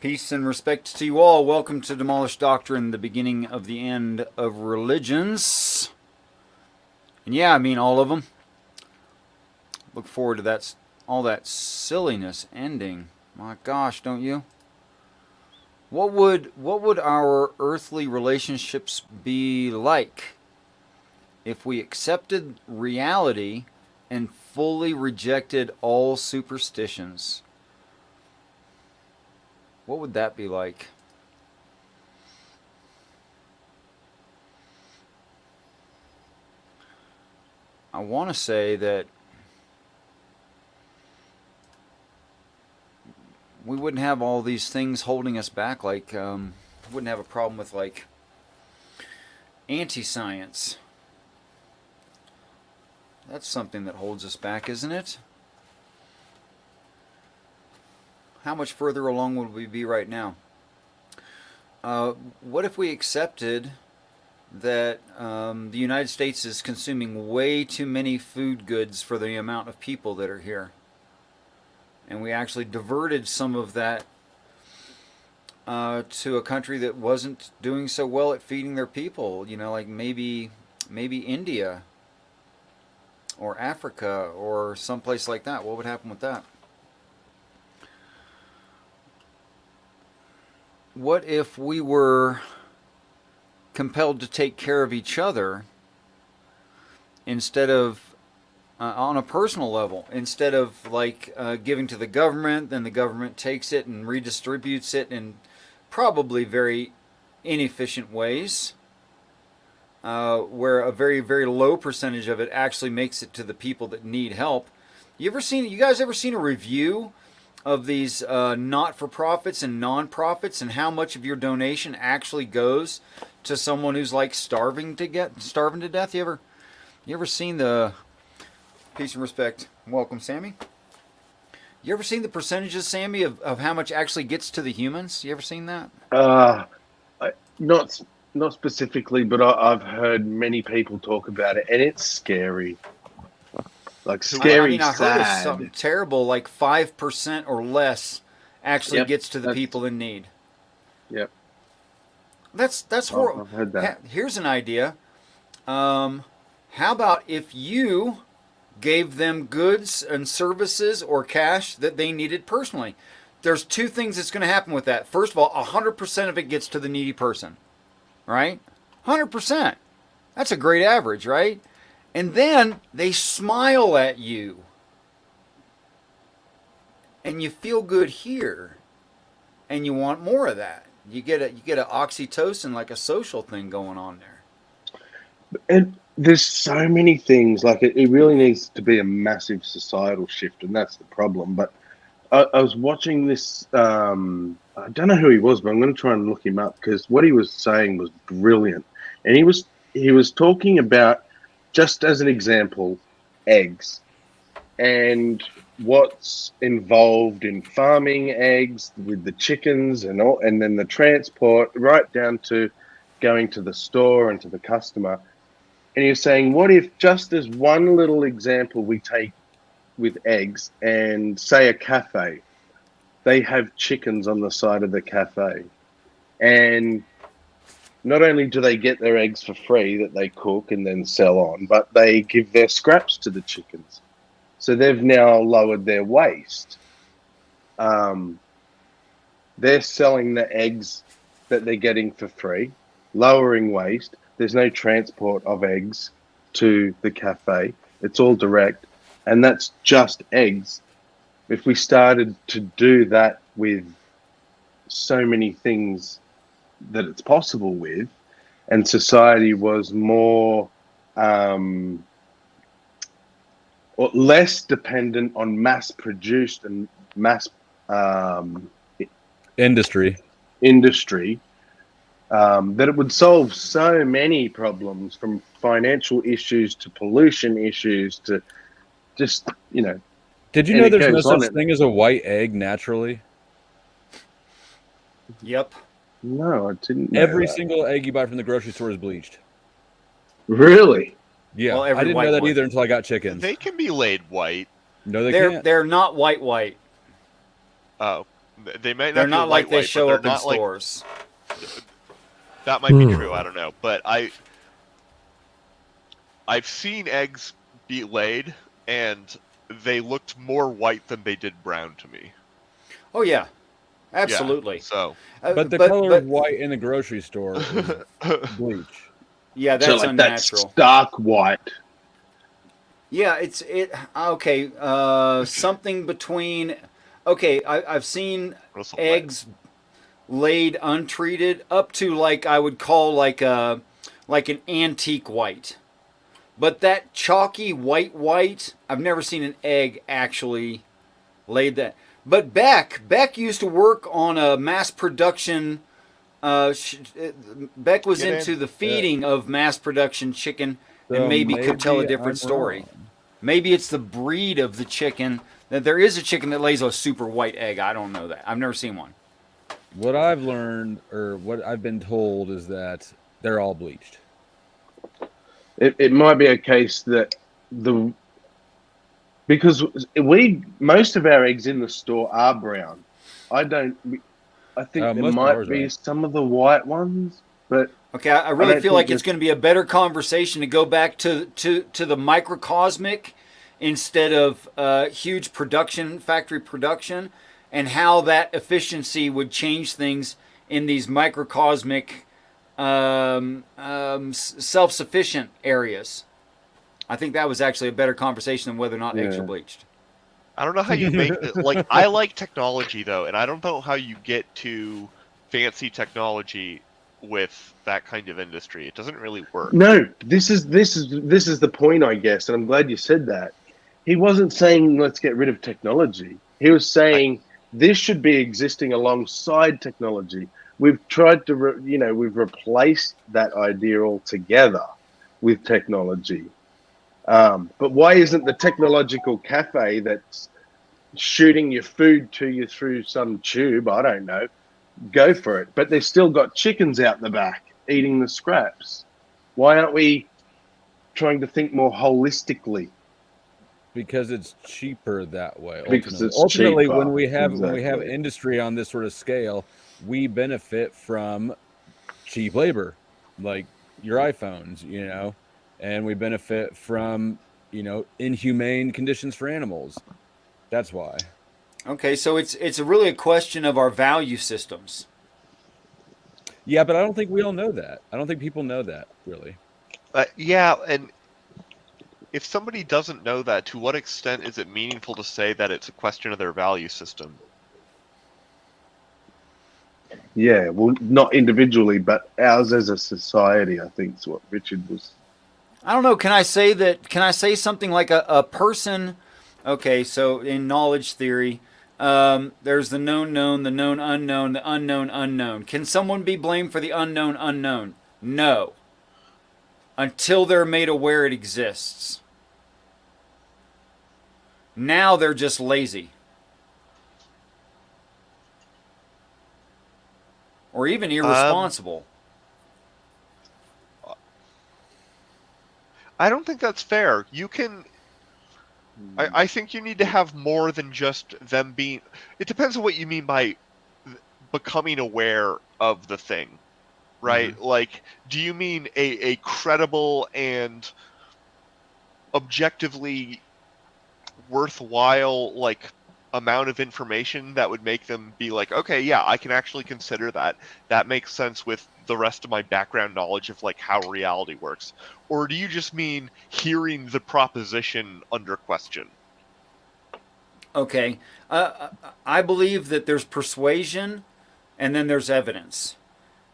Peace and respect to you all. Welcome to Demolished Doctrine, the beginning of the end of religions. And yeah, I mean all of them. Look forward to that, all that silliness ending. My gosh, don't you? What would our earthly relationships be like if we accepted reality and fully rejected all superstitions? What would that be like? I want to say that we wouldn't have all these things holding us back. Like, wouldn't have a problem with like anti-science. That's something that holds us back, isn't it? How much further along would we be right now? What if we accepted that the United States is consuming way too many food goods for the amount of people that are here? And we actually diverted some of that to a country that wasn't doing so well at feeding their people. You know, like maybe India or Africa or someplace like that. What would happen with that? What if we were compelled to take care of each other instead of on a personal level, instead of like giving to the government, then the government takes it and redistributes it in probably very inefficient ways, where a very, very low percentage of it actually makes it to the people that need help. You guys ever seen a review of these not-for-profits and non-profits, and how much of your donation actually goes to someone who's like starving to death? You ever seen the peace and respect? Welcome, Sammy. You ever seen the percentages, Sammy, of how much actually gets to the humans? You ever seen that? Not specifically, but I've heard many people talk about it, and it's scary. Like scary, I heard of sad. something terrible, like 5% or less actually gets to the That's- people in need. Yep. That's horrible. I've heard that. Here's an idea. How about if you gave them goods and services or cash that they needed personally? There's two things that's going to happen with that. First of all, 100% of it gets to the needy person, right? 100%. That's a great average, right? And then they smile at you. And you feel good here. And you want more of that. You get a oxytocin, like a social thing going on there. And there's so many things. Like it really needs to be a massive societal shift, and that's the problem. But I was watching this. I don't know who he was, but I'm going to try and look him up because what he was saying was brilliant. And he was talking about, just as an example, eggs and what's involved in farming eggs with the chickens and all, and then the transport right down to going to the store and to the customer. And he was saying, what if just as one little example we take with eggs, and say a cafe, they have chickens on the side of the cafe, and not only do they get their eggs for free that they cook and then sell on, but they give their scraps to the chickens. So they've now lowered their waste. They're selling the eggs that they're getting for free, lowering waste. There's no transport of eggs to the cafe. It's all direct. And that's just eggs. If we started to do that with so many things that it's possible with, and society was more or less dependent on mass-produced and mass industry, that it would solve so many problems, from financial issues to pollution issues to just, Did you know there's no such thing as a white egg naturally? Yep. No, I didn't know Every that. single egg you buy from the grocery store is bleached. Really? Yeah, Well, I didn't know that either until I got chickens. They can be laid white. No, they They're can't. they're not white. Oh, They might They're not be a not like white they white, but show they're up in not like stores. that might be true. I don't know, but I've seen eggs be laid, and they looked more white than they did brown to me. Oh yeah, Yeah, absolutely. so But the color of white in the grocery store is bleach. Yeah, So that's like that unnatural. stark white. Yeah, okay. Something between. Okay, I've seen Russell White. eggs laid untreated up to like I would call like an antique white. But that chalky white, I've never seen an egg actually laid that. But Beck used to work on a mass production. Beck was Get in. into the feeding of mass production chicken, and So maybe could tell a maybe different I'm story. wrong. Maybe it's the breed of the chicken. That there is a chicken that lays a super white egg. I don't know that. I've never seen one. What I've learned, or what I've been told, is that they're all bleached. It might be a case that because most of our eggs in the store are brown. I think there Most of might ours be are. some of the white ones, but Okay, I really don't feel think like it's going to be a better conversation to go back to the microcosmic instead of huge factory production, and how that efficiency would change things in these microcosmic, self-sufficient areas. I think that was actually a better conversation than whether or not eggs are Yeah. bleached. I don't know how you make it. Like, I like technology though, and I don't know how you get to fancy technology with that kind of industry. It doesn't really work. No, this is the point, I guess, and I'm glad you said that. He wasn't saying let's get rid of technology. He was saying this should be existing alongside technology. We've tried to, we've replaced that idea altogether with technology. But why isn't the technological cafe that's shooting your food to you through some tube, I don't know, go for it. But they've still got chickens out the back eating the scraps. Why aren't we trying to think more holistically? Because it's cheaper that way. Because it's Ultimately, cheaper. when we have Exactly. industry on this sort of scale, we benefit from cheap labor, like your iPhones, and we benefit from inhumane conditions for animals. That's why. Okay, so it's really a question of our value systems. Yeah, but I don't think we all know that. I don't think people know that, really. Yeah, and if somebody doesn't know that, to what extent is it meaningful to say that it's a question of their value system? Yeah, well, not individually, but ours as a society, I think is what Richard was. I don't know. Can I say something like a person? Okay, so in knowledge theory, there's the known known, the known unknown, the unknown unknown. Can someone be blamed for the unknown unknown? No. Until they're made aware it exists. Now they're just lazy. Or even irresponsible. I don't think that's fair. You can... I think you need to have more than just them being... It depends on what you mean by becoming aware of the thing, right? Mm-hmm. Like, do you mean a credible and objectively worthwhile, like, amount of information that would make them be like, okay, yeah, I can actually consider that. That makes sense with the rest of my background knowledge of, like, how reality works? Or do you just mean hearing the proposition under question? Okay. I believe that there's persuasion and then there's evidence.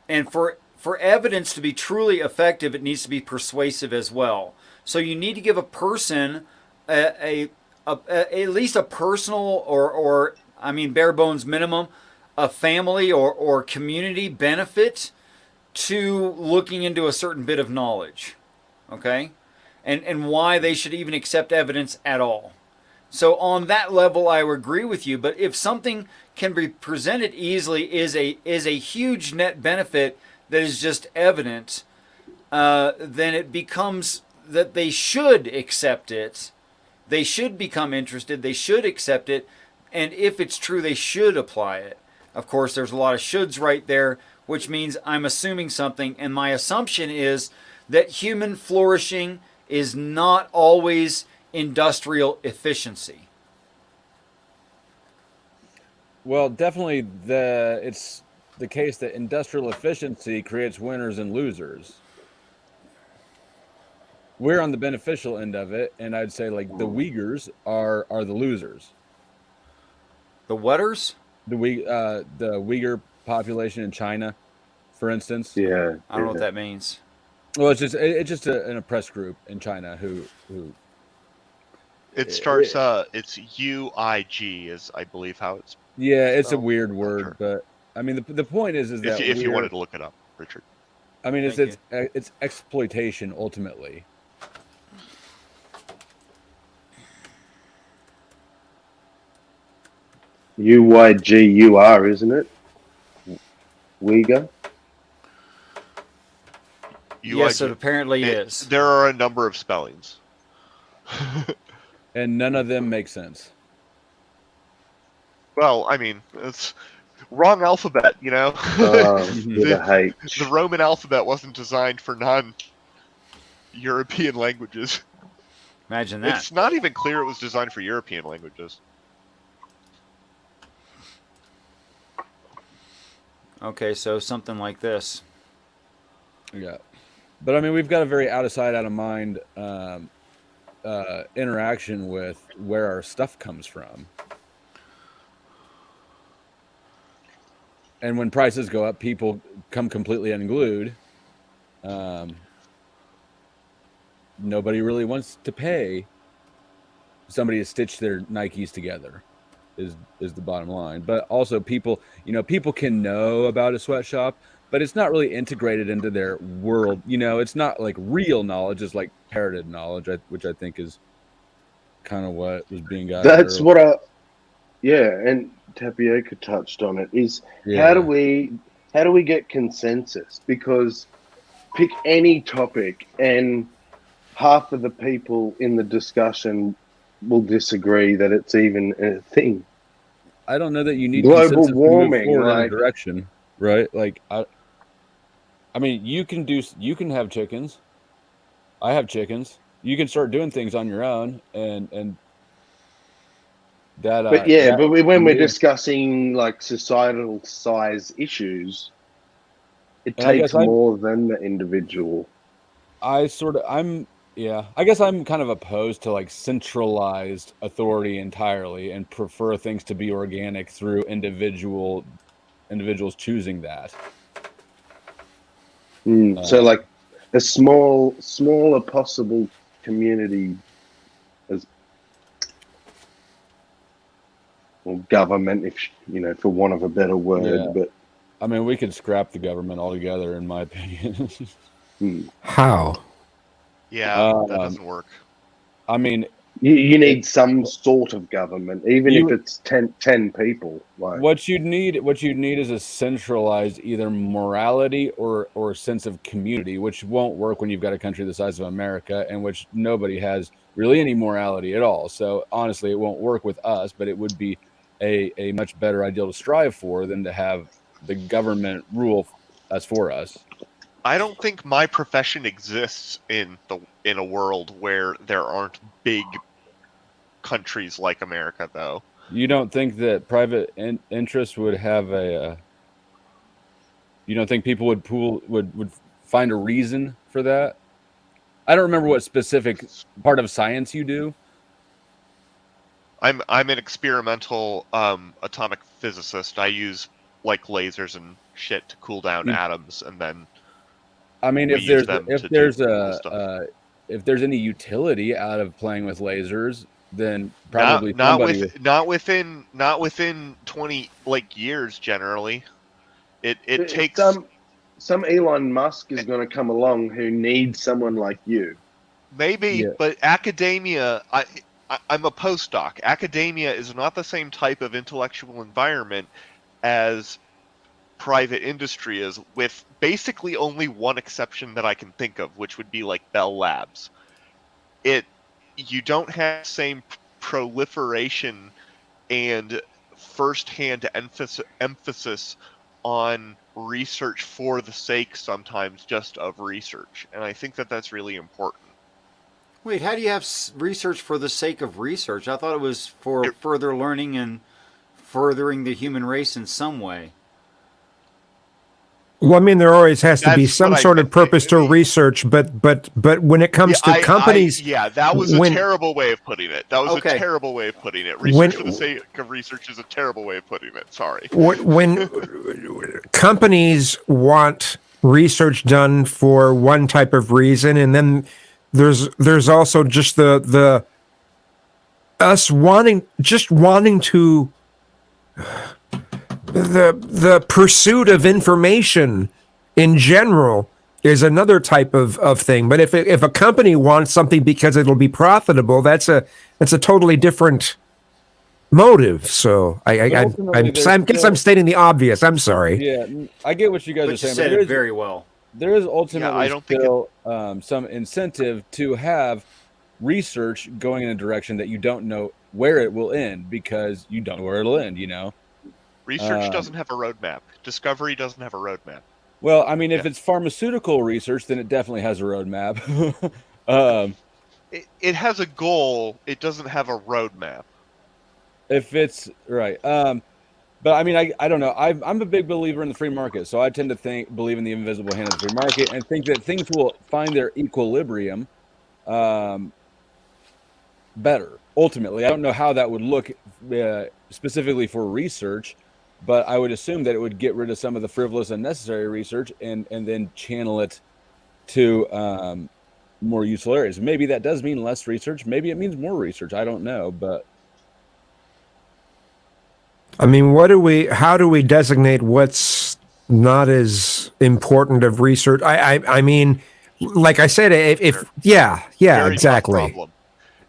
And for evidence to be truly effective, it needs to be persuasive as well. So you need to give a person at least a personal or I mean bare bones minimum, a family or community benefit to looking into a certain bit of knowledge. Okay? And why they should even accept evidence at all. So on that level, I would agree with you. But if something can be presented easily is a huge net benefit that is just evident, then it becomes that they should accept it. They should become interested. They should accept it. and if it's true they should apply it. Of course, there's a lot of shoulds right there, which means I'm assuming something, and my assumption is that human flourishing is not always industrial efficiency. Well, definitely it's the case that industrial efficiency creates winners and losers. We're on the beneficial end of it, and I'd say like the Uyghurs are the losers. The wetters? The Uyghur population in China, for instance. Yeah. I don't know what that means. Well, it's just an oppressed group in China who It starts. It's UIG is, I believe, how it's. yeah, it's a So, weird not word, sure. but I mean the point is that If you we're- wanted to look it up, Richard. I mean Thank it's exploitation ultimately. UYGUR, isn't it? Uyghur. Yes, it UIG. apparently is. There are a number of spellings. And none of them make sense. Well, I mean, it's wrong alphabet, you know. With a H. The Roman alphabet wasn't designed for non-European languages. Imagine that. It's not even clear it was designed for European languages. Okay, so something like this. Yeah, but I mean we've got a very out of sight, out of mind interaction with where our stuff comes from. And when prices go up, people come completely unglued. Nobody really wants to pay somebody to stitch their Nikes together, is the bottom line. But also people can know about a sweatshop, but it's not really integrated into their world. It's not like real knowledge. It's like parroted knowledge, which I think is kind of what was being got. That's what and Tapioca touched on it, is how do we get consensus? Because pick any topic and half of the people in the discussion will disagree that it's even a thing. I don't know that you need Global consensus warming, to move forward in a like- direction, right? Like I mean, you can have chickens. I have chickens. You can start doing things on your own, and that. But when we're discussing like societal size issues, it And I takes guess more than the individual. I guess I'm kind of opposed to like centralized authority entirely, and prefer things to be organic through individuals choosing that. So like a smaller possible community as government, if for want of a better word. Yeah. But I mean, we could scrap the government altogether, in my opinion. How? Yeah, that doesn't work. I mean, you need some sort of government, even if it's 10 people. Like what you'd need is a centralized either morality or sense of community, which won't work when you've got a country the size of America, and which nobody has really any morality at all. So honestly, it won't work with us, but it would be a much better ideal to strive for than to have the government rule us for us. I don't think my profession exists in a world where there aren't big countries like America, though. You don't think that private interests would have you don't think people would find a reason for that? I don't remember what specific part of science you do. I'm an experimental atomic physicist. I use like lasers and shit to cool down atoms, and then I mean, we if use there's them if to there's do cool stuff. if there's any utility out of playing with lasers, then probably not somebody within 20 years generally. It takes some Elon Musk is going to come along who needs someone like you. maybe, but academia. I'm a postdoc. Academia is not the same type of intellectual environment as private industry is, with basically only one exception that I can think of, which would be like Bell Labs. You don't have the same proliferation and firsthand emphasis on research for the sake sometimes just of research. And I think that that's really important. Wait, how do you have research for the sake of research? I thought it was for further learning and furthering the human race in some way. Well, I mean, there always has to be That's some what I sort of meant. purpose to research, but when it comes to companies, that was a terrible way of putting it. That was Okay. a terrible way of putting it. Research for the sake of research is a terrible way of putting it. Sorry. when companies want research done for one type of reason, and then there's also just the us wanting to the pursuit of information in general is another type of thing. But if a company wants something because it'll be profitable, that's a totally different motive. So I guess I'm stating the obvious. I'm sorry. Yeah, I get what you guys But are you saying. said But it very well. there is ultimately I don't think still some incentive to have research going in a direction that you don't know where it will end, because you don't know where it'll end, Research doesn't have a roadmap. Discovery doesn't have a roadmap. Well, I mean, if it's pharmaceutical research, then it definitely has a roadmap. It has a goal. It doesn't have a roadmap. If it's right. But I mean, I don't know. I'm a big believer in the free market, so I tend to believe in the invisible hand of the free market, and think that things will find their equilibrium better. Ultimately, I don't know how that would look specifically for research, but I would assume that it would get rid of some of the frivolous, unnecessary research and then channel it to more useful areas. Maybe that does mean less research. Maybe it means more research. I don't know, but I mean, how do we designate what's not as important of research? I mean, like I said, if yeah, Very exactly. tough problem.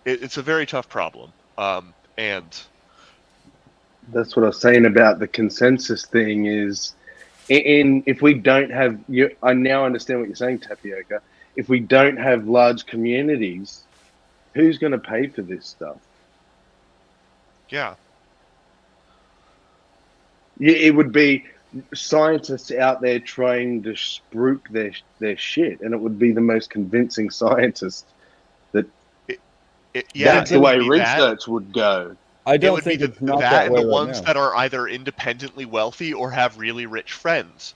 It's a very tough problem. And That's what I was saying about the consensus thing is, if we don't have, I now understand what you're saying, Tapioca. If we don't have large communities, who's going to pay for this stuff? yeah, It would be scientists out there trying to spruik their shit, and it would be the most convincing scientists that that's the way research would go. I it don't would be think it's not that that and way the right ones now. that are either independently wealthy or have really rich friends.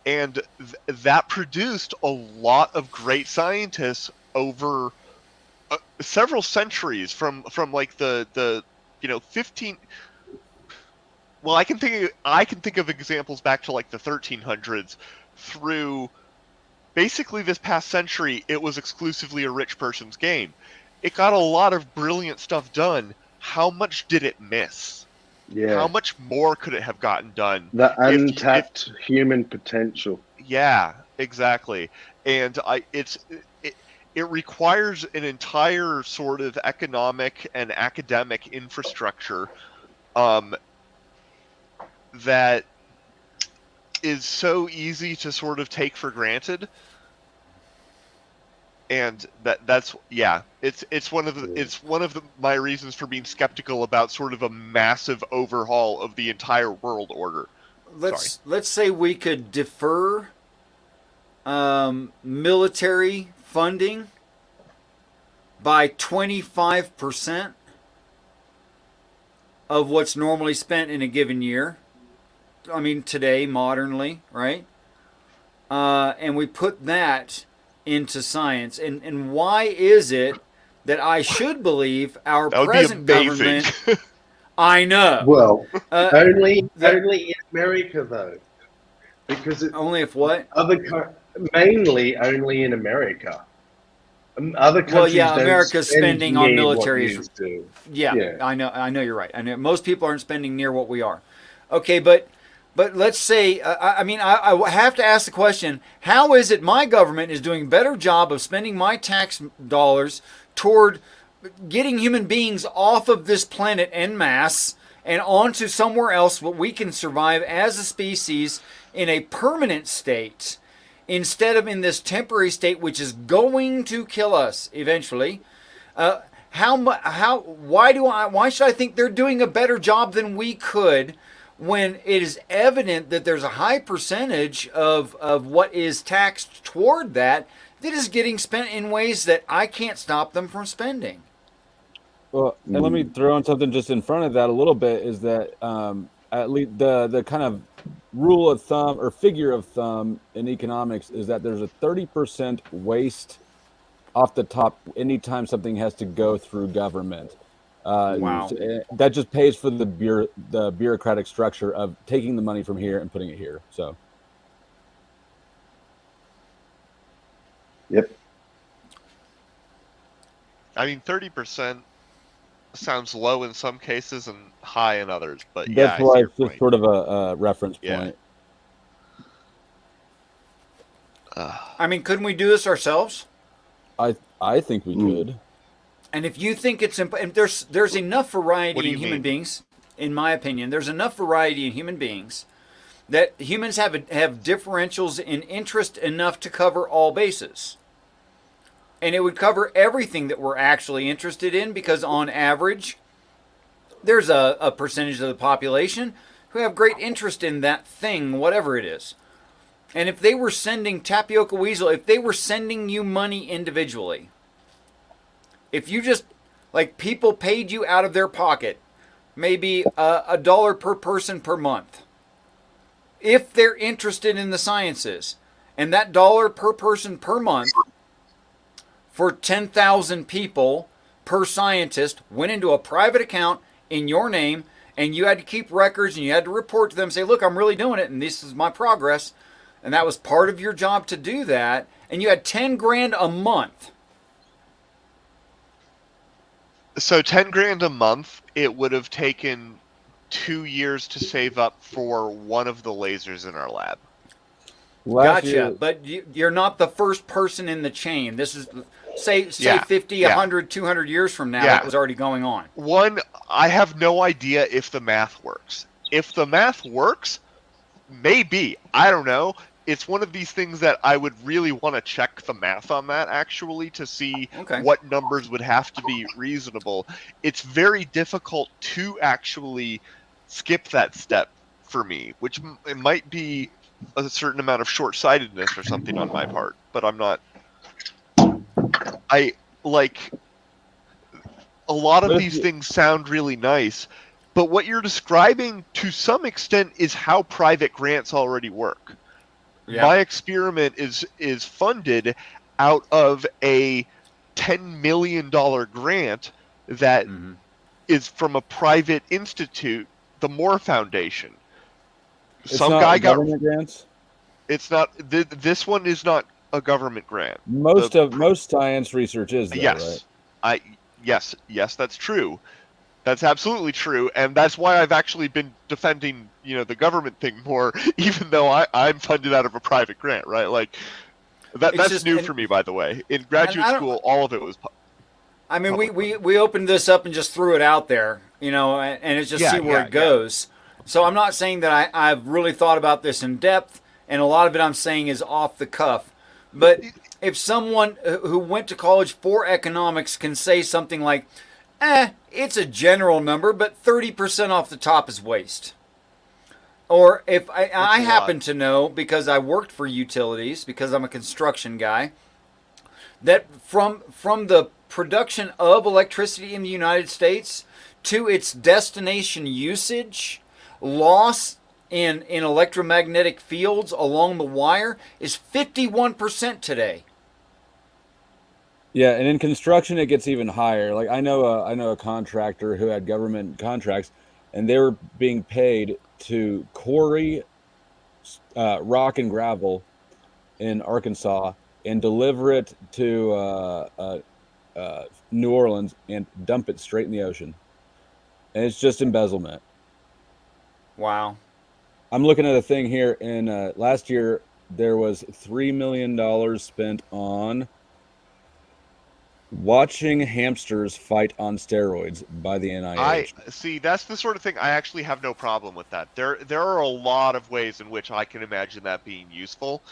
And that produced a lot of great scientists over several centuries from like the 15. Well, I can think of examples back to like the 1300s through basically this past century. It was exclusively a rich person's game. It got a lot of brilliant stuff done. How much did it miss? Yeah. How much more could it have gotten done? The untapped human potential. Yeah, exactly. And it requires an entire sort of economic and academic infrastructure that is so easy to sort of take for granted. And that's it's one of my reasons for being skeptical about sort of a massive overhaul of the entire world order. Let's say we could defer military funding by 25% of what's normally spent in a given year. I mean, today, modernly, right? And we put that into science. And why is it that I should believe our That would present be amazing. government? I know. Well, only in America though, because only if what? Mainly only in America. Other countries Well, yeah, don't America's spend spending on near what military you is. do. Yeah, I know you're right. I know most people aren't spending near what we are. Okay, but let's say, I have to ask the question: how is it my government is doing a better job of spending my tax dollars toward getting human beings off of this planet en masse and onto somewhere else where we can survive as a species in a permanent state, instead of in this temporary state which is going to kill us eventually? Why should I think they're doing a better job than we could when it is evident that there's a high percentage of what is taxed toward that is getting spent in ways that I can't stop them from spending? Well, and let me throw in something just in front of that a little bit is that at least the kind of rule of thumb or figure of thumb in economics is that there's a 30% waste off the top anytime something has to go through government. Wow. That just pays for the bureaucratic structure of taking the money from here and putting it here. So, Yep. I mean, 30% sounds low in some cases and high in others, but that's I why see it's your just point. sort of a reference Yeah. point. I mean, couldn't we do this ourselves? I think we could. And if you think it's and there's enough What variety do in you human mean? beings, in my opinion, there's enough variety in human beings that humans have differentials in interest enough to cover all bases. And it would cover everything that we're actually interested in because on average, there's a percentage of the population who have great interest in that thing, whatever it is. And if they were sending Tapioca Weasel, if they were sending you money individually, if you just, like, people paid you out of their pocket, maybe $1 per person per month, if they're interested in the sciences, and that dollar per person per month for 10,000 people per scientist went into a private account in your name, and you had to keep records and you had to report to them, say, look, I'm really doing it and this is my progress, and that was part of your job to do that, and you had 10 grand a month. So 10 grand a month, it would have taken 2 years to save up for one of the lasers in our lab. Last Gotcha, year, but you're not the first person in the chain. This is, say Yeah, 50, yeah. 100, 200 years from now, Yeah. that was already going on. One, I have no idea if the math works. If the math works, maybe. I don't know. It's one of these things that I would really want to check the math on that, actually, to see Okay. what numbers would have to be reasonable. It's very difficult to actually skip that step for me, which it might be a certain amount of short-sightedness or something on my part, but I'm not. I like a lot of these things sound really nice, but what you're describing to some extent is how private grants already work. Yeah. My experiment is funded out of a $10 million grant that is from a private institute, the Moore Foundation. it's Some not guy got. government grants. It's not. This one is not a government grant. Most science research is, though, Yes, right? yes, that's true. That's absolutely true, and that's why I've actually been defending, the government thing more, even though I'm funded out of a private grant, right? Like that's just- new and- for me, by the way. In graduate I don't- school, all of it was. I mean, we opened this up and just threw it out there, and it's just see where it goes. So I'm not saying that I've really thought about this in depth, and a lot of it I'm saying is off the cuff. But if someone who went to college for economics can say something like, it's a general number, but 30% off the top is waste. Or if I happen to know, because I worked for utilities, because I'm a construction guy, that from the production of electricity in the United States to its destination usage, loss in electromagnetic fields along the wire is 51% today. Yeah, and in construction it gets even higher. Like I know a contractor who had government contracts, and they were being paid to quarry rock and gravel in Arkansas and deliver it to New Orleans and dump it straight in the ocean. And it's just embezzlement. Wow. I'm looking at a thing here, and last year there was $3 million spent on watching hamsters fight on steroids by the NIH. I see. That's the sort of thing I actually have no problem with that. There are a lot of ways in which I can imagine that being useful.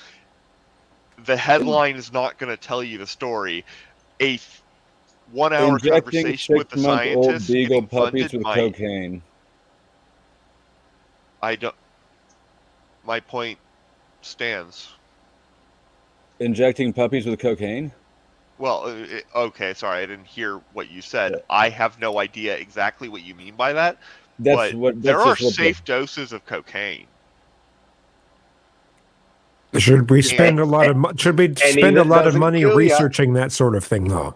The headline is not going to tell you the story. A 1-hour Injecting conversation with the 6-month-old scientists beagle getting puppies funded with cocaine. My point stands. Injecting puppies with cocaine? Well, okay, sorry, I didn't hear what you said. Yeah. I have no idea exactly what you mean by that, That's but there are just what safe doses of cocaine. Should we spend And a lot of should we And spend if a it lot of doesn't money kill ya- researching that sort of thing, though?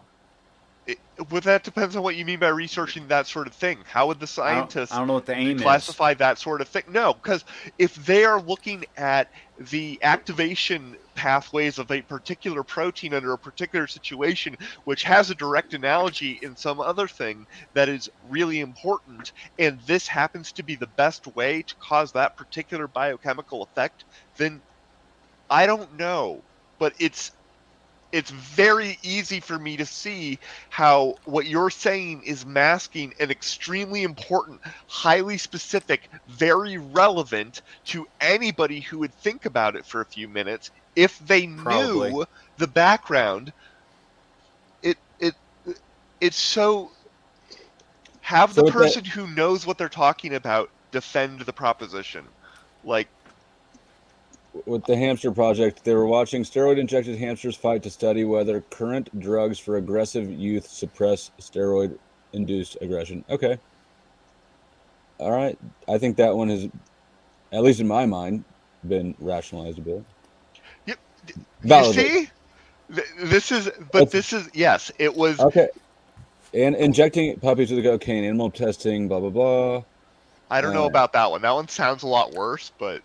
well, that depends on what you mean by researching that sort of thing. How would the scientists I don't know what the aim is. classify that sort of thing? No, because if they are looking at the activation pathways of a particular protein under a particular situation, which has a direct analogy in some other thing that is really important, and this happens to be the best way to cause that particular biochemical effect, then I don't know. But it's very easy for me to see how what you're saying is masking an extremely important, highly specific, very relevant to anybody who would think about it for a few minutes if they Probably. knew the background. It's so have So the with that- person who knows what they're talking about defend the proposition. Like, With the hamster project, they were watching steroid-injected hamsters fight to study whether current drugs for aggressive youth suppress steroid-induced aggression. Okay. All right. I think that one has, at least in my mind, been rationalized a bit. you Validate. see? This is yes, it was. Okay. And injecting puppies with cocaine, animal testing, blah, blah, blah. I don't know about that one. That one sounds a lot worse, but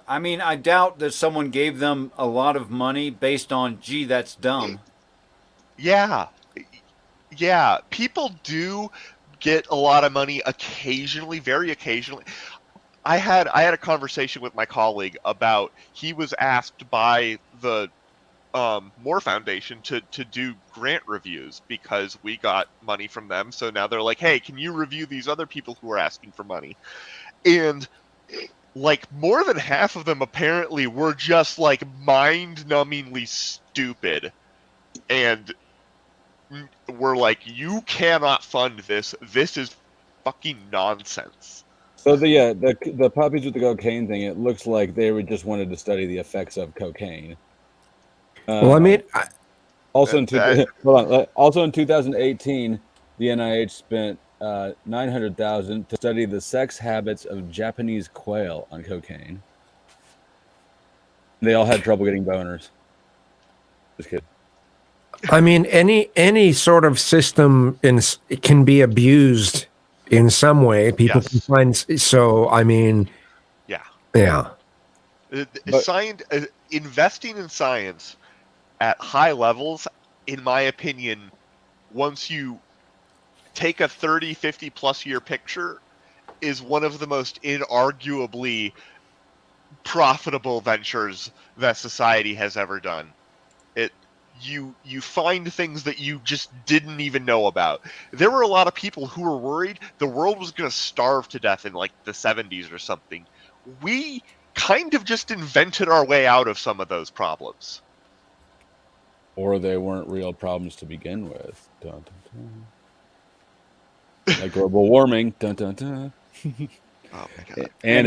I mean, I doubt that someone gave them a lot of money based on, gee, that's dumb. yeah, people do get a lot of money occasionally, very occasionally. I had a conversation with my colleague about, he was asked by the Moore Foundation to do grant reviews because we got money from them. So now they're like, hey, can you review these other people who are asking for money? And like more than half of them apparently were just like mind-numbingly stupid, and were like, you cannot fund this. This is fucking nonsense. So the puppies with the cocaine thing, it looks like they would just wanted to study the effects of cocaine. Well, I mean, Also in 2018, the NIH spent $900,000 to study the sex habits of Japanese quail on cocaine. They all had trouble getting boners. Just kidding. I mean, any sort of system it can be abused in some way. People Yes. can find. So, I mean, Yeah. Investing in science at high levels, in my opinion, once you take a 30, 50 plus year picture, is one of the most inarguably profitable ventures that society has ever done. You find things that you just didn't even know about. There were a lot of people who were worried the world was going to starve to death in like the 70s or something. We kind of just invented our way out of some of those problems. Or they weren't real problems to begin with. Dun, dun, dun. Like global warming. Dun, dun, dun. Oh my god. And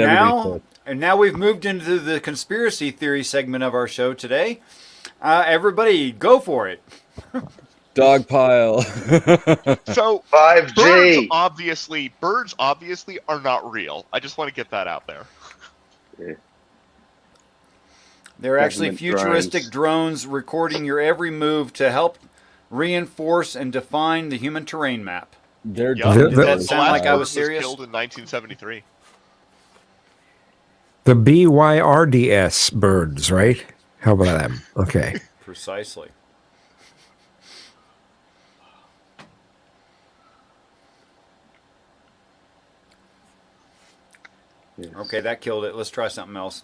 now we've moved into the conspiracy theory segment of our show today. Everybody, go for it. dog pile. So 5G. birds obviously are not real. I just want to get that out there. Yeah. They're actually Government futuristic drones recording your every move to help reinforce and define the human terrain map. They're Yeah. Did that dangerous. sound like I bird was serious? killed in 1973. the BYRDS birds, right? How about them? Okay. Precisely. Yes. Okay, that killed it. Let's try something else.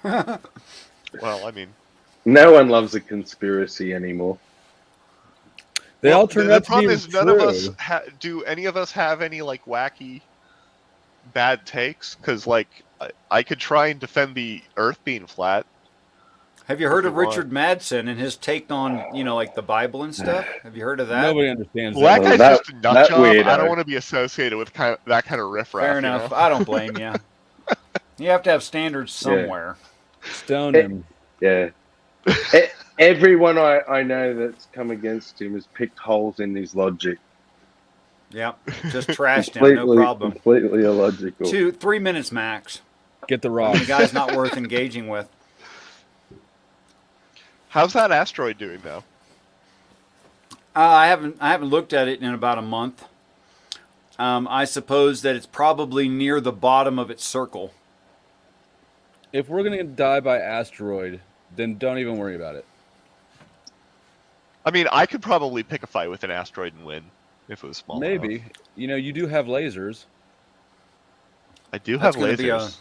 Well, I mean, No one loves a conspiracy anymore. They all turn the out to be problem is none of us true. do any of us have any like wacky bad takes, because like I could try and defend the Earth being flat. Have you heard If of you want. Richard Madsen and his take on, like the Bible and stuff? Have you heard of that? Nobody understands Well, that that. guy's just a nut that job. I weirdo. don't want to be associated with that kind of riffraff. Fair enough. You know? I don't blame you. You have to have standards somewhere. Stone him. Yeah. Everyone I know that's come against him has picked holes in his logic. Yep. Just trashed him, no problem. Completely illogical. 2-3 minutes max. Get the I rock. mean, the guy's not worth engaging with. How's that asteroid doing though? I haven't looked at it in about a month. I suppose that it's probably near the bottom of its circle. If we're gonna die by asteroid, then don't even worry about it. I mean, I could probably pick a fight with an asteroid and win if it was small. Maybe. enough. You do have lasers. I do have That's gonna be lasers.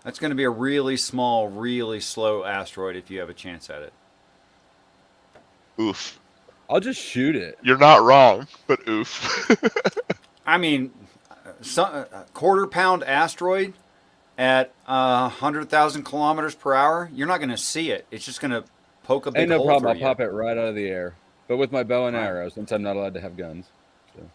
That's going to be a really small, really slow asteroid if you have a chance at it. Oof. I'll just shoot it. You're not wrong, but oof. I mean, a quarter-pound asteroid at 100,000 kilometers per hour, you're not going to see it. It's just going to poke a big Ain't no hole problem. I'll through you. pop it right out of the air. But with my bow and Right. arrow, since I'm not allowed to have guns.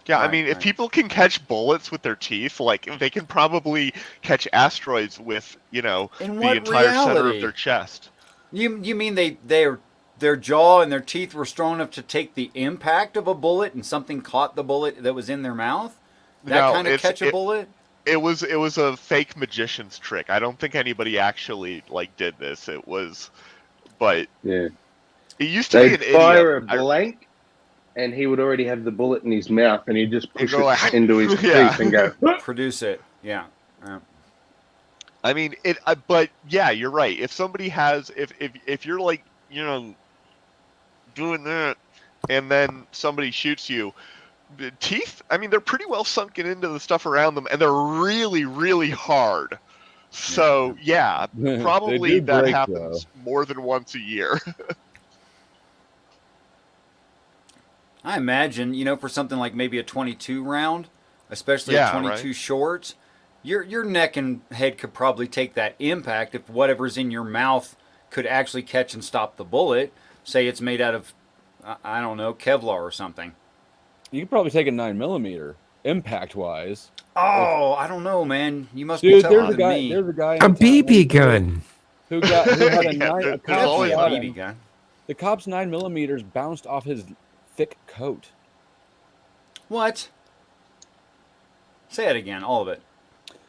Yeah, I Right, mean, if right. people can catch bullets with their teeth, like they can probably catch asteroids with, In the what entire center reality? of their chest. You mean their jaw and their teeth were strong enough to take the impact of a bullet and something caught the bullet that was in their mouth? That No, kind of it's- catch a it- bullet? It was a fake magician's trick. I don't think anybody actually did this. It was, but Yeah. it used to be They'd an fire idiom. a blank, and he would already have the bullet in his mouth, and he'd just push go it like, into his yeah. teeth and go. Produce it. Yeah. I mean, but yeah, you're right. If somebody has, if you're doing that, and then somebody shoots you, the teeth. I mean, they're pretty well sunken into the stuff around them, and they're really, really hard. So yeah, They probably do that break, happens more than once a year. I imagine, for something like maybe a 22 round, especially Yeah, a 22 short, your neck and head could probably take that impact if whatever's in your mouth could actually catch and stop the bullet. Say it's made out of, I don't know, Kevlar or something. You could probably take a 9mm, impact-wise. Oh, I don't know, man. You must be Dude, tougher there's a than guy. me. There's a guy. in A town BB gun. who had a Yeah, nine. there's A cop always Definitely a shot BB him. gun. The cop's 9mm bounced off his thick coat. What? Say it again, all of it.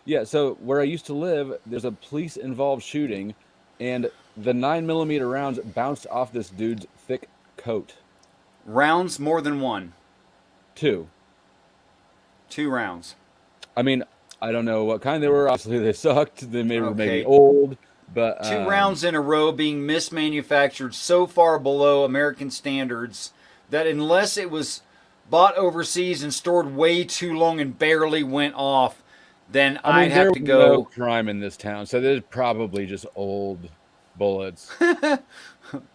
Yeah, so where I used to live, there's a police-involved shooting, and the 9mm rounds bounced off this dude's thick coat. Rounds more than one. 2. 2 rounds. I mean, I don't know what kind they were. Obviously, they sucked. They were maybe Okay. old, but 2 rounds in a row being mismanufactured so far below American standards that unless it was bought overseas and stored way too long and barely went off, then I mean, I'd have there to was go. no crime in this town, so there's probably just old bullets. I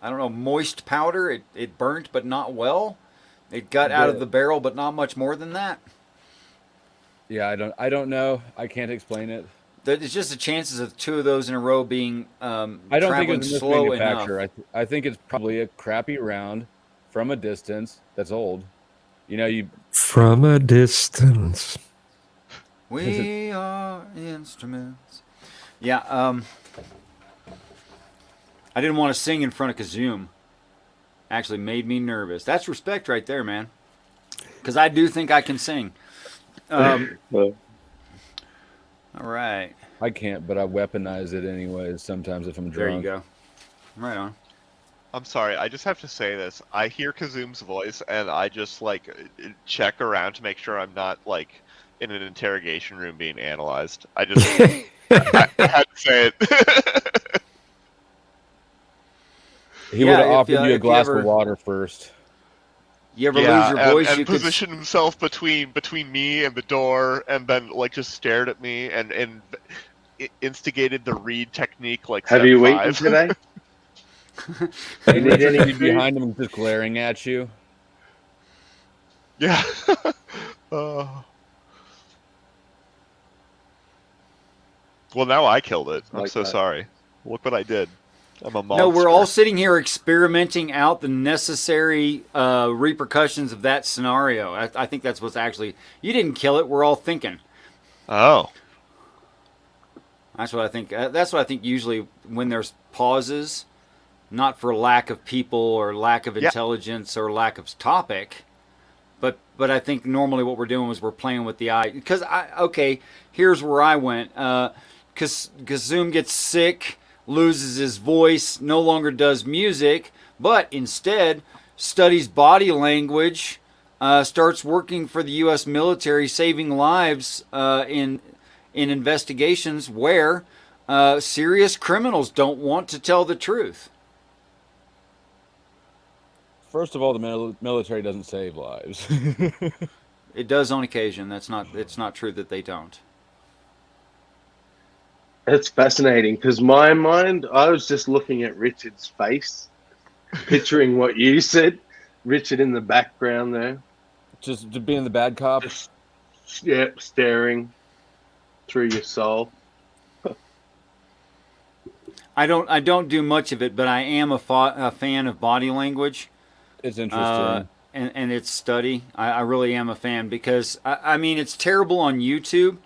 don't know, moist powder. It burnt, but not well. It got out of the barrel, but not much more than that. Yeah, I don't know. I can't explain it. It's just the chances of 2 of those in a row being I don't think traveling it's a slow enough. mismanufacture. I think it's probably a crappy round from a distance that's old. You From a distance. We are instruments. Yeah, I didn't want to sing in front of Kazum. Actually made me nervous. That's respect right there, man. Because I do think I can sing. All right. I can't, but I weaponize it anyways sometimes if I'm There drunk. you go. Right on. I'm sorry, I just have to say this. I hear Kazum's voice, and I just check around to make sure I'm not in an interrogation room being analyzed. I just I had to say it. He Yeah, would have if offered you- you a if you glass ever- of water first. You ever lose your voice? and you could. positioned himself between me and the door, and then just stared at me and instigated the read technique Have step you 5. eaten today? And need any Richard food? behind him just glaring at you. Yeah. Well, now I killed it. I'm Like so that. sorry. Look what I did. I'm a monster. No, we're all sitting here experimenting out the necessary repercussions of that scenario. I think that's what's actually. You didn't kill it. We're all thinking. Oh. That's what I think. That's what I think. Usually, when there's pauses, not for lack of people or lack of Yeah. intelligence or lack of topic, but I think normally what we're doing is we're playing with the eye. Because here's where I went. Because Zoom gets sick, loses his voice, no longer does music, but instead studies body language, starts working for the U.S. military, saving lives in investigations where serious criminals don't want to tell the truth. First of all, the military doesn't save lives. It does on occasion. It's not true that they don't. It's fascinating because my mind, I was just looking at Richard's face, picturing what you said. Richard in the background there. Just being the bad cop. Just, staring through your soul. I don't do much of it, but I am a fan of body language. It's interesting. And its study. I really am a fan because, I mean, it's terrible on YouTube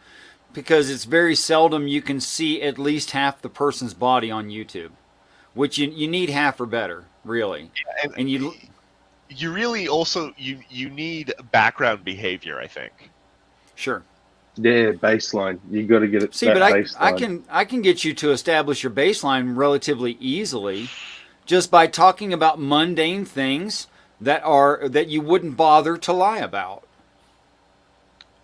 because it's very seldom you can see at least half the person's body on YouTube, which you need half or better, really. And you really also, you need background behavior, I think. Sure. Yeah, baseline. You got to get it. See, but I can get you to establish your baseline relatively easily just by talking about mundane things that you wouldn't bother to lie about.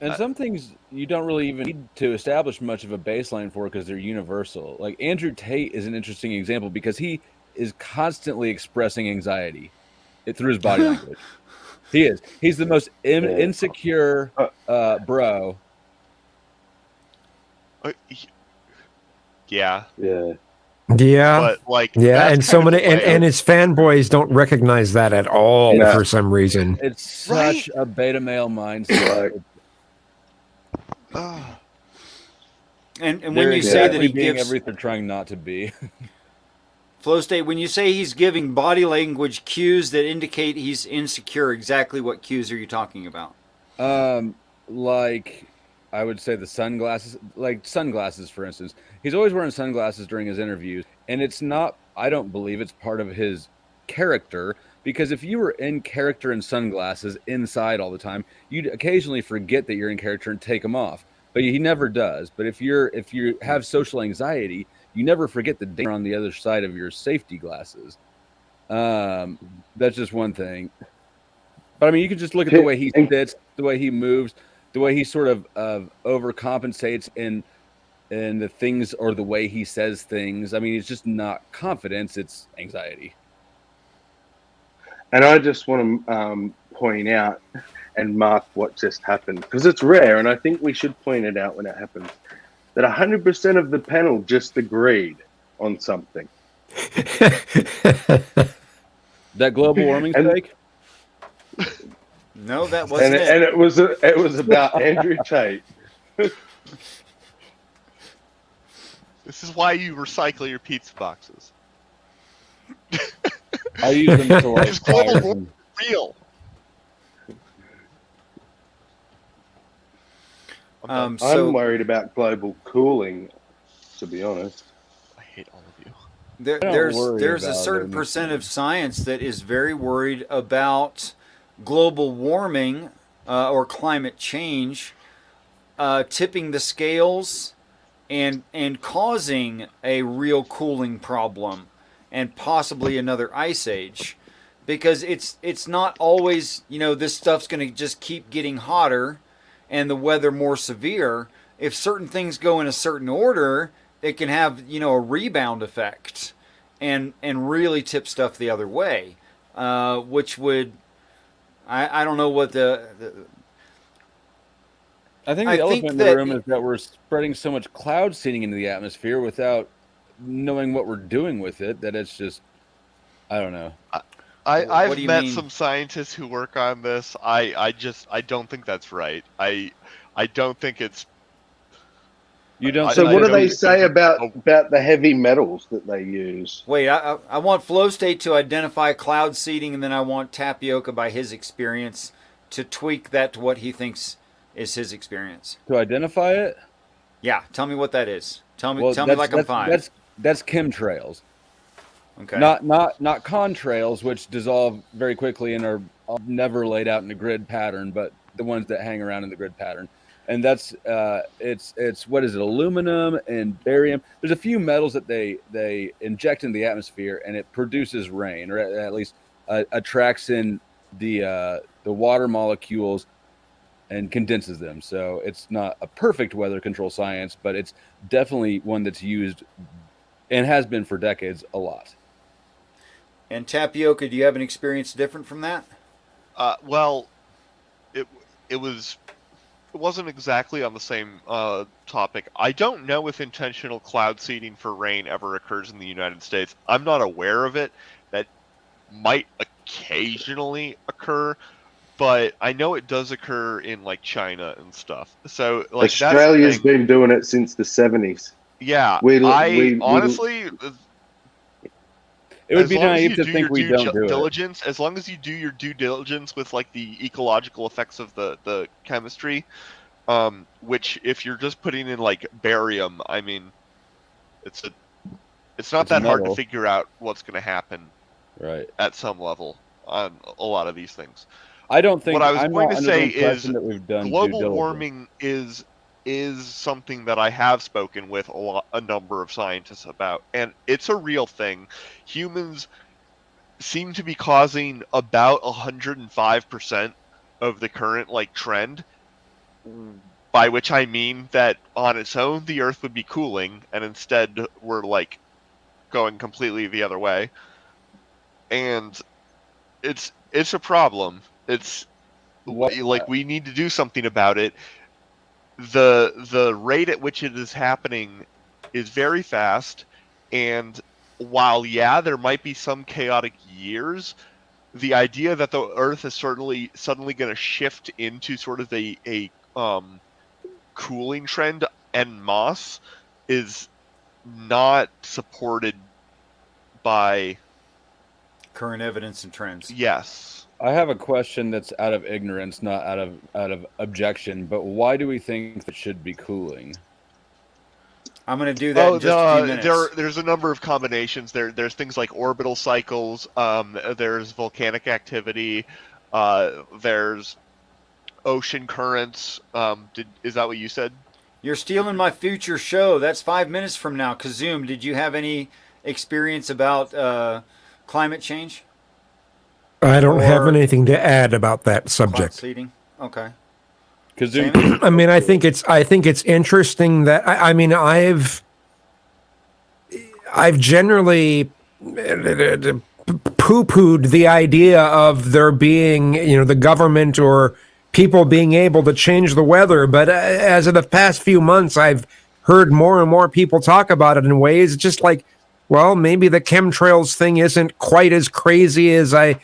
And some things you don't really even need to establish much of a baseline for because they're universal. Like Andrew Tate is an interesting example because he is constantly expressing anxiety through his body language. He is. He's the most insecure bro. Yeah. Yeah. Yeah. But like, Yeah, and so many and and his fanboys don't recognize that at all for some reason. It's such a beta male mindset. And when you say that he gives everything they're trying not to be. Flow State, when you say he's giving body language cues that indicate he's insecure, exactly what cues are you talking about? Like I would say the sunglasses, for instance. He's always wearing sunglasses during his interviews, and it's not, I don't believe it's part of his character, because if you were in character in sunglasses inside all the time, you'd occasionally forget that you're in character and take them off. But he never does. But if you have social anxiety, you never forget the danger on the other side of your safety glasses. That's just one thing. But I mean, you can just look at the way he sits, the way he moves, the way he sort of overcompensates in the things, or the way he says things. I mean, it's just not confidence; it's anxiety. And I just want to point out and mark what just happened, because it's rare, and I think we should point it out when it happens, that 100% of the panel just agreed on something. That global warming fake? No, that wasn't it. And it was about Andrew Tate. This is why you recycle your pizza boxes. I use them to light Because global fires. warming is real. I'm worried about global cooling, to be honest. I hate all of you. There's a certain percent of science that is very worried about global warming or climate change tipping the scales and causing a real cooling problem and possibly another ice age, because it's not always, this stuff's going to just keep getting hotter and the weather more severe. If certain things go in a certain order, it can have a rebound effect and really tip stuff the other way, which would, I don't know what I think the elephant in the room is that we're spreading so much cloud seeding into the atmosphere without knowing what we're doing with it, that it's just, I don't know. I've met some scientists who work on this. I don't think that's right. I don't think it's. You don't. So think what do that they we- say about the heavy metals that they use? Wait, I want Flow State to identify cloud seeding, and then I want Tapioca, by his experience, to tweak that to what he thinks is his experience. to identify it? Yeah, tell me what that is. Tell me, Well, tell me like I'm five. That's chemtrails. Okay. Not contrails, which dissolve very quickly and are never laid out in a grid pattern, but the ones that hang around in the grid pattern. And that's it's what is it, aluminum and barium. There's a few metals that they inject in the atmosphere, and it produces rain, or at least attracts in the water molecules and condenses them. So it's not a perfect weather control science, but it's definitely one that's used and has been for decades a lot. And Tapioca, do you have an experience different from that? Well, it wasn't exactly on the same topic. I don't know if intentional cloud seeding for rain ever occurs in the United States. I'm not aware of it. That might occasionally occur, but I know it does occur in like China and stuff. So like Australia's that's the thing. been doing it since the 70s. Yeah, we honestly. It would As be long as naive you to do think your we due don't do it. diligence, as long as you do your due diligence with like the ecological effects of the chemistry, which if you're just putting in like barium, I mean, it's not It's that hard to metal. figure out what's going to happen Right. at some level on a lot of these things. I don't think. What I was I'm going not to under the say impression is that we've done due global diligence. warming is something that I have spoken with a number of scientists about, and it's a real thing. Humans seem to be causing about 105% of the current like trend, by which I mean that on its own the Earth would be cooling, and instead we're like going completely the other way, and it's a problem. It's like we need to do something about it. The rate at which it is happening is very fast, and while there might be some chaotic years, the idea that the Earth is suddenly going to shift into sort of a cooling trend en masse is not supported by Current evidence and trends. yes. I have a question that's out of ignorance, not out of objection. But why do we think that should be cooling? I'm going to do that in just a few minutes. There's a number of combinations. There's things like orbital cycles. There's volcanic activity. There's ocean currents. Is that what you said? You're stealing my future show. That's 5 minutes from now. Kazoom, did you have any experience about climate change? I don't have Or anything to add about that cloud subject. seeding? Okay. Because I mean, I think it's interesting that I mean I've generally poo-pooed the idea of there being, the government or people being able to change the weather, but as of the past few months, I've heard more and more people talk about it in ways just like, well, maybe the chemtrails thing isn't quite as crazy as I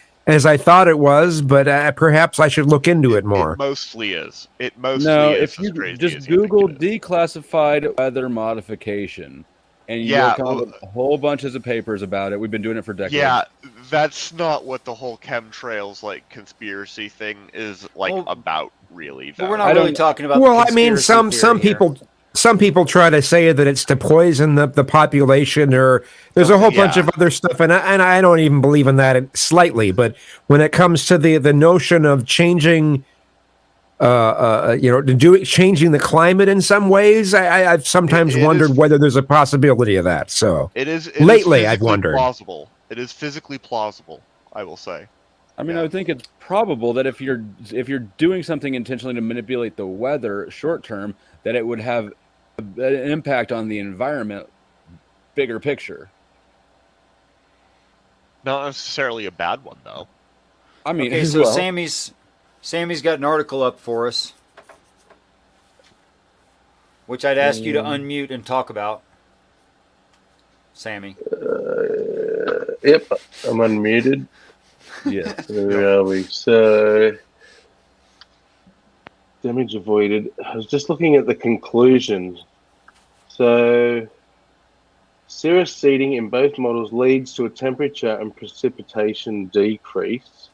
thought it was, but perhaps I should look into it more. It mostly is. It mostly no, is if as you crazy just as you think Google it is. declassified weather modification, and you'll come up with a whole bunches of papers about it. We've been doing it for decades. Yeah, that's not what the whole chemtrails like conspiracy thing is like about, really. But Though. we're not really talking about. Well, the I mean, conspiracy some theory here. people try to say that it's to poison the population, or there's a whole bunch of other stuff, and I don't even believe in that slightly. But when it comes to the notion of changing, changing the climate in some ways, I've sometimes wondered whether there's a possibility of that. So lately, I've wondered. Plausible. It is physically plausible, I will say. I mean, I would think it's probable that if you're doing something intentionally to manipulate the weather short term, that it would have an impact on the environment, bigger picture. Not necessarily a bad one, though. I mean, okay, so Sammy's got an article up for us, which I'd ask you to unmute and talk about. Sammy. Yep, I'm unmuted. Yes. Where are we? So, damage avoided. I was just looking at the conclusion. So, cirrus seeding in both models leads to a temperature and precipitation decrease.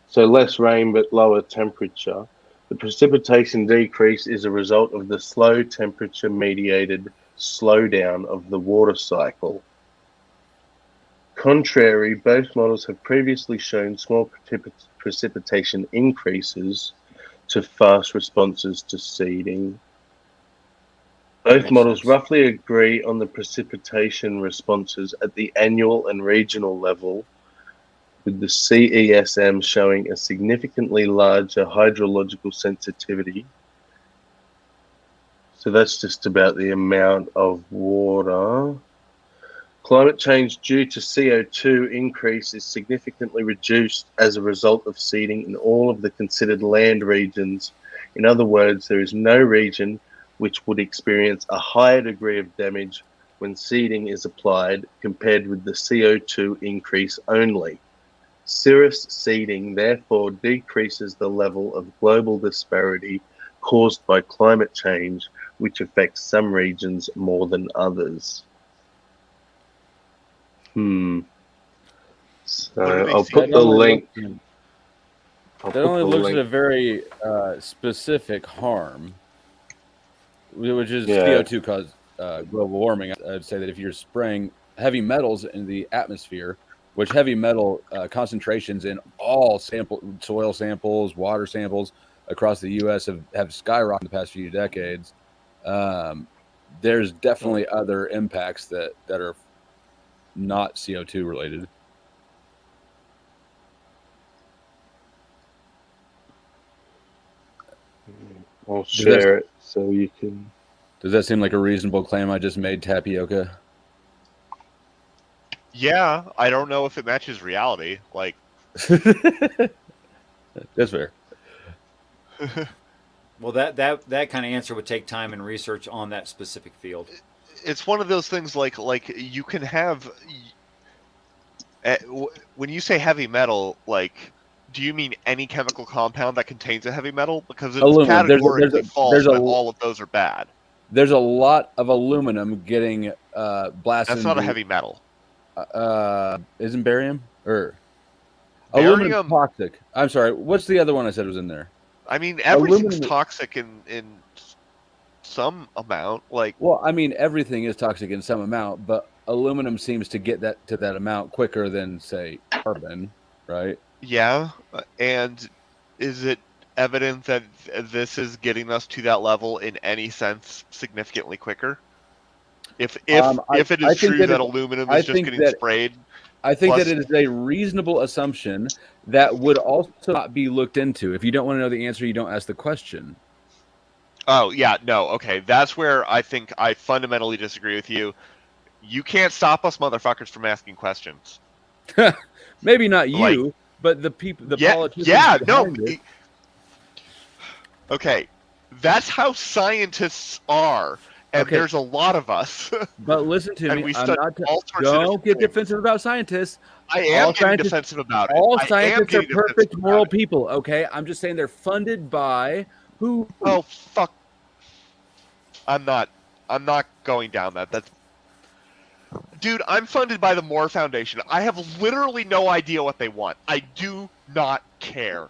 So less rain but lower temperature. The precipitation decrease is a result of the slow temperature mediated slowdown of the water cycle. Contrary, both models have previously shown small precipitation increases to fast responses to seeding. Both Makes models sense. roughly agree on the precipitation responses at the annual and regional level, with the CESM showing a significantly larger hydrological sensitivity. So that's just about the amount of water. Climate change due to CO2 increase is significantly reduced as a result of seeding in all of the considered land regions. In other words, there is no region which would experience a higher degree of damage when seeding is applied compared with the CO2 increase only. Cirrus seeding therefore decreases the level of global disparity caused by climate change, which affects some regions more than others. What are So they I'll seeding? put the link. I'll That put only the looks at a link. very specific harm, which is Yeah. CO2 cause global warming. I'd say that if you're spraying heavy metals in the atmosphere, which heavy metal concentrations in all soil samples, water samples across the U.S. have skyrocketed in the past few decades, there's definitely other impacts that are not CO2 related. I'll Does that share it so you can. does that seem like a reasonable claim I just made, Tapioca? Yeah, I don't know if it matches reality. Like, That's fair. Well, that kind of answer would take time and research on that specific field. it's one of those things. Like you can have. When you say heavy metal, like, do you mean any chemical compound that contains a heavy metal? Because it's Aluminum. categorically false that all of those are bad. There's a lot of aluminum getting blasted That's not a into. heavy metal. Isn't barium or aluminum Barium. toxic? I'm sorry. What's the other one I said was in there? I mean, everything's Aluminum. toxic in some amount. Like, Well, I mean, everything is toxic in some amount, but aluminum seems to get that to that amount quicker than, say, carbon, right? yeah. And is it evident that this is getting us to that level in any sense significantly quicker? If it I is think true that that it's, aluminum I is just think getting that sprayed, I think that plus it is a reasonable assumption that would also not be looked into. If you don't want to know the answer, you don't ask the question. oh yeah, no, okay, that's where I think I fundamentally disagree with you. You can't stop us motherfuckers from asking questions. Maybe not Like, you, but the people, the yeah, politicians yeah, no. behind it. Okay, that's how scientists are, and Okay, there's a lot of us, but listen to and me. we I'm study not. all sorts of Don't different get things. defensive about scientists. I am All getting scientists, defensive about it. all I am scientists are getting defensive perfect about moral it. people. Okay, I'm just saying they're funded by who? Oh fuck! I'm not going down that. That's dude. I'm funded by the Moore Foundation. I have literally no idea what they want. I do not care.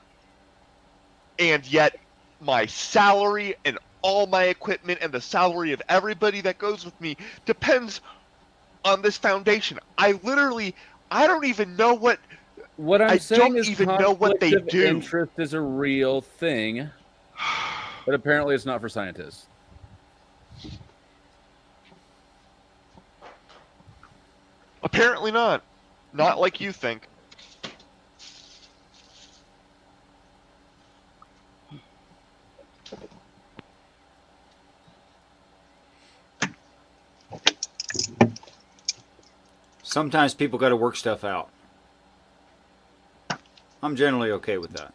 And yet, my salary and all my equipment and the salary of everybody that goes with me depends on this foundation. I don't even know what. What I'm I saying don't is even know what conflict they of do. interest is a real thing, but apparently it's not for scientists. Apparently not. Not like you think. Sometimes people got to work stuff out. I'm generally okay with that.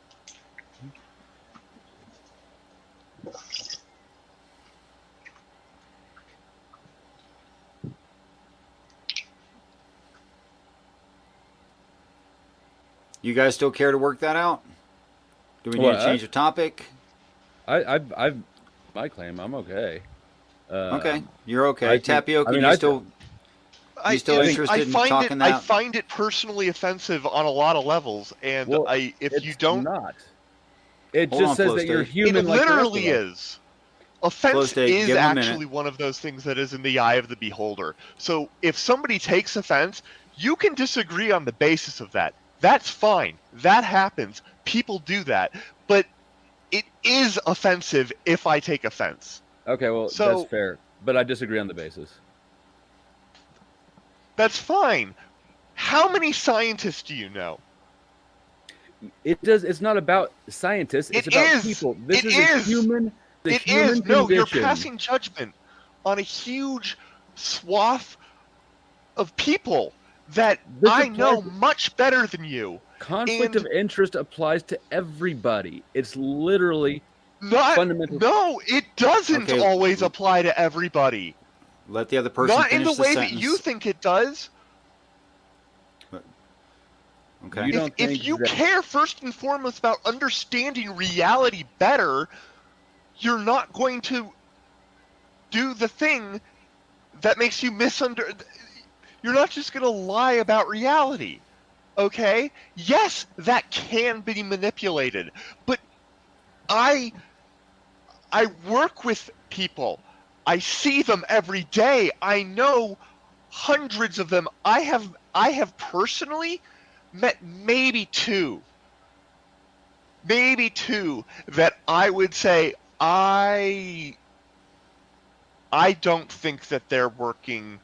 You guys still care to work that out? Do we need to change the topic? I my claim, I'm okay. Okay, you're okay. I think- Tapioca, I mean, you I- still still interested in talking I that? find it personally offensive on a lot of levels, and Well, if you it's don't, not. It Hold just on, says Flow that you're State. it human like the rest of literally us. is. Offense State, is give him a minute. actually one of those things that is in the eye of the beholder. So if somebody takes offense, you can disagree on the basis of that. That's fine. That happens. People do that. But it is offensive if I take offense. Okay, well, So- that's fair, but I disagree on the basis. That's fine. How many scientists do you know? It's not about scientists. It's It about is. people. This It is a is. human. The It human is. No, you're condition. passing judgment on a huge swath of people that This I know applies- much better than you. Conflict and- of interest applies to everybody. It's literally Not, fundamental. no, it doesn't Okay. always apply to everybody. Let the other person Not in finish the way sentence. that you think it does. Okay. You don't If think you that- care first and foremost about understanding reality better, you're not going to do the thing that makes you You're not just going to lie about reality. Okay? Yes, that can be manipulated, but I work with people. I see them every day. I know hundreds of them. I have personally met maybe two that I would say I don't think that they're working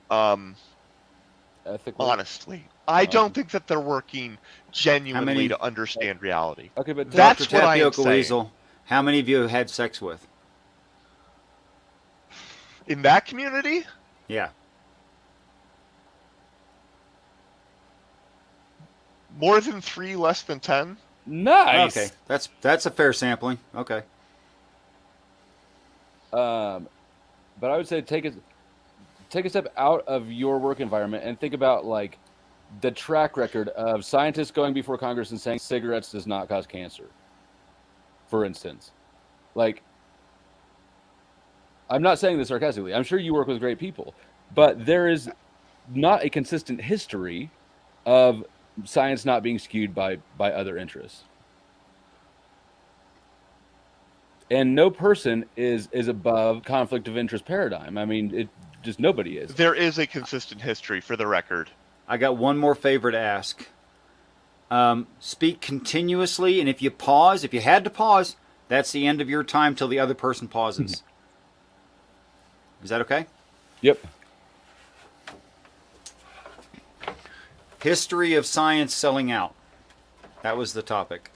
ethically. honestly. I don't think that they're working genuinely many- to understand reality. Okay, but That's Dr. what I am Tapioca saying. Weasel, how many of you have had sex with? In that community, Yeah. more than 3, less than 10. nice. Okay. That's a fair sampling. Okay. But I would say take a step out of your work environment and think about like the track record of scientists going before Congress and saying cigarettes does not cause cancer. For instance, like I'm not saying this sarcastically. I'm sure you work with great people, but there is not a consistent history of science not being skewed by other interests. And no person is above conflict of interest paradigm. I mean, it just nobody is. There is a consistent history, for the record. I got one more favor to ask. Speak continuously, and if you had to pause, that's the end of your time till the other person pauses. Is that okay? Yep. History of science selling out. That was the topic.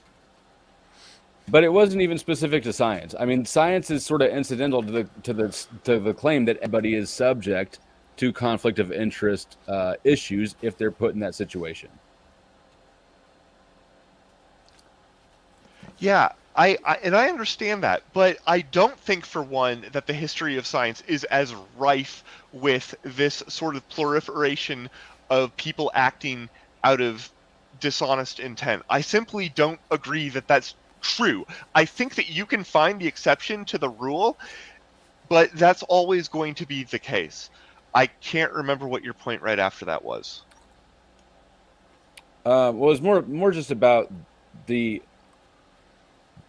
But it wasn't even specific to science. I mean, science is sort of incidental to the claim that everybody is subject to conflict of interest issues if they're put in that situation. Yeah, I understand that, but I don't think, for one, that the history of science is as rife with this sort of proliferation of people acting out of dishonest intent. I simply don't agree that that's true. I think that you can find the exception to the rule, but that's always going to be the case. I can't remember what your point right after that was. Well, it's more just about the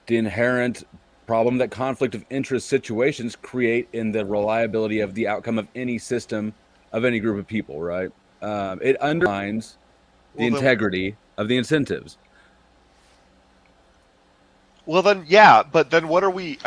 inherent problem that conflict of interest situations create in the reliability of the outcome of any system of any group of people, right? It undermines the integrity of the incentives. Well then, yeah, but then what are we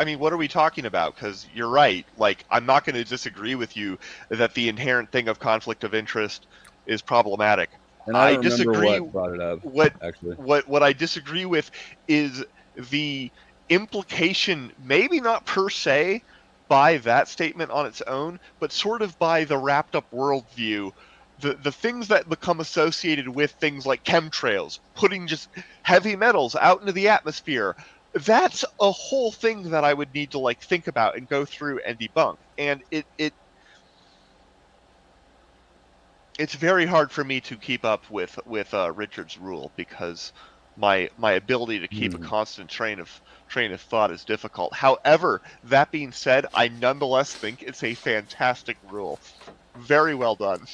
talking about? Because you're right. Like, I'm not going to disagree with you that the inherent thing of conflict of interest is problematic. And I don't disagree. remember what brought it up, actually. What I disagree with is the implication, maybe not per se by that statement on its own, but sort of by the wrapped up worldview. The things that become associated with things like chemtrails, putting just heavy metals out into the atmosphere, that's a whole thing that I would need to like think about and go through and debunk. And it's very hard for me to keep up with Richard's rule because my ability to keep a constant train of thought is difficult. However, that being said, I nonetheless think it's a fantastic rule. Very well done.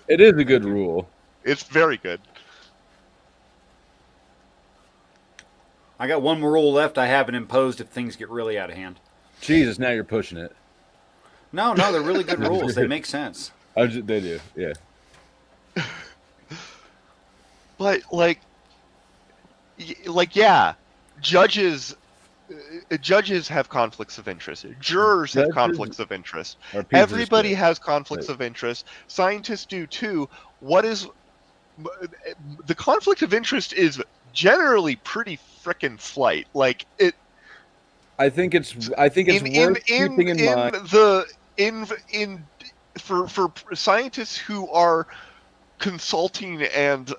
It is a good rule. It's very good. I got one more rule left I haven't imposed if things get really out of hand. Jesus, now you're pushing it. No, they're really good rules. They make sense. They do, yeah. But yeah, judges have conflicts of interest. Jurors have Judges conflicts of interest. are pieces of Everybody shit. has conflicts of interest. Scientists do too. What is the conflict of interest is generally pretty frickin' slight. Like it. I think it's worth keeping in mind. For scientists who are consulting and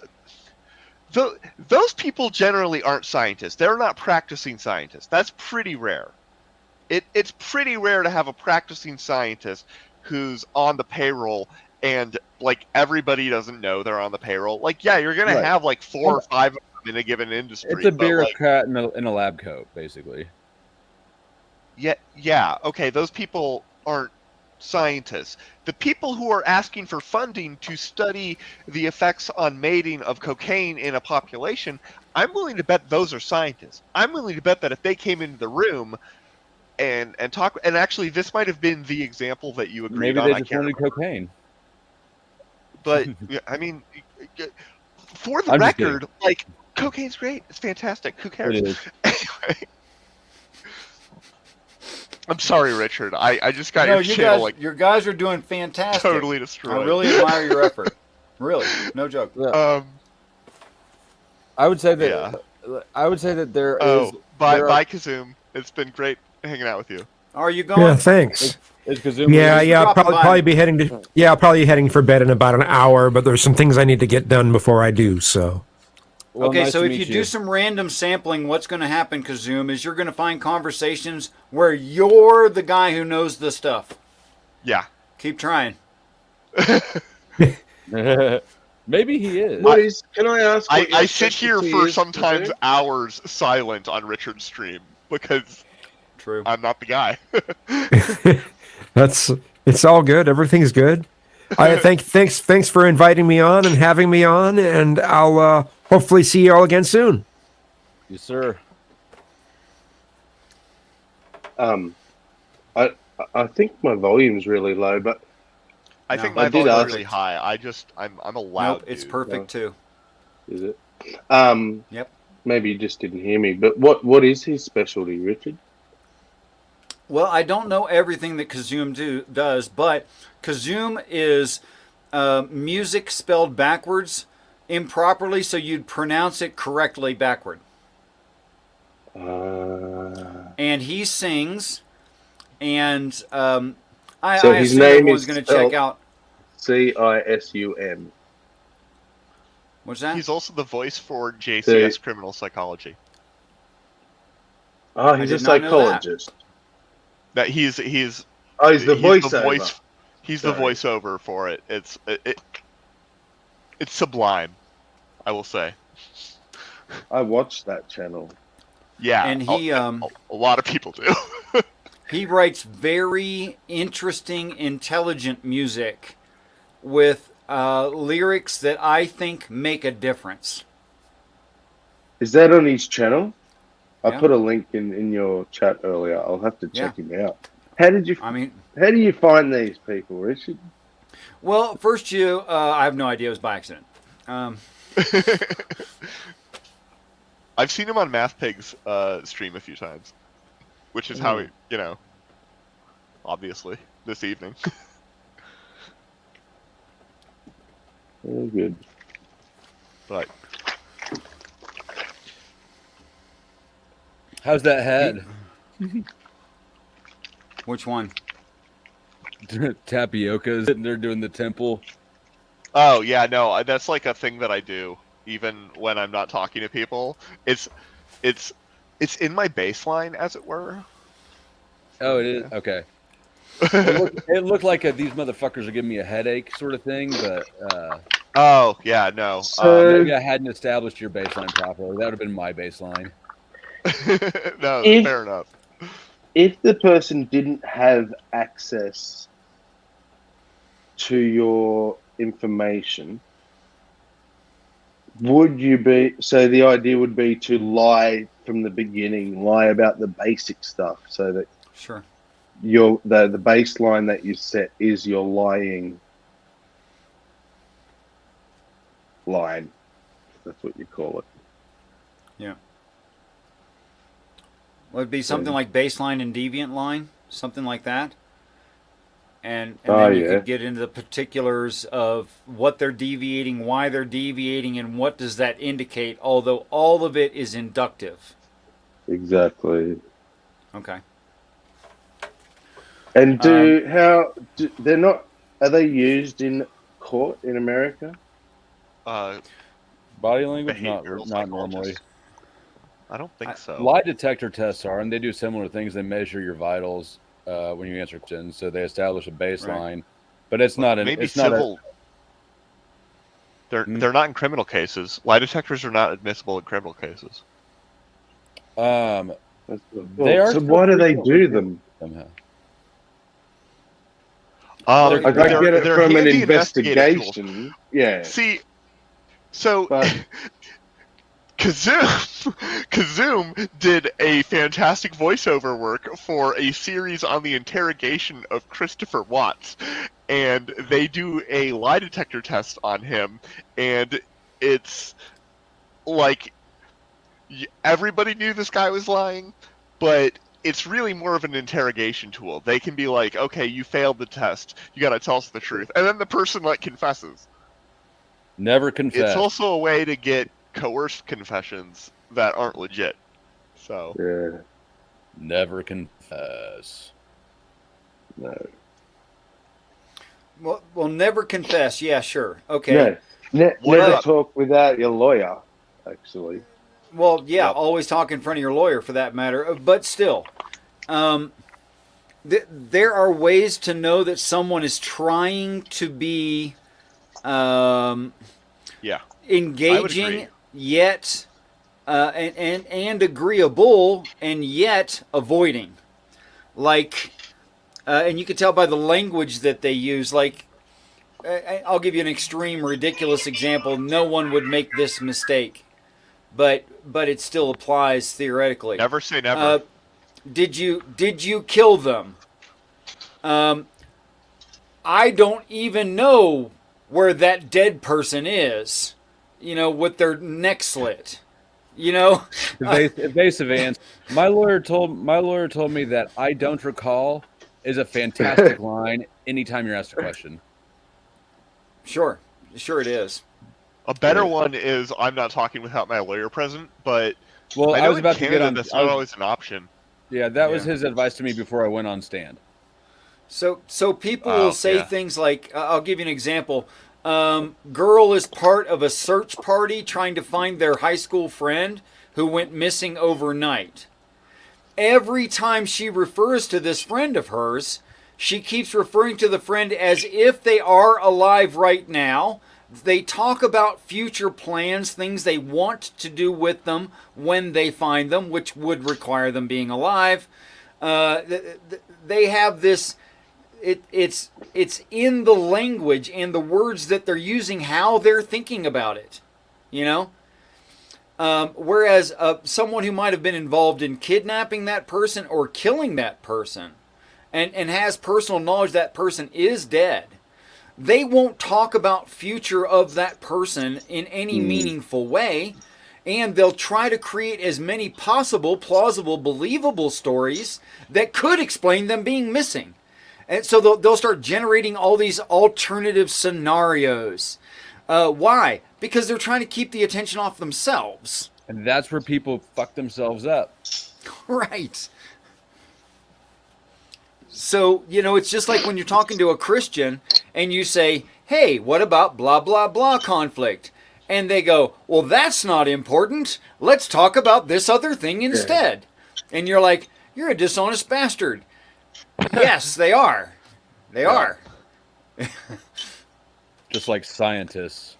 those people generally aren't scientists. They're not practicing scientists. That's pretty rare. It's pretty rare to have a practicing scientist who's on the payroll and like everybody doesn't know they're on the payroll. Like, yeah, you're gonna have like 4 or 5 of them in a given industry. It's a but, bureaucrat in a lab coat, basically. Yeah. Okay, those people aren't scientists. The people who are asking for funding to study the effects on mating of cocaine in a population, I'm willing to bet those are scientists. I'm willing to bet that if they came into the room and talk, and actually this might have been the example that you agreed Maybe on. they just wanted cocaine. But I mean, for the I'm just record, like cocaine's great. It's fantastic. Who cares? It is. Anyway. I'm sorry, Richard. I just got your channel your guys are doing fantastic. totally destroyed. I really admire your effort. Really, no joke. I would say that. Yeah. I would say that there is. Bye, Kazoom. It's been great hanging out with you. Are you going? Yeah, thanks. Is Kazuma I'll probably be heading to. Yeah, I'll probably be heading for bed in about an hour. But there's some things I need to get done before I do. So. Well, okay, nice so to if meet you do some random sampling, what's going to happen, Kazoom, is you're going to find conversations where you're the guy who knows the stuff. Yeah. Keep trying. Maybe he is. Can I ask? I sit here for sometimes hours silent on Richard's stream because True. I'm not the guy. It's all good. Everything's good. Thanks for inviting me on and having me on, and I'll hopefully see you all again soon. Yes, sir. I think my volume's really low, but I think I my did volume's ask- really high. I'm a loud Nope, it's dude. perfect too. is it? Yep. Maybe you just didn't hear me. But what is his specialty, Richard? Well, I don't know everything that Kazoom does, but Kazoom is music spelled backwards improperly, so you'd pronounce it correctly backward. And he sings, and So I his assume name everyone's is going to check spelled- out. CISUM. What's that? He's also the voice for JCS Criminal Psychology. Oh, he's a did not know that. psychologist. That he's Oh, he's the he's the voiceover. voice. He's the Sorry. voiceover for it. It's sublime, I will say. I watched that channel. Yeah, And he a lot of people do. he writes very interesting, intelligent music with lyrics that I think make a difference. Is that on his channel? I Yeah. put a link in your chat earlier. I'll have to check Yeah. him out. How do you find these people, Richard? Well, first I have no idea. It was by accident. I've seen him on MathPig's stream a few times, which is how he, obviously this evening. Very good. But How's that head? Which one? Tapioca's sitting there doing the temple. oh yeah, no, that's like a thing that I do even when I'm not talking to people. It's in my baseline, as it were. Oh, it is? Okay. It looked like these motherfuckers are giving me a headache sort of thing, but Oh yeah, no. So Maybe I hadn't established your baseline properly. That would have been my baseline. No, if fair enough. if the person didn't have access to your information, would you be, so the idea would be to lie from the beginning, lie about the basic stuff, so that Sure. the baseline that you set is your lying line. That's what you call it. Yeah. Well, it'd be something like baseline and deviant line, something like that. And Oh, then you yeah. could get into the particulars of what they're deviating, why they're deviating, and what does that indicate, although all of it is inductive. Exactly. Okay. And they're not, are they used in court in America? Body language, not Behavioral normally. psychologists. I don't think so. Lie detector tests are, and they do similar things. They measure your vitals when you answer questions, so they establish a baseline. But it's not an. Maybe It's not civil. They're not in criminal cases. Lie detectors are not admissible in criminal cases. They are. So why do they do them? Somehow. I get it they're from an handy investigative tools. investigation. Yeah. See, so But Kazoom did a fantastic voiceover work for a series on the interrogation of Christopher Watts, and they do a lie detector test on him, and it's like everybody knew this guy was lying, but it's really more of an interrogation tool. They can be like, okay, you failed the test, you gotta tell us the truth, and then the person like confesses. Never confess. It's also a way to get coerced confessions that aren't legit. So yeah, Never confess. no. Well, never confess. Yeah, sure. Okay. Yeah. What Never about- talk without your lawyer, actually. Well, yeah, Yep. always talk in front of your lawyer for that matter. But still, there are ways to know that someone is trying to be yeah, I would engaging, agree. yet and agreeable, and yet avoiding. Like, and you can tell by the language that they use. Like, I'll give you an extreme, ridiculous example. No one would make this mistake. But it still applies theoretically. never say never. Did you kill them? I don't even know where that dead person is. With their neck slit. Evasive answer. My lawyer told me that I don't recall is a fantastic line anytime you're asked a question. Sure it is. A better one is I'm not talking without my lawyer present, but Well, I I know was in about to Canada get on. that's I not was- always an option. yeah, that was Yeah. his advice to me before I went on stand. So people will say yeah. things like, I'll give you an example. Girl is part of a search party trying to find their high school friend who went missing overnight. Every time she refers to this friend of hers, she keeps referring to the friend as if they are alive right now. They talk about future plans, things they want to do with them when they find them, which would require them being alive. They have this. It's in the language and the words that they're using, how they're thinking about it. Whereas someone who might have been involved in kidnapping that person or killing that person, and has personal knowledge that person is dead, they won't talk about future of that person in any meaningful way, and they'll try to create as many possible, plausible, believable stories that could explain them being missing. And so they'll start generating all these alternative scenarios. Why? Because they're trying to keep the attention off themselves. And that's where people fuck themselves up. Right. So, it's just like when you're talking to a Christian and you say, hey, what about blah, blah, blah conflict? And they go, well, that's not important. Let's talk about this other thing instead. And you're like, you're a dishonest bastard. Yes, they are. They are. Just like scientists.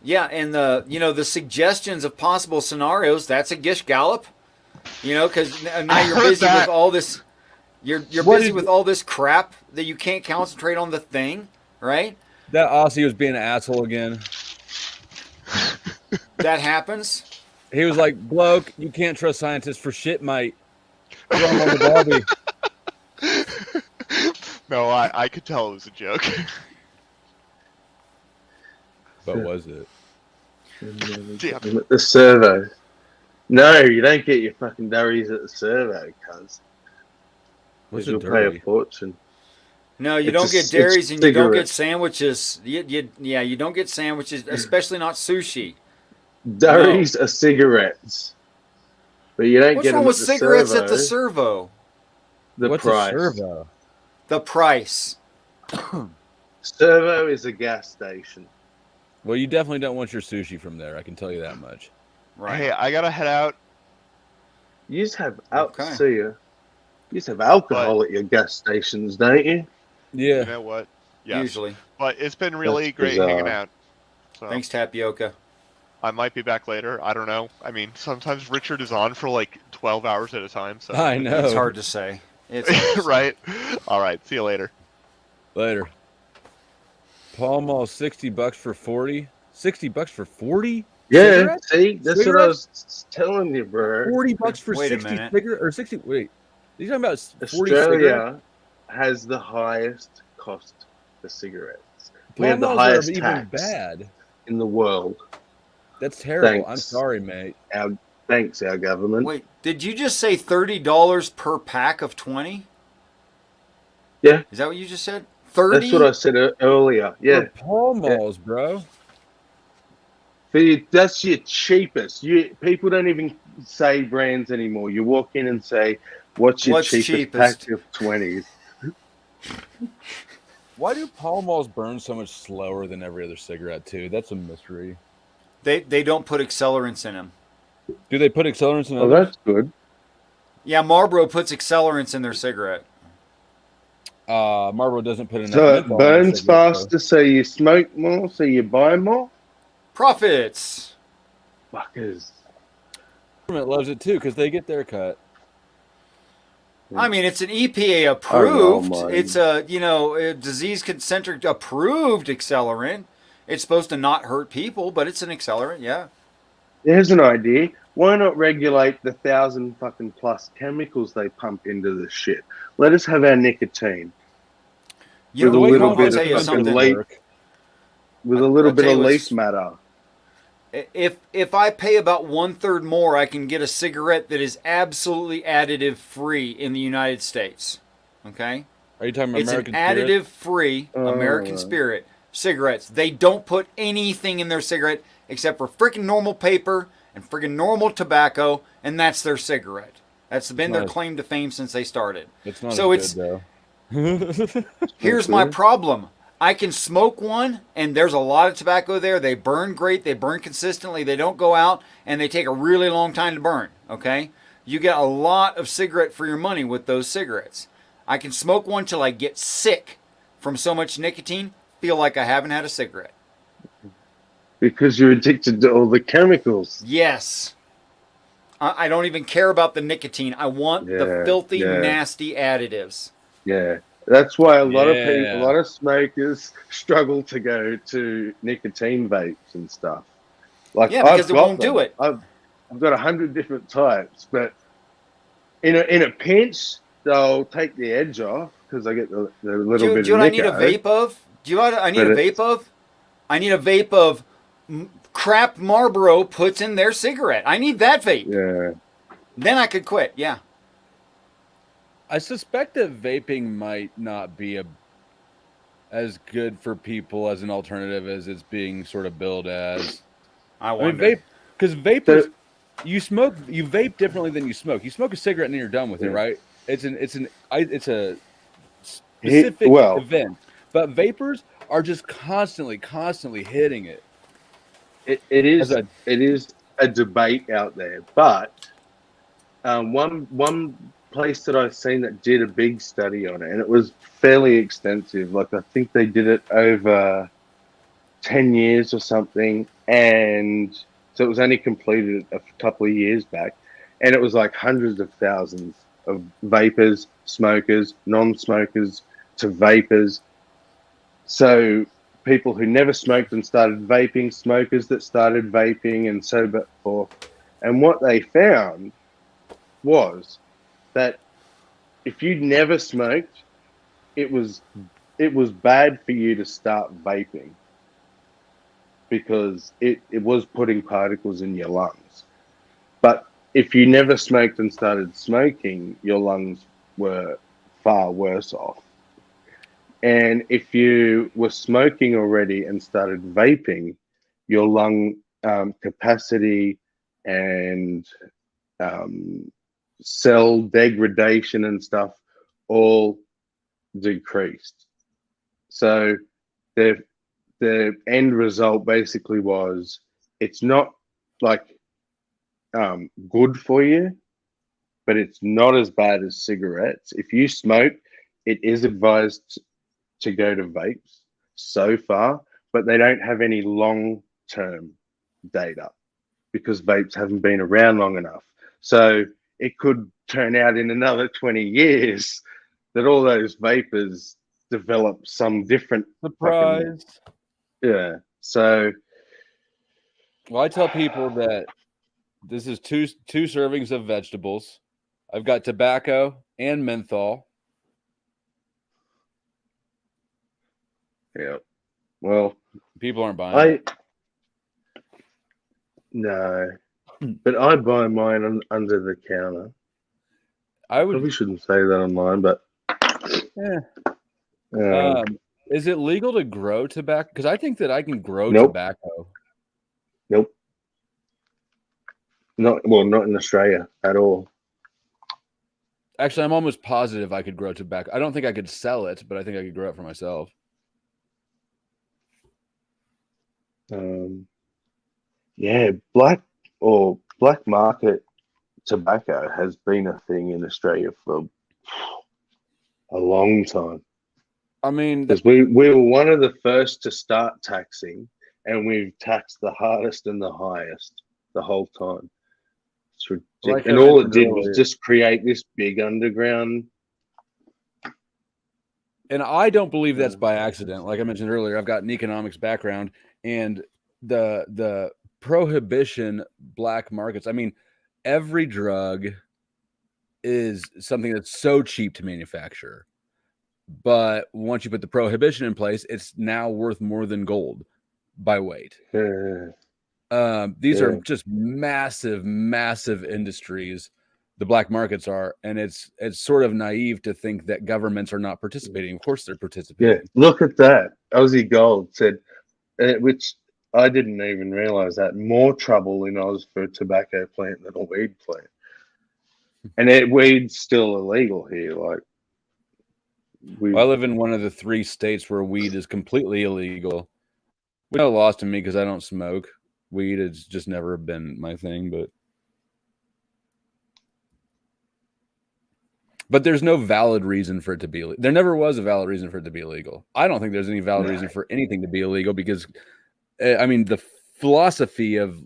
Yeah, and the suggestions of possible scenarios, that's a Gish Gallop. Because now you're heard busy that. with all this. You're What busy is with all this crap that you can't concentrate on the thing, right? that Aussie was being an asshole again? That happens. He was like, bloke, you can't trust scientists for shit, mate. Throw him on the Barbie. No, I could tell it was a joke. But was it? Damn. At the servo. No, you don't get your fucking durries at the servo, cuz. What's You'll a pay a dirty? fortune. No, you It's don't a- get it's dairies and you don't get cigarettes. sandwiches. You don't get sandwiches, especially not sushi. Durries are cigarettes. But you don't What's get wrong them with at the cigarettes servo. at the servo? The What's price. a servo? The price. Servo is a gas station. Well, you definitely don't want your sushi from there. I can tell you that much. Right. Hey, I gotta head out. You just have Okay. see ya. You just have alcohol at your gas stations, don't you? Yeah. You know what? Yes. Usually. But it's been really That's great bizarre. hanging out. So Thanks, Tapioca. I might be back later. I don't know. I mean, sometimes Richard is on for like 12 hours at a time. So I know. It's hard to say. It's hard to say. right. All right. See you later. Later. Pall Mall, $60 for 40. $60 for 40? Yeah, Cigarettes? see? That's what I Cigarettes? was telling you, bro. $40 for Wait a 60 minute. cigarettes or 60. Wait, are you talking about 40 cigarettes? Australia has the highest cost for cigarettes. We Pall have the Malls highest are even tax bad. in the world. That's terrible. I'm Thanks. sorry, mate. Thanks, our government. Wait, did you just say $30 per pack of 20? Yeah. Is that what you just said? 30? That's what I said earlier. Yeah. For Pall Malls, bro. That's your cheapest. People don't even say brands anymore. You walk in and say, what's your cheapest pack of 20s? Why do Pall Malls burn so much slower than every other cigarette, too? That's a mystery. They don't put accelerants in them. Do they put accelerants in Oh, others? that's good. Yeah, Marlboro puts accelerants in their cigarette. Marlboro doesn't put enough So it menthol in their burns cigarette, faster, so you smoke more, so you buy more? Profits. Fuckers. The government loves it, too, because they get their cut. I mean, it's an EPA approved. mine. It's a disease concentric approved accelerant. It's supposed to not hurt people, but it's an accelerant. Yeah. Here's an idea. Why not regulate the 1,000 fucking plus chemicals they pump into this shit? Let us have our nicotine You With know, a little I'll bit tell of you fucking something. late- with a little I'll bit tell of you leaf what's- matter. If I pay about 1/3 more, I can get a cigarette that is absolutely additive free in the United States. Okay? Are you talking about It's American an Spirit? additive free American Spirit cigarettes. They don't put anything in their cigarette except for freaking normal paper and freaking normal tobacco, and that's their cigarette. That's been their Nice. claim to fame since they started. It's not So as good, though. Here's my problem. I can smoke one, and there's a lot of tobacco there. They burn great. They burn consistently. They don't go out, and they take a really long time to burn. Okay? You get a lot of cigarette for your money with those cigarettes. I can smoke one till I get sick from so much nicotine, feel like I haven't had a cigarette. Because you're addicted to all the chemicals. Yes. I don't even care about the nicotine. I want the Yeah, filthy, yeah. nasty additives. Yeah. That's why a lot of people, Yeah. a lot of smokers struggle to go to nicotine vapes and stuff. Like Yeah, because I've it got won't do them. it. I've got 100 different types, but in a pinch, they'll take the edge off because I get the little Do bit you know of what I need a nico. vape of? Do you know what I need But a it's- vape of? I need a vape of crap Marlboro puts in their cigarette. I need that vape. Yeah. Then I could quit. Yeah. I suspect that vaping might not be as good for people as an alternative as it's being sort of billed as. I I mean, wonder. vape, because vapors, you vape differently than you smoke. You smoke a cigarette and then you're done with it, Yeah. right? It's a specific well- event, but vapors are just constantly hitting it. It is As a- it is a debate out there, but one place that I've seen that did a big study on it, and it was fairly extensive. Like I think they did it over 10 years or something, and so it was only completed a couple of years back, and it was like hundreds of thousands of vapors, smokers, non-smokers to vapors. So people who never smoked and started vaping, smokers that started vaping, and so forth. And what they found was that if you never smoked, it was bad for you to start vaping because it was putting particles in your lungs. But if you never smoked and started smoking, your lungs were far worse off. And if you were smoking already and started vaping, your lung capacity and cell degradation and stuff all decreased. So the end result basically was it's not like good for you, but it's not as bad as cigarettes. If you smoke, it is advised to go to vapes so far, but they don't have any long-term data because vapes haven't been around long enough. So it could turn out in another 20 years that all those vapors develop some different Surprise. yeah. So Well, I tell people that this is two servings of vegetables. I've got tobacco and menthol. yeah. Well, People aren't buying it. No, but I buy mine under the counter. I Probably would. shouldn't say that online, but Yeah. Is it legal to grow tobacco? Because I think that I can grow nope, tobacco. nope, not in Australia at all. Actually, I'm almost positive I could grow tobacco. I don't think I could sell it, but I think I could grow it for myself. Yeah, black market tobacco has been a thing in Australia for a long time. I mean, because we were one of the first to start taxing, and we've taxed the hardest and the highest the whole time. It's ridiculous. Like I And all it mentioned did was earlier. just create this big underground. And I don't believe that's by accident. Like I mentioned earlier, I've got an economics background, and the prohibition black markets. I mean, every drug is something that's so cheap to manufacture. But once you put the prohibition in place, it's now worth more than gold by weight. These are just massive, massive industries. The black markets are, and it's sort of naive to think that governments are not participating. Of course, they're participating. Yeah, look at that. Aussie Gold said, which I didn't even realize that, more trouble in Oz for a tobacco plant than a weed plant. And weed's still illegal here. Like, I live in one of the 3 states where weed is completely illegal. Which no loss to me because I don't smoke. Weed has just never been my thing, but there's no valid reason for it to be illegal. There never was a valid reason for it to be illegal. I don't think there's any valid reason for anything to be illegal because, I mean, the philosophy of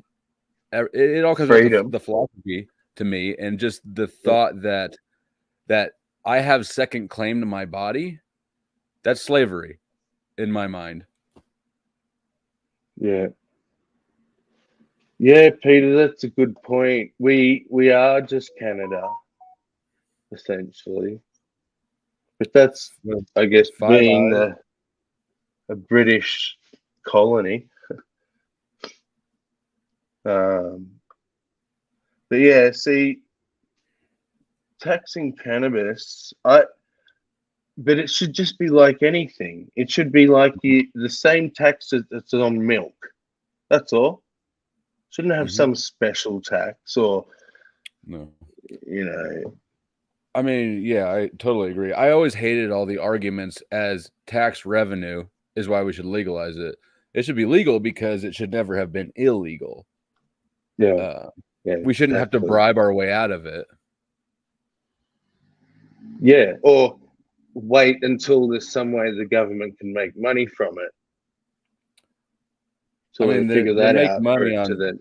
it all comes back to the philosophy to me, and just the thought that I have second claim to my body. That's slavery in my mind. Yeah. Yeah, Peter, that's a good point. We are just Canada, essentially. But that's, I guess, being a British colony. But yeah, see, taxing cannabis, but it should just be like anything. It should be like the same tax that's on milk. That's all. Shouldn't have some special tax or, no. I mean, yeah, I totally agree. I always hated all the arguments as tax revenue is why we should legalize it. It should be legal because it should never have been illegal. Yeah. We shouldn't have to bribe our way out of it. Yeah, or wait until there's some way the government can make money from it. till they figure they that make out. money to on. then,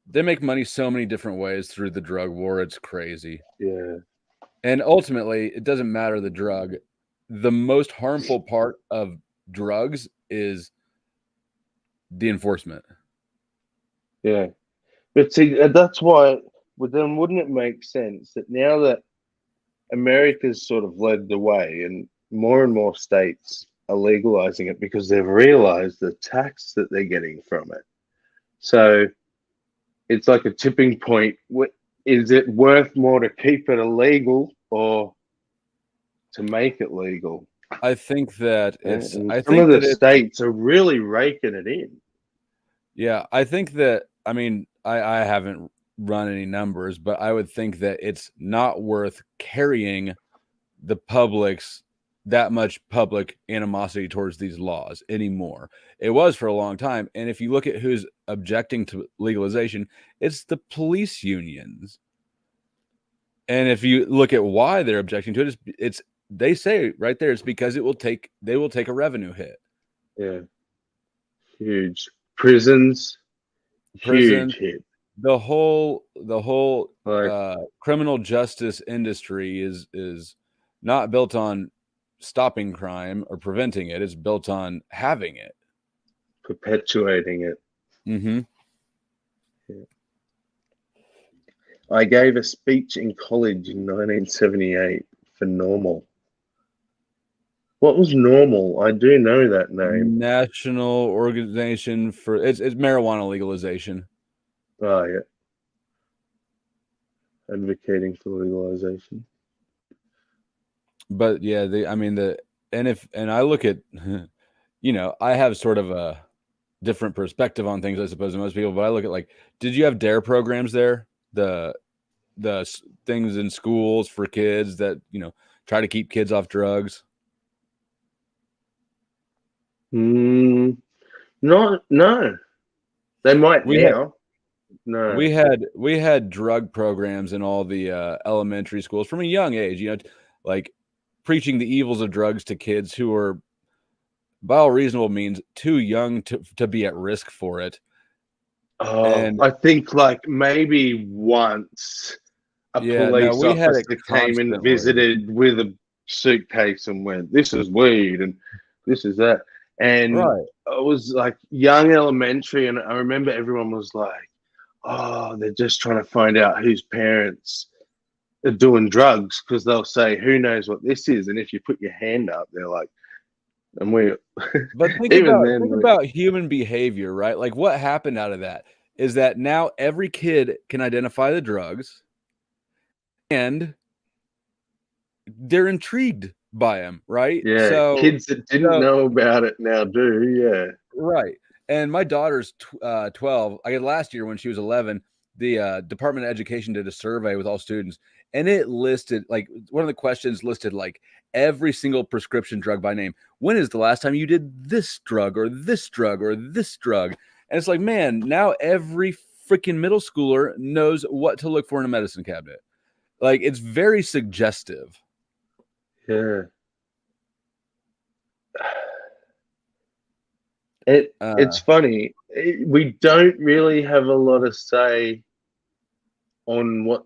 They make money so many different ways through the drug war. It's crazy. yeah, And ultimately, it doesn't matter the drug. The most harmful part of drugs is the enforcement. yeah. But see, that's why. But then, wouldn't it make sense that now that America's sort of led the way, and more states are legalizing it because they've realized the tax that they're getting from it. So it's like a tipping point. Is it worth more to keep it illegal or to make it legal? I think that it's. And I some think of the that it's. states are really raking it in. Yeah, I think that. I mean, I haven't run any numbers, but I would think that it's not worth carrying the public's that much public animosity towards these laws anymore. It was for a long time, and if you look at who's objecting to legalization, it's the police unions. And if you look at why they're objecting to it, it's they say right there it's because they will take a revenue hit. Yeah, huge prisons, Prison, huge hit. the whole Like, criminal justice industry is not built on stopping crime or preventing it. It's built on having it. perpetuating it. Mm-hmm. I gave a speech in college in 1978 for Normal. What was Normal? I do know that name. National Organization for it's marijuana legalization. Oh, yeah. Advocating for legalization. But yeah, and I look at, you know, I have sort of a different perspective on things, I suppose, than most people. But I look at, like, did you have DARE programs there? The things in schools for kids that, you know, try to keep kids off drugs. No. They might now. No. We had drug programs in all the elementary schools from a young age, you know, like preaching the evils of drugs to kids who are, by all reasonable means, too young to be at risk for it. And I think like maybe once a police officer came and visited with a suitcase and went, "This is weed and this is that." And right. it was like young elementary, and I remember everyone was like, "Oh, they're just trying to find out whose parents are doing drugs," because they'll say, "Who knows what this is?" And if you put your hand up, they're like, and we. But think about human behavior, right? Like, what happened out of that is that now every kid can identify the drugs, and they're intrigued by them, right? Yeah, so kids that didn't know about it now do, yeah. Right. And my daughter's 12. I guess last year when she was 11, the Department of Education did a survey with all students, and it listed, like, one of the questions listed like every single prescription drug by name. When is the last time you did this drug or this drug or this drug? And it's like, man, now every freaking middle schooler knows what to look for in a medicine cabinet. Like, it's very suggestive. Yeah. It's funny. We don't really have a lot of say on what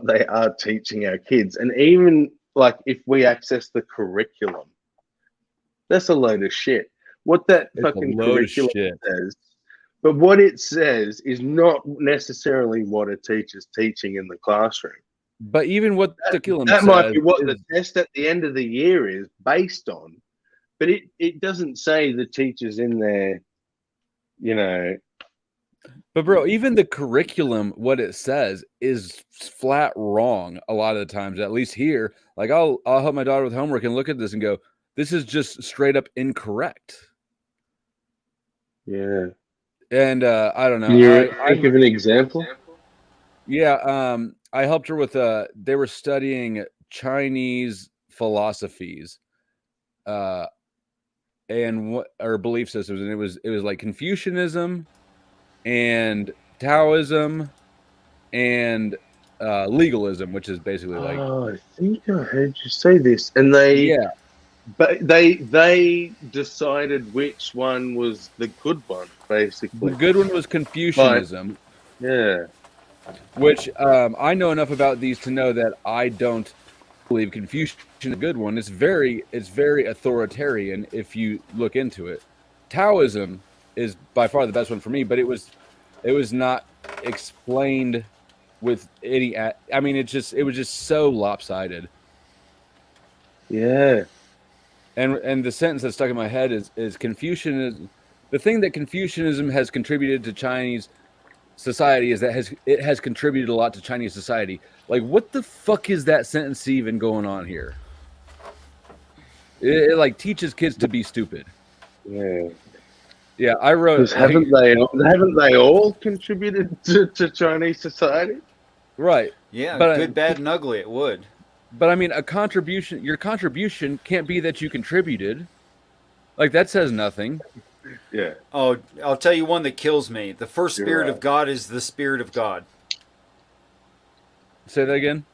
they are teaching our kids. And even like if we access the curriculum, that's a load of shit. What that fucking curriculum says, but what it says is not necessarily what a teacher's teaching in the classroom. But even what the curriculum that says might be what the test at the end of the year is based on. But it doesn't say the teachers in there, you know. But bro, even the curriculum, what it says is flat wrong a lot of the times, at least here. Like, I'll help my daughter with homework and look at this and go, this is just straight up incorrect. Yeah. And I don't know. Can you think of an example? Yeah. I helped her with they were studying Chinese philosophies. And what our belief systems, and it was like Confucianism and Taoism and legalism, which is basically like, I think I heard you say this, and they But they decided which one was the good one, The basically. good one was Confucianism, Yeah. which I know enough about these to know that I don't believe Confucian is a good one. It's very authoritarian if you look into it. Taoism is by far the best one for me, but it was not explained with any. I mean, it was just so lopsided. Yeah. And the sentence that stuck in my head is Confucianism. The thing that Confucianism has contributed to Chinese society is that it has contributed a lot to Chinese society. Like, what the fuck is that sentence even going on here? It like teaches kids to be stupid. Yeah. Yeah, I wrote. Because haven't they all contributed to Chinese society? Right. Yeah, But good, bad, and ugly. It would. But I mean, your contribution can't be that you contributed. Like, that says nothing. Yeah. Oh, I'll tell you one that kills me. The first You're spirit right. of God is the Spirit of God. Say that again.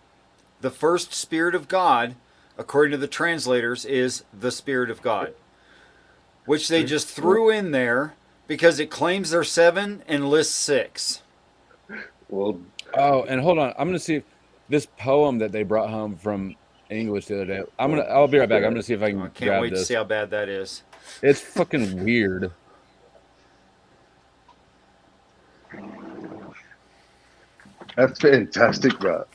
The first Spirit of God, according to the translators, is the Spirit of God, which they just threw in there because it claims there's 7 and lists 6. Well, Oh, and hold on. I'm gonna see if this poem that they brought home from English the other day. I'll be right back. I'm gonna see if I can I can't grab wait to this. see how bad that is. It's fucking weird. that's fantastic, bro.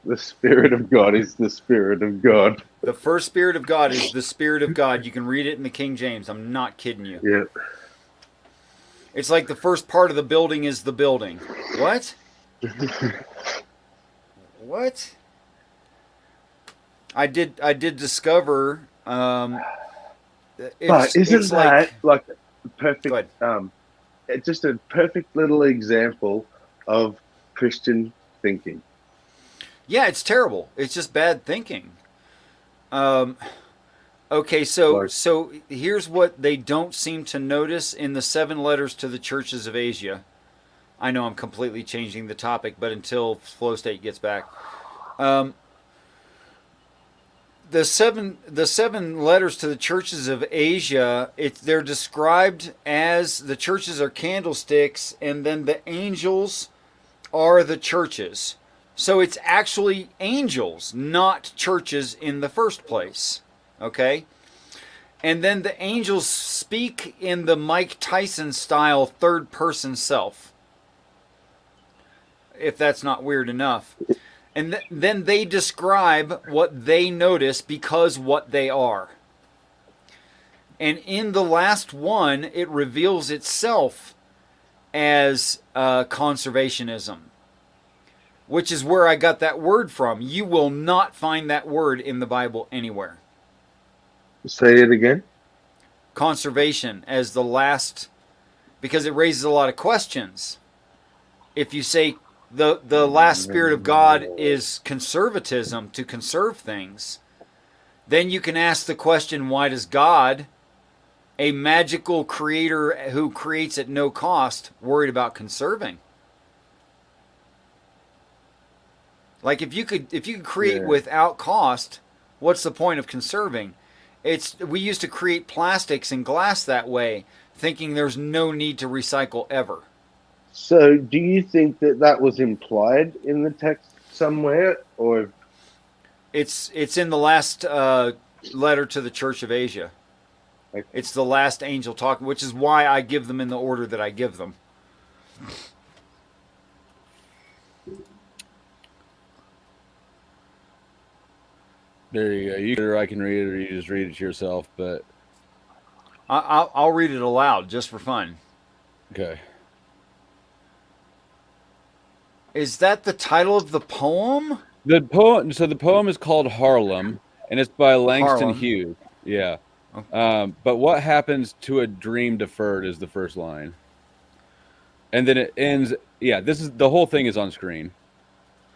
The Spirit of God is the Spirit of God. The first Spirit of God is the Spirit of God. You can read it in the King James. I'm not kidding you. Yeah. It's like the first part of the building is the building. What? What? I did discover. But isn't that like perfect? Go ahead. It's just a perfect little example of Christian thinking. Yeah, it's terrible. It's just bad thinking. Okay, so here's what they don't seem to notice in the 7 letters to the churches of Asia. I know I'm completely changing the topic, but until Flow State gets back, the seven letters to the churches of Asia, they're described as the churches are candlesticks, and then the angels are the churches. So it's actually angels, not churches in the first place. Okay? And then the angels speak in the Mike Tyson style third person self. If that's not weird enough. And then they describe what they notice because what they are. And in the last one, it reveals itself as conservationism, which is where I got that word from. You will not find that word in the Bible anywhere. Say it again. Conservation as the last, because it raises a lot of questions. If you say the last Spirit of God is conservatism, to conserve things, then you can ask the question, why does God, a magical creator who creates at no cost, worried about conserving? Like if you could create without cost, what's the point of conserving? We used to create plastics and glass that way, thinking there's no need to recycle ever. So, do you think that was implied in the text somewhere, or it's in the last letter to the Church of Asia? Okay. It's the last angel talking, which is why I give them in the order that I give them. There you go. Or I can read it, or you just read it to yourself. But I'll read it aloud just for fun. okay. Is that the title of the poem? The poem is called Harlem, and it's by Langston Harlem. Hughes. Yeah. Okay. But what happens to a dream deferred is the first line, and then it ends. Yeah, the whole thing is on screen.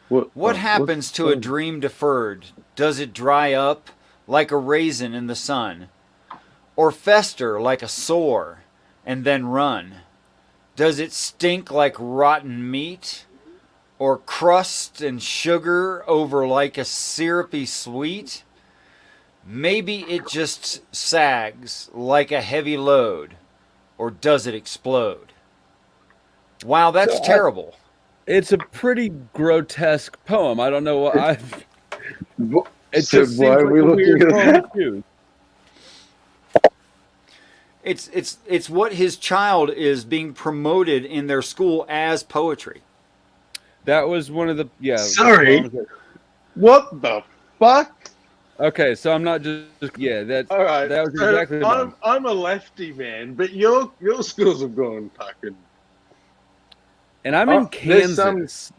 What happens to a dream deferred? Does it dry up like a raisin in the sun, or fester like a sore and then run? Does it stink like rotten meat, or crust and sugar over like a syrupy sweet? maybe it just sags like a heavy load, or does it explode? Wow, that's So terrible. it's a pretty grotesque poem. I don't know what I. It So just why seems are like we a looking weird at poem that? to choose. It's what his child is being promoted in their school as poetry. That was one of the Sorry, poems that- what the fuck? okay, so I'm not just that's All right, that was so exactly the poem. I'm a lefty man, but your schools have gone fucking. And I'm Oh, in there's Kansas.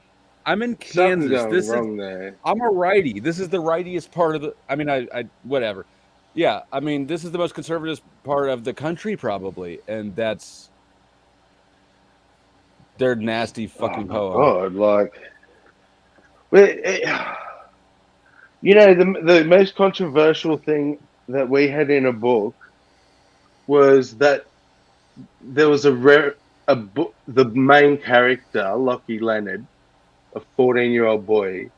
I'm in something Kansas. going This is wrong there. I'm a righty. This is the rightiest part of the. I mean, I whatever. Yeah, I mean, this is the most conservative part of the country, probably, and that's their nasty Oh fucking my poem. god! Like, you know, the most controversial thing that we had in a book was that there was a book. The main character, Lockie Leonard, a 14-year-old boy,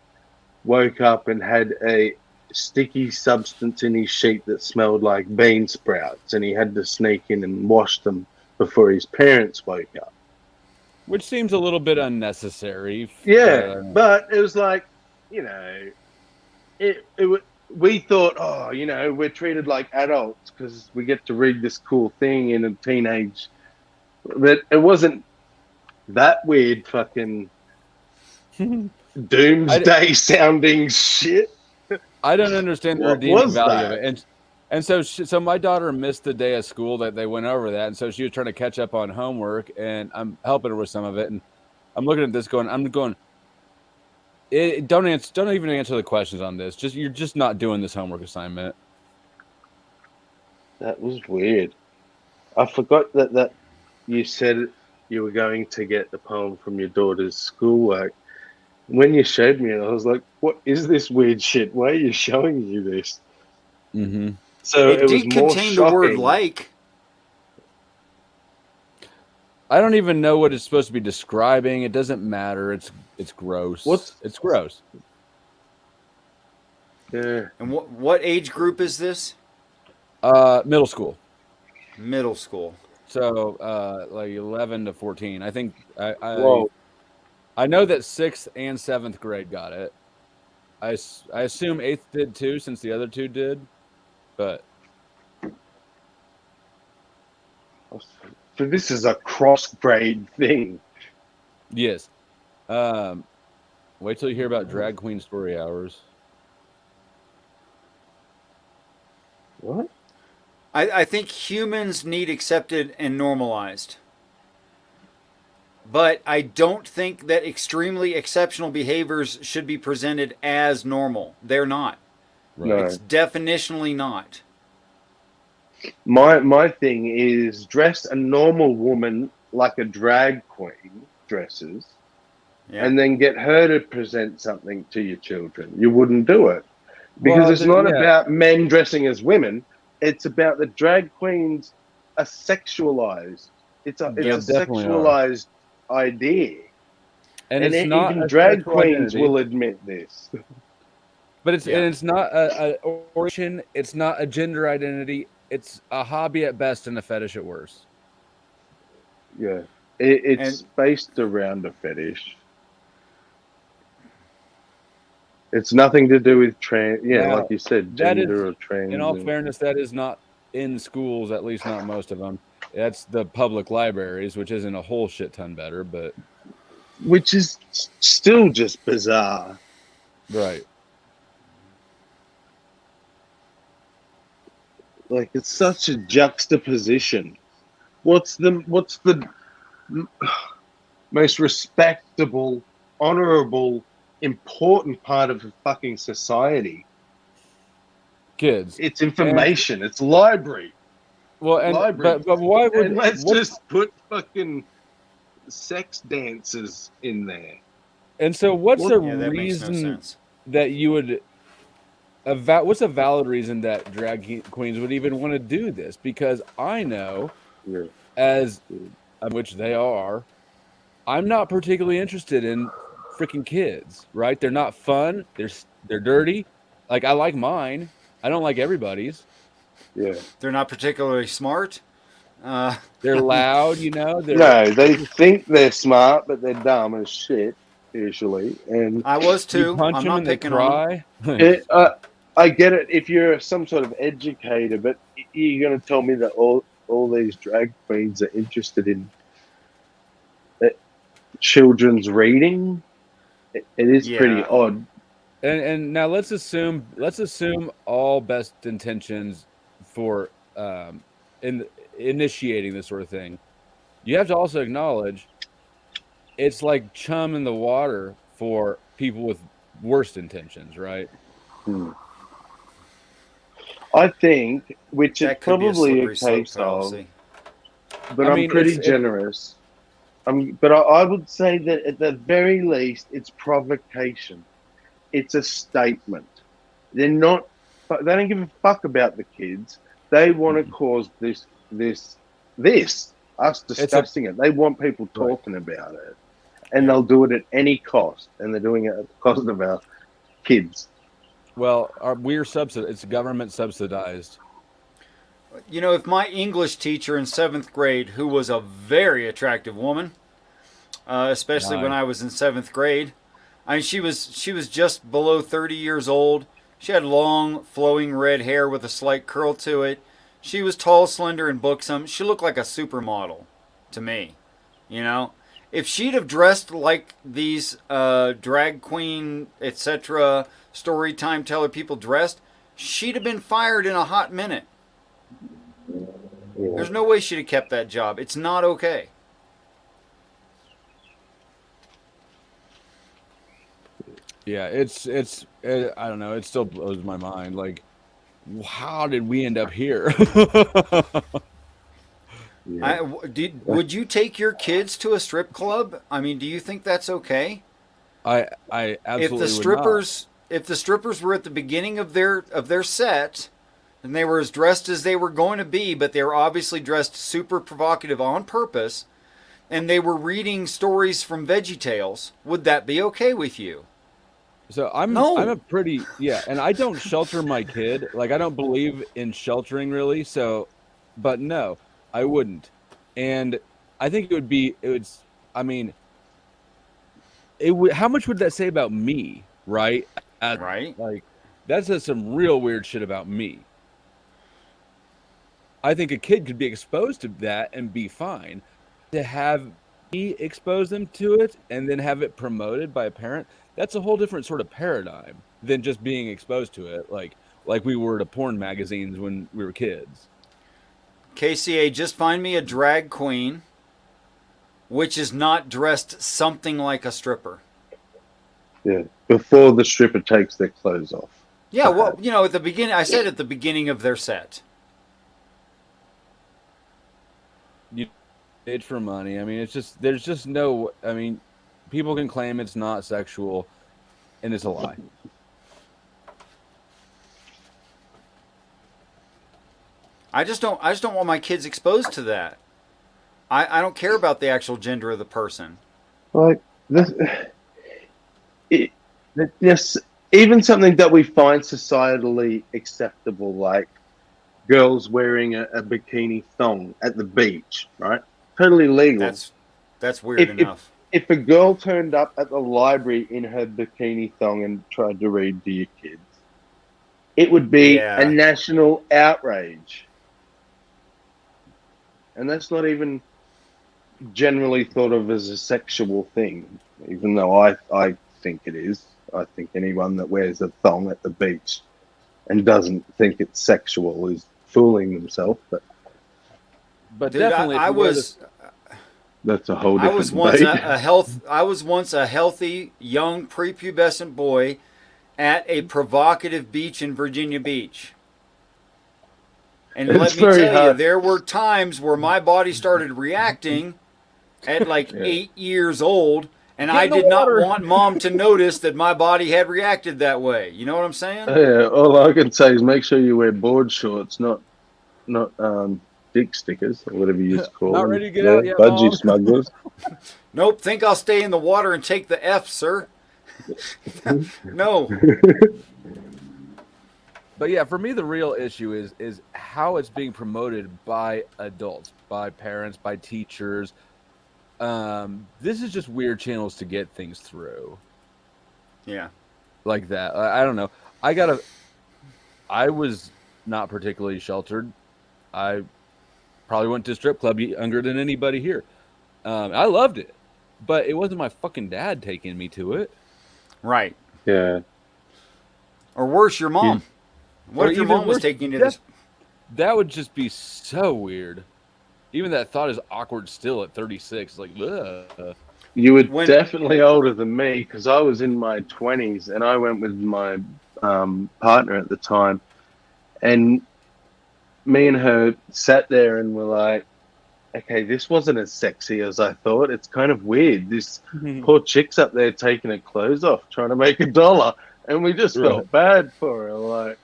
woke up and had a sticky substance in his sheet that smelled like bean sprouts, and he had to sneak in and wash them before his parents woke up. Which seems a little bit unnecessary. Yeah, but it was like, you know, we thought, oh, you know, we're treated like adults because we get to read this cool thing in a teenage, but it wasn't that weird fucking doomsday sounding shit. I don't understand the What redeeming was value of that? it, and so my daughter missed the day of school that they went over that, and so she was trying to catch up on homework, and I'm helping her with some of it, and I'm looking at this I'm going. Don't even answer the questions on this. You're just not doing this homework assignment. That was weird. I forgot that you said you were going to get the poem from your daughter's schoolwork. When you showed me it, I was like, what is this weird shit? Why are you showing you this? Mm-hmm. So It it was did more contain the word shocking. like. I don't even know what it's supposed to be describing. It doesn't matter. It's gross. It's gross. Yeah. And what age group is this? Middle school. Middle school. So like 11 to 14. I think Whoa. I know that 6th and 7th grade got it. I assume 8th did too, since the other two did. But So this is a cross grade thing. yes. Wait till you hear about drag queen story hours. What? I think humans need accepted and normalized. But I don't think that extremely exceptional behaviors should be presented as normal. They're not. Right. No. It's definitionally not. My thing is dress a normal woman like a drag queen dresses, Yeah. and then get her to present something to your children. You wouldn't do it because Well, it's not about men dressing as women. It's about the drag queens are sexualized. It's a definitely sexualized idea, and it's not even a drag sexual queens identity. will admit this. But it's Yeah. and it's not a origin. It's not a gender identity. It's a hobby at best and a fetish at worst. Yeah, it's And- based around a fetish. It's nothing to do with trans. Yeah, Now, like you said, that gender is- or trans. In all fairness, that is not in schools, at least not most of them. That's the public libraries, which isn't a whole shit ton better, but which is still just bizarre. right. Like it's such a juxtaposition. What's the most respectable, honorable, important part of a fucking society? Kids. It's information. It's library. Well, and Library. but why would And let's what- just put fucking sex dances in there. And so, what's Well, a Yeah, that makes no reason sense. that you would? What's a valid reason that drag queens would even want to do this? Because I know, Yeah. as which they are, I'm not particularly interested in freaking kids. Right? They're not fun. They're dirty. Like I like mine, I don't like everybody's. Yeah. They're not particularly smart. They're loud, you know. They're No, they think they're smart, but they're dumb as shit usually. And I was you too. punch I'm them not and they picking on them. cry. I get it if you're some sort of educator, but you're going to tell me that all these drag queens are interested in children's reading? It is pretty Yeah. odd. And now let's assume all best intentions for in initiating this sort of thing. You have to also acknowledge it's like chum in the water for people with worst intentions, right? I think, which is That could be a probably a slippery slope case of, fallacy. but I I'm mean, pretty generous. But I would say that at the very least, it's provocation. It's a statement. They're not. They don't give a fuck about the kids. They want to cause this us discussing it. They want people talking about it, and they'll do it at any cost. And they're doing it at the cost of our kids. Well, we're subsidized. It's government subsidized. You know, if my English teacher in 7th grade, who was a very attractive woman, especially when I was in 7th grade, I mean, she was just below 30 years old. She had long, flowing red hair with a slight curl to it. She was tall, slender, and buxom. She looked like a supermodel to me, you know. If she'd have dressed like these drag queen, etc., story time teller people dressed, she'd have been fired in a hot minute. There's no way she'd have kept that job. It's not okay. Yeah, it's I don't know. It still blows my mind. Like, how did we end up here? Would you take your kids to a strip club? I mean, do you think that's okay? I absolutely If the strippers were at the beginning of their set, and they were as dressed as they were going to be, but they were obviously dressed super provocative on purpose, and they were reading stories from VeggieTales, would that be okay with you? So I'm a pretty and I don't shelter my kid. Like, I don't believe in sheltering really. So, but no, I wouldn't. And I think I mean, it would. How much would that say about me, right? Right. Like, that says some real weird shit about me. I think a kid could be exposed to that and be fine. To have me expose them to it and then have it promoted by a parent, that's a whole different sort of paradigm than just being exposed to it, like we were to porn magazines when we were kids. KCA, just find me a drag queen which is not dressed something like a stripper. Yeah, before the stripper takes their clothes off. Yeah, well, you know, at the beginning, I said at the beginning of their set. You paid for money. I mean, it's just, there's just no, I mean, people can claim it's not sexual, and it's a lie. I just don't want my kids exposed to that. I don't care about the actual gender of the person. Like this, even something that we find societally acceptable, like girls wearing a bikini thong at the beach, right? Totally legal. That's weird enough. If a girl turned up at the library in her bikini thong and tried to read to your kids, it would be a national outrage. And that's not even generally thought of as a sexual thing, even though I think it is. I think anyone that wears a thong at the beach and doesn't think it's sexual is fooling themselves. But dude, definitely, that's a whole different I was once debate. I was once a healthy, young, prepubescent boy at a provocative beach in Virginia Beach. And let me tell you, there were times where my body started reacting at like 8 years old, and I did not want mom to notice that my body had reacted that way. You know what I'm saying? Yeah, all I can say is make sure you wear board shorts, not dick stickers or whatever you used to call them. Not ready to get out yet, budgie Mom. smugglers. Nope, think I'll stay in the water and take the F, sir. No. But yeah, for me, the real issue is how it's being promoted by adults, by parents, by teachers. This is just weird channels to get things through Yeah. like that. I don't know. I was not particularly sheltered. I probably went to a strip club younger than anybody here. I loved it, but it wasn't my fucking dad taking me to it. Right. Yeah. Or worse, your mom. What Or if your even mom was worse, taking you to this? That would just be so weird. Even that thought is awkward still at 36. Like, ugh. You were When- definitely older than me because I was in my 20s and I went with my partner at the time. And me and her sat there and were like, okay, this wasn't as sexy as I thought. It's kind of weird. This poor chick's up there taking her clothes off, trying to make $1. And we just felt bad for her. Like,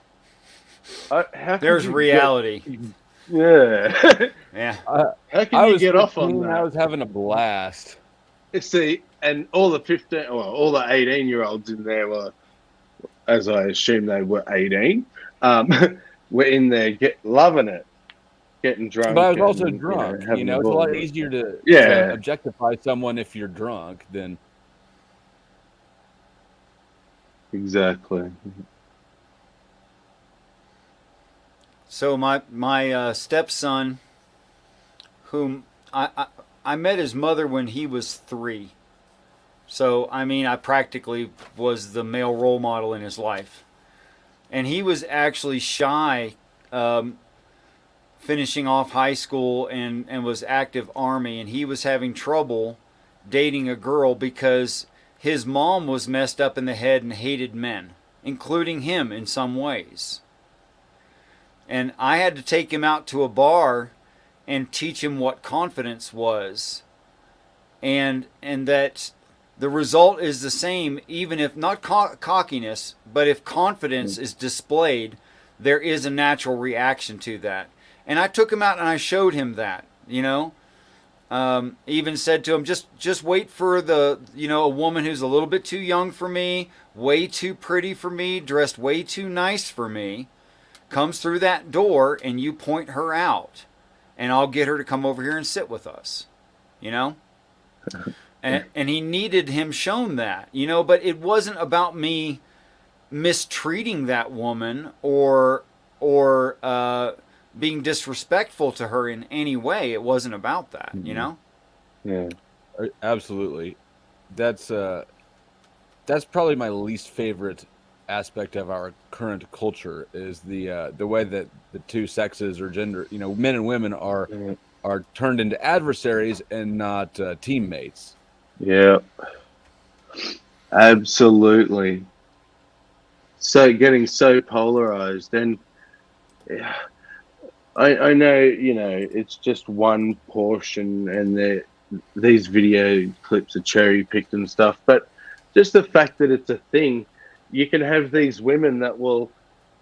how could There's you reality. Yeah. Yeah. How can you get off on 15, that? I was having a blast. See, and all the 15, well, all the 18-year-olds in there were, as I assume they were 18, were in there loving it, getting drunk. But I was also and, drunk. having It's a ball. lot easier to objectify someone if you're drunk than. Exactly. So my stepson, whom I met his mother when he was 3. So I mean, I practically was the male role model in his life, and he was actually shy, finishing off high school and was active Army, and he was having trouble dating a girl because his mom was messed up in the head and hated men, including him in some ways. And I had to take him out to a bar and teach him what confidence was. And that the result is the same, even if not cockiness, but if confidence is displayed, there is a natural reaction to that. And I took him out and I showed him that, even said to him, just wait for a woman who's a little bit too young for me, way too pretty for me, dressed way too nice for me, comes through that door and you point her out, and I'll get her to come over here and sit with us, and he needed him shown that, but it wasn't about me mistreating that woman or being disrespectful to her in any way. It wasn't about that, Yeah. Absolutely. That's probably my least favorite aspect of our current culture is the way that the two sexes or gender, men and women are turned into adversaries and not teammates. Yeah. Absolutely. So getting so polarized, and I know, it's just one portion and these video clips are cherry picked and stuff, but just the fact that it's a thing, you can have these women that will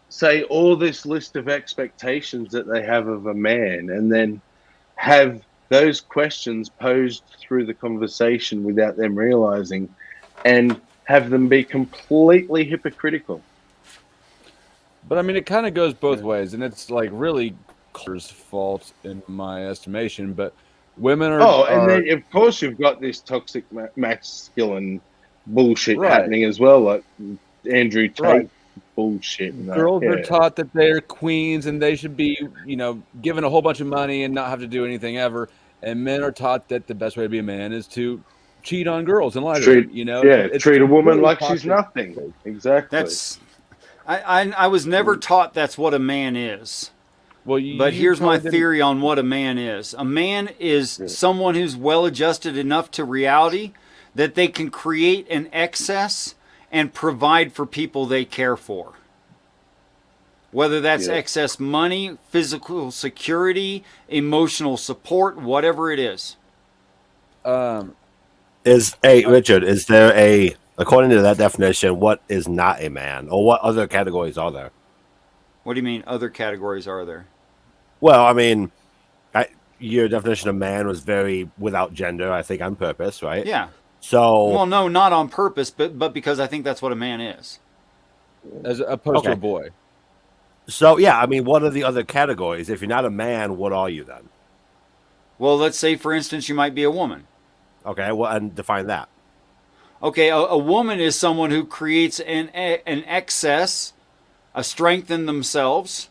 say all this list of expectations that they have of a man and then have those questions posed through the conversation without them realizing and have them be completely hypocritical. But I mean, it kind of goes both ways, and it's like really culture's fault in my estimation, but women are... and then of course you've got this toxic masculine bullshit happening as well, like Andrew Tate bullshit. And girls are taught that they're queens and they should be, given a whole bunch of money and not have to do anything ever. And men are taught that the best way to be a man is to cheat on girls and lie to them, treat a woman like toxic. she's nothing. Exactly. I was never taught that's what a man is. Well, but here's my theory on what a man is. A man is someone who's well-adjusted enough to reality that they can create an excess and provide for people they care for. Whether that's excess money, physical security, emotional support, whatever it is. Richard, is there according to that definition, what is not a man? Or what other categories are there? What do you mean other categories are there? Well, I mean, your definition of man was very without gender, I think, on purpose, right? Yeah. So, well, no, not on purpose, but because I think that's what a man is. As opposed to a boy. So yeah, I mean, what are the other categories? If you're not a man, what are you then? Well, let's say, for instance, you might be a woman. Okay, well, and define that. Okay, a woman is someone who creates an excess, a strength in themselves.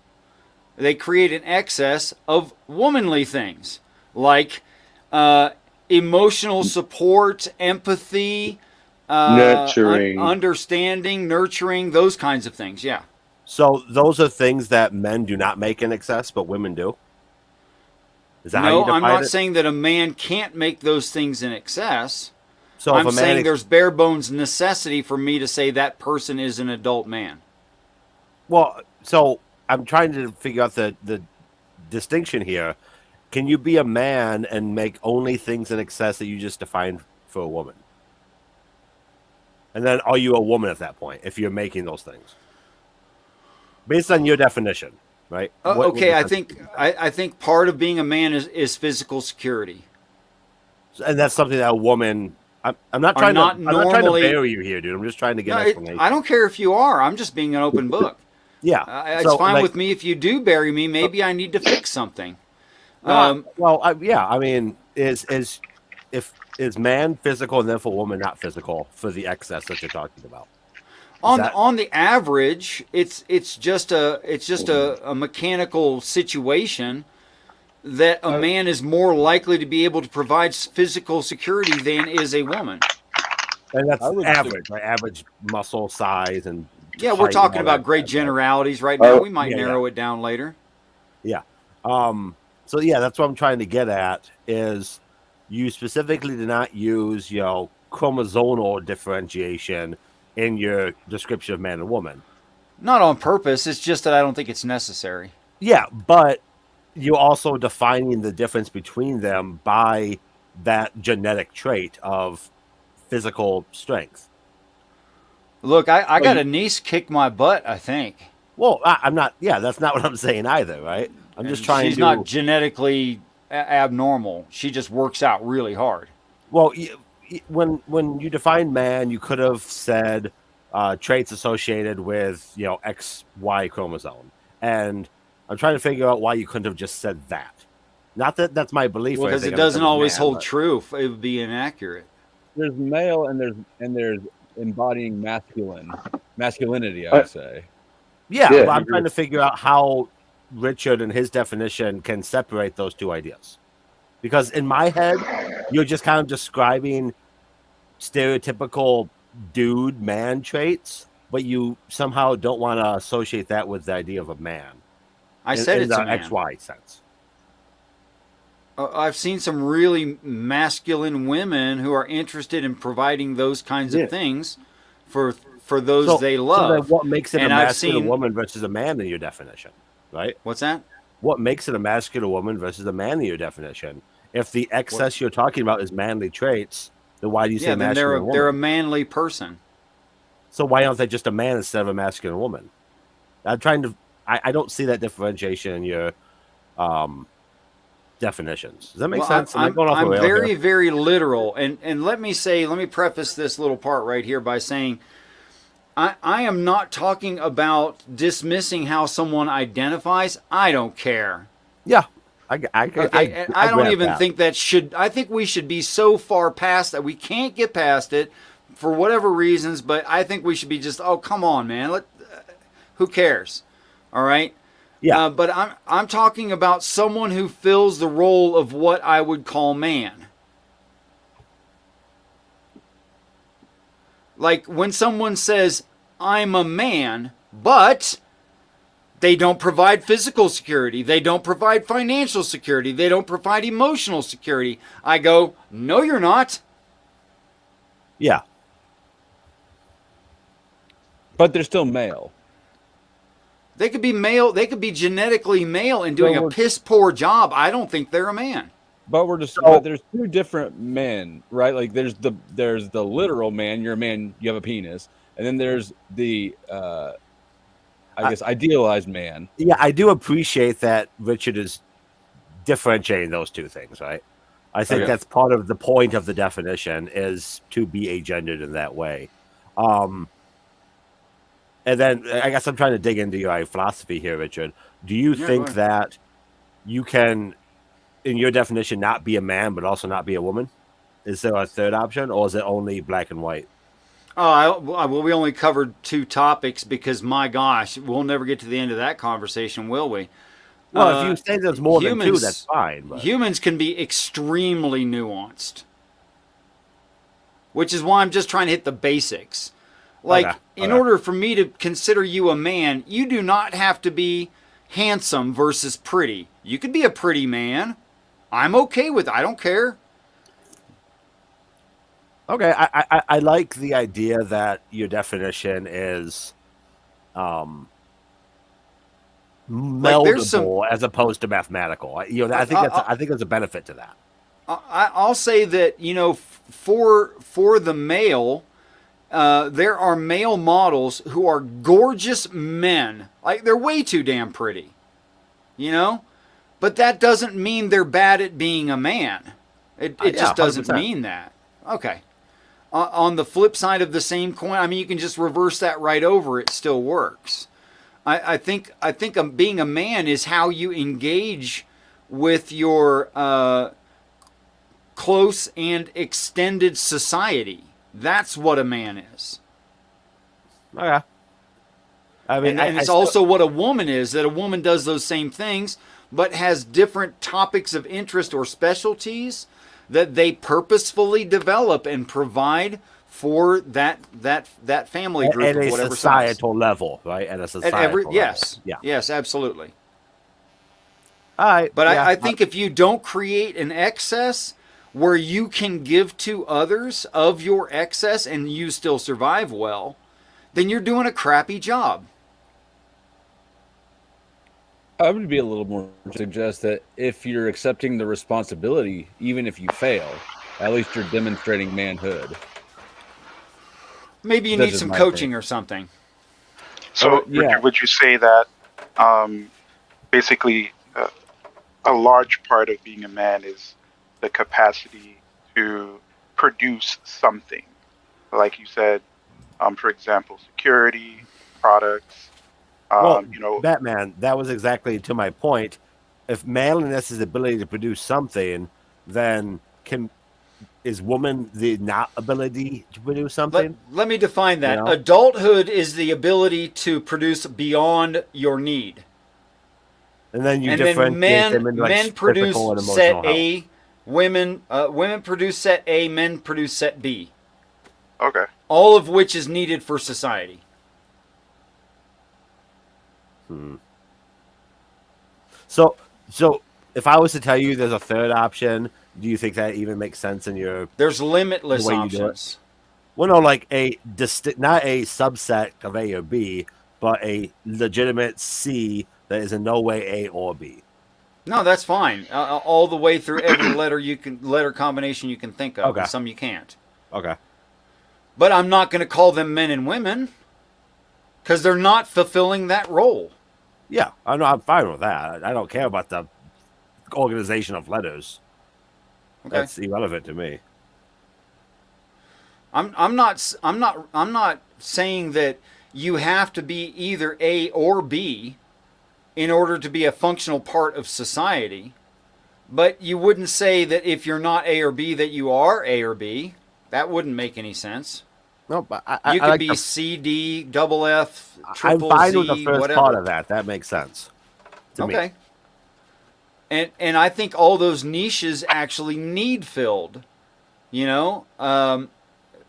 They create an excess of womanly things like emotional support, empathy, Nurturing. understanding, nurturing, those kinds of things. Yeah. So those are things that men do not make in excess, but women do. Is that how you No, I'm define not it? saying that a man can't make those things in excess. So if I'm a man, saying there's bare bones necessity for me to say that person is an adult man. well, so I'm trying to figure out the distinction here. Can you be a man and make only things in excess that you just defined for a woman? And then are you a woman at that point if you're making those things? Based on your definition, right? Okay, I think part of being a man is physical security. And that's something that a woman. I'm not Are trying not to. I'm not trying to normally- bury you here, dude. I'm just trying to get No, an explanation. I don't care if you are. I'm just being an open book. Yeah, It's so, fine like, with me if you do bury me. Maybe I need to fix something. yeah. I mean, is man physical and therefore woman not physical for the excess that you're talking about? On the average, it's just a mechanical situation that a man is more likely to be able to provide physical security than is a woman. And that's I would average, right? Average muscle size and Yeah, height we're and talking all about that great stuff, right? generalities right now. Oh, We might yeah, narrow it down later. Yeah. So yeah, that's what I'm trying to get at is you specifically did not use, chromosomal differentiation in your description of man and woman. Not on purpose. It's just that I don't think it's necessary. Yeah, but you're also defining the difference between them by that genetic trait of physical strength. Look, I got a niece kick my butt, I think. Well, I'm not. Yeah, that's not what I'm saying either, right? I'm just trying She's to. not genetically abnormal. She just works out really hard. Well, when you define man, you could have said traits associated with XY chromosome, and I'm trying to figure out why you couldn't have just said that. Not that that's my belief, Because anything, it I'm just doesn't a always man, hold but- true. It would be inaccurate. There's male and there's embodying masculinity. I would say. Yeah, Yeah, but I'm agree. trying to figure out how Richard and his definition can separate those two ideas. Because in my head, you're just kind of describing stereotypical dude man traits, but you somehow don't want to associate that with the idea of a man. I said in it's the a man. XY sense. I've seen some really masculine women who are interested in providing those kinds Yeah. of things for those they So love. then what makes it And a I've masculine seen- woman versus a man in your definition, right? What's that? What makes it a masculine woman versus a man in your definition? If the excess you're talking about is manly traits, then why do you say Yeah, then masculine woman? they're a manly person. So why aren't they just a man instead of a masculine woman? I'm trying to. I don't see that differentiation in your definitions. Does that make Well, sense? Am I going off I'm the rail very, here? very literal. And let me preface this little part right here by saying I am not talking about dismissing how someone identifies. I don't care. Yeah, Okay, and I don't grant even that. think that should. I think we should be so far past that we can't get past it for whatever reasons. But I think we should be just, oh, come on, man. Who cares? All right. Yeah. But I'm talking about someone who fills the role of what I would call man. Like when someone says, I'm a man, but they don't provide physical security. They don't provide financial security. They don't provide emotional security. I go, no, you're not. Yeah. But they're still male. They could be male. They could be genetically male and doing a Well, piss poor job. I don't think they're a man. But but there's two different men, right? Like there's the literal man, you're a man, you have a penis, and then there's the I guess idealized man. Yeah, I do appreciate that Richard is differentiating those two things, right? I think Okay. that's part of the point of the definition is to be agendered in that way. And then I guess I'm trying to dig into your philosophy here, Richard. Do you Yeah, think go ahead. that you can, in your definition, not be a man but also not be a woman? Is there a third option, or is it only black and white? Well, we only covered 2 topics because, my gosh, we'll never get to the end of that conversation, will we? Well, if you say there's more than 2, that's fine. But Humans can be extremely nuanced, which is why I'm just trying to hit the basics. Like, Okay, in okay. order for me to consider you a man, you do not have to be handsome versus pretty. You could be a pretty man. I'm okay with it. I don't care. Okay, I like the idea that your definition is Like, there's some- meldable as opposed to mathematical. I think there's a benefit to that. I'll say that, for the male, there are male models who are gorgeous men. Like, they're way too damn pretty, but that doesn't mean they're bad at being a man. It Yeah, just doesn't 100%. mean that. Okay. On the flip side of the same coin, I mean, you can just reverse that right over. It still works. I think being a man is how you engage with your close and extended society. That's what a man is. Okay. I mean, And it's also what a woman is, that a woman does those same things, but has different topics of interest or specialties that they purposefully develop and provide for that family group at of a whatever size. societal level, right? At a At societal every level. yes, Yeah. yes, absolutely. All right. But yeah. I think if you don't create an excess where you can give to others of your excess and you still survive well, then you're doing a crappy job. I would be a little more suggest that if you're accepting the responsibility, even if you fail, at least you're demonstrating manhood. Maybe you That's need just some my coaching or something. So, yeah. Richard, would you say that basically a large part of being a man is the capacity to produce something? Like you said, for example, security, products, Well, you know, Batman, that was exactly to my point. If manliness is the ability to produce something, then is woman the not ability to produce something? Let me define that. You know? Adulthood is the ability to produce beyond your need. And then you And then differentiate them into like men physical and produce emotional set health. A, women produce set A, men produce set B. okay. All of which is needed for society. So if I was to tell you there's a third option, do you think that even makes sense in your There's limitless The way you do it. options. well, no, like not a subset of A or B, but a legitimate C that is in no way A or B. No, that's fine. All the way through every letter combination you can think of. Okay. And some you can't. Okay. But I'm not going to call them men and women because they're not fulfilling that role. Yeah, I'm fine with that. I don't care about the organization of letters. Okay. That's irrelevant to me. I'm not saying that you have to be either A or B in order to be a functional part of society. But you wouldn't say that if you're not A or B that you are A or B. That wouldn't make any sense. No, but You could like be the- C, D, double F, I'm triple fine Z, with the first whatever. part of that. That makes sense. To me. Okay. And I think all those niches actually need filled.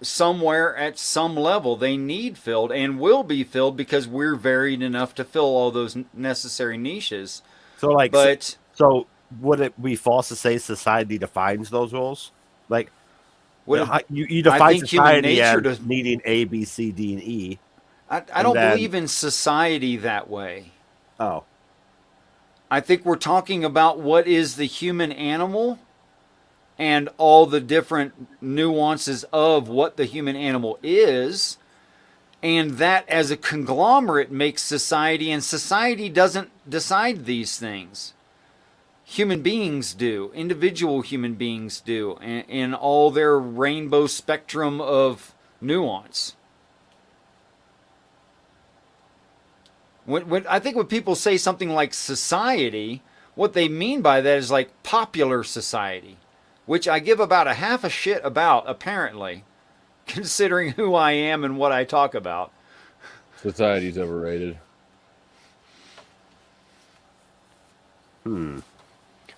Somewhere at some level they need filled and will be filled because we're varied enough to fill all those necessary niches. So like, But so would it be false to say society defines those roles? Like, you define I think human society as nature does. needing A, B, C, D, and E. I don't then- believe in society that way. Oh, I think we're talking about what is the human animal and all the different nuances of what the human animal is. And that as a conglomerate makes society, and society doesn't decide these things. Human beings do, individual human beings do, in all their rainbow spectrum of nuance. When I think when people say something like society, what they mean by that is like popular society, which I give about a half a shit about, apparently, considering who I am and what I talk about. Society's overrated.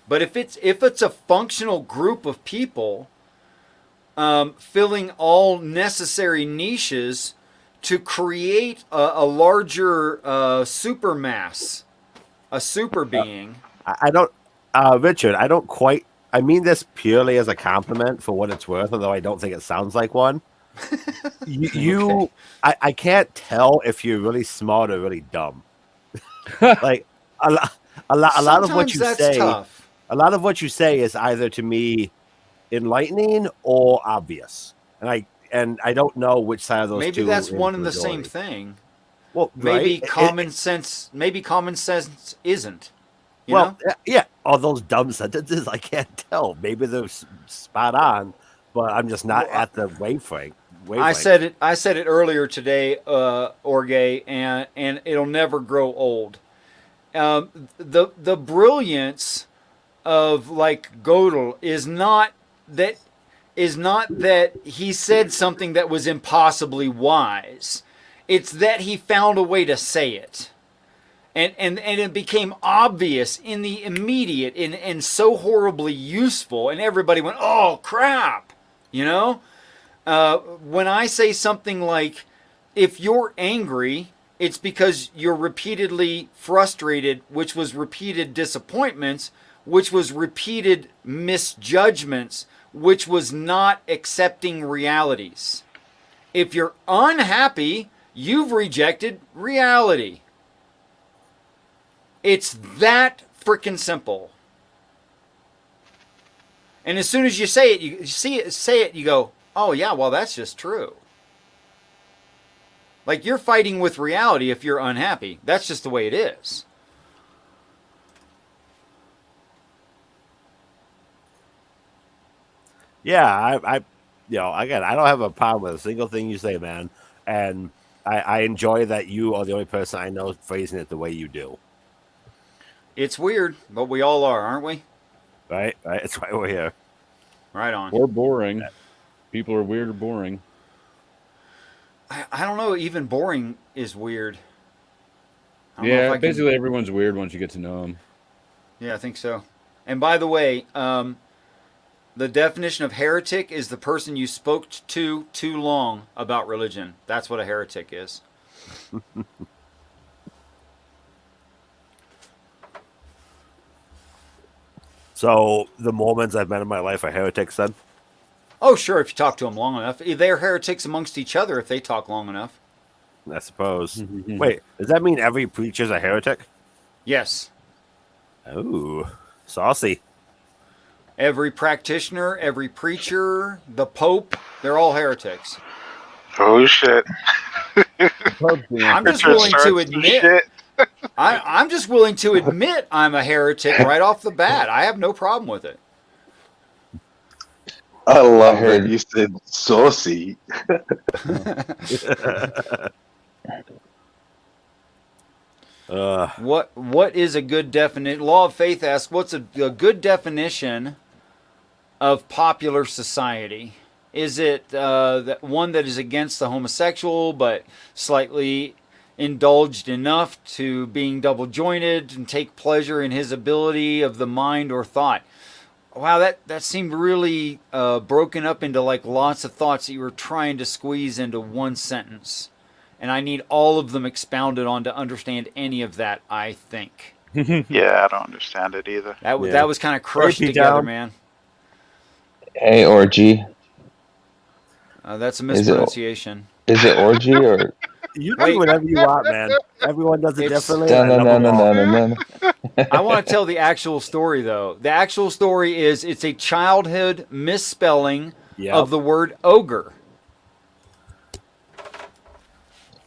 But if it's a functional group of people filling all necessary niches to create a larger supermass, a super being. I don't, Richard. I don't quite. I mean this purely as a compliment for what it's worth, although I don't think it sounds like one. You Okay. I can't tell if you're really smart or really dumb. Like a lot of what Sometimes you that's say, tough. a lot of what you say is either to me enlightening or obvious, and I don't know which side of those Maybe two. that's is one and the same majority. thing. Well, Maybe right? common sense. Maybe common sense isn't. You Well, know? yeah, all those dumb sentences, I can't tell. Maybe they're spot on, but I'm just not at the wavelength. I said it. I said it earlier today, Orge, and it'll never grow old. The brilliance of like Gödel is not that he said something that was impossibly wise. It's that he found a way to say it. And it became obvious in the immediate and so horribly useful, and everybody went, "Oh crap," you know. When I say something like, "If you're angry, it's because you're repeatedly frustrated," which was repeated disappointments, which was repeated misjudgments, which was not accepting realities. If you're unhappy, you've rejected reality. It's that freaking simple. And as soon as you say it, you go, "Oh yeah, well that's just true." Like you're fighting with reality if you're unhappy. That's just the way it is. Yeah, again, I don't have a problem with a single thing you say, man, and I enjoy that you are the only person I know phrasing it the way you do. It's weird, but we all are, aren't we? Right. That's why we're here. Right on. Or boring. People are weird or boring. I don't know. Even boring is weird. I don't know if Yeah, I can- basically everyone's weird once you get to know them. Yeah, I think so. And by the way, the definition of heretic is the person you spoke to too long about religion. That's what a heretic is. So the Mormons I've met in my life are heretics then? Oh, sure, if you talk to them long enough. They're heretics amongst each other if they talk long enough. I suppose. Wait, does that mean every preacher's a heretic? Yes. Oh, saucy. Every practitioner, every preacher, the Pope, they're all heretics. Oh shit! I'm just Richard willing starts to some admit shit. I'm just willing to admit I'm a heretic right off the bat. I have no problem with it. I love I heard- that you said saucy. What is a good definition? Law of Faith asks, what's a good definition of popular society? Is it that one that is against the homosexual but slightly indulged enough to being double jointed and take pleasure in his ability of the mind or thought? Wow, that seemed really broken up into like lots of thoughts that you were trying to squeeze into one sentence. And I need all of them expounded on to understand any of that, I think. Yeah, I don't understand it either. That was kind of crushed Hey, together, PTown. man. Hey, orgy. That's a Is it- mispronunciation. Is it orgy or You Wait. do whatever you want, man. Everyone does it It's- differently. no I no love no them no all. no no no? I want to tell the actual story, though. The actual story is it's a childhood misspelling Yep. of the word ogre.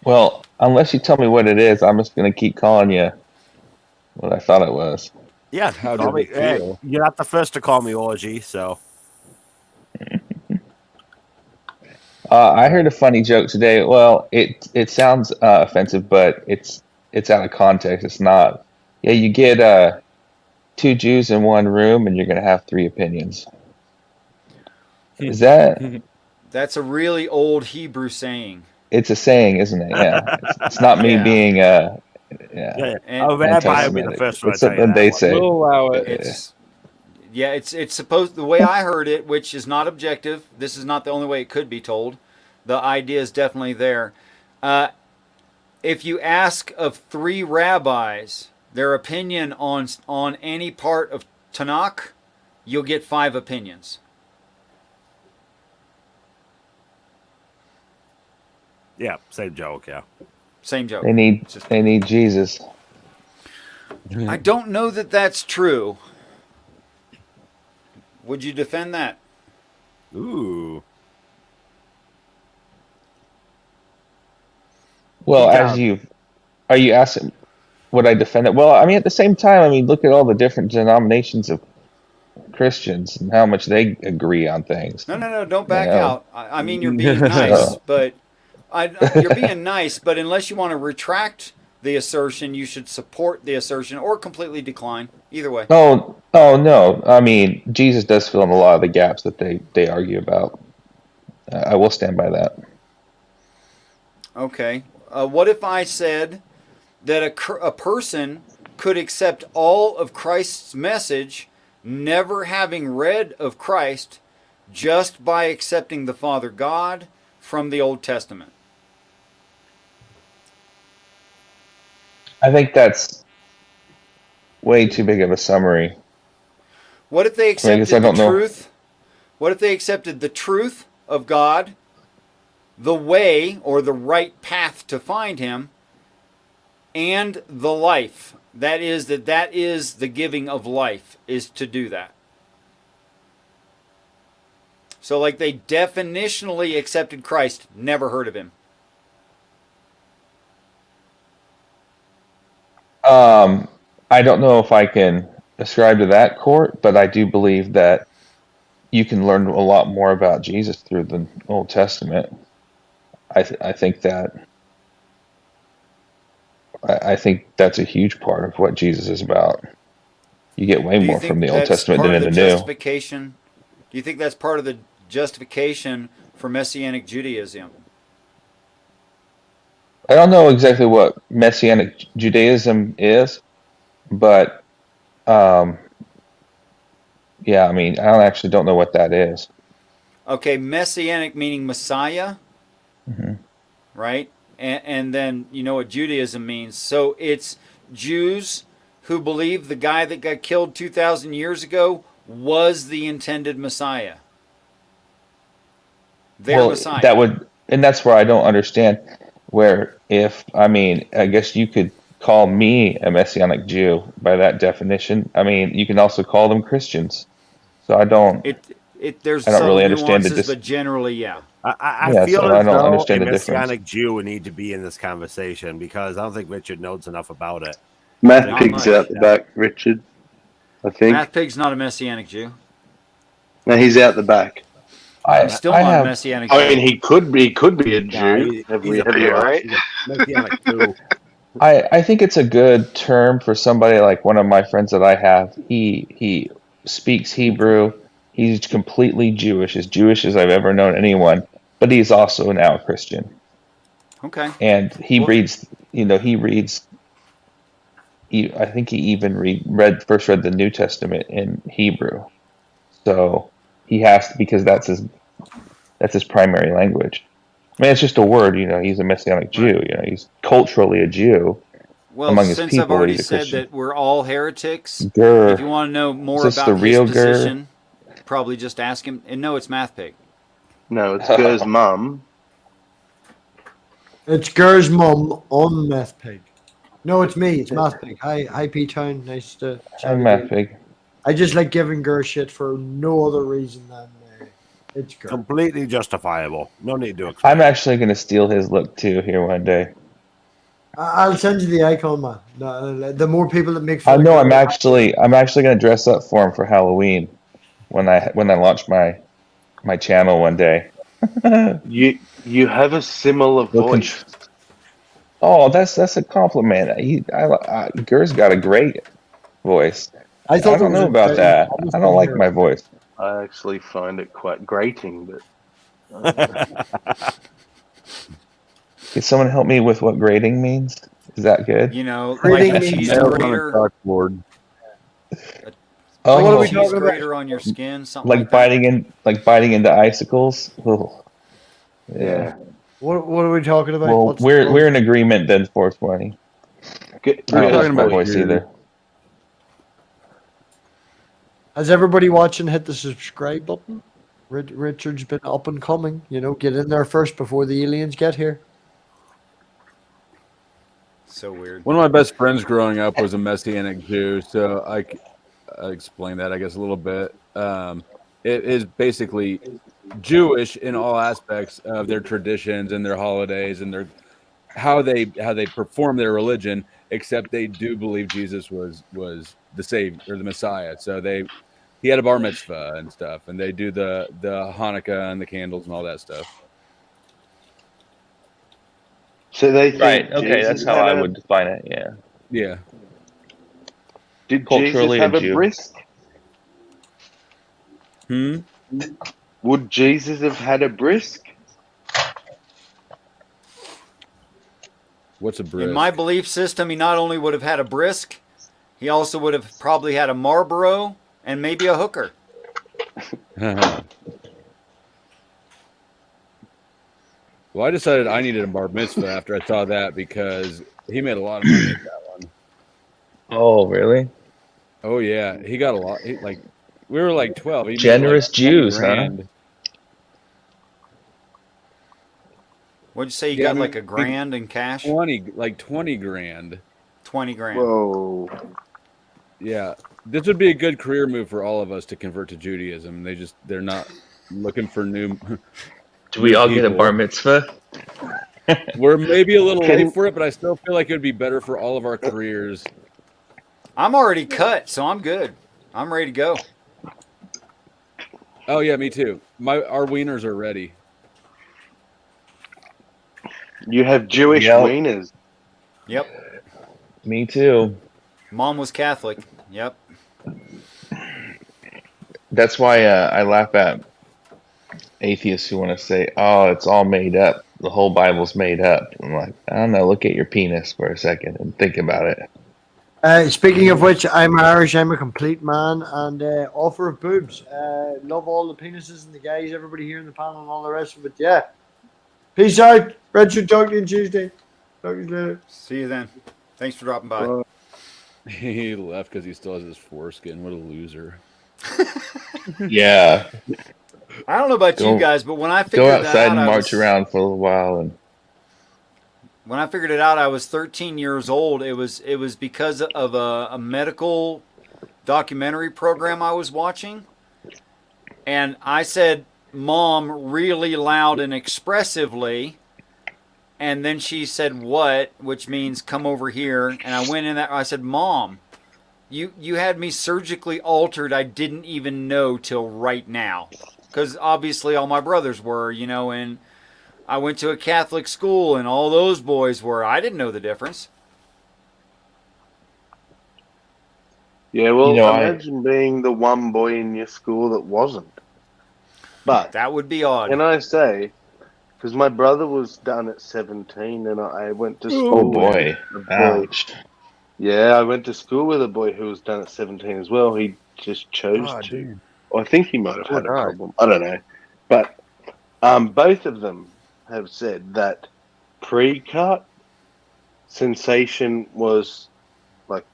Well, unless you tell me what it is, I'm just gonna keep calling you what I thought it was. Yeah, How call did me, it feel? hey, you're not the first to call me orgy, so I heard a funny joke today. Well, it sounds offensive, but it's it's out of context. It's not. Yeah, you get 2 Jews in one room, and you're going to have 3 opinions. Is that? That's a really old Hebrew saying. It's a saying, isn't it? Yeah. It's not me Yeah. being Yeah, And- a rabbi would be the anti-Semitic. first one It's to tell you something that they one. say. We'll allow it. It's supposed, the way I heard it, which is not objective. This is not the only way it could be told. The idea is definitely there. If you ask of 3 rabbis their opinion on any part of Tanakh, you'll get 5 opinions. Yeah, same joke. Yeah. Same joke. They need Jesus. I don't know that that's true. Would you defend that? Ooh. Well, PTown. are you asking, would I defend it? Well, I mean, at the same time, I mean, look at all the different denominations of Christians and how much they agree on things. No, don't back Yeah. out. I mean, you're being nice, So- but you're being nice, but unless you want to retract the assertion, you should support the assertion or completely decline. Either way. Oh no. I mean, Jesus does fill in a lot of the gaps that they argue about. I will stand by that. Okay. What if I said that a person could accept all of Christ's message, never having read of Christ, just by accepting the Father God from the Old Testament? I think that's way too big of a summary. What if they accepted I don't the know. truth? What if they accepted the truth of God, the way or the right path to find Him, and the life? That is the giving of life, is to do that. So like they definitionally accepted Christ, never heard of Him. I don't know if I can ascribe to that court, but I do believe that you can learn a lot more about Jesus through the Old Testament. I think that's a huge part of what Jesus is about. You get way Do you more think from the Old that's Testament part than of in the the New. justification? Do you think that's part of the justification for Messianic Judaism? I don't know exactly what Messianic Judaism is, but yeah, I mean, I don't know what that is. Okay, Messianic meaning Messiah, right? And then you know what Judaism means. So it's Jews who believe the guy that got killed 2,000 years ago was the intended Messiah. Their Messiah. And that's where I don't understand. Where I guess you could call me a Messianic Jew by that definition. I mean, you can also call them Christians. So I don't There's I don't subtle really understand nuances, the but generally, yeah. I feel so I as don't though understand a the difference. Messianic Jew would need to be in this conversation because I don't think Richard knows enough about it. Math Not Pig's much. out the back, Richard. I think. Math Pig's not a Messianic Jew. No, he's out the back. He's still not a Messianic Jew. I mean, he could be a Jew. He's a Yeah, right? Messianic Jew. I think it's a good term for somebody like one of my friends that I have. He speaks Hebrew. He's completely Jewish, as Jewish as I've ever known anyone. But he's also now a Christian. Okay. And he reads. I think he even first read the New Testament in Hebrew. So he has to, because that's his primary language. I mean, it's just a word, he's a Messianic Jew, he's culturally a Jew. Well, among his since people, I've already he's a said Christian. that we're all heretics, Grr. if you want to know more Is this about the his real Grr? position, probably just ask him. And no, it's Math Pig. No, it's Gur's mum. It's Gur's mum on Math Pig. No, it's me. It's Math Pig. Hi, PTown. Nice to chat I'm with Matt you. Pig. I just like giving Gur shit for no other reason than it's Gur. Completely justifiable. No need to explain. I'm actually going to steal his look too here one day. I'll send you the icon, man. The more people that make I fun know of Gur, I'm actually going to dress up for him for Halloween when I launch my channel one day. You have a similar Looking voice. Oh, that's a compliment. Gur's got a great voice. I I thought it don't was know about incredible. that. Almost I don't like here. my voice. I actually find it quite grating, but Can someone help me with what grading means? Is that good? You know, like Reading a means cheese Nails on a grater, chalkboard. Oh, like what a are we cheese talking about? grater on your skin, something like like that. biting into icicles. Oh, yeah. What are we talking about? Well, What's we're in agreement then. 420. I We're don't Because talking like my about voice you. either. Has everybody watching hit the subscribe button? Richard's been up and coming. You know, get in there first before the aliens get here. So weird. One of my best friends growing up was a Messianic Jew, so I explain that I guess a little bit. It is basically Jewish in all aspects of their traditions and their holidays and their how they perform their religion, except they do believe Jesus was the Savior or the Messiah. So he had a bar mitzvah and stuff, and they do the Hanukkah and the candles and all that stuff. so they think Right. Okay, that's Jesus how had I a would define it. Yeah. Yeah. did Jesus Culturally, a have a Jew. brisk? Would Jesus have had a brisk? What's a brisk? In my belief system, he not only would have had a brisk, he also would have probably had a Marlboro and maybe a hooker. Well, I decided I needed a bar mitzvah after I saw that because he made a lot of money at that one. Oh, really? Oh yeah, he got a lot. We were like 12. He Generous made like 20 Jews, huh? grand. What'd you say? You Yeah, got like a grand in cash? 20 grand. 20 grand. Whoa. Yeah, this would be a good career move for all of us to convert to Judaism. They're not looking for new. Do we new all get a people. bar mitzvah? We're maybe a little Can- late for it, but I still feel like it would be better for all of our careers. I'm already cut, so I'm good. I'm ready to go. Oh yeah, me too. Our wieners are ready. You have Jewish Yep. wieners. Yep. Me too. Mom was Catholic. Yep. That's why I laugh at atheists who want to say, "Oh, it's all made up. The whole Bible's made up." I'm like, I don't know. Look at your penis for a second and think about it. Speaking of which, I'm Irish. I'm a complete man and offer of boobs. Love all the penises and the guys, everybody here in the panel and all the rest of it. Yeah. Peace out. Richard, talk to you on Tuesday. Talk to you later. See you then. Thanks for dropping by. He left because he still has his foreskin. What a loser. Yeah. I don't know about Go- you guys, but when I Go figured that outside out, and march around for a little while and when I figured it out, I was 13 years old. It was because of a medical documentary program I was watching, and I said "Mom" really loud and expressively, and then she said "What," which means "Come over here," and I went in there. I said "Mom, you had me surgically altered. I didn't even know till right now, because obviously all my brothers were, and I went to a Catholic school and all those boys were. I didn't know the difference. Yeah, well, I- imagine being the one boy in your school that wasn't. But That would be odd. can I say, because my brother was done at 17 and I went to school oh boy, with a boy. ouch. Yeah, I went to school with a boy who was done at 17 as well. He just chose to. Dude. Or I think he might have Poor had a guy. problem. I don't know. But both of them have said that pre-cut sensation was like,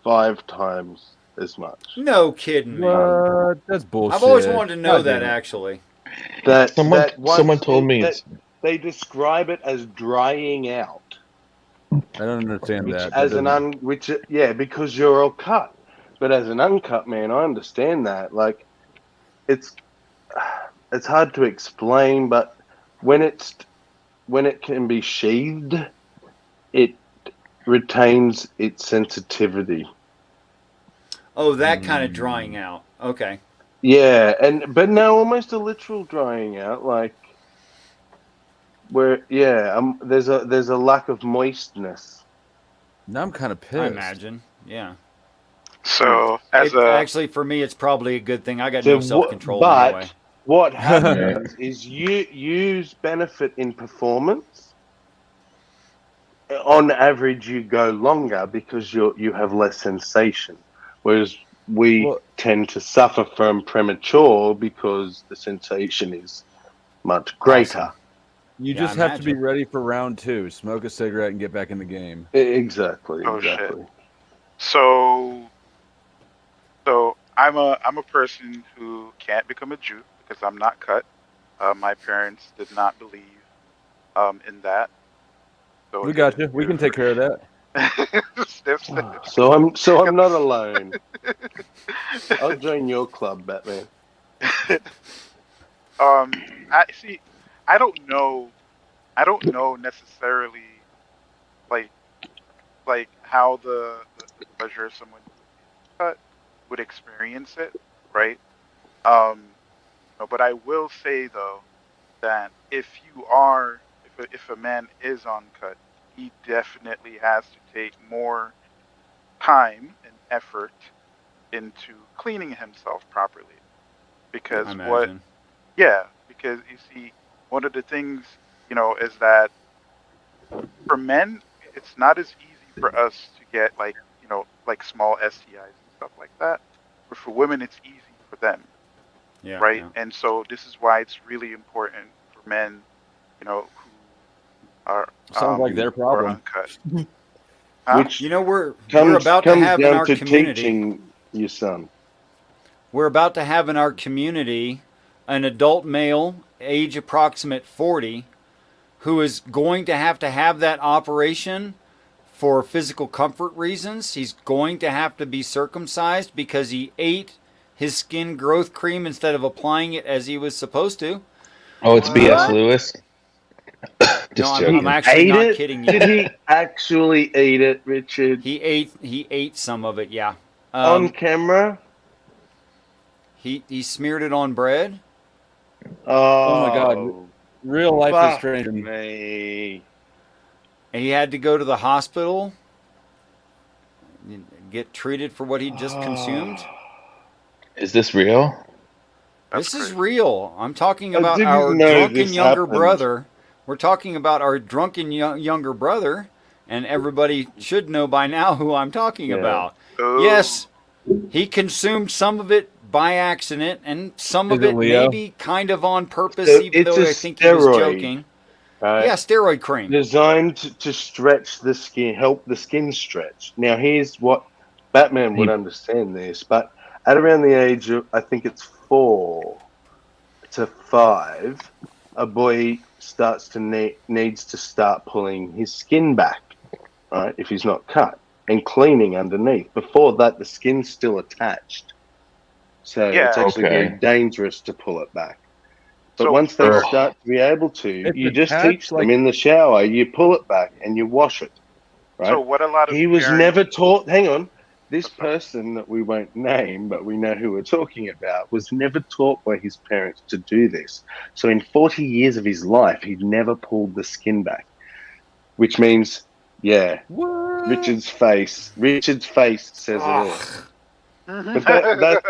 5 times as much. No kidding me. What? That's bullshit. I've always wanted to know God that damn it. actually. That Someone told me that they describe it as drying out. I don't understand that. Because you're all cut. But as an uncut man, I understand that. Like, it's hard to explain, but when it can be sheathed, it retains its sensitivity. Oh, that kind of drying out. Okay. Yeah, but now almost a literal drying out. Like, where there's a lack of moistness. Now I'm kind of pissed. I imagine. Yeah. So as It, a actually, for me, it's probably a good thing. I got So no self-control but anyway. what happens is you benefit in performance. On average, you go longer because you have less sensation, whereas we Well- tend to suffer from premature because the sensation is much greater. Awesome. You Yeah, just I have to be imagine. ready for round 2. Smoke a cigarette and get back in the game. Exactly. Oh, shit. Exactly. so I'm a person who can't become a Jew because I'm not cut. My parents did not believe in that. So We it got didn't you. We do can take care of that. Sniff, sniff. So I'm not alone. I'll join your club, Batman. I see. I don't know necessarily like how the pleasure of someone cut would experience it, right? But I will say though that if a man is uncut, he definitely has to take more time and effort into cleaning himself properly. Because I imagine. because you see, one of the things, is that for men, it's not as easy for us to get like small STIs and stuff like that. But for women, it's easy for them, Yeah. right? Yeah. And so this is why it's really important for men, who are Sounds like their who are problem. uncut. Huh? Which You know, we're comes about to have in down our to community. teaching your son. We're about to have in our community an adult male, age approximate 40, who is going to have that operation for physical comfort reasons. He's going to have to be circumcised because he ate his skin growth cream instead of applying it as he was supposed to. Oh, it's B.S. What? Lewis. No, Just I'm joking. actually Ate not it? kidding you. Did he actually eat it, Richard? He ate some of it. Yeah. On camera? He smeared it on bread. Oh my God. Real life is fuck strange. me. And he had to go to the hospital and get treated for what he just consumed. Is this real? That's This is crazy. real. I'm talking I about didn't our know drunken this younger happened. brother. We're talking about our drunken younger brother, and everybody should know by now who I'm talking Yeah. about. Oh, Yes, he consumed some of it by accident, and some Is of it it Leo? maybe kind of on purpose, So even it's though a I think he was steroid, joking. right? Yeah, steroid cream. Designed to stretch the skin, help the skin stretch. Now, here's what Batman would understand this, but at around the age of, I think it's 4 to 5, a boy starts to needs to start pulling his skin back, right? If he's not cut, and cleaning underneath. Before that, the skin's still attached, so yeah. it's actually very Okay. dangerous to pull it back. But So once they Ugh. start to be able to, It's you just attached, teach them like- in the shower. You pull it back and you wash it, right? so what a lot of He was parents, never taught. Hang on, this Oh, sorry. person that we won't name, but we know who we're talking about, was never taught by his parents to do this. So in 40 years of his life, he'd never pulled the skin back, which means, yeah, What? Richard's face says it all. But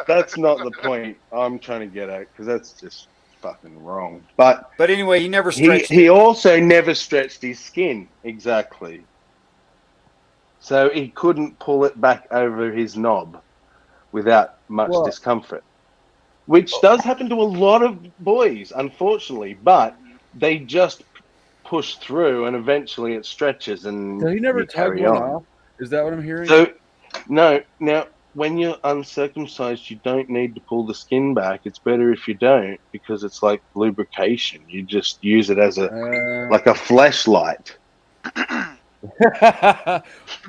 that's not the point I'm trying to get at, because that's just fucking wrong. But But anyway, he never he stretched he it. also never stretched his skin exactly, so he couldn't pull it back over his knob without much Well- discomfort, which does happen to a lot of boys, unfortunately. But they just push through, and eventually it stretches, and So he never you tugged carry one on. off? Is that what I'm hearing? So, no, now when you're uncircumcised, you don't need to pull the skin back. It's better if you don't, because it's like lubrication. You just use it as a like a flashlight. I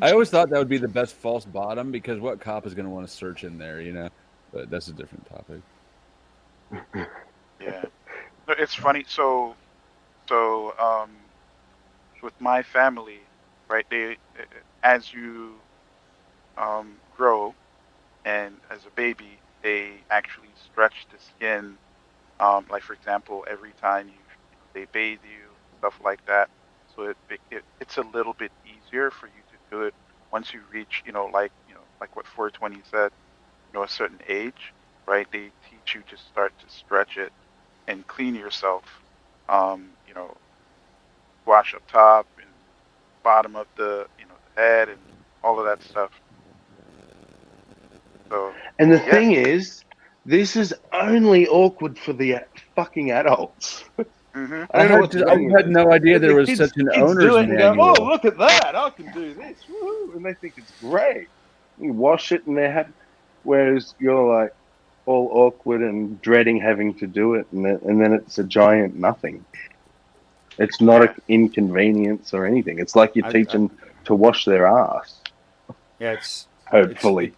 always thought that would be the best false bottom, because what cop is going to want to search in there, you know? But that's a different topic. Yeah, no, it's funny. So with my family, right? They as you grow, and as a baby, they actually stretch the skin. Like for example, every time they bathe you, stuff like that. So it's a little bit easier for you to do it once you reach, like what 420 said, a certain age, right? They teach you to start to stretch it and clean yourself. You know, wash up top and bottom of the the head and all of that stuff. So And the yeah. thing is, this is only awkward for the fucking adults. Hmm. I don't know what's I wrong with had it. no idea But there the was kids, such an kids owner's do it and go, manual. "Oh, look at that! I can do this!" Woo-hoo. And they think it's great. You wash it and they're happy. Whereas you're like all awkward and dreading having to do it, and then it's a giant nothing. It's not an inconvenience or anything. It's like you teach them to wash their ass. Yeah, Hopefully.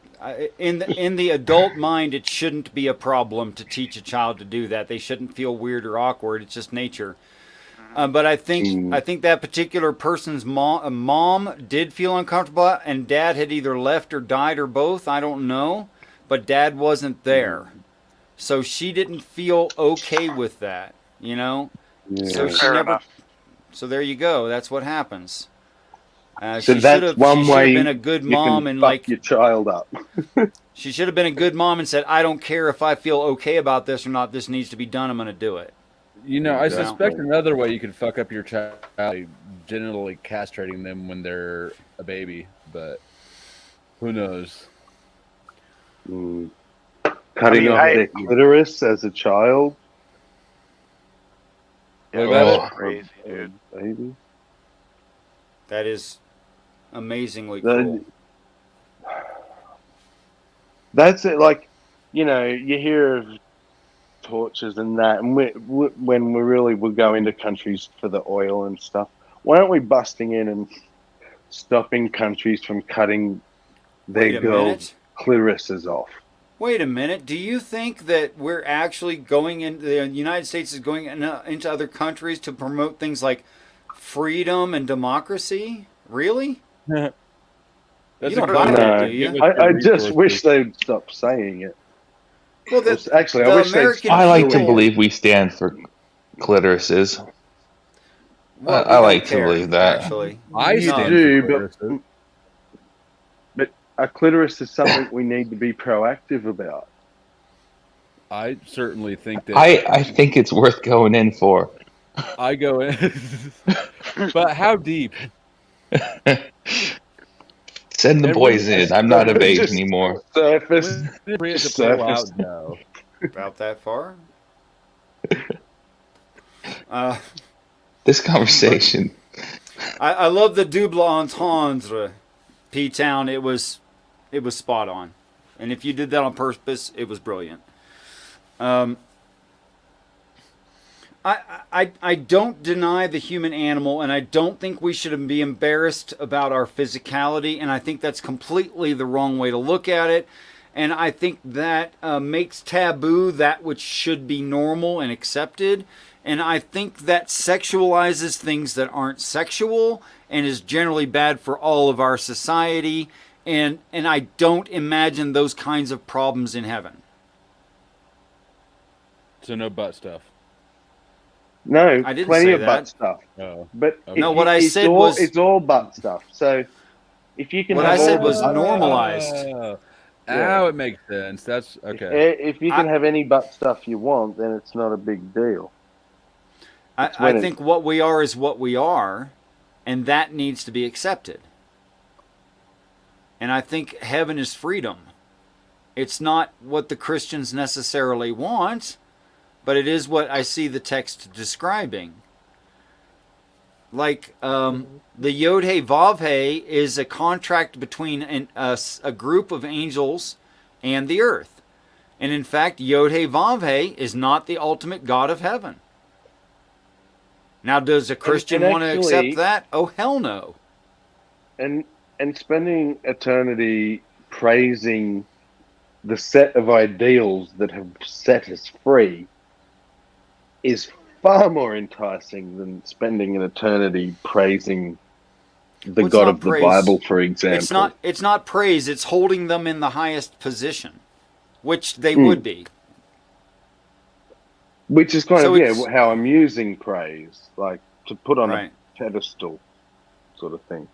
in the adult mind, it shouldn't be a problem to teach a child to do that. They shouldn't feel weird or awkward. It's just nature. But I think that particular person's mom did feel uncomfortable, and dad had either left or died or both. I don't know, but dad wasn't there, so she didn't feel okay with that. Yeah. So she Fair never. enough. So there you go. That's what happens. So She that's one she should way have been a good you mom can and fuck your child up. she should have been a good mom and said, "I don't care if I feel okay about this or not. This needs to be done. I'm going to do it." I Exactly. suspect another way you could fuck up your child by genitally castrating them when they're a baby, but who knows? Cutting off their clitoris as a child. Yeah, Well, that's that- crazy, dude. Baby. That is amazingly cool. That's it. Like, you hear of tortures and that, and when we go into countries for the oil and stuff, why aren't we busting in and stopping countries from cutting their Wait a girls' clitorises off? Wait a minute. Do you think that we're actually going in? The United States is going into other countries to promote things like freedom and democracy? Really? That's You don't a buy great that, way do to you? get with I your just wish resources. they'd stop saying it. Well, Actually, I the wish they'd American stop I like to doing it. believe we stand for clitorises. Well, we I don't like to care, believe that. Actually, I You stand do, for but clitorises. a clitoris is something we need to be proactive about. I certainly think that I think it's worth going in for. I go in, but how deep? Send the And boys in. I'm not of age Just anymore. Surface. When it's appropriate to Just pull surface. out, no. about that far. This conversation. I love the double entendre, PTown. It was spot on, and if you did that on purpose, it was brilliant. I don't deny the human animal, and I don't think we should be embarrassed about our physicality, and I think that's completely the wrong way to look at it. And I think that makes taboo that which should be normal and accepted. And I think that sexualizes things that aren't sexual and is generally bad for all of our society. And I don't imagine those kinds of problems in heaven. So no butt stuff. No, I didn't plenty say of that. butt stuff. Oh. But Okay. No, what I said was- it's all butt stuff. So if you can What have I said all the was butt normalized. Oh, Yeah. oh, it makes sense. That's okay. If you can have any butt stuff you want, then it's not a big deal. I think what we are is what we are, and that needs to be accepted. And I think heaven is freedom. It's not what the Christians necessarily want, but it is what I see the text describing. Like the Yod He Vav He is a contract between a group of angels and the earth. And in fact, Yod He Vav He is not the ultimate God of heaven. Now, does a Christian and want to actually- accept that? Oh, hell no. And spending eternity praising the set of ideals that have set us free is far more enticing than spending an eternity praising the Well, it's God not of the praise. Bible, for example. It's not praise. It's holding them in the highest position, which they would be. Which is kind So of it's- how I'm using praise. Like to put on Right. a pedestal, sort of thing.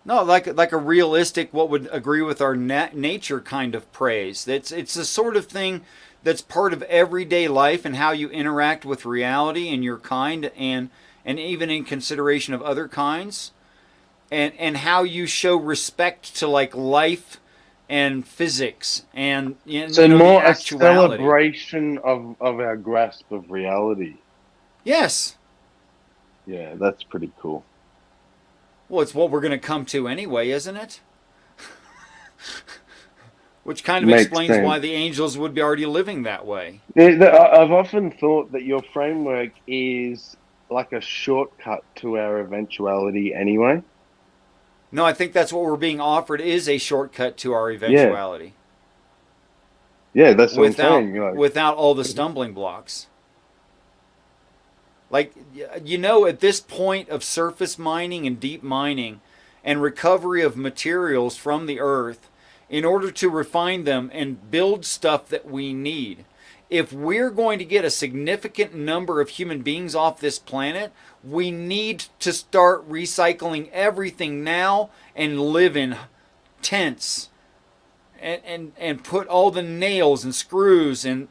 No, like a realistic, what would agree with our nature kind of praise. It's the sort of thing that's part of everyday life and how you interact with reality and your kind, and even in consideration of other kinds, and how you show respect to like life and physics and So you know, more the a actuality. celebration of our grasp of reality. Yes. Yeah, that's pretty cool. Well, it's what we're going to come to anyway, isn't it? Which kind of Makes explains sense. why the angels would be already living that way. I've often thought that your framework is like a shortcut to our eventuality anyway. No, I think that's what we're being offered is a shortcut to our eventuality. Yeah, that's what I'm Without saying. You know. without all the stumbling blocks. Like, you know, at this point of surface mining and deep mining and recovery of materials from the earth, in order to refine them and build stuff that we need, if we're going to get a significant number of human beings off this planet, we need to start recycling everything now and live in tents and put all the nails and screws and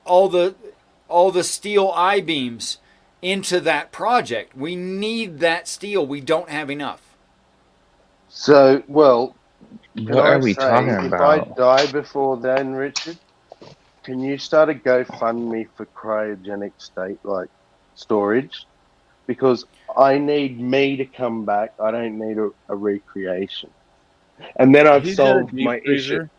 all the steel I-beams into that project. We need that steel. We don't have enough. So, well, What are we talking if about? I die before then, Richard, can you start a GoFundMe for cryogenic state like storage? Because I need me to come back. I don't need a recreation. And then I've He's got a solved deep my issue. freezer.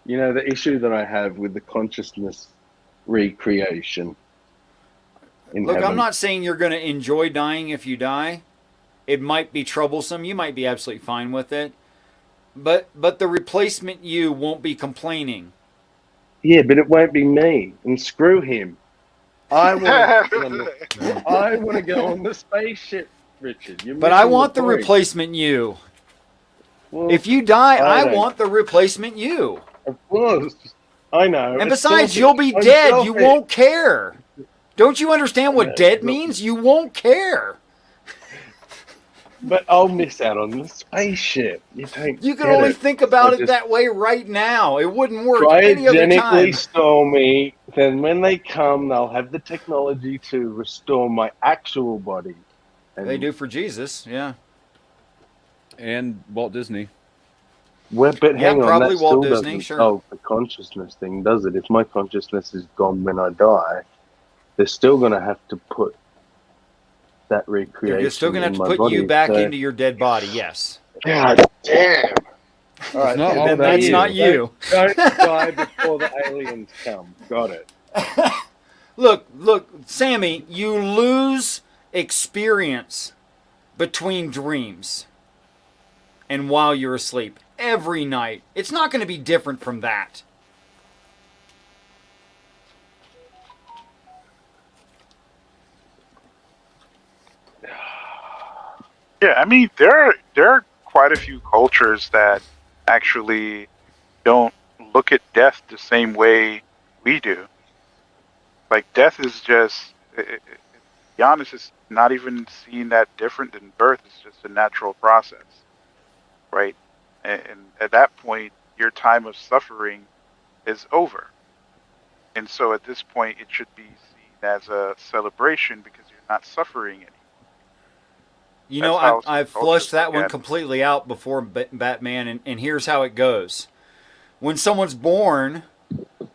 You know, the issue that I have with the consciousness recreation in Look, heaven. I'm not saying you're going to enjoy dying if you die. It might be troublesome. You might be absolutely fine with it. But the replacement you won't be complaining. Yeah, but it won't be me. And screw him. I want to go on the spaceship, Richard. You're But I missing want the point. replacement you. Well, If you die, I don't. want the replacement you. Of course. I know. And It's besides, selfish. you'll be I'm dead. You selfish. won't care. Don't you understand what No, dead no. means? You won't care. But I'll miss out on the spaceship. You don't You can get only it. think about I it just that way right now. It wouldn't work any other time. cryogenically store me. Then when they come, they'll have the technology to restore my actual body. And They do for Jesus, yeah. And Walt Disney. But Yeah, hang on, probably that Walt still Disney, doesn't sure. solve the consciousness thing, does it? If my consciousness is gone when I die, they're still going to have to put that recreation. You're still going to have in to my put body, you back so- into your dead body, yes. God damn! All right, not so all then about That's you. not you. Don't die before the aliens come. Got it. Look, Sammy, you lose experience between dreams and while you're asleep every night. It's not going to be different from that. Yeah, I mean there are quite a few cultures that actually don't look at death the same way we do. Like death is just, to be honest, it's not even seen that different than birth. It's just a natural process, right? And at that point, your time of suffering is over. And so at this point, it should be seen as a celebration because you're not suffering anymore. You know, That's how I some flushed cultures that look one at it. completely out before Batman, and here's how it goes. When someone's born,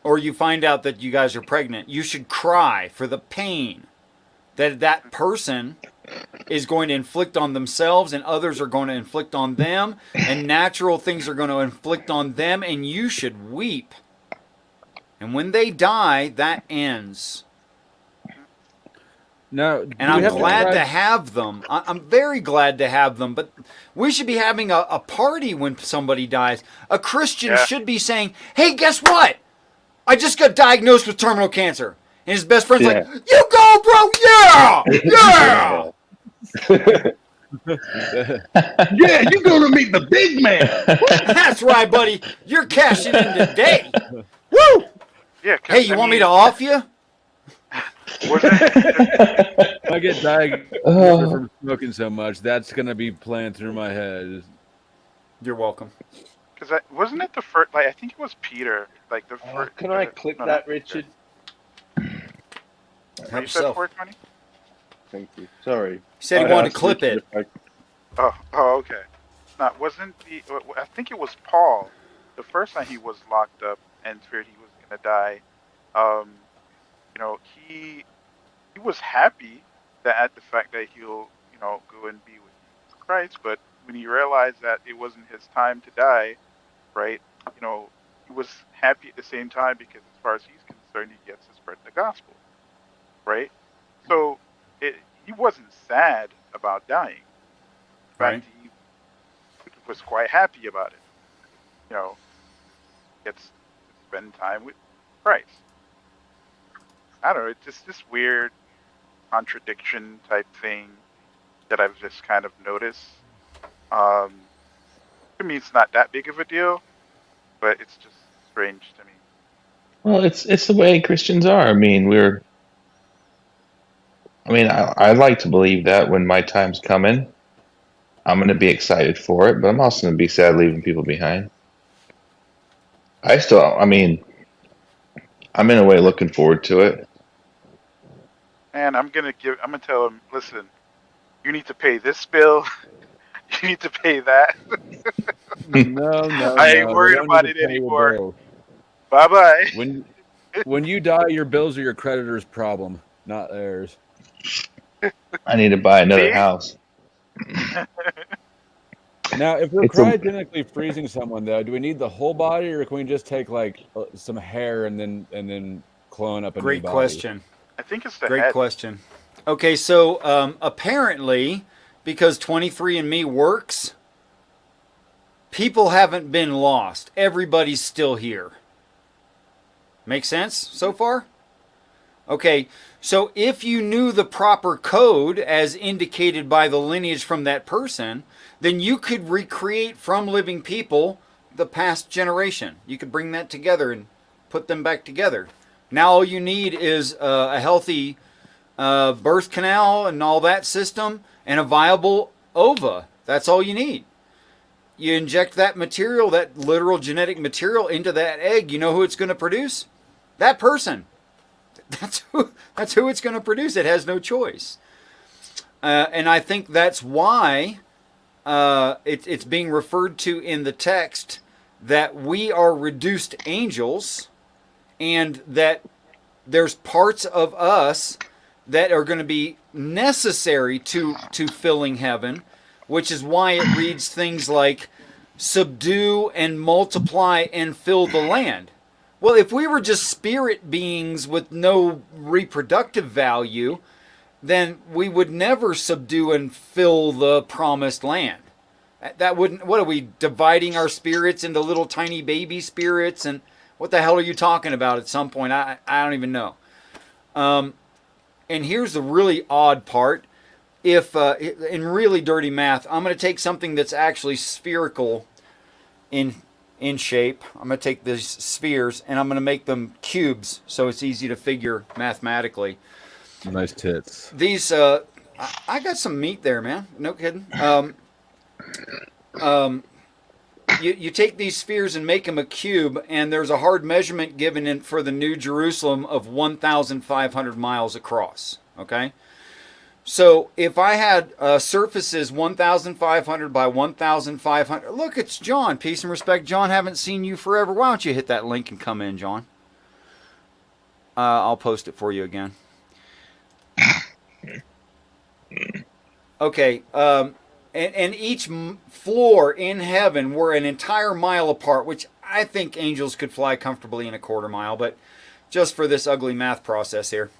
or you find out that you guys are pregnant, you should cry for the pain that that person is going to inflict on themselves, and others are going to inflict on them, and natural things are going to inflict on them, and you should weep. And when they die, that ends. Now, And I'm glad to have them. I'm very glad to have them. But we should be having a party when somebody dies. A Christian Yeah. should be saying, hey, guess what? I just got diagnosed with terminal cancer. And his best friend's like, you go, bro. Yeah. Yeah. Yeah, you're going to meet the big man. That's right, buddy. You're cashing in today. Woo. Yeah. Hey, you want me to off you? wasn't If I get diagnosed Oh. from smoking so much, that's gonna be playing through my head. You're welcome. because wasn't it the first? Like I think it was Peter. Like the first. Can I clip no, that, not Peter. Richard? What Help you said yourself. 420? Thank you. Sorry. He said he I wanted to asked clip Richard it. if I- Oh, okay. No, wasn't the? I think it was Paul. The first time he was locked up and feared he was gonna die. You know, he was happy that at the fact that he'll, you know, go and be with Jesus Christ, but when he realized that it wasn't his time to die, right? You know, he was happy at the same time because as far as he's concerned, he gets to spread the gospel, right? So he wasn't sad about dying. In Right. fact, he was quite happy about it. You know, gets to spend time with Christ. I don't know, it's just this weird contradiction type thing that I've just kind of noticed. To me, it's not that big of a deal, but it's just strange to me. Well, it's the way Christians are. I mean, I like to believe that when my time's coming, I'm going to be excited for it, but I'm also going to be sad leaving people behind. I mean, I'm in a way looking forward to it. And I'm gonna tell him, listen, you need to pay this bill, you need to pay that. No, I ain't no, worried they don't about need it to pay your anymore. bill. Bye bye. When you die, your bills are your creditor's problem, not theirs. I need to buy another See? house. Now, if we're It's a- cryogenically freezing someone, though, do we need the whole body, or can we just take like some hair and then clone up a new Great body? question. I think it's the Great head. question. Okay, so apparently, because 23andMe works, people haven't been lost. Everybody's still here. Make sense so far? Okay, so if you knew the proper code as indicated by the lineage from that person, then you could recreate from living people the past generation. You could bring that together and put them back together. Now all you need is a healthy birth canal and all that system and a viable ova. That's all you need. You inject that material, that literal genetic material, into that egg. You know who it's going to produce? That person. That's who it's going to produce. It has no choice. And I think that's why it's being referred to in the text that we are reduced angels, and that there's parts of us that are going to be necessary to filling heaven, which is why it reads things like subdue and multiply and fill the land. Well, if we were just spirit beings with no reproductive value, then we would never subdue and fill the promised land. That wouldn't. What are we dividing our spirits into little tiny baby spirits? And what the hell are you talking about? At some point, I don't even know. And here's the really odd part. If in really dirty math, I'm going to take something that's actually spherical in shape. I'm going to take these spheres and I'm going to make them cubes, so it's easy to figure mathematically. Nice tits. These, I got some meat there, man. No kidding. You take these spheres and make them a cube, and there's a hard measurement given in for the New Jerusalem of 1,500 miles across. Okay? So if I had surfaces 1,500 by 1,500, look, it's John. Peace and respect, John. Haven't seen you forever. Why don't you hit that link and come in, John? I'll post it for you again. Okay. And each floor in heaven were an entire mile apart, which I think angels could fly comfortably in a quarter mile, but just for this ugly math process here.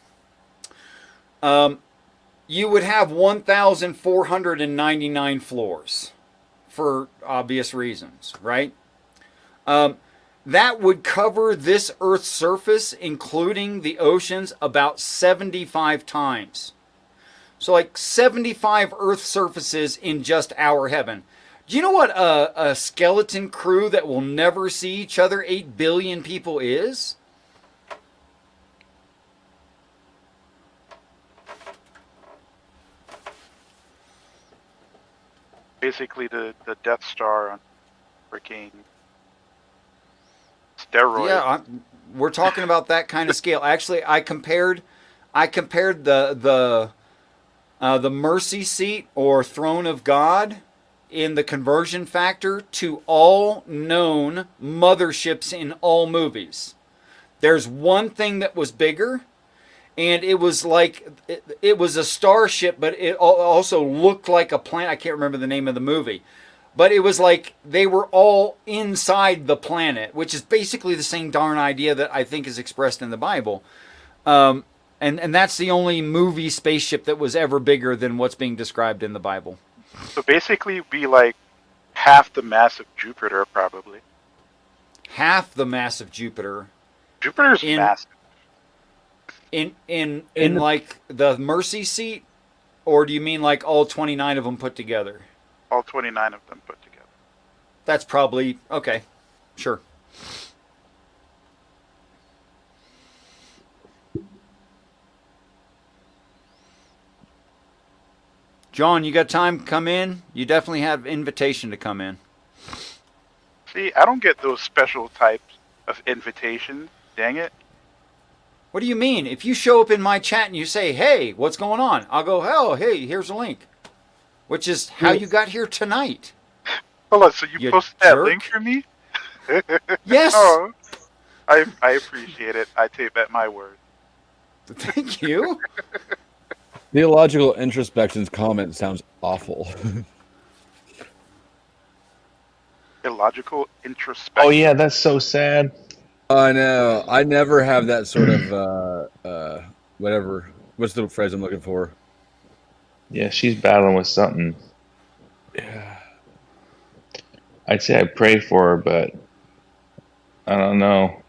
You would have 1,499 floors for obvious reasons, right? That would cover this Earth's surface, including the oceans, about 75 times. So like 75 Earth surfaces in just our heaven. Do you know what a skeleton crew that will never see each other, 8 billion people, is? basically the Death Star on freaking steroids. Yeah, we're talking about that kind of scale. Actually, I compared the mercy seat or throne of God in the conversion factor to all known motherships in all movies. There's one thing that was bigger, and it was like it was a starship, but it also looked like a planet. I can't remember the name of the movie, but it was like they were all inside the planet, which is basically the same darn idea that I think is expressed in the Bible. And that's the only movie spaceship that was ever bigger than what's being described in the Bible. So basically, be like half the mass of Jupiter, probably. Half the mass of Jupiter. Jupiter's massive. In like the mercy seat, or do you mean like all 29 of them put together? All 29 of them put together. That's probably okay. Sure. John, you got time? Come in. You definitely have invitation to come in. See, I don't get those special types of invitations. Dang it. What do you mean? If you show up in my chat and you say, "Hey, what's going on?" I'll go, "Oh, hey, here's a link," which is how you got here tonight. Hold on, so you posted that jerk. link for me? Yes. Oh, I appreciate it. I take at my word. Thank you. Theological introspection's comment sounds awful. Illogical introspection. Oh yeah, that's so sad. I know. I never have that sort of whatever. What's the phrase I'm looking for? Yeah, she's battling with something. Yeah. I'd say I pray for her, but I don't know.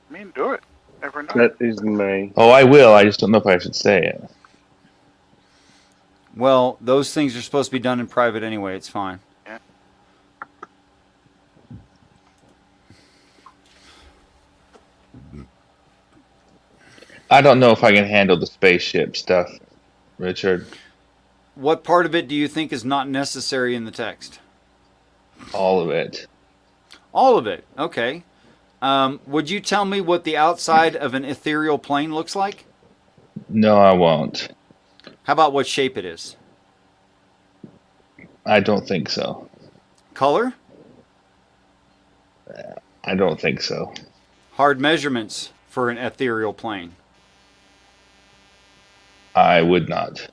I mean, do it. Never know. That is me. Oh, I will. I just don't know if I should say it. Well, those things are supposed to be done in private anyway. It's fine. Yeah. I don't know if I can handle the spaceship stuff, Richard. What part of it do you think is not necessary in the text? All of it. All of it. Okay. Would you tell me what the outside of an ethereal plane looks like? No, I won't. How about what shape it is? I don't think so. Color? I don't think so. Hard measurements for an ethereal plane. I would not.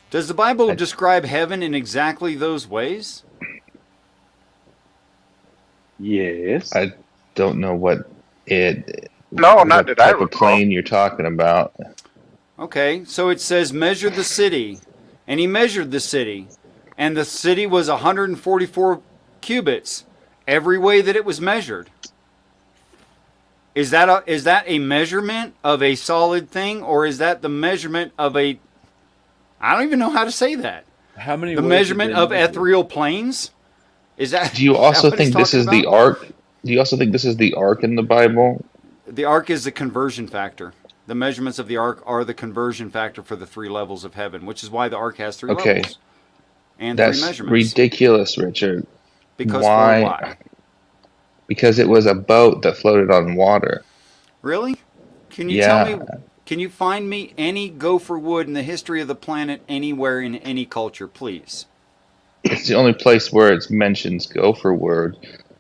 Does the Bible describe heaven in exactly those ways? Yes. I don't know what No, not that I type of recall. plane you're talking about. Okay, so it says measure the city, and he measured the city, and the city was 144 cubits, every way that it was measured. Is that a measurement of a solid thing, or is that the measurement of a? I don't even know how to say that. How many? The ways measurement did they of measure? ethereal planes? Is that? Do you also that what he's think this talking is the about? ark? Do you also think this is the ark in the Bible? The ark is the conversion factor. The measurements of the ark are the conversion factor for the 3 levels of heaven, which is why the ark has 3 Okay. levels and That's 3 measurements. ridiculous, Richard. Because Why? for why? Because it was a boat that floated on water. Really? Can you Yeah. tell me? Can you find me any gopher wood in the history of the planet anywhere in any culture, please? It's the only place where it mentions gopher wood.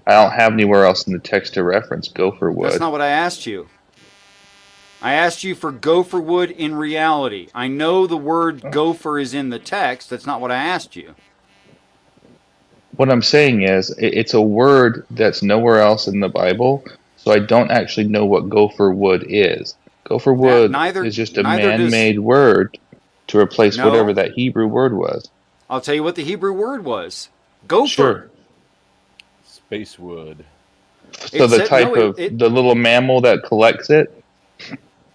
I don't have anywhere else in the text to reference gopher wood. That's not what I asked you. I asked you for gopher wood in reality. I know the word gopher is in the text. That's not what I asked you. What I'm saying is, it's a word that's nowhere else in the Bible, so I don't actually know what gopher wood is. Gopher wood is just a man-made word to replace No. whatever that Hebrew word was. I'll tell you what the Hebrew word was. Gopher. Sure. Space wood. So the type of the little mammal that collects it?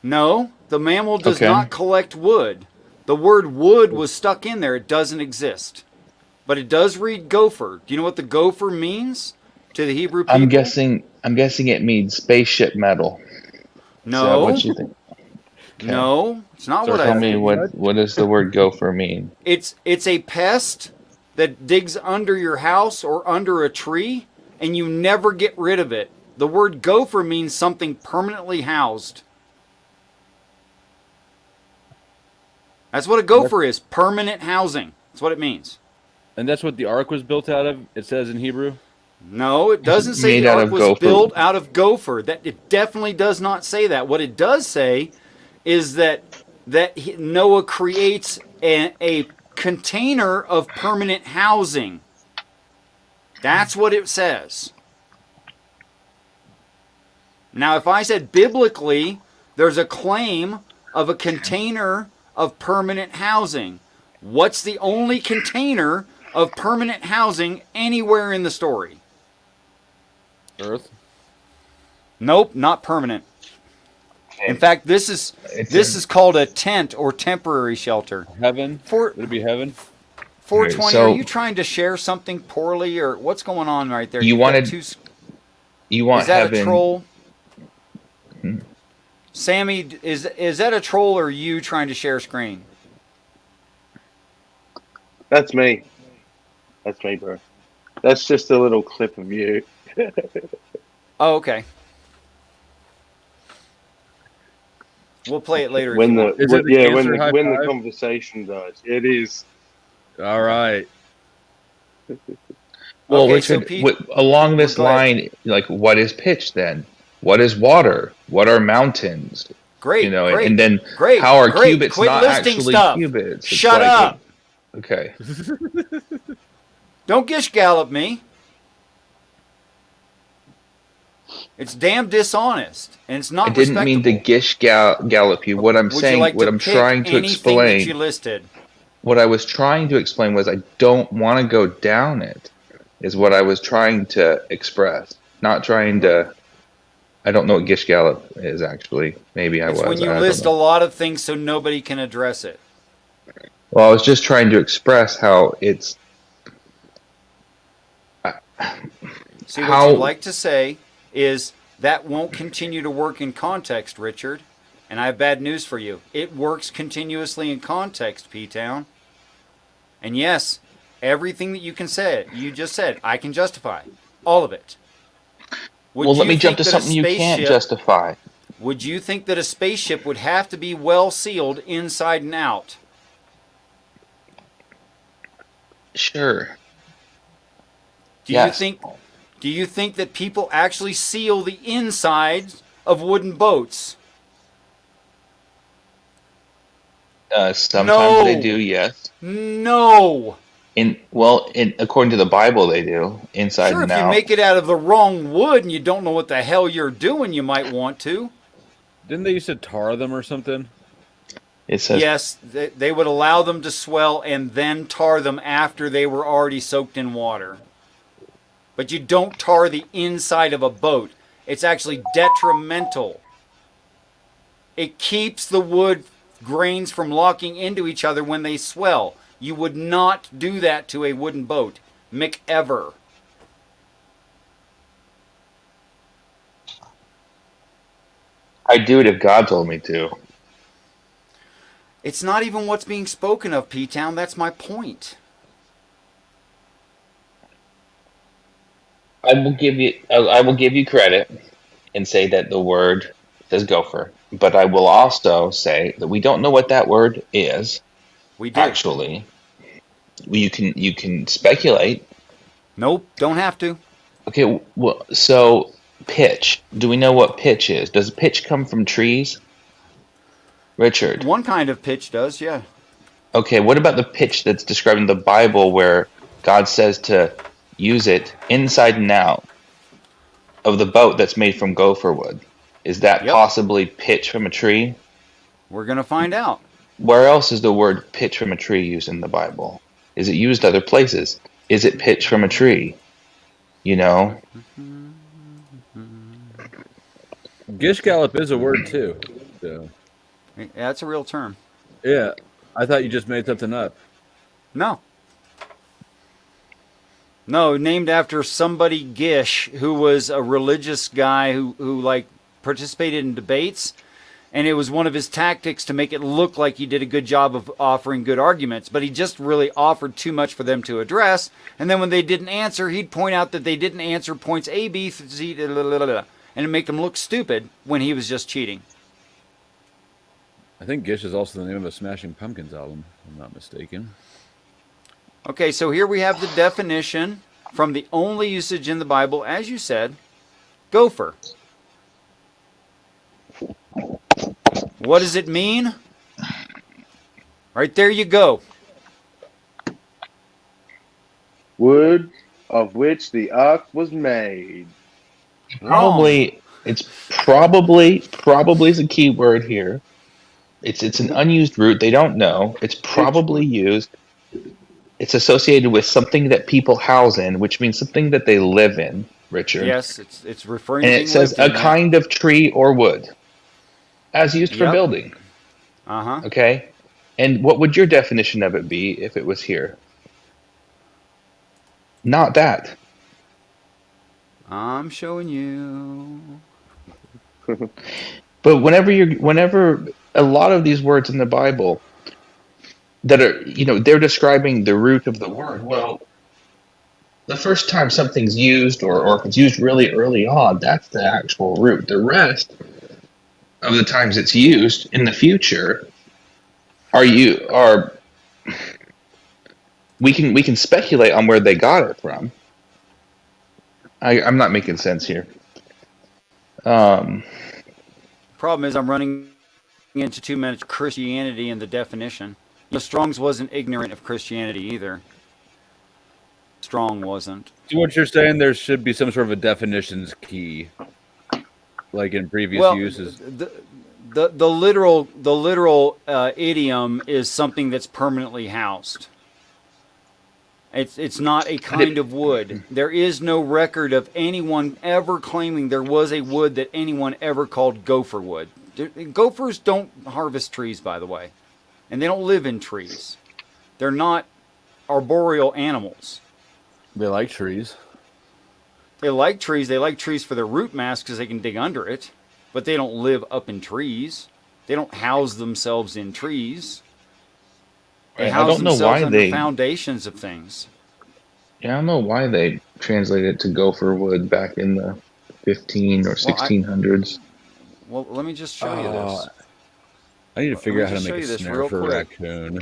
No, the mammal does Okay. not collect wood. The word wood was stuck in there. It doesn't exist. But it does read gopher. Do you know what the gopher means to the Hebrew people? I'm guessing it means spaceship metal. No. Is that what you think? Okay. No, it's not So what I tell me think. what does the word gopher mean? It's a pest that digs under your house or under a tree and you never get rid of it. The word gopher means something permanently housed. That's what a gopher is, permanent housing. That's what it means. And that's what the ark was built out of, it says in Hebrew? No, it doesn't say Made the out ark of was gopher. built out of gopher. That it definitely does not say that. What it does say is that Noah creates a container of permanent housing. That's what it says. Now, if I said biblically, there's a claim of a container of permanent housing. What's the only container of permanent housing anywhere in the story? Earth? Nope, not permanent. In fact, this is called a tent or temporary shelter. Heaven? For Would it be heaven? 420, so- are you trying to share something poorly, or what's going on right there? You You've got wanted- two, You want is that heaven? a troll? Hmm. Sammy, is that a troll or you trying to share screen? That's me. That's me, bro. That's just a little clip of you. Oh, okay. We'll play it later. When if you the want. Is it the yeah, cancer high when the five? conversation dies, it is. All right. Well, Okay, so Richard, Pete- along this go ahead. line, like, what is pitch then? What is water? What are mountains? Great, You know, great, and then great, how are great. cubits Quit not listing actually stuff. cubits? It's Shut like up. Okay. Don't gish gallop me. It's damn dishonest, and it's not I didn't mean to respectable. gish gallop you. What I'm Would saying, you like what to I'm pick trying to anything that explain, you listed? what I was trying to explain was I don't want to go down it, is what I was trying to express. Not trying to. I don't know what gish gallop is actually. Maybe I It's was. when you I don't list a know. lot of things so nobody can address it. Well, I was just trying to express how it's. See, what How- you'd like to say is that won't continue to work in context, Richard. And I have bad news for you. It works continuously in context, PTown. And yes, everything that you just said, I can justify. All of it. Would Well, let you me jump think to that a something you can't spaceship- justify. Would you think that a spaceship would have to be well sealed inside and out? Sure. Do Yes. you think that people actually seal the insides of wooden boats? Sometimes No. they do, yes. No. According to the Bible, they do inside Sure, and if you out. make it out of the wrong wood and you don't know what the hell you're doing, you might want to. Didn't they used to tar them or something? It says, Yes, they would allow them to swell and then tar them after they were already soaked in water. But you don't tar the inside of a boat. It's actually detrimental. It keeps the wood grains from locking into each other when they swell. You would not do that to a wooden boat. McEver. I'd do it if God told me to. It's not even what's being spoken of, P-Town. That's my point. I will give you credit and say that the word says gopher, but I will also say that we don't know what that word is. We do. Actually, you can speculate. Nope, don't have to. Okay, well, so pitch. Do we know what pitch is? Does pitch come from trees? Richard. One kind of pitch does, yeah. Okay, what about the pitch that's described in the Bible where God says to use it inside and out of the boat that's made from gopher wood? Is that Yep. possibly pitch from a tree? We're going to find out. Where else is the word pitch from a tree used in the Bible? Is it used other places? Is it pitch from a tree? You know? Gish gallop is a word too. So, Yeah, that's a real term. yeah, I thought you just made something up. No. No, named after somebody Gish, who was a religious guy who like participated in debates, And it was one of his tactics to make it look like he did a good job of offering good arguments, but he just really offered too much for them to address. And then when they didn't answer, he'd point out that they didn't answer points A, B, C, and it'd make them look stupid when he was just cheating. I think Gish is also the name of a Smashing Pumpkins album, if I'm not mistaken. Okay, so here we have the definition from the only usage in the Bible, as you said, gopher. What does it mean? Right there you go. Wood of which the ark was made. Probably, it's probably is a key word here. It's an unused root. They don't know. It's probably used. It's associated with something that people house in, which means something that they live in, Richard. Yes, it's referring And to it being says lived a in, kind of tree or wood, as used for Yep. building. Uh-huh. Okay? And what would your definition of it be if it was here? Not that. I'm showing you. But whenever a lot of these words in the Bible that are, they're describing the root of the word. Well, the first time something's used or if it's used really early on, that's the actual root. The rest of the times it's used in the future we can speculate on where they got it from. I'm not making sense here. Problem is I'm running into 2 minutes of Christianity and the definition. Strong's wasn't ignorant of Christianity either. Strong wasn't. So what you're saying, there should be some sort of a definitions key, like in previous uses. The literal idiom is something that's permanently housed. It's not a kind of wood. There is no record of anyone ever claiming there was a wood that anyone ever called gopher wood. Gophers don't harvest trees, by the way, and they don't live in trees. They're not arboreal animals. They like trees. They like trees. They like trees for their root mass because they can dig under it, but they don't live up in trees. They don't house themselves in trees. They house themselves on the foundations of things. Yeah, I don't know why they translated it to gopher wood back in the 15 or 1600s. Well, let me just show you this. I need to figure out how to make a snare for a raccoon.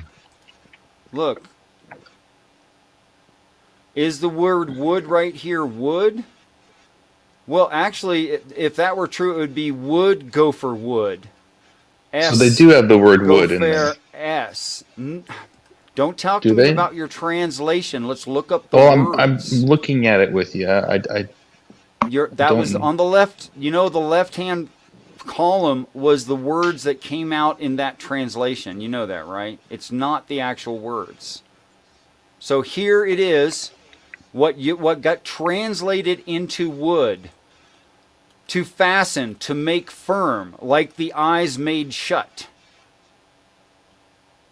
Look. Is the word wood right here wood? Well, actually, if that were true, it would be wood gopher wood. So they do have the word wood in there. S. Don't talk to me about your translation. Let's look up the words. I'm looking at it with you. That was on the left. The left-hand column was the words that came out in that translation. You know that, right? It's not the actual words. So here it is. What got translated into wood. To fasten, to make firm, like the eyes made shut.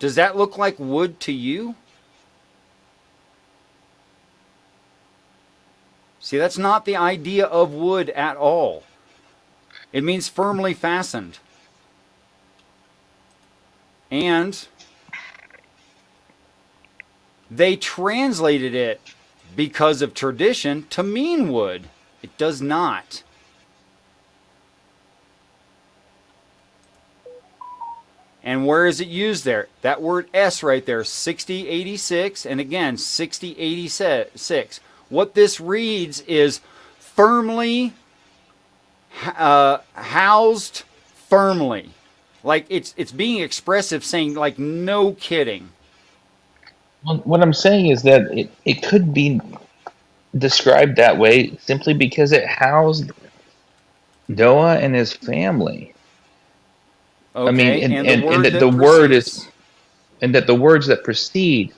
Does that look like wood to you? See, that's not the idea of wood at all. It means firmly fastened. And they translated it because of tradition to mean wood. It does not. And where is it used there? That word S right there, 6086, and again, 6086. What this reads is firmly housed firmly. Like it's being expressive, saying like no kidding. Well, what I'm saying is that it could be described that way simply because it housed Noah and his family. Okay, I mean, and that that the word is, and that the words that proceed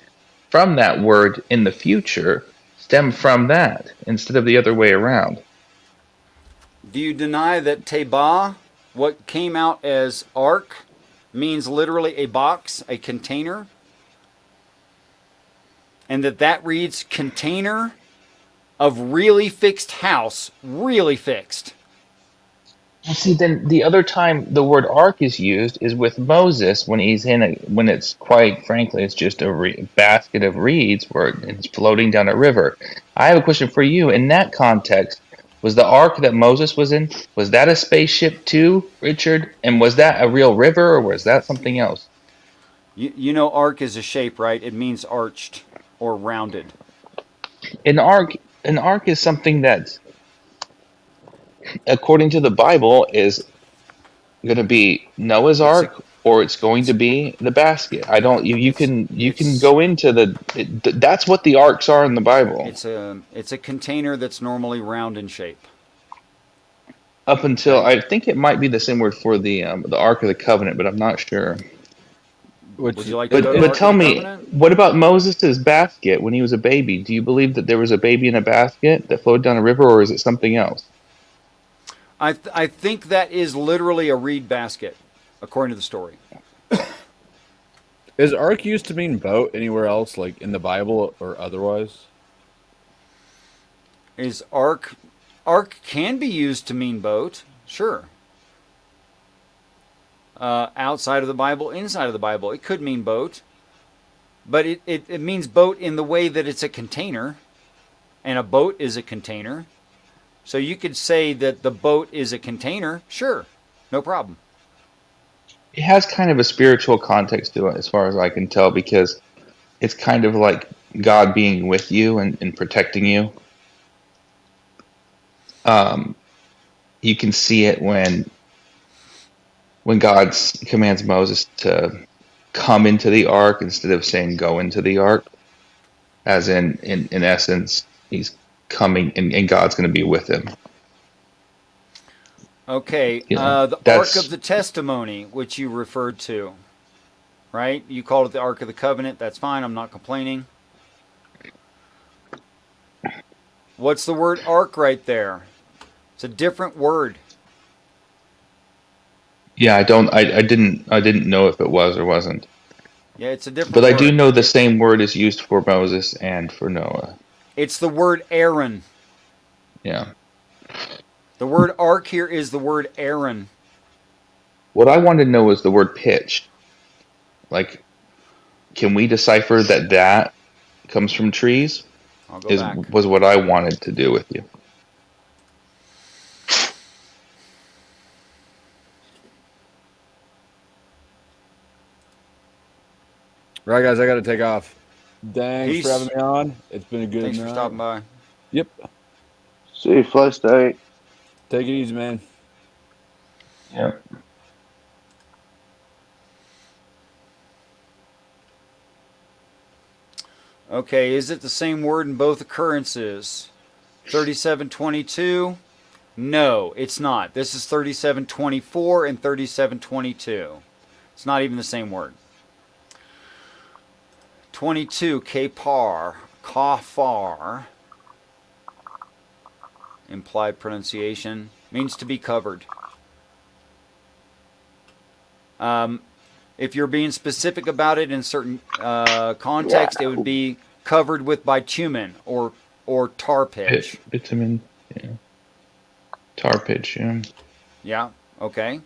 from that word in the future stem from that instead of the other way around. Do you deny that tebah, what came out as ark, means literally a box, a container? And that reads container of really fixed house, really fixed. Well, see, then the other time the word ark is used is with Moses when he's when it's quite frankly, it's just a basket of reeds where it's floating down a river. I have a question for you. In that context, was the ark that Moses was in, was that a spaceship too, Richard? And was that a real river or was that something else? You know, arc is a shape, right? It means arched or rounded. An ark is something that, according to the Bible, is going to be Noah's It's a Ark or it's going to be the basket. I don't. You can go into that's what the arks are in the Bible. it's a container that's normally round in shape. Up until Okay. I think it might be the same word for the Ark of the Covenant, but I'm not sure. Which, Would you like to go to But Ark tell of the me, Covenant? what about Moses' basket when he was a baby? Do you believe that there was a baby in a basket that flowed down a river, or is it something else? I think that is literally a reed basket, according to the story. is ark used to mean boat anywhere else, like in the Bible or otherwise? Is ark can be used to mean boat, sure. Outside of the Bible, inside of the Bible, it could mean boat, but it means boat in the way that it's a container, and a boat is a container. So you could say that the boat is a container, sure, no problem. It has kind of a spiritual context to it, as far as I can tell, because it's kind of like God being with you and protecting you. You can see it when God commands Moses to come into the ark instead of saying go into the ark, as in essence, he's coming and God's going to be with him. Okay, You know, the that's- Ark of the Testimony, which you referred to, right? You called it the Ark of the Covenant. That's fine. I'm not complaining. What's the word ark right there? It's a different word. Yeah, I didn't know if it was or wasn't. Yeah, it's a different But word. I do know the same word is used for Moses and for Noah. It's the word Aaron. Yeah. The word ark here is the word Aaron. What I wanted to know was the word pitch. Like, can we decipher that comes from trees? I'll go back. Was what I wanted to do with you. Right, guys, I got to take off. Thanks Peace. for having me on. It's been a good Thanks for night. stopping by. Yep. See you, Fly State. Take it easy, man. Yeah. Okay, is it the same word in both occurrences? 3722? No, it's not. This is 3724 and 3722. It's not even the same word. 22, kapar, kafar, implied pronunciation, means to be covered. If you're being specific about it in certain context, it would be covered with bitumen or tar pitch. Bitumen. Yeah. Tar pitch. Yeah. Yeah, okay.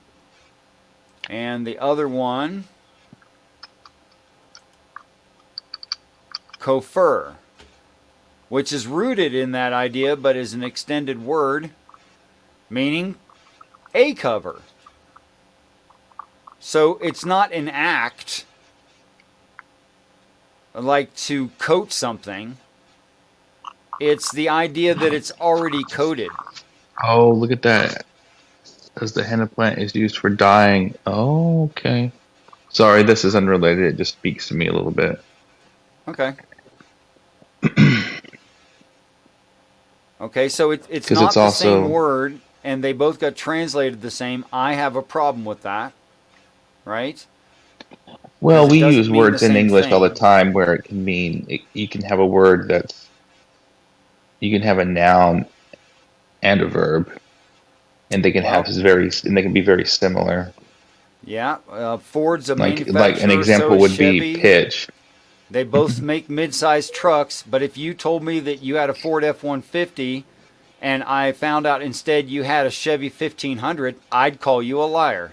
And the other one, kofer, which is rooted in that idea but is an extended word meaning a cover. So it's not an act like to coat something. It's the idea that it's already coated. Oh, look at that. As the henna plant is used for dyeing. Oh, okay. Sorry, this is unrelated. It just speaks to me a little bit. Okay. Okay, so it's 'Cause not it's the also- same word, and they both got translated the same. I have a problem with that, right? Well, 'Cause it we doesn't use mean words the in same English all the thing. time where it can mean, you can have a word that's, you can have a noun and a verb, and they can be very similar. Yeah, Ford's a Like manufacturer. an example so is would Chevy. be pitch. They both make mid-sized trucks, but if you told me that you had a Ford F-150 and I found out instead you had a Chevy 1500, I'd call you a liar.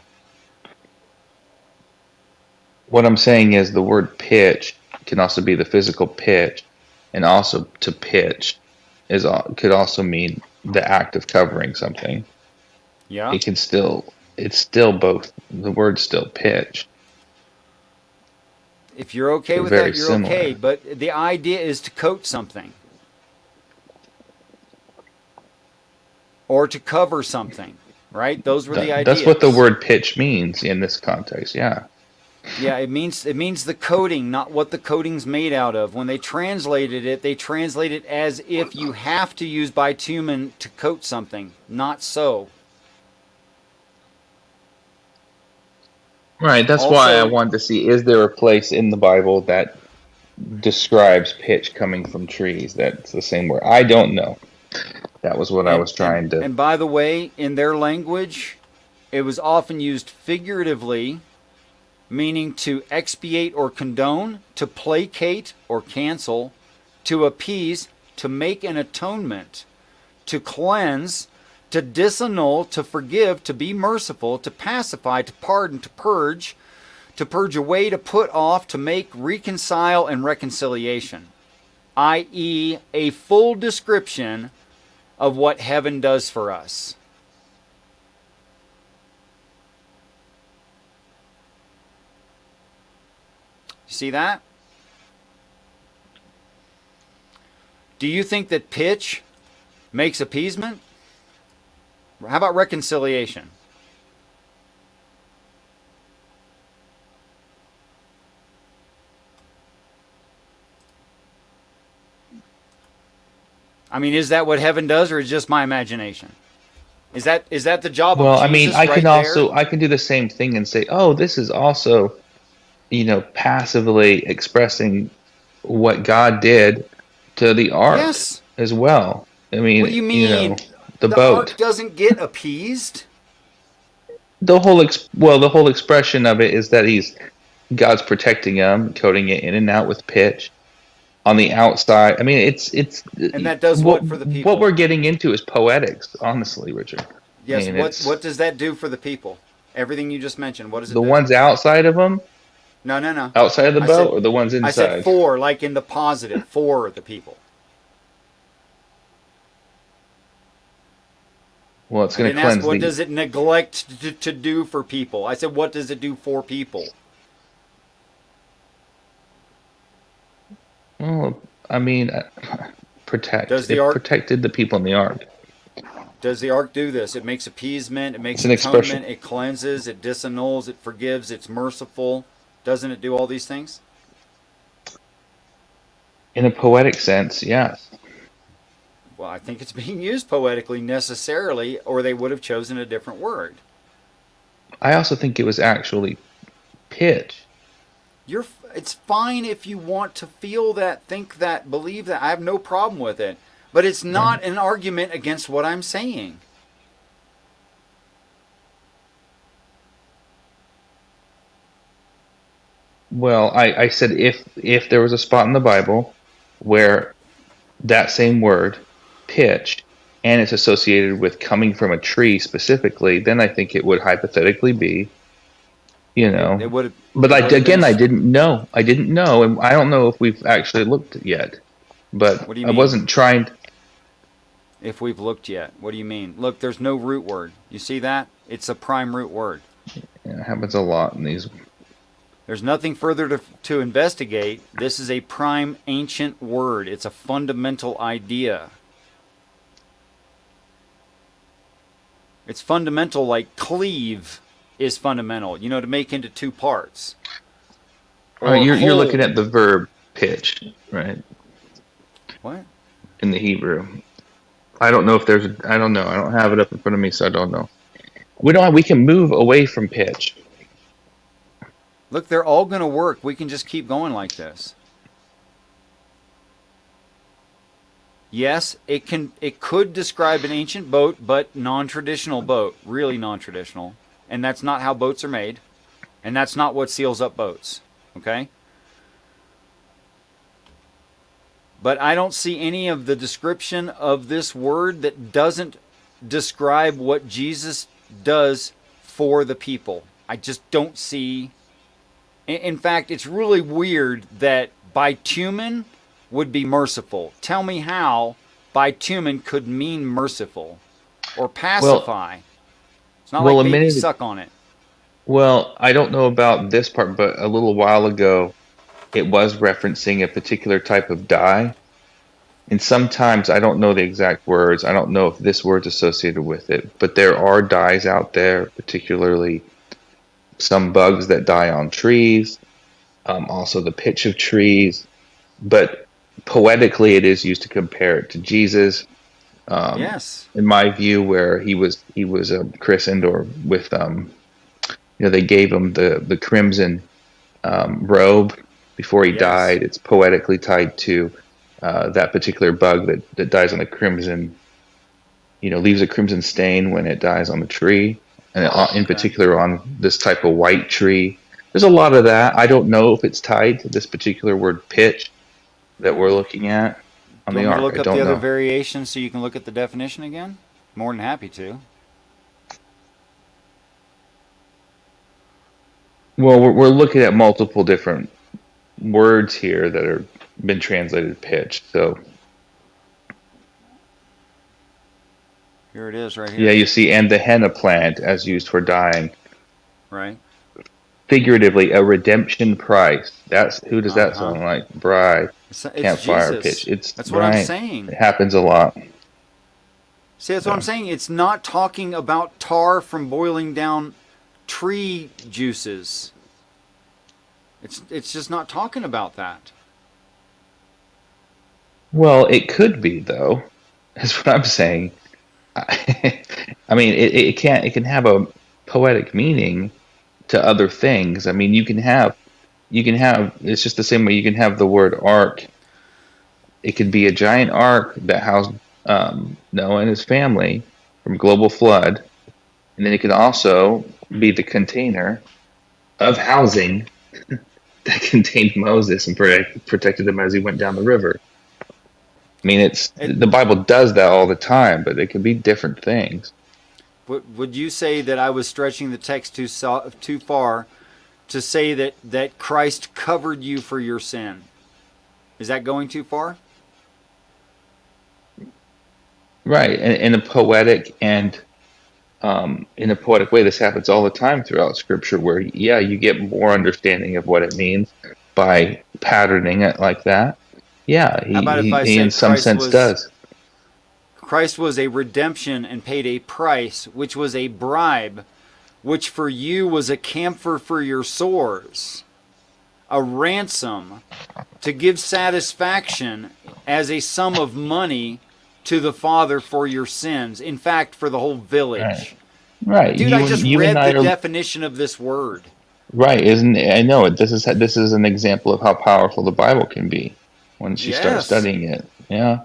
What I'm saying is the word pitch can also be the physical pitch, and also to pitch could also mean the act of covering something. Yeah. It's still both. The word's still pitch. If you're okay They're with very that, you're similar. okay. But the idea is to coat something. Or to cover something, right? Those were the ideas. That's what the word pitch means in this context, yeah. Yeah, it means the coating, not what the coating's made out of. When they translated it, they translate it as if you have to use bitumen to coat something. Not so. Right, that's why I wanted to see, is there a place in the Bible that describes pitch coming from trees that's the same word? I don't know. That was what I was trying to... And by the way, in their language, it was often used figuratively, meaning to expiate or condone, to placate or cancel, to appease, to make an atonement, to cleanse, to disannul, to forgive, to be merciful, to pacify, to pardon, to purge away, to put off, to make, reconcile, and reconciliation, i.e., a full description of what heaven does for us. You see that? Do you think that pitch makes appeasement? How about reconciliation? I mean, is that what heaven does, or is it just my imagination? Is that the job Well, of I Jesus? mean, There? I can do the same thing and say, oh, this is also, passively expressing what God did to the ark Yes. as well. I mean, What do you mean? the The boat. ark doesn't get appeased. The whole expression of it is that God's protecting him, coating it in and out with pitch. On the outside, I mean, it's And that does what for the people? What we're getting into is poetics, honestly, Richard. Yes. I mean, What does that do for the people? Everything you just mentioned. What does it the do? ones outside of them, No. outside of the I boat, said- or the ones inside? I said for, like in the positive, for the people. Well, it's I going to didn't cleanse ask what does it neglect to do for people. I said what does it do for people? Well, I mean, protect. Does the It ark- protected the people in the ark. Does the ark do this? It makes appeasement, it makes It's an atonement, expression. it cleanses, it disannuls, it forgives, it's merciful. Doesn't it do all these things? In a poetic sense, yes. Well, I think it's being used poetically necessarily, or they would have chosen a different word. I also think it was actually pitch. It's fine if you want to feel that, think that, believe that. I have no problem with it. But it's not an argument against what I'm saying. Well, I said if there was a spot in the Bible where that same word, pitch, and it's associated with coming from a tree specifically, then I think it would hypothetically be, It would have. But I didn't know. I didn't know, and I don't know if we've actually looked yet. But What do you I mean? wasn't trying. If we've looked yet, what do you mean? Look, there's no root word. You see that? It's a prime root word. It happens a lot in these. There's nothing further to investigate. This is a prime ancient word. It's a fundamental idea. It's fundamental, like cleave is fundamental. To make into two parts. Oh, you're whole. looking at the verb pitch, right? What? In the Hebrew. I don't know if there's. I don't know. I don't have it up in front of me, so I don't know. We can move away from pitch. Look, they're all going to work. We can just keep going like this. Yes, it could describe an ancient boat, but non-traditional boat, really non-traditional. And that's not how boats are made. And that's not what seals up boats. Okay? but I don't see any of the description of this word that doesn't describe what Jesus does for the people. I just don't see. In fact, it's really weird that bitumen would be merciful. Tell me how bitumen could mean merciful or pacify. It's not well, like a babies minute. suck on it. Well, I don't know about this part, but a little while ago, it was referencing a particular type of dye. And sometimes I don't know the exact words. I don't know if this word's associated with it, but there are dyes out there, particularly some bugs that die on trees, also the pitch of trees. But poetically, it is used to compare it to Jesus. Yes. In my view, where he was christened, or with they gave him the crimson robe before he Yes. died. It's poetically tied to that particular bug that dies on the crimson, leaves a crimson stain when it dies on the tree, and in particular on this type of white tree. There's a lot of that. I don't know if it's tied to this particular word pitch that we're looking at on Do the you want me to ark. look I up the don't other know. variations so you can look at the definition again? More than happy to. Well, we're looking at multiple different words here that are been translated pitch. So Here it is right here. yeah, you see, and the henna plant as used for dyeing. Right. Figuratively, a redemption price. That's who does that Uh-huh. sound like? Bride, It's campfire Jesus. pitch. It's That's what I'm saying. It happens a lot. See, that's what I'm saying. It's not talking about tar from boiling down tree juices. It's just not talking about that. Well, it could be though. That's what I'm saying. I mean, it can have a poetic meaning to other things. I mean, you can have. It's just the same way you can have the word ark. It could be a giant ark that housed Noah and his family from global flood, and then it could also be the container of housing that contained Moses and protected him as he went down the river. I mean, the Bible does that all the time, but it could be different things. Would you say that I was stretching the text too far to say that Christ covered you for your sin? Is that going too far? Right, and in a poetic way, this happens all the time throughout Scripture, where you get more understanding of what it means by patterning it like that. Yeah, How about if I he in said some sense does. Christ was a redemption and paid a price, which was a bribe, which for you was a camphor for your sores, a ransom to give satisfaction as a sum of money to the Father for your sins. In fact, for the whole village. Right. Dude, I just You read and I the are definition of this word. right. Isn't I know it. This is an example of how powerful the Bible can be once you start Yes. studying it. Yeah.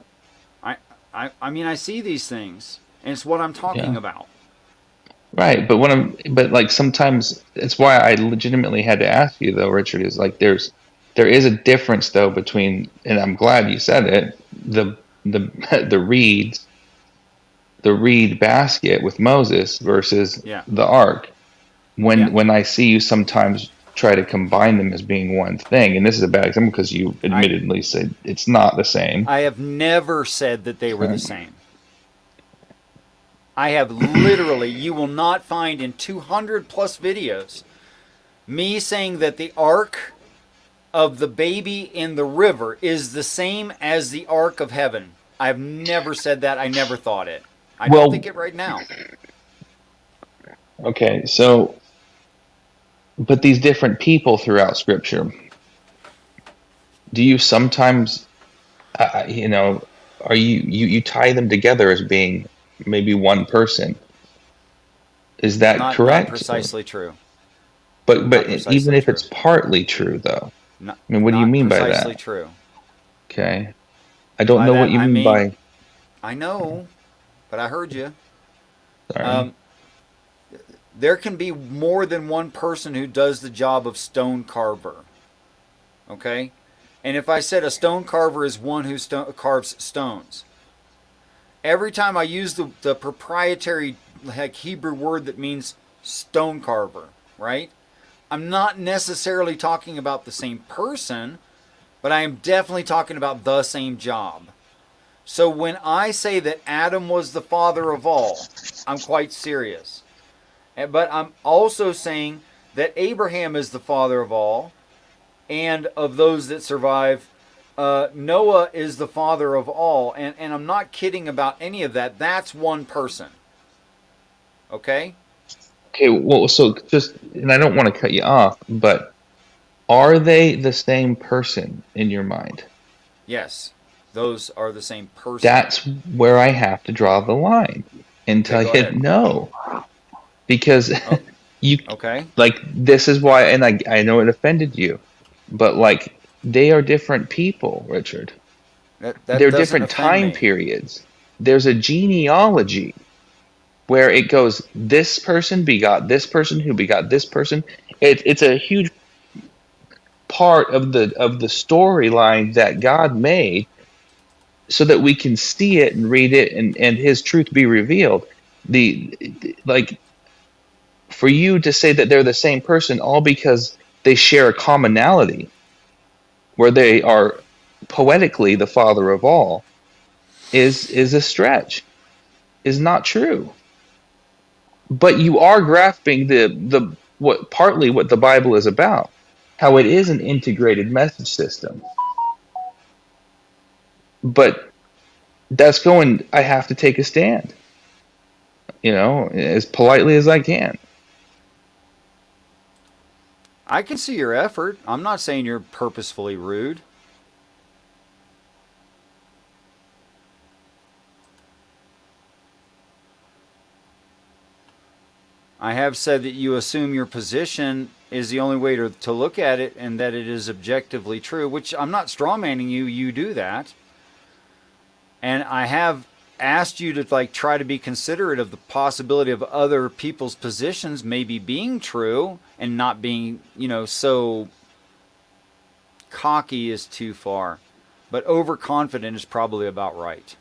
I mean, I see these things, and it's what I'm talking Yeah. about. Right, but like sometimes it's why I legitimately had to ask you though, Richard, is like there is a difference though between, and I'm glad you said it, the the reeds, the reed basket with Moses versus Yeah. the ark. Yeah. When I see you sometimes try to combine them as being one thing, and this is a bad example because you admittedly said it's not the same. I have never said that they were the Right. same. I have literally, you will not find in 200 plus videos, me saying that the ark of the baby in the river is the same as the ark of heaven. I've never said that. I never thought it. I Well- don't think it right now. Okay, so but these different people throughout Scripture, do you sometimes, are you tie them together as being maybe one person? Is that Not correct? precisely true. But not precisely even if true. it's partly true, though, Not, I mean, what do you not mean by precisely that? true. Okay, I don't By know that, what you I mean mean- by. I know, but I heard you. Sorry. There can be more than one person who does the job of stone carver. Okay? And if I said a stone carver is one who carves stones, every time I use the proprietary like Hebrew word that means stone carver, right? I'm not necessarily talking about the same person, but I am definitely talking about the same job. So when I say that Adam was the father of all, I'm quite serious. But I'm also saying that Abraham is the father of all, and of those that survive, Noah is the father of all. And I'm not kidding about any of that. That's one person. Okay? Okay, well, so just, and I don't want to cut you off, but are they the same person in your mind? Yes. Those are the same person. That's where I have to draw the line and tell go you ahead. no. Because you, Okay. like, this is why, and I know it offended you, but like, they are different people, Richard. That They're doesn't different offend time me. periods. There's a genealogy where it goes, this person begot this person who begot this person. It's a huge part of the storyline that God made so that we can see it and read it and his truth be revealed. Like, for you to say that they're the same person all because they share a commonality where they are poetically the father of all is a stretch, is not true. But you are grasping the what partly what the Bible is about, how it is an integrated message system. But that's going, I have to take a stand, as politely as I can. I can see your effort. I'm not saying you're purposefully rude. I have said that you assume your position is the only way to look at it and that it is objectively true, which I'm not strawmanning you. You do that. And I have asked you to like try to be considerate of the possibility of other people's positions maybe being true and not being, so cocky is too far. But overconfident is probably about right.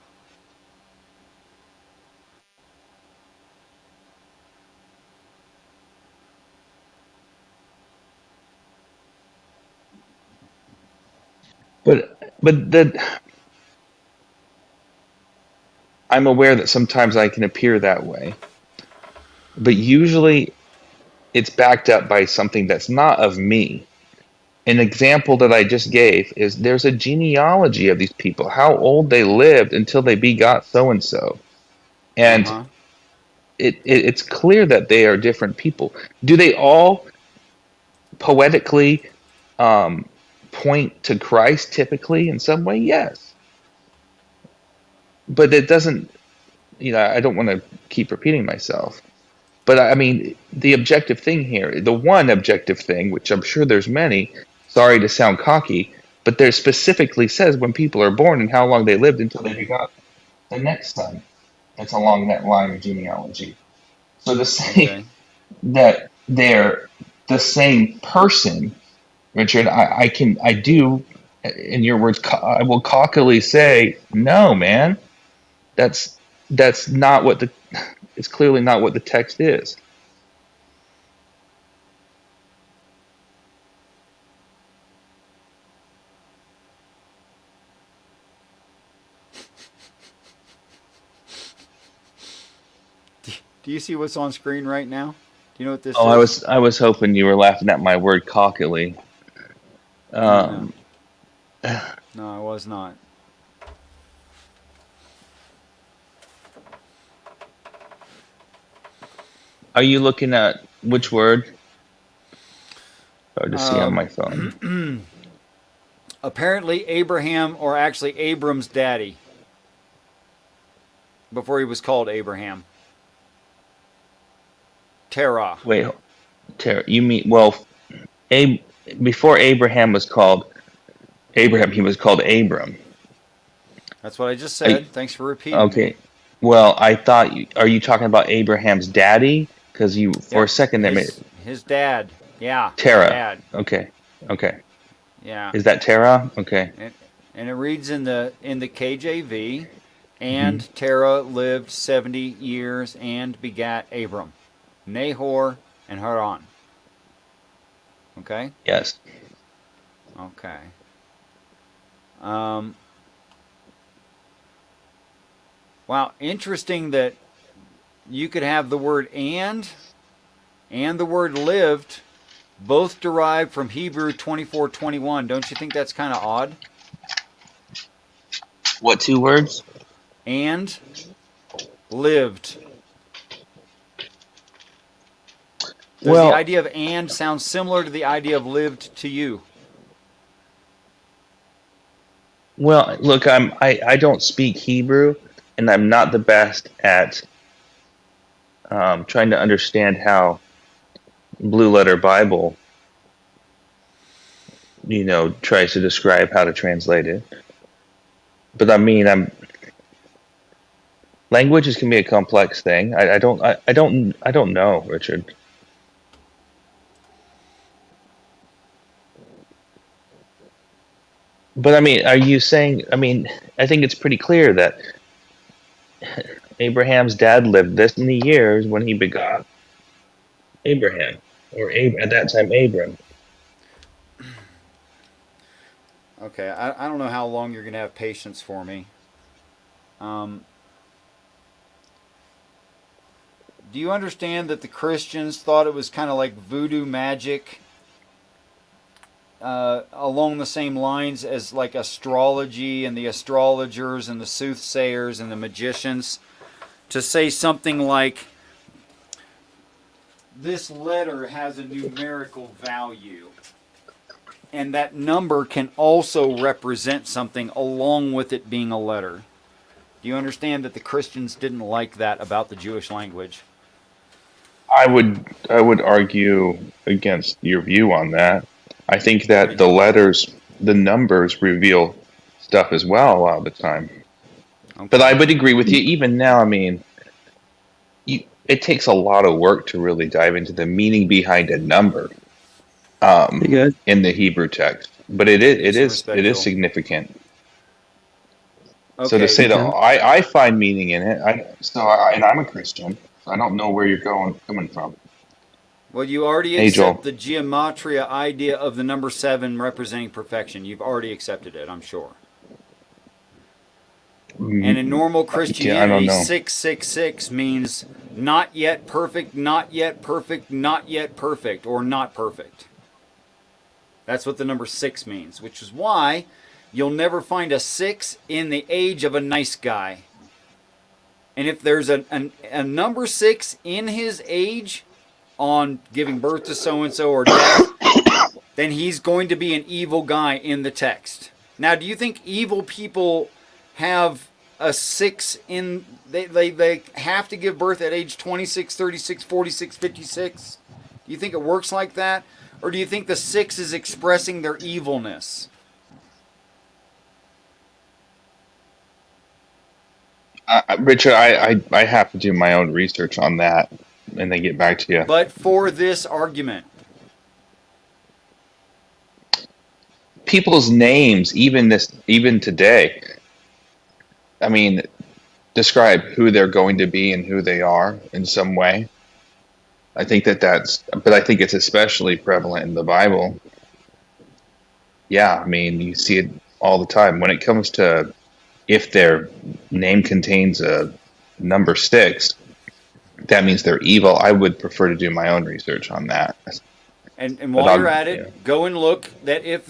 But I'm aware that sometimes I can appear that way, but usually it's backed up by something that's not of me. An example that I just gave is there's a genealogy of these people, how old they lived until they begot so and so, and it's clear that they are different people. Do they all poetically point to Christ typically in some way? Yes, but it doesn't. I don't want to keep repeating myself. But I mean, the objective thing here, the one objective thing, which I'm sure there's many, sorry to sound cocky, but there specifically says when people are born and how long they lived until they begot the next son. That's along that line of genealogy. So to say that they're the same person, Richard, I do, in your words, I will cockily say, no, man, that's not what it's clearly not what the text is. Do you see what's on screen right now? Do you know what this is? is? I was hoping you were laughing at my word cockily. No, I was not. Are you looking at which word? Hard to see on my phone. Apparently Abraham, or actually Abram's daddy, before he was called Abraham. Terah. Wait, Terah, you mean, well, before Abraham was called Abraham, he was called Abram. That's what I just said. Thanks for repeating. Okay. Well, I thought, are you talking about Abraham's daddy? Because for a second there made his dad. Yeah. Terah. Dad. Okay. Yeah. Is that Terah? Okay. And it reads in the KJV, and Terah lived 70 years and begat Abram, Nahor, and Haran. Okay? Yes. Okay. Wow, interesting that you could have the word and the word lived both derived from Hebrew 24:21. Don't you think that's kind of odd? What two words? And lived. Does the Well, idea of and sound similar to the idea of lived to you? well, look, I don't speak Hebrew, and I'm not the best at trying to understand how Blue Letter Bible, tries to describe how to translate it. But I mean, languages can be a complex thing. I don't know, Richard. But I mean, are you saying? I mean, I think it's pretty clear that Abraham's dad lived this many years when he begot Abraham, or at that time Abram. Okay, I don't know how long you're going to have patience for me. Do you understand that the Christians thought it was kind of like voodoo magic, along the same lines as like astrology and the astrologers and the soothsayers and the magicians, to say something like, this letter has a numerical value, and that number can also represent something along with it being a letter? Do you understand that the Christians didn't like that about the Jewish language? I would argue against your view on that. I think that the numbers reveal stuff as well a lot of the time. Okay. But I would agree with you. Even now, I mean, it takes a lot of work to really dive into the meaning behind a number in the Hebrew text. But it is significant. Okay. So to say that I find meaning in it, and I'm a Christian. So I don't know where you're coming from. Well, you already Hey, Joel. accept the gematria idea of the number 7 representing perfection. You've already accepted it, I'm sure. And in normal Christianity, 666 means not yet perfect, not yet perfect, not yet perfect, or not perfect. That's what the number 6 means, which is why you'll never find a 6 in the age of a nice guy. And if there's a number 6 in his age on giving birth to so-and-so or death, then he's going to be an evil guy in the text. Now, do you think evil people have a 6 in... They have to give birth at age 26, 36, 46, 56? Do you think it works like that? Or do you think the 6 is expressing their evilness? Richard, I have to do my own research on that and then get back to you. But for this argument, people's names, even today, I mean, describe who they're going to be and who they are in some way. I think but I think it's especially prevalent in the Bible. Yeah, I mean, you see it all the time when it comes to if their name contains a number 6, that means they're evil. I would prefer to do my own research on that. And while you're at it, go and look that if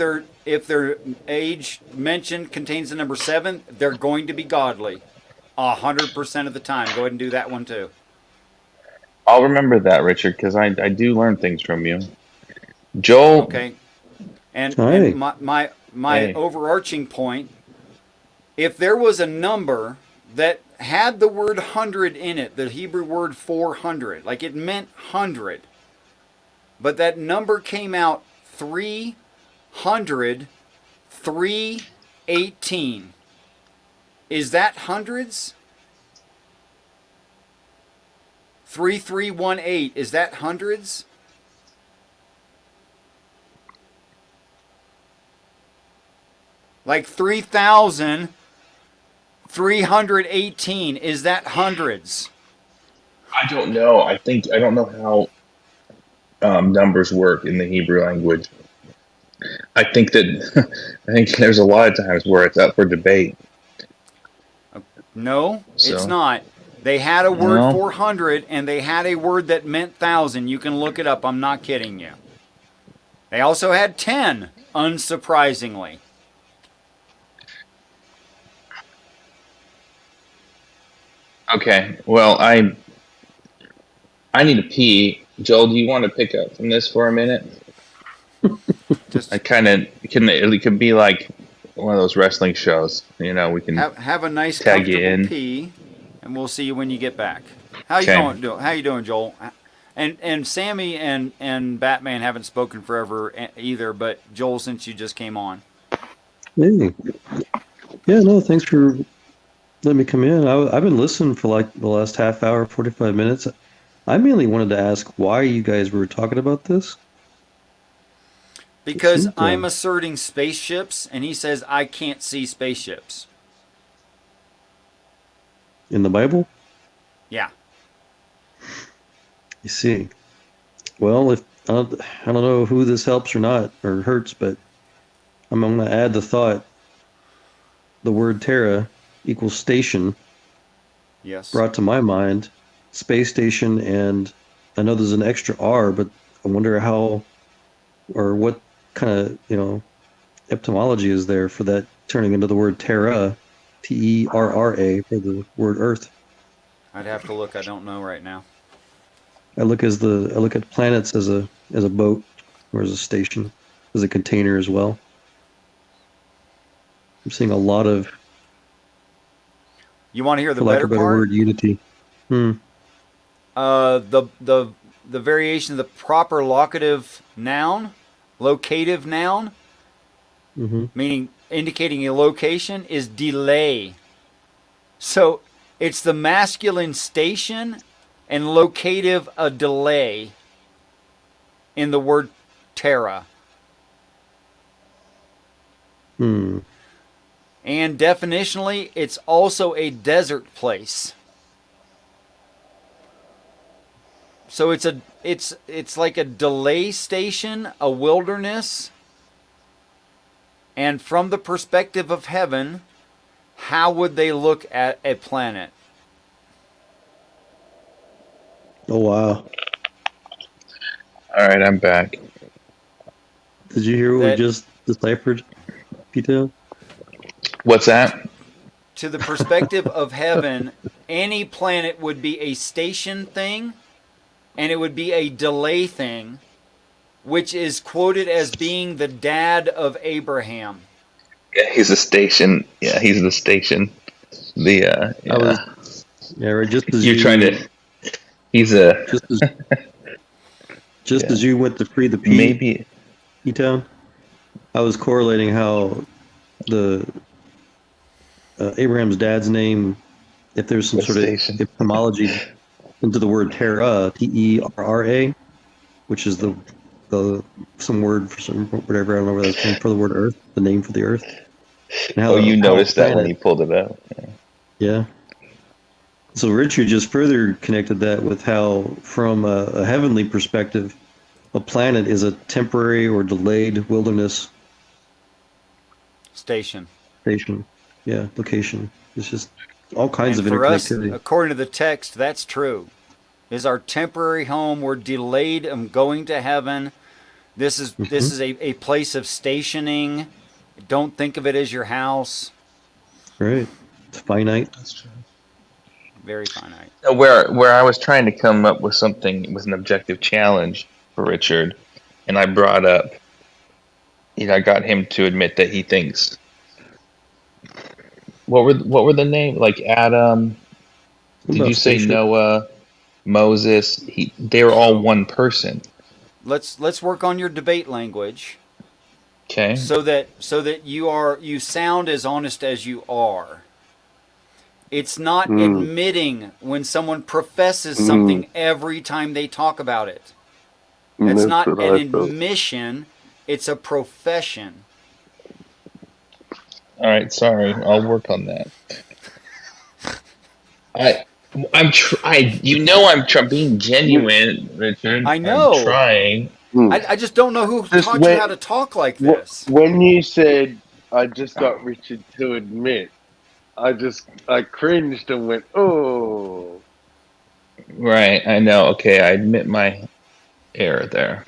their age mentioned contains the number 7, they're going to be godly, 100% of the time. Go ahead and do that one too. I'll remember that, Richard, because I do learn things from you. Joel. Okay. And my Hey. overarching point, if there was a number that had the word 100 in it, the Hebrew word 400, like it meant 100, but that number came out 300, 318. Is that hundreds? 3318, is that hundreds? Like 3,318. Is that hundreds? I don't know. I don't know how numbers work in the Hebrew language. I think there's a lot of times where it's up for debate. No, So, it's not. They had a word No? for hundred, and they had a word that meant thousand. You can look it up. I'm not kidding you. They also had 10, unsurprisingly. Okay. Well, I need to pee. Joel, do you want to pick up from this for a minute? Just I kind of it could be like one of those wrestling shows. You know, we can. have a nice, Tag you comfortable in. pee, and we'll see you when you get back. How you Okay. doing? How you doing, Joel? And Sammy and Batman haven't spoken forever either. But Joel, since you just came on, Hey. Yeah, no, thanks for letting me come in. I've been listening for like the last half hour, 45 minutes. I mainly wanted to ask why you guys were talking about this. because seemed, I'm asserting spaceships, and he says I can't see spaceships. In the Bible? Yeah. You see. Well, if I don't know who this helps or not, or hurts, but I'm going to add the thought. The word Terra equals station Yes. brought to my mind space station, and I know there's an extra R, but I wonder how or what kind of etymology is there for that turning into the word Terra, Terra, for the word Earth. I'd have to look. I don't know right now. I look at planets as a boat or as a station, as a container as well. I'm seeing a lot of, You want to hear the for lack better of a better part? word, unity. The variation of the proper locative noun, locative noun, Mm-hmm. meaning indicating a location, is delay. So it's the masculine station and locative a delay in the word terra. And definitionally, it's also a desert place. So it's like a delay station, a wilderness. And from the perspective of heaven, how would they look at a planet? Oh wow! All right, I'm back. Did you hear what we That- just deciphered, PTown? What's that? To the perspective of heaven, any planet would be a station thing, and it would be a delay thing, which is quoted as being the dad of Abraham. Yeah, he's a station. Yeah, he's the station. The Right. Just as you're trying to. He's a just Yeah. as you went to free the P, maybe. P-Town, I was correlating how the Abraham's dad's name, if there's some The sort station. of etymology into the word Terra, Terra, which is the some word for some whatever, I don't know where that's from, for the word Earth, the name for the Earth. And how Oh, you how noticed that when planet- you pulled it out. Yeah. So Richard just further connected that with how, from a heavenly perspective, a planet is a temporary or delayed wilderness Station. station. Yeah, location. It's just all kinds And of for us, interconnectivity. according to the text, that's true. Is our temporary home. We're delayed going to heaven. This is a place of stationing. Don't think of it as your house. Right. It's finite. That's true. Very finite. Where I was trying to come up with something with an objective challenge for Richard, and I brought up, I got him to admit that he thinks. What were the name, like Adam? What Did about you say spaceship? Noah, Moses? They were all one person. Let's work on your debate language Okay. so that you sound as honest as you are. It's not admitting when someone professes something every time they talk about it. It's not an admission, it's a profession. All right, sorry. I'll work on that. I'm being genuine, Richard. I I'm know. trying. I just don't know who Just taught you how to talk like this. when you said, I just got Richard to admit, I cringed and went, oh. Right, I know. Okay, I admit my error there.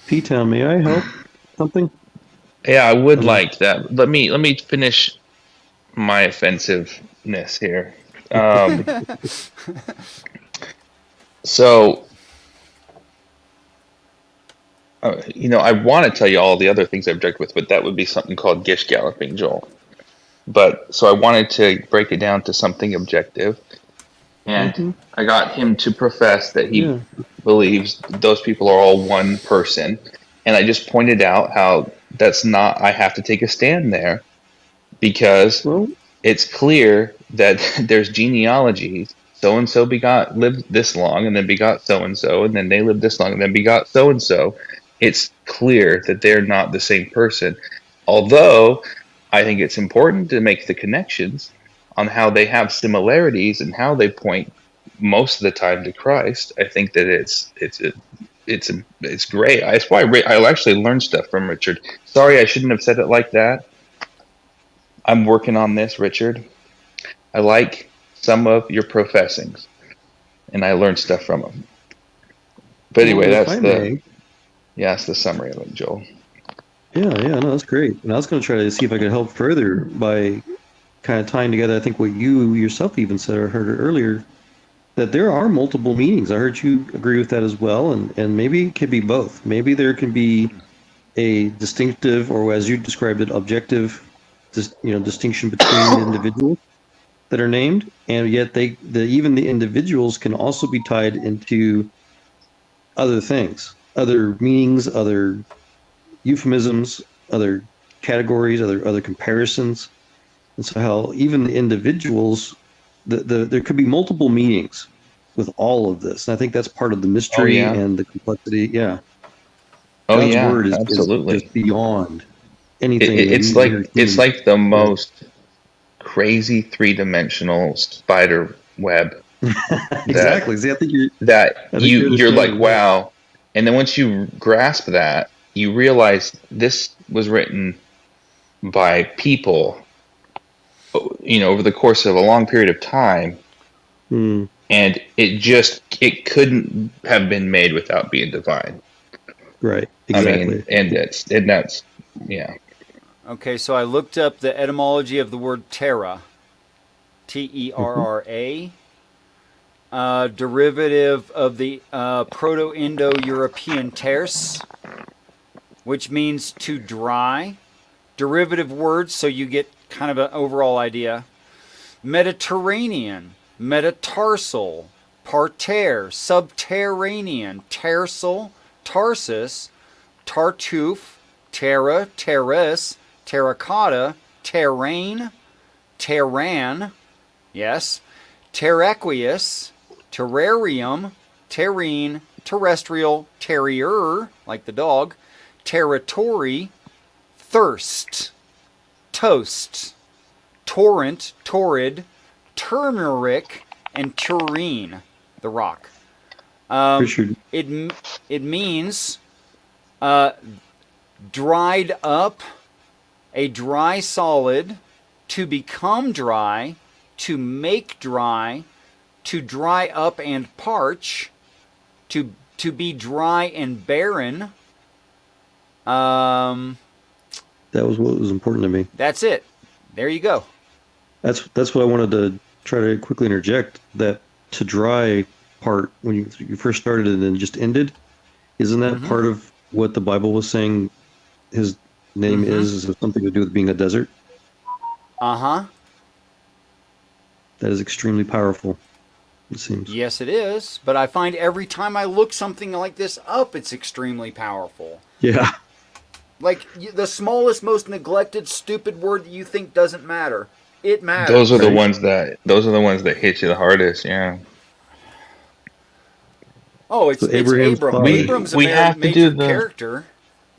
PTown, may I help? Something? Yeah, I would Okay. like that. Let me finish my offensiveness here. So, I want to tell you all the other things I object with, but that would be something called gish galloping, Joel. But so I wanted to break it down to something objective, and I got him to profess that he believes those people are all one person, and I just pointed out how that's not. I have to take a stand there because it's clear that there's genealogies. So and so lived this long, and then begot so and so, and then they lived this long, and then begot so and so. It's clear that they're not the same person. Although I think it's important to make the connections on how they have similarities and how they point most of the time to Christ. I think that it's great. That's why I actually learned stuff from Richard. Sorry, I shouldn't have said it like that. I'm working on this, Richard. I like some of your professings, and I learned stuff from them. But anyway, that's the summary of it, Joel. Yeah, no, that's great. And I was going to try to see if I could help further by kind of tying together, I think what you yourself even said, or heard it earlier, that there are multiple meanings. I heard you agree with that as well, and maybe it could be both. Maybe there can be a distinctive, or as you described it, objective, distinction between individuals that are named, and yet even the individuals can also be tied into other things, other meanings, other euphemisms, other categories, other comparisons. And so how even the individuals, there could be multiple meanings with all of this. And I think that's part of the mystery and the complexity. Yeah. God's word is just beyond anything. It's like the most crazy three-dimensional spider web. Exactly. See, I think you're like, wow. And then once you grasp that, you realize this was written by people, over the course of a long period of time. And it couldn't have been made without being divine. Right. Exactly. I mean, and that's yeah. Okay, so I looked up the etymology of the word terra, Terra, derivative of the Proto-Indo-European terse, which means to dry. Derivative words, so you get kind of an overall idea. Mediterranean, metatarsal, parterre, subterranean, tarsal, Tarsus, Tartuffe, terra, terrace, terracotta, terrain, terran, yes, terraqueous, terrarium, terrine, terrestrial, terrier, like the dog, territory, thirst, toast, torrent, torrid, turmeric, and tureen, the rock. It means dried up, a dry solid, to become dry, to make dry, to dry up and parch, to be dry and barren. That was what was important to me. That's it. There you go. That's what I wanted to try to quickly interject. That to dry part, when you first started and then just ended, isn't that part of what the Bible was saying his name is something to do with being a desert? That is extremely powerful, it seems. Yes, it is. But I find every time I look something like this up, it's extremely powerful. Yeah. Like the smallest, most neglected, stupid word that you think doesn't matter. It matters. Those are the ones that hit you the hardest. Yeah. Oh, it's Abram. Abram's a major character.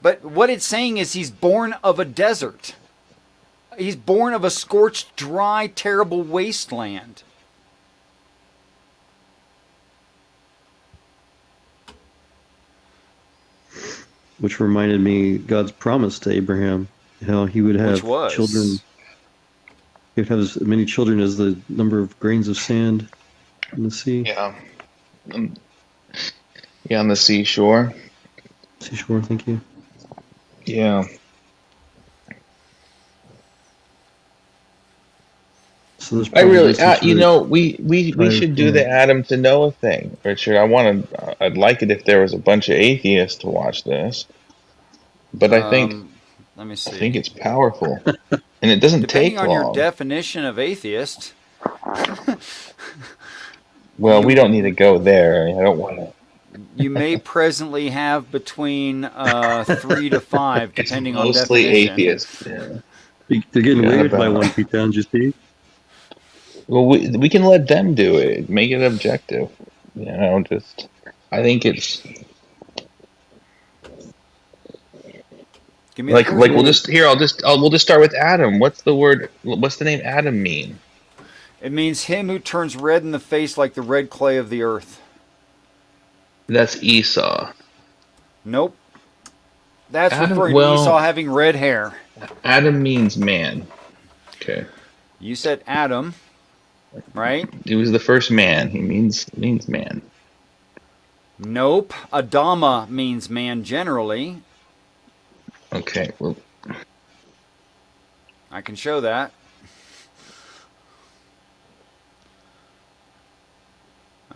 But what it's saying is he's born of a desert. He's born of a scorched, dry, terrible wasteland. Which reminded me God's promise to Abraham, how he would have Which was children. He would have as many children as the number of grains of sand in the sea. Yeah. Yeah, on the seashore. Seashore, thank you. Yeah. So there's I probably really, some sort you of know, we should do the time, Adam to Noah thing, Richard. I'd like it if there was a bunch of atheists to watch this, but I think Let me I see. think it's powerful, and it doesn't Depending take on your long. definition of atheist, Well, we don't need to go there. I don't want to. you may presently have between 3 to 5, It's depending on mostly definition. atheists. Yeah. They're getting Yeah, raided by about- one PTown, you see? Well, we can let them do it. Make it objective. You know, I think it's Give me like the first one. we'll just start with Adam. What's the name Adam mean? It means him who turns red in the face like the red clay of the earth. That's Esau. Nope. That's Adam- referring well- to Esau having red hair. Adam means man. Okay. You said Adam, right? He was the first man. He means man. Nope. Adama means man generally. Okay. Well, I can show that.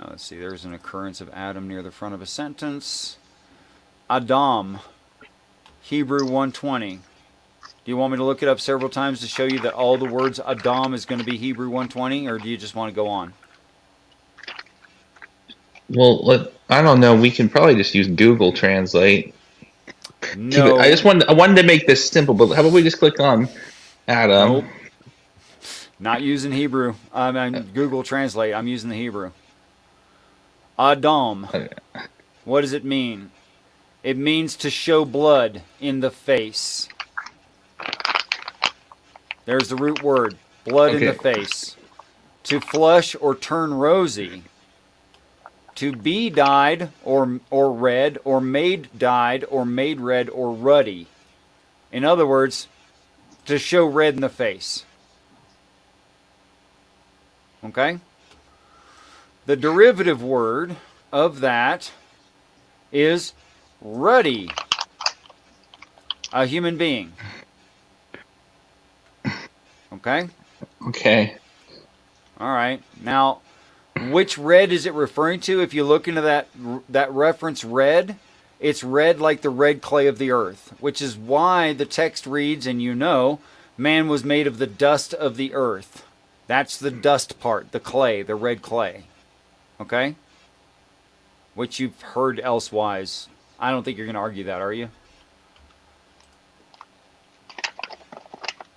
Let's see. There's an occurrence of Adam near the front of a sentence. Adam, Hebrew 120. Do you want me to look it up several times to show you that all the words Adam is going to be Hebrew 120, or do you just want to go on? well, I don't know. We can probably just use Google Translate. No. I wanted to make this simple, but how about we just click on Adam? Nope. Not using Hebrew. I mean, Google Translate. I'm using the Hebrew. Adam. What does it mean? It means to show blood in the face. There's the root word. Blood in the face. To flush or turn rosy. To be dyed or red, or made dyed or made red or ruddy. In other words, to show red in the face. Okay? The derivative word of that is ruddy. A human being. Okay? Okay. All right. Now, which red is it referring to? If you look into that reference red, it's red like the red clay of the earth, which is why the text reads, and you know, man was made of the dust of the earth. That's the dust part, the clay, the red clay. Okay? Which you've heard elsewise. I don't think you're going to argue that, are you?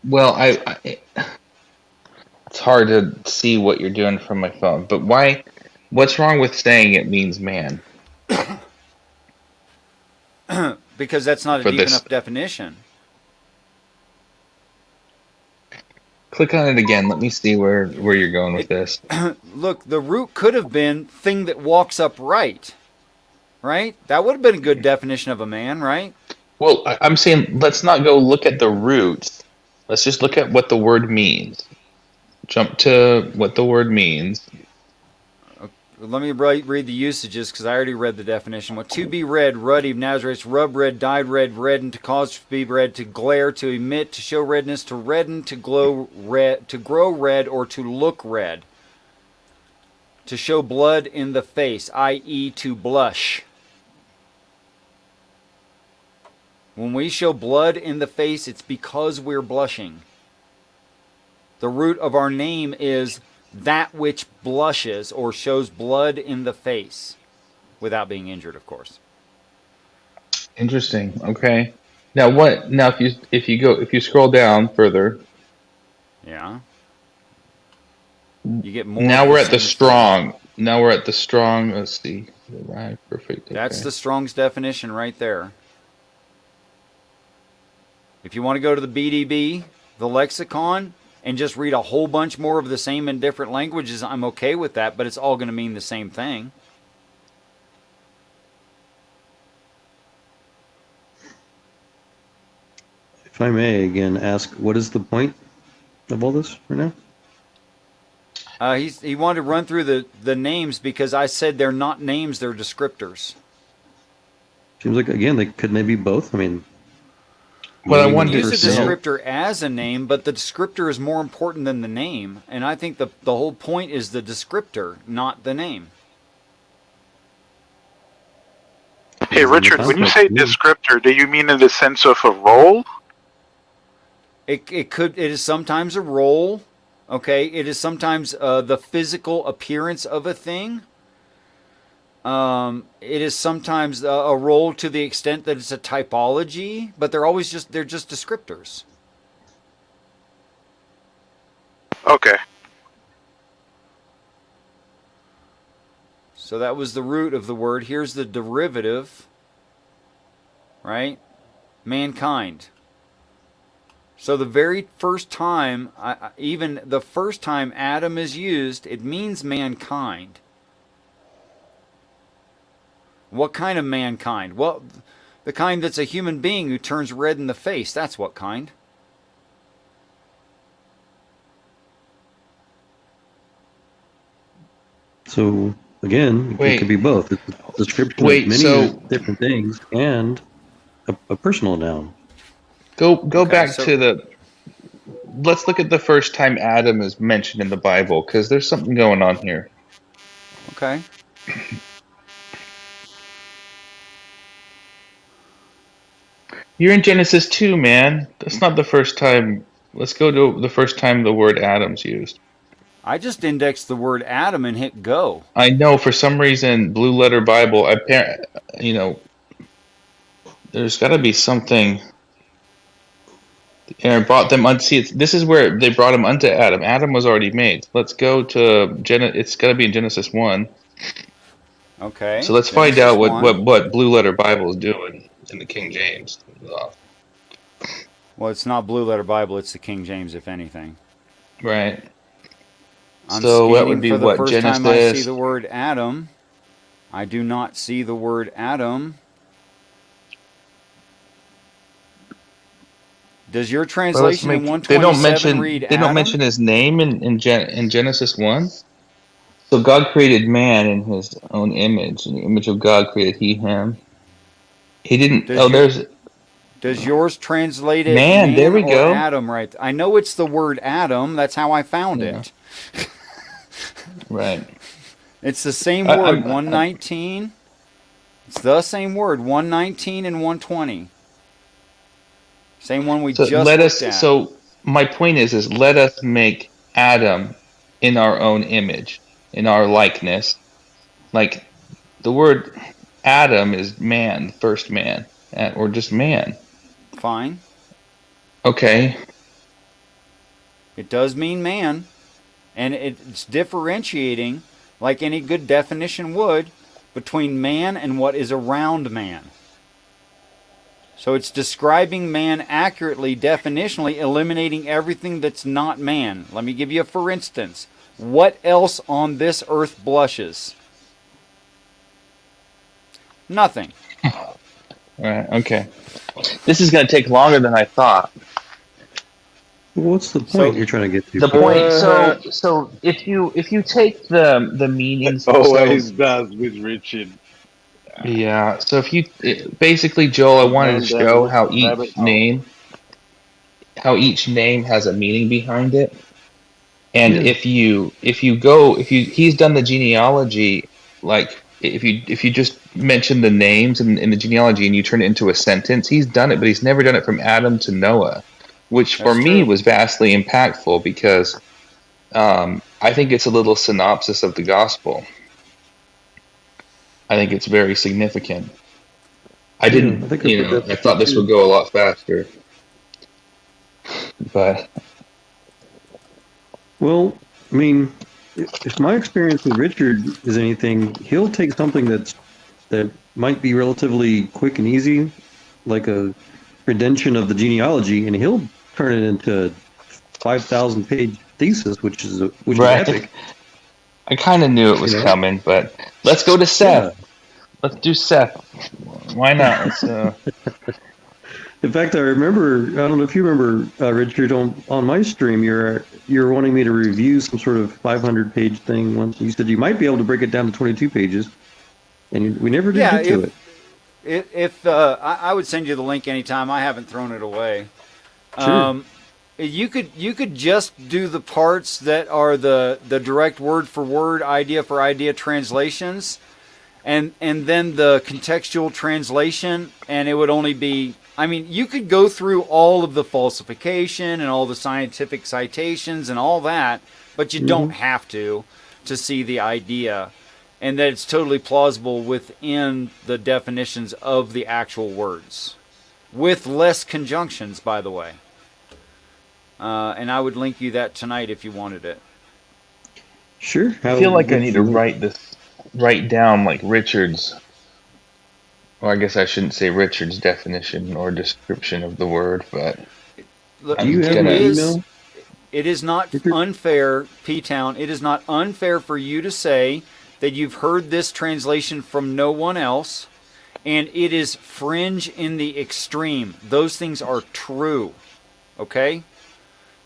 Well, it's hard to see what you're doing from my phone, but why? What's wrong with saying it means man? Because that's not a For deep this- enough definition. Click on it again. Let me see where you're going with this. Look, the root could have been thing that walks upright. Right? That would have been a good definition of a man, right? Well, I'm saying let's not go look at the roots. Let's just look at what the word means. Jump to what the word means. Let me read the usages because I already read the definition. What to be red, ruddy, Nazareth, rub red, dyed red, redden, to cause to be red, to glare, to emit, to show redness, to redden, to glow red, to grow red, or to look red. To show blood in the face, i.e., to blush. When we show blood in the face, it's because we're blushing. The root of our name is that which blushes or shows blood in the face, without being injured, of course. Interesting. Okay. Now what? Now if you scroll down further, Yeah. You get more. now of we're the at the same strong. Now we're at the strong. Let's see. Right. Perfect. thing. That's okay. the Strong's definition right there. If you want to go to the BDB, the lexicon and just read a whole bunch more of the same in different languages, I'm okay with that, but it's all going to mean the same thing. If I may again ask, what is the point of all this right now? He wanted to run through the names because I said they're not names, they're descriptors. Seems like again they could maybe both. I mean, Well, I naming wanted to Use a yourself- descriptor as a name, but the descriptor is more important than the name. And I think the whole point is the descriptor, not the name. Hey, Richard, when you say descriptor, do you mean in the sense of a role? It is sometimes a role, okay? It is sometimes the physical appearance of a thing. It is sometimes a role to the extent that it's a typology, but they're just descriptors. Okay. So that was the root of the word. Here's the derivative, right? Mankind. So the very first time, even the first time Adam is used, it means mankind. What kind of mankind? Well, the kind that's a human being who turns red in the face. That's what kind. So again, Wait. it could be both. It's a description Wait, of many so- different things and a personal noun. Go Okay, back so- to the. Let's look at the first time Adam is mentioned in the Bible, because there's something going on here. Okay. You're in Genesis 2, man. That's not the first time. Let's go to the first time the word Adam's used. I just indexed the word Adam and hit go. I know for some reason, Blue Letter Bible, there's got to be something. And brought them unto. See, this is where they brought him unto Adam. Adam was already made. Let's go to It's got to be in Genesis 1. Okay. So let's find Genesis out 1. what Blue Letter Bible is doing in the King James. Well, it's not Blue Letter Bible, it's the King James, if anything. Right. I'm So that scanning would be for the what, first time I see Genesis? the word Adam. I do not see the word Adam. Does your translation in 127 read They Adam? don't mention his name in Genesis 1. So God created man in his own image. In the image of God created he him. He didn't. Does yours translate it Man, there we or go. Adam right? I know it's the word Adam. That's how I found Yeah. it. Right. It's the same I- word, I'm- 119. It's the same word, 119 and 120. Same one we So just let looked us. at. So my point is let us make Adam in our own image, in our likeness. Like the word Adam is man, first man, or just man. Fine. Okay. It does mean man. And it's differentiating, like any good definition would, between man and what is around man. So it's describing man accurately, definitionally, eliminating everything that's not man. Let me give you a for instance. What else on this earth blushes? Nothing. Right. Okay. This is going to take longer than I thought. What's the point So, you're trying to get to? The point. So if you take the meanings. Always does with Richard. Yeah. So if you basically, Joel, I wanted to show how each name has a meaning behind it. And Yeah. he's done the genealogy, like if you just mention the names in the genealogy and you turn it into a sentence, he's done it, but he's never done it from Adam to Noah, which for That's me true. was vastly impactful because I think it's a little synopsis of the gospel. I think it's very significant. I didn't, I think I put that I thought this would go a lot faster, but Well, I mean, if my experience with Richard is anything, he'll take something that might be relatively quick and easy, like a redention of the genealogy, and he'll turn it into 5,000 page thesis, which is Right. epic. I kind of knew it was You know? coming, but let's go to Seth. Yeah. Let's do Seth. Why not? Let's, In fact, I remember. I don't know if you remember, Richard, on my stream, you're wanting me to review some sort of 500-page thing once. You said you might be able to break it down to 22 pages, and we never did Yeah, get to it. If I would send you the link anytime. I haven't thrown it away. Sure. You could just do the parts that are the direct word for word, idea for idea translations, and then the contextual translation, and it would only be. I mean, you could go through all of the falsification and all the scientific citations and all that, but you don't have to see the idea, and that it's totally plausible within the definitions of the actual words, with less conjunctions, by the way. And I would link you that tonight if you wanted it. Sure. I feel like I need to write down like Richard's, or I guess I shouldn't say Richard's definition or description of the word, but Look, Do you have gonna- an email? it is not unfair, P-Town, it is not unfair for you to say that you've heard this translation from no one else, and it is fringe in the extreme. Those things are true, okay?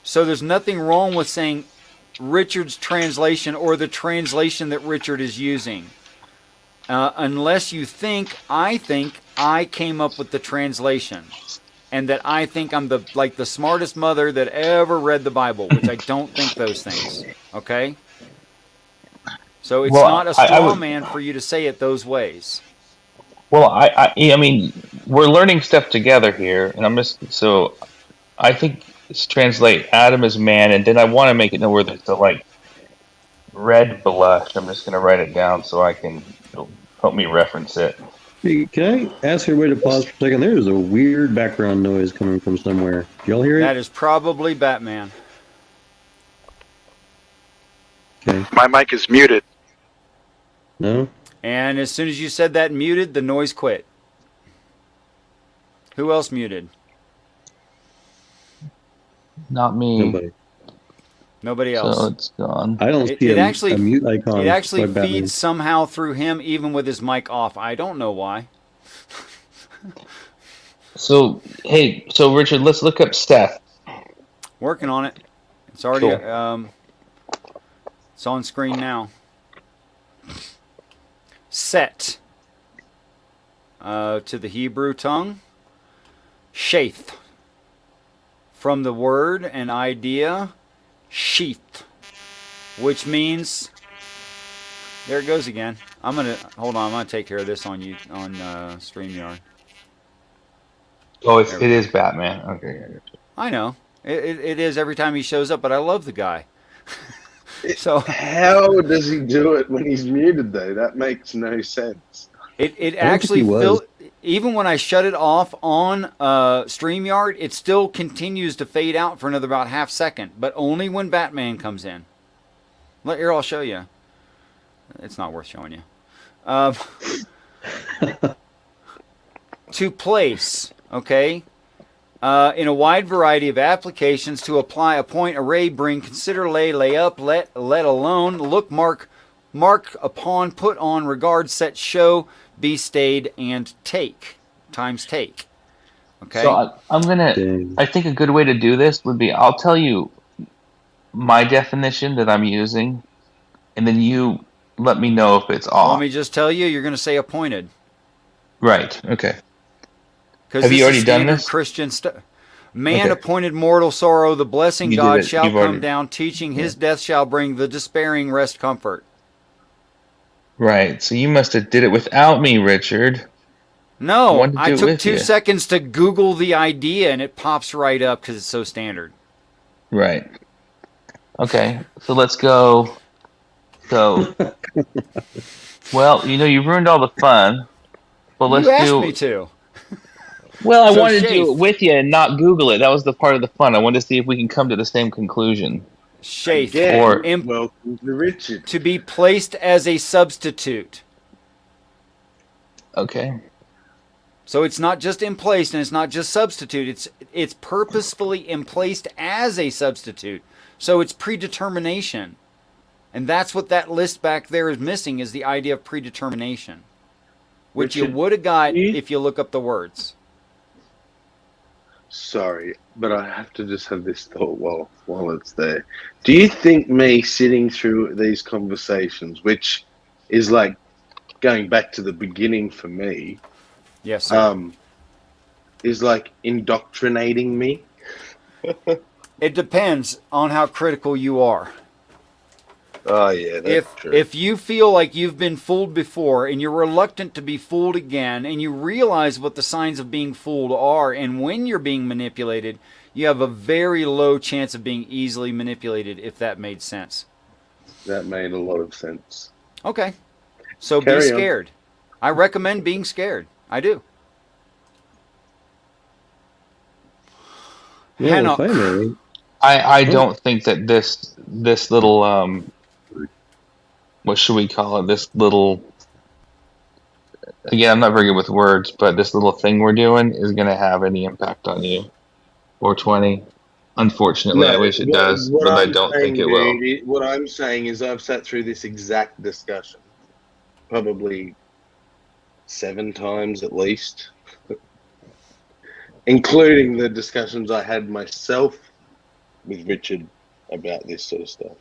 So there's nothing wrong with saying Richard's translation or the translation that Richard is using. Unless you think I came up with the translation, and that I think I'm the smartest mother that ever read the Bible, which I don't think those things. Okay? So it's not a straw man for you to say it those ways. Well, I mean, we're learning stuff together here, and so I think let's translate Adam as man, and then I want to make it know where there's the like red blush. I'm just going to write it down so it'll help me reference it. Hey, can I ask everybody to pause for a second? There's a weird background noise coming from somewhere. Do y'all hear it? That is probably Batman. Okay. My mic is muted. No? And as soon as you said that muted, the noise quit. Who else muted? Not me. Nobody. Nobody else. So it's gone. I don't see a mute icon. It actually by Batman. feeds somehow through him, even with his mic off. I don't know why. So Richard, let's look up Seth. Working on it. It's already Cool. it's on screen now. Set. To the Hebrew tongue. Shaith. From the word and idea, sheath, which means, there it goes again. I'm gonna take care of this on StreamYard. Oh, it is Batman. Okay. I know it is every time he shows up, but I love the guy. So How does he do it when he's muted though? That makes no sense. it actually even when I shut it off on StreamYard, it still continues to fade out for another about half second, but only when Batman comes in. Here, I'll show you. It's not worth showing you. To place, okay? In a wide variety of applications, to apply, appoint, array, bring, consider, lay up, let alone, look, mark upon, put on, regard, set, show, be, stayed, and take. Times take. Okay? So I think a good way to do this would be, I'll tell you my definition that I'm using, and then you let me know if it's off. Let me just tell you, you're going to say appointed. Right, okay. Have you already done this? Christian stuff. Man appointed mortal sorrow, the blessing God shall come down, teaching his death shall bring the despairing rest comfort. Right, so you must have did it without me, Richard. No, I took 2 seconds to Google the idea, and it pops right up because it's so standard. Right. Okay, so let's go. So, well, you ruined all the fun. But let's you asked me to. Well, I wanted to do it with you and not Google it. That was the part of the fun. I wanted to see if we can come to the same conclusion. Shaith, welcome to Richard. To be placed as a substitute. Okay. So it's not just emplaced and it's not just substitute. It's purposefully emplaced as a substitute. So it's predetermination. And that's what that list back there is missing, is the idea of predetermination. Which Richard, you would have got you- if you look up the words. Sorry, but I have to just have this thought while it's there. Do you think me sitting through these conversations, which is like going back to the beginning for me, Yes, sir. is like indoctrinating me? It depends on how critical you are. Oh yeah, that's true. If you feel like you've been fooled before and you're reluctant to be fooled again, and you realize what the signs of being fooled are, and when you're being manipulated, you have a very low chance of being easily manipulated, if that made sense. That made a lot of sense. Okay. So Carry be on. scared. I recommend being scared. I do. Well, if Hanok. I may, I don't think that this little what should we call it? This little, again, I'm not very good with words, but this little thing we're doing is going to have any impact on you. 420. Unfortunately, I wish it does, what but I I'm don't think saying, it will. dude, what I'm saying is I've sat through this exact discussion probably 7 times at least, including the discussions I had myself with Richard about this sort of stuff.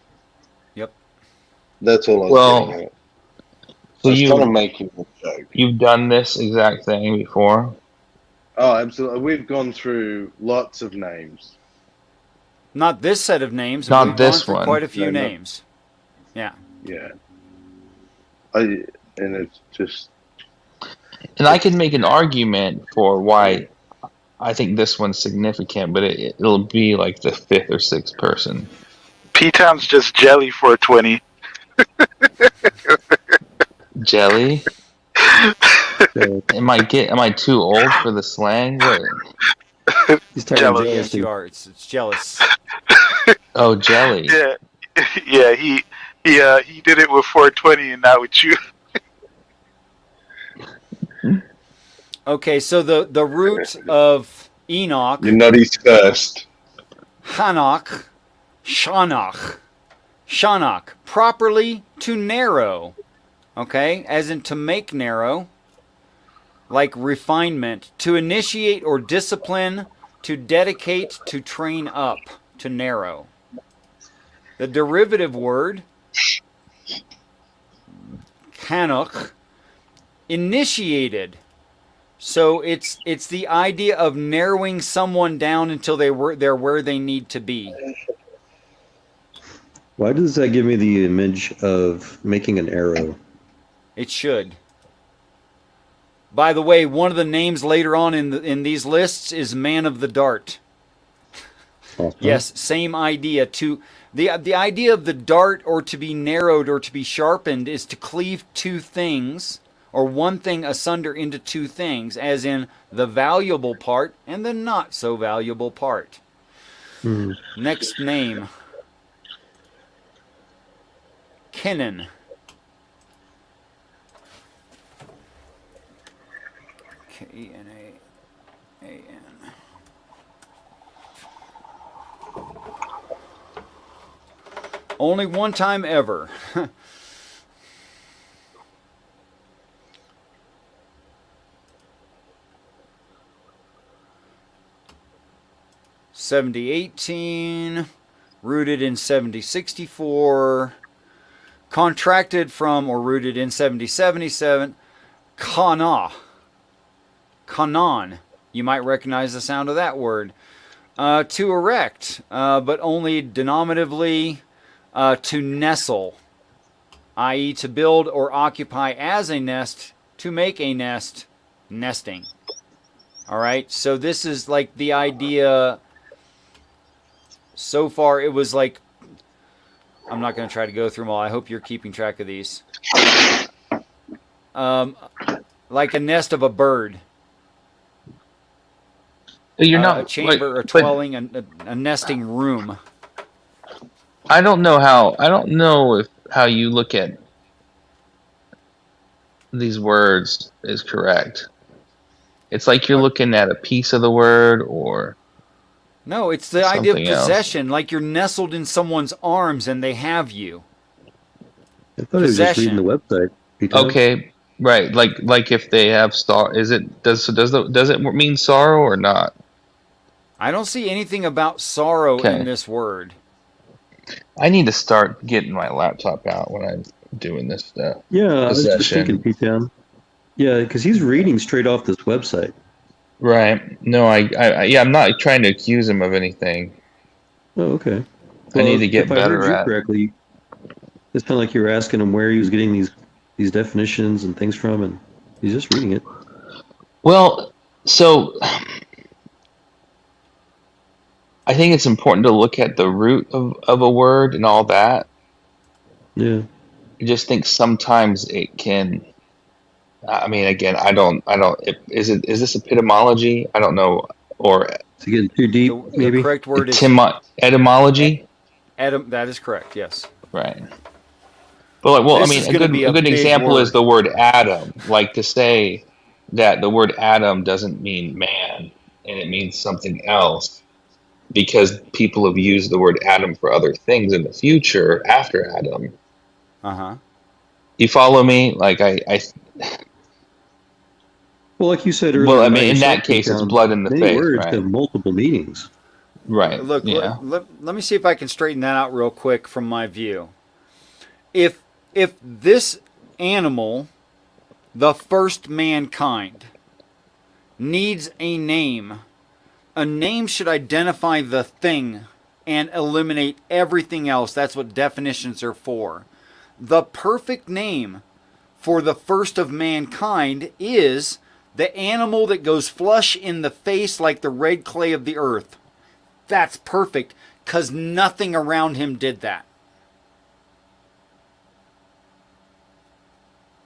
Yep. That's all I was Well, getting at. So I was trying to make him a joke. you've done this exact thing before. Oh, absolutely. We've gone through lots of names. Not this set of names. Not We've this gone through one. quite a few No, no. names. Yeah. Yeah. And it's just... And I can make an argument for why I think this one's significant, but it'll be like the 5th or 6th person. PTown's just jelly 420. Jelly? Am I too old for the slang? What? he's talking Jealous. Yes, jealousy. you are. It's jealous. Oh, jelly. Yeah, yeah. He did it with 420 and not with you. Okay, so the root of Enoch, You're not his first. Hanok, Shanach, properly to narrow. Okay, as in to make narrow, like refinement, to initiate or discipline, to dedicate, to train up, to narrow. The derivative word, Hanok, initiated. So it's the idea of narrowing someone down until they're where they need to be. Why does that give me the image of making an arrow? It should. By the way, one of the names later on in these lists is Man of the Dart. Uh-huh. Yes, same idea. To the idea of the dart, or to be narrowed or to be sharpened, is to cleave two things, or one thing asunder into two things, as in the valuable part and the not so valuable part. Next name. Kenan. Kenan. Only one time ever. '70-18, rooted in '70-64, contracted from or rooted in '70-77. Kanan. You might recognize the sound of that word. To erect, but only denominatively. To nestle, i.e. to build or occupy as a nest, to make a nest, nesting. All right, so this is like the idea. So far, it was like, I'm not going to try to go through them all. I hope you're keeping track of these. Like a nest of a bird. You're not a chamber, like, a dwelling, a nesting room. I don't know how you look at these words is correct. It's like you're looking at a piece of the word or No, it's the idea of something else. possession, like you're nestled in someone's arms and they have you. I thought he was just reading the Possession. website. PTown. Okay, right. Like if they have sorrow, is it does it mean sorrow or not? I don't see anything about sorrow in Okay. this word. I need to start getting my laptop out when I'm doing this stuff. Yeah, I was just thinking, Possession. P-Town. Yeah, because he's reading straight off this website. Right. No, yeah, I'm not trying to accuse him of anything. Oh, okay. I need to get if I better heard you at. correctly, it's kind of like you were asking him where he was getting these definitions and things from, and he's just reading it. Well, so I think it's important to look at the root of a word and all that. Yeah. I just think sometimes it can. I mean, again, I don't. Is this etymology? I don't know, or Is he getting too deep, The maybe? correct word is etymology, Adam. That is correct. Yes. right? But well, I This mean, is a gonna good be a a good big example is word. the word Adam. Like to say that the word Adam doesn't mean man, and it means something else because people have used the word Adam for other things in the future after Adam. Uh huh. You follow me? Like Well, like you said well, earlier I by mean, in yourself, that case, it's P-Town, blood in the many face, words right? have multiple meanings. Right. Look, Yeah. let me see if I can straighten that out real quick from my view. If this animal, the first mankind, needs a name should identify the thing and eliminate everything else. That's what definitions are for. The perfect name for the first of mankind is the animal that goes flush in the face like the red clay of the earth. That's perfect, because nothing around him did that.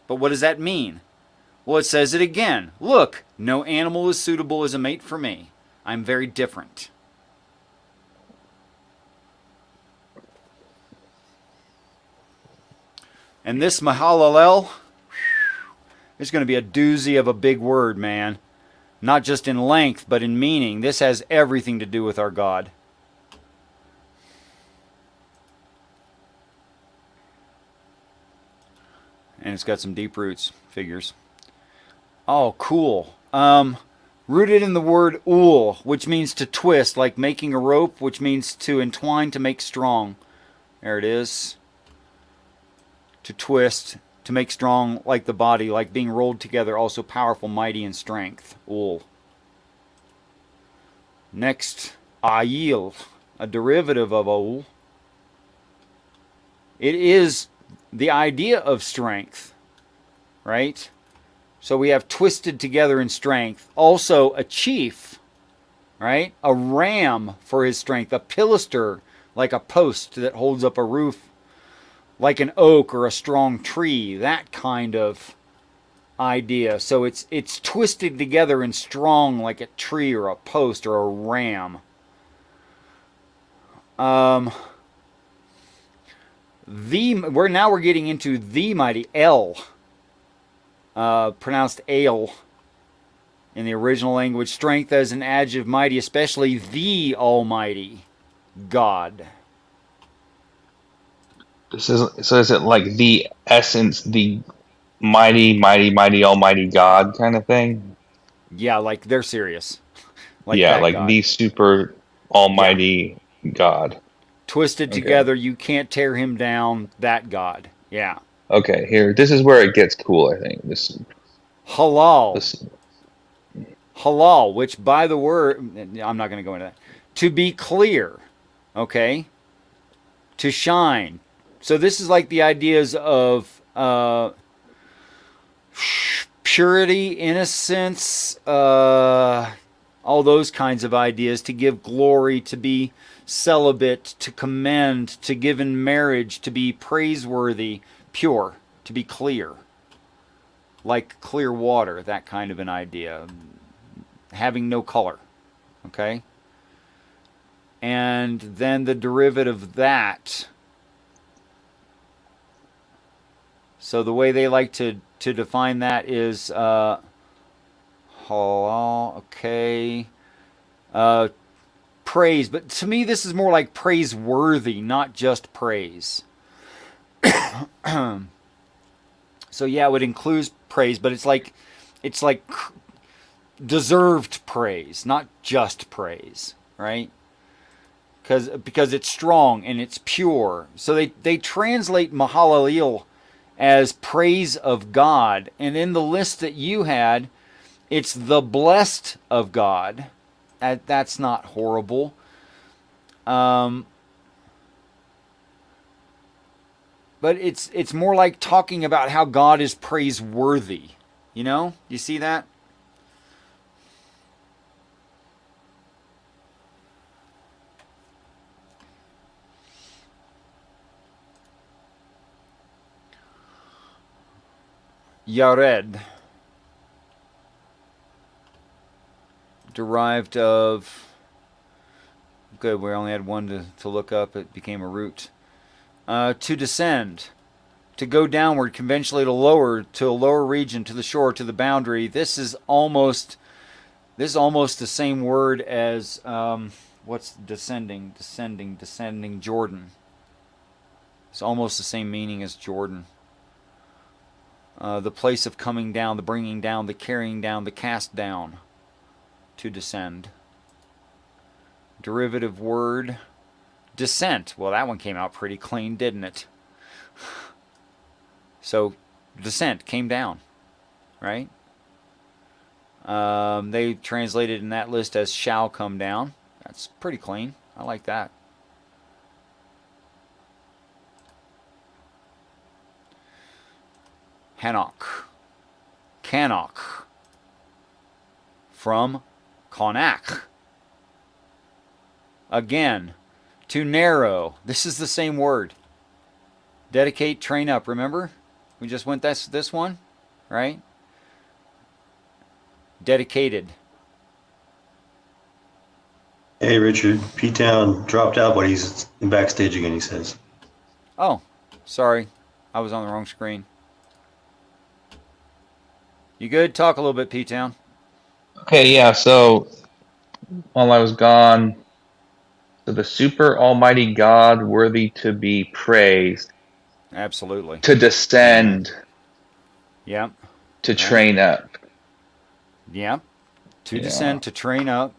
But what does that mean? Well, it says it again. Look, no animal is suitable as a mate for me. I'm very different. And this Mahalalel is going to be a doozy of a big word, man. Not just in length, but in meaning. This has everything to do with our God. And it's got some deep roots, figures. Oh, cool. Rooted in the word ul, which means to twist, like making a rope, which means to entwine, to make strong. There it is. To twist, to make strong, like the body, like being rolled together, also powerful, mighty in strength. Ul. Next, ayil, a derivative of ul. It is the idea of strength, right? So we have twisted together in strength. Also a chief, right? A ram for his strength. A pilaster, like a post that holds up a roof, like an oak or a strong tree. That kind of idea. So it's twisted together and strong like a tree or a post or a ram. We're getting into the mighty El. Pronounced ale in the original language. Strength as an adjective, mighty, especially the Almighty God. So is it like the essence, the mighty, mighty, mighty, almighty God kind of thing? Yeah, like they're serious. Like Yeah, that like God. the super almighty God. Twisted Okay. together, you can't tear him down. That God. Yeah. Okay, this is where it gets cool, I think. Halal. Halal, which by the word, I'm not going to go into that. To be clear, okay? To shine. So this is like the ideas of purity, innocence, all those kinds of ideas. To give glory, to be celibate, to commend, to give in marriage, to be praiseworthy, pure, to be clear. Like clear water, that kind of an idea. Having no color. Okay? And then the derivative of that. So the way they like to define that is Halal, okay. Praise, but to me this is more like praiseworthy, not just praise. So yeah, it would include praise, but it's like deserved praise, not just praise, right? Because it's strong and it's pure. So they translate Mahalalel as praise of God, and in the list that you had, it's the blessed of God. That's not horrible. But it's more like talking about how God is praiseworthy. You know? You see that? Yared. Derived of... Good, we only had one to look up. It became a root. To descend. To go downward, conventionally to a lower region, to the shore, to the boundary. This is almost the same word as what's descending, Jordan. It's almost the same meaning as Jordan. The place of coming down, the bringing down, the carrying down, the cast down. To descend. Derivative word, descent. Well, that one came out pretty clean, didn't it? So, descent came down, right? They translated in that list as shall come down. That's pretty clean. I like that. Hanok. Canok. From Konak. Again, to narrow. This is the same word. Dedicate, train up. Remember? We just went this one, right? Dedicated. Hey, Richard. PTown dropped out, but he's backstage again, he says. Oh, sorry. I was on the wrong screen. You good? Talk a little bit, P-Town. Okay, yeah, so while I was gone, so the super almighty God worthy to be praised, Absolutely. to descend, Yep. to train up. Yep. To Yeah. descend, to train up.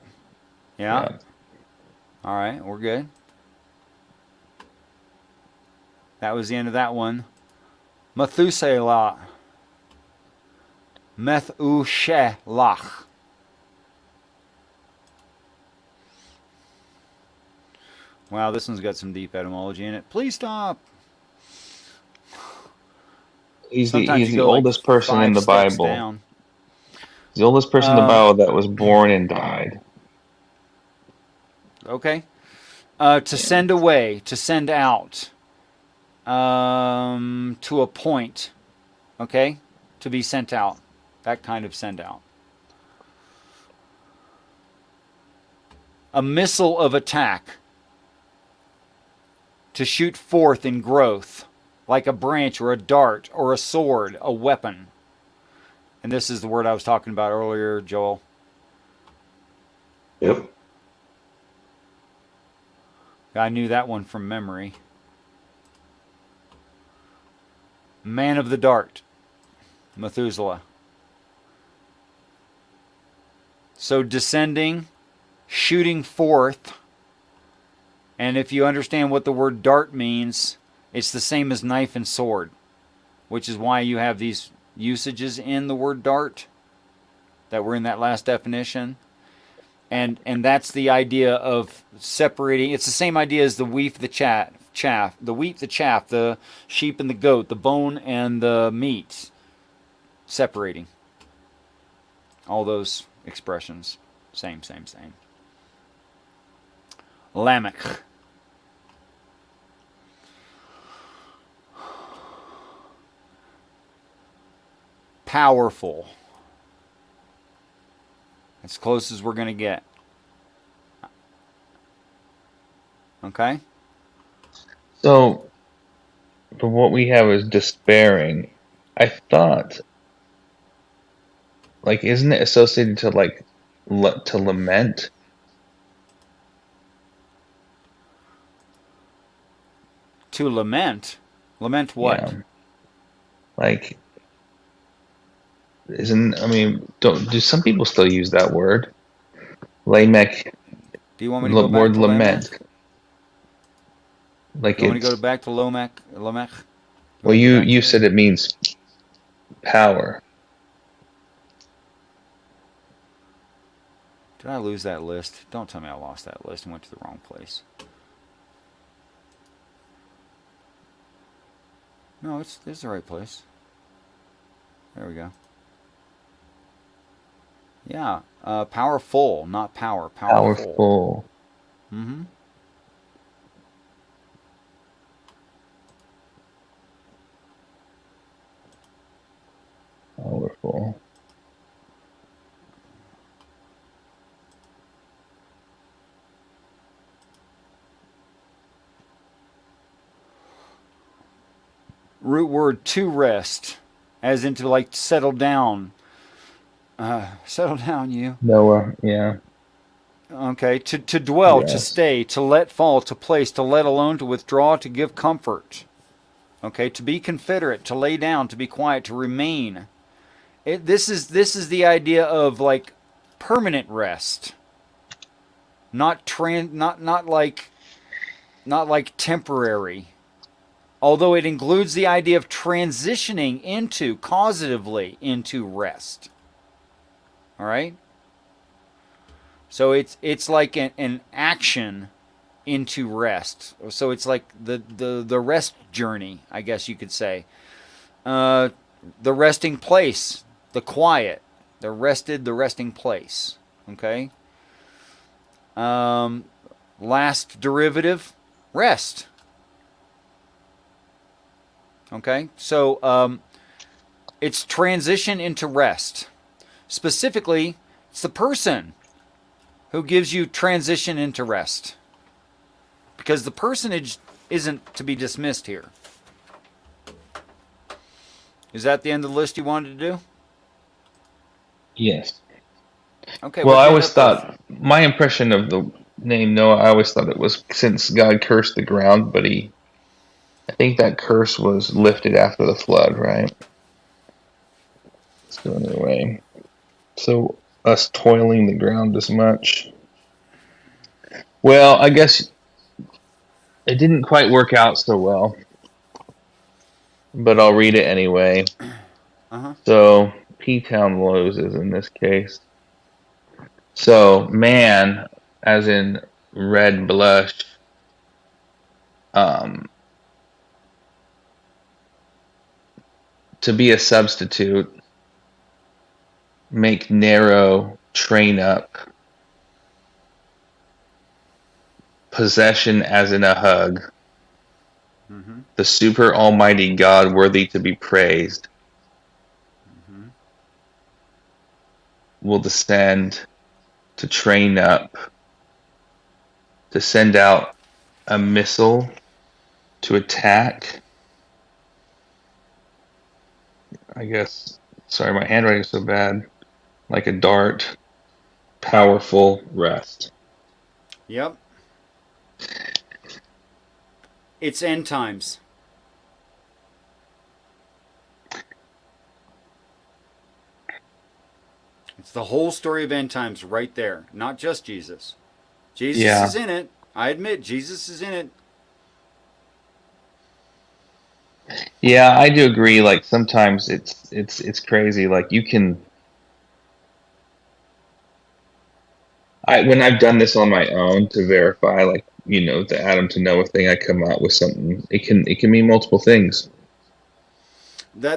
Yeah. Yeah. All right, we're good. That was the end of that one. Methuselah. Methushelach. Wow, this one's got some deep etymology in it. Please stop. He's Sometimes the you go like oldest person in 5 the steps Bible. down. He's the oldest person in the Bible that was born and died. Okay. To send away, to send out, to a point, okay? To be sent out, that kind of send out. A missile of attack, to shoot forth in growth, like a branch or a dart or a sword, a weapon. And this is the word I was talking about earlier, Joel. Yep. I knew that one from memory. Man of the dart, Methuselah. So descending, shooting forth, and if you understand what the word dart means, it's the same as knife and sword, which is why you have these usages in the word dart that were in that last definition. And that's the idea of separating. It's the same idea as the wheat, the chaff, the sheep and the goat, the bone and the meat. Separating. All those expressions. Same. Lamech. Powerful. As close as we're going to get. Okay? So, what we have is despairing. I thought like, isn't it associated to like to lament? To lament. Lament what? Yeah. Like, isn't, I mean, do some people still use that word? Lamech, Do you want me to go back word to Lamech? lament. Like, You want me to it's, go back to Lamech? Lamech? well, want me to go back you to said it means power. Did I lose that list? Don't tell me I lost that list and went to the wrong place. No, it's the right place. There we go. Yeah, powerful, not power. Powerful. Powerful. Mm-hmm. Powerful. Root word to rest, as into like settle down. Settle down, you. Noah, yeah. Okay, to dwell, to Yes. stay, to let fall, to place, to let alone, to withdraw, to give comfort. Okay, to be confederate, to lay down, to be quiet, to remain. This is the idea of like permanent rest, not like temporary. Although it includes the idea of transitioning into causatively into rest. All right. So it's like an action into rest. So it's like the rest journey, I guess you could say. The resting place, the quiet, the resting place. Okay. Last derivative, rest. Okay, so it's transition into rest. Specifically, it's the person who gives you transition into rest. Because the personage isn't to be dismissed here. Is that the end of the list you wanted to do? Yes. Okay. Well, what'd I you end always up thought, with? my impression of the name Noah, I always thought it was since God cursed the ground, but I think that curse was lifted after the flood, right? So anyway, so us toiling the ground as much. Well, I guess it didn't quite work out so well, but I'll read it anyway. Uh-huh. So PTown loses in this case. So man, as in red blush, um, to be a substitute, make narrow, train up, possession as in a hug, Mm-hmm. the super almighty God worthy to be praised, Mm-hmm. will descend to train up, to send out a missile to attack. I guess, sorry, my handwriting is so bad. Like a dart, powerful rest. Yep. It's end times. It's the whole story of end times right there. Not just Jesus. Jesus Yeah. is in it. I admit Jesus is in it. Yeah, I do agree. Like sometimes it's crazy. Like you can, when I've done this on my own to verify, like the Adam to Noah thing, I come out with something. It can mean multiple things.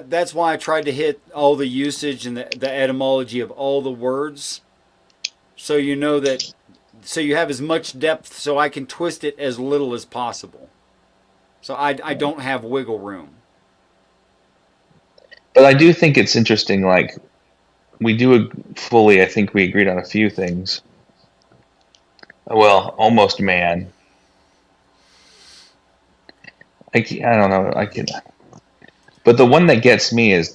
That's why I tried to hit all the usage and the etymology of all the words, so you know that, so you have as much depth, so I can twist it as little as possible. So I don't have wiggle room. But I do think it's interesting. Like we do fully. I think we agreed on a few things. Well, almost man. I don't know. I can. But the one that gets me is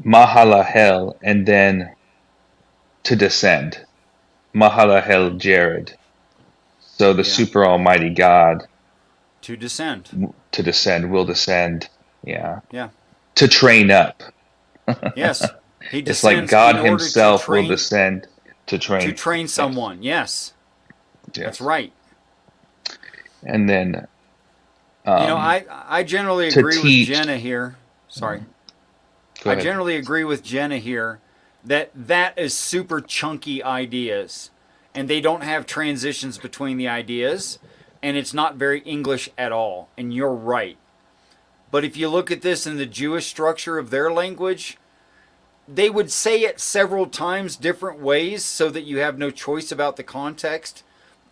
Mahalahel, and then to descend. Mahalahel Jared. So the Yeah. super almighty God To descend. to descend will descend. Yeah. Yeah. To train up. Yes. He It's like descends God in order himself will descend to to train. train someone. Yes. Yes. That's right. And then I generally to agree with teach. Jenna here. Sorry. Go I ahead. generally agree with Jenna here that is super chunky ideas, and they don't have transitions between the ideas, and it's not very English at all. And you're right. But if you look at this in the Jewish structure of their language, they would say it several times different ways so that you have no choice about the context.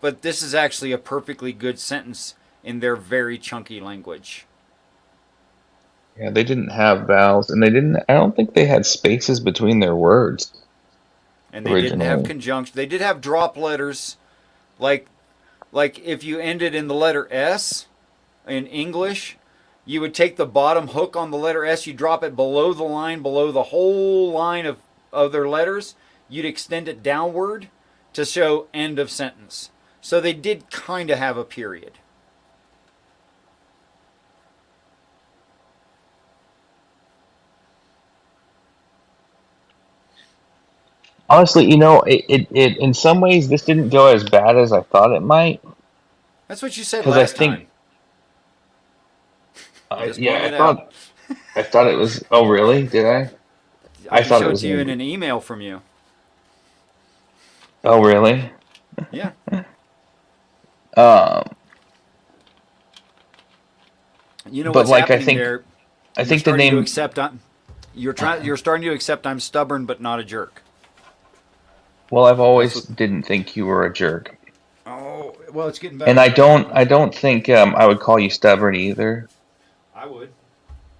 But this is actually a perfectly good sentence in their very chunky language. Yeah, they didn't have vowels, and I don't think they had spaces between their words. And they didn't have Originally. conjunction. They did have drop letters, like if you ended in the letter S in English, you would take the bottom hook on the letter S, you drop it below the line, below the whole line of other letters. You'd extend it downward to show end of sentence. So they did kind of have a period. Honestly, it in some ways this didn't go as bad as I thought it might. That's what you said Because I last think, time. Just yeah, pointing it out. I thought it was. Oh, really? Did I? I can thought show it it was to you gonna in be. an email from you. Oh, really? Yeah. Um, You know but what's like happening there? I You're think the starting to name. accept. You're starting to accept I'm stubborn but not a jerk. Well, I've That's always what. didn't think you were a jerk, Oh well, it's getting and better. I don't think I would call you stubborn either. I would.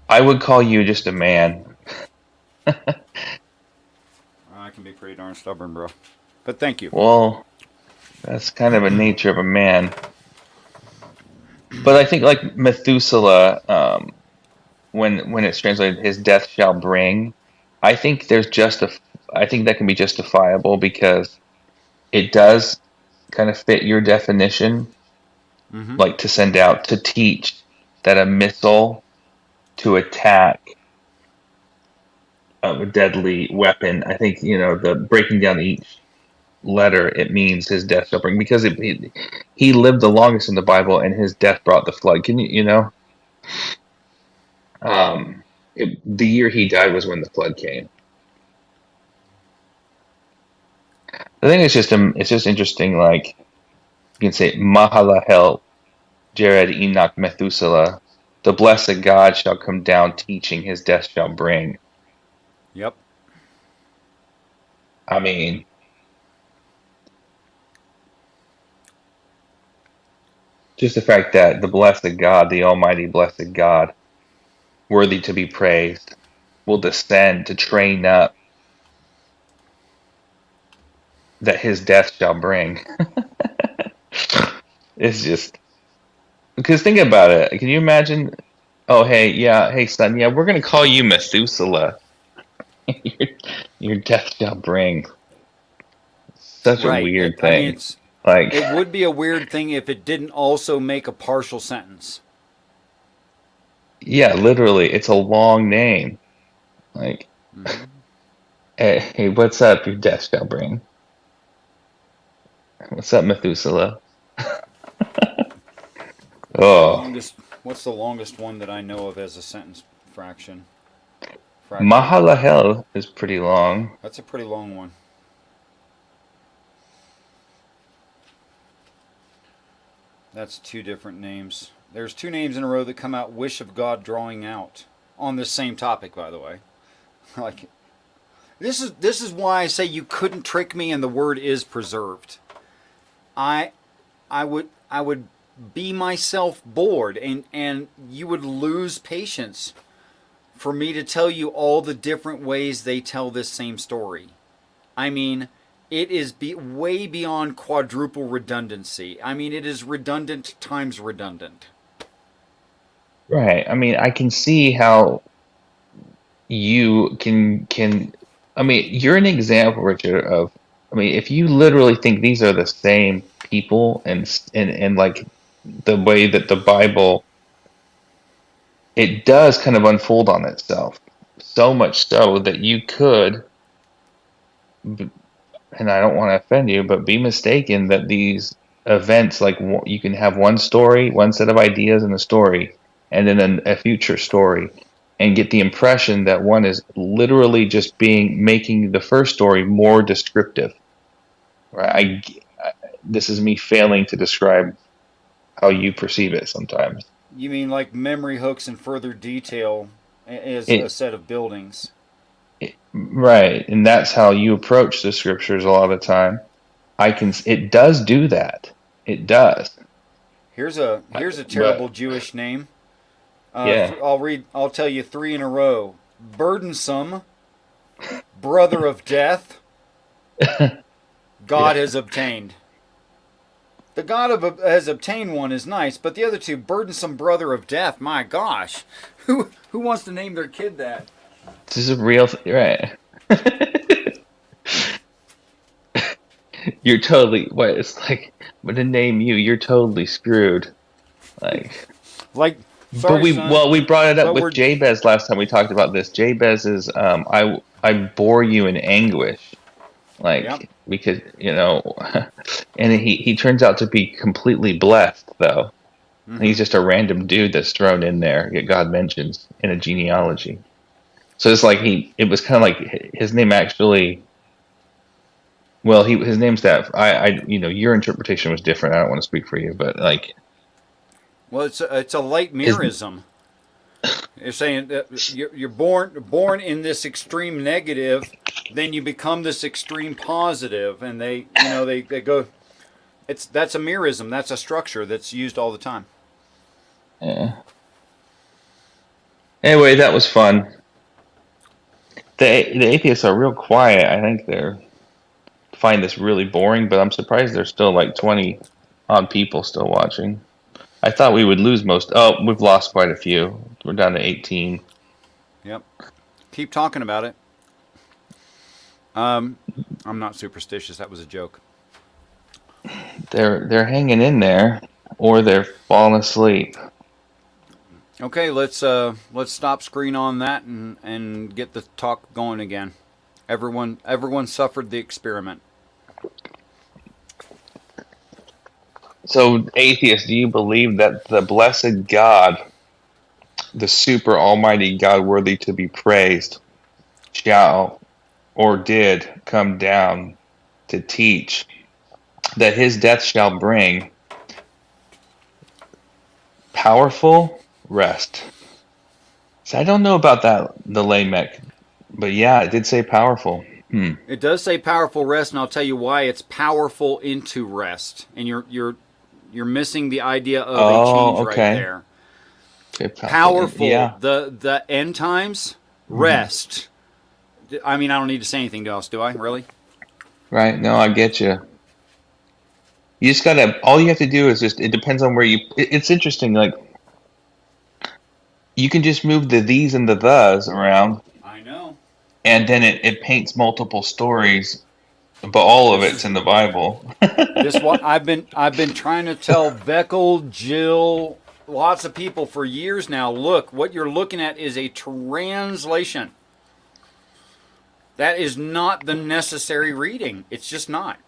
I would call you just a man. I can be pretty darn stubborn, bro. But thank you. Well, that's kind of a nature of a man. But I think like Methuselah, when it's translated, his death shall bring. I think I think that can be justifiable because it does kind of fit your definition, Mm-hmm. like to send out to teach that a missile to attack a deadly weapon. I think the breaking down each letter, it means his death shall bring because he lived the longest in the Bible and his death brought the flood. Can the year he died was when the flood came. I think it's just interesting. Like you can say Mahalahel, Jared, Enoch, Methuselah, the blessed God shall come down, teaching his death shall bring. Yep. I mean, just the fact that the blessed God, the Almighty blessed God, worthy to be praised, will descend to train up that his death shall bring. It's just because think about it. Can you imagine? Oh, hey, son, yeah, we're gonna call you Methuselah. your, your death shall bring. Such a Right. weird I mean, thing. Like, it would be a weird thing if it didn't also make a partial sentence. yeah, literally, it's a long name. Like, Mm-hmm. hey, what's up? Your death shall bring. What's up, Methuselah? Oh, What's the longest one that I know of as a sentence fraction? Mahalahel is pretty long. That's a pretty long one. That's two different names. There's two names in a row that come out wish of God drawing out on this same topic, by the way. Like this is why I say you couldn't trick me and the word is preserved. I would be myself bored and you would lose patience for me to tell you all the different ways they tell this same story. I mean, it is way beyond quadruple redundancy. I mean, it is redundant times redundant. Right. I mean, I can see how, you can I mean, you're an example, Richard, of I mean, if you literally think these are the same people and like the way that the Bible it does kind of unfold on itself. So much so that you could and I don't want to offend you, but be mistaken that these events, like you can have one story, one set of ideas in a story, and then a future story, and get the impression that one is literally just making the first story more descriptive. Right? This is me failing to describe how you perceive it sometimes. You mean like memory hooks and further detail as a It, set of buildings? right, and that's how you approach the scriptures a lot of the time. It does do that. It does. Here's a terrible But Jewish name. yeah, I'll tell you three in a row. Burdensome, brother of death, God yeah. has obtained. The God has obtained one is nice, but the other two, burdensome brother of death. My gosh, who wants to name their kid that? This is a real right. You're totally what it's like. But to name you, you're totally screwed. Like, Like, but sorry, son, we brought it up but with we're Jabez last time we talked about this. Jabez is I bore you in anguish, yep. like because and he turns out to be completely blessed though. Mm-hmm. He's just a random dude that's thrown in there that God mentions in a genealogy. So it's like it was kind of like his name actually. Well, his name's that. Your interpretation was different. I don't want to speak for you, but like Well, it's a light his mirism. You're saying that you're born in this extreme negative, then you become this extreme positive, and they go. That's a mirism. That's a structure that's used all the time. yeah. Anyway, that was fun. The atheists are real quiet. I think they're find this really boring, but I'm surprised there's still like 20 odd people still watching. I thought we would lose most. Oh, we've lost quite a few. We're down to 18. Yep. Keep talking about it. I'm not superstitious. That was a joke. They're hanging in there, or they're falling asleep. Okay, let's stop screen on that and get the talk going again. Everyone suffered the experiment. So, atheists, do you believe that the blessed God, the super almighty God worthy to be praised, shall or did come down to teach that his death shall bring powerful rest? So I don't know about that, the Lamech, but yeah, it did say powerful. It does say powerful rest, and I'll tell you why. It's powerful into rest, and you're missing the idea of a change right Okay. there. Okay, Powerful. yeah. The end times rest. I mean, I don't need to say anything else, do I? Really? Right. No, I get you. You just gotta. All you have to do is just. It depends on where you. It's interesting. Like you can just move the these and the thes around, I know. and then it paints multiple stories, but all of This it's is in the Bible. this what I've been trying to tell Beckel, Jill, lots of people for years now. Look, what you're looking at is a translation. That is not the necessary reading. It's just not.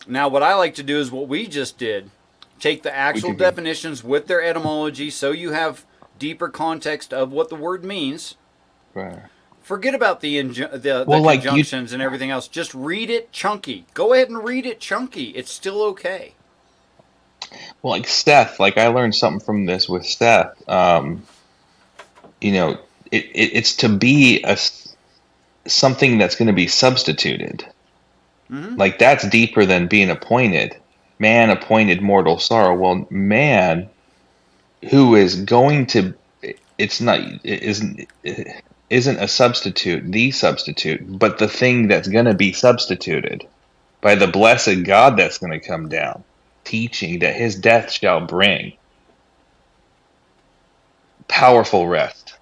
Now, what I like to do is what we just did. Take the actual did. definitions with their etymology so you have deeper context of what the word means. Right. Forget about the Well, like conjunctions and everything else. Just read it chunky. Go ahead and read it chunky. It's still okay. Well, like Seth. Like I learned something from this with Seth. It's to be something that's going to be substituted. Mm-hmm. Like that's deeper than being appointed. Man appointed mortal sorrow. Well, man who is going to isn't a substitute, the substitute, but the thing that's going to be substituted by the blessed God that's going to come down, teaching that his death shall bring. powerful rest.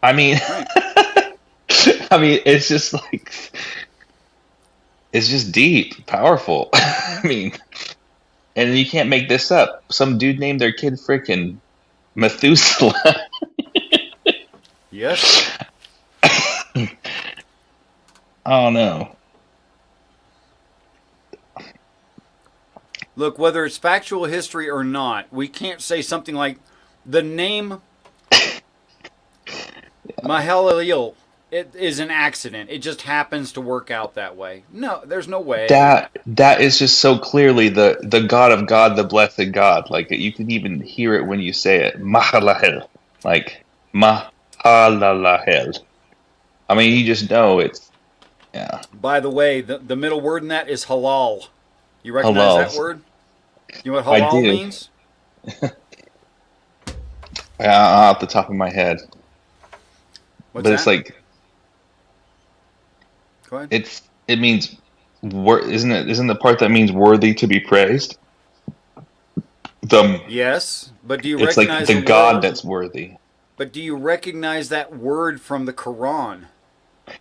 I mean, Right. I mean, it's just like, it's just deep, powerful. I mean, and you can't make this up. Some dude named their kid frickin' Methuselah. Yes. I don't know. Look, whether it's factual history or not, we can't say something like the name Mahalalel. It is an accident. It just happens to work out that way. No, there's no way. That is just so clearly the God of God, the blessed God. Like you can even hear it when you say it. Mahalahel. Like Mahalalahel. I mean, you just know it's, yeah. By the way, the middle word in that is halal. You recognize Halal. that word? You know what I halal do. means? Off the top of my head. What's but that? it's like, Go ahead. it means, isn't the part that means worthy to be praised? Yes, but do you It's recognize like the word? God that's worthy. But do you recognize that word from the Quran?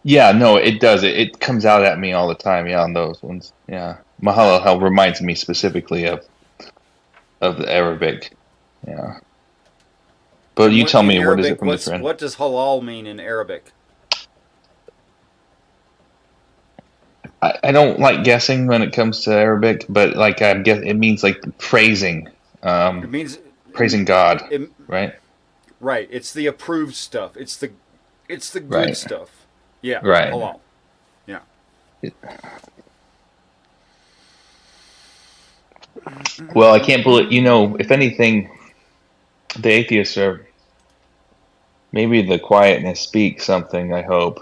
Yeah, no, it does. It comes out at me all the time. Yeah, on those ones. Yeah, Mahalalel reminds me specifically of the Arabic. Yeah, but you tell In me, what is Arabic, it from the friend? what does halal mean in Arabic? I don't like guessing when it comes to Arabic, but like I guess it means like praising, It means praising God, it- right? right. It's the approved stuff. It's the good Right. stuff. Yeah. Right. Halal. Yeah. Well, I can't believe, if anything, the atheists are, maybe the quietness speaks something, I hope.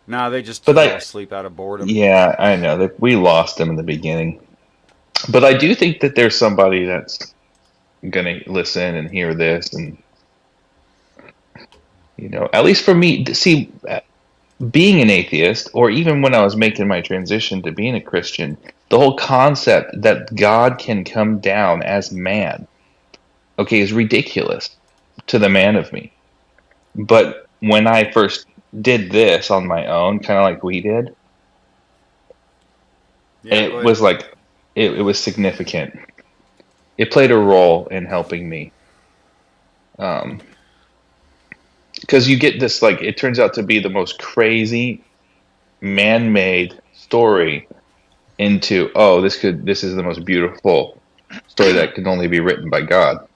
Nah, they just But fell asleep out of boredom. Yeah, I know that we lost them in the beginning. But I do think that there's somebody that's going to listen and hear this. And, at least for me, see, being an atheist, or even when I was making my transition to being a Christian, the whole concept that God can come down as man, okay, is ridiculous to the man of me. But when I first did this on my own, kind of like we did, Yeah, it was like, it was significant. It played a role in helping me. Because you get this, like, it turns out to be the most crazy man-made story into, this is the most beautiful story that can only be written by God.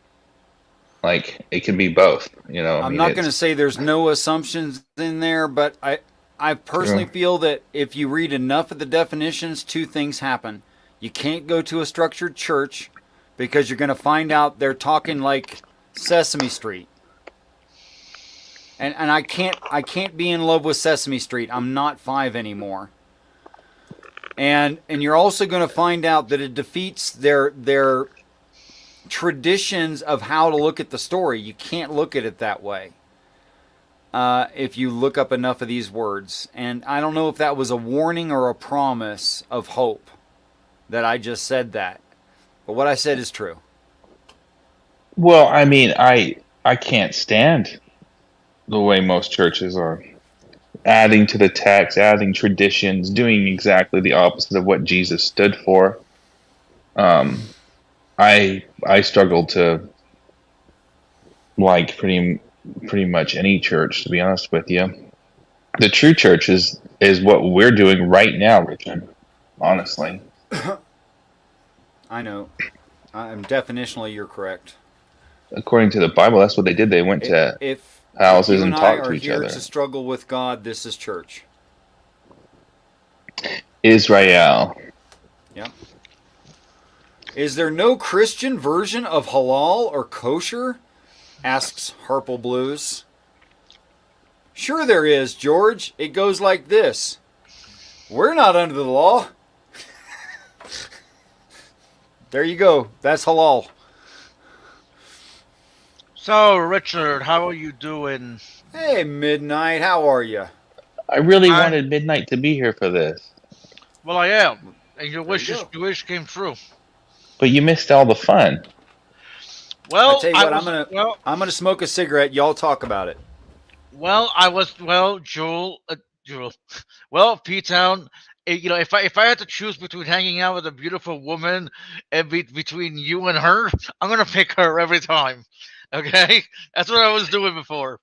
Like, it can be both, I'm not going to say there's no assumptions in there, but I personally feel that if you read enough of the definitions, two things happen. You can't go to a structured church because you're going to find out they're talking like Sesame Street. And I can't be in love with Sesame Street. I'm not 5 anymore. And you're also going to find out that it defeats their traditions of how to look at the story. You can't look at it that way if you look up enough of these words. And I don't know if that was a warning or a promise of hope that I just said that. But what I said is true. Well, I mean, I can't stand the way most churches are adding to the text, adding traditions, doing exactly the opposite of what Jesus stood for. I struggle to like pretty much any church, to be honest with you. The true church is what we're doing right now, Richard. Honestly, I know. Definitionally, you're correct. according to the Bible, that's what they did. They went to houses and talked to each other. If you and I are here to struggle with God, this is church. Israel. Yep. Is there no Christian version of halal or kosher? Asks Harple Blues. Sure there is, George. It goes like this. We're not under the law. There you go. That's halal. So, Richard, how are you doing? Hey, Midnight. How are you? I really wanted Midnight to be here for this. Well, I am. And your wish came true. But you missed all the fun. I Well, tell you I what, was well. I'm gonna smoke a cigarette. Y'all talk about it. Well, I was well, Jewel. Well, P-Town. If I had to choose between hanging out with a beautiful woman and between you and her, I'm gonna pick her every time. Okay, that's what I was doing before.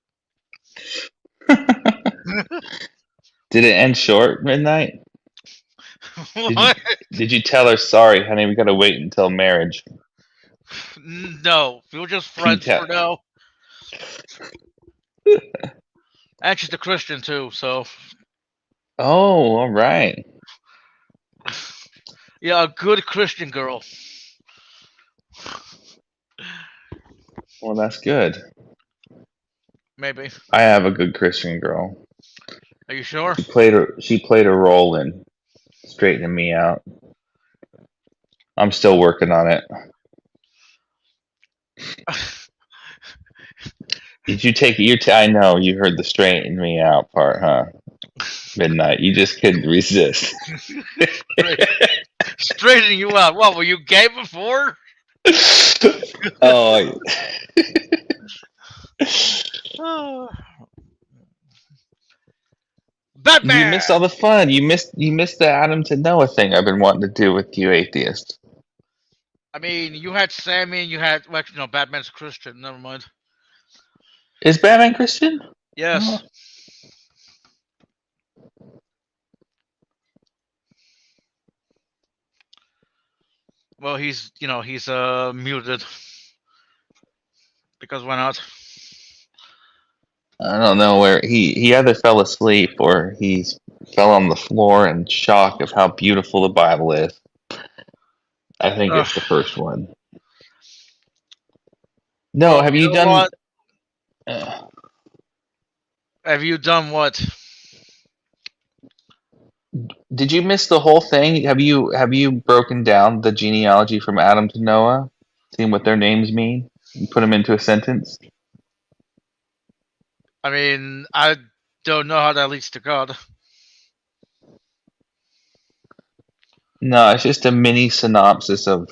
Did it end short, midnight? Did you What? did you tell her, sorry, honey, we gotta wait until marriage? No, we were just friends P-Town. for now. And she's a Christian too, so Oh, all right. yeah, a good Christian girl. Well, that's good. Maybe. I have a good Christian girl. Are you sure? She played a role in straightening me out. I'm still working on it. Did you take your I know you heard the straighten me out part, huh? Midnight. You just couldn't resist. Straightening you out. What, were you gay before? Oh, Oh. you missed Batman! all the fun. You missed the Adam to Noah thing I've been wanting to do with you, atheist. I mean, you had Sammy and you had, well, actually, no, Batman's a Christian. Never mind. Is Batman Christian? Yes. Oh. Well, he's muted. Because why not? I don't know where he either fell asleep or he fell on the floor in shock of how beautiful the Bible is. I think Ugh. it's the first one. No, Well, have you you know done? what? Uh, Have you done what? did you miss the whole thing? Have you broken down the genealogy from Adam to Noah, seen what their names mean, and put them into a sentence? I mean, I don't know how that leads to God. No, it's just a mini synopsis of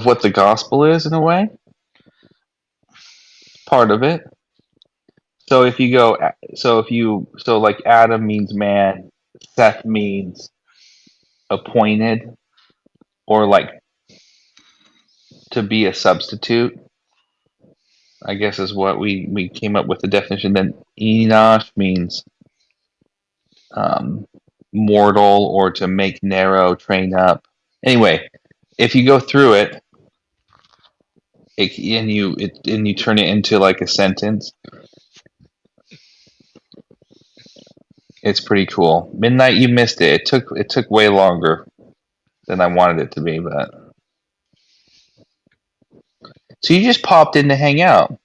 what the gospel is in a way. Part of it. So if you go, so like Adam means man, Seth means appointed, or like to be a substitute, I guess is what we came up with the definition. Then Enosh means um, mortal or to make narrow, train up. Anyway, if you go through it, and you turn it into like a sentence, it's pretty cool. Midnight, you missed it. It took way longer than I wanted it to be, but so you just popped in to hang out.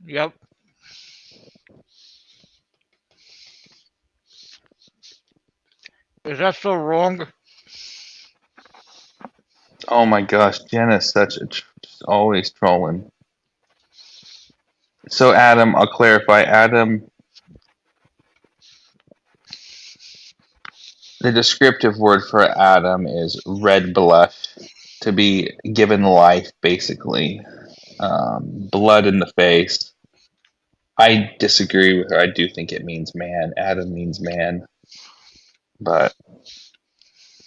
Yep. Is that so wrong? Oh my gosh, Jenna's such a just always trolling. So Adam, I'll clarify. Adam, the descriptive word for Adam is red blush, to be given life, basically. Blood in the face. I disagree with her. I do think it means man. Adam means man, but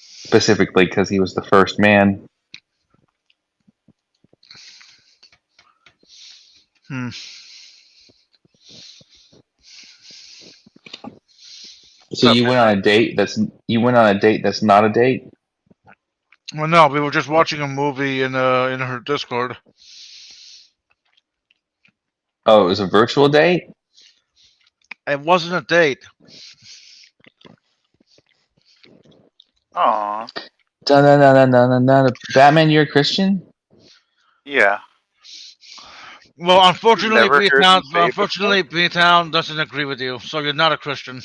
specifically because he was the first man. Hmm. So you went on a date that's not a date. Well, no, we were just watching a movie in her Discord. Oh, it was a virtual date. It wasn't a date. Aw, Batman, you're a Christian? yeah. Well, You've never heard me say it before? P-Town doesn't agree with you, so you're not a Christian.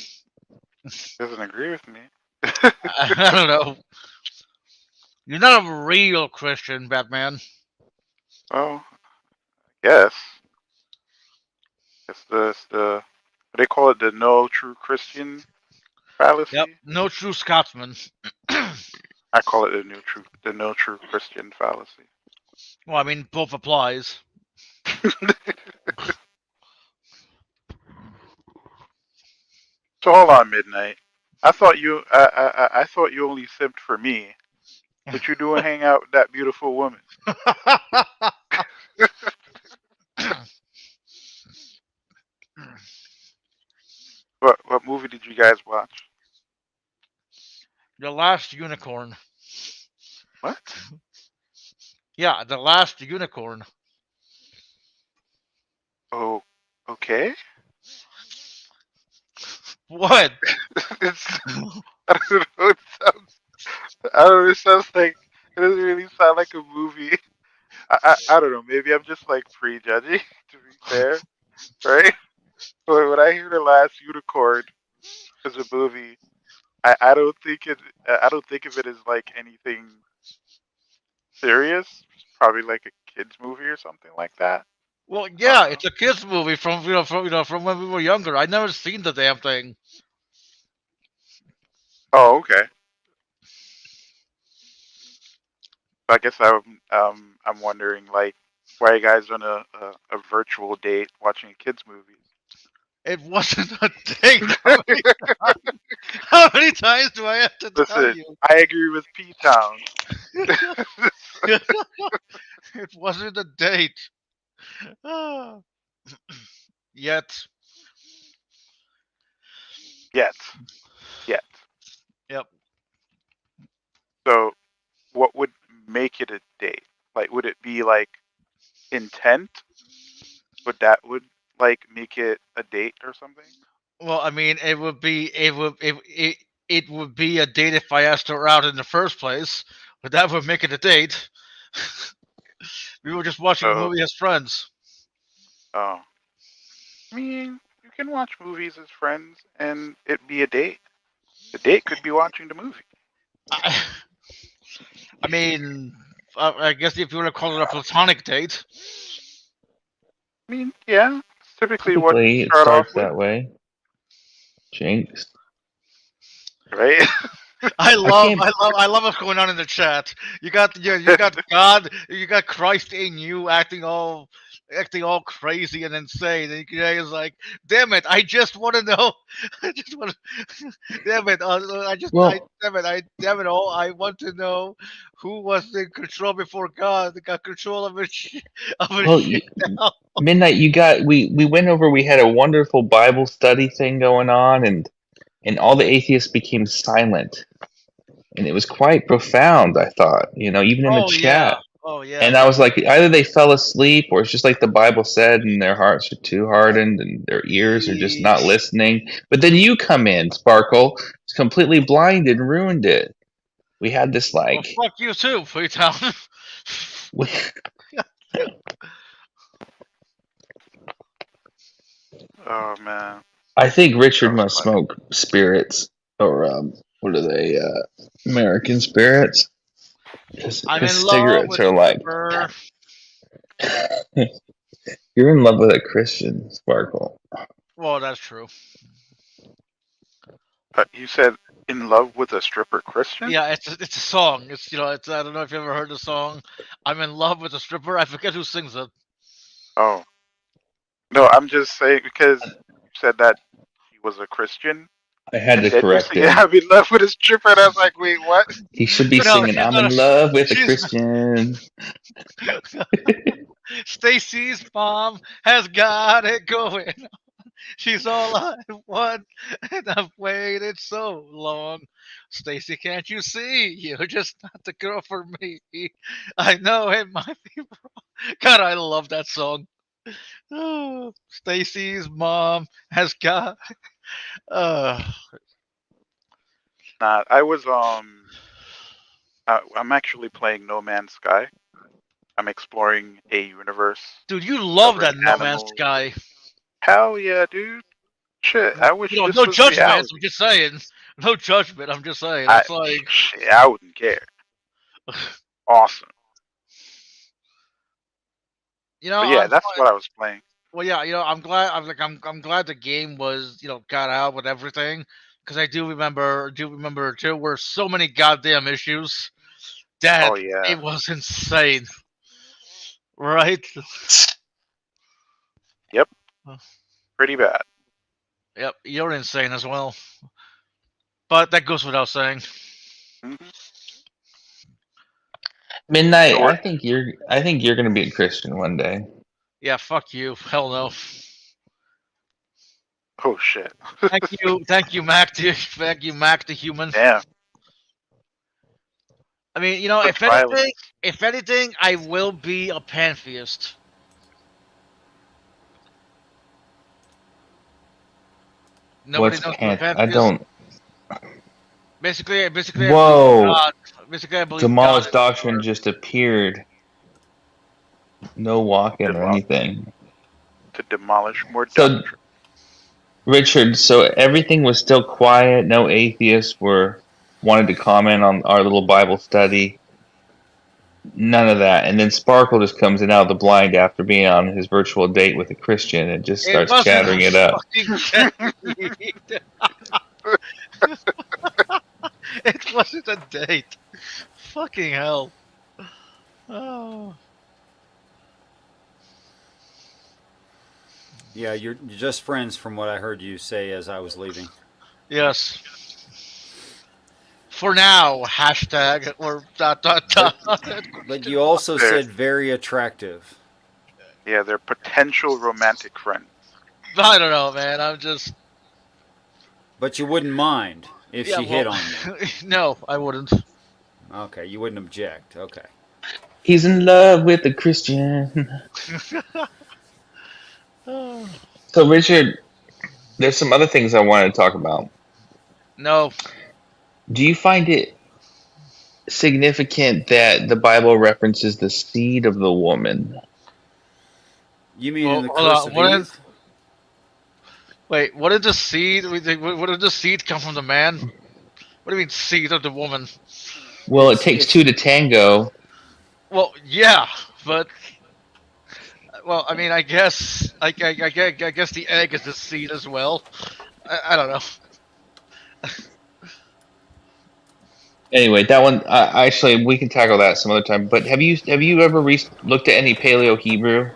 Doesn't agree with me. I don't know. You're not a real Christian, Batman. Oh, yes. It's the what they call it, the no true Christian fallacy. Yep, no true Scotsman. I call it the no true Christian fallacy. Well, I mean, both applies. So hold on, Midnight. I thought I thought you only simped for me. What you doing hang out with that beautiful woman? What movie did you guys watch? The Last Unicorn. What? Yeah, The Last Unicorn. Oh, okay. What? It's I don't know. It sounds. I don't know. It sounds like it doesn't really sound like a movie. I don't know. Maybe I'm just like prejudging. To be fair, right? But when I hear the last unicorn as a movie, I don't think I don't think of it as like anything serious. It's probably like a kids movie or something like that. Well, I yeah, don't know. it's a kids movie from when we were younger. I never seen the damn thing. Oh, okay. I guess I'm wondering like why you guys on a virtual date watching a kids movie. It wasn't a date. How many times do I have to tell Listen, you? I agree with PTown. It wasn't a date. Ah. Yet. Yet. Yep. So, what would make it a date? Like, would it be like intent? Would like make it a date or something? Well, I mean, it would be a date if I asked her out in the first place, but that would make it a date. We were just watching a So, movie as friends. oh, I mean, you can watch movies as friends and it be a date. The date could be watching the movie. I, I mean, I guess if you want to call it a platonic date. I mean, yeah, it's typically what you Typically, it start off starts with, that way. Jinx. right? I can't- love what's going on in the chat. You got God, you got Christ in you acting all crazy and insane. And is like, damn it, I just want to know. I just want to, damn it, Well, damn it all. I want to know who was in control before God got control of a well, shit now. Midnight. We went over. We had a wonderful Bible study thing going on, and all the atheists became silent, and it was quite profound. I thought, even in the chat. Oh yeah, And I was like, either they fell asleep, or it's just like the Bible said, and their hearts are too hardened, and their ears are just not Yeesh. listening. But then you come in, Sparkle, completely blinded and ruined it. We had this Well, like, fuck you too, PTown. Oh man, I think that Richard was must funny. smoke spirits, or what are they? American spirits. I'm His in love cigarettes with a are like, stripper. you're in love with a Christian, Sparkle. Well, that's true. You said in love with a stripper Christian? Yeah, it's a song. It's I don't know if you ever heard the song. I'm in love with a stripper. I forget who sings it. Oh no, I'm just saying because you said that he was a Christian, I had and to then you're correct singing him. "I'm in love with a stripper," and I was like, wait, what? He should be No, singing, she's "I'm not in a. love with a She's Christian." Stacy's mom has got it going. She's all I want, and I've waited so long. Stacy, can't you see? You're just not the girl for me. I know it might be wrong. God, I love that song. Oh, Stacy's mom has got. Uh, Nah, I'm actually playing No Man's Sky. I'm exploring a universe dude, you love covering that No Man's animals. Sky. Hell yeah, dude! Shit, I wish this No was judgment. I'm reality. just saying. No judgment. I'm just saying. I It's like. shit, I wouldn't care. Awesome. But yeah, I'm that's what I was playing. well, yeah, I'm glad. I'm glad the game was got out with everything, because I do remember there were so many goddamn issues that Oh yeah. it was insane, right? Yep. Pretty bad. Yep, you're insane as well. But that goes without saying. hmm Midnight. So, I think you're gonna be a Christian one day. Yeah, fuck you. Hell no. oh shit. Thank you, Mac. Thank you, Mac, the human. Damn. I mean, Such violence. if anything, I will be a pantheist. Nobody What's knows what a I pantheist. don't. Basically, I believe Whoa! God. Basically, I believe God Demolished is doctrine Lord. just appeared. No walk-in or Demo- anything. to demolish more So, doctrine. Richard, so everything was still quiet. No atheists wanted to comment on our little Bible study. None of that. And then Sparkle just comes in out of the blind after being on his virtual date with a Christian and just It starts wasn't chattering a it up. fucking date. It wasn't a date. Fucking hell. Oh. Yeah, you're just friends from what I heard you say as I was leaving. Yes. For now, hashtag or dot. But you also There. said very attractive. Yeah, they're potential romantic friends. I don't know, man. I'm just. But you wouldn't mind if Yeah, she hit well, on you. No, I wouldn't. Okay, you wouldn't object. Okay. He's in love with a Christian. Oh. So, Richard, there's some other things I wanted to talk about. No. Do you find it significant that the Bible references the seed of the woman? You mean Well, in the hold curse on, of what Eve? Wait, what did the seed? What did the seed come from the man? What do you mean seed of the woman? Well, it takes two to tango. Well, yeah, but well, I mean, I guess I guess the egg is the seed as well. I don't know. Anyway, that one actually we can tackle that some other time. But have you ever looked at any Paleo Hebrew,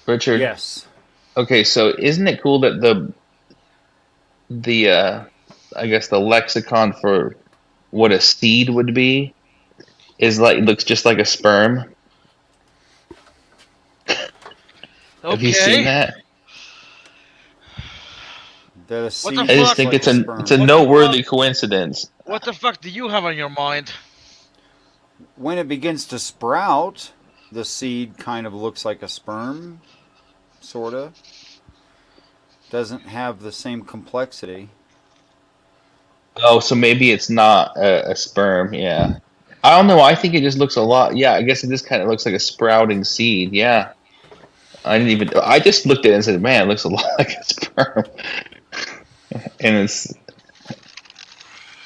Richard? Yes. Okay, so isn't it cool that the I guess the lexicon for what a seed would be is looks just like a sperm. Have you seen Okay. that? That a What seed the I just fuck? think like it's a a sperm. it's a What the noteworthy coincidence. What the fuck do you have on your mind? When it begins to sprout, the seed kind of looks like a sperm, sort of. Doesn't have the same complexity. Oh, so maybe it's not a sperm. Yeah, I don't know. I think it just looks a lot. Yeah, I guess it just kind of looks like a sprouting seed. Yeah, I didn't even. I just looked at it and said, "Man, it looks a lot like a sperm." and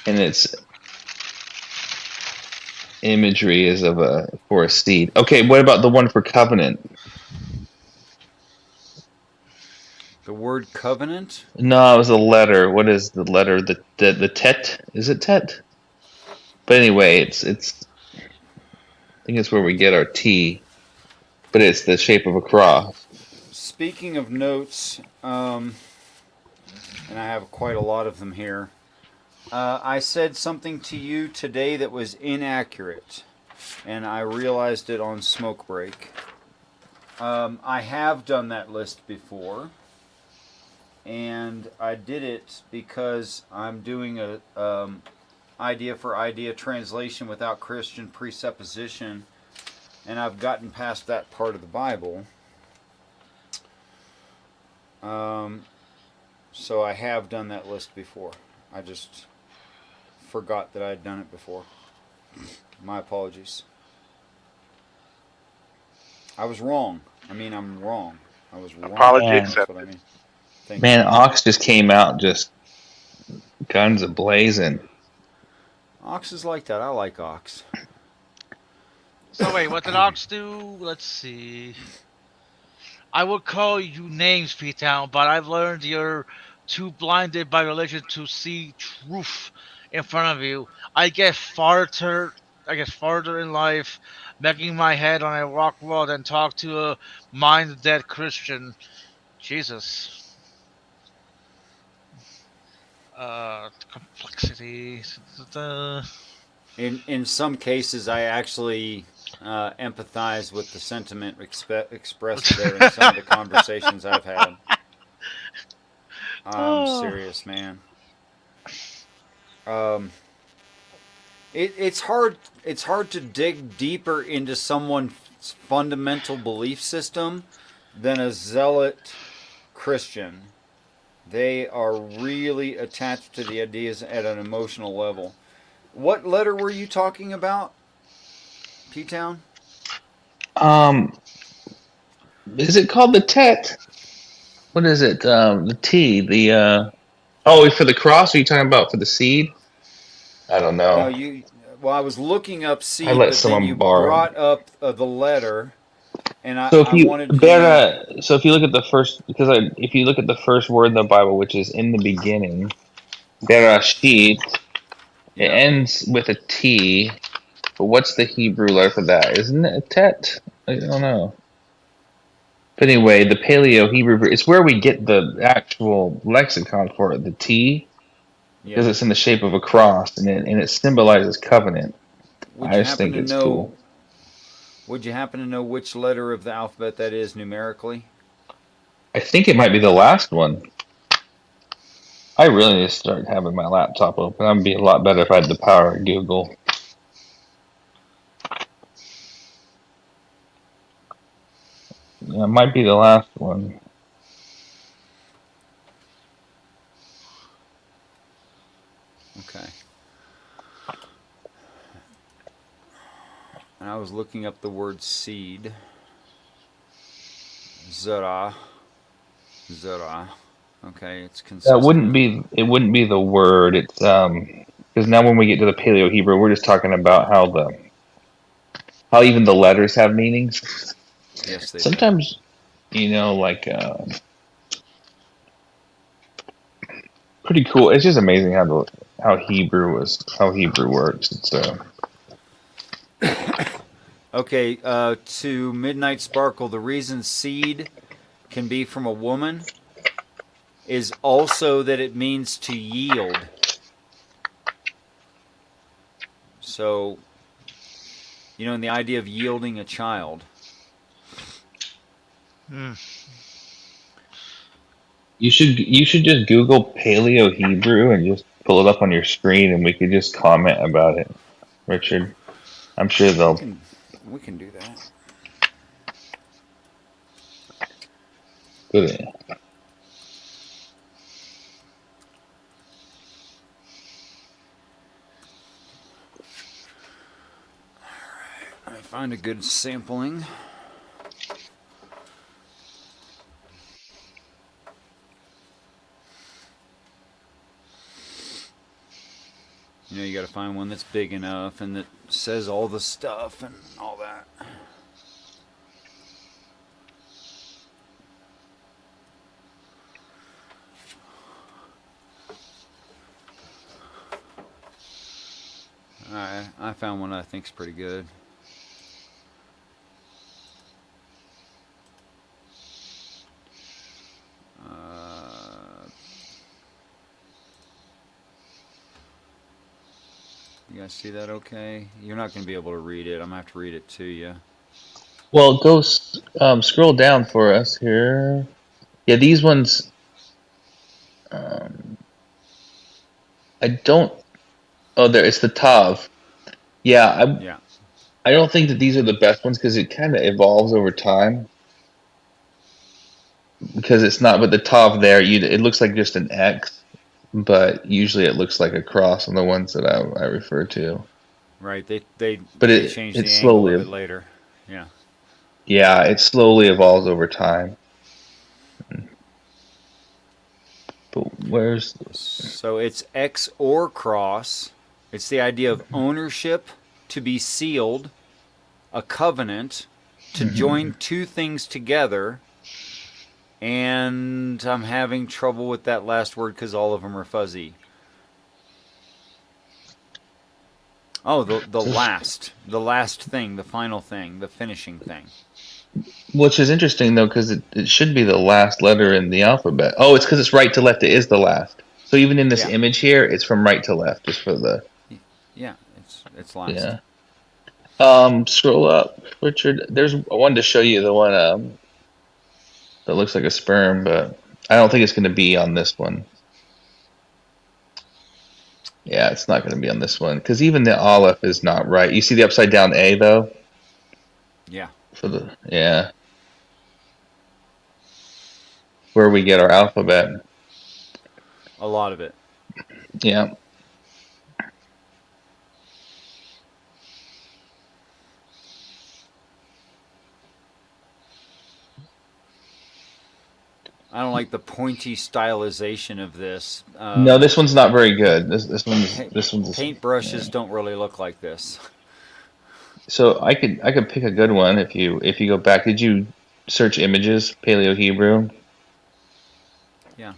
its imagery is for a seed. Okay, what about the one for covenant? The word covenant? No, it was a letter. What is the letter? The tet? Is it tet? But anyway, it's I think it's where we get our T, but it's the shape of a cross. Speaking of notes, and I have quite a lot of them here, I said something to you today that was inaccurate, and I realized it on smoke break. I have done that list before, and I did it because I'm doing a idea for idea translation without Christian presupposition, and I've gotten past that part of the Bible. So I have done that list before. I just forgot that I had done it before. My apologies. I was wrong. I mean, I'm wrong. I was wrong. Apology That's accepted. what I mean. Thank Man, you. Ox just came out just guns a-blazing. Ox is like that. I like Ox. So wait, what did Ox do? Let's see. I would call you names, PTown, but I've learned your too blinded by religion to see truth in front of you. I get farther in life, banging my head on a rock wall than talk to a mind dead Christian. Jesus. Complexity. In some cases, I actually empathize with the sentiment expressed there in some of the conversations I've had. I'm serious, man. It's hard. It's hard to dig deeper into someone's fundamental belief system than a zealot Christian. They are really attached to the ideas at an emotional level. What letter were you talking about, PTown? Is it called the tet? What is it? The T. Oh, for the cross? Are you talking about for the seed? I don't No, know. you. Well, I was looking up I seed, let but then you someone borrow. brought up the letter, and So if I you wanted to know. so if you look at the first, if you look at the first word in the Bible, which is in the beginning, Bereshit, it Yeah. ends with a T. But what's the Hebrew letter for that? Isn't it a tet? I don't know. But anyway, the Paleo Hebrew, it's where we get the actual lexicon for it, the T, because Yeah. it's in the shape of a cross, and it symbolizes covenant. Would I you just happen think to it's know? cool. Would you happen to know which letter of the alphabet that is numerically? I think it might be the last one. I really need to start having my laptop open. I'd be a lot better if I had the power of Google. Yeah, it might be the last one. Okay. And I was looking up the word seed. Zara. Zara. Okay, it's That consistent. it wouldn't be the word. It's because now when we get to the Paleo Hebrew, we're just talking about how even the letters have meanings. Yes, they do. Sometimes, like pretty cool. It's just amazing how Hebrew works. It's Okay, to Midnight Sparkle, the reason seed can be from a woman is also that it means to yield. So, in the idea of yielding a child. you should just Google Paleo Hebrew and just pull it up on your screen, and we could just comment about it, Richard. I'm sure We they'll. can we can do that. Put it. Let me find a good sampling. You got to find one that's big enough and that says all the stuff and all that. Alright, I found one I think's pretty good. You guys see that okay? You're not going to be able to read it. I'm going to have to read it to you. Well, go scroll down for us here. Yeah, these ones. I don't. Oh, there it's the Tav. Yeah, Yeah. I don't think that these are the best ones because it kind of evolves over time. Because it's not, but the Tav there, it looks like just an X, but usually it looks like a cross on the ones that I refer to. Right. They But change it the angle of slowly, it later. Yeah. yeah, it slowly evolves over time. But where's So it's X or cross. It's the idea of ownership, to be sealed, a covenant, to join two things together, And I'm having trouble with that last word because all of them are fuzzy. Oh, the last thing, the final thing, the finishing thing. Which is interesting though, because it should be the last letter in the alphabet. Oh, it's because it's right to left. It is the last. So even in this Yeah. image here, it's from right to left, just for the Yeah, it's last. yeah. Scroll up, Richard. There's one to show you, the one that looks like a sperm, but I don't think it's going to be on this one. Yeah, it's not going to be on this one because even the Aleph is not right. You see the upside down A though? Yeah. For the where we get our alphabet. A lot of it. Yeah. I don't like the pointy stylization of this. No, this one's not very good. This one's Paintbrushes don't really look like this. So I could pick a good one if you go back. Did you search images, Paleo Hebrew? Yeah.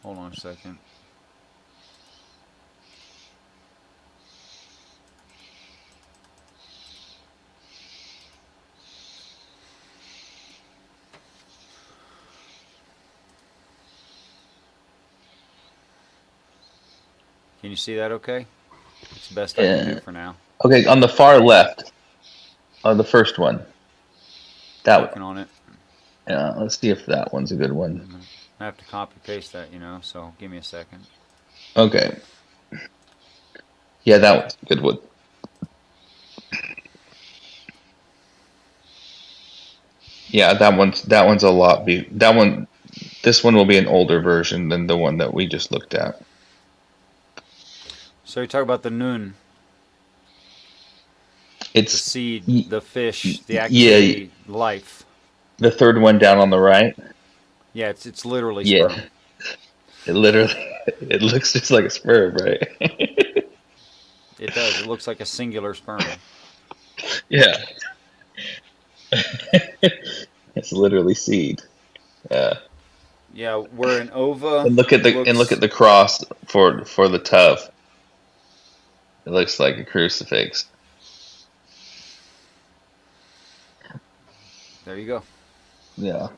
Hold on a second. Can you see that okay? It's the best I can do for now. Okay, on the far left, the first one. That Working on it. Yeah, let's see if that one's a good one. I have to copy paste that, so give me a second. Okay. Yeah, that one's a good one. Yeah, that one's a lot. This one will be an older version than the one that we just looked at. So you talk about the nun. It's the seed, the fish, the activity, life. The third one down on the right. Yeah, it's literally sperm. It looks just like a sperm, right? It does. It looks like a singular sperm. Yeah. It's literally seed. Yeah, where an ova. And look at the cross for the tub. It looks like a crucifix. There you go. Yeah.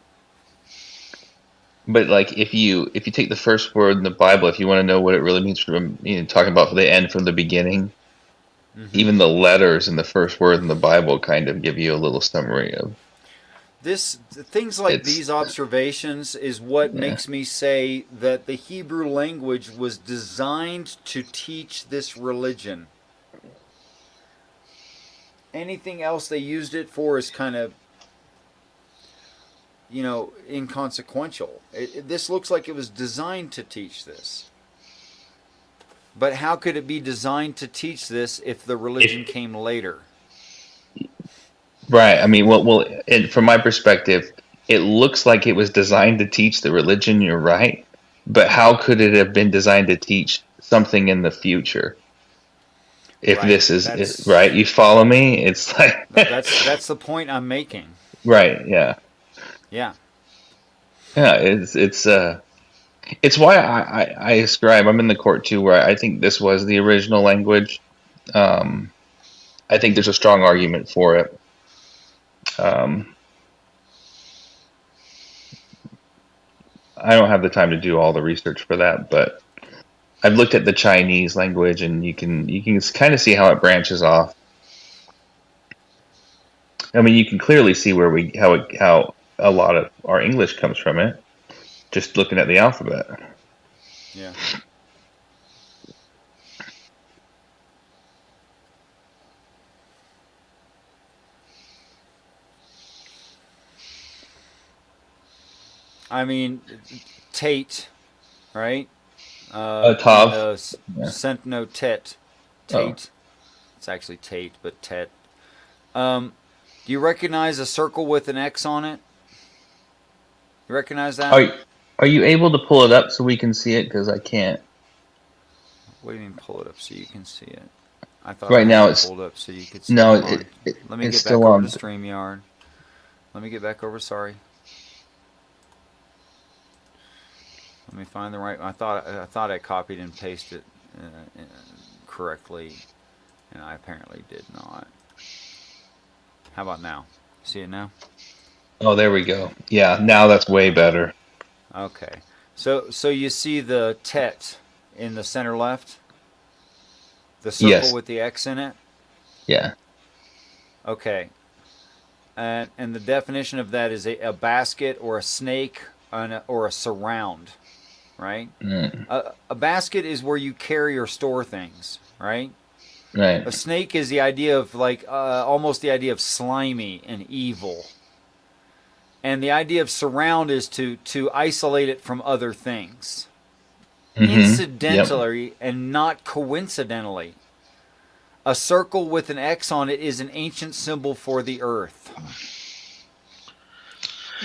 But like if you take the first word in the Bible, if you want to know what it really means from talking about the end from the beginning, even the letters in the first word in the Bible kind of give you a little summary of things like these observations is what makes me say that the Hebrew language was designed to teach this religion. Anything else they used it for is kind of inconsequential. This looks like it was designed to teach this. But how could it be designed to teach this if the religion came later? Right. I mean, well, from my perspective, it looks like it was designed to teach the religion. You're right. But how could it have been designed to teach something in the future? If this is right, you follow me? It's like that's the point I'm making. Right. Yeah. Yeah. Yeah. It's why I ascribe. I'm in the court too, where I think this was the original language. I think there's a strong argument for it. I don't have the time to do all the research for that, but I've looked at the Chinese language, and you can kind of see how it branches off. I mean, you can clearly see where how a lot of our English comes from it, just looking at the alphabet. Yeah. I mean, Tate, right? Tav. No, Tet. Tate. It's actually Tate, but Tet. Do you recognize a circle with an X on it? You recognize that? Are you able to pull it up so we can see it? Because I can't. What do you mean pull it up so you can see it? I thought Right I now had it it's pulled up so you could see. no, Hold on. Let me it's get back still over on. to StreamYard. Let me get back over. Sorry. Let me find the right. I thought I copied and pasted correctly, and I apparently did not. How about now? See it now? Oh, there we go. Yeah, now that's way better. Okay. So you see the tet in the center left, the circle Yes. with the X in it. Yeah. Okay. And the definition of that is a basket or a snake or a surround, right? Mm, A basket is where you carry or store things, right? right. A snake is the idea of like almost the idea of slimy and evil. And the idea of surround is to isolate it from other things. Yep. Incidentally and not coincidentally. A circle with an X on it is an ancient symbol for the earth.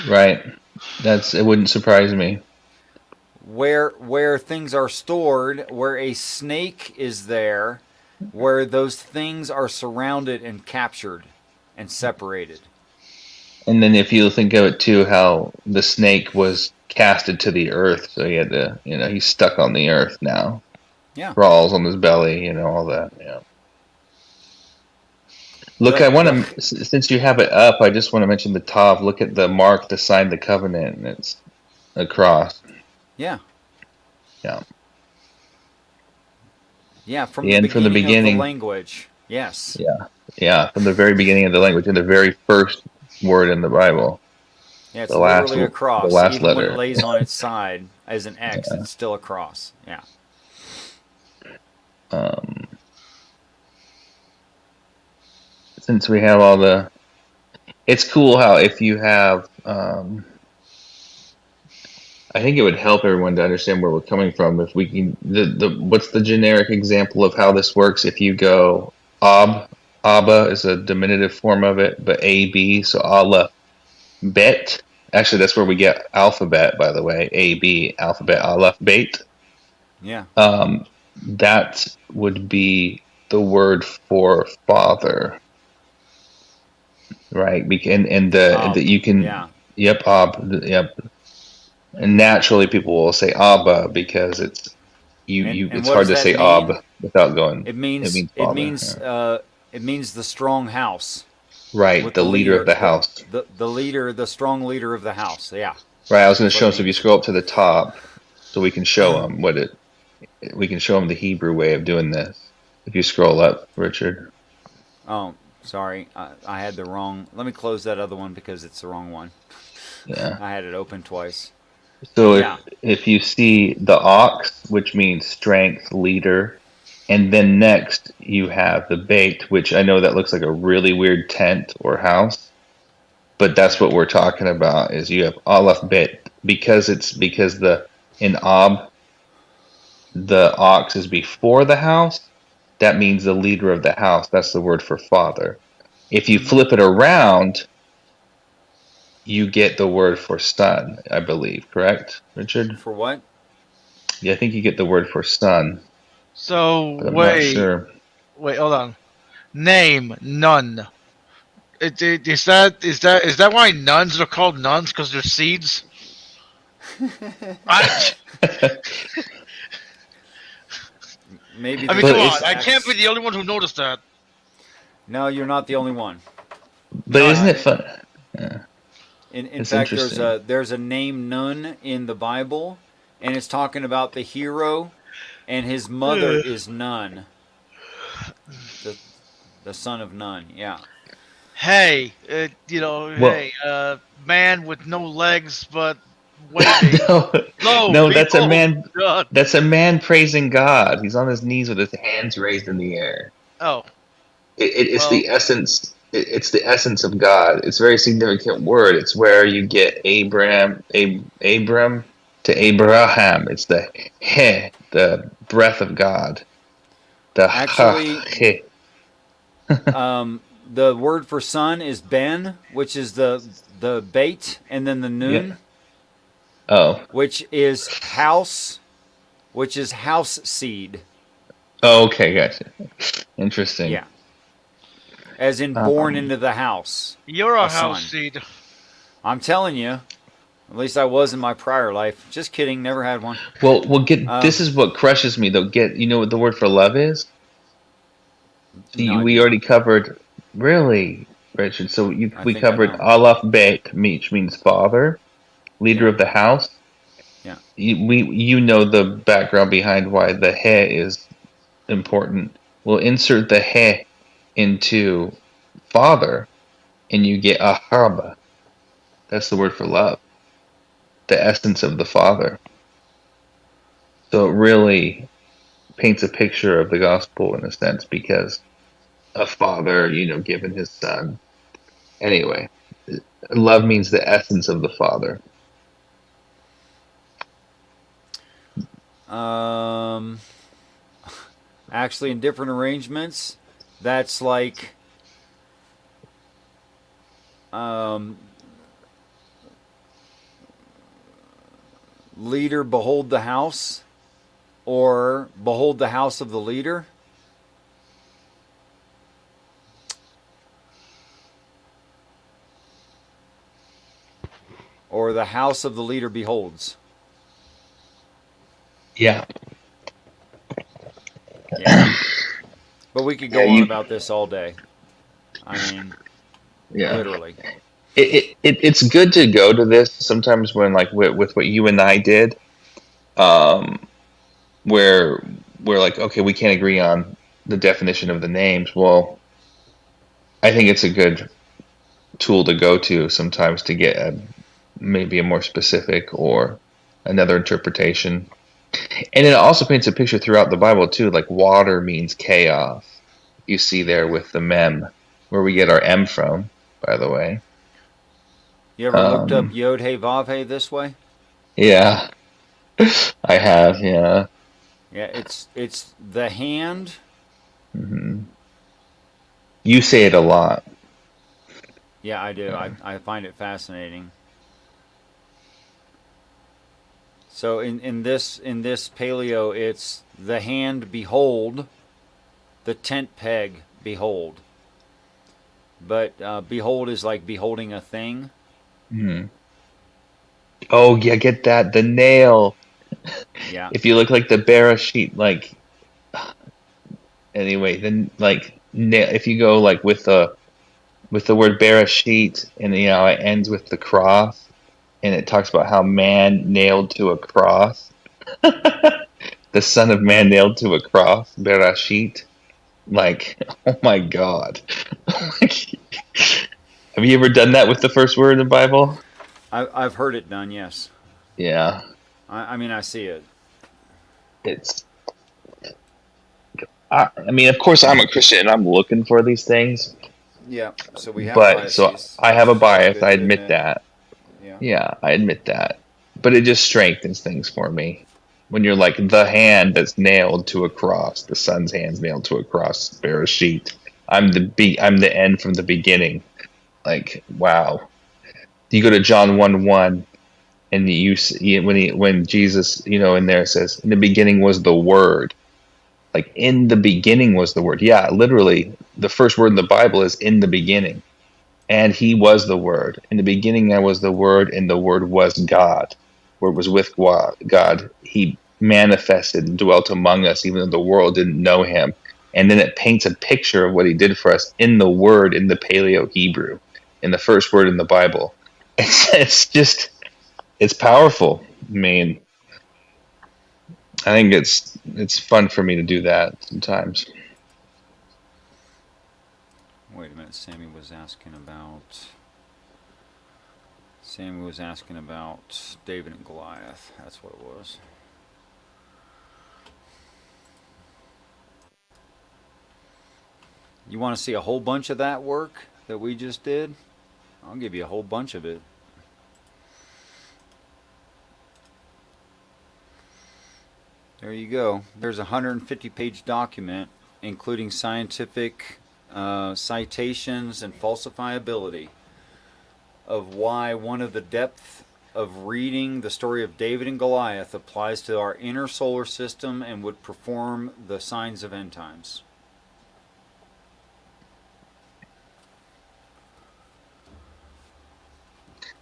Right. It wouldn't surprise me. Where things are stored, where a snake is there, where those things are surrounded and captured and separated. And then if you think of it too, how the snake was casted to the earth, so he had to, he's stuck on the earth now. Yeah. Crawls on his belly, all that. Yeah. Look, I want to, since you have it up, I just want to mention the top. Look at the mark to sign the covenant, and it's a cross. Yeah. Yeah. Yeah, from And the from the beginning of the beginning. language. Yes. Yeah. Yeah, from the very beginning of the language, in the very first word in the Bible. Yeah, it's The last, literally a cross. the last Even when letter. it lays on its side as an X, it's still a cross. Yeah. Since we have all the, it's cool how if you have, I think it would help everyone to understand where we're coming from if we can. What's the generic example of how this works? If you go Abba is a diminutive form of it, but AB, so Allah bet. Actually, that's where we get alphabet, by the way. AB, alphabet, Aleph, bet. Yeah. That would be the word for father, right? And the you can, yeah. Yep, yep. And naturally, people will say Abba because it's And it's what hard does to that say mean? Ab without going. It means father. it means the strong house. Right, With the leader of the house. The leader, the strong leader of the house. Yeah. Right, I was going to That's what show it them. So if you means. scroll up to the top, so we can show them we can show them the Hebrew way of doing this. If you scroll up, Richard. Oh, sorry, I had the wrong. Let me close that other one because it's the wrong one. Yeah. I had it open twice. So Yeah. if you see the ox, which means strength, leader, and then next you have the bait, which I know that looks like a really weird tent or house, but that's what we're talking about. Is you have Aleph bait because in Ab the ox is before the house. That means the leader of the house. That's the word for father. If you flip it around, you get the word for son, I believe. Correct, Richard? For what? Yeah, I think you get the word for son, So but I'm not wait, sure. hold on. Name none. Is that why nuns are called nuns? Because they're seeds. Maybe. I mean, But come on. it's- I can't be the only one who noticed that. No, you're not the only one. But No, isn't it fun? In It's fact, interesting. there's a name Nun in the Bible, and it's talking about the hero, and his mother is Nun, the son of Nun. Yeah. Hey, Well, man with no legs but waving. no, Lo, no, that's a behold, man. God. That's a man praising God. He's on his knees with his hands raised in the air. Oh, It's well, the essence. It's the essence of God. It's a very significant word. It's where you get Abram to Abraham. It's the he, the breath of God. The ha, Actually, he. the word for son is Ben, which is the bait, and then the Yeah. Nun, Oh, which is house seed. Oh, okay, gotcha. Interesting. Yeah. As in born into the house. You're a A house son. seed. I'm telling you. At least I was in my prior life. Just kidding. Never had one. Well, get Um, this is what crushes me though. You know what the word for love is? So no we idea. already covered, really, Richard. So I we think I covered know. Aleph Bet, which means father, leader Yeah. of the house. Yeah. You know the background behind why the he is important. We'll insert the he into father, and you get ahaba. That's the word for love, the essence of the father. So it really paints a picture of the gospel in a sense because a father, given his son. Anyway, love means the essence of the father. Um, actually, in different arrangements, that's like um, leader behold the house, or behold the house of the leader. Or the house of the leader beholds. Yeah. Yeah. But we could Yeah, go on about this all day. I mean, yeah. literally. It's good to go to this sometimes when like with what you and I did, um, where we're like, okay, we can't agree on the definition of the names. Well, I think it's a good tool to go to sometimes to get maybe a more specific or another interpretation. And it also paints a picture throughout the Bible too, like water means chaos. You see there with the mem, where we get our M from, by the way. You ever looked up Um, Yod Hey Vav Hey this way? yeah, I have, yeah. Yeah, it's the hand. Hmm. You say it a lot. Yeah, I do. I find it fascinating. So in this paleo, it's the hand behold, the tent peg behold. But behold is like beholding a thing. Hmm. Oh, yeah, get that. The nail. Yeah. If you look like the Bereshit, like anyway, then like if you go like with the word Bereshit, and it ends with the cross, and it talks about how man nailed to a cross, the Son of Man nailed to a cross, Bereshit. Like, oh my God. Have you ever done that with the first word in the Bible? I've heard it done. Yes. Yeah, I mean I see it. it's. I mean, of course, I'm a Christian and I'm looking for these things, Yeah. So we have but so biases. I have a That's bias. good I to admit admit. that. Yeah. Yeah, I admit that. But it just strengthens things for me. When you're like the hand that's nailed to a cross, the son's hand's nailed to a cross, bear a sheet. I'm the end from the beginning. Like, wow. You go to John 1:1, and you see when Jesus, in there says, in the beginning was the word. Like, in the beginning was the word. Yeah, literally, the first word in the Bible is in the beginning. And he was the Word. In the beginning, I was the Word, and the Word was God. Word was with God. He manifested and dwelt among us, even though the world didn't know him. And then it paints a picture of what he did for us in the Word, in the Paleo Hebrew, in the first word in the Bible. It's powerful. I mean, I think it's fun for me to do that sometimes. Wait a minute. Sammy was asking about David and Goliath. That's what it was. You want to see a whole bunch of that work that we just did? I'll give you a whole bunch of it. There you go. There's a 150-page document including scientific citations and falsifiability of why one of the depth of reading the story of David and Goliath applies to our inner solar system and would perform the signs of end times.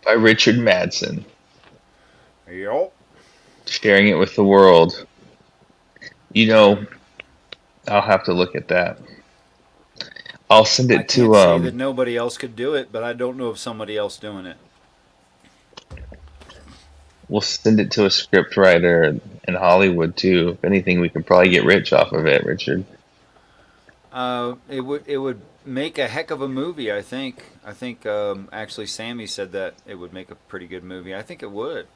By Richard Madsen. Yep. Sharing it with the world. You know, I'll have to look at that. I'll send I it can't to say that nobody else could do it, but I don't know of somebody else doing it. we'll send it to a script writer in Hollywood too. If anything, we could probably get rich off of it, Richard. It would make a heck of a movie. I think. Actually, Sammy said that it would make a pretty good movie. I think it would.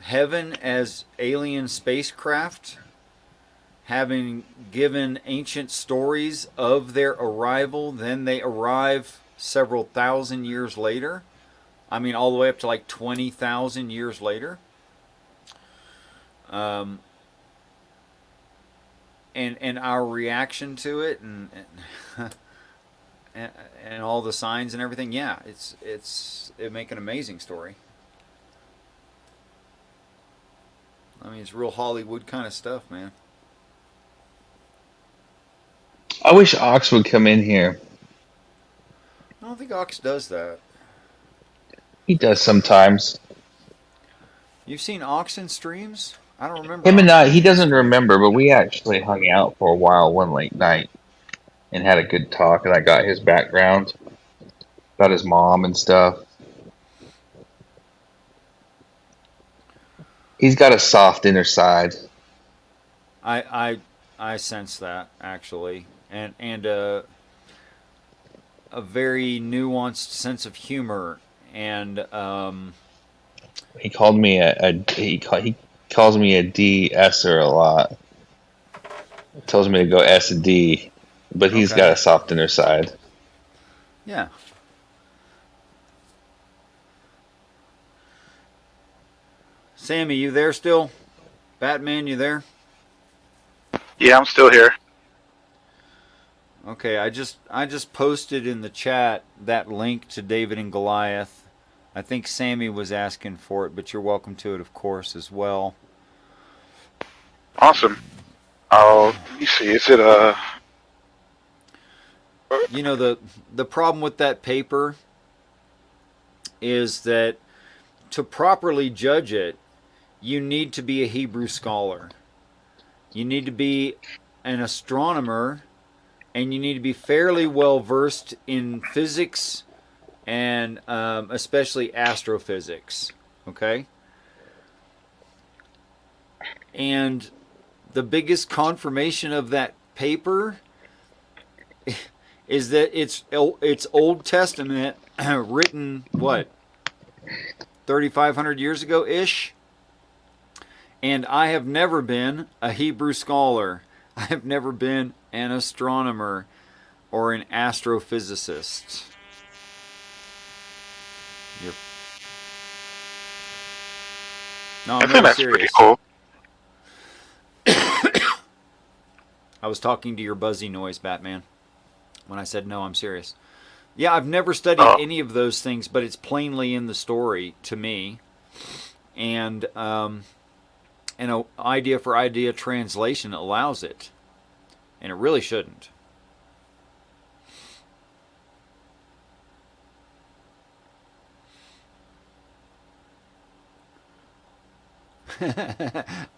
Heaven as alien spacecraft, having given ancient stories of their arrival, then they arrive several thousand years later. I mean, all the way up to like 20,000 years later. And our reaction to it, and and all the signs and everything. Yeah, it make an amazing story. I mean, it's real Hollywood kind of stuff, man. I wish Ox would come in here. I don't think Ox does that. He does sometimes. You've seen Ox in streams? I don't remember. Him and I, he doesn't remember, but we actually hung out for a while one late night and had a good talk, and I got his background about his mom and stuff. He's got a soft inner side. I sense that, actually, and a very nuanced sense of humor, and He called me he calls me a D-esser a lot. Tells me to go S and D, but he's Okay. got a soft inner side. yeah. Sammy, you there still? Batman, you there? Yeah, I'm still here. Okay, I just posted in the chat that link to David and Goliath. I think Sammy was asking for it, but you're welcome to it, of course, as well. Awesome. Let me see. Is it You know, the problem with that paper is that to properly judge it, you need to be a Hebrew scholar. You need to be an astronomer, and you need to be fairly well versed in physics and especially astrophysics. Okay? And the biggest confirmation of that paper is that it's Old Testament written, what, 3,500 years ago ish? And I have never been a Hebrew scholar. I have never been an astronomer or an astrophysicist. No, I I'm think really that's serious. pretty cool. I was talking to your buzzy noise, Batman, when I said no, I'm serious. Yeah, I've never studied any of those things, but it's plainly in the story to me. And an idea for idea translation allows it. And it really shouldn't.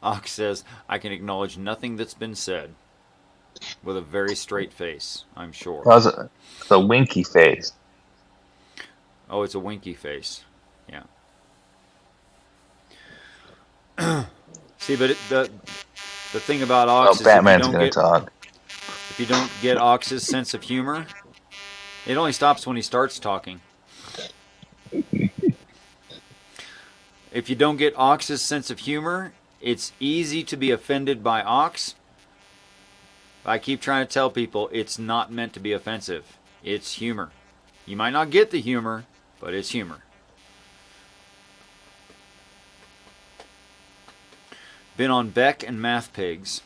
Ox says, I can acknowledge nothing that's been said. With a very straight face, I'm sure. That was the winky face. Oh, it's a winky face. Yeah. See, but the thing about Ox is Batman's gonna talk. if you don't get Ox's sense of humor, it only stops when he starts talking. If you don't get Ox's sense of humor, it's easy to be offended by Ox. I keep trying to tell people it's not meant to be offensive. It's humor. You might not get the humor, but it's humor. Been on Beck and Math Pigs.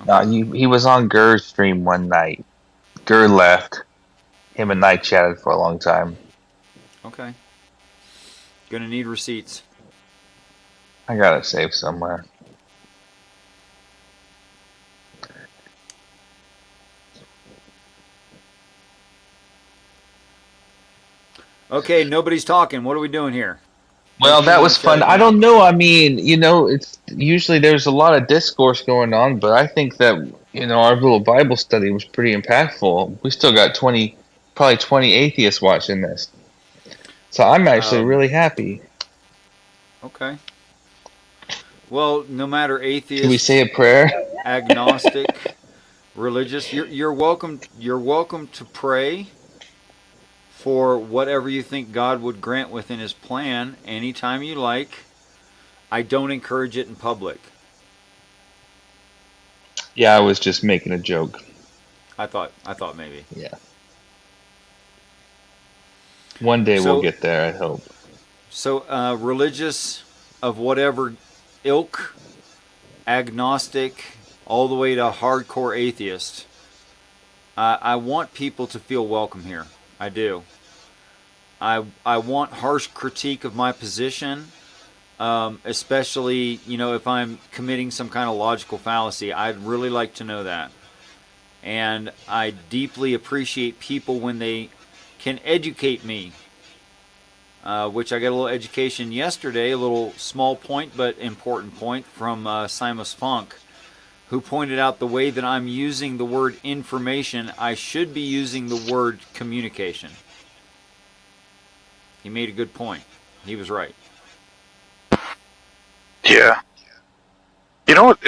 Okay. He was on Gur's stream one night. Gur left. Him and I chatted for a long time. Okay. Gonna need receipts. I gotta save somewhere. Okay, nobody's talking. What are we doing here? Well, Who's that doing was the fun. shutting I down? don't know. I mean, it's usually there's a lot of discourse going on, but I think that, our little Bible study was pretty impactful. We still got probably 20 atheists watching this. So I'm actually really happy. Okay. Well, no matter Should we say atheist, a prayer? agnostic, religious, you're welcome. You're welcome to pray for whatever you think God would grant within His plan anytime you like. I don't encourage it in public. Yeah, I was just making a joke. I thought maybe. Yeah. One day we'll So, get there, I hope. religious of whatever ilk, agnostic, all the way to hardcore atheist. I want people to feel welcome here. I do. I want harsh critique of my position, especially if I'm committing some kind of logical fallacy. I'd really like to know that, and I deeply appreciate people when they can educate me. Which I got a little education yesterday, a little small point but important point from Simus Funk, who pointed out the way that I'm using the word information, I should be using the word communication. He made a good point. He was right. Yeah. You know what?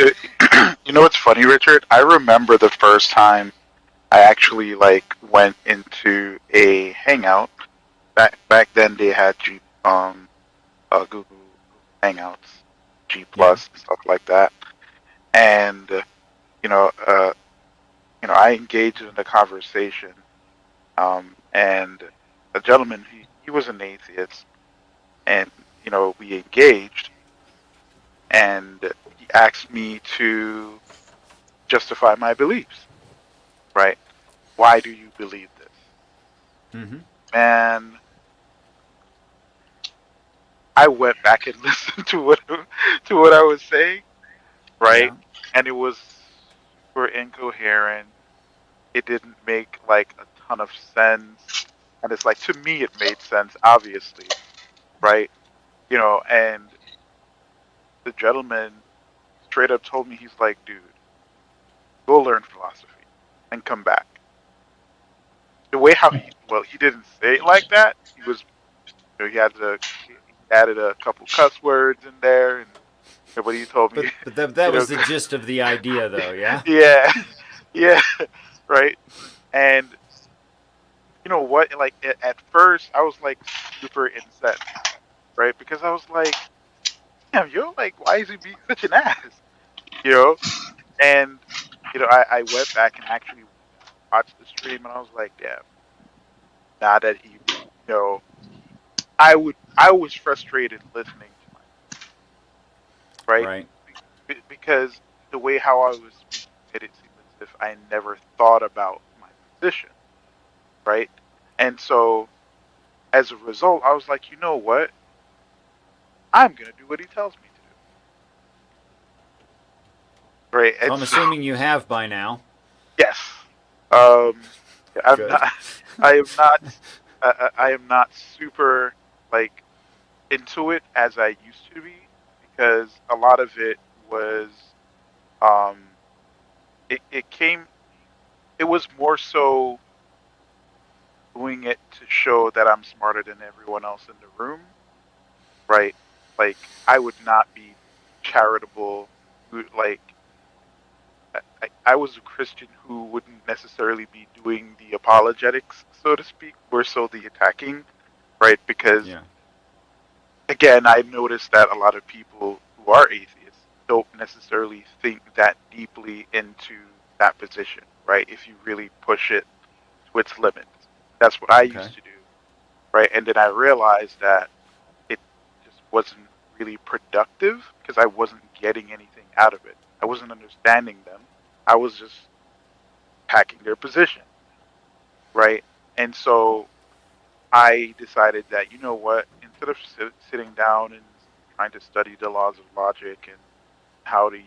You know what's funny, Richard? I remember the first time I actually went into a Hangout. Back then they had Google Hangouts, G Yeah. Plus, stuff like that, and you know, uh, I engaged in the conversation, and a gentleman, he was an atheist, and we engaged, and he asked me to justify my beliefs, right? Why do you believe this? Mm-hmm. And I went back and listened to what I was saying, right? Yeah. And it was super incoherent. It didn't make like a ton of sense. And it's like, to me it made sense, obviously, right? And the gentleman straight up told me, he's like, dude, go learn philosophy and come back. The way how he didn't say it like that. He was, he added a couple cuss words in there, and but he told me, But that you know, was the gist of the idea, though. Yeah. yeah, yeah, right. And you know what? Like at first, I was like super incensed, right? Because I was like, damn, yo, like, why is he being such an ass? You know? And I went back and actually watched the stream, and I was like, damn. Now that I was frustrated listening to right? Right. Because the way how I was speaking made it seem as if I never thought about my position, right? And so as a result, I was like, you know what? I'm gonna do what he tells me to do, right? So And I'm so assuming you have by now. yes, um, I'm Good. not. I am not. I am not super like into it as I used to be, because a lot of it was um it came, it was more so doing it to show that I'm smarter than everyone else in the room, right? Like, I would not be charitable. Like, I was a Christian who wouldn't necessarily be doing the apologetics, so to speak, or so the attacking, right? Because Yeah. again, I noticed that a lot of people who are atheists don't necessarily think that deeply into that position, right? If you really push it to its limits. That's what I Okay. used to do, right? And then I realized that it just wasn't really productive because I wasn't getting anything out of it. I wasn't understanding them. I was just packing their position, right? And so I decided that, you know what, in instead of sitting down and trying to study the laws of logic and how to use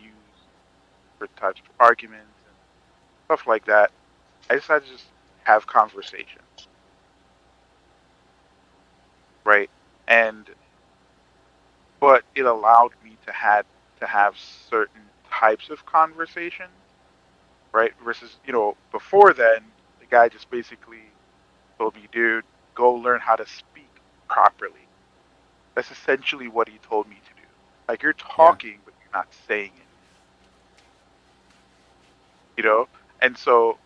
different types of arguments and stuff like that, I decided to just have conversation, right? And but it allowed me to have certain types of conversations, right? Versus, before then, the guy just basically told me, dude, go learn how to speak properly. That's essentially what he told me to do. Like, you're talking, but you're not saying it. And so,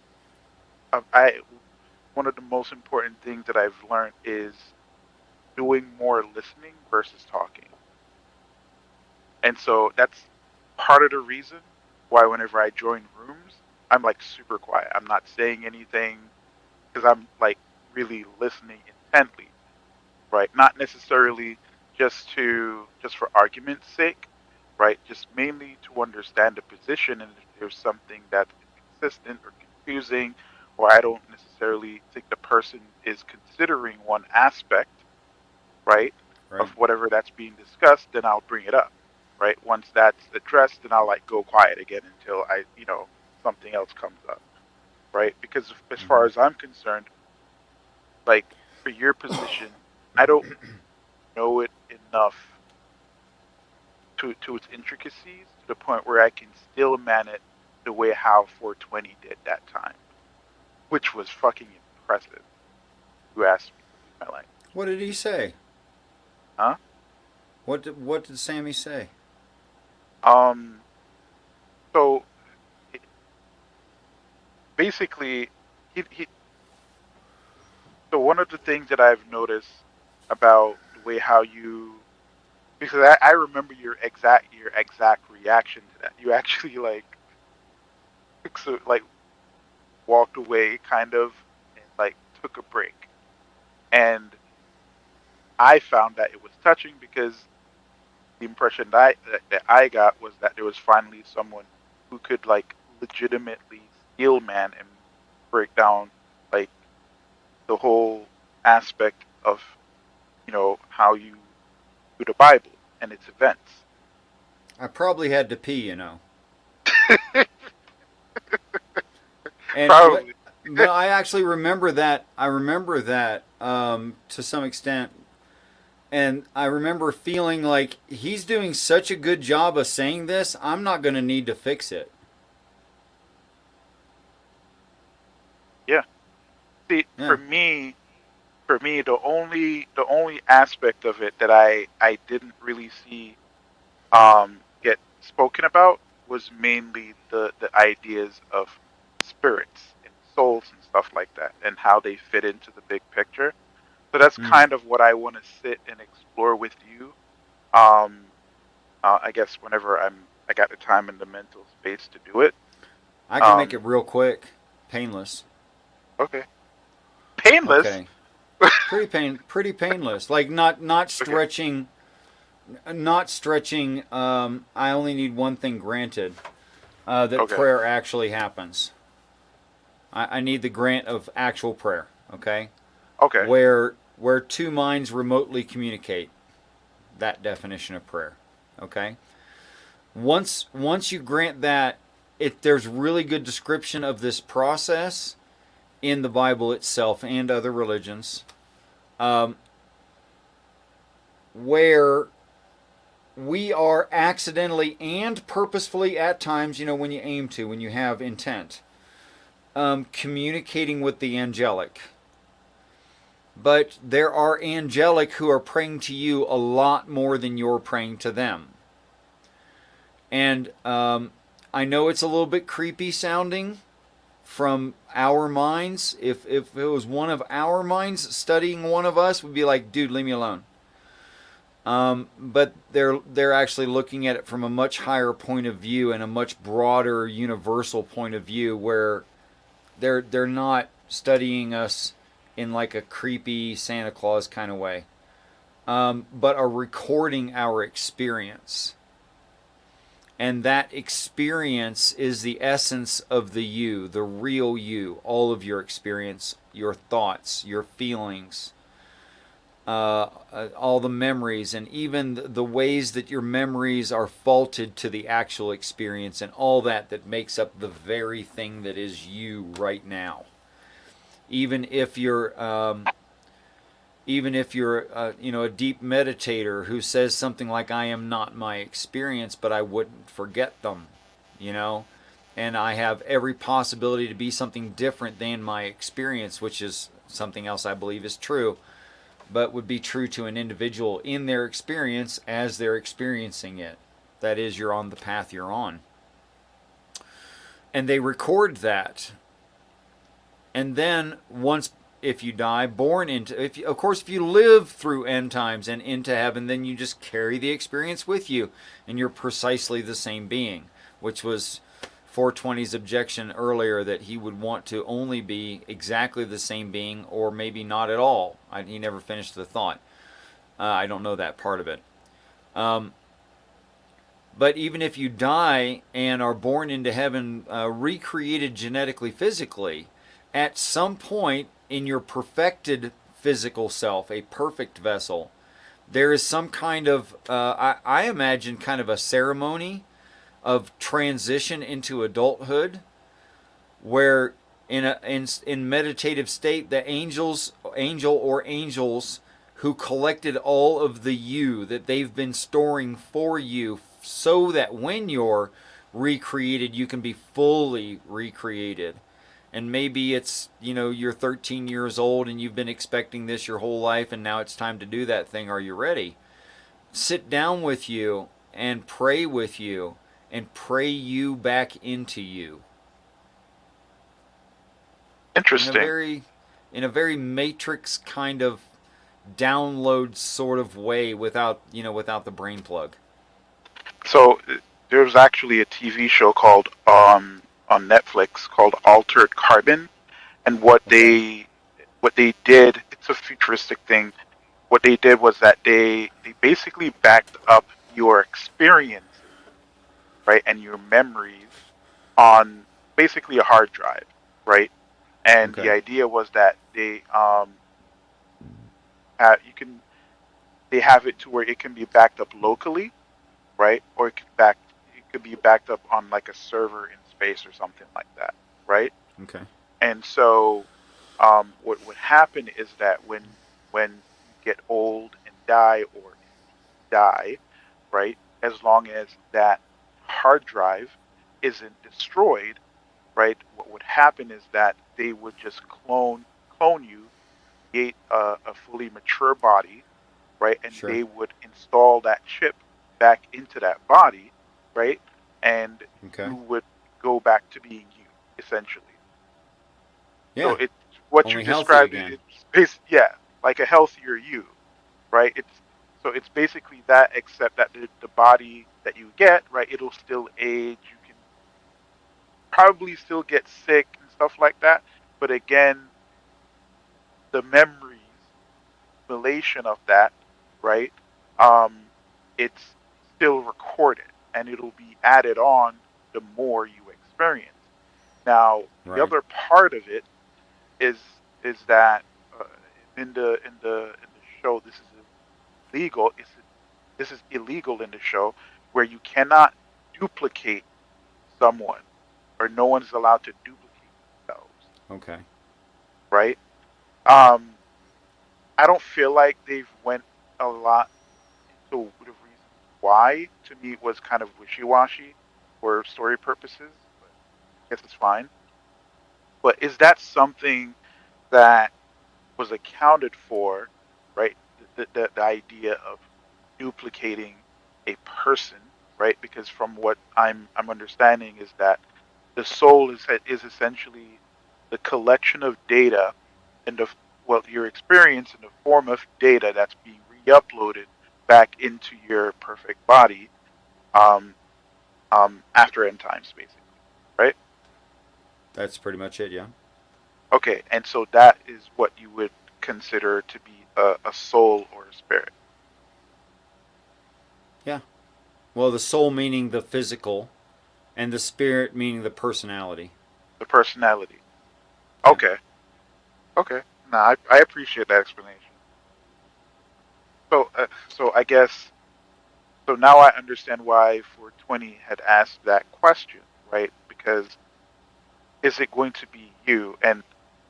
I one of the most important things that I've learned is doing more listening versus talking. And so that's part of the reason why whenever I join rooms, I'm like super quiet. I'm not saying anything because I'm like really listening intently, right? Not necessarily just for argument's sake, right? Just mainly to understand the position and if there's something that's inconsistent or confusing, or I don't necessarily think the person is considering one aspect, right, of whatever that's being discussed, then I'll bring it up, right? Once that's addressed, then I'll like go quiet again until something else comes up, right? Because as far as I'm concerned, like for your position, I don't know it enough to its intricacies to the point where I can still man it the way how 420 did that time, which was fucking impressive. You asked me to do my language. What did he say? Huh? What did Sammy say? So basically, he so one of the things that I've noticed about the way how you, because I remember your exact reaction to that. You actually like walked away kind of and like took a break, and I found that it was touching because the impression that I got was that there was finally someone who could like legitimately steel man and break down like the whole aspect of how you do the Bible and its events. I probably had to pee. And Probably. but I actually remember that. I remember that to some extent, and I remember feeling like he's doing such a good job of saying this. I'm not going to need to fix it. Yeah. See, Yeah. for me, the only aspect of it that I didn't really see get spoken about was mainly the ideas of spirits and souls and stuff like that and how they fit into the big picture. So that's kind of what I want to sit and explore with you. I guess whenever I got the time and the mental space to do it. I can make it real quick, painless. Okay. Painless. Okay. Pretty painless. Like not stretching. Not stretching. I only need one thing granted. That prayer actually happens. I need the grant of actual prayer. Okay. Okay. Where two minds remotely communicate. That definition of prayer. Okay. Once you grant that, there's really good description of this process in the Bible itself and other religions, where we are accidentally and purposefully at times, when you aim to, when you have intent, communicating with the angelic. But there are angelic who are praying to you a lot more than you're praying to them. And I know it's a little bit creepy sounding from our minds. If it was one of our minds studying one of us, we'd be like, dude, leave me alone. But they're actually looking at it from a much higher point of view and a much broader universal point of view, where they're not studying us in like a creepy Santa Claus kind of way, but are recording our experience. And that experience is the essence of the you, the real you, all of your experience, your thoughts, your feelings. all the memories, and even the ways that your memories are faulted to the actual experience, and all that makes up the very thing that is you right now. Even if you're a deep meditator who says something like, I am not my experience, but I wouldn't forget them, you know, and I have every possibility to be something different than my experience, which is something else I believe is true, but would be true to an individual in their experience as they're experiencing it. That is, you're on the path you're on. And they record that. And then once, if you die, born into, of course, if you live through end times and into heaven, then you just carry the experience with you, and you're precisely the same being, which was 420's objection earlier, that he would want to only be exactly the same being, or maybe not at all. He never finished the thought. I don't know that part of it. But even if you die and are born into heaven, recreated genetically, physically, at some point in your perfected physical self, a perfect vessel, there is some kind of, I imagine, kind of a ceremony of transition into adulthood, where in meditative state, the angel or angels who collected all of the you that they've been storing for you, so that when you're recreated, you can be fully recreated. And maybe it's, you're 13 years old and you've been expecting this your whole life, and now it's time to do that thing. Are you ready? Sit down with you and pray with you and pray you back into you. Interesting. In a very Matrix kind of download sort of way, without the brain plug. So there's actually a TV show called on Netflix called Altered Carbon, and what they did, it's a futuristic thing. What they did was that they basically backed up your experiences, right, and your memories on basically a hard drive, right? And the idea was that they they have it to where it can be backed up locally, right? Or it could be backed up on like a server in space or something like that, right? Okay. And so what would happen is that when you get old and die, or die, right? As long as that hard drive isn't destroyed, right? What would happen is that they would just clone you, create a fully mature body, right? And Sure. they would install that chip back into that body, right? And Okay. you would go back to being you, essentially. Yeah. So it's what Only you healthy described. again. Yeah, like a healthier you, right? It's basically that, except that the body that you get, right, it'll still age. You can probably still get sick and stuff like that. But again, the memories, relation of that, right? Um, it's still recorded, and it'll be added on the more you experience. Now, the Right. other part of it is that uh, in the show, this is illegal. This is illegal in the show, where you cannot duplicate someone, or no one is allowed to duplicate themselves, Okay. right? Um, I don't feel like they've went a lot into the reasons why. To me, it was kind of wishy-washy for story purposes, but I guess it's fine. But is that something that was accounted for, right? The idea of duplicating a person, right? Because from what I'm understanding is that the soul is essentially the collection of data, and your experience in the form of data that's being re-uploaded back into your perfect body, um, after end times, basically, right? That's pretty much it. Yeah. Okay, and so that is what you would consider to be a soul or a spirit. Yeah. Well, the soul meaning the physical, and the spirit meaning the personality. The personality. Yeah. Okay. Okay. Nah, I appreciate that explanation. so I guess so now I understand why 420 had asked that question, right? Because is it going to be you?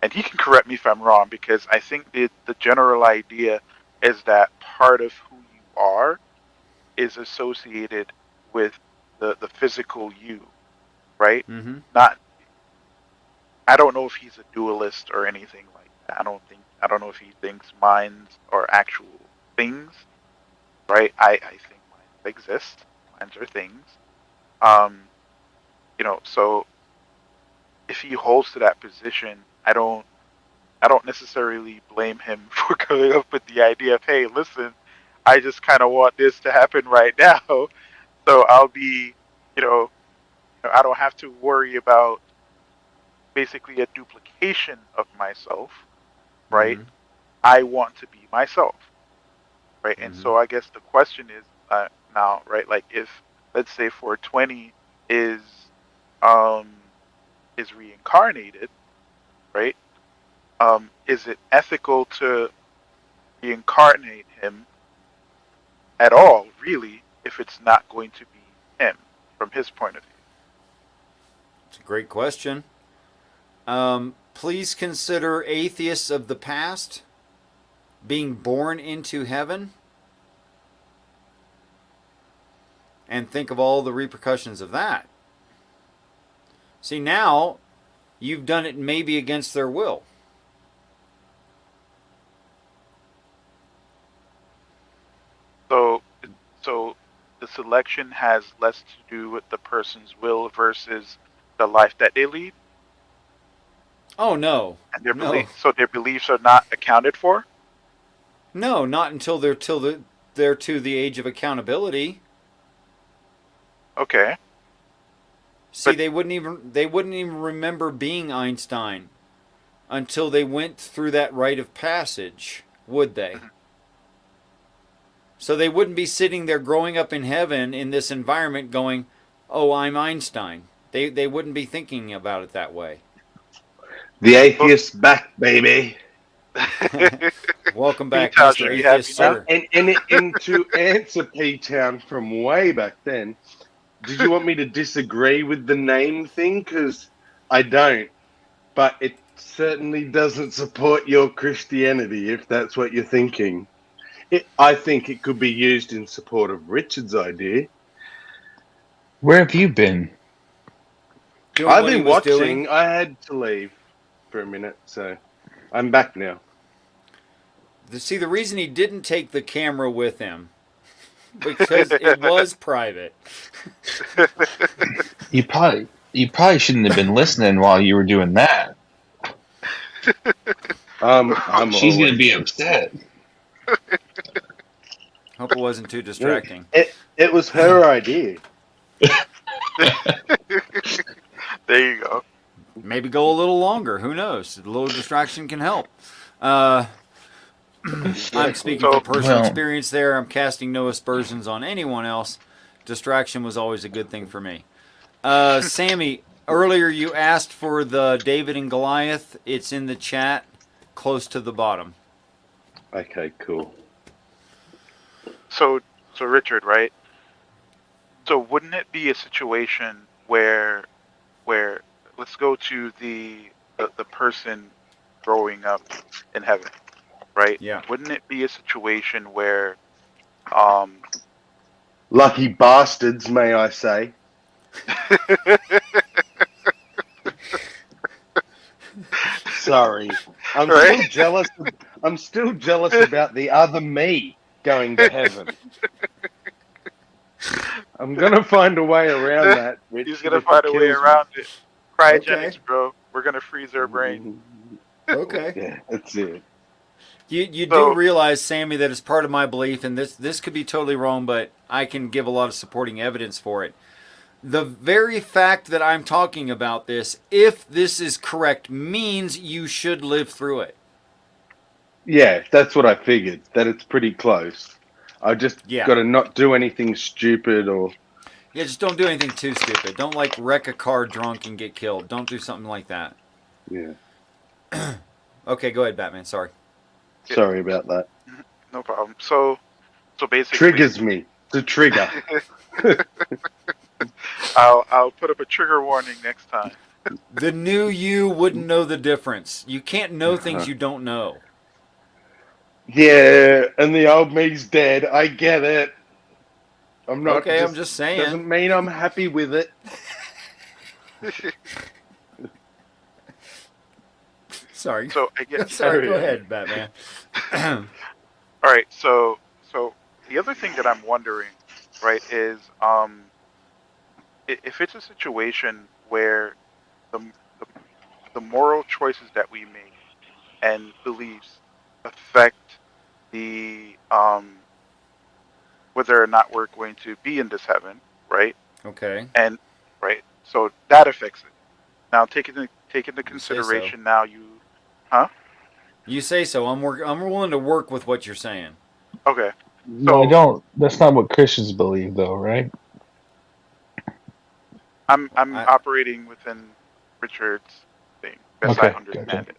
And he can correct me if I'm wrong, because I think the general idea is that part of who you are is associated with the physical you, right? Mm-hmm. Not I don't know if he's a dualist or anything like that. I don't know if he thinks minds are actual things, right? I think minds exist. Minds are things. Um, so if he holds to that position, I don't necessarily blame him for coming up with the idea of, hey, listen, I just kind of want this to happen right now, so I'll be, you know, I don't have to worry about basically a duplication of myself, right? Mm-hmm. I want to be myself, right? And Mm-hmm. so I guess the question is now, right? Like if let's say 420 is um is reincarnated, right? Is it ethical to reincarnate him at all, really, if it's not going to be him from his point of view? It's a great question. Please consider atheists of the past being born into heaven and think of all the repercussions of that. See, now you've done it maybe against their will. So, so the selection has less to do with the person's will versus the life that they lead, Oh, no. and their No. so their beliefs are not accounted for. No, not until they're to the age of accountability. Okay, See, but they wouldn't even remember being Einstein until they went through that rite of passage, would they? mhm. So they wouldn't be sitting there growing up in heaven in this environment going, "Oh, I'm Einstein." They wouldn't be thinking about it that way. The atheist's back, baby. Welcome back, P-Town Mr. should be Atheist, happy now. sir. And to answer P-Town from way back then, did you want me to disagree with the name thing? Because I don't, but it certainly doesn't support your Christianity, if that's what you're thinking. I think it could be used in support of Richard's idea. Where have you been? Doing I've what he been was doing. watching. I had to leave for a minute, so I'm back now. See, the reason he didn't take the camera with him because it was private. You probably shouldn't have been listening while you were doing that. I'm She's gonna always be listening. upset. Hope it wasn't too distracting. It was her idea. There you go. Maybe go a little longer. Who knows? A little distraction can help. I'm speaking So from personal Well, experience there. I'm casting no aspersions on anyone else. Distraction was always a good thing for me. Sammy, earlier you asked for the David and Goliath. It's in the chat, close to the bottom. Okay, cool. so Richard, right? So wouldn't it be a situation where let's go to the person growing up in heaven, right? Yeah. Wouldn't it be a situation where um Lucky bastards, may I say. Sorry. I'm Right? still jealous. I'm still jealous about the other me going to heaven. I'm gonna find a way around that. Richard, He's gonna if find it a way kills around it. Cryogenics, Okay. bro. We're gonna freeze their brain. me. Okay. Yeah, that's it. You do So realize, Sammy, that it's part of my belief, and this could be totally wrong, but I can give a lot of supporting evidence for it. The very fact that I'm talking about this, if this is correct, means you should live through it. Yeah, that's what I figured. That it's pretty close. I just Yeah. got to not do anything stupid or. Yeah, just don't do anything too stupid. Don't like wreck a car drunk and get killed. Don't do something like that. Yeah. Okay, go ahead, Batman. Sorry. Sorry about that. no problem. So So basically, Triggers me. The trigger. I'll put up a trigger warning next time. The new you wouldn't know the difference. You can't know things Uh-huh. you don't know. Yeah, and the old me's dead. I get it. I'm not Okay, I'm just saying. doesn't mean I'm happy with it. Sorry. So I get. Sorry, Carry go on. ahead, Batman. All right. So the other thing that I'm wondering, right, is if it's a situation where the the, the moral choices that we make and beliefs affect the whether or not we're going to be in this heaven, right? Okay. And right, so that affects it. Now take into You say so. consideration now huh? You say so. I'm willing to work with what you're saying. Okay. No, I So don't. That's not what Christians believe, though, right? I'm I operating within Richard's thing, best I Okay, gotcha. understand it.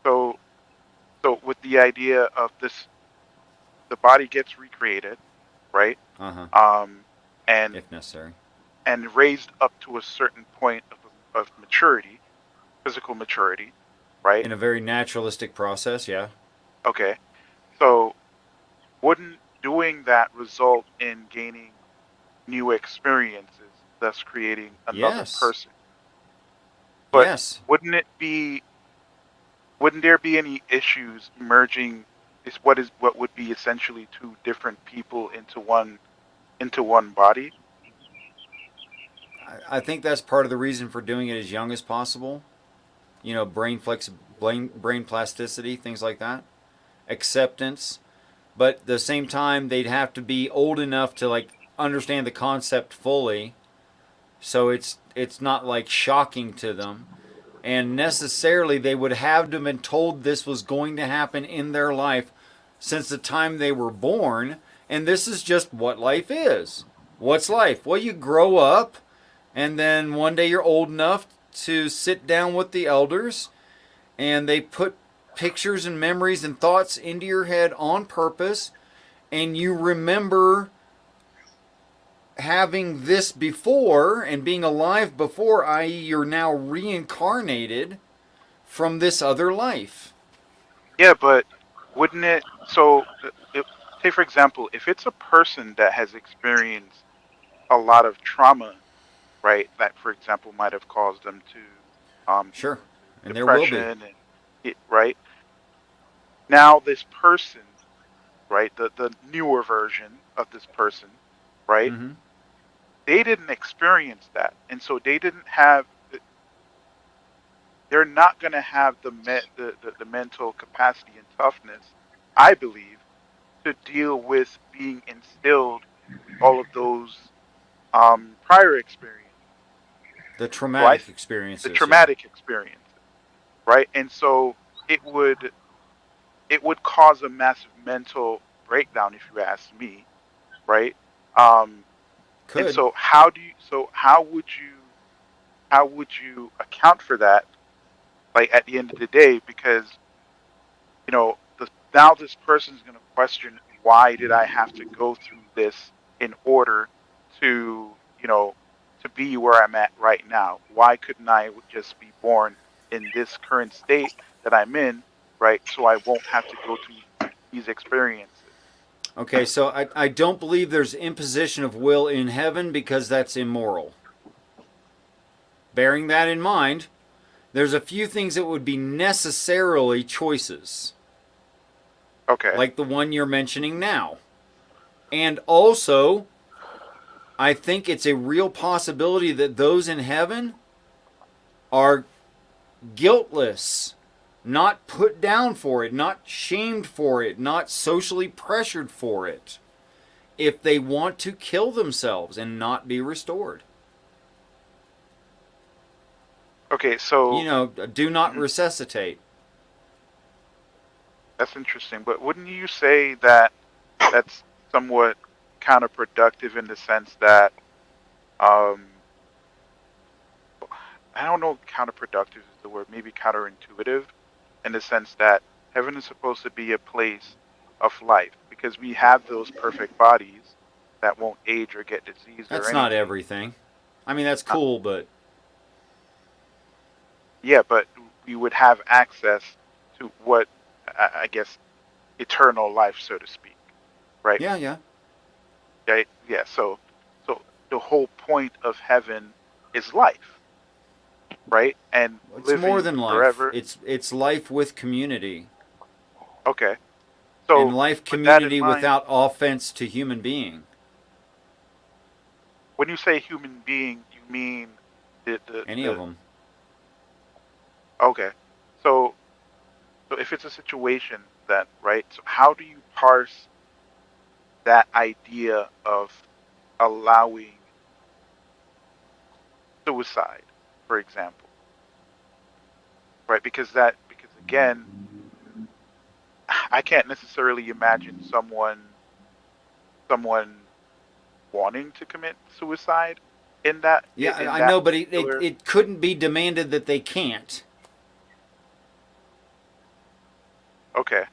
So with the idea of this, the body gets recreated, right? uh-huh. And If necessary. raised up to a certain point of maturity, physical maturity, right? In a very naturalistic process, yeah. Okay. So wouldn't doing that result in gaining new experiences, thus creating another Yes. person? But Yes. wouldn't there be any issues merging what would be essentially two different people into one body? I think that's part of the reason for doing it as young as possible. You know, brain plasticity, things like that. Acceptance. But at the same time, they'd have to be old enough to like understand the concept fully, so it's not like shocking to them. And necessarily, they would have to have been told this was going to happen in their life since the time they were born. And this is just what life is. What's life? Well, you grow up, and then one day you're old enough to sit down with the elders, and they put pictures and memories and thoughts into your head on purpose, and you remember having this before and being alive before, i.e., you're now reincarnated from this other life. Yeah, but wouldn't it? So, say for example, if it's a person that has experienced a lot of trauma, right? That, for example, might have caused them to go Sure. into And there will be. depression and right now this person, right? The newer version of this person, right? Mm-hmm. They didn't experience that, and so they didn't have. They're not going to have the mental capacity and toughness, I believe, to deal with being instilled all of those prior experiences. The So traumatic the experiences, yeah. traumatic experiences, right? And so it would cause a massive mental breakdown, if you ask me, right? Um, and Could. so how would you account for that? Like at the end of the day, because now this person's going to question, why did I have to go through this in order to to be where I'm at right now? Why couldn't I just be born in this current state that I'm in, right? So I won't have to go through these experiences. Okay, so I don't believe there's imposition of will in heaven because that's immoral. Bearing that in mind, there's a few things that would be necessarily choices, Okay. like the one you're mentioning now. And also, I think it's a real possibility that those in heaven are guiltless, not put down for it, not shamed for it, not socially pressured for it, if they want to kill themselves and not be restored. Okay, so You know, do not mhm, resuscitate. that's interesting. But wouldn't you say that that's somewhat counterproductive in the sense that um, I don't know, counterproductive is the word, maybe counterintuitive in the sense that heaven is supposed to be a place of life, because we have those perfect bodies that won't age or get diseased That's or not anything. everything. I mean, that's cool, but Yeah, but we would have access to what I guess eternal life, so to speak, right? yeah. Yeah, yeah. So the whole point of heaven is life, right? And It's more living than life. forever. It's life with community. Okay. And So life with that in community mind, without offense to human being. when you say human being, you mean Any of them. okay. So if it's a situation then, right? So how do you parse that idea of allowing suicide, for example, right? Because again, I can't necessarily imagine someone wanting to commit suicide in that Yeah, in I that know, but particular. it couldn't be demanded that they can't. Okay.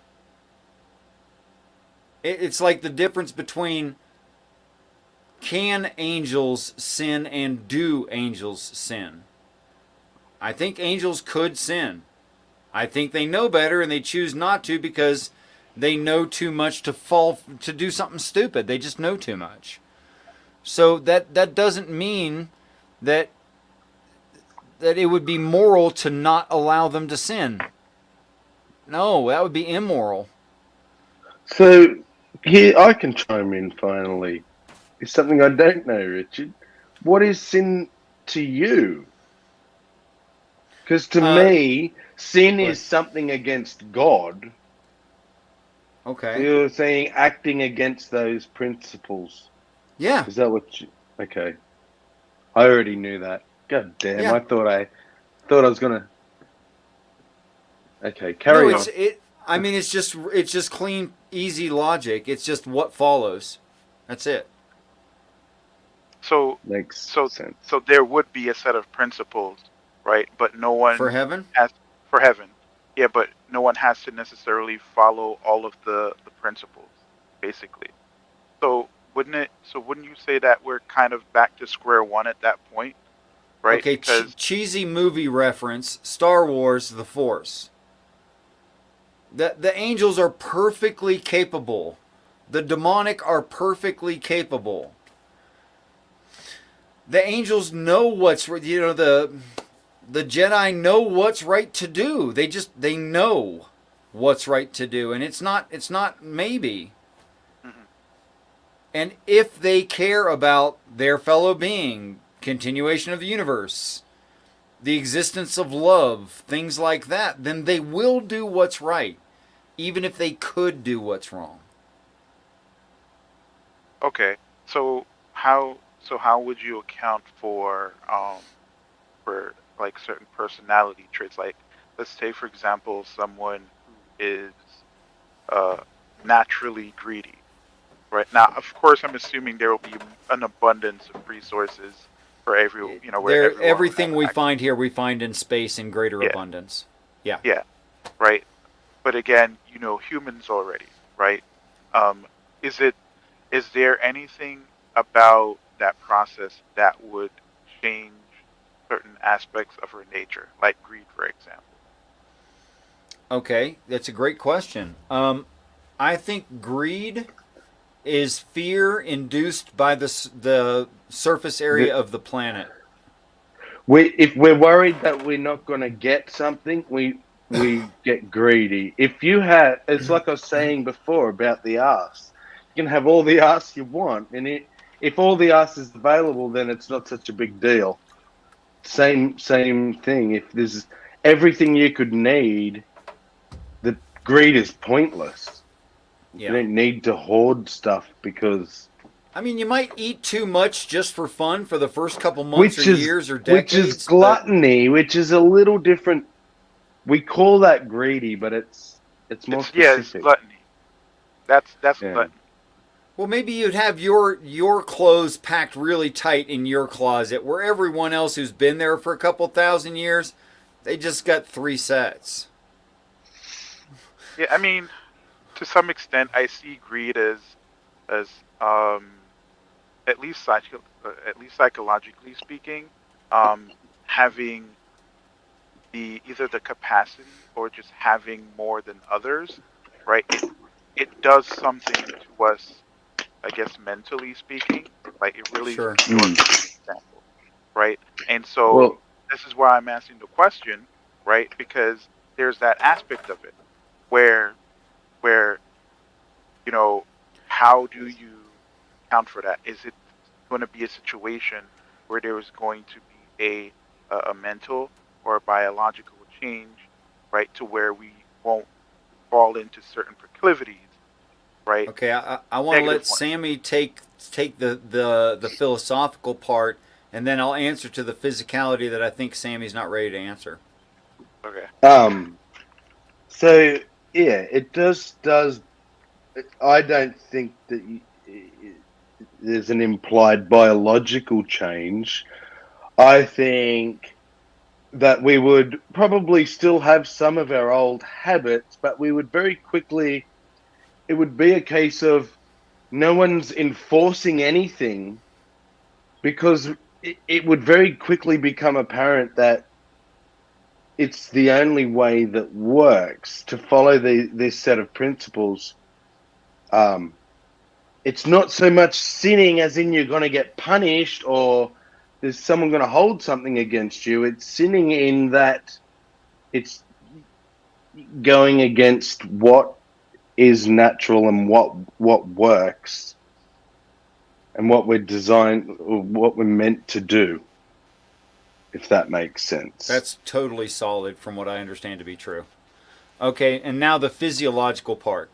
It's like the difference between can angels sin and do angels sin? I think angels could sin. I think they know better and they choose not to because they know too much to do something stupid. They just know too much. So that doesn't mean that it would be moral to not allow them to sin. No, that would be immoral. So here I can chime in finally. It's something I don't know, Richard. What is sin to you? Because to me, sin Go is ahead. something against God. So Okay. you're saying acting against those principles. Yeah. Is that what you... Okay. I already knew that. God damn, Yeah. I thought I was gonna... Okay, No, carry on. I mean, it's just clean, easy logic. It's just what follows. That's it. So Makes so sense. so there would be a set of principles, right? But no For one heaven? has for heaven. Yeah, but no one has to necessarily follow all of the principles, basically. So wouldn't you say that we're kind of back to square one at that point, right? Okay, Because cheesy movie reference. Star Wars: The Force. The angels are perfectly capable. The demonic are perfectly capable. The angels know the Jedi know what's right to do. They know what's right to do, and it's not maybe. mhm. And if they care about their fellow being, continuation of the universe, the existence of love, things like that, then they will do what's right, even if they could do what's wrong. Okay. So how would you account for like certain personality traits? Like let's say for example someone who is uh naturally greedy. Right now, of course, I'm assuming there will be an abundance of resources for where everyone would have Everything we access. find here, we find in space in greater Yeah, abundance. Yeah. yeah, right. But again, humans already, right? Um, is it is there anything about that process that would change certain aspects of her nature, like greed, for example? Okay, that's a great question. I think greed is fear induced by the surface area The, of the planet. if we're worried that we're not gonna get something, we get greedy. If you had, it's like I was saying before about the ass. You can have all the ass you want, and if all the ass is available, then it's not such a big deal. Same thing. If there's everything you could need, the greed is pointless. You Yeah. don't need to hoard stuff because I mean, you might eat too much just for fun for the first couple months or which is years or which is decades, but gluttony, which is a little different. We call that greedy, but it's more It's specific. gluttony. That's Yeah. gluttony. well, maybe you'd have your clothes packed really tight in your closet, where everyone else who's been there for a couple thousand years, they just got 3 sets. Yeah, I mean, to some extent, I see greed as at least at least psychologically speaking, having either the capacity or just having more than others, right? It does something to us, I guess, mentally speaking. Like it really Sure. distorts the example, right? And so Well, this is why I'm asking the question, right? Because there's that aspect of it where where you know, how do you account for that? Is it going to be a situation where there is going to be a mental or a biological change, right, to where we won't fall into certain proclivities, right? Okay, I want to Negative let one. Sammy take the philosophical part, and then I'll answer to the physicality that I think Sammy's not ready to answer. Okay. So yeah, it does. I don't think that there's an implied biological change. I think that we would probably still have some of our old habits, but we would very quickly. It would be a case of no one's enforcing anything because it would very quickly become apparent that it's the only way that works to follow this set of principles. It's not so much sinning as in you're going to get punished or there's someone going to hold something against you. It's sinning in that it's going against what is natural and what works and what we're designed or what we're meant to do, if that makes sense. That's totally solid from what I understand to be true. Okay, and now the physiological part.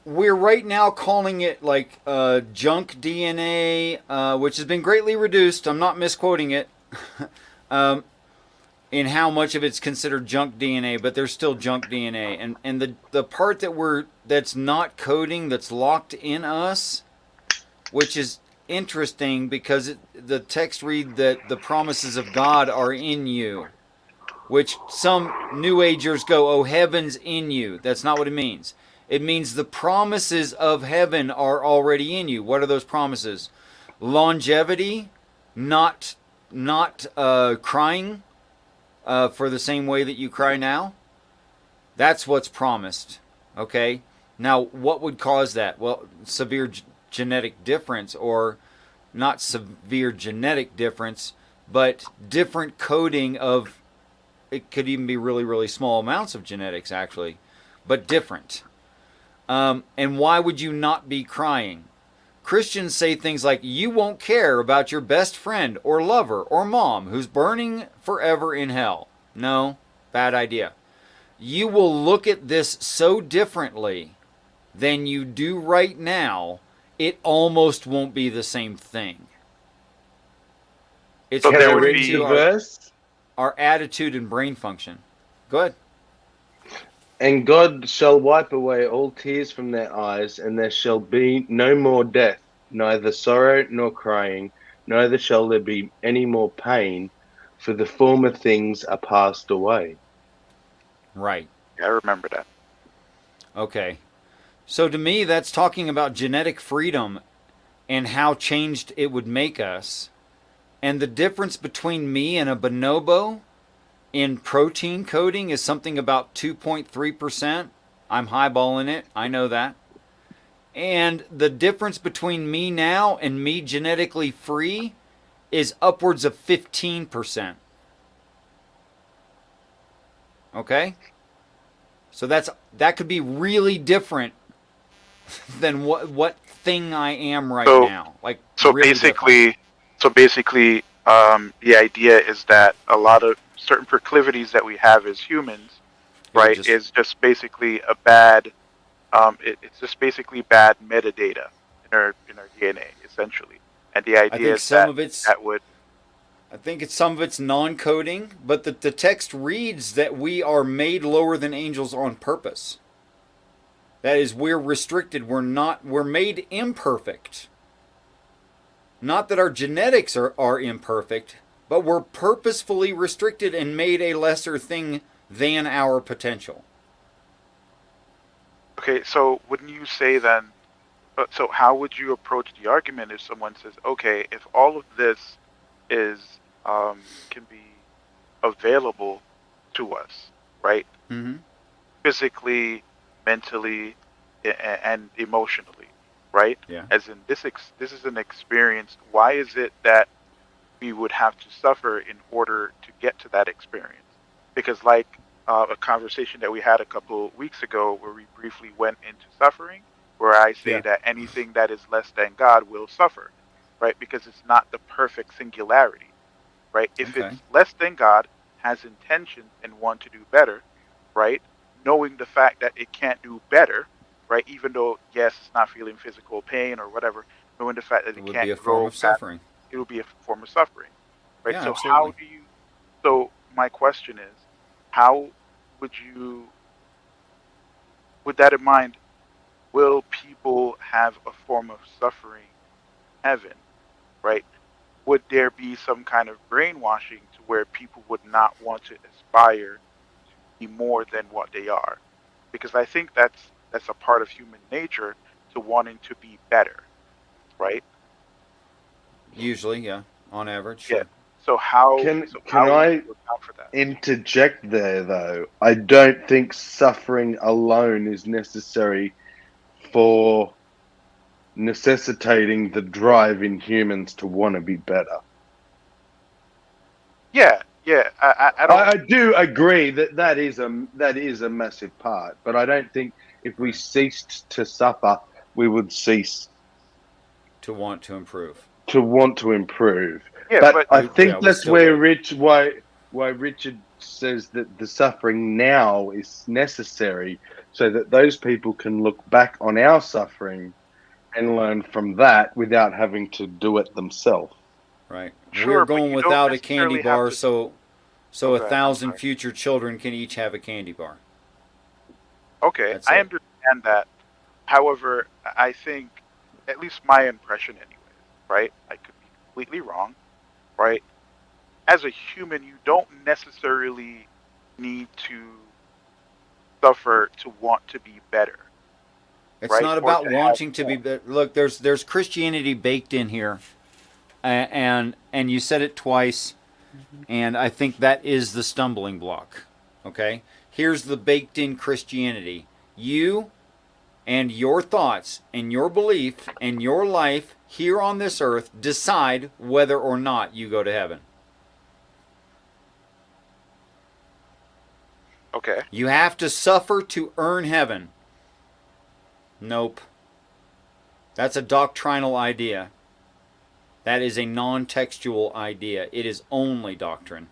We're right now calling it like junk DNA, which has been greatly reduced. I'm not misquoting it. In how much of it's considered junk DNA, but there's still junk DNA, and the part that's not coding, that's locked in us, which is interesting because the text read that the promises of God are in you, which some New Agers go, oh, heaven's in you. That's not what it means. It means the promises of heaven are already in you. What are those promises? Longevity, not crying for the same way that you cry now. That's what's promised. Okay? Now, what would cause that? Well, severe genetic difference, or not severe genetic difference, but different coding of, it could even be really, really small amounts of genetics, actually, but different. And why would you not be crying? Christians say things like, you won't care about your best friend or lover or mom who's burning forever in hell. No, bad idea. You will look at this so differently than you do right now, it almost won't be the same thing. It's So there would according be to our attitude and brain function. Go ahead. And God shall wipe away all tears from their eyes, and there shall be no more death, neither sorrow nor crying, neither shall there be any more pain, for the former things are passed away. Right. I remember that. Okay. So to me, that's talking about genetic freedom and how changed it would make us. And the difference between me and a bonobo in protein coding is something about 2.3%. I'm highballing it. I know that. And the difference between me now and me genetically free is upwards of 15%. Okay? So that could be really different than what thing I am right now. Like So really basically, the idea is that a lot of certain proclivities that we have as humans, right, is just basically a bad. It's just basically bad metadata in our DNA essentially, and the idea is that would. I think some of it's non-coding, but the text reads that we are made lower than angels on purpose. That is, we're restricted. We're made imperfect. Not that our genetics are imperfect, but we're purposefully restricted and made a lesser thing than our potential. Okay, so wouldn't you say then? So how would you approach the argument if someone says, okay, if all of this is can be available to us, right? Mm-hmm. Physically, mentally, and emotionally, right? Yeah. As in this is an experience. Why is it that we would have to suffer in order to get to that experience? Because like a conversation that we had a couple weeks ago where we briefly went into suffering, where I say Yeah. that anything that is less than God will suffer, right? Because it's not the perfect singularity, right? If Okay. it's less than God, has intentions and want to do better, right? Knowing the fact that it can't do better, right? Even though yes, it's not feeling physical pain or whatever, knowing the fact that It it would be can't a form grow of past, suffering. it will be a form of suffering, right? Yeah, So how absolutely. do you? So my question is, how would you, with that in mind, will people have a form of suffering in heaven, right? Would there be some kind of brainwashing to where people would not want to aspire to be more than what they are? Because I think that's a part of human nature to wanting to be better, right? Usually, yeah. On average, Yeah. sure. So how would I you account for that? interject there though? I don't think suffering alone is necessary for necessitating the drive in humans to want to be better. Yeah, yeah. I don't. I do agree that that is a massive part, but I don't think if we ceased to suffer, we would cease To want to improve. to want to improve. Yeah, But but I Yeah, think we that's still where would. Rich why Richard says that the suffering now is necessary so that those people can look back on our suffering and learn from that without having to do it themselves. Right. We're sure, but going you don't without a candy necessarily have bar to. so a Okay, I'm thousand sorry. future children can each have a candy bar. Okay, That's I it. understand that. However, I think, at least my impression, anyways, right? I could be completely wrong, right? As a human, you don't necessarily need to suffer to want to be better, It's right? not Or about to have wanting to be. more. Look, there's Christianity baked in here, and you said it twice, and I think that is the stumbling block. Okay, here's the baked in Christianity. You and your thoughts and your belief and your life here on this earth decide whether or not you go to heaven. Okay. You have to suffer to earn heaven. Nope. That's a doctrinal idea. That is a non textual idea. It is only doctrine.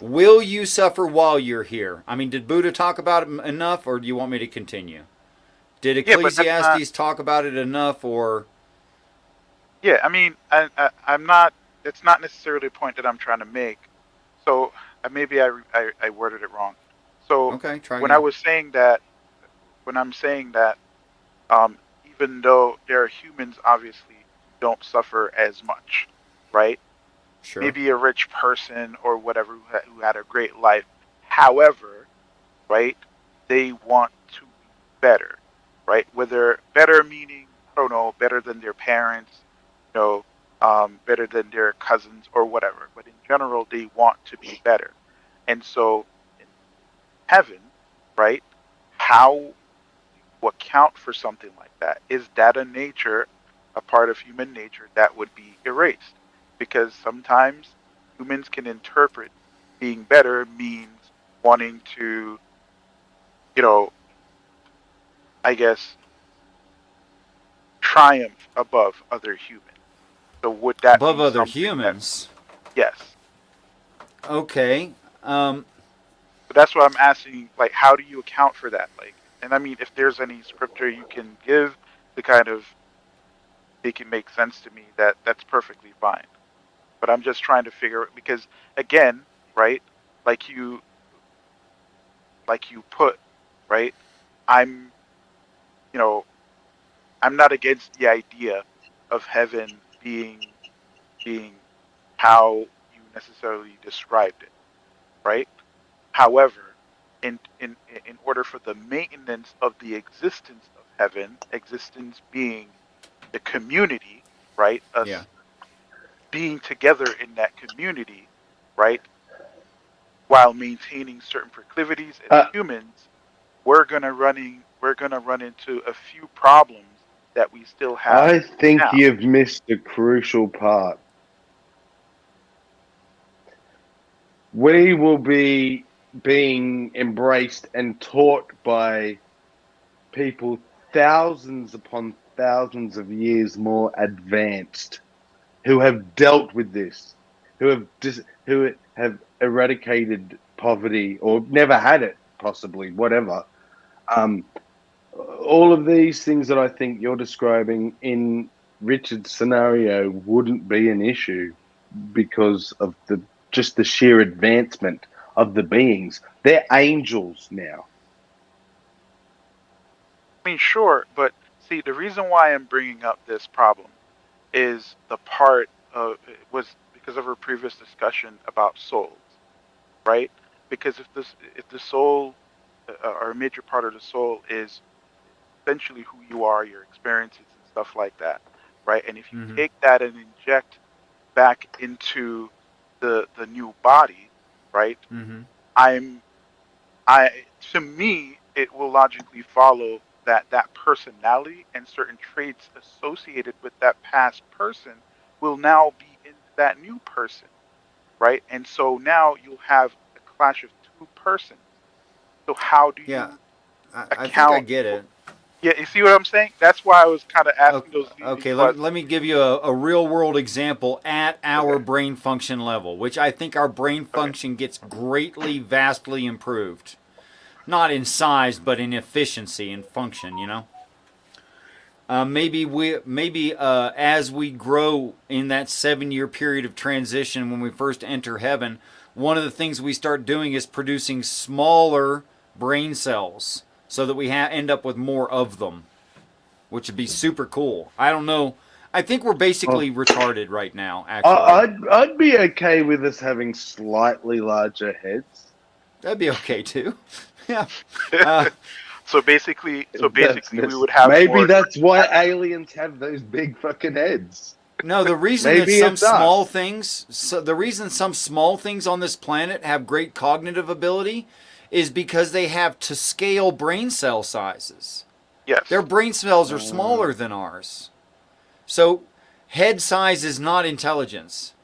Will you suffer while you're here? I mean, did Buddha talk about it enough, or do you want me to continue? Did Yeah, but that's not. Ecclesiastes talk about it enough, or. Yeah, I mean, I'm not. It's not necessarily a point that I'm trying to make. So maybe I worded it wrong. So Okay, try when I again. was saying that, when I'm saying that, um, even though there are humans, obviously, who don't suffer as much, right? Sure. Maybe a rich person or whatever who had a great life. However, right, they want to be better, right? Whether better meaning, I don't know, better than their parents, you know, better than their cousins or whatever. But in general, they want to be better. And so in heaven, right, how do you account for something like that? Is that a nature, a part of human nature that would be erased? Because sometimes humans can interpret being better means wanting to, you know, I guess, triumph above other humans. So would that Above be other something that, humans. yes. Okay. But that's what I'm asking, like, how do you account for that? Like, and I mean, if there's any scripture you can give to kind of make it make sense to me, that's perfectly fine. But I'm just trying to figure because again, right, like you like you put, right, I'm, you know, I'm not against the idea of heaven being how you necessarily described it, right? However, in order for the maintenance of the existence of heaven, existence being the community, right? Yeah. Us being together in that community, right? While maintaining certain proclivities as Uh, humans, we're gonna run into a few problems that we still have I think now. you've missed a crucial part. We will be being embraced and taught by people thousands upon thousands of years more advanced who have dealt with this, who have eradicated poverty or never had it, possibly, whatever. Um, all of these things that I think you're describing in Richard's scenario wouldn't be an issue because of the just the sheer advancement of the beings. They're angels now. I mean, sure, but see, the reason why I'm bringing up this problem is the part of it was because of our previous discussion about souls, right? Because if the soul or a major part of the soul is essentially who you are, your experiences and stuff like that, right? And if you Mm-hmm. take that and inject back into the new body, right? Mm-hmm. I'm I to me it will logically follow that that personality and certain traits associated with that past person will now be in that new person, right? And so now you'll have a clash of two persons. So how do Yeah. you I think I account get for? it. Yeah, you see what I'm saying? That's why I was kind of asking those leading Okay, questions. let me give you a real world example at our Okay, brain function level, which I think our brain okay, function gets greatly, vastly improved. Not in size, but in efficiency and function, you know? Maybe as we grow in that 7 year period of transition when we first enter heaven, one of the things we start doing is producing smaller brain cells so that we end up with more of them, which would be super cool. I don't know. I think we're Oh, basically retarded right now, actually. I'd be okay with us having slightly larger heads. That'd be okay too. Yeah. Uh, so basically, we would have Maybe more. that's why aliens have those big fucking heads. no, the reason that Maybe some it's small us. things, the reason some small things on this planet have great cognitive ability is because they have to scale brain cell sizes. Their Yes, brain cells are Uh, smaller than ours. So head size is not intelligence.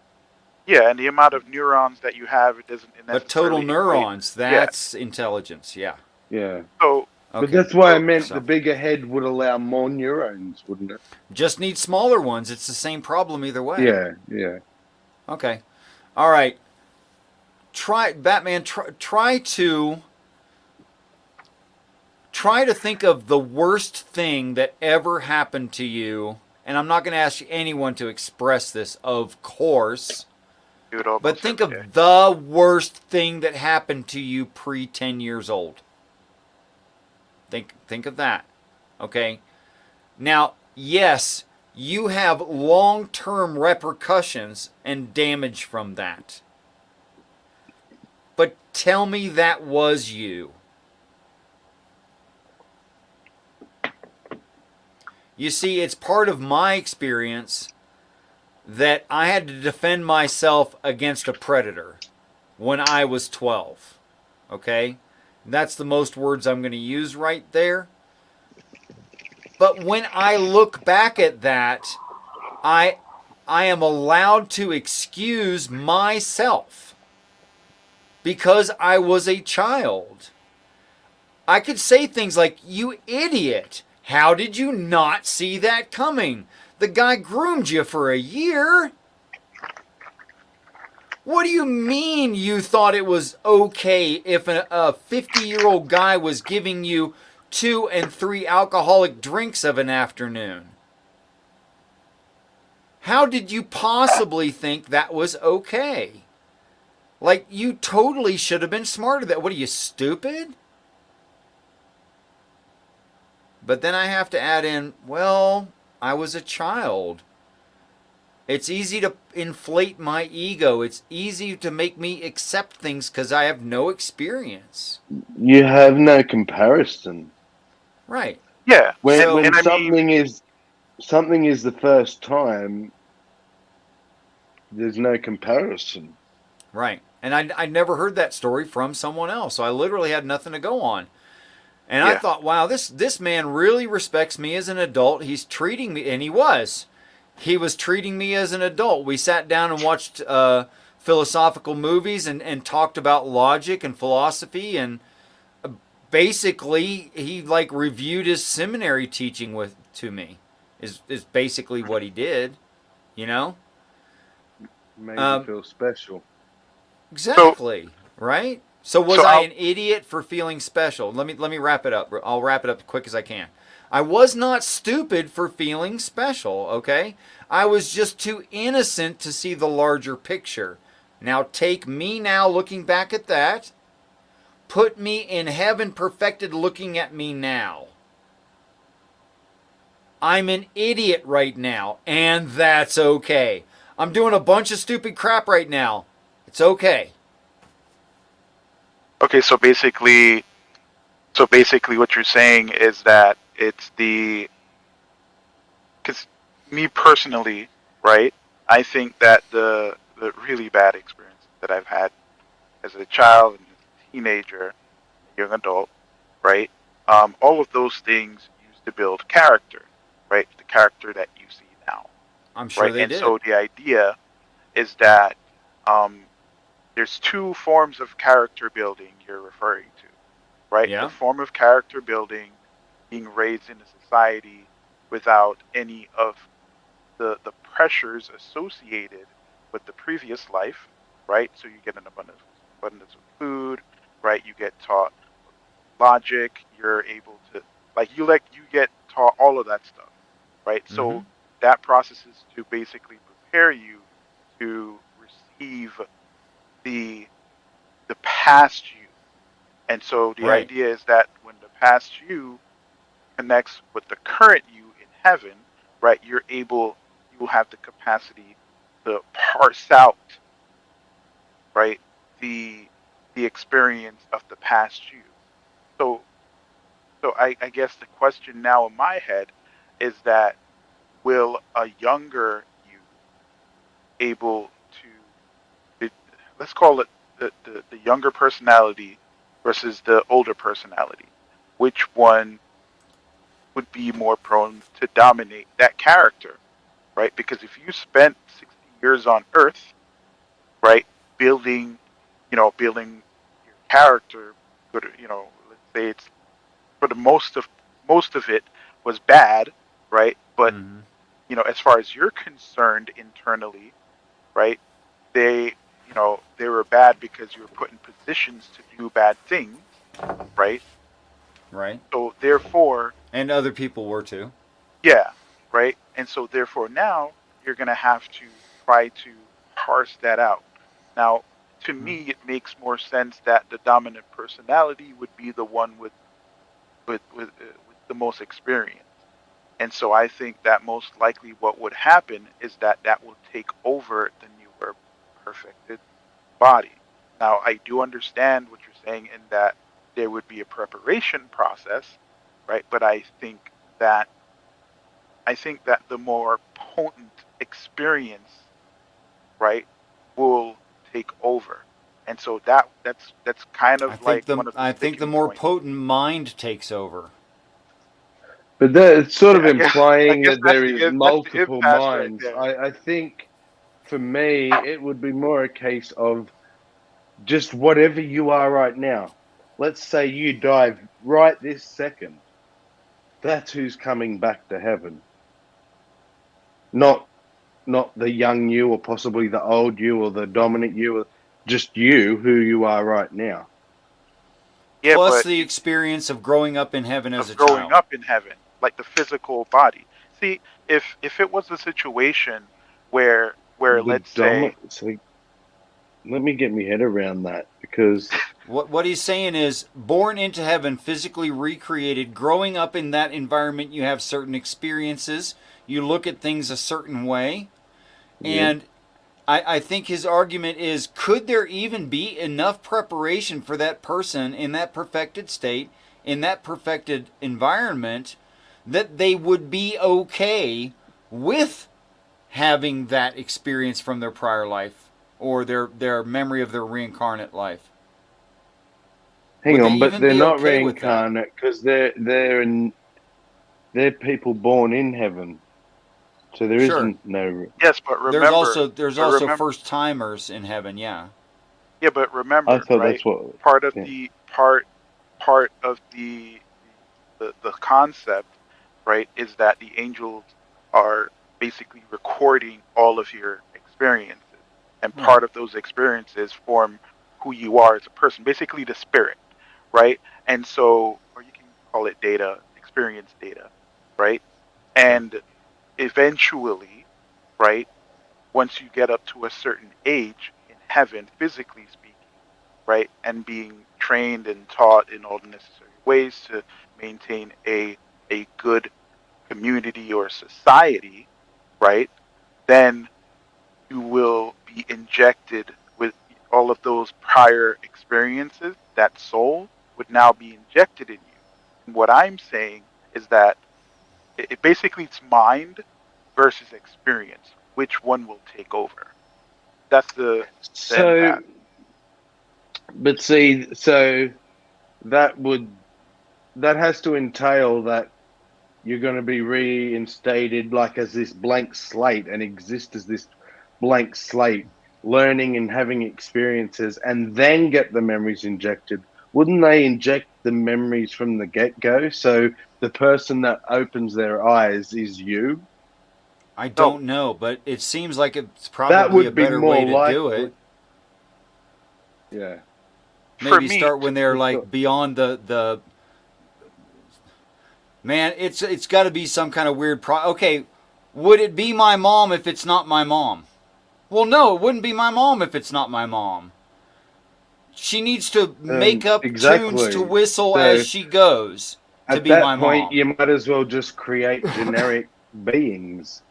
yeah, and the amount of neurons that you have, it doesn't But total necessarily equate. neurons, Yeah. that's intelligence. Yeah. yeah. So But Okay. that's why I so meant the So bigger head would allow more neurons, wouldn't it? just need smaller ones. It's the same problem either way. Yeah, yeah. Okay. All right. Try Batman. Try to think of the worst thing that ever happened to you. And I'm not going to ask anyone to express this, of course. do it But almost think every day. of the worst thing that happened to you pre 10 years old. Think of that. Okay. Now, yes, you have long-term repercussions and damage from that. But tell me that was you. You see, it's part of my experience that I had to defend myself against a predator when I was 12. Okay? That's the most words I'm going to use right there. But when I look back at that, I am allowed to excuse myself because I was a child. I could say things like, "You idiot. How did you not see that coming? The guy groomed you for a year. What do you mean you thought it was okay if a 50-year-old guy was giving you 2 and 3 alcoholic drinks of an afternoon? How did you possibly think that was okay? Like, you totally should have been smarter than that. What are you, stupid?" But then I have to add in, well, I was a child. It's easy to inflate my ego. It's easy to make me accept things because I have no experience. You have no comparison. Right. Yeah, When So- when and I mean, something is the first time, there's no comparison. Right. And I never heard that story from someone else. So I literally had nothing to go on. And I Yeah. thought, wow, this man really respects me as an adult. He's treating me, and he was. He was treating me as an adult. We sat down and watched philosophical movies and talked about logic and philosophy. And basically, he like reviewed his seminary teaching to me. Is basically what he did, you know? Made you feel special. Exactly. Right? So was So I I'll- an idiot for feeling special? Let me wrap it up. I'll wrap it up as quick as I can. I was not stupid for feeling special, okay? I was just too innocent to see the larger picture. Now take me now looking back at that. Put me in heaven perfected looking at me now. I'm an idiot right now, and that's okay. I'm doing a bunch of stupid crap right now. It's okay. Okay, so basically, what you're saying is that it's the, because me personally, right? I think that the really bad experiences that I've had as a child and as a teenager, a young adult, right? All of those things used to build character, right? The character that you see now, I'm sure right? they And did. so the idea is that um, there's two forms of character building you're referring to, right? Yeah. The form of character building, being raised in a society without any of the pressures associated with the previous life, right? So you get an abundance of food, right? You get taught logic. You're able to you get taught all of that stuff, right? So that process is to basically prepare you to receive the the past you. And so the Right. idea is that when the past you connects with the current you in heaven, right, you will have the capacity to parse out, right, the experience of the past you. So I guess the question now in my head is that will a younger you able to, let's call it the younger personality versus the older personality, which one would be more prone to dominate that character, right? Because if you spent 60 years on Earth, right, building, building your character, let's say it's for the most of it was bad, right? But as far as you're concerned internally, right, they, they were bad because you were put in positions to do bad things, right? Right. So therefore, And other people were too. yeah, right? And so therefore now you're going to have to try to parse that out. Now, to me, it makes more sense that the dominant personality would be the one with the most experience. And so I think that most likely what would happen is that that will take over the newer perfected body. Now, I do understand what you're saying in that there would be a preparation process, right? But that I think that the more potent experience, right, will take over. And so that's kind of like one of the I think the sticking more points. potent mind takes over. But that it's sort of I guess implying that that's there is that's the multiple impasse right minds. there. I think for me, it would be more a case of just whatever you are right now. Let's say you die right this second. That's who's coming back to heaven. Not the young you or possibly the old you or the dominant you, or just you, who you are right now. Yeah, Plus but the experience of growing up in heaven as of a growing child. up in heaven, like the physical body. See, if it was a situation where The let's say, dominant. So let me get my head around that because What he's saying is, born into heaven, physically recreated, growing up in that environment, you have certain experiences. You look at things a certain way, And I think his argument is, could there even be enough preparation for that person in that perfected state, in that perfected environment, that they would be okay with having that experience from their prior life or their memory of their reincarnate life? Hang Would they on, but even they're be not okay with that? reincarnate because they're people born in heaven, so there Sure. isn't no. Yes, but remember, There's but also remember, first timers in heaven, yeah. yeah, but I remember, thought right? that's what. Part of Yeah. the part of the concept, right, is that the angels are basically recording all of your experiences, and Right. part of those experiences form who you are as a person, basically the spirit, right? And so, or you can call it data, experience data, right? And eventually, right, once you get up to a certain age in heaven, physically speaking, right, and being trained and taught in all the necessary ways to maintain a good community or society, right, then you will be injected with all of those prior experiences. That soul would now be injected in you. And what I'm saying is that it basically it's mind versus experience. Which one will take over? That's the So, impact. but see, so that has to entail that you're going to be reinstated like as this blank slate and exist as this blank slate, learning and having experiences, and then get the memories injected. Wouldn't they inject the memories from the get-go? So the person that opens their eyes is you. I No, don't know, but it seems like it's That probably a would be better way more to do likely. it. Yeah. for Maybe me, start when they're like beyond the man. It's got to be some kind of weird Okay, would it be my mom if it's not my mom? Well, no, it wouldn't be my mom if it's not my mom. She needs to make up tunes to Exactly. whistle as So she goes to at be my that point, mom. you might as well just create generic beings.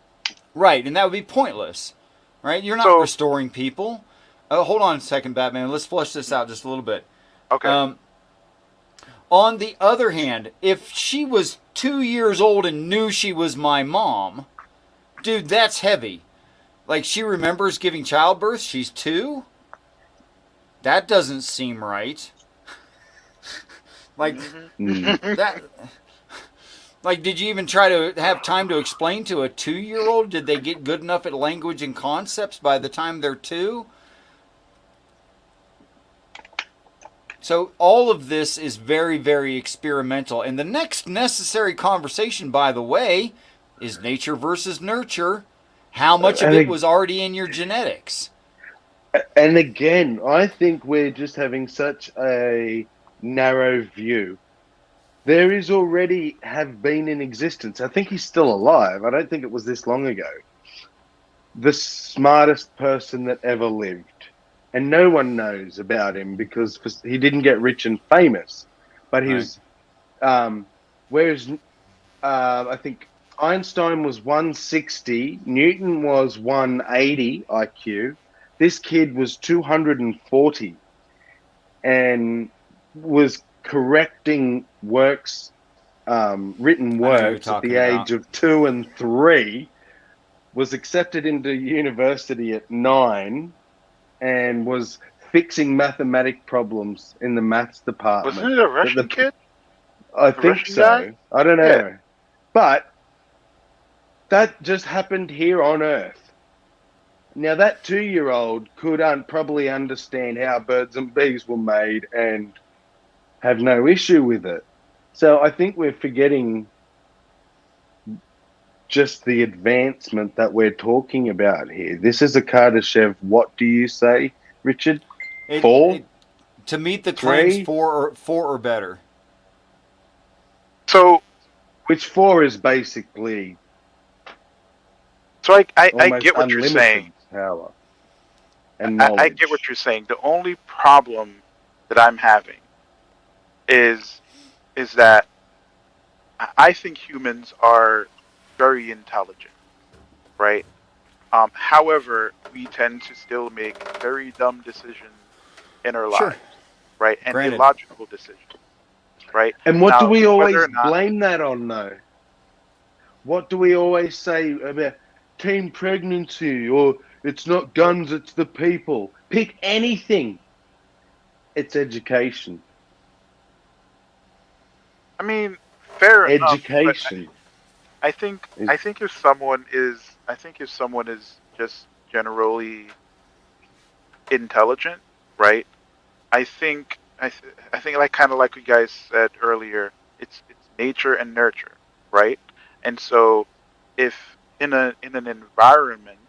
Right, and that would be pointless. Right? You're not so restoring people. Hold on a second, Batman. Let's flush this out just a little bit. okay. On the other hand, if she was 2 years old and knew she was my mom, dude, that's heavy. Like, she remembers giving childbirth. She's 2? That doesn't seem right. Like, Mm. that. Like, did you even try to have time to explain to a 2-year-old? Did they get good enough at language and concepts by the time they're 2? So all of this is very, very experimental. And the next necessary conversation, by the way, is nature versus nurture. How much of And it was already in your genetics? And again, I think we're just having such a narrow view. There is already have been in existence. I think he's still alive. I don't think it was this long ago. The smartest person that ever lived. And no one knows about him because he didn't get rich and famous. But he Right. was, whereas I think Einstein was 160, Newton was 180 IQ. This kid was 240 and was correcting works, written I know who you're works at talking the about. age of 2 and 3, was accepted into university at 9, and was fixing mathematic problems in the maths Wasn't department. it a That Russian kid? I The think Russian guy? so. I don't Yeah. know. But that just happened here on Earth. Now, that 2-year-old could probably understand how birds and bees were made and have no issue with it. So I think we're forgetting just the advancement that we're talking about here. This is a Kardashev, what do you say, Richard? 4? To meet the claims 3? 4 or better. So Which 4 is basically I almost get what you're saying. unlimited power and I get what knowledge. you're saying. The only problem that I'm having is that I think humans are very intelligent, right? However, we tend to still make very dumb decisions in our Sure. lives, right? And Granted. illogical decisions, right? And what do Now, we whether always or not, blame that on, though? What do we always say about teen pregnancy or it's not guns, it's the people? Pick anything. It's education. I mean, fair enough, but Education. I think if someone is, just generally intelligent, right? I think like kind of like you guys said earlier, it's nature and nurture, right? And so if in an environment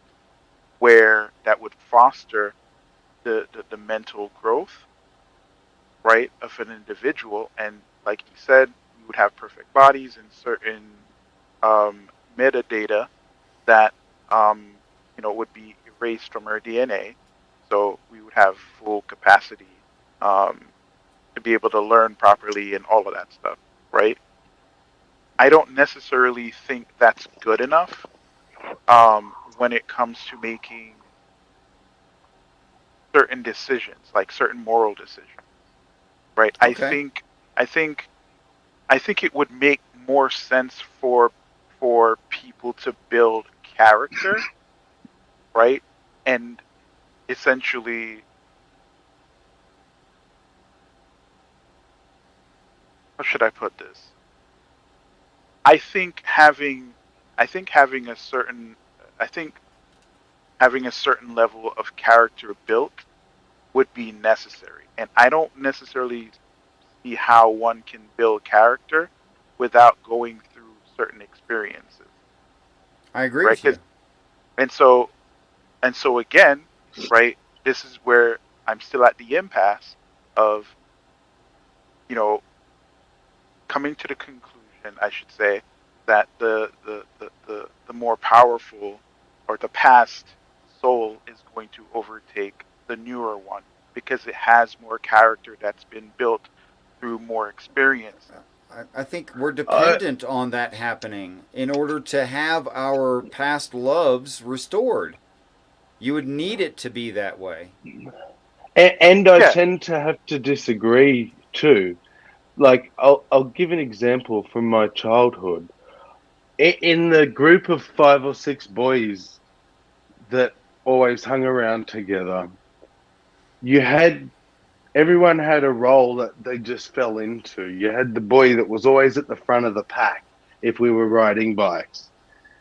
where that would foster the mental growth, right, of an individual, and like you said, we would have perfect bodies and certain um, metadata that would be erased from our DNA, so we would have full capacity um, to be able to learn properly and all of that stuff, right? I don't necessarily think that's good enough when it comes to making certain decisions, like certain moral decisions, right? Okay. I think, I think it would make more sense for people to build character, right? And essentially, how should I put this? I think having, I think having a certain, I think having a certain level of character built would be necessary. And I don't necessarily see how one can build character without going through certain experiences, I agree right? with you. And so and so again, right? This is where I'm still at the impasse of you know coming to the conclusion, I should say, that the more powerful or the past soul is going to overtake the newer one because it has more character that's been built through more experience. I think we're Uh, dependent on that happening in order to have our past loves restored. You would need it to be that way. and I Yeah, tend to have to disagree too. Like, I'll give an example from my childhood. In the group of 5 or 6 boys that always hung around together, you had everyone had a role that they just fell into. You had the boy that was always at the front of the pack if we were riding bikes,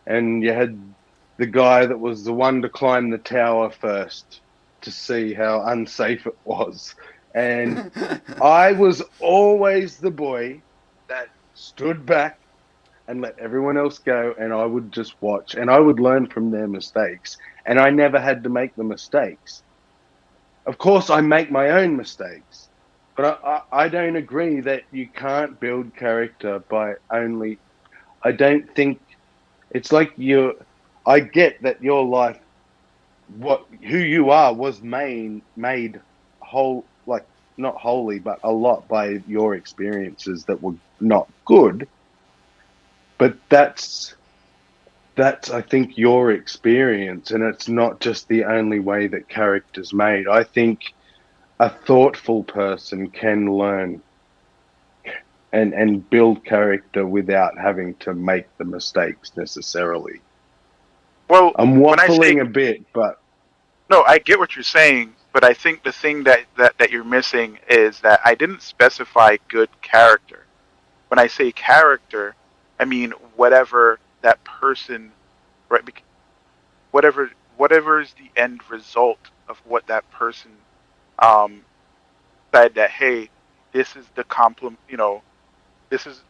and you had the guy that was the one to climb the tower first to see how unsafe it was. And I was always the boy that stood back and let everyone else go, and I would just watch and I would learn from their mistakes. And I never had to make the mistakes. Of course, I make my own mistakes, but I don't agree that you can't build character by only. I don't think it's like you. I get that your life, what who you are, was made whole, like not wholly, but a lot by your experiences that were not good. But that's I think your experience, and it's not just the only way that character's made. I think a thoughtful person can learn and build character without having to make the mistakes necessarily. well, I'm when I say waffling a bit, but no, I get what you're saying, but I think the thing that you're missing is that I didn't specify good character. When I say character, I mean whatever that person, right? Whatever is the end result of what that person um said, that hey, this is the compliment, this is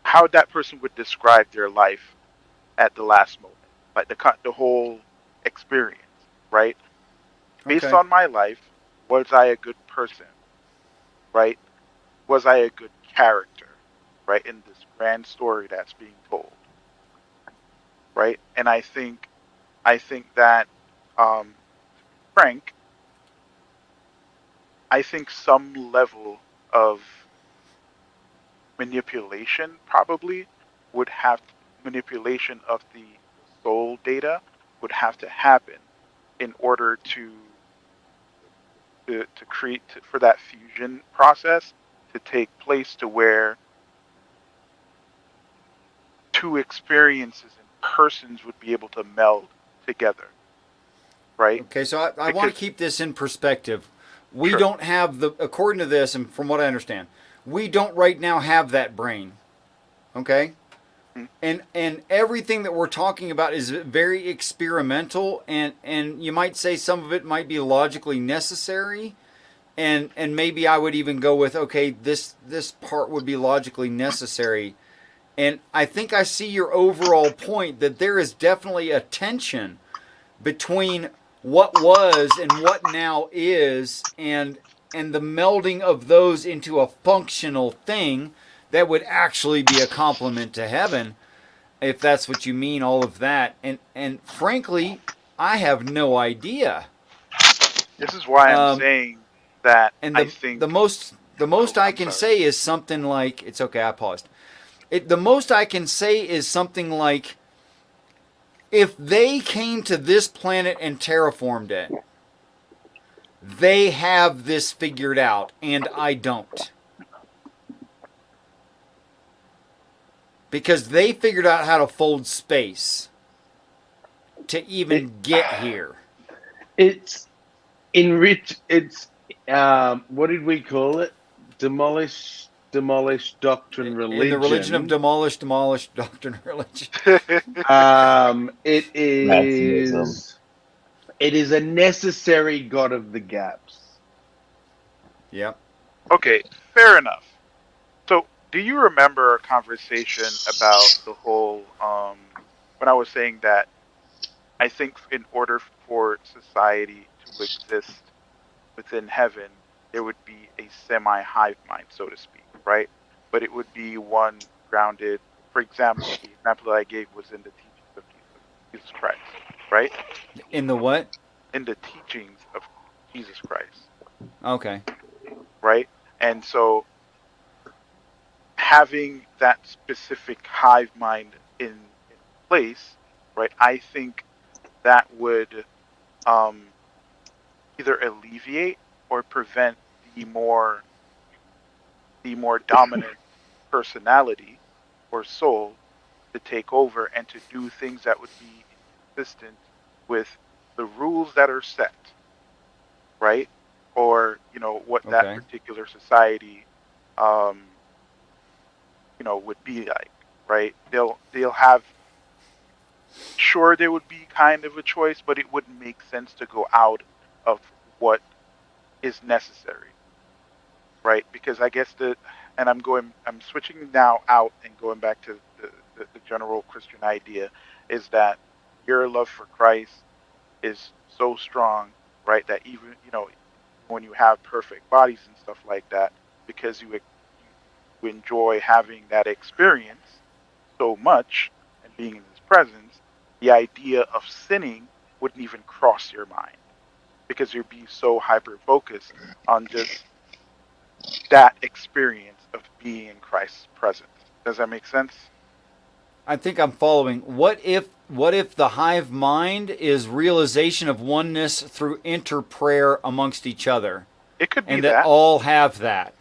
how that person would describe their life at the last moment, like the whole experience, right? Based Okay. on my life, was I a good person, right? Was I a good character, right, in this grand story that's being told, right? And I think that um, Frank, I think some level of manipulation probably would have manipulation of the soul data would have to happen in order to create for that fusion process to take place, to where two experiences and persons would be able to meld together, right? Okay, so I want Because to keep this in perspective. We sure, don't have according to this, and from what I understand, we don't right now have that brain. Okay? Mhm. And everything that we're talking about is very experimental, and you might say some of it might be logically necessary, and maybe I would even go with, okay, this part would be logically necessary. And I think I see your overall point that there is definitely a tension between what was and what now is, and the melding of those into a functional thing that would actually be a complement to heaven, if that's what you mean, all of that. And frankly, I have no idea. this is why I'm Um, saying that and I the think. most Oh, I I'm can sorry. say is something like, it's okay, I paused. The most I can say is something like, if they came to this planet and terraformed it, they have this figured out, and I don't. Because they figured out how to fold space to It, even get here. it's enrich. It's what did we call it? Demolish doctrine In the religion of religion. demolish doctrine religion. It Nazism. is. It is a necessary God of the gaps. Yep. Okay, fair enough. So, do you remember a conversation about the whole when I was saying that I think in order for society to exist within heaven, there would be a semi hive mind, so to speak, right? But it would be one grounded. For example, the example that I gave was in the teachings of Jesus Christ, right? In the what? In the teachings of Jesus Christ, Okay. right? And so having that specific hive mind in place, right? I think that would um, either alleviate or prevent the more dominant personality or soul to take over and to do things that would be inconsistent with the rules that are set, right? Or what that Okay. particular society um, would be like, right? They'll have, sure, there would be kind of a choice, but it wouldn't make sense to go out of what is necessary, right? Because I guess I'm switching now out and going back to the general Christian idea is that your love for Christ is so strong, right? That even, when you have perfect bodies and stuff like that, because you enjoy having that experience so much and being in his presence, the idea of sinning wouldn't even cross your mind because you'd be so hyper focused on just that experience of being in Christ's presence. Does that make sense? I think I'm following. What if the hive mind is realization of oneness through interprayer amongst each other, It could be and that that. all have that?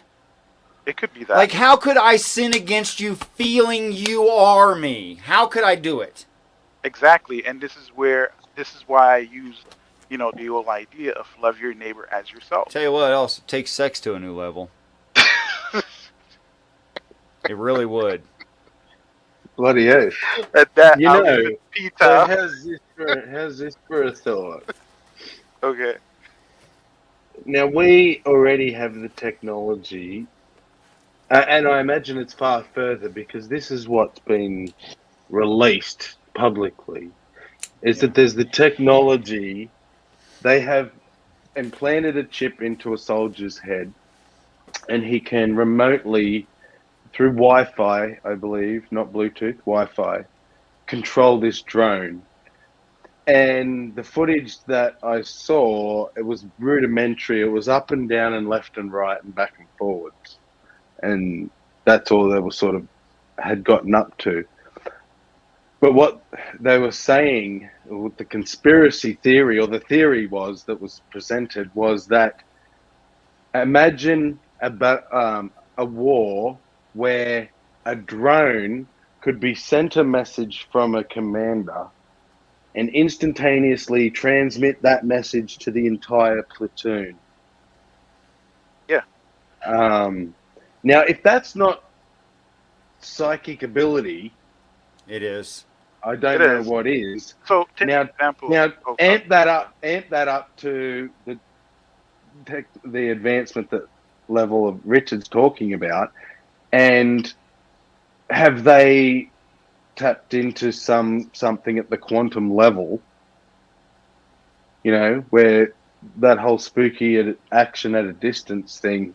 It could be that. Like, how could I sin against you feeling you are me? How could I do it? Exactly. And this is why I used, the old idea of love your neighbor as yourself. Tell you what else, it takes sex to a new level. It really would. Bloody oath. At that, You I'll know, leave it to so Peter. how's this for a thought? Okay. Now, we already have the technology, and I imagine it's far further because this is what's been released publicly, is that there's the technology. They have implanted a chip into a soldier's head, and he can remotely, through Wi-Fi, I believe, not Bluetooth, Wi-Fi, control this drone. And the footage that I saw, it was rudimentary. It was up and down and left and right and back and forwards. And that's all they were sort of had gotten up to. But what they were saying, or the conspiracy theory, or the theory was that was presented, was that imagine a war where a drone could be sent a message from a commander and instantaneously transmit that message to the entire platoon. Yeah. Now, if that's not psychic ability, It is. I It don't know is. what is. So take Now, an example. now Oh, amp that up to the advancement that level of Richard's talking about, and have they tapped into something at the quantum level? You know, where that whole spooky action at a distance thing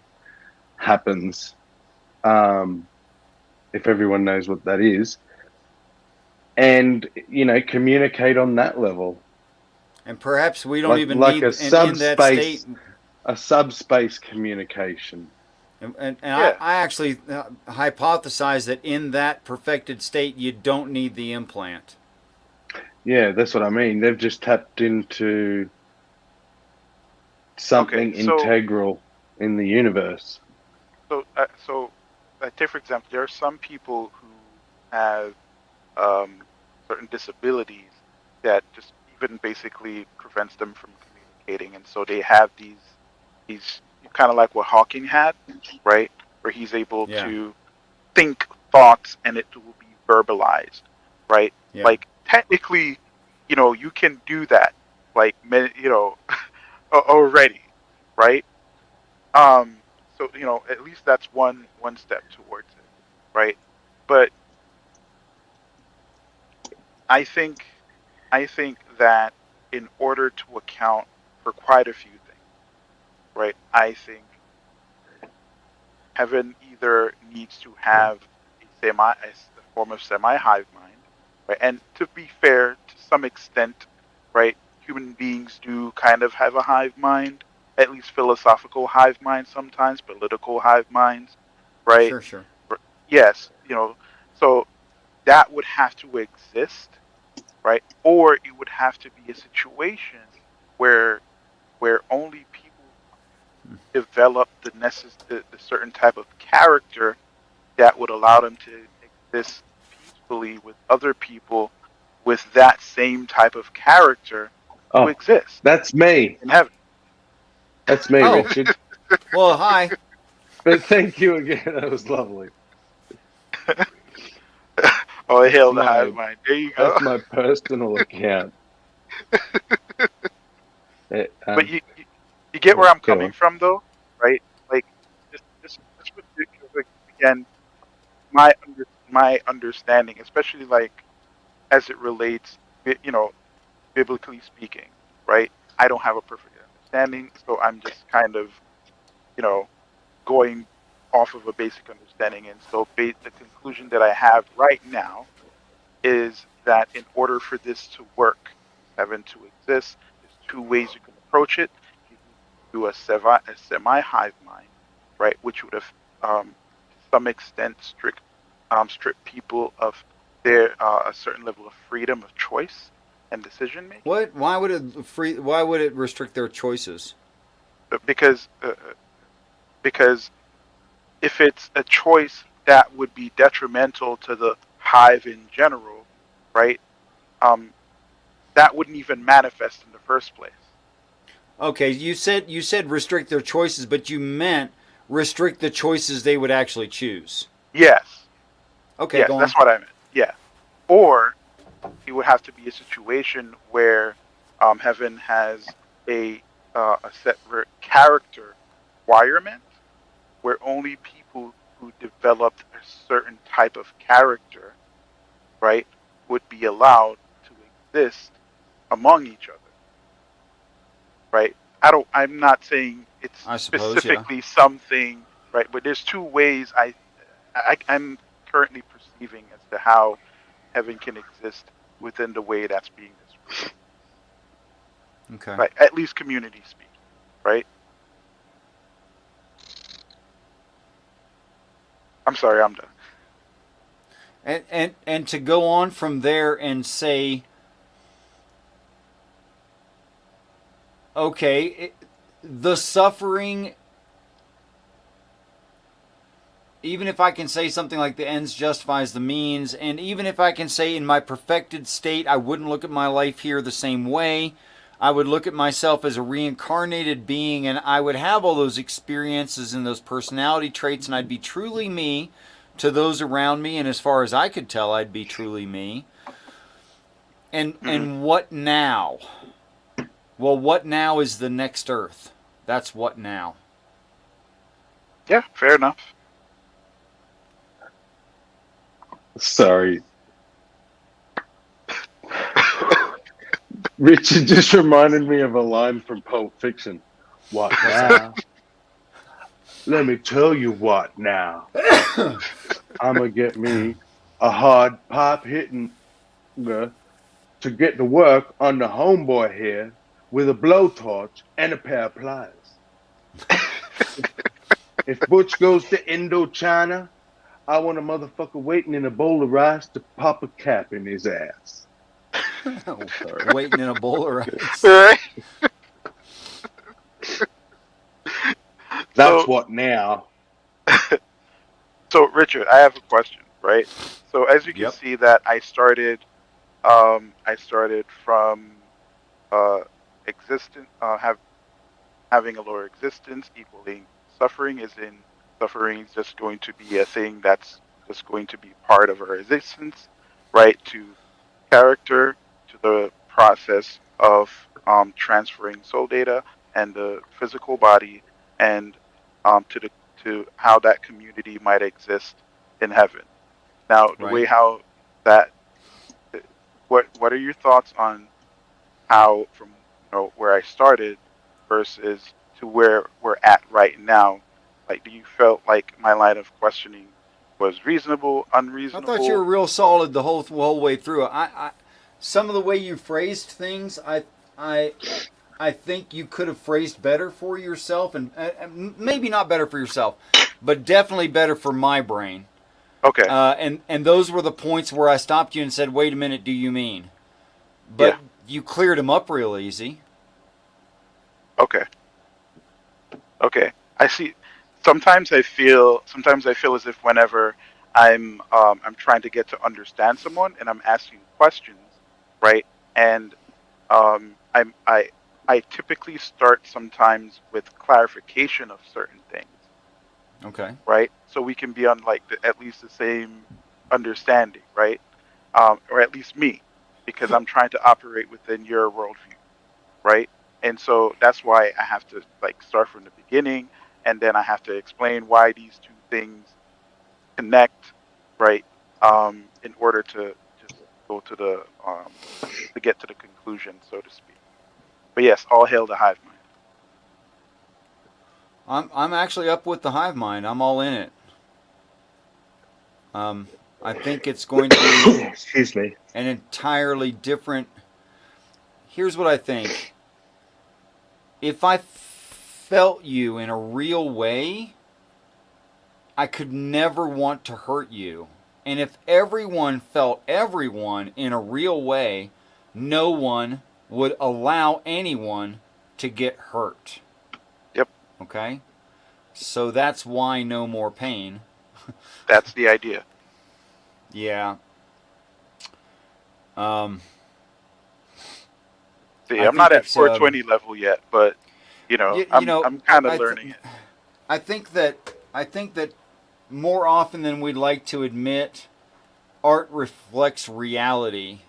happens. If everyone knows what that is, and communicate on that level, And perhaps we don't even like need, a and in that state, subspace communication. and yeah. I actually hypothesize that in that perfected state, you don't need the implant. Yeah, that's what I mean. They've just tapped into something Okay. So integral in the universe. take for example, there are some people who have certain disabilities that just even basically prevents them from communicating, and so they have these kind of like what Hawking had, right, where he's able Yeah. to think thoughts and it will be verbalized, right? Yeah. Like technically, you can do that, like already, right? So at least that's one step towards it, right? But I think that in order to account for quite a few things, right? I think heaven either needs to have a form of semi hive mind, right? And to be fair, to some extent, right, human beings do kind of have a hive mind, at least philosophical hive mind sometimes, political hive minds, right? Sure. Yes, so that would have to exist, right? Or it would have to be a situation where only people develop the certain type of character that would allow them to exist peacefully with other people with that same type of character to Oh, exist that's me. in heaven. That's me, Oh. Richard. Well, hi. But thank you again. That was lovely. Oh, That's hail the my hive mind. There you go. that's my personal account. But you get where I'm Go coming on. from, though, right? Like, this like, again, my understanding, especially like as it relates, biblically speaking, right? I don't have a perfect understanding, so I'm just kind of, going off of a basic understanding. And so the conclusion that I have right now is that in order for this to work, heaven to exist, there's two ways you can approach it. You can do a semi hive mind, right, which would have, to some extent, strip people of their a certain level of freedom of choice and decision making. What? Why would Why would it restrict their choices? Because if it's a choice that would be detrimental to the hive in general, right? That wouldn't even manifest in the first place. Okay, you said restrict their choices, but you meant restrict the choices they would actually choose. Yes, Okay, yes, go on. that's what I meant. Yeah, or it would have to be a situation where heaven has a separate character requirement where only people who developed a certain type of character, right, would be allowed to exist among each other, right? I'm not saying it's I suppose, yeah. specifically something, right? But there's two ways I'm currently perceiving as to how heaven can exist within the way that's being described, Okay. right? At least community speaking, right? I'm sorry, I'm done. And to go on from there and say, okay, the suffering, even if I can say something like the ends justifies the means, and even if I can say in my perfected state I wouldn't look at my life here the same way, I would look at myself as a reincarnated being, and I would have all those experiences and those personality traits, and I'd be truly me to those around me, and as far as I could tell, I'd be truly me. And what now? Well, what now is the next Earth. That's what now. Yeah, fair enough. Sorry. Richard just reminded me of a line from Pulp Fiction. What now? Let me tell you what now. I'm going to get me a hard pipe hitting to get to work on the homeboy here with a blowtorch and a pair of pliers. If Butch goes to Indochina, I want a motherfucker waiting in a bowl of rice to pop a cap in his ass. Waiting in a bowl of rice. That's what now. So, Richard, I have a question, right? So, as you can see, that I started from existence, having a lower existence equaling suffering is just going to be a thing that's just going to be part of our existence, right? To character, to the process of transferring soul data and the physical body, and to how that community might exist in heaven. Now, the way how that, what are your thoughts on how from where I started versus to where we're at right now? Like, do you felt like my line of questioning was reasonable, unreasonable? I thought you were real solid the whole way through. Some of the way you phrased things, I think you could have phrased better for yourself, and maybe not better for yourself, but definitely better for my brain. Okay. And those were the points where I stopped you and said, "Wait a minute, do you mean?" But you cleared them up real easy. Okay. Okay. I see. Sometimes I feel as if whenever I'm trying to get to understand someone and I'm asking questions, right? And I typically start sometimes with clarification of certain things. Okay. Right? So we can be on like at least the same understanding, right? Or at least me, because I'm trying to operate within your worldview, right? And so that's why I have to like start from the beginning, and then I have to explain why these two things connect, right? In order to just go to the to get to the conclusion, so to speak. But yes, all hail the hive mind. I'm actually up with the hive mind. I'm all in it. I think it's going to be excuse me, an entirely different. Here's what I think. If I felt you in a real way, I could never want to hurt you. And if everyone felt everyone in a real way, no one would allow anyone to get hurt. Yep. Okay? So that's why no more pain. That's the idea. Yeah. See, I'm not at 420 level yet, but I'm kind of learning it. I think that more often than we'd like to admit, art reflects reality.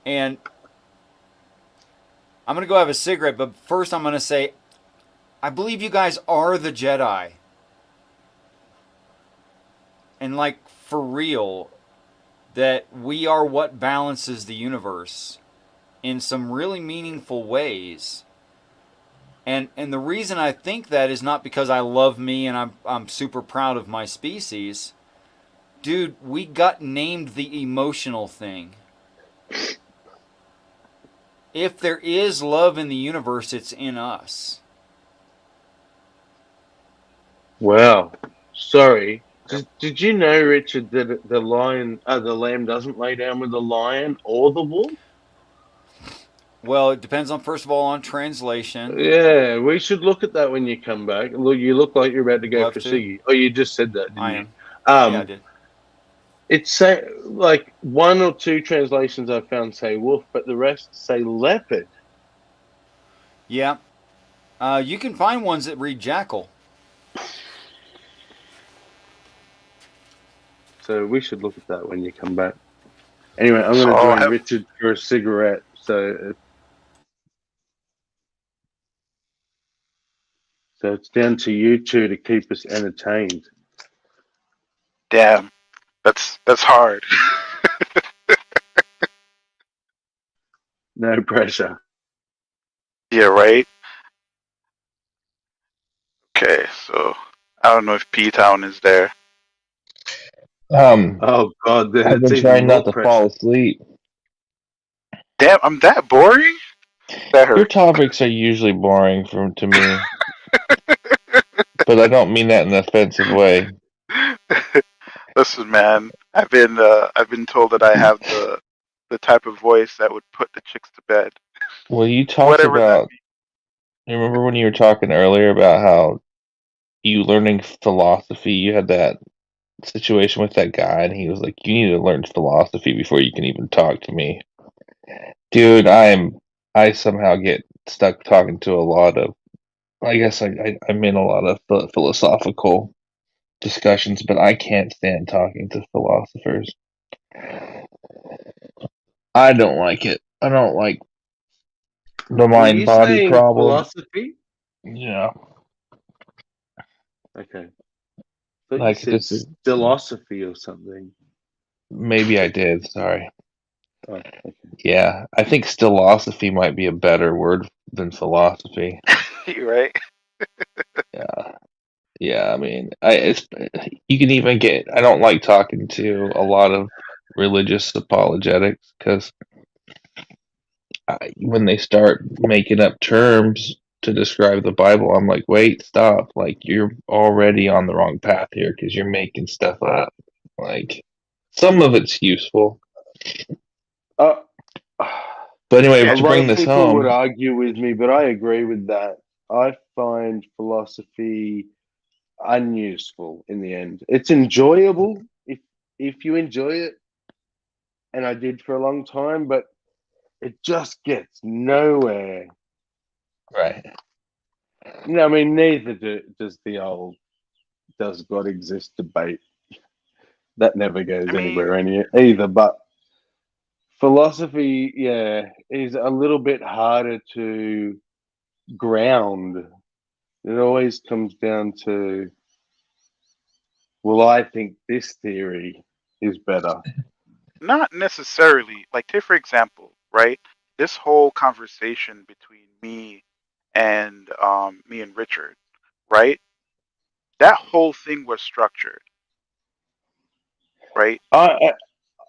And I'm going to go have a cigarette, but first I'm going to say, I believe you guys are the Jedi. And like, for real, that we are what balances the universe in some really meaningful ways. And the reason I think that is not because I love me and I'm super proud of my species. Dude, we got named the emotional thing. If there is love in the universe, it's in us. Well, sorry, Did you know, Richard, that the lamb doesn't lay down with the lion or the wolf? Well, it depends on, first of all, on translation. Yeah, we should look at that when you come back. Look, you look like you're about to go Love for to. Siggy. Oh, you just said that, didn't I you? am. Yeah, I did. It's like one or two translations I found say wolf, but the rest say leopard. Yeah. You can find ones that read jackal. So we should look at that when you come back. Anyway, I'm So going to I'll join have Richard for a cigarette. So it's down to you two to keep us entertained. damn. That's hard. No pressure. Yeah, right. Okay, so I don't know if PTown is there. Oh God, then I've it's been even trying more not to pressure. fall asleep. Damn, I'm that boring. That Your hurts. topics are usually boring to me, but I don't mean that in an offensive way. Listen, man, I've been told that I have the type of voice that would put the chicks to bed. Well, you talked Whatever that about. You remember when you were talking earlier about how you learning philosophy? You had that situation with that guy, and he was like, "You need to learn philosophy before you can even talk to me." Dude, I somehow get stuck talking to a lot of. I guess I'm in a lot of philosophical discussions, but I can't stand talking to philosophers. I don't like it. I don't like the Were you mind body saying problem. philosophy? Yeah, Okay. Thought you like said this is philosophy or something. maybe I did. Sorry. Oh, okay. Yeah, I think philosophy might be a better word than philosophy. you right? Yeah, yeah. I mean, you can even get. I don't like talking to a lot of religious apologetics because when they start making up terms to describe the Bible, I'm like, wait, stop! Like you're already on the wrong path here because you're making stuff up. Like some of it's useful, Uh, but anyway, Yeah. a to lot bring of this people would home, argue with me, but I agree with that. I find philosophy unuseful in the end. It's enjoyable if you enjoy it, and I did for a long time, but it just gets nowhere. right? I mean, neither does the old "does God exist" debate. That never I goes mean, anywhere either. But philosophy, yeah, is a little bit harder to ground. It always comes down to, well, I think this theory is better. not necessarily. Like, take for example, right? This whole conversation between me and Richard, right? That whole thing was structured, right? I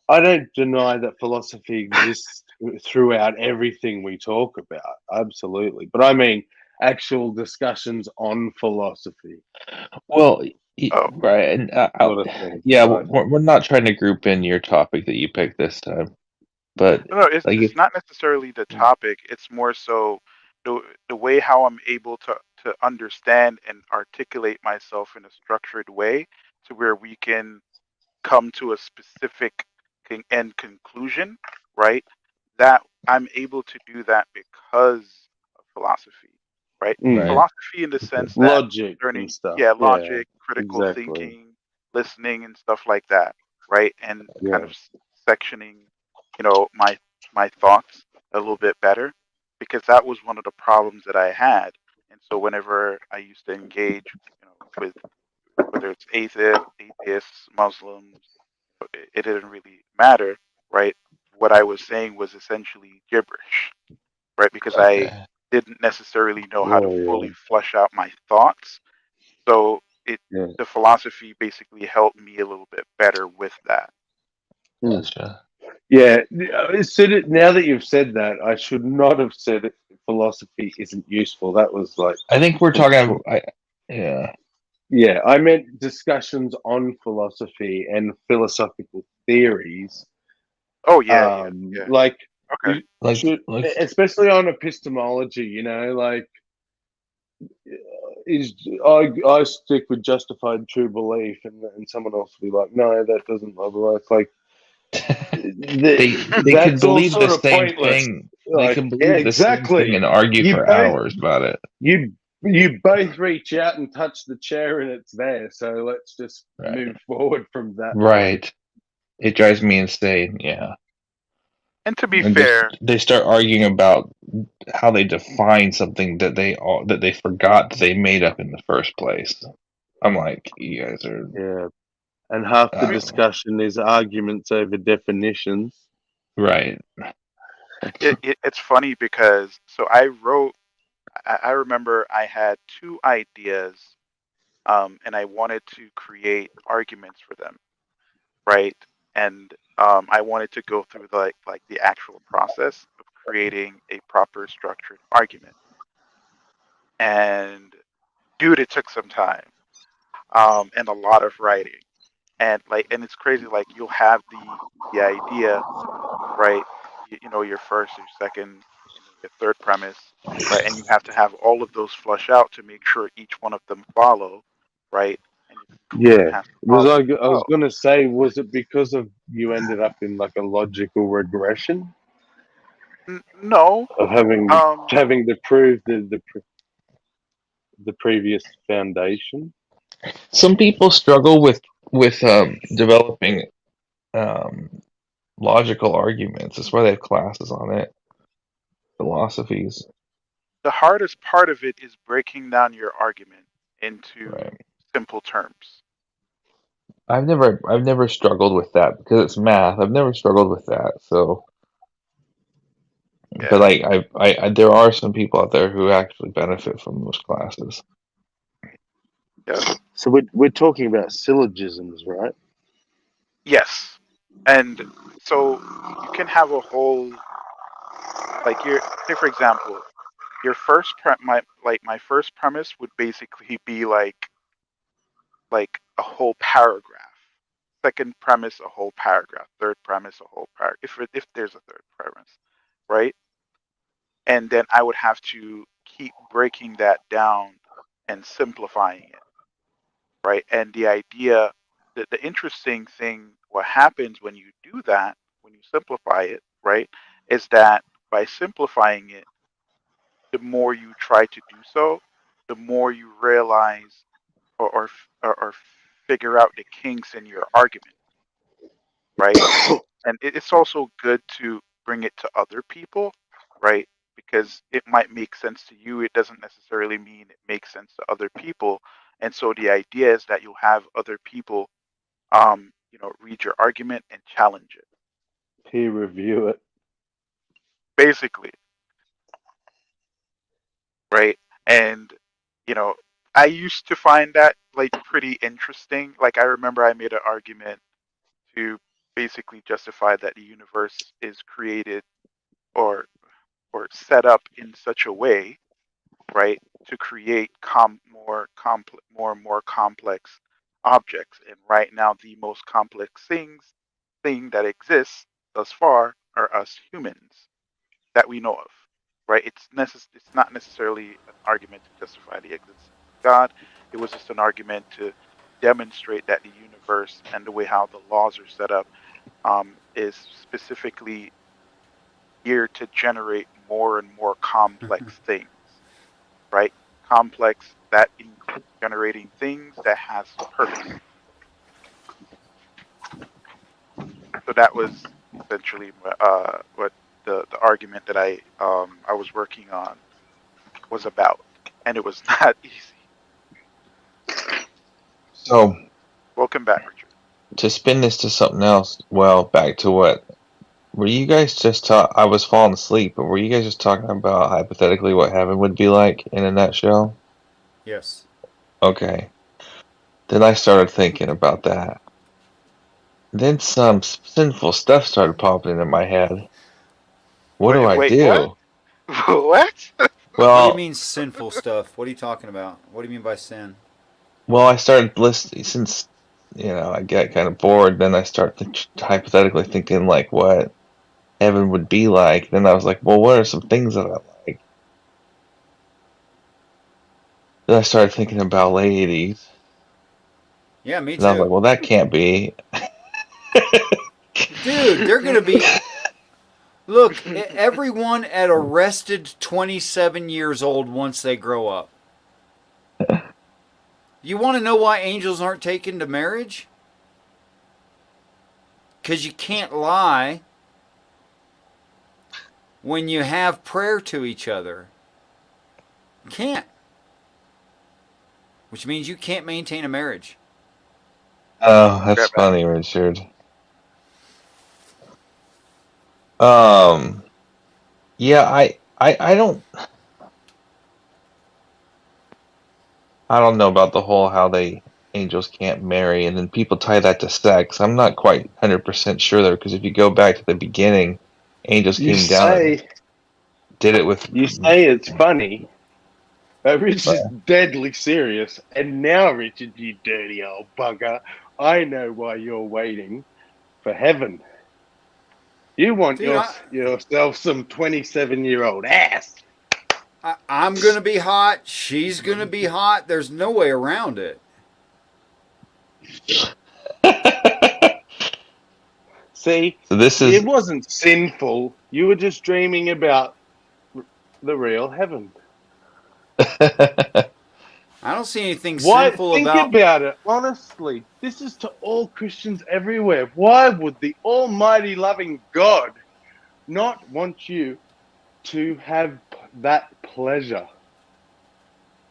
I don't deny that philosophy exists throughout everything we talk about. Absolutely. But I mean actual discussions on philosophy Well, Oh, right, and sort of thing. yeah, Right. we're not trying to group in your topic that you picked this time, but no, like it's not necessarily the topic. It's more so the way how I'm able to understand and articulate myself in a structured way to where we can come to a specific end conclusion, right? That I'm able to do that because of philosophy, right? Mm. right, Philosophy in the sense that Logic and learning, stuff. yeah, Yeah, logic, critical exactly. thinking, listening, and stuff like that, right? And kind Yeah. of sectioning, my thoughts a little bit better, because that was one of the problems that I had. And so whenever I used to engage, with whether it's atheists, Muslims, it didn't really matter, right? What I was saying was essentially gibberish, right? Because I okay, didn't necessarily know how to Oh, fully flesh out my thoughts. So yeah. the philosophy basically helped me a little bit better with that. Yeah. gotcha. Yeah. Now that you've said that, I should not have said it. Philosophy isn't useful. That was like I think we're talking. complete. Yeah, Yeah, I meant discussions on philosophy and philosophical theories. Oh yeah. Like Okay. you Like should, like especially on epistemology. Like is I stick with justified true belief, and someone else will be like, no, that doesn't overlap. It's like they could that's all believe the sort of same pointless. thing. They Like, can yeah, believe the same thing exactly. and argue You for both hours about it. you both reach out and touch the chair, and it's there. So let's just Right. move forward from that point. Right. It drives me insane. Yeah. And to be And fair, they start arguing about how they define something that they forgot that they made up in the first place. I'm like, you guys are. Yeah, and half the I don't know. discussion is arguments over definitions. Right. it's funny because so I remember I had two ideas, and I wanted to create arguments for them, right? And I wanted to go through like the actual process of creating a proper structured argument. And dude, it took some time, and a lot of writing, and it's crazy. Like you'll have the idea, right? Your first, your second, your third premise, right? And you have to have all of those flush out to make sure each one of them follow, right? And your conclusion Yeah, has to was follow I? as I was well. gonna say, was it because of you ended up in like a logical regression No, of having um, having to prove the previous foundation? Some people struggle with developing um, logical arguments. That's why they have classes on it. Philosophies. the hardest part of it is breaking down your argument into Right. simple terms. I've never struggled with that because it's math. I've never struggled with that. So, but Yeah. like there are some people out there who actually benefit from those classes. Yep. So we're talking about syllogisms, right? Yes. And so you can have a whole like your say for example, your my first premise would basically be like a whole paragraph. Second premise, a whole paragraph. Third premise, a whole paragraph. If there's a third premise, right? And then I would have to keep breaking that down and simplifying it, right? And the idea that the interesting thing, what happens when you do that, when you simplify it, right, is that by simplifying it, the more you try to do so, the more you realize or figure out the kinks in your argument, right? And it's also good to bring it to other people, right? Because it might make sense to you. It doesn't necessarily mean it makes sense to other people. And so the idea is that you'll have other people, read your argument and challenge it, Peer review it. basically, right? And, you know, I used to find that like pretty interesting. Like I remember I made an argument to basically justify that the universe is created or set up in such a way, right, to create more complex objects. And right now, the most complex thing that exists thus far are us humans that we know of, right? It's not necessarily an argument to justify the existence of God. It was just an argument to demonstrate that the universe and the way how the laws are set up is specifically here to generate more and more complex things, right? Complex that includes generating things that has purpose. So that was essentially what the argument that I was working on was about, and it was not easy. So Welcome back, Richard. to spin this to something else, well, back to what were you guys just I was falling asleep, but were you guys just talking about hypothetically what heaven would be like in a nutshell? Yes. Okay. Then I started thinking about that. Then some sinful stuff started popping into my head. What do I Wait, what? do? What? What do you Well, mean sinful stuff? What are you talking about? What do you mean by sin? Well, I started listening since I get kind of bored. Then I start hypothetically thinking like what heaven would be like. Then I was like, well, what are some things that I like? Then I started thinking about ladies, Yeah, me and I was like, too. well, that can't be. Dude, they're going to be. Look, everyone at arrested 27 years old once they grow up. You want to know why angels aren't taken to marriage? Because you can't lie when you have prayer to each other. You can't. Which means you can't maintain a marriage. Oh, that's Grab back. funny, Richard. Yeah, I don't know about the whole how they angels can't marry, and then people tie that to sex. I'm not quite 100% sure there, because if you go back to the beginning, angels You came down and say did it with. it's funny, but Richard's deadly serious. And now, Richard, you dirty old bugger, I know why you're waiting for heaven. You want Dude, yourself some 27-year-old ass. I'm going to be hot. She's going to be hot. There's no way around it. See, So this it is wasn't sinful. You were just dreaming about the real heaven. I don't see anything Why? sinful Think about. about it. Honestly, this is to all Christians everywhere. Why would the almighty loving God not want you to have that pleasure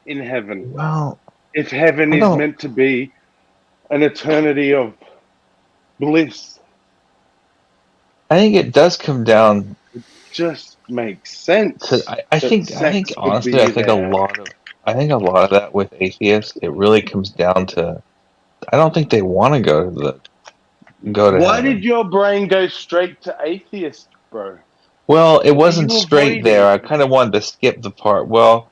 in heaven? well, If heaven I is don't. meant to be an eternity of bliss, I think it does come down just makes sense. to. I that think. I sex think would honestly, be there. I think a lot of that with atheists, it really comes down to. I don't think they want to go to Why heaven. did your brain go straight to atheist, bro? Well, it What are wasn't you straight there. avoiding? I kind of wanted to skip the part. Well,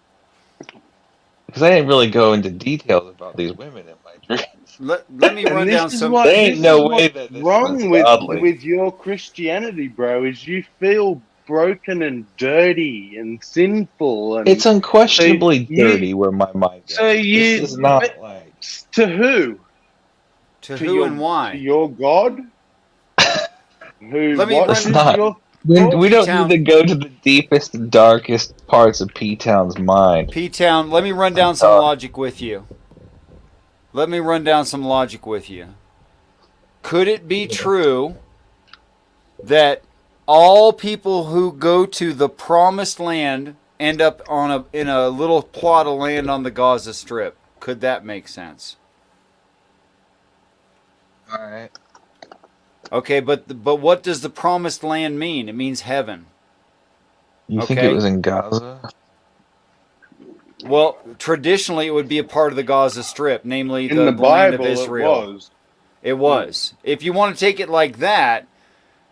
because I didn't really go into details about these women in my dreams. Let me run And down some. There ain't this is no way what's that this was wrong with godly. your Christianity, bro, is you feel broken and dirty and sinful, and It's unquestionably you dirty where my mind goes. so This you is not but like. to who? To who and To why? your God? Who? Let me What It's run. is not. your We thought? don't need P-Town. to go to the deepest and darkest parts of P-Town's mind. P-Town, let me run down some logic with you. Let me run down some logic with you. Could it be true that all people who go to the promised land end up in a little plot of land on the Gaza Strip? Could that make sense? All right. Okay, but what does the promised land mean? It means heaven. You think it was in Gaza? Well, traditionally it would be a part of the Gaza Strip, namely In the land of Bible, Israel. it was. It was. If you want to take it like that,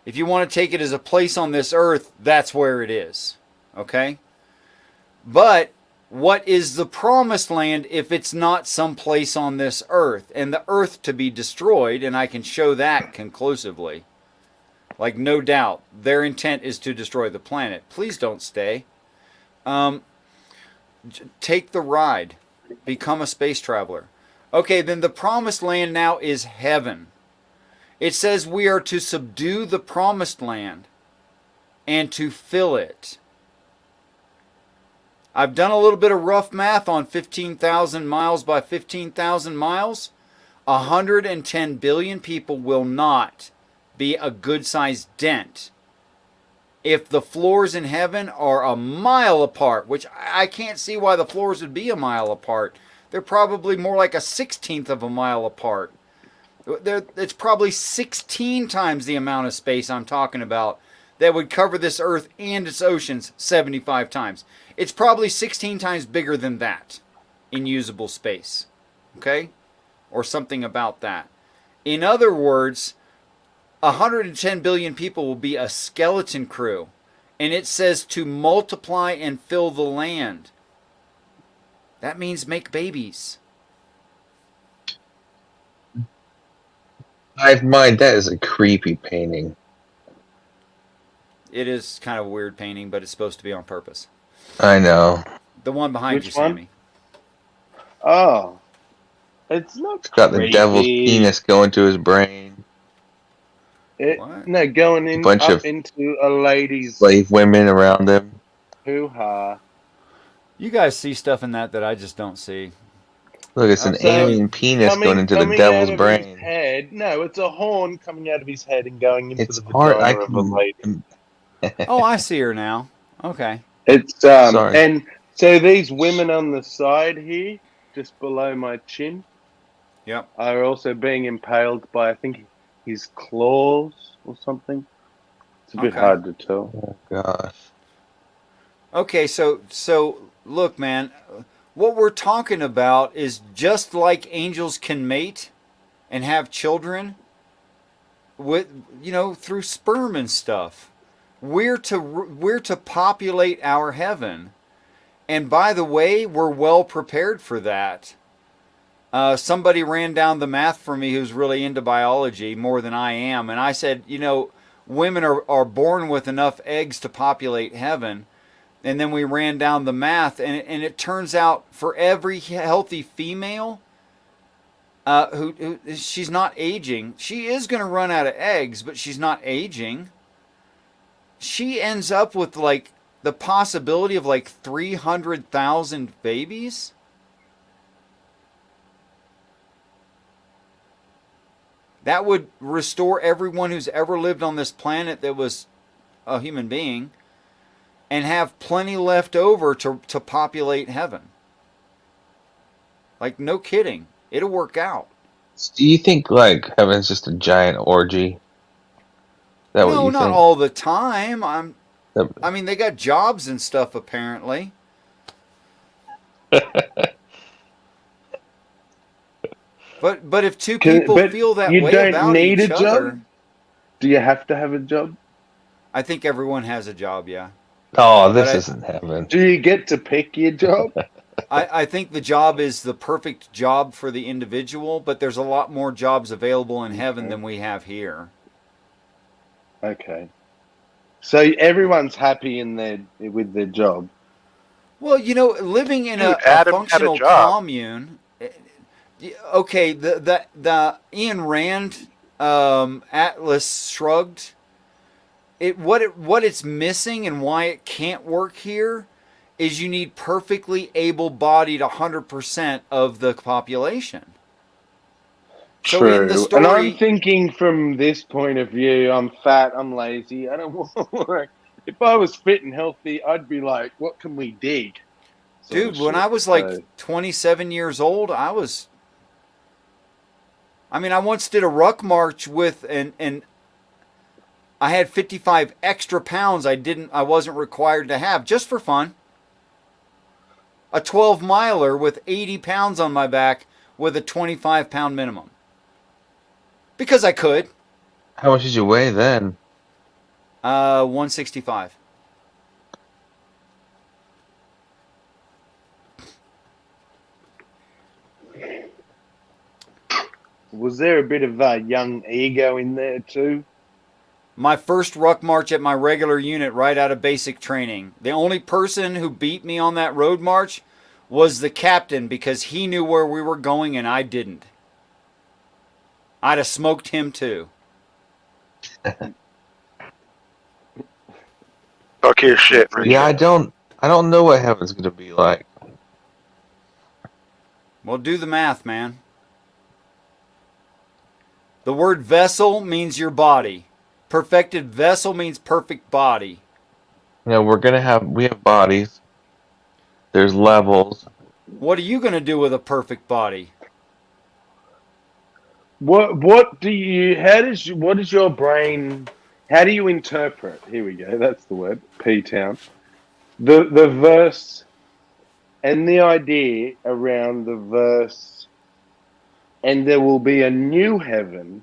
if you want to take it as a place on this earth, that's where it is. Okay? But what is the promised land if it's not some place on this earth? And the earth to be destroyed, and I can show that conclusively. Like, no doubt, their intent is to destroy the planet. Please don't stay. Take the ride. Become a space traveler. Okay, then the promised land now is heaven. It says we are to subdue the promised land and to fill it. I've done a little bit of rough math on 15,000 miles by 15,000 miles. 110 billion people will not be a good-sized dent if the floors in heaven are a mile apart, which I can't see why the floors would be a mile apart. They're probably more like a 16th of a mile apart. It's probably 16 times the amount of space I'm talking about that would cover this earth and its oceans 75 times. It's probably 16 times bigger than that in usable space. Okay? Or something about that. In other words, 110 billion people will be a skeleton crew. And it says to multiply and fill the land. That means make babies. Hive mind, that is a creepy painting. It is kind of a weird painting, but it's supposed to be on purpose. I know. The one behind Which you, one? Sammy. Oh, it's not It's got the devil's creepy. penis going to his brain. What? No, going A in bunch up of into a lady's slave women around him. hoo-ha. You guys see stuff in that I just don't see. Look, it's an So, alien penis going into the coming devil's out of brain. his head. No, it's a horn coming out of his head and going into It's the art. vagina I of a lady. can. Oh, I see her now. Okay. It's Sorry. and so these women on the side here, just below my chin, Yep. are also being impaled by, I think, his claws or something. It's a bit Okay. hard to tell. Oh gosh. Okay, so look, man, what we're talking about is just like angels can mate and have children with through sperm and stuff. We're to populate our heaven. And by the way, we're well prepared for that. Somebody ran down the math for me who's really into biology more than I am. And I said, women are born with enough eggs to populate heaven. And then we ran down the math, and it turns out for every healthy female who she's not aging, she is going to run out of eggs, but she's not aging. She ends up with like the possibility of like 300,000 babies. That would restore everyone who's ever lived on this planet that was a human being, and have plenty left over to populate heaven. Like, no kidding. It'll work out. Do you think like heaven's just a giant orgy? Is that what No, you not think? all the time. That- I mean, they got jobs and stuff apparently. But if two people But feel that you way don't about need each a job? other, Do you have to have a job? I think everyone has a job. Yeah. Oh, this But isn't heaven. Do you get to pick your job? I think the job is the perfect job for the individual, but there's a lot more jobs available in heaven than we have here. Okay. So everyone's happy with their job. Well, living in Dude, a Adam had a functional job. commune. Okay, the Ayn Rand Atlas Shrugged. What it's missing and why it can't work here is you need perfectly able-bodied 100% of the population. So True. in the And story, I'm thinking from this point of view, I'm fat, I'm lazy, I don't want to work. If I was fit and healthy, I'd be like, what can we dig? Sort of dude, when shit. I was like So- 27 years old, I once did a ruck march with and I had 55 extra pounds I wasn't required to have just for fun. A 12 miler with 80 pounds on my back with a 25-pound minimum. Because I could. How much did you weigh then? 165. Was there a bit of young ego in there too? My first ruck march at my regular unit right out of basic training. The only person who beat me on that road march was the captain because he knew where we were going and I didn't. I'd have smoked him too. Talk your shit, Rick. Yeah, I don't know what heaven's gonna be like. Well, do the math, man. The word vessel means your body. Perfected vessel means perfect body. You know, we have bodies. There's levels. What are you going to do with a perfect body? What is your brain, how do you interpret, here we go, that's the word, PTown, the verse and the idea around the verse, and there will be a new heaven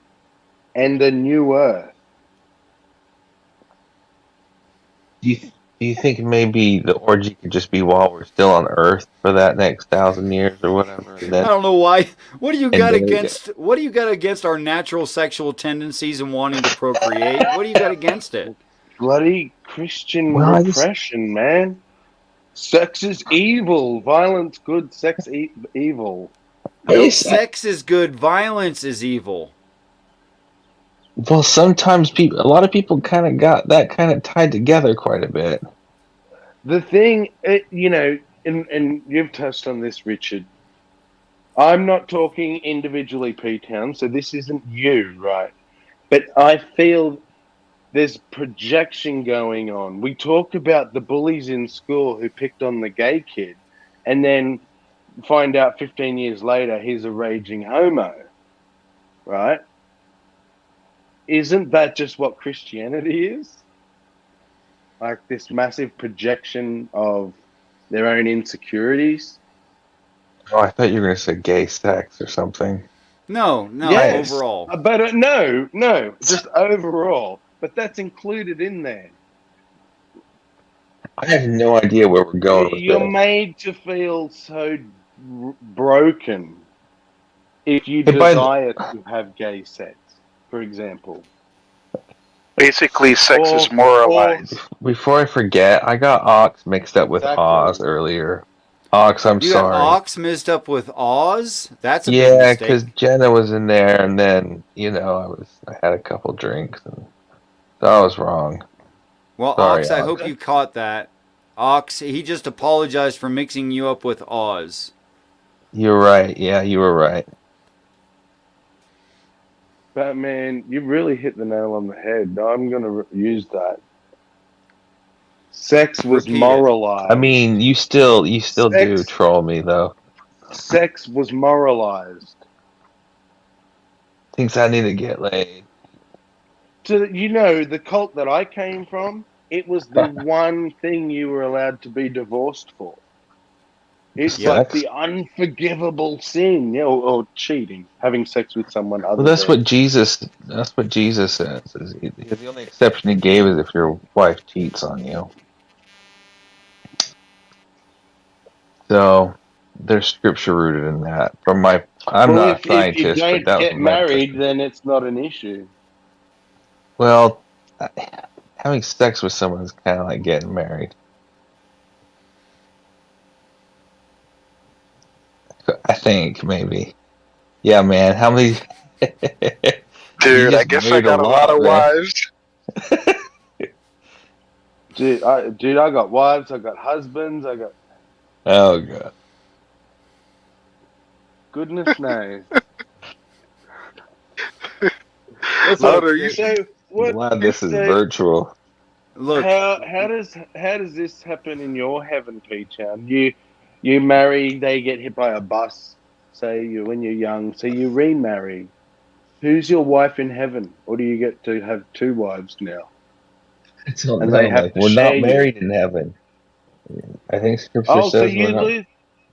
and a new earth. Do Do you think maybe the orgy could just be while we're still on Earth for that next 1,000 years or whatever? And I then, don't know why. What do you and got then against? What do you got against our natural sexual tendencies and wanting to procreate? What do you got against it? Bloody Christian well, I just repression, man. Sex is evil. Violence good. Sex evil. No, sex is good. Violence is evil. well, sometimes people, a lot of people kind of got that kind of tied together quite a bit. The thing, and you've touched on this, Richard. I'm not talking individually, PTown, so this isn't you, right? But I feel there's projection going on. We talk about the bullies in school who picked on the gay kid, and then find out 15 years later he's a raging homo, right? Isn't that just what Christianity is? Like this massive projection of their own insecurities. Oh, I thought you were going to say gay sex or something. No, Yes, overall. but no, just overall. But that's included in there. I have no idea where we're going with You're this. made to feel so broken if you Hey, by the- desire to have gay sex, for example. Basically, sex is Or- moralized. Before I forget, I got Ox mixed up with Exactly. Oz earlier. Ox, I'm You sorry. got Ox mixed up with Oz? That's a big Yeah, mistake. because Jenna was in there, and then I had a couple drinks, and so I was wrong. Well, Sorry, Ox, I Oz. hope you caught that. Ox, he just apologized for mixing you up with Oz. You're right. Yeah, you were right. Batman, you really hit the nail on the head. I'm going to use that. Sex was Repeat it. moralized. I mean, you still do Sex- troll me though. Sex was moralized. Thinks I need to get laid. The cult that I came from, it was the one thing you were allowed to be divorced for. It's Yeah. like the unforgivable sin, or cheating, having sex with someone other Well, that's than. what Jesus says. The only exception he gave is if your wife cheats on you. So there's scripture rooted in that. I'm not a If you scientist, but don't that was get my married, perspective. then it's not an issue. Well, having sex with someone is kind of like getting married. I think maybe. Yeah, man. How many? Dude, I just guess I married got a lot of man. wives. Dude, I got wives, I got husbands, I got Oh god. goodness knows. Hunter, you I'm glad this is virtual. Look, How does this happen in your heaven, PTown? You marry, they get hit by a bus, when you're young, so you remarry. Who's your wife in heaven, or do you get to have two wives now? I don't And know. they have Like, to we're share not you. married in heaven. I think scripture Oh, so says you we're not. lose,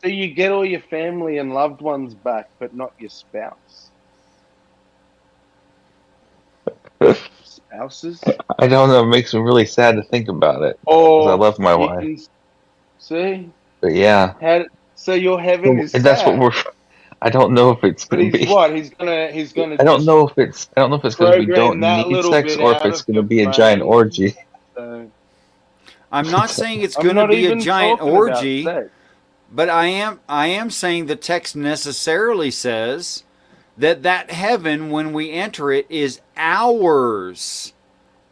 so you get all your family and loved ones back, but not your spouse. Spouses? I don't know. It makes me really sad to think about it. Because I love my you wife. can- See? But yeah. So your heaven is And that's what sad. we're. I don't know if it's But going to be. he's gonna. I don't know if it's going to be program don't that need little sex bit or if out it's of going to your be a giant brain. orgy. So, I'm not saying it's I'm going to not be a even giant talking about orgy, sex. but I am saying the text necessarily says that heaven, when we enter it, is ours,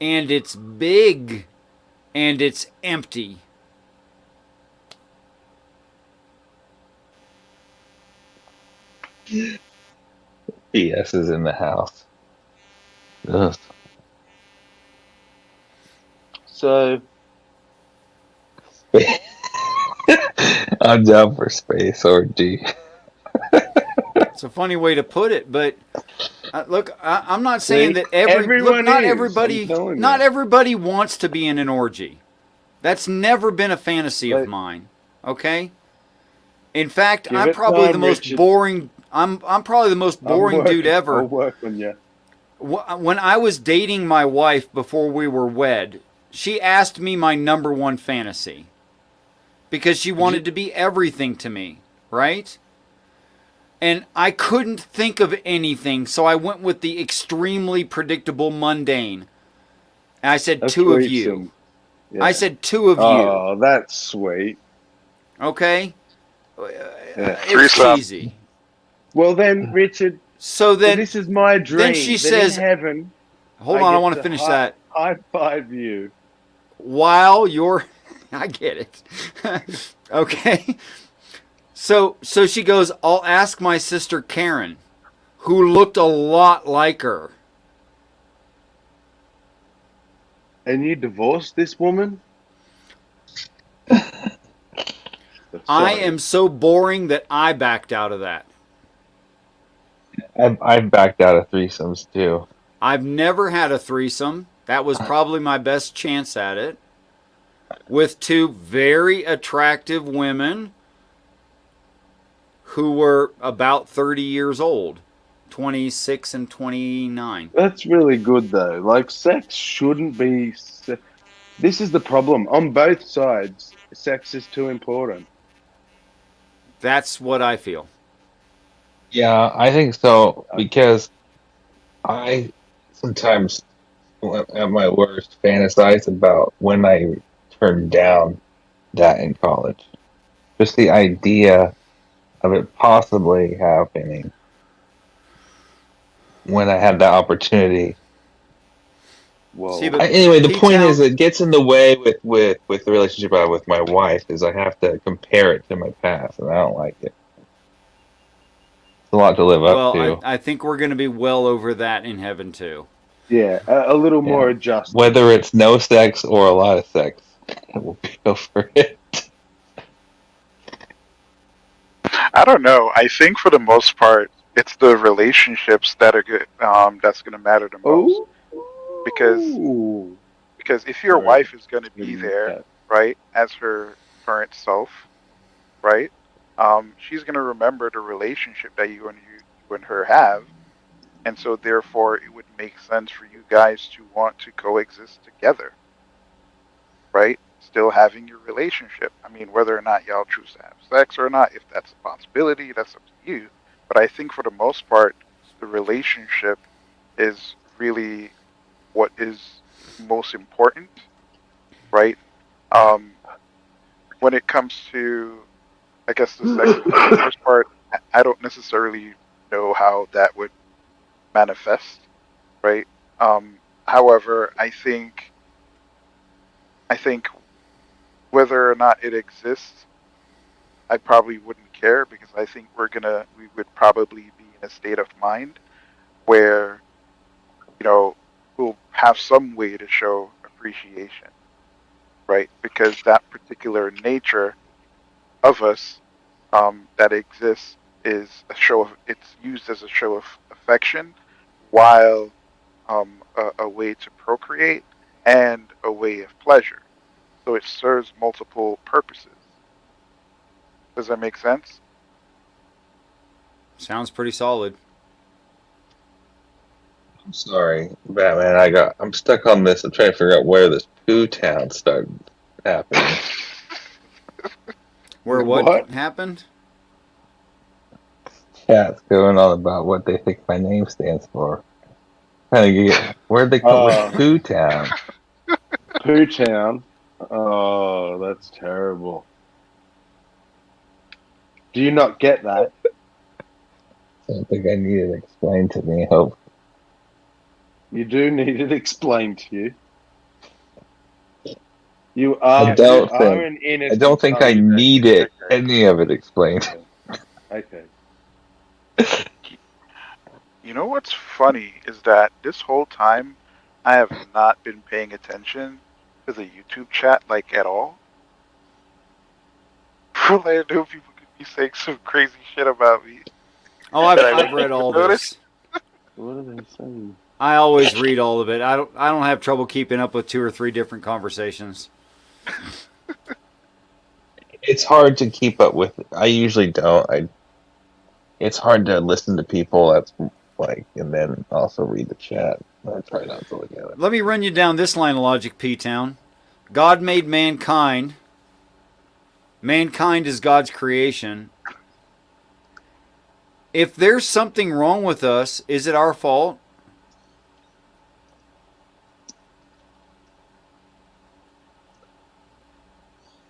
and it's big, and it's empty. BS is in the house. Ugh. So I'm down for space orgy. It's a funny way to put it, but look, I'm not saying See, that everyone not is, everybody, I'm telling not you. everybody wants to be in an orgy. That's never been a fantasy of But- mine. Okay. In fact, Give I'm it probably time, the most Richard. boring. I'm probably the most boring dude I'll ever. work on you. When I was dating my wife before we were wed, she asked me my number one fantasy because she wanted to be everything to me, right? And I couldn't think of anything, so I went with the extremely predictable mundane. And I said two of you. threesome. Yeah. I said two of you. Oh, that's sweet. Okay? Yeah. It's Threesome. cheesy. Well then, Richard, So then, this is my dream. then she that says, in heaven, hold on, I get want to finish that. High five you. While you're, I get it. Okay. So she goes, I'll ask my sister Karen, who looked a lot like her. And you divorced this woman? I am so boring that I backed out of that. I've backed out of threesomes too. I've never had a threesome. That was probably my best chance at it. With two very attractive women who were about 30 years old, 26 and 29. That's really good though. Like sex shouldn't be. This is the problem on both sides. Sex is too important. That's what I feel. Yeah, I think so because I sometimes at my worst fantasize about when I turned down that in college. Just the idea of it possibly happening when I had that opportunity. Well, See, but Anyway, the point P-Town- is it gets in the way with the relationship I have with my wife is I have to compare it to my past, and I don't like it. It's a lot to live up to. Well, I think we're going to be well over that in heaven too. yeah, a little more adjusted. Whether it's no sex or a lot of sex, we'll go for it. I don't know. I think for the most part, it's the relationships that are good. That's going to matter the most. Because if your wife is going to be there, right, as her current self, right, she's going to remember the relationship that you and her have, and so therefore it would make sense for you guys to want to coexist together, right? Still having your relationship. I mean, whether or not y'all choose to have sex or not, if that's a possibility, that's up to you. But I think for the most part, the relationship is really what is most important, right? When it comes to, I guess, the second first part, I don't necessarily know how that would manifest, right? However, I think whether or not it exists, I probably wouldn't care because I think we would probably be in a state of mind where, we'll have some way to show appreciation, right? Because that particular nature of us that exists is it's used as a show of affection, while a way to procreate and a way of pleasure. So it serves multiple purposes. Does that make sense? Sounds pretty solid. I'm sorry, Batman. I'm stuck on this. I'm trying to figure out where this PTown started happening. Where what happened? Chat's going on about what they think my name stands for. Trying to get where'd they come with PTown? PTown. Oh, that's terrible. Do you not get that? I don't think I need it explained to me. Hope you do need it explained to you. You are. I don't you think. Are an innocent I don't think I need it. Any of it explained. Okay. You know what's funny is that this whole time I have not been paying attention to the YouTube chat at all. I know people could be saying some crazy shit about me. Oh, I've read all this. What are they saying? I always read all of it. I don't have trouble keeping up with 2 or 3 different conversations. It's hard to keep up with. I usually don't. It's hard to listen to people. That's and then also read the chat. I try not to look at it. Let me run you down this line of logic, P-Town. God made mankind. Mankind is God's creation. If there's something wrong with us, is it our fault?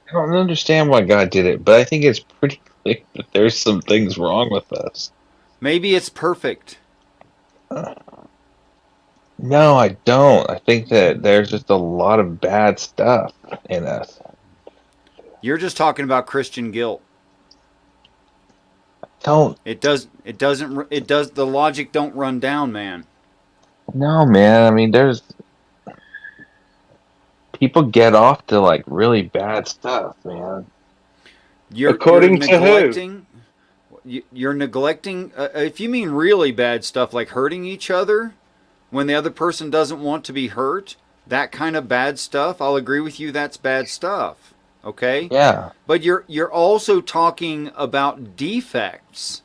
I don't understand why God did it, but I think it's pretty clear that there's some things wrong with us. Maybe it's perfect. No, I don't. I think that there's just a lot of bad stuff in us. You're just talking about Christian guilt. Don't. It does. The logic don't run down, man. No, man. I mean, there's people get off to like really bad stuff, man. According to who? neglecting. You're neglecting. If you mean really bad stuff, like hurting each other when the other person doesn't want to be hurt, that kind of bad stuff, I'll agree with you. That's bad stuff. Okay. Yeah. But you're also talking about defects,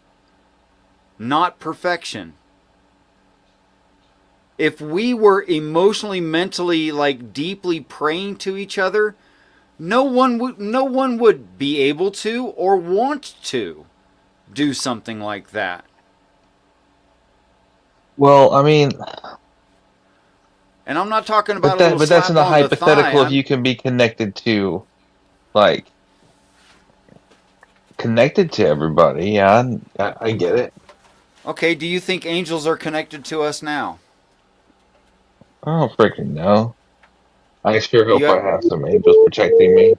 not perfection. If we were emotionally, mentally, like deeply praying to each other, no one would be able to or want to do something like that. Well, I mean, and I'm not talking about a little but that's in the slap on the hypothetical thigh. if you can be connected to, like, connected to everybody. Yeah, I get it. Okay, do you think angels are connected to us now? I don't freaking know. I sure hope I have some angels protecting me.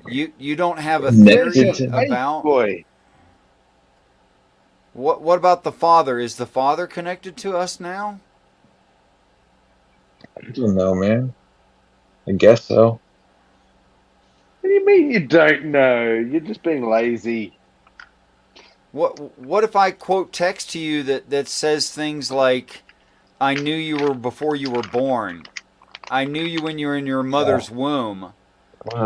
You don't have a Connected theory to- about Boy, what about the Father? Is the Father connected to us now? I don't know, man. I guess so. what do you mean you don't know? You're just being lazy. What if I quote text to you that says things like, "I knew you were before you were born. I knew you when you were in your mother's womb."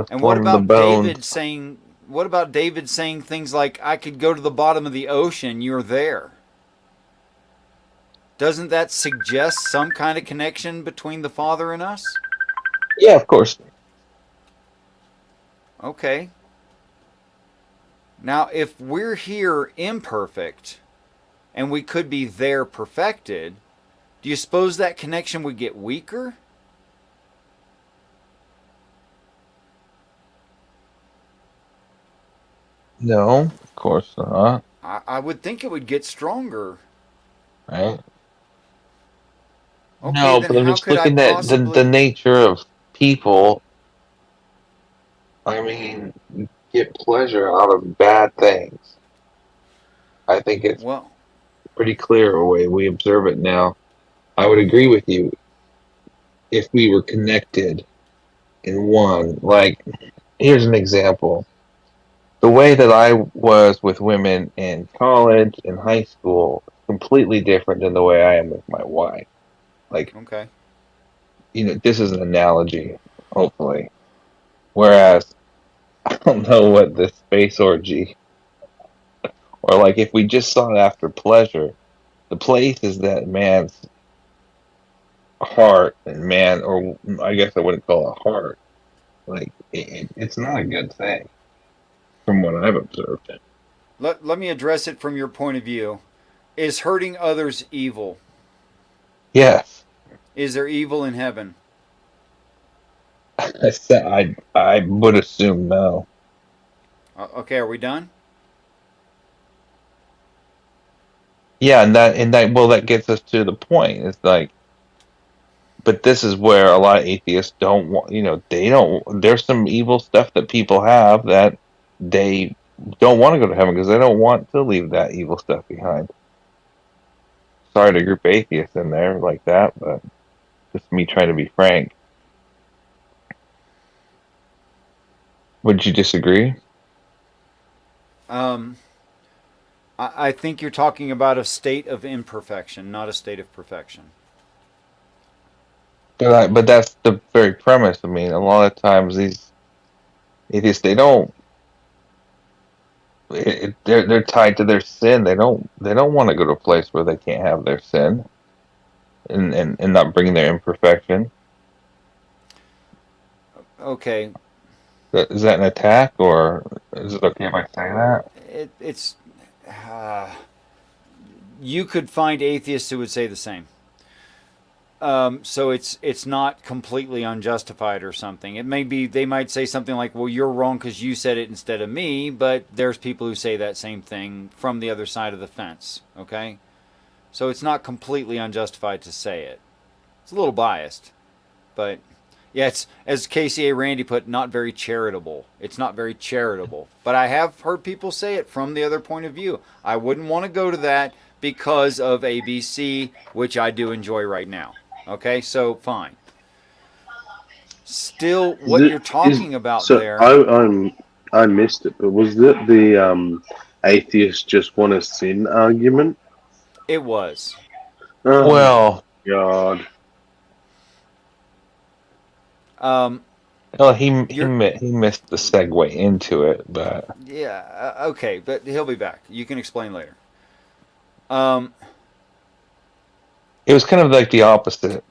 And what about David saying? What about David saying things like, "I could go to the bottom of the ocean. You're there." Doesn't that suggest some kind of connection between the Father and us? Yeah, of course. Okay. Now, if we're here imperfect, and we could be there perfected, do you suppose that connection would get weaker? No, of course not. I would think it would get stronger. Right? Okay, No, then but I'm how just could I looking at possibly... the nature of people. I mean, get pleasure out of bad things. I think it's Well, pretty clear the way we observe it now. I would agree with you if we were connected in one. Like, here's an example. The way that I was with women in college and high school is completely different than the way I am with my wife. Like, okay. this is an analogy, hopefully. Whereas, I don't know what the space orgy, or like if we just sought after pleasure, the place is that man's heart and man, or I guess I wouldn't call it heart. Like, it's not a good thing from what I've observed. Let me address it from your point of view. Is hurting others evil? Yes. Is there evil in heaven? I would assume no. Okay, are we done? Yeah, and that gets us to the point. It's like, but this is where a lot of atheists don't want. They don't. There's some evil stuff that people have that they don't want to go to heaven because they don't want to leave that evil stuff behind. Sorry to group atheists in there like that, but just me trying to be frank. Would you disagree? I think you're talking about a state of imperfection, not a state of perfection. But that's the very premise. I mean, a lot of times these atheists, they don't. They're tied to their sin. They don't want to go to a place where they can't have their sin, and not bring their imperfection. Okay, Is that an attack, or is it okay if I say that? it's you could find atheists who would say the same. So it's not completely unjustified or something. It may be they might say something like, "Well, you're wrong because you said it instead of me," but there's people who say that same thing from the other side of the fence. Okay, so it's not completely unjustified to say it. It's a little biased, but yeah, it's as KCA Randy put, not very charitable. It's not very charitable. But I have heard people say it from the other point of view. I wouldn't want to go to that because of ABC, which I do enjoy right now. Okay, so fine. Still, what The- you're talking about so there, I missed it, but was that the atheists just want to sin argument? it was. Oh Well, God. Um, well, he you're, he missed the segue into it, but yeah, okay, but he'll be back. You can explain later. Um, it was kind of like the opposite.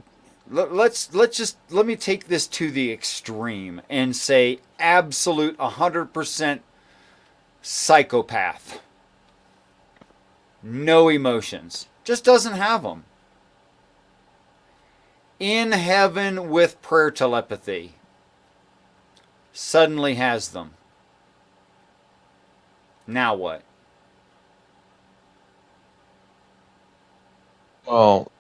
let me take this to the extreme and say absolute 100% psychopath. No emotions. Just doesn't have them. In heaven with prayer telepathy. Suddenly has them. Now what? Well,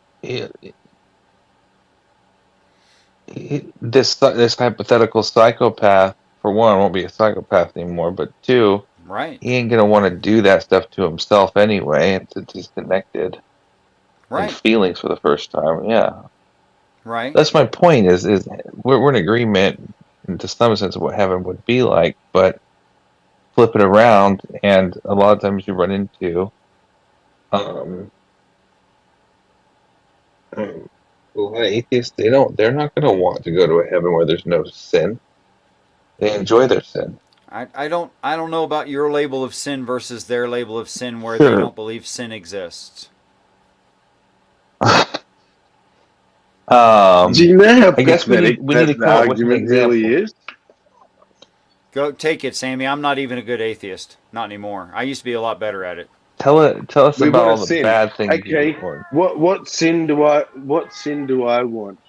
this hypothetical psychopath, for one, won't be a psychopath anymore, but two, Right. he ain't gonna want to do that stuff to himself anyway. It's disconnected in Right. feelings for the first time. Yeah, Right. that's my point. Is we're in agreement to some sense of what heaven would be like, but flip it around, and a lot of times you run into um, um a lot of atheists. They're not gonna want to go to a heaven where there's no sin. They enjoy their sin. I don't know about your label of sin versus their label of sin where they Sure. don't believe sin exists. Do you know how I guess pathetic we need to that come up with an argument really example. is? Go take it, Sammy. I'm not even a good atheist. Not anymore. I used to be a lot better at it. Tell us We about want all to the sin. bad things Okay, you want. what sin do I want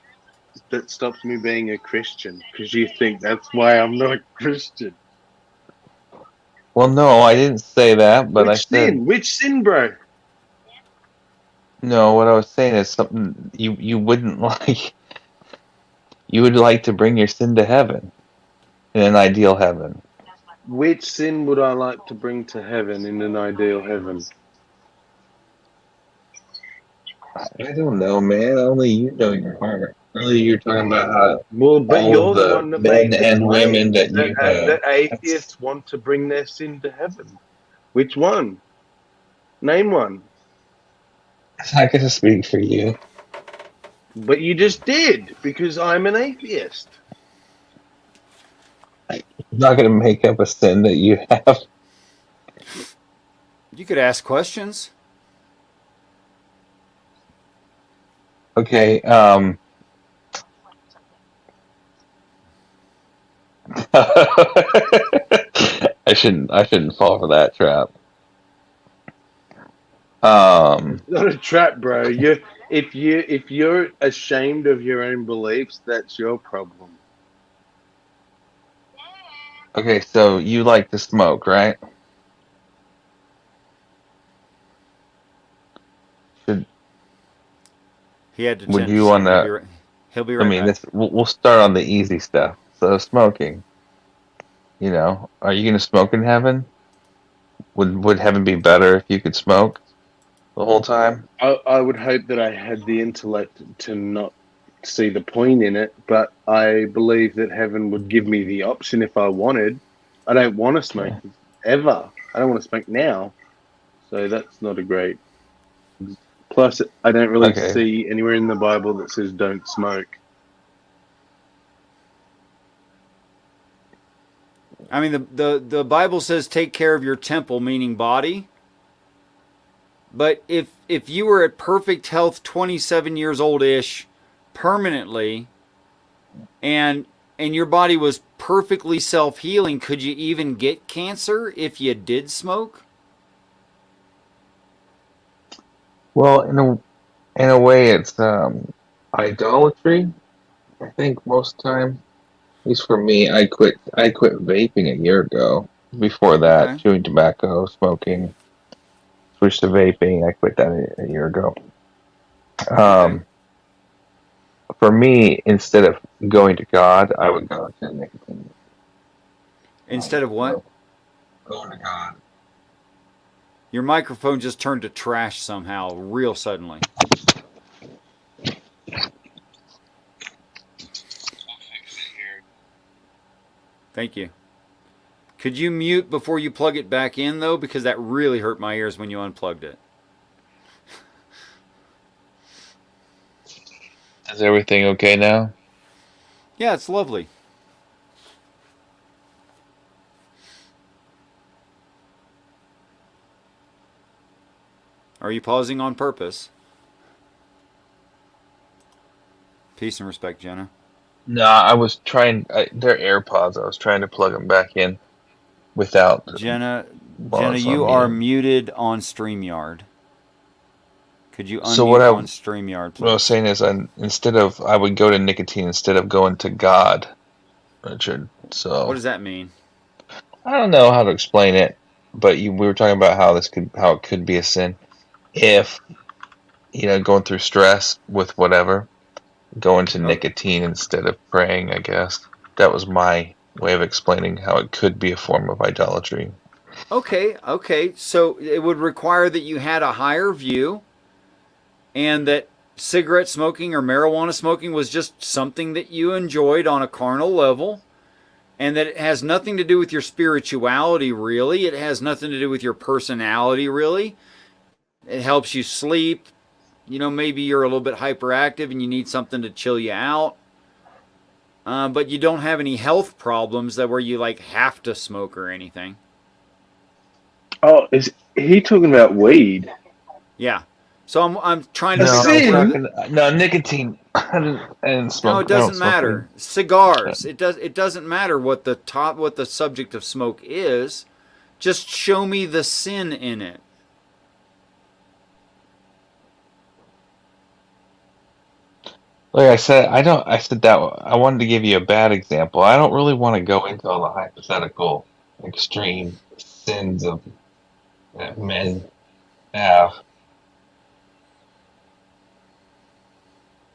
that stops me being a Christian? Because you think that's why I'm not a Christian. Well, no, I didn't say that, but I Which said sin? Which sin, bro? no. What I was saying is something you wouldn't like. You would like to bring your sin to heaven in an ideal heaven. Which sin would I like to bring to heaven in an ideal heaven? I don't know, man. Only you know your heart. Earlier, you're talking about how Well, but all of you're the the one that men made the and women claim that that you have. that atheists want to bring their sin to heaven. Which one? Name one. I'm not gonna speak for you. But you just did because I'm an atheist. I'm not gonna make up a sin that you have. You could ask questions. Okay. I shouldn't fall for that trap. It's not a trap, bro. If you're ashamed of your own beliefs, that's your problem. Okay, so you like to smoke, right? Should He had to would tend to you something. wanna? He'll be I right mean, back. we'll start on the easy stuff. So smoking, are you gonna smoke in heaven? Would heaven be better if you could smoke the whole time? I would hope that I had the intellect to not see the point in it, but I believe that heaven would give me the option if I wanted. I don't want to smoke Okay. ever. I don't want to smoke now. So that's not a great. Plus, I don't really Okay. see anywhere in the Bible that says don't smoke. I mean, the Bible says take care of your temple, meaning body. But if you were at perfect health, 27 years old ish, permanently, and and your body was perfectly self-healing, could you even get cancer if you did smoke? Well, in a way, it's idolatry. I think most time, at least for me, I quit vaping a year ago. Before that, Okay. chewing tobacco, smoking, switched to vaping. I quit that a year ago. Okay. For me, instead of going to God, I would go to nicotine. Instead of what? Going to God. Your microphone just turned to trash somehow, real suddenly. Thank you. Could you mute before you plug it back in, though? Because that really hurt my ears when you unplugged it. Is everything okay now? Yeah, it's lovely. Are you pausing on purpose? Peace and respect, Jenna. No, I was trying. They're AirPods. I was trying to plug them back in without Jenna, while Jenna, it's you on are mute. muted on StreamYard. Could you So unmute on StreamYard, what I was please? saying is, I would go to nicotine instead of going to God, Richard. What So does that mean? I don't know how to explain it, but we were talking about how it could be a sin if going through stress with whatever, going to Oh, nicotine instead of praying. I guess that was my way of explaining how it could be a form of idolatry. okay. So it would require that you had a higher view and that cigarette smoking or marijuana smoking was just something that you enjoyed on a carnal level, and that it has nothing to do with your spirituality, really. It has nothing to do with your personality, really. It helps you sleep. Maybe you're a little bit hyperactive and you need something to chill you out. But you don't have any health problems that where you like have to smoke or anything. Oh, is he talking about weed? Yeah. So I'm trying to A No, figure I out was where sin? the talking. No, nicotine. I didn't no, smoke. it I don't doesn't smoke weed. matter. Cigars. It doesn't matter what the subject of smoke is. Just show me the sin in it. Like I said, I don't. I said that I wanted to give you a bad example. I don't really want to go into all the hypothetical extreme sins of that men have.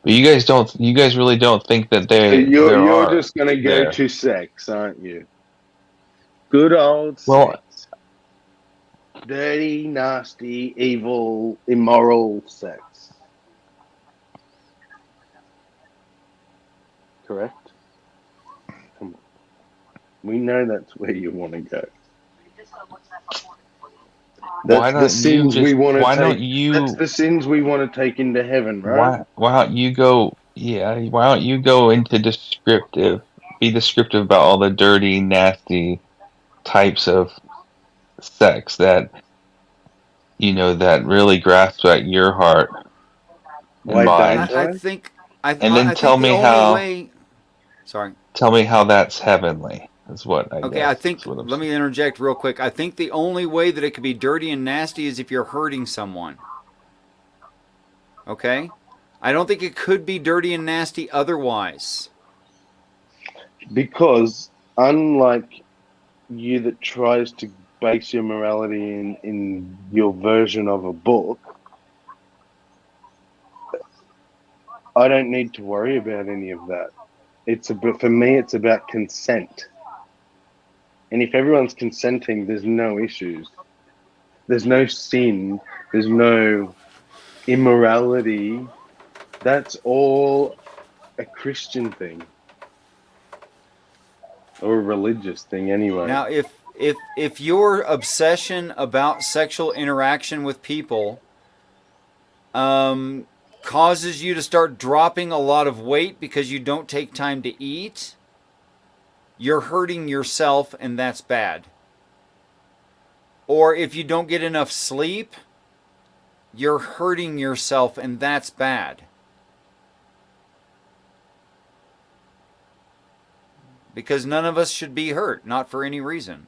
But you guys don't. You guys really don't think that So you're there you're are just gonna go there. to sex, aren't you? Good old Well, sex. Dirty, nasty, evil, immoral sex. Correct? Come on. We know that's where you want to go. why That's the don't you sins we just? want to Why don't take. That's you? the sins we want to take into heaven, right? Why don't you go? Yeah. Why don't you go into descriptive? Be descriptive about all the dirty, nasty types of sex that that really grasps at your heart and Why don't mind, I I? think and then I think the only way. Sorry. tell me how that's heavenly. Is what I Okay, I guess. think, That's what I'm let saying. me interject real quick. I think the only way that it could be dirty and nasty is if you're hurting someone. Okay? I don't think it could be dirty and nasty otherwise. Because unlike you that tries to base your morality in your version of a book, I don't need to worry about any of that. For me, it's about consent. And if everyone's consenting, there's no issues. There's no sin. There's no immorality. That's all a Christian thing or a religious thing, anyway. Now, if your obsession about sexual interaction with people causes you to start dropping a lot of weight because you don't take time to eat, you're hurting yourself and that's bad. Or if you don't get enough sleep, you're hurting yourself and that's bad. because none of us should be hurt, not for any reason.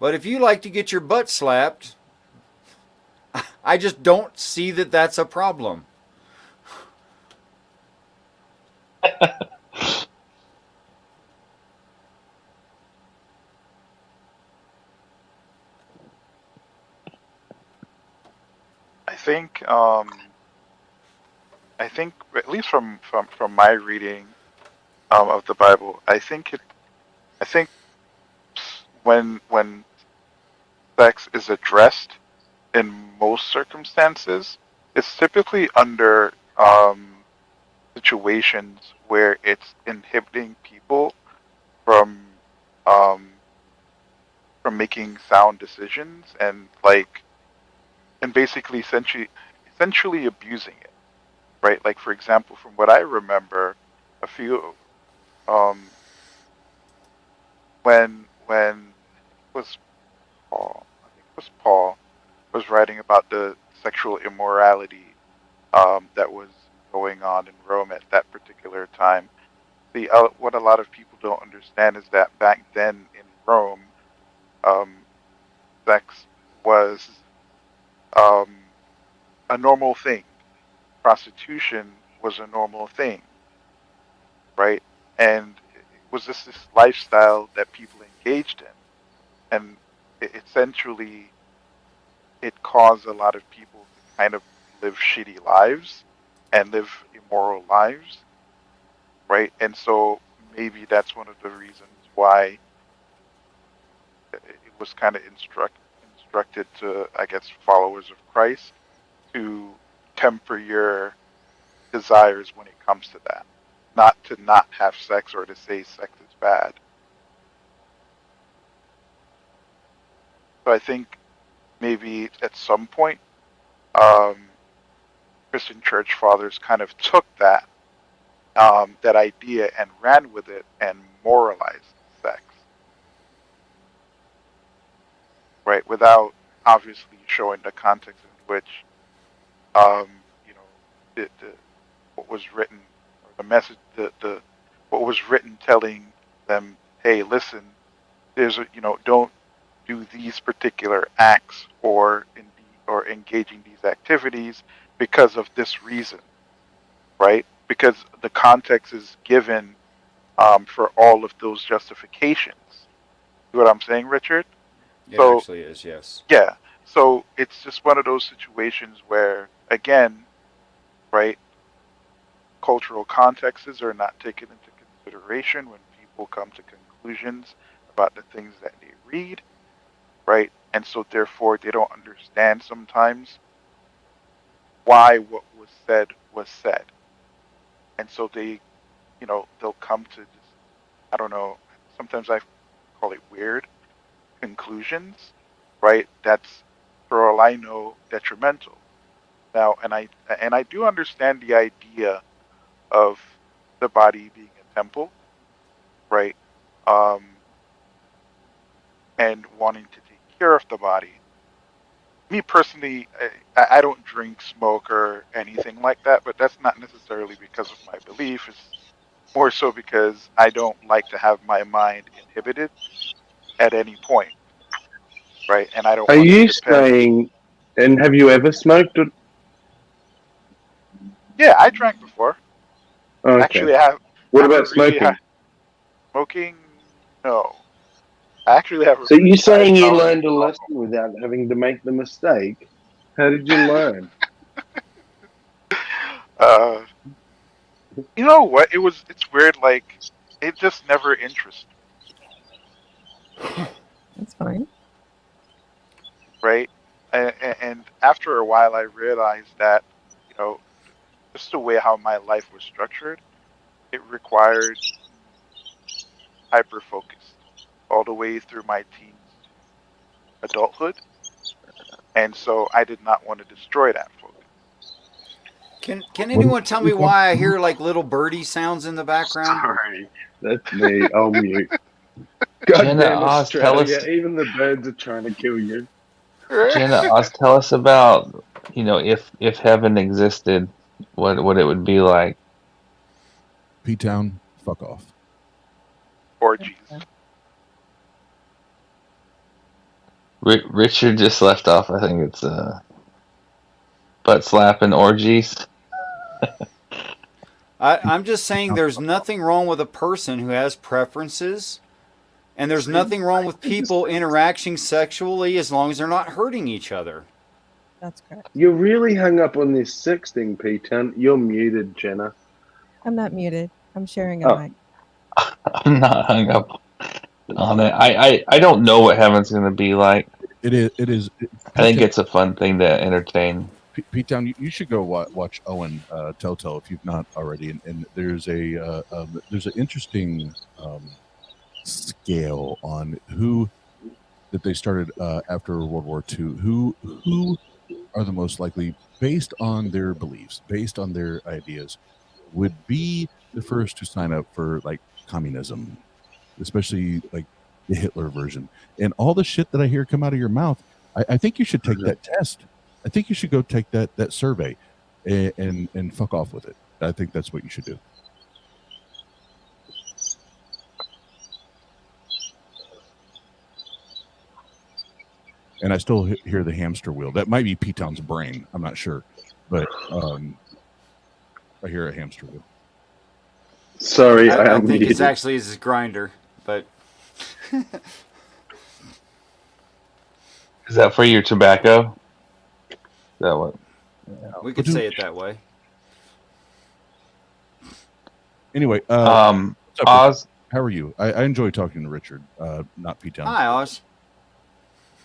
But if you like to get your butt slapped, I just don't see that that's a problem. I think at least from my reading of the Bible, I think when sex is addressed in most circumstances, it's typically under situations where it's inhibiting people from um, from making sound decisions and basically essentially abusing it, right? Like for example, from what I remember, a few um, when it was Paul, I think it was Paul, was writing about the sexual immorality that was going on in Rome at that particular time. What a lot of people don't understand is that back then in Rome, um, sex was um, a normal thing. Prostitution was a normal thing, right? And it was just this lifestyle that people engaged in, and essentially it caused a lot of people to kind of live shitty lives and live immoral lives, right? And so maybe that's one of the reasons why it was kind of instructed to, I guess, followers of Christ to temper your desires when it comes to that, not to not have sex or to say sex is bad. So I think maybe at some point, um, Christian church fathers kind of took that idea and ran with it and moralized sex, right? Without obviously showing the context in which, um, you know, the what was written or the message, the what was written telling them, hey, listen, don't do these particular acts or engaging these activities because of this reason, right? Because the context is given for all of those justifications. See what I'm saying, Richard? It So actually is, yes. yeah, so it's just one of those situations where, again, right, cultural contexts are not taken into consideration when people come to conclusions about the things that they read, right? And so therefore they don't understand sometimes why what was said. And so they'll come to this, I don't know, sometimes I call it weird conclusions, right? That's, for all I know, detrimental. Now, and I do understand the idea of the body being a temple, right? Um, and wanting to take care of the body. Me personally, I don't drink, smoke, or anything like that, but that's not necessarily because of my belief. It's more so because I don't like to have my mind inhibited at any point, right? And I don't Are want to you depend. saying? And have you ever smoked? Yeah, I drank before. Okay. Actually, I What have a about really high smoking? smoking. No, I actually have a So you're pretty high saying you tolerance learned a for lesson alcohol. without having to make the mistake? How did you learn? Uh, you know what? It's weird. Like, it just never interested That's fine. me, right? And after a while, I realized that, you know, just the way how my life was structured, it required hyper focus all the way through my teens to adulthood, and so I did not want to destroy that focus. Can When anyone tell me why I hear like little birdie sounds in the background? Sorry, that's me. I'll mute. Jenna Goddamn Oz, tell Australia! us, Even the birds are trying to kill you. Jenna Oz, tell us about, if heaven existed, what it would be like. PTown, fuck off. Orgies. Richard just left off. I think it's butt slapping orgies. I'm just saying there's nothing wrong with a person who has preferences, and there's nothing wrong with people interacting sexually as long as they're not hurting each other. That's correct. You're really hung up on this sex thing, Peter. You're muted, Jenna. I'm not muted. I'm sharing a mic. I'm not hung up on it. I don't know what heaven's going to be like. It is. I think it's a fun thing to entertain. PTown, you should go watch Owen Telltale if you've not already. And there's an interesting scale on who that they started after World War II. Who are the most likely, based on their beliefs, based on their ideas, would be the first to sign up for like communism, especially like the Hitler version. And all the shit that I hear come out of your mouth, I think you should take that test. I think you should go take that survey and fuck off with it. I think that's what you should do. And I still hear the hamster wheel. That might be P-Town's brain. I'm not sure. But I hear a hamster wheel. Sorry, I think it's actually his grinder, but... Is that for your tobacco? Is that what? Yeah. We could say it that way. Anyway, Oz, how are you? I enjoy talking to Richard, not P-Town. Hi, Oz.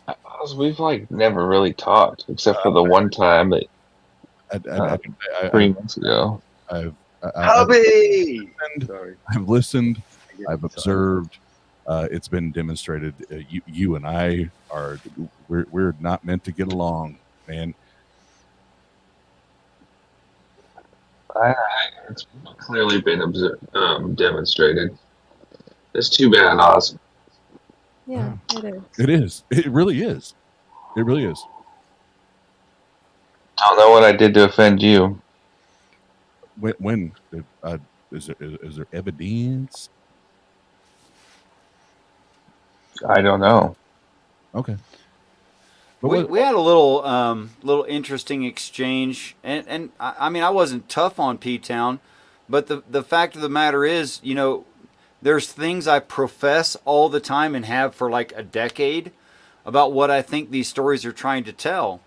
Oz, we've like never really talked except for the one time that 3 months ago. I've listened. I've observed. It's been demonstrated. You and I we're not meant to get along, man. It's clearly been demonstrated. It's too bad, Oz. Yeah, it is. It is. It really is. It really is. Don't know what I did to offend you. When is there evidence? I don't know. Okay. We had a little interesting exchange, and I mean I wasn't tough on P-Town, but the fact of the matter is, you know, there's things I profess all the time and have for like a decade about what I think these stories are trying to tell,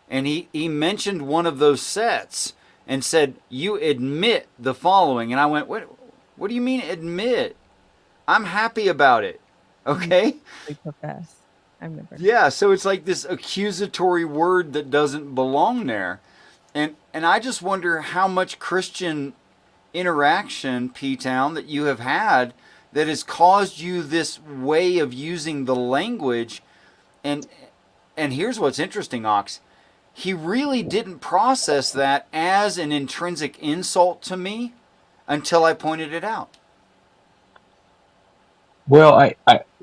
and he mentioned one of those sets and said, "You admit the following," and I went, "What do you mean admit? I'm happy about it." Okay. They profess. I remember. Yeah, so it's like this accusatory word that doesn't belong there. And I just wonder how much Christian interaction, P-Town, that you have had that has caused you this way of using the language. And here's what's interesting, Ox. He really didn't process that as an intrinsic insult to me until I pointed it out. Well, I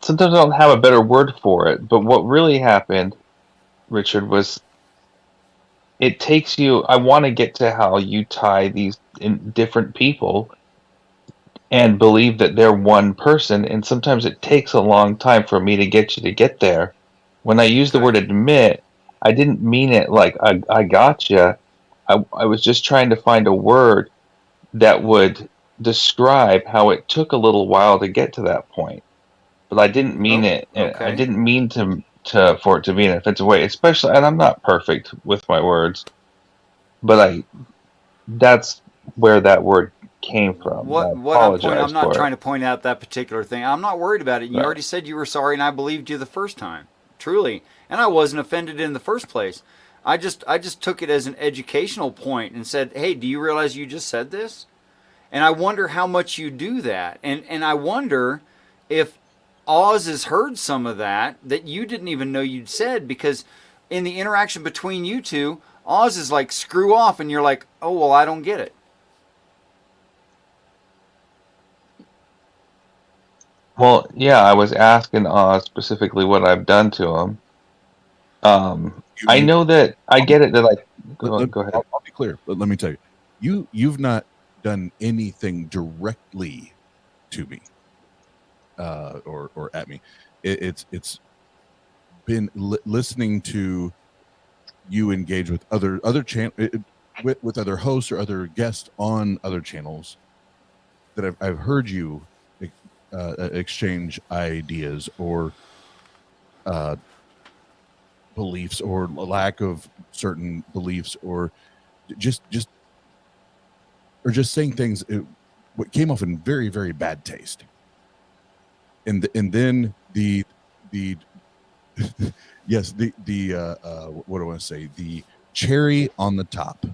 sometimes I don't have a better word for it, but what really happened, Richard, was it takes you. I want to get to how you tie these in different people and believe that they're one person, and sometimes it takes a long time for me to get you to get there. When I use the word admit, I didn't mean it like I gotcha. I was just trying to find a word that would describe how it took a little while to get to that point, but I didn't mean it. Okay. I didn't mean to for it to be in an offensive way, especially. And I'm not perfect with my words, but that's where that word came from. I'm not trying to point out that particular thing. I'm not worried about it. You already said you were sorry, and I believed you the first time, truly, and I wasn't offended in the first place. I just took it as an educational point and said, "Hey, do you realize you just said this?" And I wonder how much you do that. And I wonder if Oz has heard some of that you didn't even know you'd said, because in the interaction between you two, Oz is like, screw off, and you're like, oh, well, I don't get it. Well, yeah, I was asking Oz specifically what I've done to him. I know that I get it that go ahead. I'll be clear. Let me tell you. you've not done anything directly to me, or at me. It's been listening to you engage with other with other hosts or other guests on other channels that I've heard you exchange ideas or beliefs or lack of certain beliefs, or just saying things what came off in very, very bad taste. And then the yes, the what do I want to say? The cherry on the top.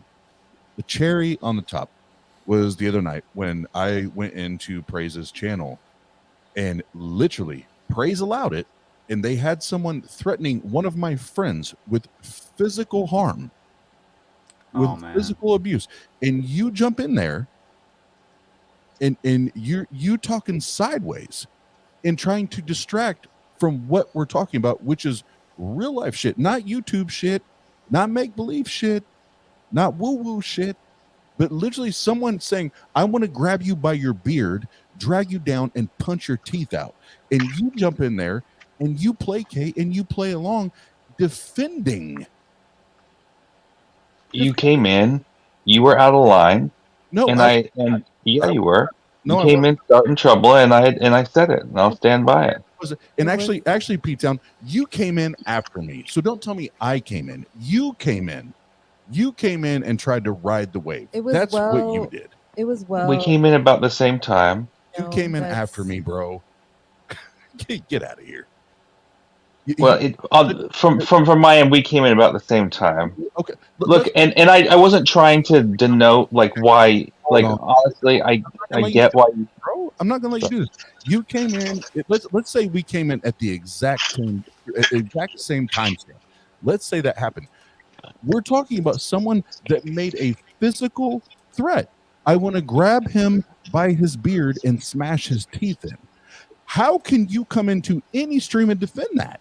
The cherry on the top was the other night when I went into Praise's channel and literally Praise allowed it, and they had someone threatening one of my friends with physical harm, with physical abuse, and you jump in there and you talking sideways and trying to distract from what we're talking about, which is real life shit, not YouTube shit, not make believe shit, not woo woo shit, but literally someone saying, I want to grab you by your beard, drag you down, and punch your teeth out. And you jump in there and you placate and you play along, defending. You came in, you were out of line. No, you were. No, you came in starting trouble, and I said it, and I'll stand by it. And actually, PTown, you came in after me, so don't tell me I came in. You came in. You came in and tried to ride the wave. That's what you did. It was We came in about the same time. You came in after me, bro. Get out of here. Well, from my end, we came in about the same time. Okay. Look, and I wasn't trying to denote like why. Like honestly, I get why. Bro, I'm not gonna let you do this. You came in. Let's say we came in at the exact same timestamp. Let's say that happened. We're talking about someone that made a physical threat. I want to grab him by his beard and smash his teeth in. How can you come into any stream and defend that?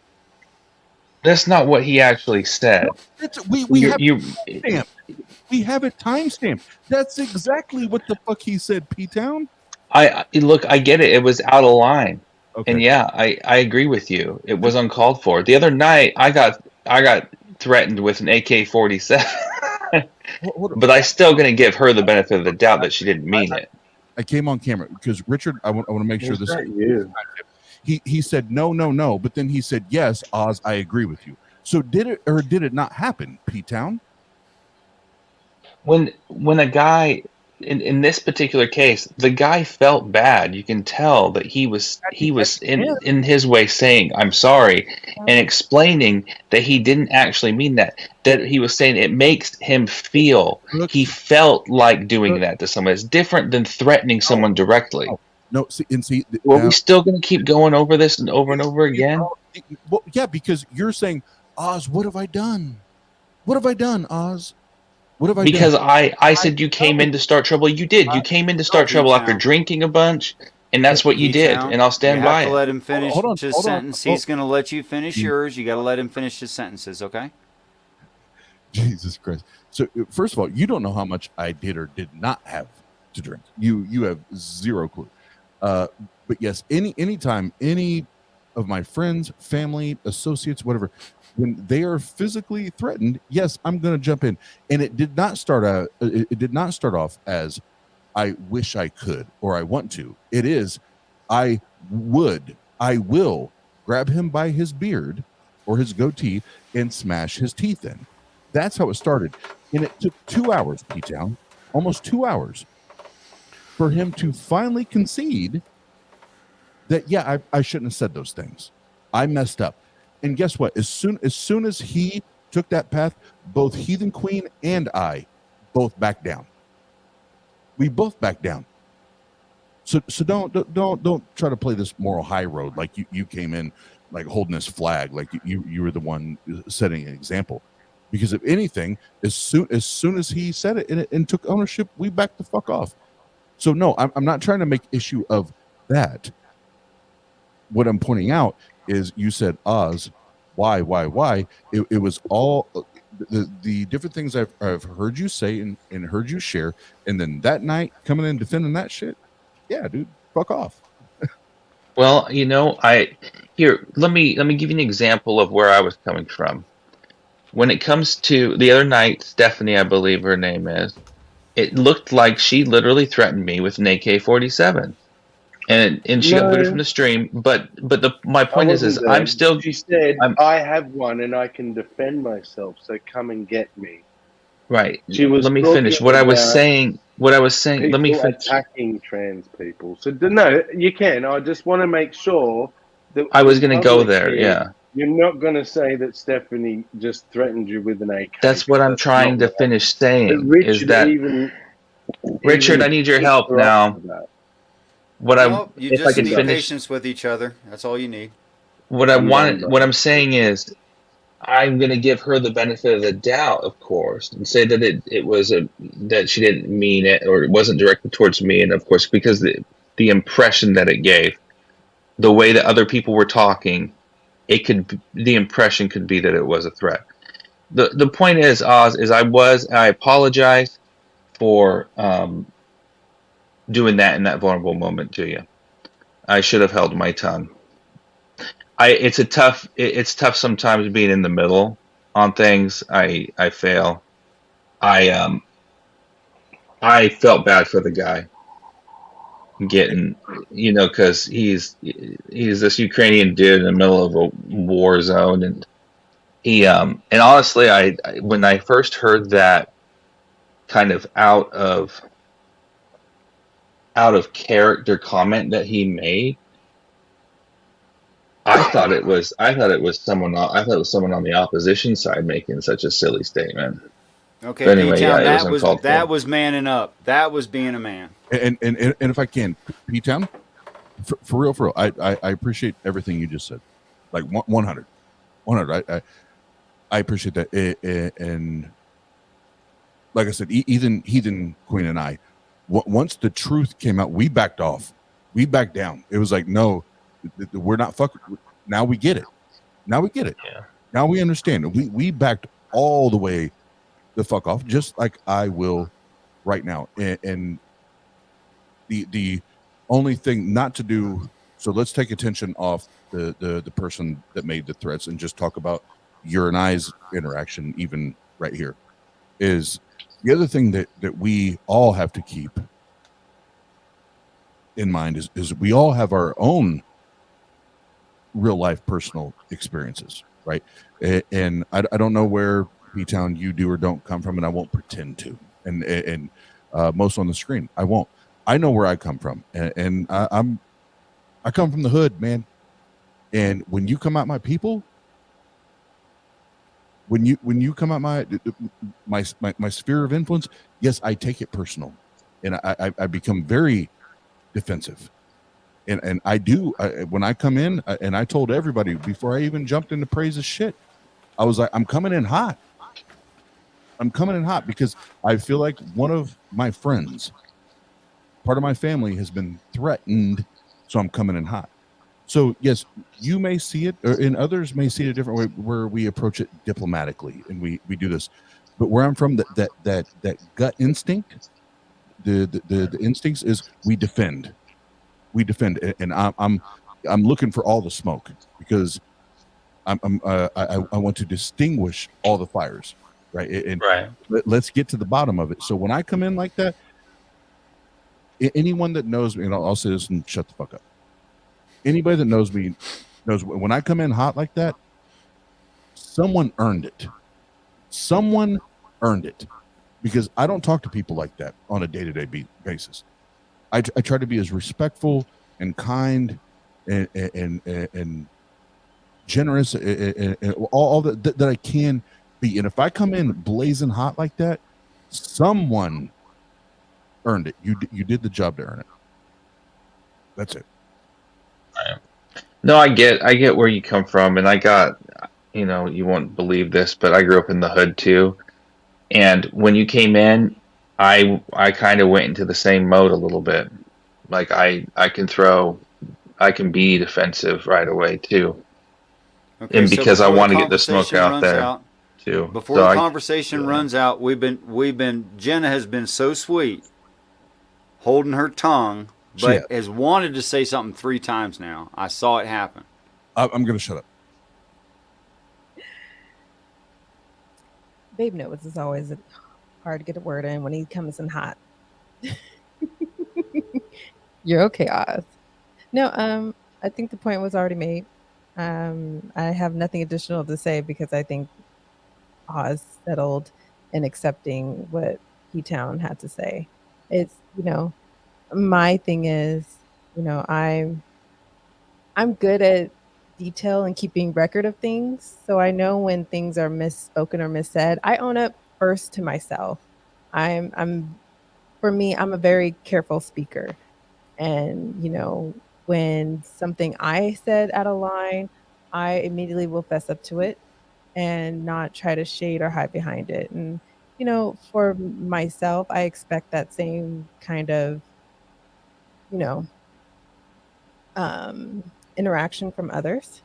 That's not what he actually said. We have it timestamped. That's exactly what the fuck he said, P-Town. I get it. It was out of line. Okay. And yeah, I agree with you. It was uncalled for. The other night, I got threatened with an AK-47, but I still going to give her the benefit of the doubt that she didn't mean it. I came on camera because Richard, I want to make sure this is you. He said no, but then he said yes, Oz, I agree with you. So did it or did it not happen, P-Town? When a guy in this particular case, the guy felt bad. You can tell that he was in his way saying I'm sorry and explaining that he didn't actually mean that. That he was saying it makes him feel he felt like doing that to someone. It's different than threatening someone directly. No, see. Well, we still going to keep going over this and over again? Well, yeah, because you're saying, Oz, what have I done? What have I done, Oz? What have I done? Because I said you came in to start trouble. You did. You came in to start trouble after drinking a bunch, and that's what you did. And I'll stand by it. You have to let him finish his sentence. He's going to let you finish yours. You got to let him finish his sentences, okay? Jesus Christ. So, first of all, you don't know how much I did or did not have to drink. You have zero clue. But yes, anytime any of my friends, family, associates, whatever, when they are physically threatened, yes, I'm going to jump in. And it did not start out. It did not start off as I wish I could or I want to. It is I will grab him by his beard or his goatee and smash his teeth in. That's how it started. And it took 2 hours, P-Town, almost 2 hours, for him to finally concede that, yeah, I shouldn't have said those things. I messed up. And guess what? As soon as he took that path, both Heathen Queen and I both backed down. We both backed down. So don't try to play this moral high road like you came in like holding this flag, like you were the one setting an example. Because if anything, as soon as he said it and took ownership, we backed the fuck off. So no, I'm not trying to make issue of that. What I'm pointing out is you said, Oz, why? It was all the different things I've heard you say and heard you share, and then that night coming in defending that shit, yeah, dude, fuck off. Well, let me give you an example of where I was coming from. When it comes to the other night, Stephanie, I believe her name is, it looked like she literally threatened me with an AK-47, and she got booted from No, the stream. But my I point is wasn't I'm there. still She said, I'm "I have one and I can defend myself, so come and get me." right. She was Let me finish. talking about What I was saying. Let me people finish. attacking trans people. So no, you can. I just want to make sure that I the was going to go public there. here, Yeah, you're not going to say that Stephanie just threatened you with an AK that's what because I'm that's not trying to what happened. finish But saying. Is Richard that Richard? I need your equipped help her up now. for that. No, you If I just can need finish, patience with each other. That's all you need. I'm done, what brother. I'm saying is, I'm going to give her the benefit of the doubt, of course, and say that it was that she didn't mean it, or it wasn't directed towards me, and of course, because the impression that it gave, the way that other people were talking, the impression could be that it was a threat. The point is, Oz, is I apologize for doing that in that vulnerable moment to you. I should have held my tongue. It's tough sometimes being in the middle on things. I fail. I I felt bad for the guy getting, because he's this Ukrainian dude in the middle of a war zone, and and honestly, I when I first heard that kind of out of character comment that he made, I thought it was someone on the opposition side making such a silly statement. Okay, But P anyway, yeah, Town, it was uncalled that for. was manning up. That was being a man. And if I can, P-Town, for real, I appreciate everything you just said. Like 100. I appreciate that. And like I said, Heathen Queen and I, once the truth came out, we backed off. We backed down. It was like, no, we're not fucking. Now we get it. Yeah. Now we understand. We backed all the way the fuck off, just like I will right now. And the only thing not to do. So let's take attention off the person that made the threats and just talk about your and I's interaction, even right here. Is the other thing that we all have to keep in mind is we all have our own real life personal experiences, right? And I don't know where P-Town you do or don't come from, and I won't pretend to. And most on the screen, I won't. I know where I come from, and I come from the hood, man. And when you come at my people, when you come at my sphere of influence, yes, I take it personal, and I become very defensive. And I do when I come in, and I told everybody before I even jumped into praise of shit, I was like, I'm coming in hot. Because I feel like one of my friends, part of my family, has been threatened, so I'm coming in hot. So yes, you may see it, and others may see it a different way, where we approach it diplomatically, and we do this. But where I'm from, that gut instinct, the instincts is we defend, and I'm looking for all the smoke, because I want to distinguish all the fires, right? And Right. let's get to the bottom of it. So when I come in like that, anyone that knows me, and I'll say this and shut the fuck up. Anybody that knows me knows when I come in hot like that, someone earned it. Because I don't talk to people like that on a day-to-day basis. I try to be as respectful and kind and generous and all that I can be. And if I come in blazing hot like that, someone earned it. You did the job to earn it. That's it. No, I get where you come from, and I got, you won't believe this, but I grew up in the hood too. And when you came in, I kind of went into the same mode a little bit. Like I can be defensive right away too. Okay, And so because I before the want to get the smoke conversation out runs there. out, too. Before So the I- conversation yeah. runs out, Jenna has been so sweet, holding her tongue, but has wanted to say something 3 times now. I saw it happen. I'm going to shut up. Babe knows it's always hard to get a word in when he comes in hot. You're okay, Oz. No, I think the point was already made. I have nothing additional to say because I think Oz settled in accepting what PTown had to say. It's, my thing is, I'm good at detail and keeping record of things. So I know when things are misspoken or missaid. I own up first to myself. For me, I'm a very careful speaker. And, when something I said out of line, I immediately will fess up to it and not try to shade or hide behind it. And, for myself, I expect that same kind of, you know, interaction from others.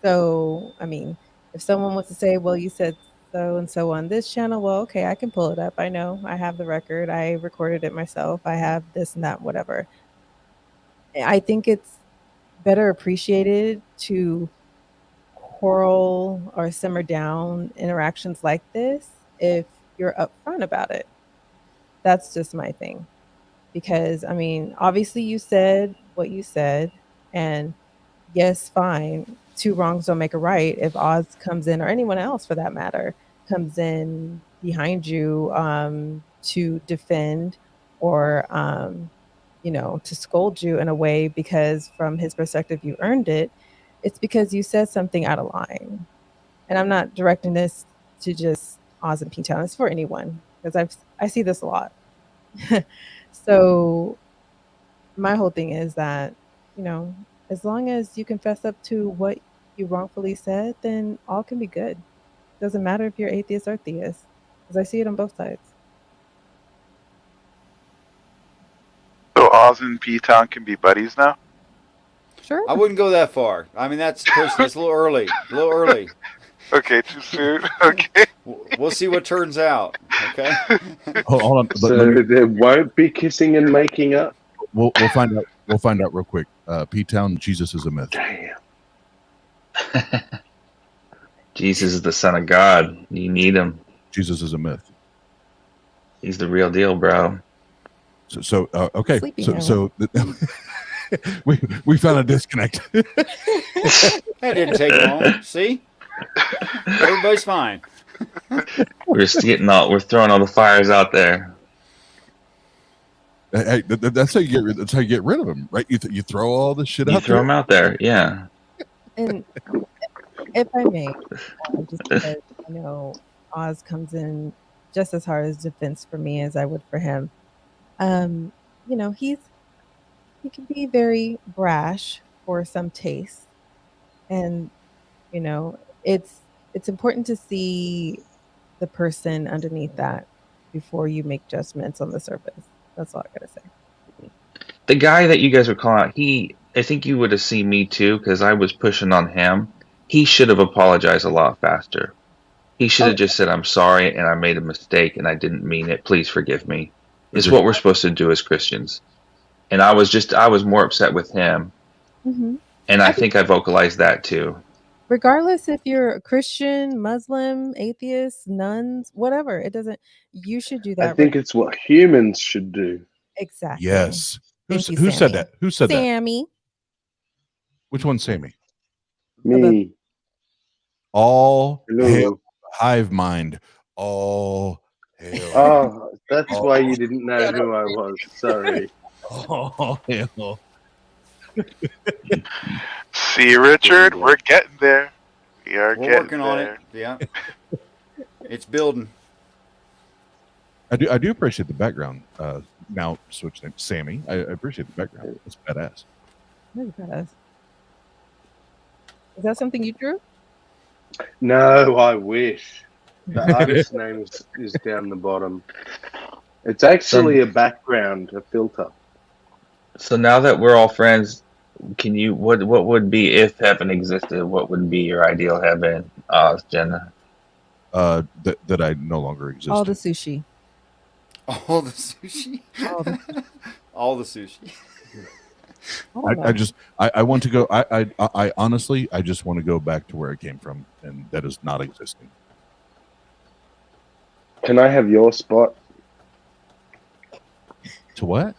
So, I mean, if someone wants to say, well, you said so and so on this channel, well, okay, I can pull it up. I know I have the record. I recorded it myself. I have this and that, whatever. I think it's better appreciated to quarrel or simmer down interactions like this if you're upfront about it. That's just my thing. Because, I mean, obviously you said what you said, and yes, fine. 2 wrongs don't make a right. If Oz comes in, or anyone else for that matter, comes in behind you to defend or, to scold you in a way because from his perspective you earned it, it's because you said something out of line. And I'm not directing this to just Oz and P-Town. It's for anyone because I see this a lot. So my whole thing is that, as long as you confess up to what you wrongfully said, then all can be good. Doesn't matter if you're atheist or theist, because I see it on both sides. So Oz and P-Town can be buddies now? Sure. I wouldn't go that far. I mean, that's a little early. A little early. Okay, too soon. Okay. We'll see what turns out. Okay. Hold on. So there won't be kissing and making up. We'll find out. We'll find out real quick. P-Town, Jesus is a myth. Damn. Jesus is the Son of God. You need him. Jesus is a myth. He's the real deal, bro. So okay. Sleepy So we found a disconnect. That didn't take long. See? Everybody's fine. We're throwing all the fires out there. Hey, that's how you get rid of them, right? You throw all the shit You out throw there. them out there, yeah. And if I may, just because I know Oz comes in just as hard as defense for me as I would for him. He can be very brash for some taste, and it's important to see the person underneath that before you make judgments on the surface. That's all I gotta say. The guy that you guys were calling out, I think you would have seen me too, because I was pushing on him. He should have apologized a lot faster. He should have just said, I'm sorry and I made a mistake and I didn't mean it. Please forgive me. It's what we're supposed to do as Christians. And I was more upset with him. Mm-hmm. And I think I vocalized that too. Regardless if you're a Christian, Muslim, atheist, nuns, whatever, you should do that. I think it's what humans should do. Exactly. Yes. Who Sammy. said that? Who said that? Sammy. Which one's Sammy? Me. All Hello. hail hive mind. All hail. Oh, that's why you didn't know who I was. Sorry. All hail. See, Richard, we're getting there. We're working on it. Yeah. It's building. I do appreciate the background. Now switch name, Sammy. I appreciate the background. That's badass. That's badass. Is that something you drew? No, I wish. The artist name is down the bottom. It's actually a background, a filter. So now that we're all friends, can you what would be if heaven existed? What would be your ideal heaven, Jenna? that I no longer exist. All the sushi. All the sushi. All the, All the sushi. I want to go. I honestly, I just want to go back to where I came from, and that is not existing. Can I have your spot? To what?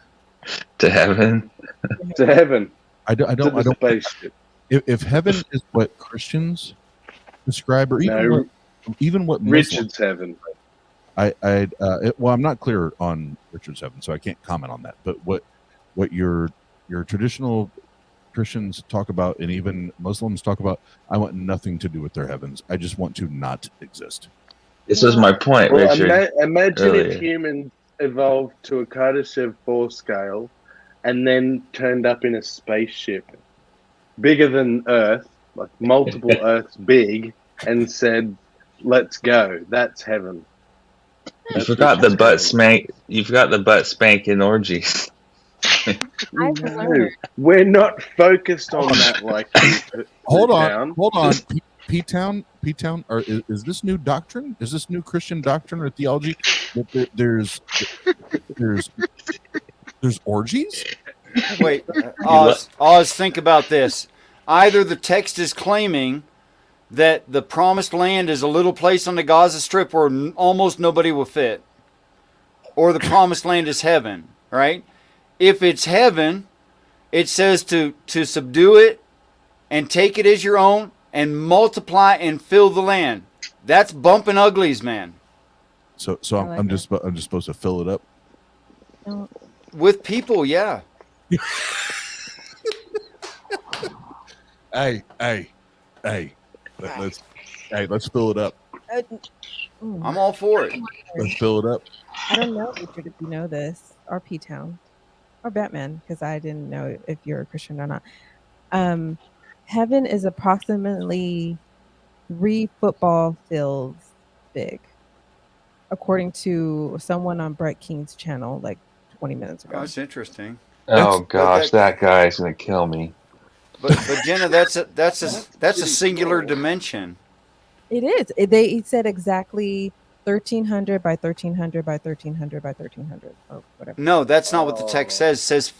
To heaven. To heaven. I To don't. the I don't. spaceship. If heaven is what Christians describe, or even what Muslims, Richard's heaven. well, I'm not clear on Richard's heaven, so I can't comment on that. But what your traditional Christians talk about, and even Muslims talk about, I want nothing to do with their heavens. I just want to not exist. This was my point, Well, Richard. imagine earlier. if humans evolved to a Kardashev 4 scale and then turned up in a spaceship bigger than Earth, like multiple Earths big, and said, let's go. That's heaven. You forgot the butt spank. You forgot the butt spanking orgies. No, we're not focused on that like Hold PTown. on. PTown, or is this new doctrine? Is this new Christian doctrine or theology that there's orgies? Wait, Oz, think about this. Either the text is claiming that the promised land is a little place on the Gaza Strip where almost nobody will fit, or the promised land is heaven, right? If it's heaven, it says to subdue it and take it as your own and multiply and fill the land. That's bumping uglies, man. So I'm just supposed to fill it up with people, yeah. Hey, let's fill it up. I'm all for it. Let's fill it up. I don't know, Richard, if you know this, or PTown, or Batman, because I didn't know if you're a Christian or not. Heaven is approximately 3 football fields big, according to someone on Brett King's channel like 20 minutes ago. Oh, that's interesting. Oh gosh, that guy's gonna kill me. But Jenna, that's a singular dimension. It is. He said exactly 1,300 by 1,300 by 1,300 by 1,300 or whatever. No, that's not what the text says. It says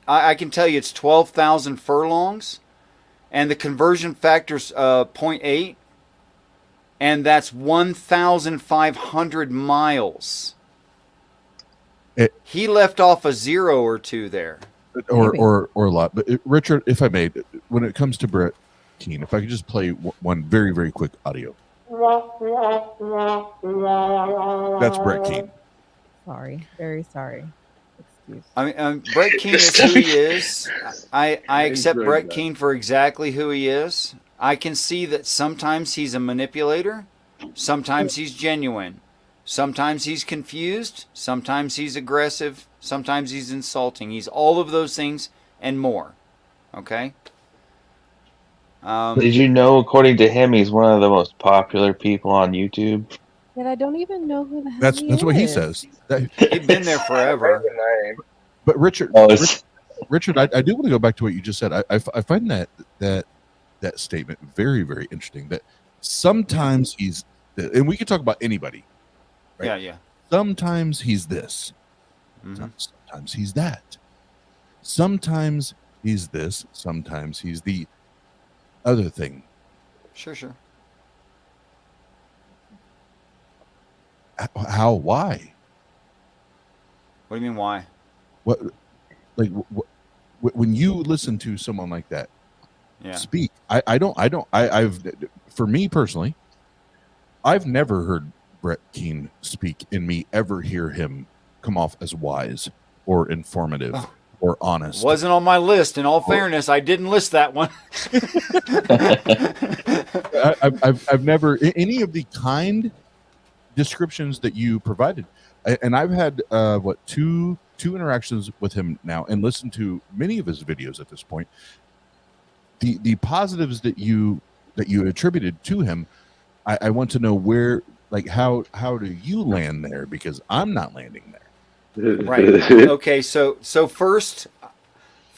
I can tell you it's 12,000 furlongs, and the conversion factor's 0.8, and that's 1,500 miles. He left off a 0 or 2 there. Or a lot. But Richard, if I may, when it comes to Brett Keane, if I could just play one very, very quick audio. That's Brett Keane. Sorry. Very sorry. Excuse. I mean, Brett Keane is who he is. I accept Brett Keane for exactly who he is. I can see that sometimes he's a manipulator. Sometimes he's genuine. Sometimes he's confused. Sometimes he's aggressive. Sometimes he's insulting. He's all of those things and more. Okay? Did you know, according to him, he's one of the most popular people on YouTube? And I don't even know who the hell That's he what he is. says. He's been there forever. But Richard, Richard, I do want to go back to what you just said. I find that statement very, very interesting. That sometimes he's, and we can talk about anybody. Right? Yeah. Sometimes he's this. Mm-hmm. Sometimes he's that. Sometimes he's this. Sometimes he's the other thing. Sure. How? Why? What do you mean, why? What? Like, when you listen to someone like that speak, I've for me personally, I've never heard Brett Keane speak and me ever hear him come off as wise or informative or honest. Wasn't on my list. In all fairness, I didn't list that one. I've never any of the kind descriptions that you provided, and I've had two interactions with him now, and listened to many of his videos at this point. The positives that you attributed to him, I want to know where. Like, how do you land there? Because I'm not landing there. Right. Okay. So first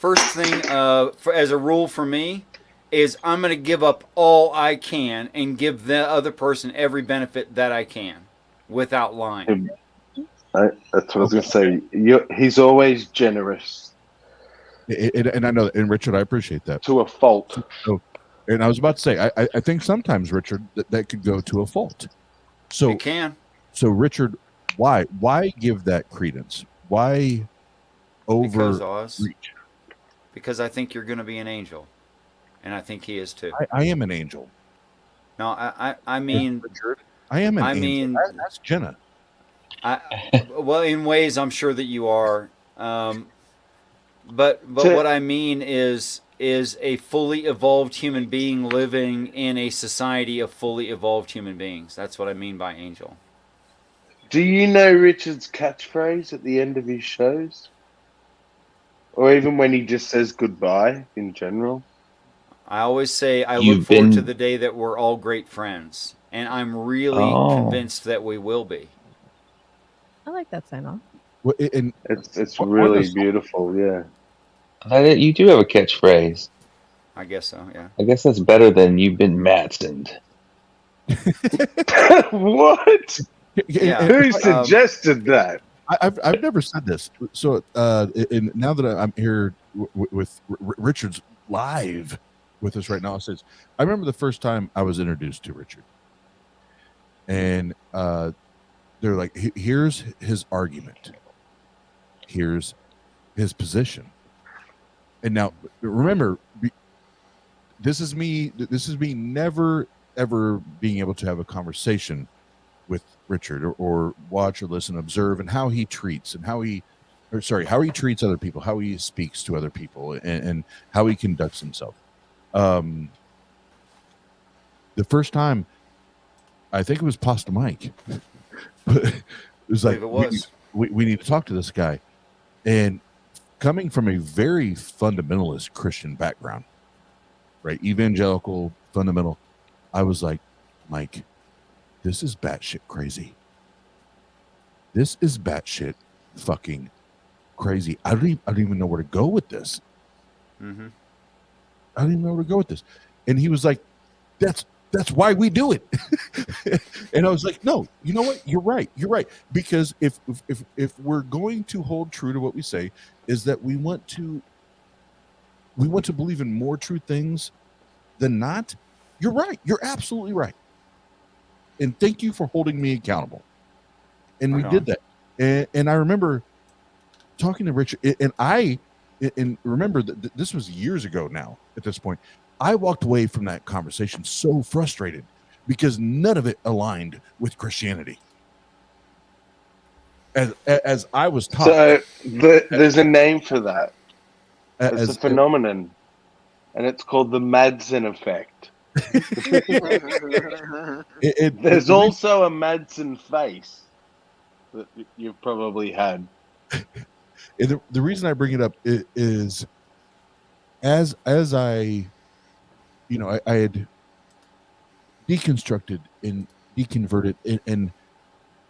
thing, as a rule for me, is I'm going to give up all I can and give the other person every benefit that I can without lying. That's what I was going to say. He's always generous And I know, and Richard, I appreciate that. to a fault. So, and I was about to say, I think sometimes, Richard, that could go to a fault. So It can. So, Richard, why give that credence? Why Because, Oz, overreach? because I think you're going to be an angel. And I think he is too. I am an angel. No, I mean, Richard, I am an I angel. mean, That's JENA. well, in ways, I'm sure that you are. But what I mean is a fully evolved human being living in a society of fully evolved human beings. That's what I mean by angel. Do you know Richard's catchphrase at the end of his shows? Or even when he just says goodbye in general? I always say I You've look forward to been- the day that we're all great friends. And I'm really Oh. convinced that we will be. I like that sign off. Well, and It's What- really what is- beautiful, yeah. You do have a catchphrase. I guess so, yeah. I guess that's better than you've been Matsoned. What? Yeah. Who suggested that? I've never said this. So, and now that I'm here with Richard's live with us right now, it says I remember the first time I was introduced to Richard, and they're like, "Here's his argument. Here's his position." And now, remember, this is me. This is me never ever being able to have a conversation with Richard or watch or listen, observe, and how he treats and how he treats other people, how he speaks to other people, and how he conducts himself. The first time, I think it was Pasta Mike. It was like, I believe it was. we need to talk to this guy. And coming from a very fundamentalist Christian background, right? Evangelical, fundamental, I was like, Mike, this is batshit crazy. This is batshit fucking crazy. I don't even know where to go with this. Mm-hmm. I don't even know where to go with this. And he was like, that's why we do it. And I was like, no, you know what? You're right. Because if we're going to hold true to what we say, is that we want to believe in more true things than not. You're right. You're absolutely right. And thank you for holding me accountable. And we did that. And I remember talking to Richard, and remember that this was years ago now at this point. I walked away from that conversation so frustrated because none of it aligned with Christianity. As I was taught. So there's a name for that. It's a As, phenomenon. And it's called the Madsen effect. There's also a Madsen face that you've probably had. And the reason I bring it up is as I, I had deconstructed and deconverted, and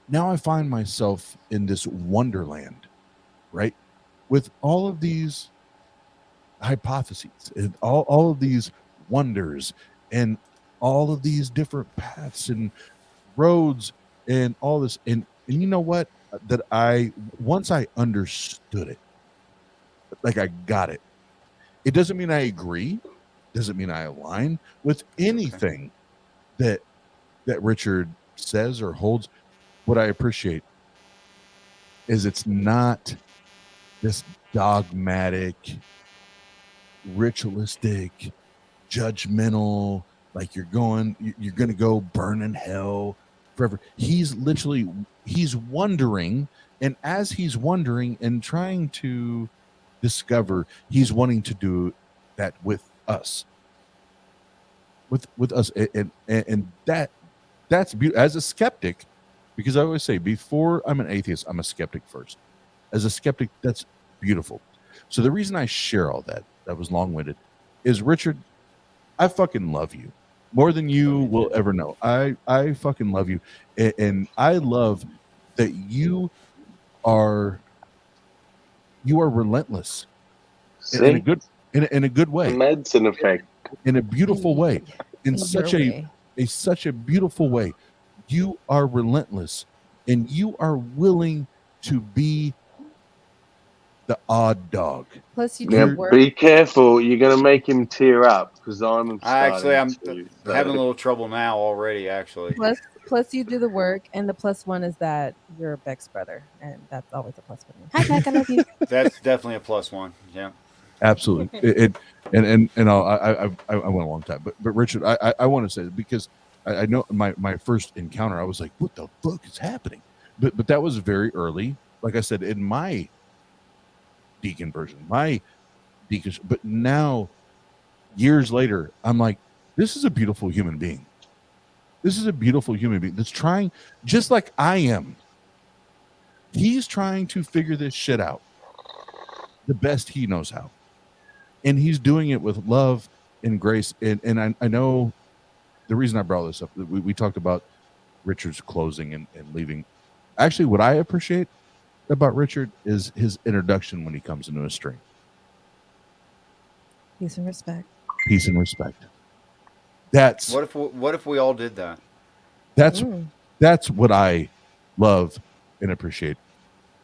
now I find myself in this wonderland, right? With all of these hypotheses and all of these wonders and all of these different paths and roads and all this. And you know what? That once I understood it, like I got it. It doesn't mean I agree. Doesn't mean I align with anything that Richard says or holds. What I appreciate is it's not this dogmatic, ritualistic, judgmental, like you're going to go burn in hell forever. He's wondering, and as he's wondering and trying to discover, he's wanting to do that with us, with us, and that's beautiful. As a skeptic, because I always say, before I'm an atheist, I'm a skeptic first. As a skeptic, that's beautiful. So the reason I share all that was long-winded, is Richard, I fucking love you more than you will ever know. I fucking love you, and I love that you are relentless in a good way. The Madsen effect. in a beautiful way, in in such your a way. such a beautiful way. You are relentless, and you are willing to be the odd dog. Plus, you do Now, the work. be careful. You're going to make him tear up because I'm I'm starting to. having a So. little trouble now already. Actually, Plus, you do the work, and the plus one is that you're Beck's brother, and that's always a plus for me. Hi, Beck, I love you. that's definitely a plus one. Yeah. Absolutely. And I went a long time, but Richard, I want to say because I know my first encounter, I was like, what the fuck is happening? But that was very early. Like I said, in my deconversion, but now years later, I'm like, this is a beautiful human being. This is a beautiful human being that's trying, just like I am. He's trying to figure this shit out the best he knows how. And he's doing it with love and grace. And I know the reason I brought this up, we talked about Richard's closing and leaving. Actually, what I appreciate about Richard is his introduction when he comes into a stream. Peace and respect. Peace and respect. That's what if we all did that? That's what I love and appreciate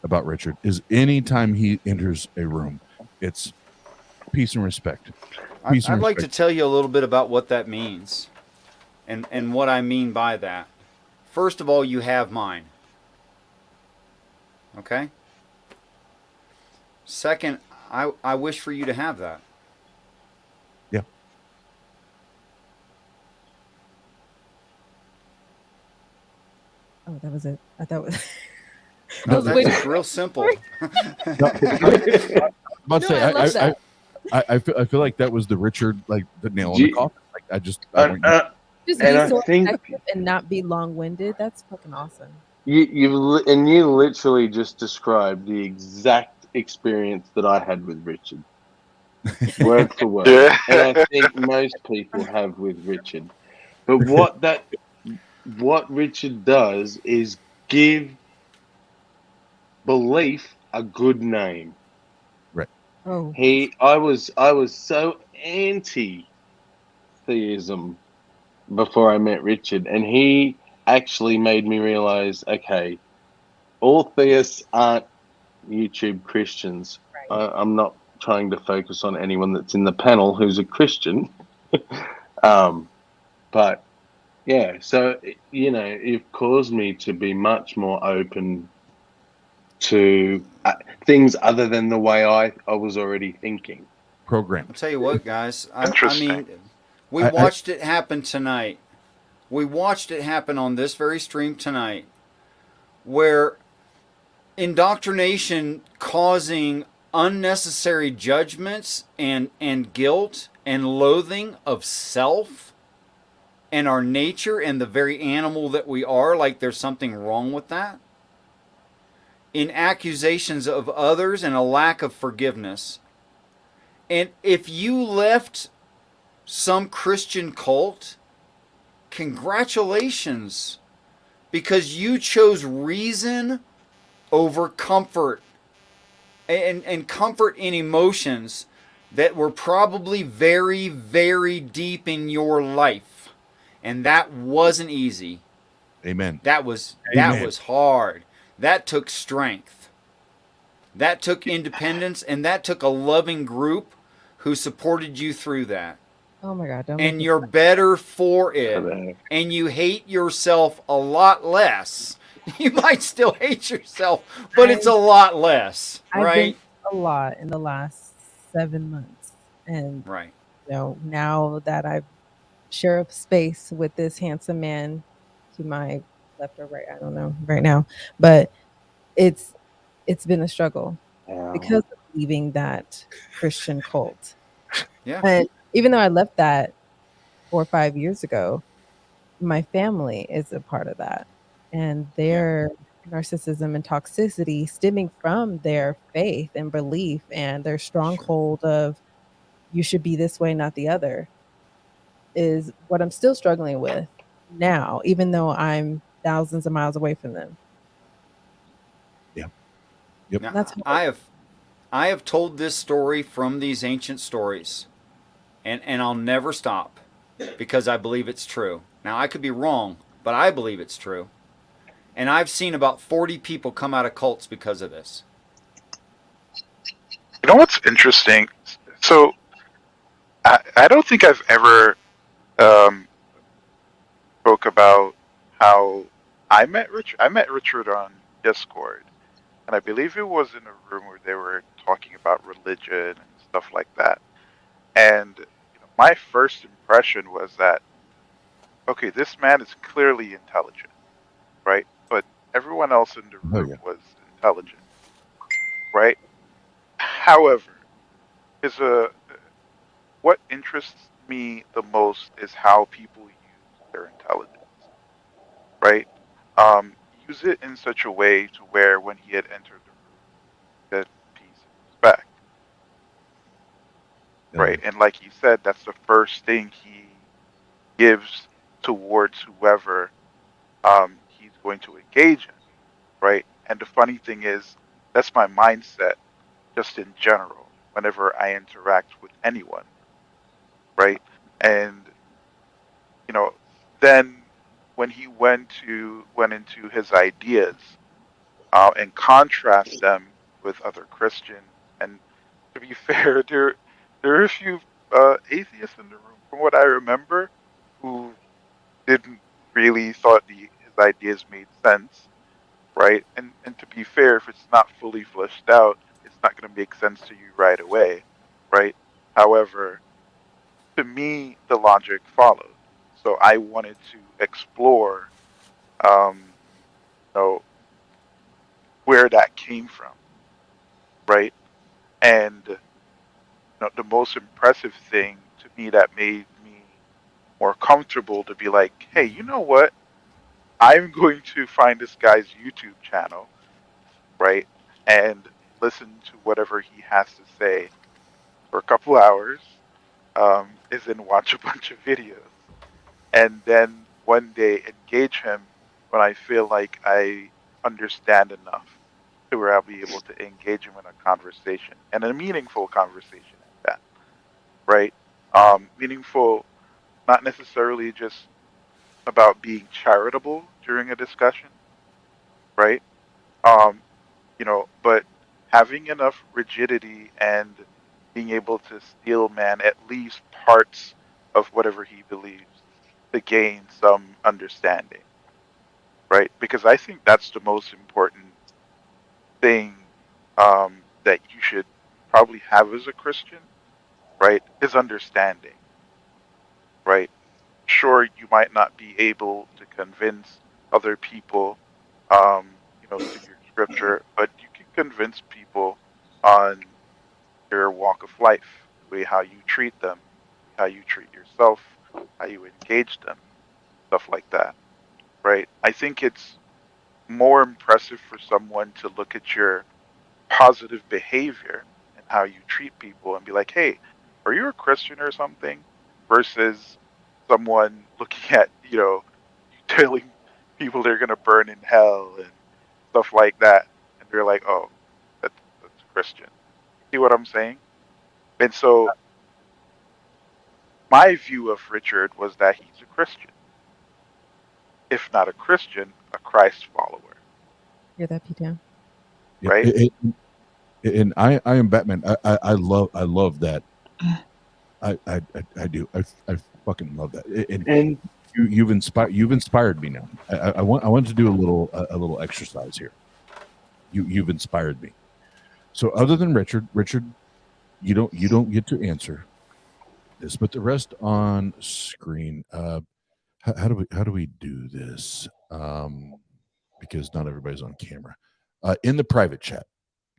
about Richard is anytime he enters a room, it's peace and respect. I'd like to tell you a little bit about what that means and what I mean by that. First of all, you have mine. Okay? Second, I wish for you to have that. Yeah. Oh, that was it. I thought it was. It's real simple. I feel like that was the Richard, like the nail in the coffin. Like just and be I so think effective and not be long-winded. That's fucking awesome. you literally just described the exact experience that I had with Richard, word for word, and I think most people have with Richard. But what Richard does is give belief a good name. Right. Oh. I was so anti theism before I met Richard, and he actually made me realize, okay, all theists aren't YouTube Christians. Right. I'm not trying to focus on anyone that's in the panel who's a Christian. But yeah, so, it caused me to be much more open to things other than the way I was already thinking. Program. I'll tell you what, guys. I mean, we watched it happen tonight. We watched it happen on this very stream tonight, where indoctrination causing unnecessary judgments and guilt and loathing of self and our nature and the very animal that we are, like there's something wrong with that, in accusations of others and a lack of forgiveness. And if you left some Christian cult, congratulations, because you chose reason over comfort and comfort in emotions that were probably very, very deep in your life. And that wasn't easy. Amen. That was hard. That took strength. That took independence, and that took a loving group who supported you through that. Oh my God! And you're better for it. And you hate yourself a lot less. You might still hate yourself, but it's a lot less, I've right? been a lot in the last 7 months, and right. Now that I've shared a space with this handsome man to my left or right, I don't know right now, but it's been a struggle because of leaving that Christian cult. Yeah. And even though I left that 4 or 5 years ago, my family is a part of that. And their narcissism and toxicity stemming from their faith and belief and their stronghold of you should be this way, not the other, is what I'm still struggling with now, even though I'm thousands of miles away from them. Yeah. Yep. Now, I have told this story from these ancient stories. and I'll never stop because I believe it's true. Now I could be wrong, but I believe it's true. And I've seen about 40 people come out of cults because of this. You know what's interesting? So I don't think I've ever spoke about how I met Richard. I met Richard on Discord, and I believe it was in a room where they were talking about religion and stuff like that. And my first impression was that, okay, this man is clearly intelligent, right? But everyone else in the Oh room yeah. was intelligent, right? However, is what interests me the most is how people use their intelligence, right? Use it in such a way to where when he had entered the room, that peace and respect, Oh, right? And like he said, that's the first thing he gives towards whoever he's going to engage in, right? And the funny thing is, that's my mindset just in general whenever I interact with anyone, right? And you know, then when he went into his ideas and contrast them with other Christians, and to be fair, there are a few atheists in the room, from what I remember, who didn't really thought his ideas made sense, right? And to be fair, if it's not fully fleshed out, it's not going to make sense to you right away, right? However, to me, the logic followed. So I wanted to explore, you know, where that came from, right? And the most impressive thing to me that made me more comfortable to be like, hey, you know what? I'm going to find this guy's YouTube channel, right? And listen to whatever he has to say for a couple hours, is then watch a bunch of videos. And then one day engage him when I feel like I understand enough to where I'll be able to engage him in a conversation, and a meaningful conversation at that, right? Meaningful, not necessarily just about being charitable during a discussion, right? Um, but having enough rigidity and being able to steel man at least parts of whatever he believes to gain some understanding, right? Because I think that's the most important thing that you should probably have as a Christian, right? Is understanding, right? Sure, you might not be able to convince other people, through your scripture, but you can convince people on your walk of life, the way how you treat them, how you treat yourself, how you engage them, stuff like that, right? I think it's more impressive for someone to look at your positive behavior and how you treat people and be like, hey, are you a Christian or something? Versus someone looking at, you telling people they're going to burn in hell and stuff like that. And they're like, oh, that's Christian. See what I'm saying? And so my view of Richard was that he's a Christian. If not a Christian, a Christ follower, Hear that, PTown? yeah. right? And I am Batman. I love that. I do. I fucking love that. And you've inspired me now. I want to do a little exercise here. You've inspired me. So other than Richard, you don't get to answer this, but the rest on screen. How do we do this? Because not everybody's on camera. In the private chat,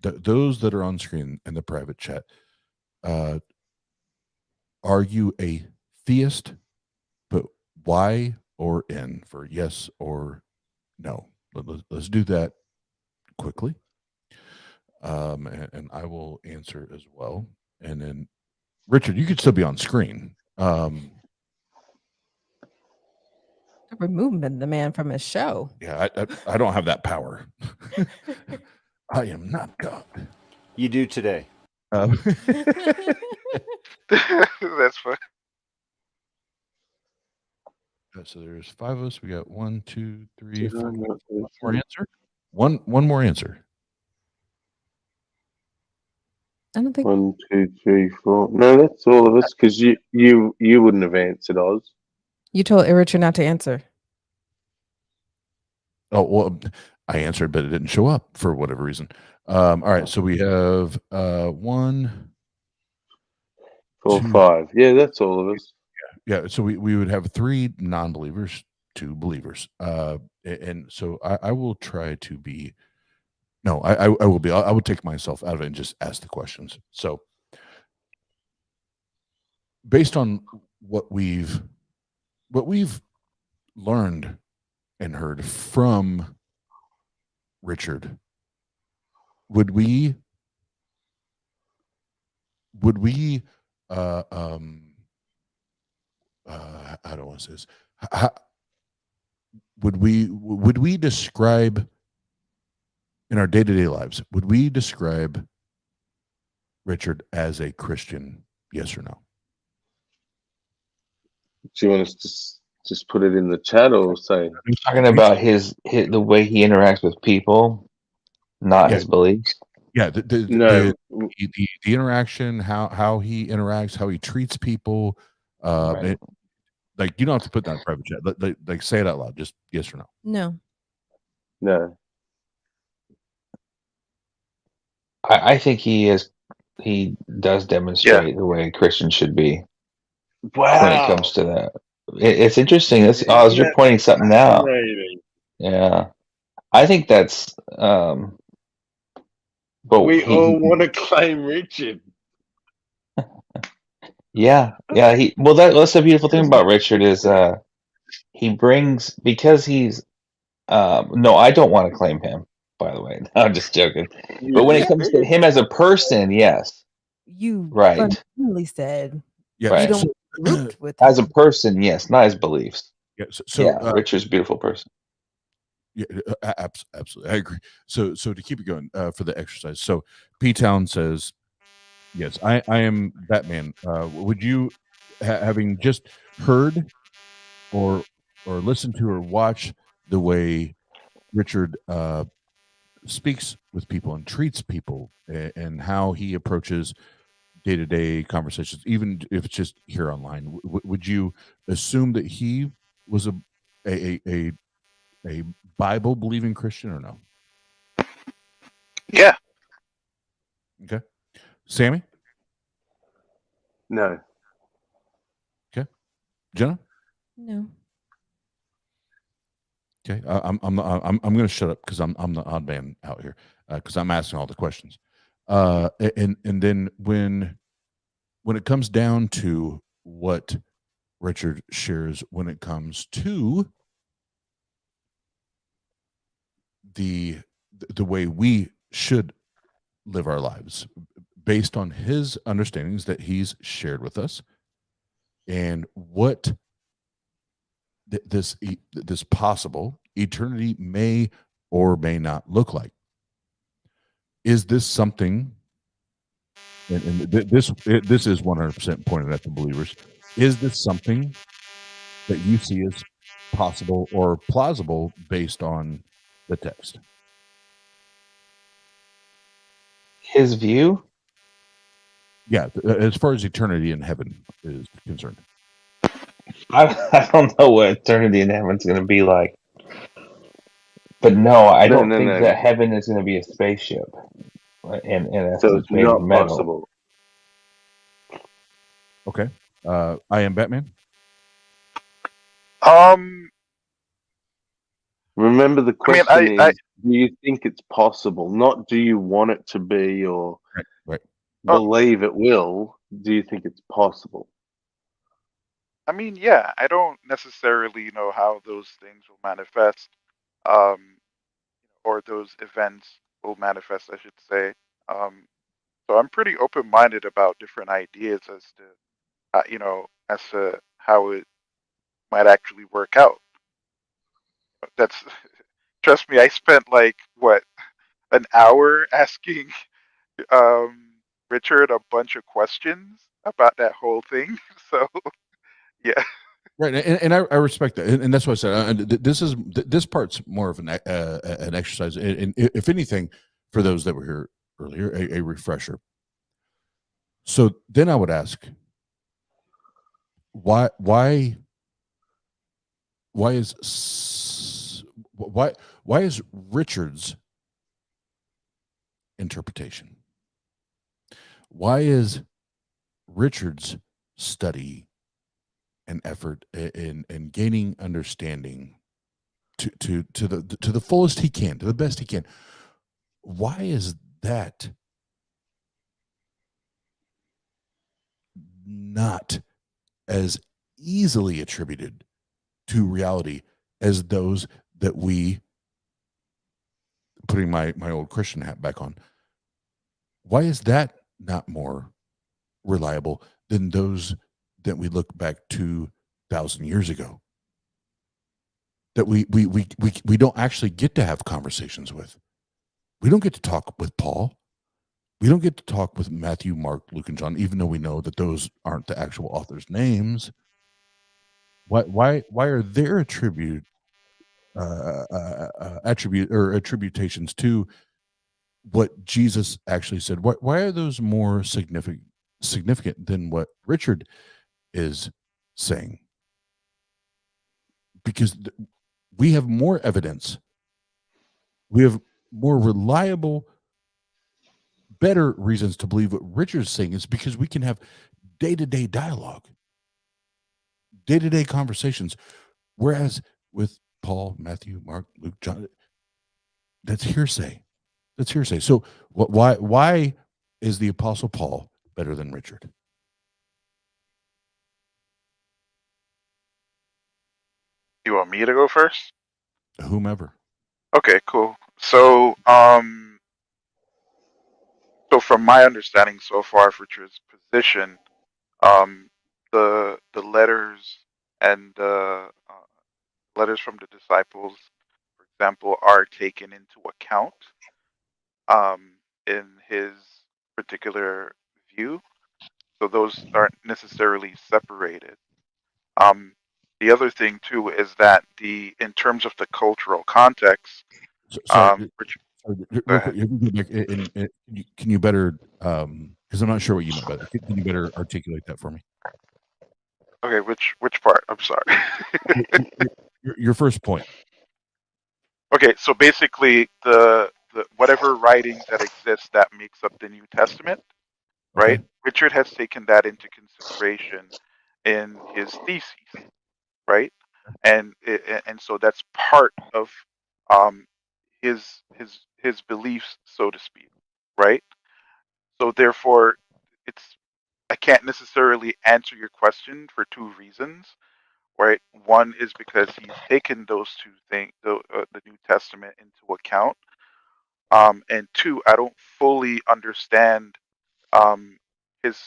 those that are on screen in the private chat, are you a theist? Put Y or N for yes or no. Let's do that quickly. And I will answer as well. And then Richard, you could still be on screen. Removing the man from his show. Yeah, I don't have that power. I am not God. You do today. Um, That's fine. So there's 5 of us. We got 1, 2, 3, Did I 4. not One do more that? answer. One more answer. I don't think 1, 2, 3, 4. No, that's all of us because you wouldn't have answered Oz. you told Richard not to answer. Oh well, I answered, but it didn't show up for whatever reason. All right, so we have 1, 4, 2. 5. Yeah, that's all of us. Yeah, so we would have 3 non-believers, 2 believers. And so I will try to be. No, I will be. I would take myself out of it and just ask the questions. So, based on what we've learned and heard from Richard, would we uh um how do I want to say this? How, would we describe in our day-to-day lives, would we describe Richard as a Christian? Yes or no? Do you want us to just put it in the chat or say? You're talking about the way he interacts with people, not Yeah. his beliefs. Yeah, No. the interaction, how he interacts, how he treats people. Right. Like you don't have to put that in private chat. Like say it out loud. Just yes or no. No. No. I think he does demonstrate the way a Christian should be when it comes Wow. to that. It's interesting. Oz, you're pointing something out. Fascinating. Yeah, I think that's. But We all want to claim Richard. yeah. Well, that's the beautiful thing about Richard is he brings because he's. No, I don't want to claim him. By the way, no, I'm just joking. But when it comes to him as a person, yes, You right, fundamentally said Yeah, right. you don't root with As a him. person, yes, not his beliefs. Yeah, Yeah, Richard's a beautiful person. Yeah, absolutely, I agree. So to keep it going for the exercise. So PTown says, yes, I am Batman. Would you, having just heard or listened to or watched the way Richard speaks with people and treats people and how he approaches day-to-day conversations, even if it's just here online, would you assume that he was a Bible believing Christian or no? Yeah. Okay. Sammy? No. Okay. Jenna? No. Okay. I'm going to shut up because I'm the odd man out here because I'm asking all the questions. And then when it comes down to what Richard shares when it comes to the way we should live our lives based on his understandings that he's shared with us and what this possible eternity may or may not look like. Is this something, and this is 100% pointed at the believers, is this something that you see as possible or plausible based on the text? His view? Yeah, as far as eternity in heaven is concerned. I don't know what eternity in heaven's going to be like. But no, I don't think that heaven is going to be a spaceship. And so it's made of not metal. possible. Okay. I am Batman. Remember the question I is, do you think it's possible? Not do you want it to be or right. believe it will. Do you think it's possible? I mean, yeah, I don't necessarily know how those things will manifest, or those events will manifest, I should say. So I'm pretty open-minded about different ideas as to, as to how it might actually work out. That's trust me, I spent like what, an hour asking Richard a bunch of questions about that whole thing. So yeah. Right, and I respect that, and that's what I said. This part's more of an exercise, and if anything, for those that were here earlier, a refresher. So then I would ask, why why is Richard's interpretation? Why is Richard's study and effort in gaining understanding to the fullest he can, to the best he can? Why is that not as easily attributed to reality as those that we, putting my old Christian hat back on, why is that not more reliable than those that we look back 2,000 years ago, that we don't actually get to have conversations with? We don't get to talk with Paul. We don't get to talk with Matthew, Mark, Luke, and John, even though we know that those aren't the actual authors' names. Why are their attributations to what Jesus actually said? Why are those more significant than what Richard is saying? Because we have more evidence, we have more reliable, better reasons to believe what Richard's saying is because we can have day-to-day dialogue, day-to-day conversations. Whereas with Paul, Matthew, Mark, Luke, John, that's hearsay. That's hearsay. So why is the Apostle Paul better than Richard? You want me to go first? Whomever. Okay, cool. So so from my understanding so far of Richard's position, um, the letters and the letters from the disciples, for example, are taken into account in his particular view. So those aren't necessarily separated. Um, the other thing too is that the in terms of the cultural context, Sorry, Richard, go real quick. ahead. Can you better? Because I'm not sure what you meant by that. Can you better articulate that for me? Okay, which part? I'm sorry. Your first point. Okay, so basically the whatever writings that exist that makes up the New Testament, right? Okay. Richard has taken that into consideration in his theses, right? And so that's part of um his beliefs, so to speak, right? So therefore, it's I can't necessarily answer your question for two reasons, right? One is because he's taken those two things, the New Testament, into account, and two, I don't fully understand um, his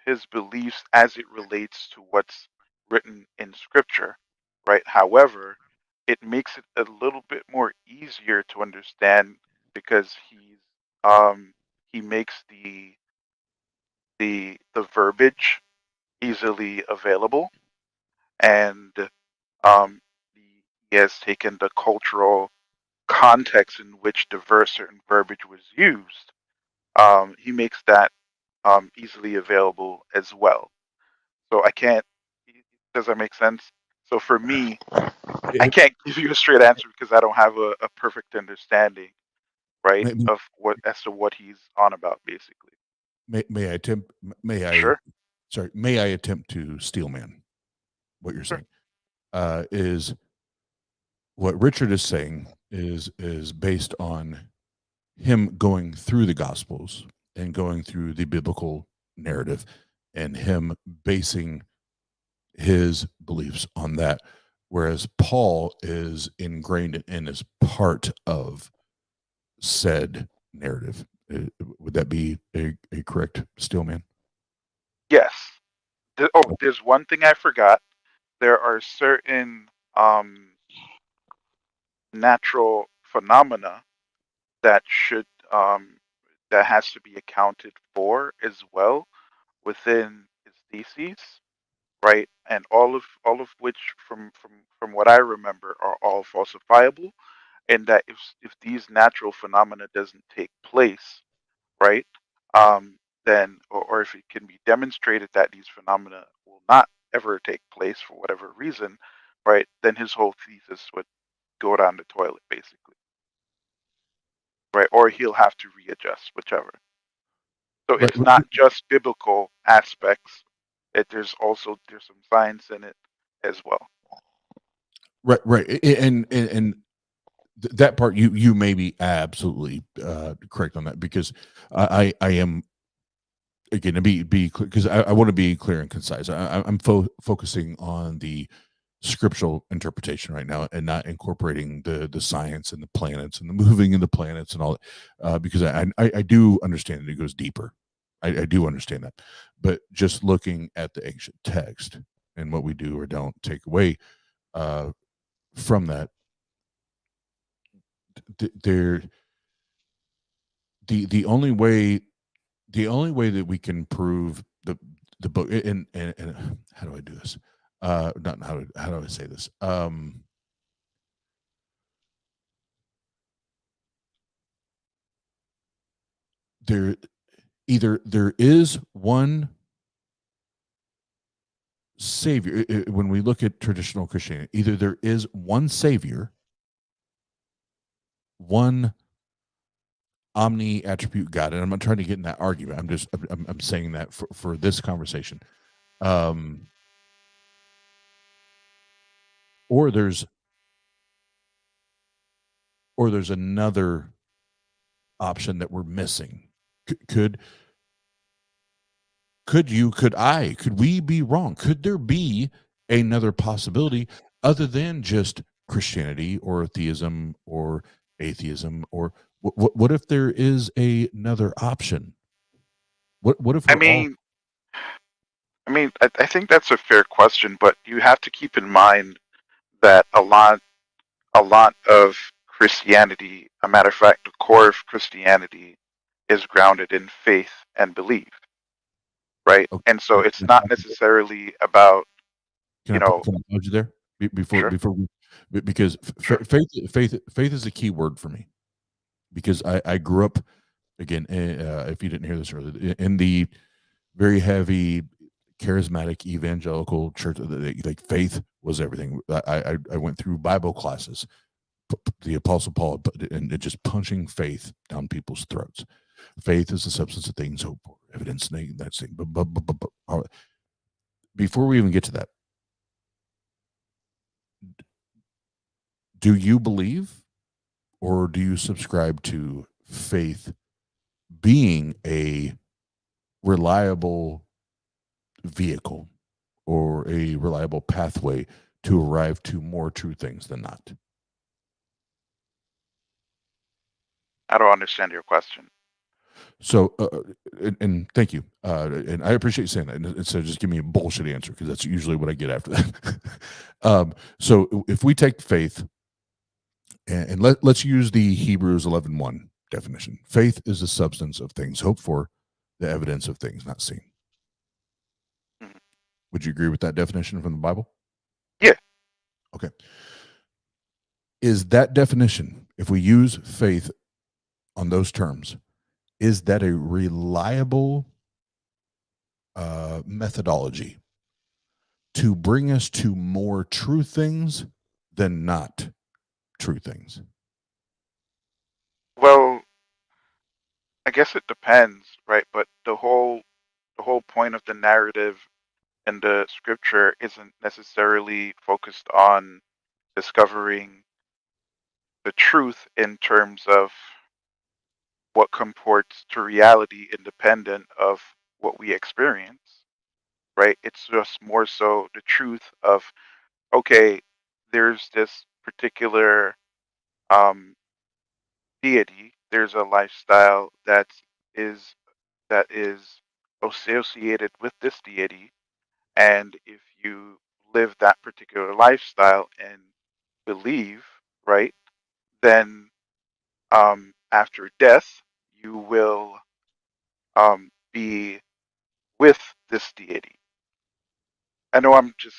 his beliefs as it relates to what's written in Scripture, right? However, it makes it a little bit more easier to understand because he makes the verbiage easily available, and um, he has taken the cultural context in which certain verbiage was used. He makes that easily available as well. So I can't. Does that make sense? So for me, I It- can't give you a straight answer because I don't have a perfect understanding, right, may, of what as to what he's on about, basically. may I attempt? May I? Sure, Sorry. May I attempt to steel man what you're sure. saying? Is what Richard is saying is based on him going through the Gospels and going through the biblical narrative, and him basing his beliefs on that, whereas Paul is ingrained and is part of said narrative. Would that be a correct stillman? Yes. Oh, there's one thing I forgot. There are certain um, natural phenomena that should that has to be accounted for as well within his theses, right? And all of which, from what I remember, are all falsifiable, and that if these natural phenomena doesn't take place, right, then or if it can be demonstrated that these phenomena will not ever take place for whatever reason, right, then his whole thesis would go down the toilet, basically, right? Or he'll have to readjust, whichever. So Right, it's not just biblical aspects. There's some science in it as well. right. And that part you may be absolutely correct on that, because I am, again, to be clear, because I want to be clear and concise. I'm focusing on the scriptural interpretation right now, and not incorporating the science and the planets and the moving of the planets and all that, because I do understand that it goes deeper. I do understand that, but just looking at the ancient text and what we do or don't take away from that, there the only way that we can prove the book, and how do I do this? Not how do I say this? There either there is one savior. When we look at traditional Christianity, either there is one savior, one omni attribute God, and I'm not trying to get in that argument. I'm saying that for this conversation, um, or there's another option that we're missing. Could we be wrong? Could there be another possibility other than just Christianity or theism or atheism? Or what if there is another option? What if I we're all mean, I think that's a fair question, but you have to keep in mind that a lot of Christianity, a matter of fact, the core of Christianity is grounded in faith and belief, right? okay? And so it's not necessarily about, Can you I know, can I pause you there sure, before we, because sure. faith is a key word for me, because I grew up, again, if you didn't hear this earlier, in the very heavy charismatic evangelical church. Like, faith was everything. I went through Bible classes, the Apostle Paul, and just punching faith down people's throats. Faith is the substance of things hoped for, evidence that's thing. But before we even get to that, do you believe, or do you subscribe to faith being a reliable vehicle or a reliable pathway to arrive to more true things than not? I don't understand your question. So, and thank you, and I appreciate you saying that. And so, just give me a bullshit answer, because that's usually what I get after that. So, if we take faith and let's use the Hebrews 11:1 definition, faith is the substance of things hoped for, the evidence of things not seen. Mhm. Would you agree with that definition from the Bible? Yeah. Okay. Is that definition, if we use faith on those terms, is that a reliable methodology to bring us to more true things than not true things? Well, I guess it depends, right? But the whole point of the narrative and the scripture isn't necessarily focused on discovering the truth in terms of what comports to reality independent of what we experience, right? It's just more so the truth of, okay, there's this particular um, deity, there's a lifestyle is that is associated with this deity, and if you live that particular lifestyle and believe, right, then after death you will be with this deity. I know I'm just,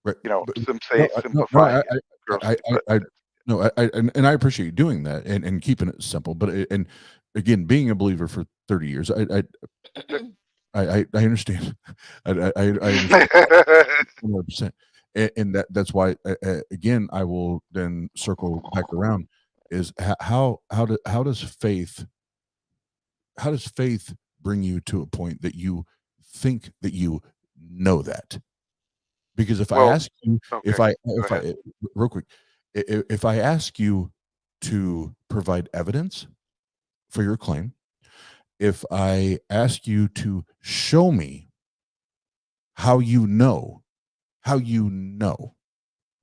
Right. some No, say no, simplifying it grossly, but no, and I appreciate you doing that and keeping it simple. But and again, being a believer for 30 years, I understand. I understand 100%, and that's why again I will then circle back around. Is how does faith bring you to a point that you think that you know that? Because if I well, ask you, okay, go ahead. real quick, if I ask you to provide evidence for your claim, if I ask you to show me how how you know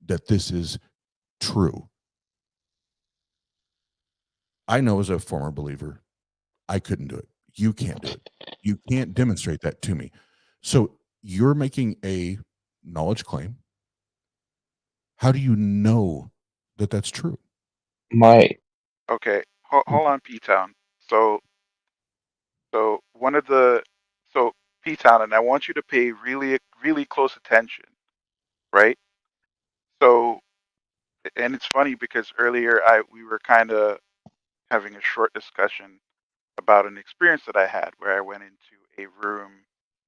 that this is true, I know as a former believer, I couldn't do it. You can't do it. You can't demonstrate that to me. So you're making a knowledge claim. How do you know that that's true? My Okay, hold on, P-Town. So, one of the, so P-Town, and I want you to pay really, really close attention, right? So, and it's funny because earlier we were kind of having a short discussion about an experience that I had where I went into a room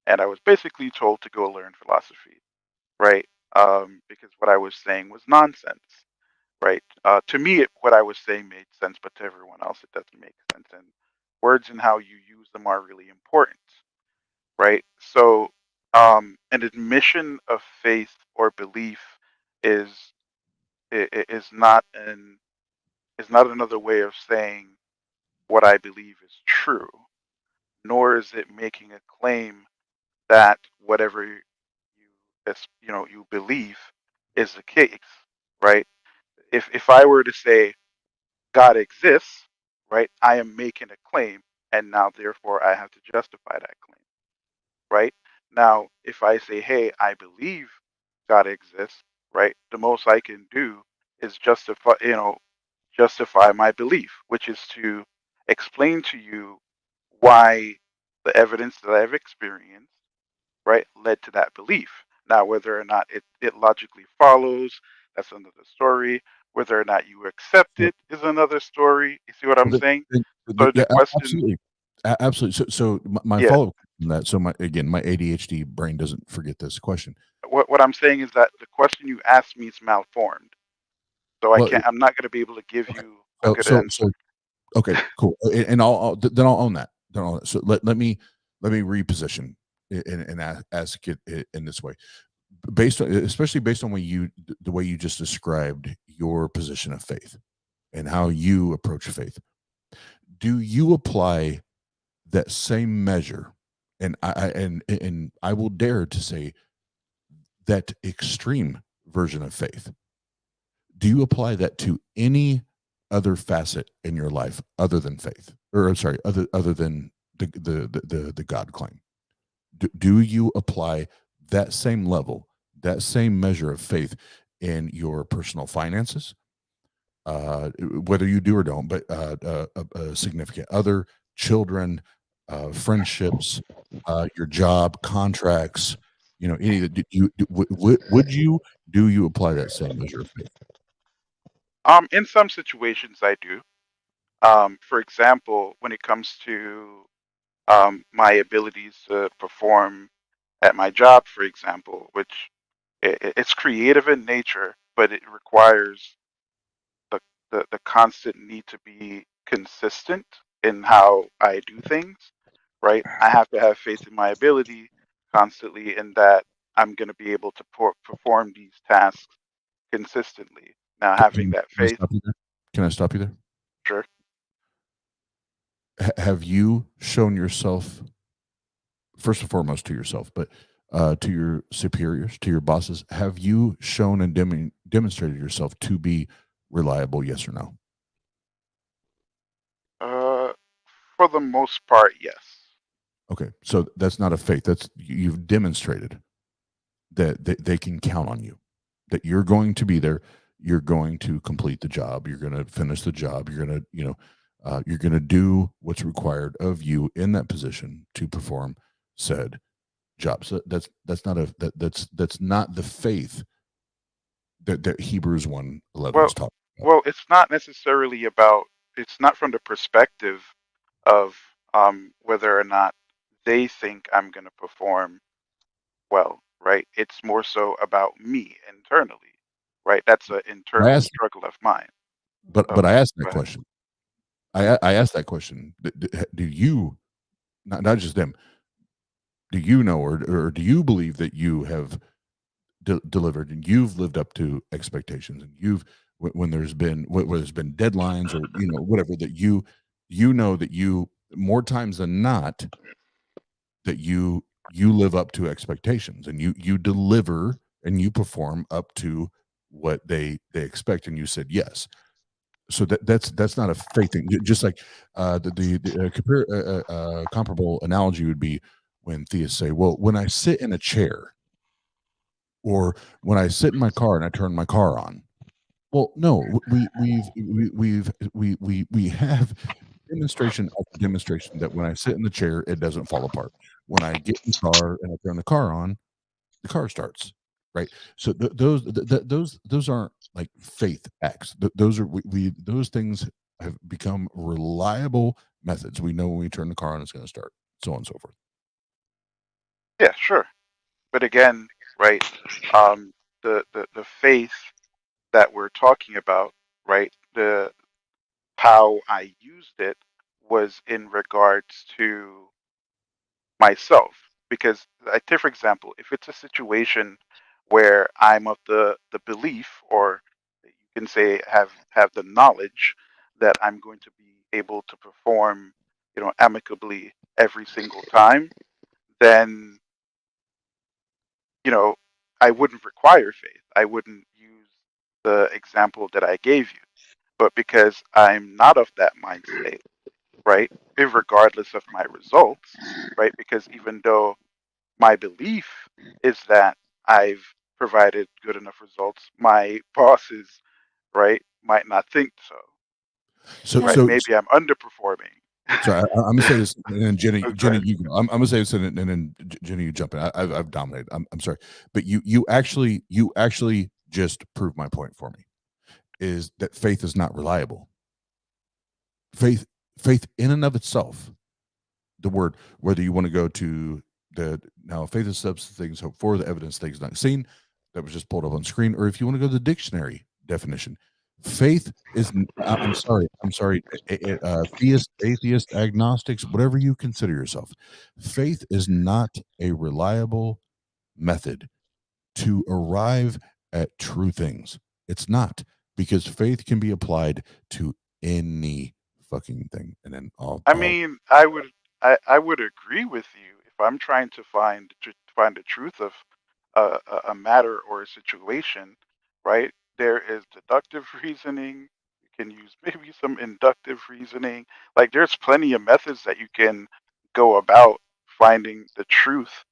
and I was basically told to go learn philosophy, right? Because what I was saying was nonsense, right? To me, what I was saying made sense, but to everyone else, it doesn't make sense. And words and how you use them are really important, right? So, an admission of faith or belief is is not another way of saying what I believe is true, nor is it making a claim that whatever you believe is the case, right? If I were to say God exists, right, I am making a claim, and now therefore I have to justify that claim, right? Now, if I say, hey, I believe God exists, right, the most I can do is justify my belief, which is to explain to you why the evidence that I've experienced, right, led to that belief. Now, whether or not it logically follows, that's another story. Whether or not you accept So, it is another story. You see what I'm well, saying? So the yeah, question, absolutely, absolutely. So my yeah, follow up on that. So my ADHD brain doesn't forget this question. what I'm saying is that the question you asked me is malformed. So Well, I'm not going to be able to give okay. you a good answer. So okay, cool. And then I'll own that. Then I'll own it. So let me reposition and ask it in this way, based on especially based on the way you just described your position of faith and how you approach faith. Do you apply that same measure? And and I will dare to say that extreme version of faith. Do you apply that to any other facet in your life other than faith, or I'm sorry, other than the God claim? Do you apply that same level, that same measure of faith in your personal finances, whether you do or don't, but a significant other, children, friendships, your job, contracts, any that would you do you apply that same measure of faith? In some situations, I do. For example, when it comes to my abilities to perform at my job, for example, which it's creative in nature, but it requires the, the constant need to be consistent in how I do things, right? I have to have faith in my ability constantly, and that I'm going to be able to perform these tasks consistently. Now, having that Can I faith, stop you there? Can I stop you there? sure. Have you shown yourself, first and foremost to yourself, but to your superiors, to your bosses, have you shown and demonstrated yourself to be reliable? Yes or no? Uh, for the most part, yes. Okay, so that's not a faith. That's you've demonstrated that they can count on you, that you're going to be there, you're going to complete the job, you're going to finish the job, you're going to you're going to do what's required of you in that position to perform said job. So that's not that's not the faith that Hebrews 1:11 Well, is talking about. well, it's not necessarily about. It's not from the perspective of whether or not they think I'm going to perform well, right? It's more so about me internally, right? That's an I internal asked, struggle of mine. Oh, but I asked go that ahead. question. I asked that question. Do you, not just them, do you know, or do you believe that you have delivered and you've lived up to expectations, and you've when there's been where there's been deadlines, or whatever, that you know that you, more times than not, that you live up to expectations, and you deliver and you perform up to what they expect, and you said yes. So that's not a faith thing. Just like comparable analogy would be when theists say, well, when I sit in a chair, or when I sit in my car and I turn my car on. Well, no, we have demonstration after demonstration that when I sit in the chair, it doesn't fall apart. When I get in the car and I turn the car on, the car starts, right? So those aren't like faith acts. Those are those things have become reliable methods. We know when we turn the car on, it's going to start, so on and so forth. Yeah, sure. But again, right? Um, the faith that we're talking about, right? The how I used it was in regards to myself. Because I take, for example, if it's a situation where I'm of the belief, or you can say have the knowledge that I'm going to be able to perform, amicably every single time, then I wouldn't require faith. I wouldn't use the example that I gave you. But because I'm not of that mind state, right? Regardless of my results, right? Because even though my belief is that I've provided good enough results, my bosses, right, might not think so. So Right? so Maybe I'm underperforming. So I'm gonna say this, and then Jenny, Go ahead. you go. I'm gonna say this, and then Jenny, you jump in. I've dominated. I'm sorry, but you actually just proved my point for me. Is that faith is not reliable. Faith faith in and of itself, the word, whether you want to go to the, now faith is substance of things hoped for, the evidence of things not seen, that was just pulled up on screen, or if you want to go to the dictionary definition, faith is I'm sorry, theist, atheist, agnostics, whatever you consider yourself, faith is not a reliable method to arrive at true things. It's not, because faith can be applied to any fucking thing. And then I mean, I would agree with you if I'm trying to find the truth of a matter or a situation, right? There is deductive reasoning. You can use maybe some inductive reasoning. Like there's plenty of methods that you can go about finding the truth,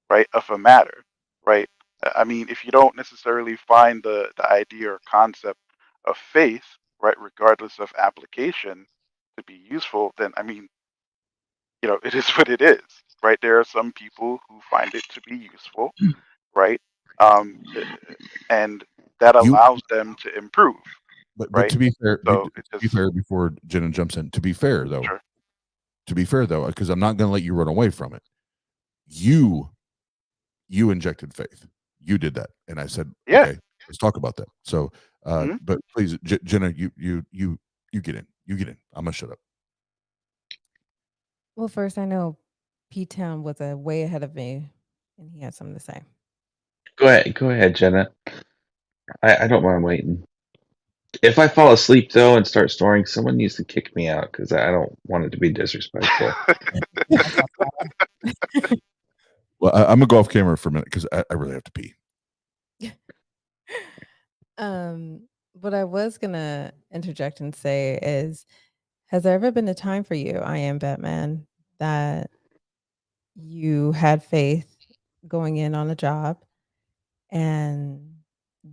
right, of a matter, right? I mean, if you don't necessarily find the idea or concept of faith, right, regardless of application, to be useful, then I mean, it is what it is, right? There are some people who find it to be useful, right? And that you allows them to improve, but right? to be fair, So it just before Jenna jumps in, to be fair though, sure. because I'm not going to let you run away from it. You injected faith. You did that, and I said, Yeah. okay, let's talk about that. So, Hmm. but please, Jenna, you get in. You get in. I'm gonna shut up. Well, first, I know PTown was way ahead of me, and he had something to say. Go ahead, Jenna. I don't mind waiting. If I fall asleep though and start snoring, someone needs to kick me out because I don't want it to be disrespectful. Well, I'm gonna go off camera for a minute because I really have to pee. What I was gonna interject and say is, has there ever been a time for you, I am Batman, that you had faith going in on a job and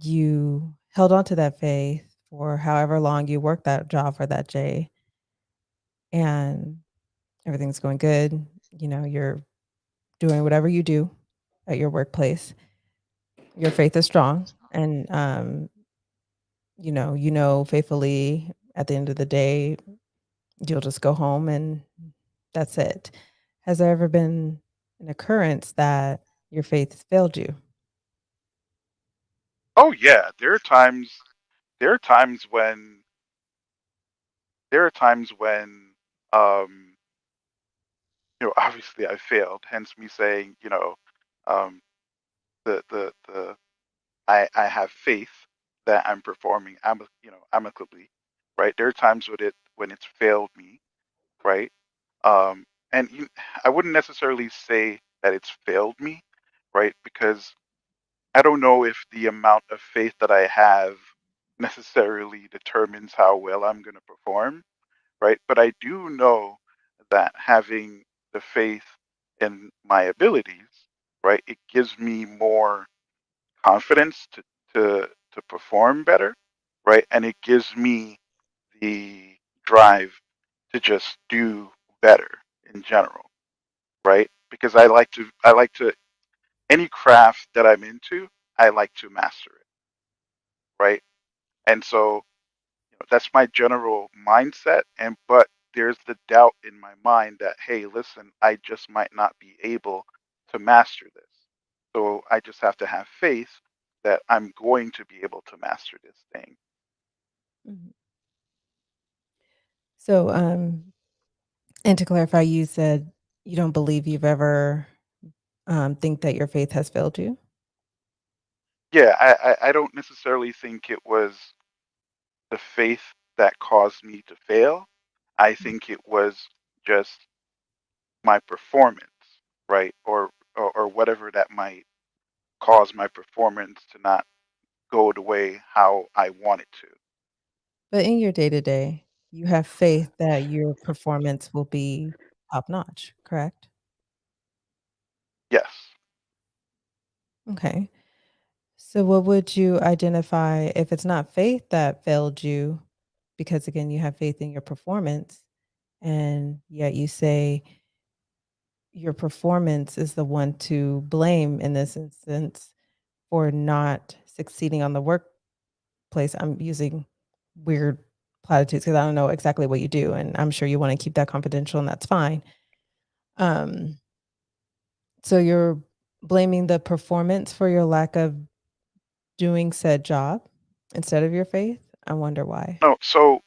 you held on to that faith for however long you worked that job for that day, and everything's going good, you're doing whatever you do at your workplace, your faith is strong, and you know faithfully at the end of the day you'll just go home and that's it. Has there ever been an occurrence that your faith failed you? Oh yeah, there are times. There are times when. There are times when. Um, obviously I failed. Hence me saying, um, the I have faith that I'm performing amicably, right? There are times when it's failed me, right? And I wouldn't necessarily say that it's failed me, right? Because I don't know if the amount of faith that I have necessarily determines how well I'm going to perform, right? But I do know that having the faith in my abilities, right, it gives me more confidence to perform better, right? And it gives me the drive to just do better in general, right? Because I like to any craft that I'm into, I like to master it, right? And so that's my general mindset. And but there's the doubt in my mind that, hey, listen, I just might not be able to master this. So I just have to have faith that I'm going to be able to master this thing. Mhm. So, and to clarify, you said you don't believe you've ever think that your faith has failed you. Yeah, I don't necessarily think it was the faith that caused me to fail. I think it was just my performance, right? Or whatever that might cause my performance to not go the way how I want it to. But in your day to day, you have faith that your performance will be top notch, correct? Yes. Okay. So, what would you identify if it's not faith that failed you? Because again, you have faith in your performance, and yet you say your performance is the one to blame in this instance for not succeeding on the workplace. I'm using weird platitudes because I don't know exactly what you do, and I'm sure you want to keep that confidential, and that's fine. Um, so you're blaming the performance for your lack of doing said job instead of your faith? I wonder why. No. So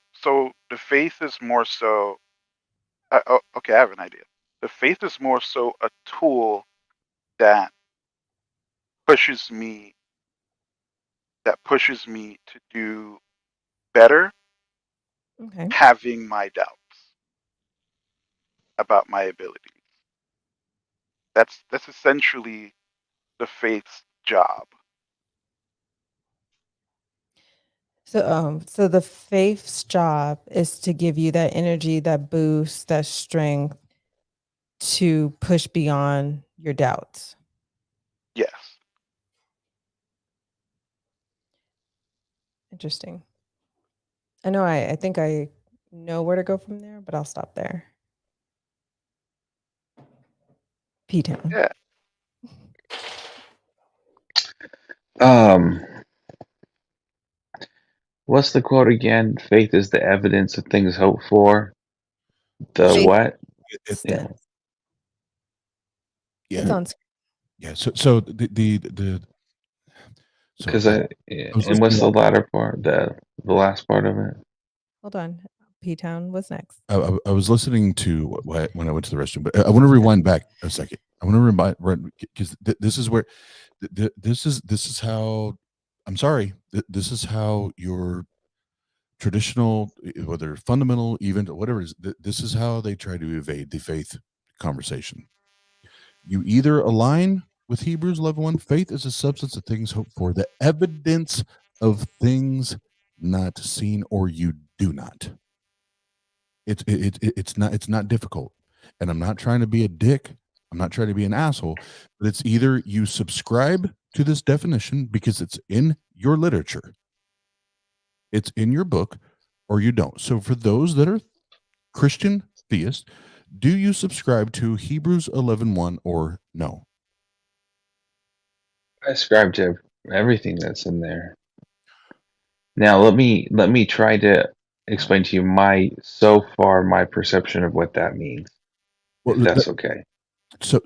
the faith is more so. Okay, I have an idea. The faith is more so a tool that pushes me pushes me to do better, Okay. having my doubts about my abilities. That's essentially the faith's job. So the faith's job is to give you that energy, that boost, that strength to push beyond your doubts. Yes. Interesting. I know I think I know where to go from there, but I'll stop there. PTown. Yeah. Um, what's the quote again? Faith is the evidence of things hoped for. The Faith what? It, Yeah. it's yeah, on screen. yeah. So the so Because I was and what's listening. the latter part? The last part of it? Hold on. P-Town, what's next? I was listening to when I went to the restroom, but I want to rewind back a second. I want to remind because this is where this is how I'm sorry. This is how your traditional, whether fundamental, even whatever it is, this is how they try to evade the faith conversation. You either align with Hebrews 11:1, faith is a substance of things hoped for, the evidence of things not seen, or you do not. It's not difficult, and I'm not trying to be a dick. I'm not trying to be an asshole, but it's either you subscribe to this definition because it's in your literature, it's in your book, or you don't. So for those that are Christian theists, Do you subscribe to Hebrews 11:1 or no? I ascribe to everything that's in there. Now let me try to explain to you my perception of what that means, Well, if that's okay. so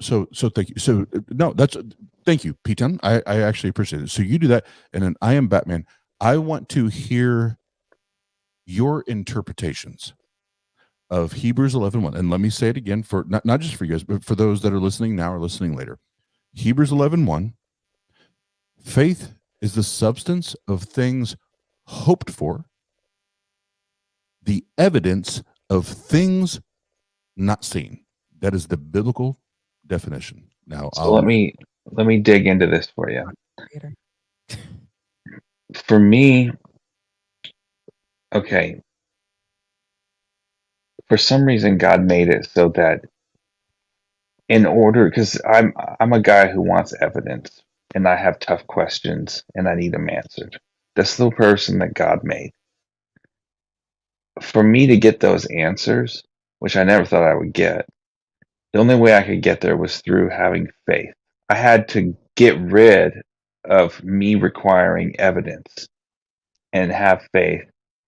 thank you. So no, that's thank you, PTown. I actually appreciate it. So you do that, and then I am Batman. I want to hear your interpretations of Hebrews 11:1. And let me say it again for not just for you guys, but for those that are listening now or listening later. Hebrews 11:1. Faith is the substance of things hoped for, the evidence of things not seen. That is the biblical definition. Now, So let me dig into this for you. For me, okay, for some reason God made it so that in order, because I'm a guy who wants evidence and I have tough questions and I need them answered. That's the person that God made. For me to get those answers, which I never thought I would get, the only way I could get there was through having faith. I had to get rid of me requiring evidence and have faith.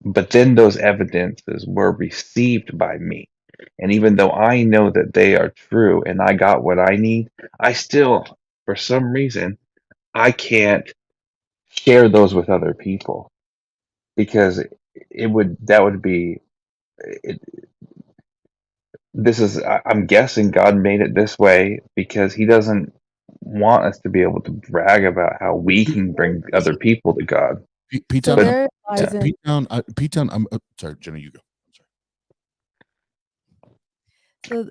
But then those evidences were received by me. And even though I know that they are true and I got what I need, I still, for some reason, I can't share those with other people because that would be, it, I'm guessing God made it this way because he doesn't want us to be able to brag about how we can bring other people to God. PTown, So there lies in PTown, I'm sorry, Jenna, you go. So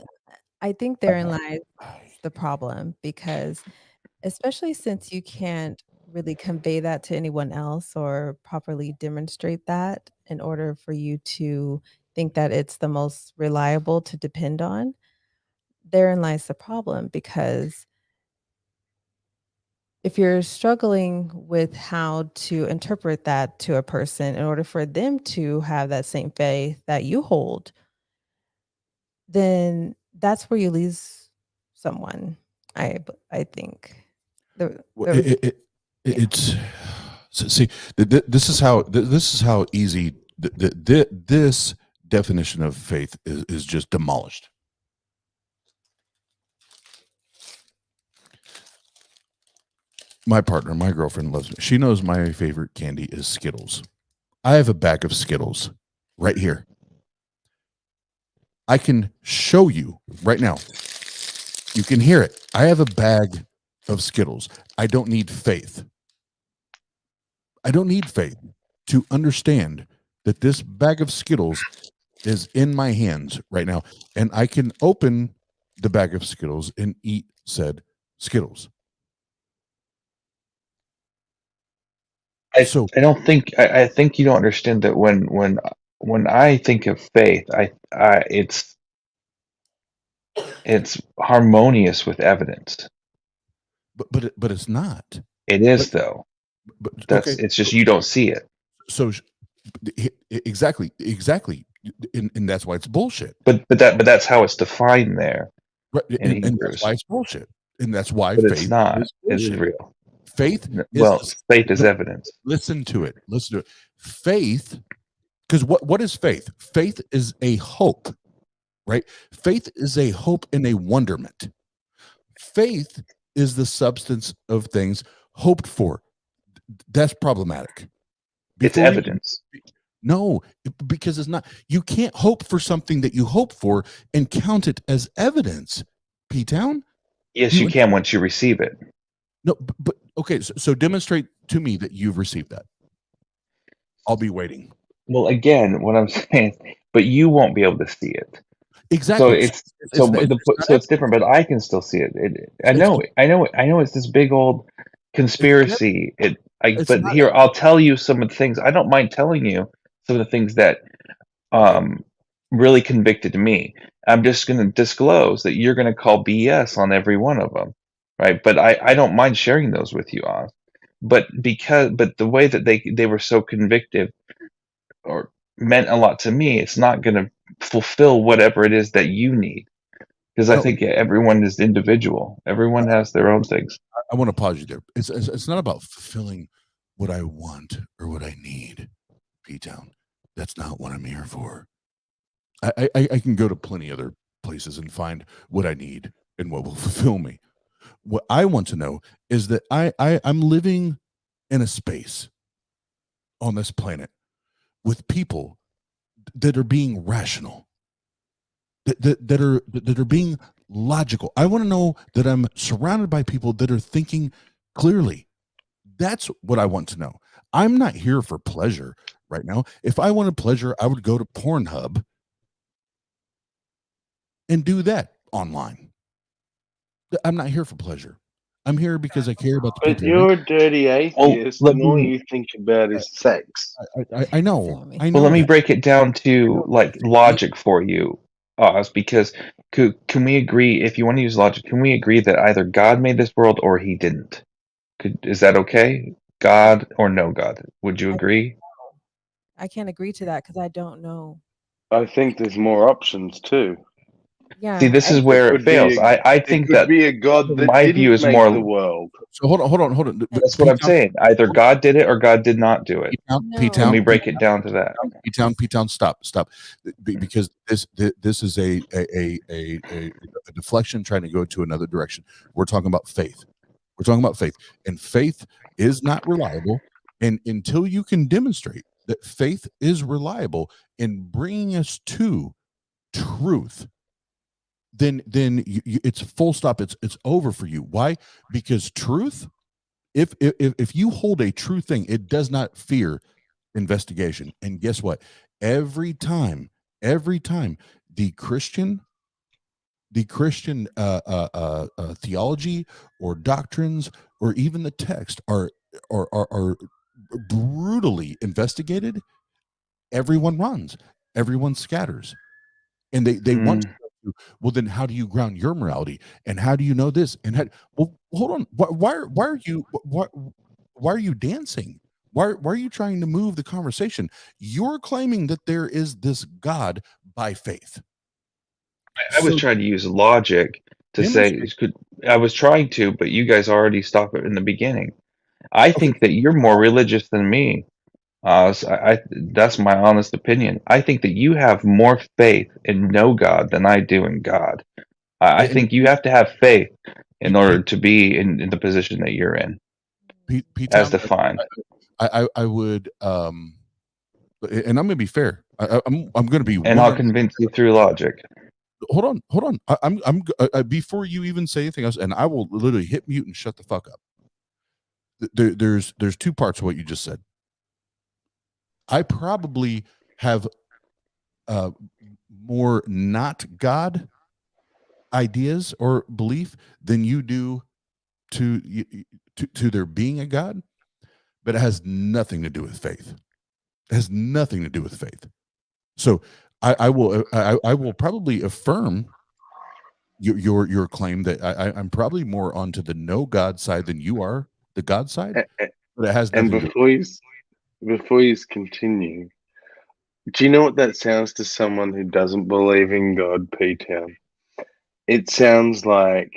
I think therein lies the problem because especially since you can't really convey that to anyone else or properly demonstrate that in order for you to think that it's the most reliable to depend on, therein lies the problem because if you're struggling with how to interpret that to a person in order for them to have that same faith that you hold, then that's where you lose someone. I think. Well, The it's see this is how easy this definition of faith is just demolished. My partner, my girlfriend loves me. She knows my favorite candy is Skittles. I have a bag of Skittles right here. I can show you right now. You can hear it. I have a bag of Skittles. I don't need faith. I don't need faith to understand that this bag of Skittles is in my hands right now. And I can open the bag of Skittles and eat said Skittles. I don't think I think you don't understand that when I think of faith, it's harmonious with evidence. But it's not. It is though. But It's just you don't see it. So exactly, and that's why it's bullshit. But that's how it's defined there. Right, in and Hebrews. that's why it's bullshit, and that's why But faith it's not. is It's bullshit. real. Faith faith is evidence. Listen to it. Faith, because what is faith? Faith is a hope, right? Faith is a hope and a wonderment. Faith is the substance of things hoped for. That's problematic. It's evidence. No, because it's not. You can't hope for something that you hope for and count it as evidence. PTown? Yes, you can once you receive it. No, but okay. So demonstrate to me that you've received that. I'll be waiting. Well, again, what I'm saying, but you won't be able to see it. Exactly. So it's different, but I can still see it. I know it's this big old conspiracy. But here I'll tell you some of the things. I don't mind telling you some of the things that really convicted me. I'm just going to disclose that you're going to call BS on every one of them, right? But I don't mind sharing those with you, Oz. But the way that they were so convictive or meant a lot to me, it's not going to fulfill whatever it is that you need. Because I think everyone is individual. Everyone has their own things. I want to pause you there. It's not about fulfilling what I want or what I need, PTown. That's not what I'm here for. I can go to plenty other places and find what I need and what will fulfill me. What I want to know is that I'm living in a space on this planet with people that are being rational, that are being logical. I want to know that I'm surrounded by people that are thinking clearly. That's what I want to know. I'm not here for pleasure right now. If I wanted pleasure, I would go to Pornhub and do that online. I'm not here for pleasure. I'm here because I care about the But people. you're a dirty atheist, and all you think about is sex. I know. I know. Well, let me that. break it down to like logic for you, Oz, because can we agree, if you want to use logic, can we agree that either God made this world or he didn't? Is that okay? God or no God? Would you agree? I can't agree to that because I don't know. I think there's more options too. Yeah. See, this is where it fails. I think that be a God that my view didn't is make more. the world. So hold on. That's what I'm saying. Either God did it or God did not do it. P-Town, Let me break it down to that. P-Town, stop. Because this is a deflection trying to go to another direction. We're talking about faith. And faith is not reliable. And until you can demonstrate that faith is reliable in bringing us to truth, then it's full stop. It's over for you. Why? Because truth, if you hold a true thing, it does not fear investigation. And guess what? Every time the Christian theology or doctrines or even the text are brutally investigated, everyone runs, everyone scatters, and they want to know, well, then how do you ground your morality, and how do you know this, and well, hold on, why are you dancing? Why are you trying to move the conversation? You're claiming that there is this God by faith. I was trying to use logic to say, I was trying to, but you guys already stopped it in the beginning. I think that you're more religious than me. So that's my honest opinion. I think that you have more faith in no God than I do in God. I think you have to have faith in order to be in the position that you're in, as defined. I would, and I'm going to be fair. I'm going to be, and I'll convince you through logic. Hold on. I'm before you even say anything else, and I will literally hit mute and shut the fuck up. There's two parts of what you just said. I probably have more not God ideas or belief than you do to there being a God, but it has nothing to do with faith. It has nothing to do with faith. So I will probably affirm your claim that I'm probably more onto the no God side than you are the God side, but it has nothing And before you continue, do you know what that sounds to someone who doesn't believe in God, P-Town? It sounds like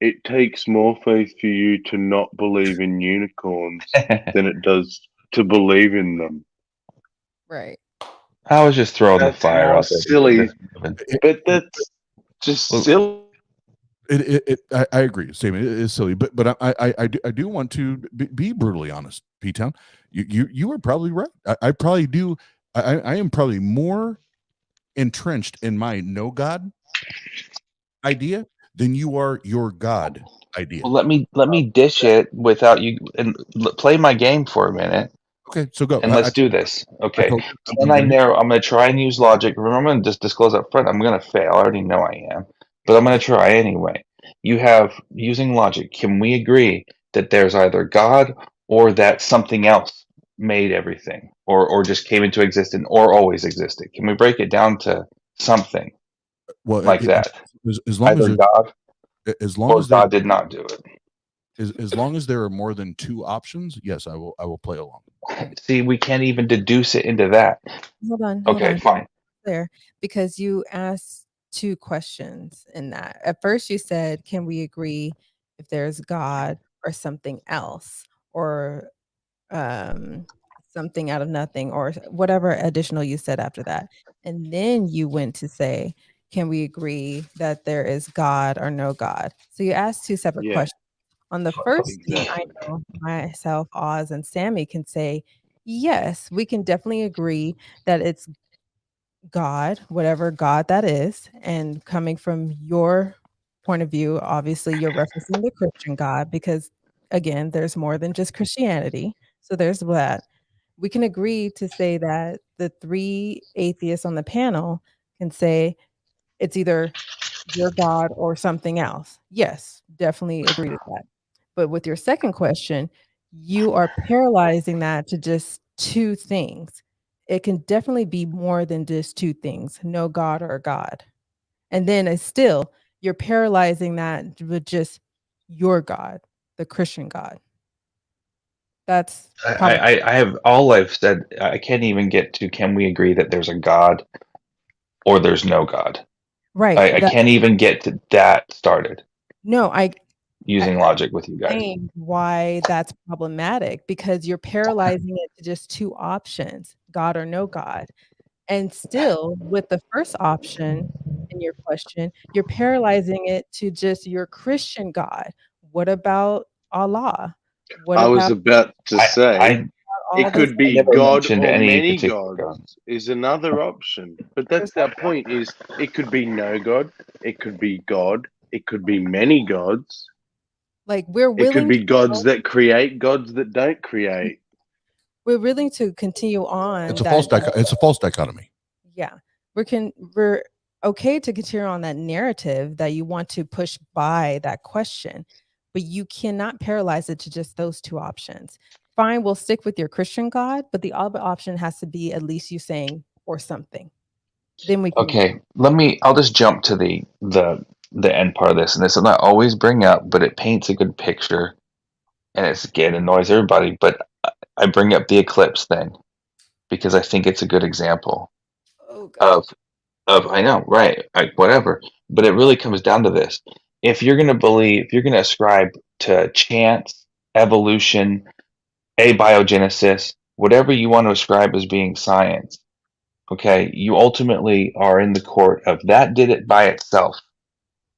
it takes more faith for you to not believe in unicorns than it does to believe in them. Right. I was just throwing the fire out there. Silly, but that's just silly. I agree, Sammy. It is silly, but I do want to be brutally honest, P-Town. You are probably right. I probably do. I am probably more entrenched in my no God idea than you are your God idea. Well, let me dish it without you and play my game for a minute. Okay, so go. And let's do this. Okay. Then I narrow. I'm going to try and use logic. Remember, I'm going to just disclose up front. I'm going to fail. I already know I am, but I'm going to try anyway. You have using logic. Can we agree that there's either God or that something else made everything, or just came into existence, or always existed? Can we break it down to something like that? As long either as God, as long or as God did not do it. As long as there are more than two options, yes, I will play along. See, we can't even deduce it into that. Hold on. Okay, fine. There, because you asked two questions in that. At first, you said, "Can we agree if there's God or something else, or um, something out of nothing, or whatever additional you said after that?" And then you went to say, "Can we agree that there is God or no God?" So you asked two separate Yeah, questions. On the first thing, I exactly. know myself, Oz, and Sammy can say, yes, we can definitely agree that it's God, whatever God that is. And coming from your point of view, obviously you're referencing the Christian God because, again, there's more than just Christianity. So there's that. We can agree to say that the three atheists on the panel can say it's either your God or something else. Yes, definitely agree to that. But with your second question, you are paralyzing that to just two things. It can definitely be more than just two things, no God or God. And then it's still, you're paralyzing that with just your God, the Christian God. That's probably I have all I've said. I can't even get to. Can we agree that there's a God or there's no God? right. I That can't even get to that started no, using logic with you guys. explain why that's problematic because you're paralyzing it to just two options, God or no God. And still, with the first option in your question, you're paralyzing it to just your Christian God. What about Allah? What I was about about to say I all it those could I be never God mentioned or any many particular God. gods is another option. But that's our point is it could be no God, it could be God, it could be many gods. like we're It could willing to be gods that create, gods that don't create. continue on It's a that. it's a false dichotomy. Yeah. We're okay to continue on that narrative that you want to push by that question, but you cannot paralyze it to just those two options. Fine, we'll stick with your Christian God, but the other option has to be at least you saying or something. Then we can Okay, I'll just jump to the end part of this, and this is not always bring up, but it paints a good picture, and it's again annoys everybody. But I bring up the eclipse thing because I think it's a good example oh god. of I know, right, whatever. But it really comes down to this: if you're if you're going to ascribe to chance, evolution, abiogenesis, whatever you want to ascribe as being science, okay, you ultimately are in the court of that did it by itself.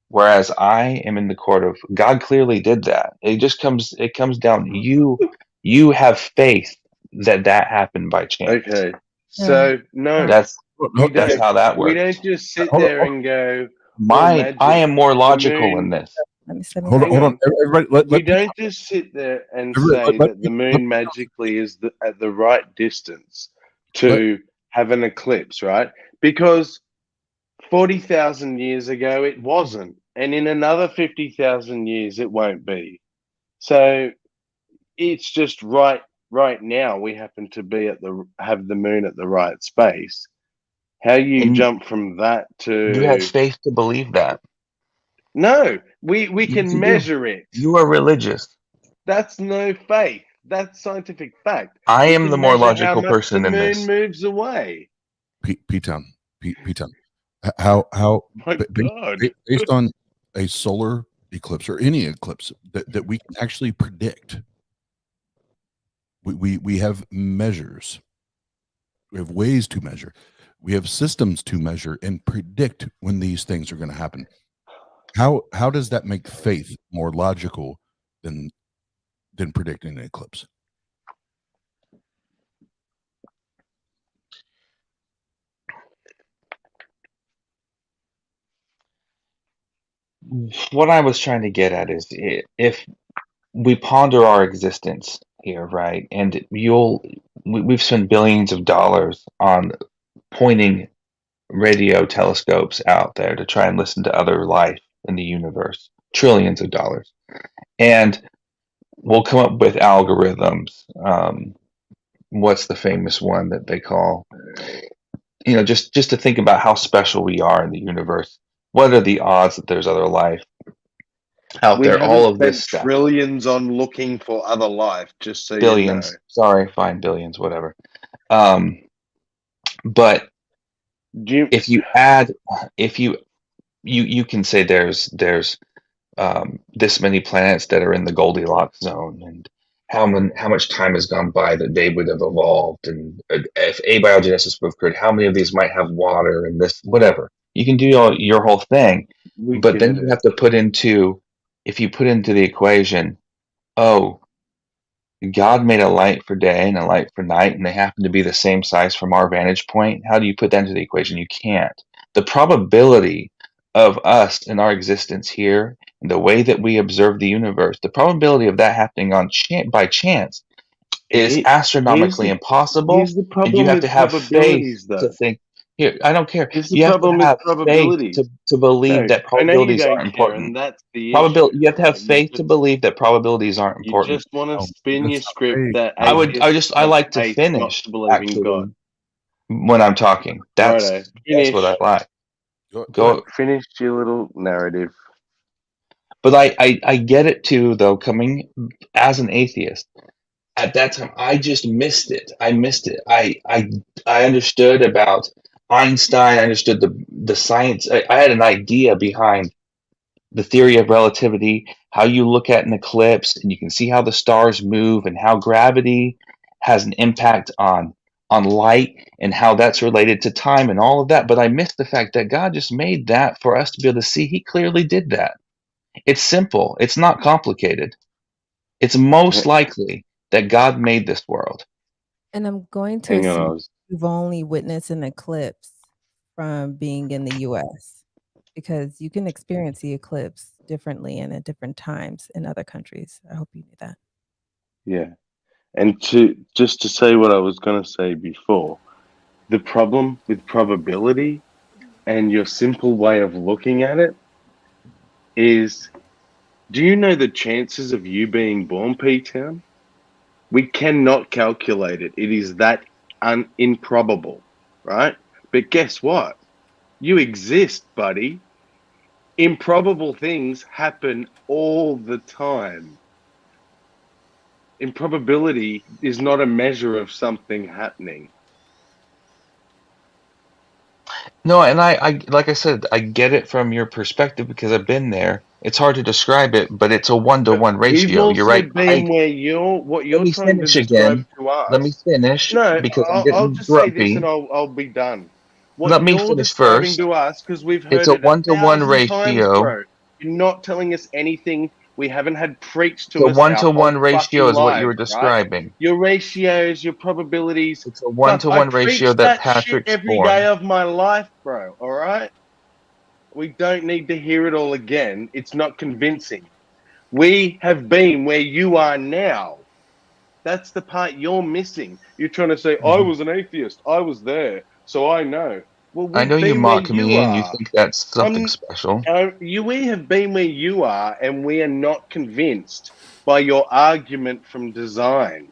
Whereas I am in the court of God clearly did that. It comes down to you have faith that that happened by chance. Okay. So no, That's we that's don't how that we works. don't just sit Hold on, there and go, well, I magic, am more the logical in moon. this. Let me hold on, Hang hold on. on. Everybody, You don't just sit there and say let that the moon magically is at the right distance let to have an eclipse, right? Because 40,000 years ago it wasn't, and in another 50,000 years it won't be. So it's just right now we happen to be have the moon at the right space. How you And jump from that you have to faith to believe that. no, we Yes, can you do. measure it. You are religious. That's no faith. That's scientific fact. I We am the can more measure how logical much the person in moon this. moves away. P-Town, P-Town. How My God. based on a solar eclipse or any eclipse that we can actually predict. We have measures. We have ways to measure. We have systems to measure and predict when these things are going to happen. How does that make faith more logical than predicting an eclipse? What I was trying to get at is if we ponder our existence here, right? And we've spent billions of dollars on pointing radio telescopes out there to try and listen to other life in the universe, trillions of dollars. And we'll come up with algorithms. What's the famous one that they call? Just to think about how special we are in the universe. What are the odds that there's other life out We there? haven't All of this spent stuff. trillions on looking for other life, just so you know. Billions. Sorry, fine, billions, whatever. But Do you, if you add, if you you can say there's this many planets that are in the Goldilocks zone, and how much time has gone by that they would have evolved, and if abiogenesis would have occurred, how many of these might have water and this whatever. You can do your whole thing, We but then get you it. have to put into if you put into the equation, oh, God made a light for day and a light for night, and they happen to be the same size from our vantage point. How do you put that into the equation? You can't. The probability of us and our existence here, and the way that we observe the universe, the probability of that happening by chance is He- here's astronomically the impossible, here's the and you problem have to with have faith probabilities, to though. think. Here, I don't care. Here's the You have to problem with have faith probabilities. to believe No, that I know you probabilities don't aren't care, important. and that's the issue, You have to have right? faith to believe that probabilities aren't You important. just want to No, spin your that's not script faith. that I atheists have like to faith not finish to believe in God. actually when I'm talking. Righto, That's what I finish. like. Go ahead. Finish your little narrative. But I get it too, though, coming as an atheist. At that time, I just missed it. I missed it. I understood about Einstein. I understood the science. I had an idea behind the theory of relativity, how you look at an eclipse and you can see how the stars move and how gravity has an impact on light and how that's related to time and all of that. But I missed the fact that God just made that for us to be able to see. He clearly did that. It's simple. It's not complicated. It's most likely that God made this world. And I'm going to Hang on, assume you've only witnessed an eclipse from being in the US because you can experience the eclipse differently and at different times in other countries. I hope you knew that. Yeah. And to say what I was going to say before, the problem with probability and your simple way of looking at it is, do you know the chances of you being born, PTown? We cannot calculate it. It is that improbable, right? But guess what? You exist, buddy. Improbable things happen all the time. Improbability is not a measure of something happening. No, and I like I said, I get it from your perspective because I've been there. It's hard to describe it, but it's a 1-to-1 We've ratio. You're also right. been where what Let you're me trying to finish describe again. to Let me us. finish No, because I'm I'll getting just say this and grumpy. I'll be done. What Let me you're finish describing first. to us, because we've It's heard a it 1-to-1 1,000 times, ratio. bro. You're not telling us anything we haven't had preached The to us our whole 1-to-1 ratio fucking is what you were lives, right? describing. Your ratios, your probabilities. It's a Fuck, I 1-to-1 ratio preach that that shit Patrick's every day born. of my life, bro. All right? We don't need to hear it all again. It's not convincing. We have been where you are now. That's the part you're missing. You're trying to say, I was an atheist. I was there. So I know. Well, I know we've you been where mock you me and you are. think that's something special. We have been where you are, and we are not convinced by your argument from design.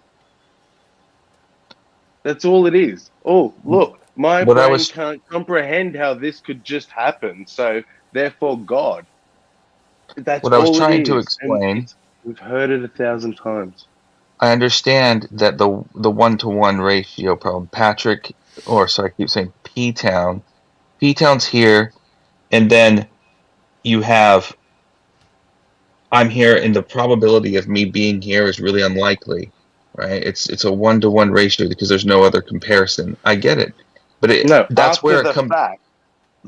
That's all it is. Oh, look, my What I brain was can't comprehend how this could just happen. So therefore, God. That's what I was all it trying to is. And explain, we've heard it 1,000 times. I understand that the 1-to-1 ratio problem, Patrick, or sorry, I keep saying P-Town. P-Town's here, and then you have I'm here, and the probability of me being here is really unlikely, right? It's a 1-to-1 ratio because there's no other comparison. I get it, but No, that's after where it the comes fact.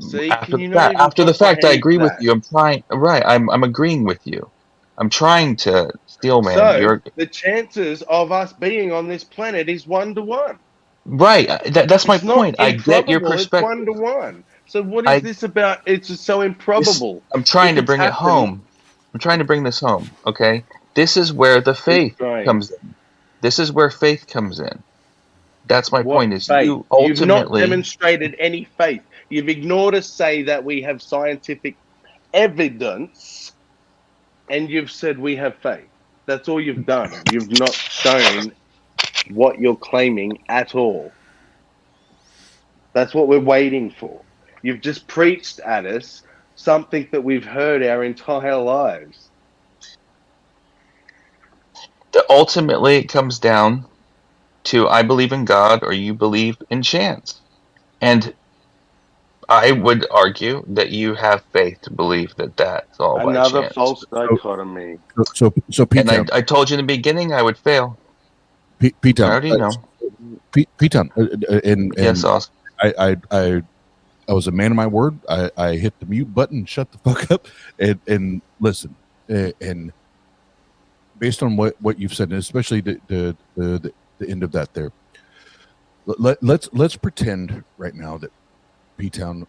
See, after can the you not fact. even After the fact, I comprehend agree with that? you. I'm trying. Right, I'm agreeing with you. I'm trying to Steelman. So You're the chances of us being on this planet is 1-to-1. right. That's my It's not point. I get your improbable, it's perspective. 1-to-1. So what is I this about? It's just so this. improbable. I'm trying If to it's bring it happened, home. I'm trying to bring this home. Okay, this is where the keep faith trying. comes in. This is where faith comes in. That's my What point. Is faith? you You've not ultimately demonstrated any faith. You've ignored us say that we have scientific evidence, and you've said we have faith. That's all you've done. You've not shown what you're claiming at all. That's what we're waiting for. You've just preached at us something that we've heard our entire lives. ultimately it comes down to I believe in God or you believe in chance. And I would argue that you have faith to believe that that's all by Another chance. false dichotomy. So And P-Town, I told you in the beginning I would fail. I P-Town, already know. P-Town, and Yes, Austin. I was a man of my word. I hit the mute button, shut the fuck up, and listen. And based on what you've said, and especially the end of that there, let's pretend right now that P-Town.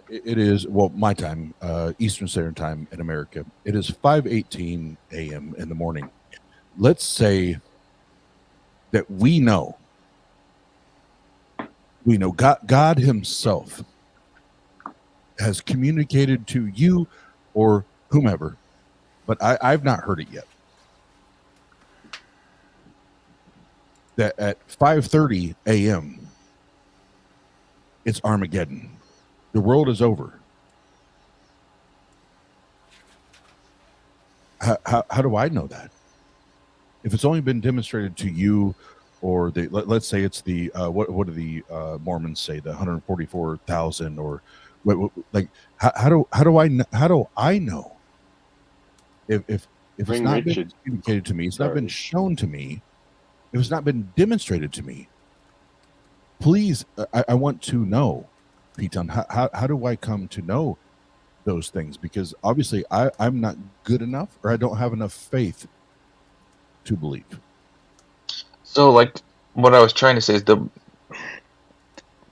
It is, well, my time, Eastern Standard Time in America. It is 5:18 a.m. in the morning. Let's say that we know God Himself has communicated to you or whomever, but I've not heard it yet. That at 5:30 a.m. it's Armageddon. The world is over. How do I know that? If it's only been demonstrated to you, or let's say it's the what do the Mormons say, the 144,000, or like how do I know if it's not been communicated to me, it's not been shown to me, if it's not been demonstrated to me? Please, I want to know, P-Town, how do I come to know those things? Because obviously I'm not good enough, or I don't have enough faith to believe. So, like, what I was trying to say is the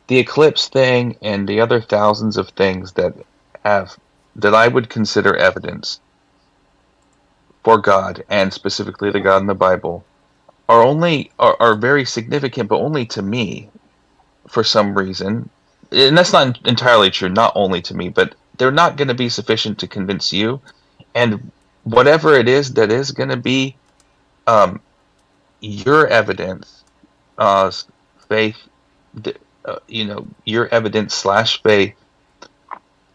eclipse thing and the other thousands of things that I would consider evidence for God, and specifically the God in the Bible, are very significant, but only to me for some reason. And that's not entirely true, not only to me, but they're not going to be sufficient to convince you. And whatever it is that is going to be your evidence, faith, your evidence / faith,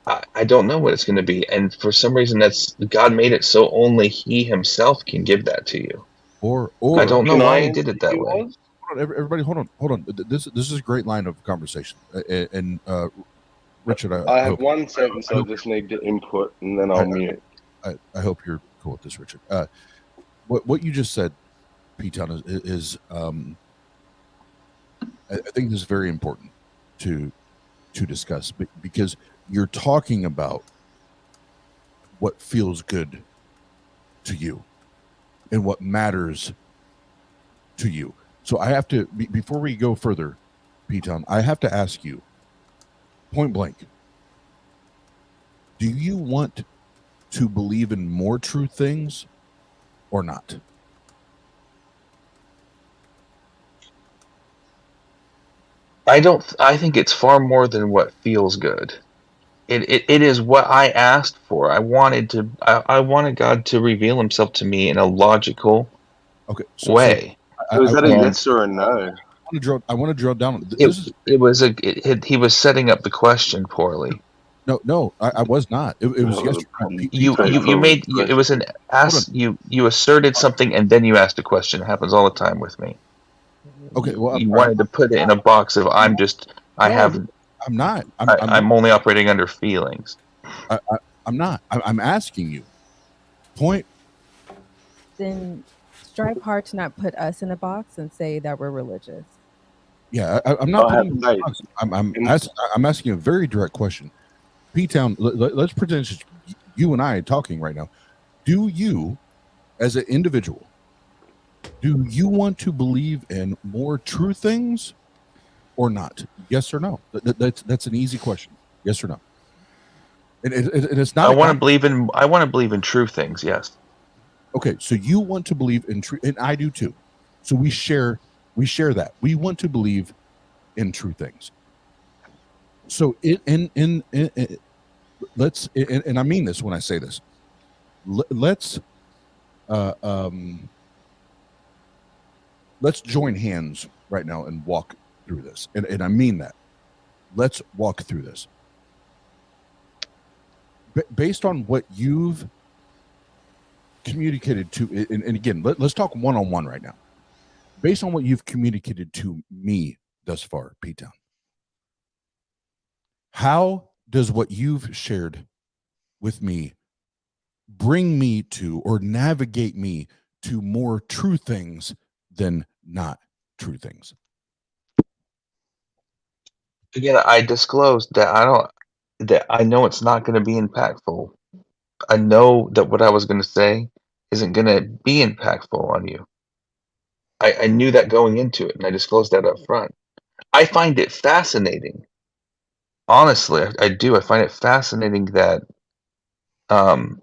I don't know what it's going to be. And for some reason, God made it so only He Himself can give that to you. Or I don't know why He did it that way. Everybody, hold on. This is a great line of conversation. And Richard, I have one sentence I just need to input, and then I'll mute. I hope you're cool with this, Richard. What you just said, P-Town, is I think this is very important to discuss, because you're talking about what feels good to you and what matters to you. So I have to, before we go further, P-Town, I have to ask you, point blank, do you want to believe in more true things or not? I think it's far more than what feels good. It is what I asked for. I wanted God to reveal Himself to me in a logical way. So is that a yes or a no? I want to drill down. He was setting up the question poorly. No, I was not. It was yesterday. You made it was an ask. You asserted something and then you asked a question. It happens all the time with me. Okay, well, you wanted to put it in a box of I'm not. I'm only operating under feelings. I'm not. I'm asking you. Point. Then strive hard to not put us in a box and say that we're religious. Yeah, I'm not. I'm asking you a very direct question. P-Town, let's pretend you and I are talking right now. Do you, as an individual, do you want to believe in more true things or not? Yes or no? That's an easy question. Yes or no? And it's not. I want to believe in true things. Yes. Okay, so you want to believe in true, and I do too. So we share that. We want to believe in true things. So let's, and I mean this when I say this. Let's join hands right now and walk through this. And I mean that. Let's walk through this. Based on what you've communicated to, and again, let's talk one-on-one right now. Based on what you've communicated to me thus far, P-Town, How does what you've shared with me bring me to or navigate me to more true things than not true things? Again, I disclosed that I know it's not going to be impactful. I know that what I was going to say isn't going to be impactful on you. I knew that going into it, and I disclosed that up front. I find it fascinating. Honestly, I do. I find it fascinating that um,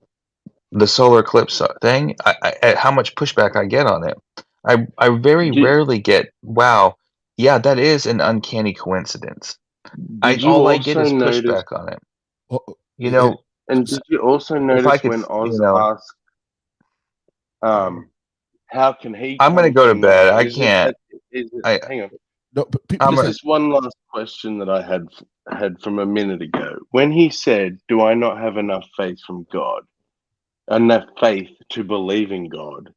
the solar eclipse thing, how much pushback I get on it. I very Did, rarely get, wow, yeah, that is an uncanny coincidence. did you All I get also is notice, pushback on it. Well, You it, know, and did you also if I notice could, when you Oz know, asked, how can he I'm gonna come go to from bed. there? I can't. I Hang on. no, but I'm Just gonna. this one last question that I had from a minute ago. When he said, "Do I not have enough faith from God, enough faith to believe in God?"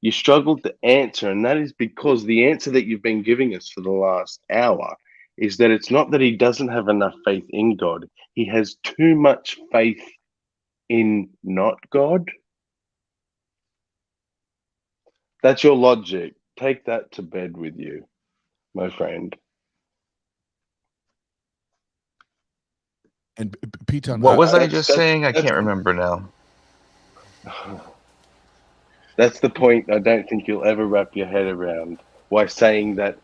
You struggled to answer, and that is because the answer that you've been giving us for the last hour is that it's not that he doesn't have enough faith in God; he has too much faith in not God. That's your logic. Take that to bed with you, my friend. and P-Town, What was I That's just that's saying? I that's can't remember now. that's the point. I don't think you'll ever wrap your head around why saying that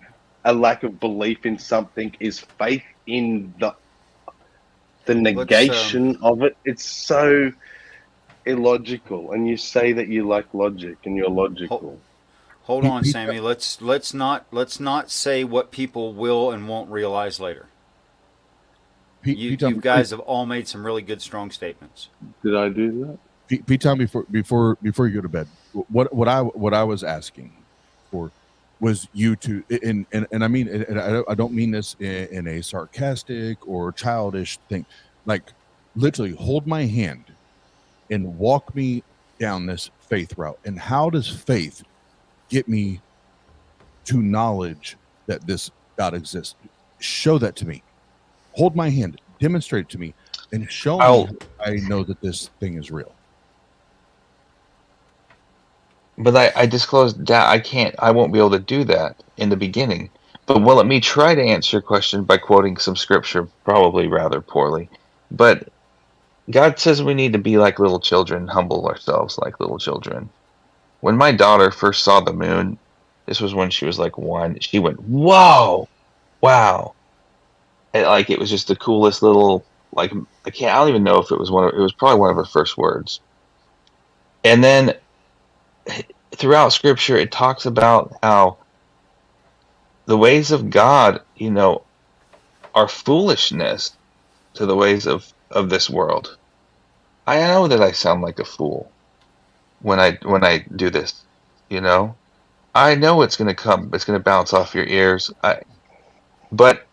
a lack of belief in something is faith in the Let's negation of it. It's so illogical, and you say that you like logic and you're hold, logical. hold on, P- Sammy. Let's not say what people will and won't realize later. You P-Town, guys have all made some really good, strong statements. Did I do that? P-Town, before you go to bed, what I was asking for was you to, and I mean, and I don't mean this in a sarcastic or childish thing, like literally hold my hand and walk me down this faith route. And how does faith get me to knowledge that this God exists? Show that to me. Hold my hand, demonstrate it to me, and show me I'll, how I know that this thing is real. but I disclosed that I won't be able to do that in the beginning. But well, let me try to answer your question by quoting some scripture, probably rather poorly. But God says we need to be like little children, humble ourselves like little children. When my daughter first saw the moon, this was when she was like 1, she went, "Whoa, wow!" And, like it was just the coolest little like I don't even know if it was it was probably one of her first words. And then throughout Scripture, it talks about how the ways of God, are foolishness to the ways of this world. I know that I sound like a fool when I do this, you know. I know it's going to come. It's going to bounce off your ears. But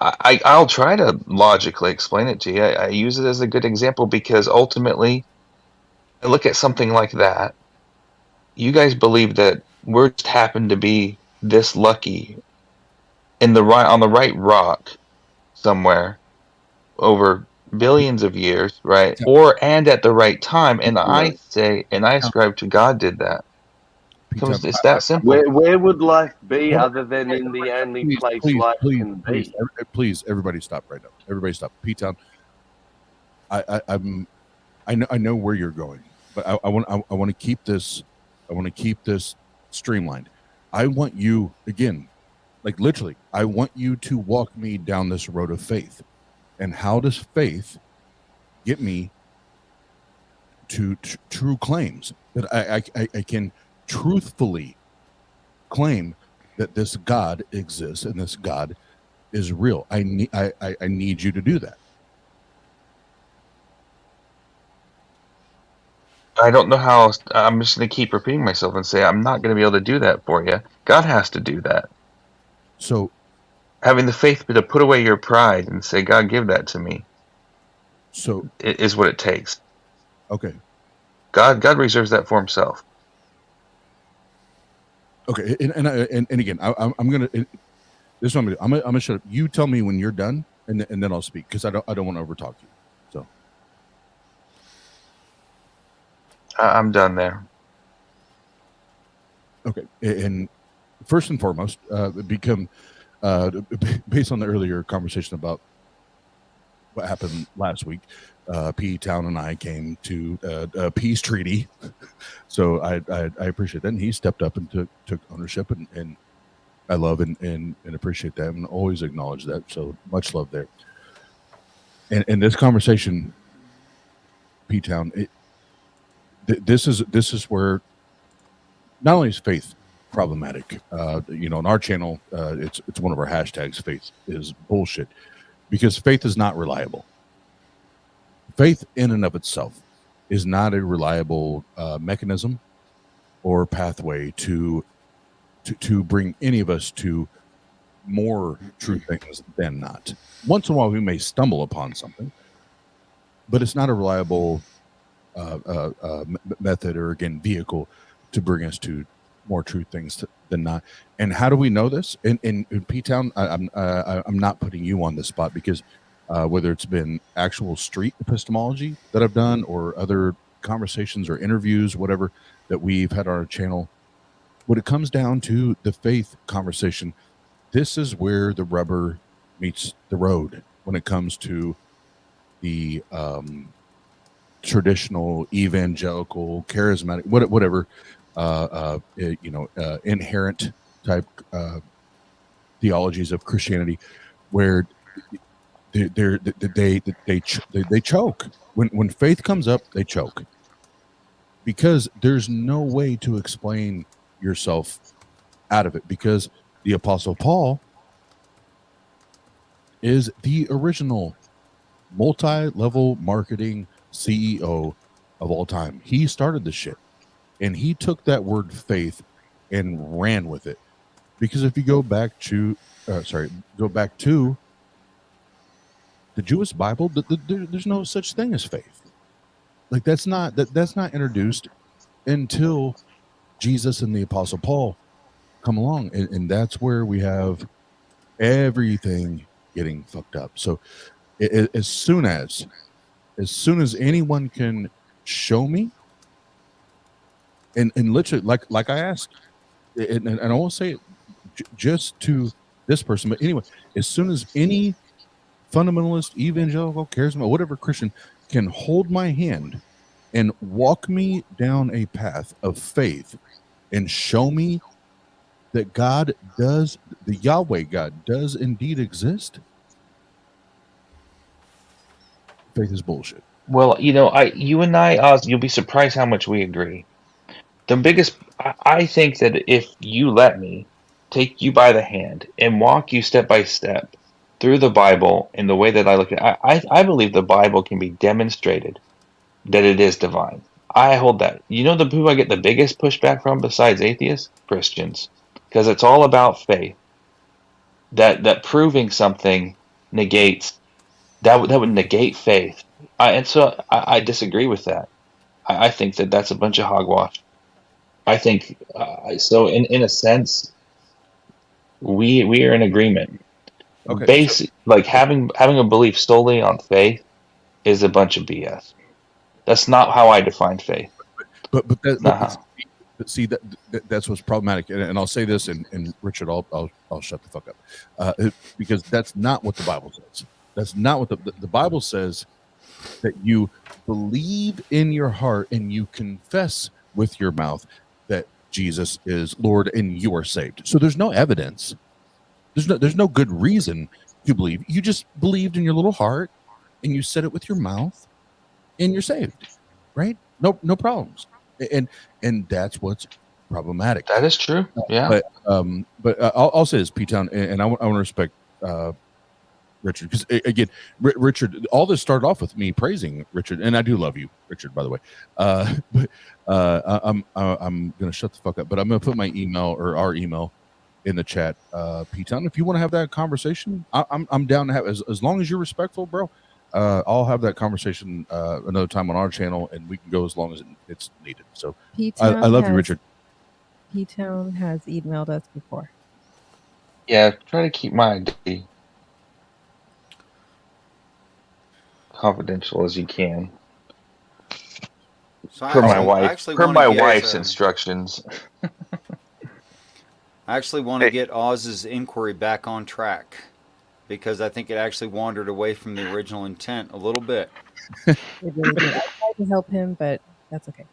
I'll try to logically explain it to you. I use it as a good example because ultimately, I look at something like that. You guys believe that we're just happen to be this lucky on the right rock somewhere over billions of years, right? And at the right time. And No. I say, and I ascribe to God did that. P-Town, It's that simple. Where would life be hold on. other than in the only Please, place please, life please, can please, be? please, everybody stop right now. Everybody stop. P-Town, I know where you're going, but I want to keep this. I want to keep this streamlined. I want you again, like literally. I want you to walk me down this road of faith. And how does faith get me to true claims that I can truthfully claim that this God exists and this God is real? I need you to do that. I don't know how else, I'm just going to keep repeating myself and say, I'm not going to be able to do that for you. God has to do that. So having the faith to put away your pride and say, God, give that to me. So it is what it takes. Okay. God reserves that for himself. Okay. And again, I'm going to, this is what I'm going to do. I'm going to shut up. You tell me when you're done and then I'll speak because I don't want to overtalk you. So I'm done there. okay, and first and foremost, become based on the earlier conversation about what happened last week. PTown and I came to a peace treaty, so I appreciate that. And he stepped up and took ownership, and I love and appreciate that, and always acknowledge that. So much love there. And this conversation, PTown, this is where not only is faith problematic, on our channel, it's one of our hashtags. Faith is bullshit, because faith is not reliable. Faith in and of itself is not a reliable mechanism or pathway to bring any of us to more true things than not. Once in a while, we may stumble upon something, but it's not a reliable method or, again, vehicle to bring us to more true things than not. And how do we know this? In PTown, I'm not putting you on the spot, because whether it's been actual street epistemology that I've done or other conversations or interviews, whatever that we've had on our channel, when it comes down to the faith conversation, this is where the rubber meets the road when it comes to the traditional evangelical, charismatic, whatever, inherent type theologies of Christianity, where they choke when faith comes up. They choke because there's no way to explain yourself out of it, because the Apostle Paul is the original multi-level marketing CEO of all time. He started the shit, and he took that word faith and ran with it. Because if you go back to the Jewish Bible, there's no such thing as faith. Like that's not introduced until Jesus and the Apostle Paul come along, and that's where we have everything getting fucked up. So as soon as anyone can show me, and literally like I asked, and I won't say it just to this person, but anyway, as soon as any fundamentalist, evangelical, charismatic, whatever Christian can hold my hand and walk me down a path of faith and show me that God does, the Yahweh God does indeed exist, faith is bullshit. Well, you and I, Oz, you'll be surprised how much we agree. The biggest, I think that if you let me take you by the hand and walk you step by step through the Bible in the way that I look at it, I believe the Bible can be demonstrated that it is divine. I hold that. You know the people I get the biggest pushback from besides atheists? Christians. Because it's all about faith. That proving something negates, that would negate faith. And so I disagree with that. I think that that's a bunch of hogwash. I think so. In a sense, we are in agreement. Okay. Like having a belief solely on faith is a bunch of BS. That's not how I define faith. But see that's what's problematic, and I'll say this, and Richard, I'll shut the fuck up, because that's not what the Bible says. That's not what the Bible says. That you believe in your heart and you confess with your mouth that Jesus is Lord and you are saved. So there's no evidence. There's no good reason to believe. You just believed in your little heart and you said it with your mouth and you're saved, right? No problems. And that's what's problematic. That is true. Yeah. But I'll say this, PTown, and I want to respect Richard, because again, Richard, all this started off with me praising Richard, and I do love you, Richard, by the way. But I'm gonna shut the fuck up. But I'm gonna put my email or our email in the chat, PTown. If you want to have that conversation, I'm down to have, as long as you're respectful, bro. I'll have that conversation another time on our channel, and we can go as long as it's needed. So I love you, Richard. PTown has emailed us before. Yeah, try to keep my ID. confidential as you can. So Per my I wife, actually per want to my get wife's instructions. I actually want to get Oz's inquiry back on track because I think it actually wandered away from the original intent a little bit. It really did. I tried to help him, but that's okay.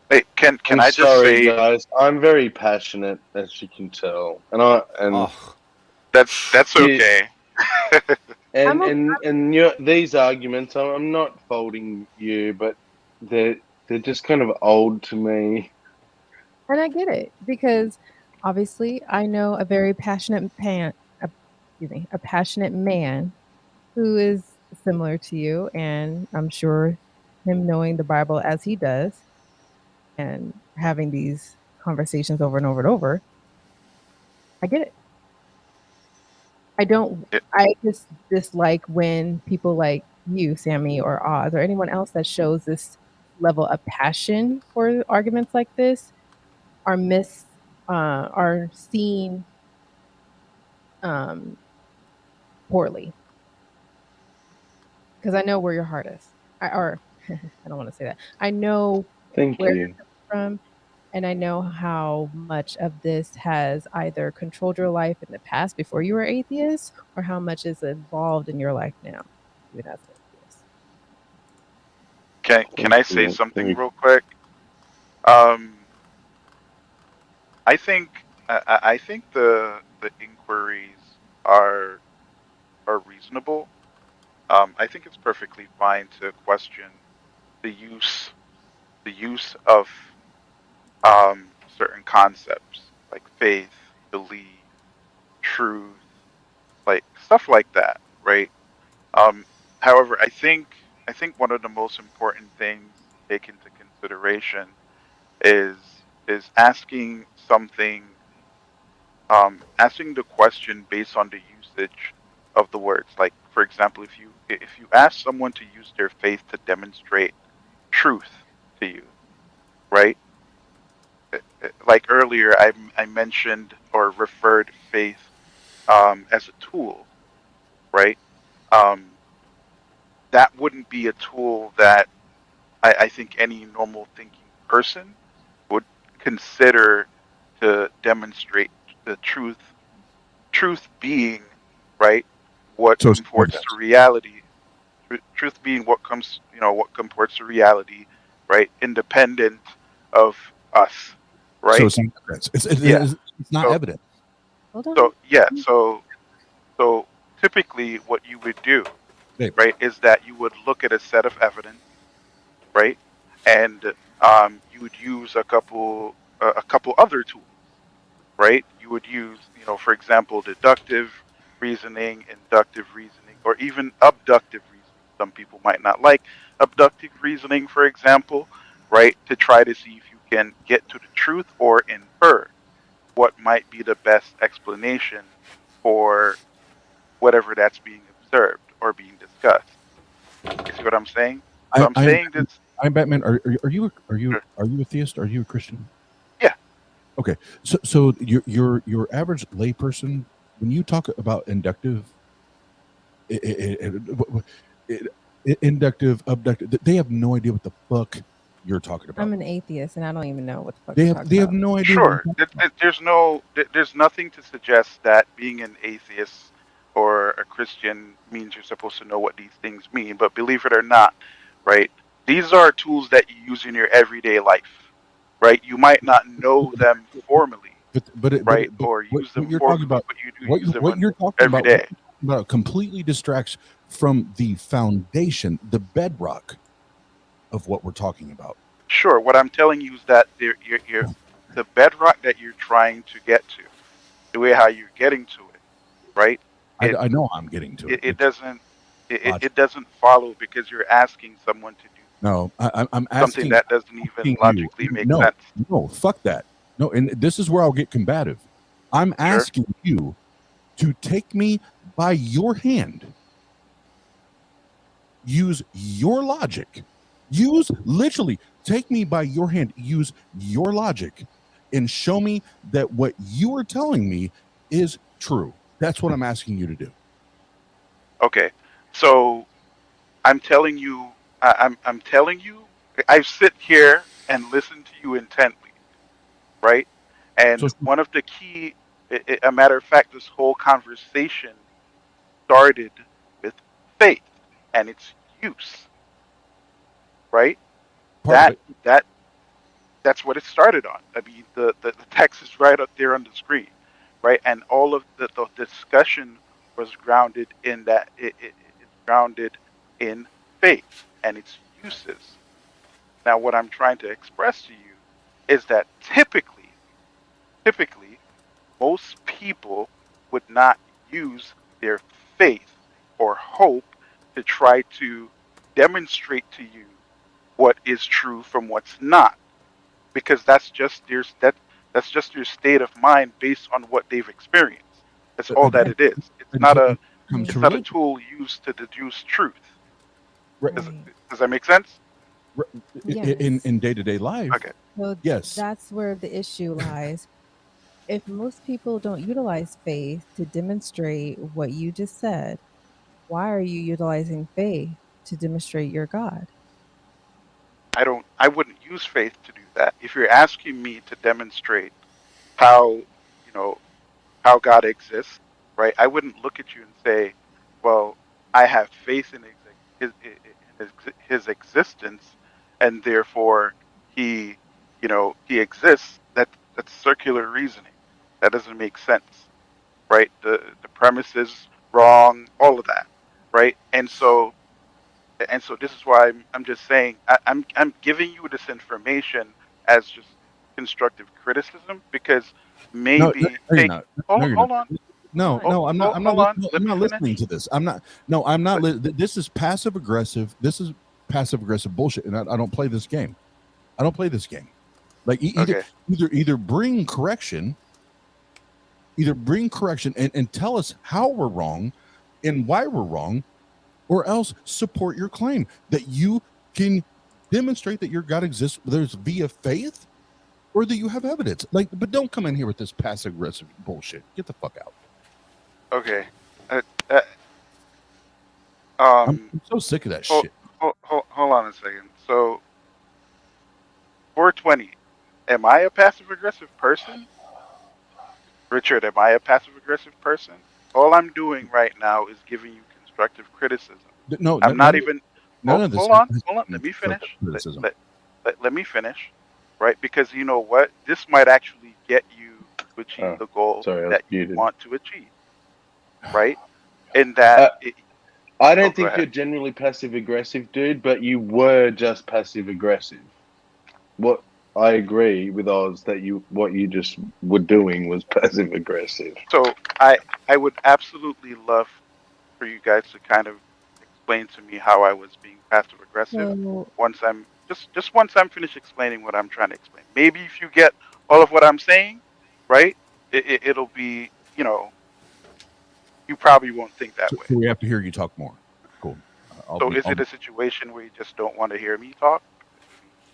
Hey, can I'm I just sorry, say guys. I'm very passionate, as you can tell, and Oh, that's Yeah. okay. I'm okay. these arguments, I'm not faulting you, but they're just kind of old to me. And I get it because obviously I know a very passionate a passionate man who is similar to you, and I'm sure him knowing the Bible as he does and having these conversations over and over and over, I get it. I just dislike when people like you, Sammy, or Oz, or anyone else that shows this level of passion for arguments like this are seen um, poorly. Because I know where your heart is. I don't want to say that. I know Thank where you're you. coming from, and I know how much of this has either controlled your life in the past before you were atheist, or how much is involved in your life now, even as an atheist. Can I say Yeah, something thank real quick? I think I think the inquiries are reasonable. I think it's perfectly fine to question the use of certain concepts like faith, belief, truth, like stuff like that, right? Um, However, I think one of the most important things to take into consideration is asking something, asking the question based on the usage of the words. Like, for example, if you ask someone to use their faith to demonstrate truth to you, right? Like earlier, I mentioned or referred faith as a tool, right? Um, that wouldn't be a tool that I think any normal thinking person would consider to demonstrate the truth. Truth being, right, what So it's comports evidence. to reality. Truth being what comes, what comports to reality, right, independent of us, So right? it's not evidence. Yeah. It's not So evidence. Hold on. so yeah. So typically, what you would do, Hey, right, is that you would look at a set of evidence, right, and you would use a couple other tools, right? You would use, for example, deductive reasoning, inductive reasoning, or even abductive reasoning. Some people might not like abductive reasoning, for example, right? To try to see if you can get to the truth or infer what might be the best explanation for whatever that's being observed or being discussed. You see what I'm saying? So I'm I'm saying this. I'm Batman. Are you a theist? Are you a Christian? Yeah. Okay. So your average layperson, when you talk about inductive, inductive, abductive, they have no idea what the fuck you're talking about. I'm an atheist, and I don't even know what the fuck you're talking They have about. no idea what you're Sure. talking about. There's nothing to suggest that being an atheist or a Christian means you're supposed to know what these things mean. But believe it or not, right? These are tools that you use in your everyday life, right? You might not know them formally, right? But Or use them what you're talking formally, about, but you do use them what you're talking every about, what day. you're talking about completely distracts from the foundation, the bedrock of what we're talking about. Sure. What I'm telling you is that the bedrock that you're trying to get to, the way how you're getting to it, right? It I know I'm getting to it. it It's doesn't logic. it doesn't follow because you're asking someone to do No, I'm something asking, that doesn't even you. logically make No, sense. no, fuck that. No, and this is where I'll get combative. I'm Sure. asking you to take me by your hand, use your logic, use literally take me by your hand, use your logic, and show me that what you are telling me is true. That's what I'm asking you to do. Okay. So I'm telling you, I'm telling you, I sit here and listen to you intently, right? So And one of the key, a matter of fact, this whole conversation started with faith and its use, right? part of That it. that that's what it started on. I mean, the text is right up there on the screen, right? And all of the discussion was grounded in that it's grounded in faith and its uses. Now, what I'm trying to express to you is that typically, most people would not use their faith or hope to try to demonstrate to you what is true from what's not, because that's just their state of mind based on what they've experienced. That's all that it is. Until you come to It's not a religion. tool used to deduce truth. Right. Does, Right. does that make sense? Yes. In day-to-day life, Okay. So yes. that's where the issue lies. If most people don't utilize faith to demonstrate what you just said, why are you utilizing faith to demonstrate your God? I wouldn't use faith to do that. If you're asking me to demonstrate how, you know, how God exists, right? I wouldn't look at you and say, well, I have faith in his existence, and therefore he, he exists. That's circular reasoning. That doesn't make sense, right? The premise is wrong, all of that, right? And so this is why I'm just saying I'm giving you this information as just constructive criticism, because No, no, maybe no, you're take not. No, hold, you're not. hold on No, Hold no, I'm not. I'm not. hold on, No, let I'm me not listening finish. to this. I'm not. No, I'm not. This is passive aggressive. This is passive aggressive bullshit, and I don't play this game. I don't play this game. Like Okay, either bring correction and tell us how we're wrong and why we're wrong, or else support your claim that you can demonstrate that your God exists, whether it's via faith or that you have evidence. Like, but don't come in here with this passive aggressive bullshit. Get the fuck out. okay. Uh, uh, I'm um, so sick of that hold, shit. hold on a second. So 420. Am I a passive aggressive person? Richard, am I a passive aggressive person? All I'm doing right now is giving you constructive criticism. No, I'm not even. none of this Hold on. is Let me constructive finish. criticism. Let me finish, right? Because you know what? This might actually get you to achieve Oh, the goal sorry, I was that you muted. want to achieve, right? In that, I oh, don't go think ahead. you're generally passive aggressive, dude, but you were just passive aggressive. What I agree with Oz that what you just were doing was passive aggressive. So I would absolutely love for you guys to kind of explain to me how I was being passive aggressive So once I'm just once I'm finished explaining what I'm trying to explain. Maybe if you get all of what I'm saying, right? It'll be, you probably won't think that So, way. so we have to hear you talk more. Cool. I'll So be. is it a situation where you just don't want to hear me talk?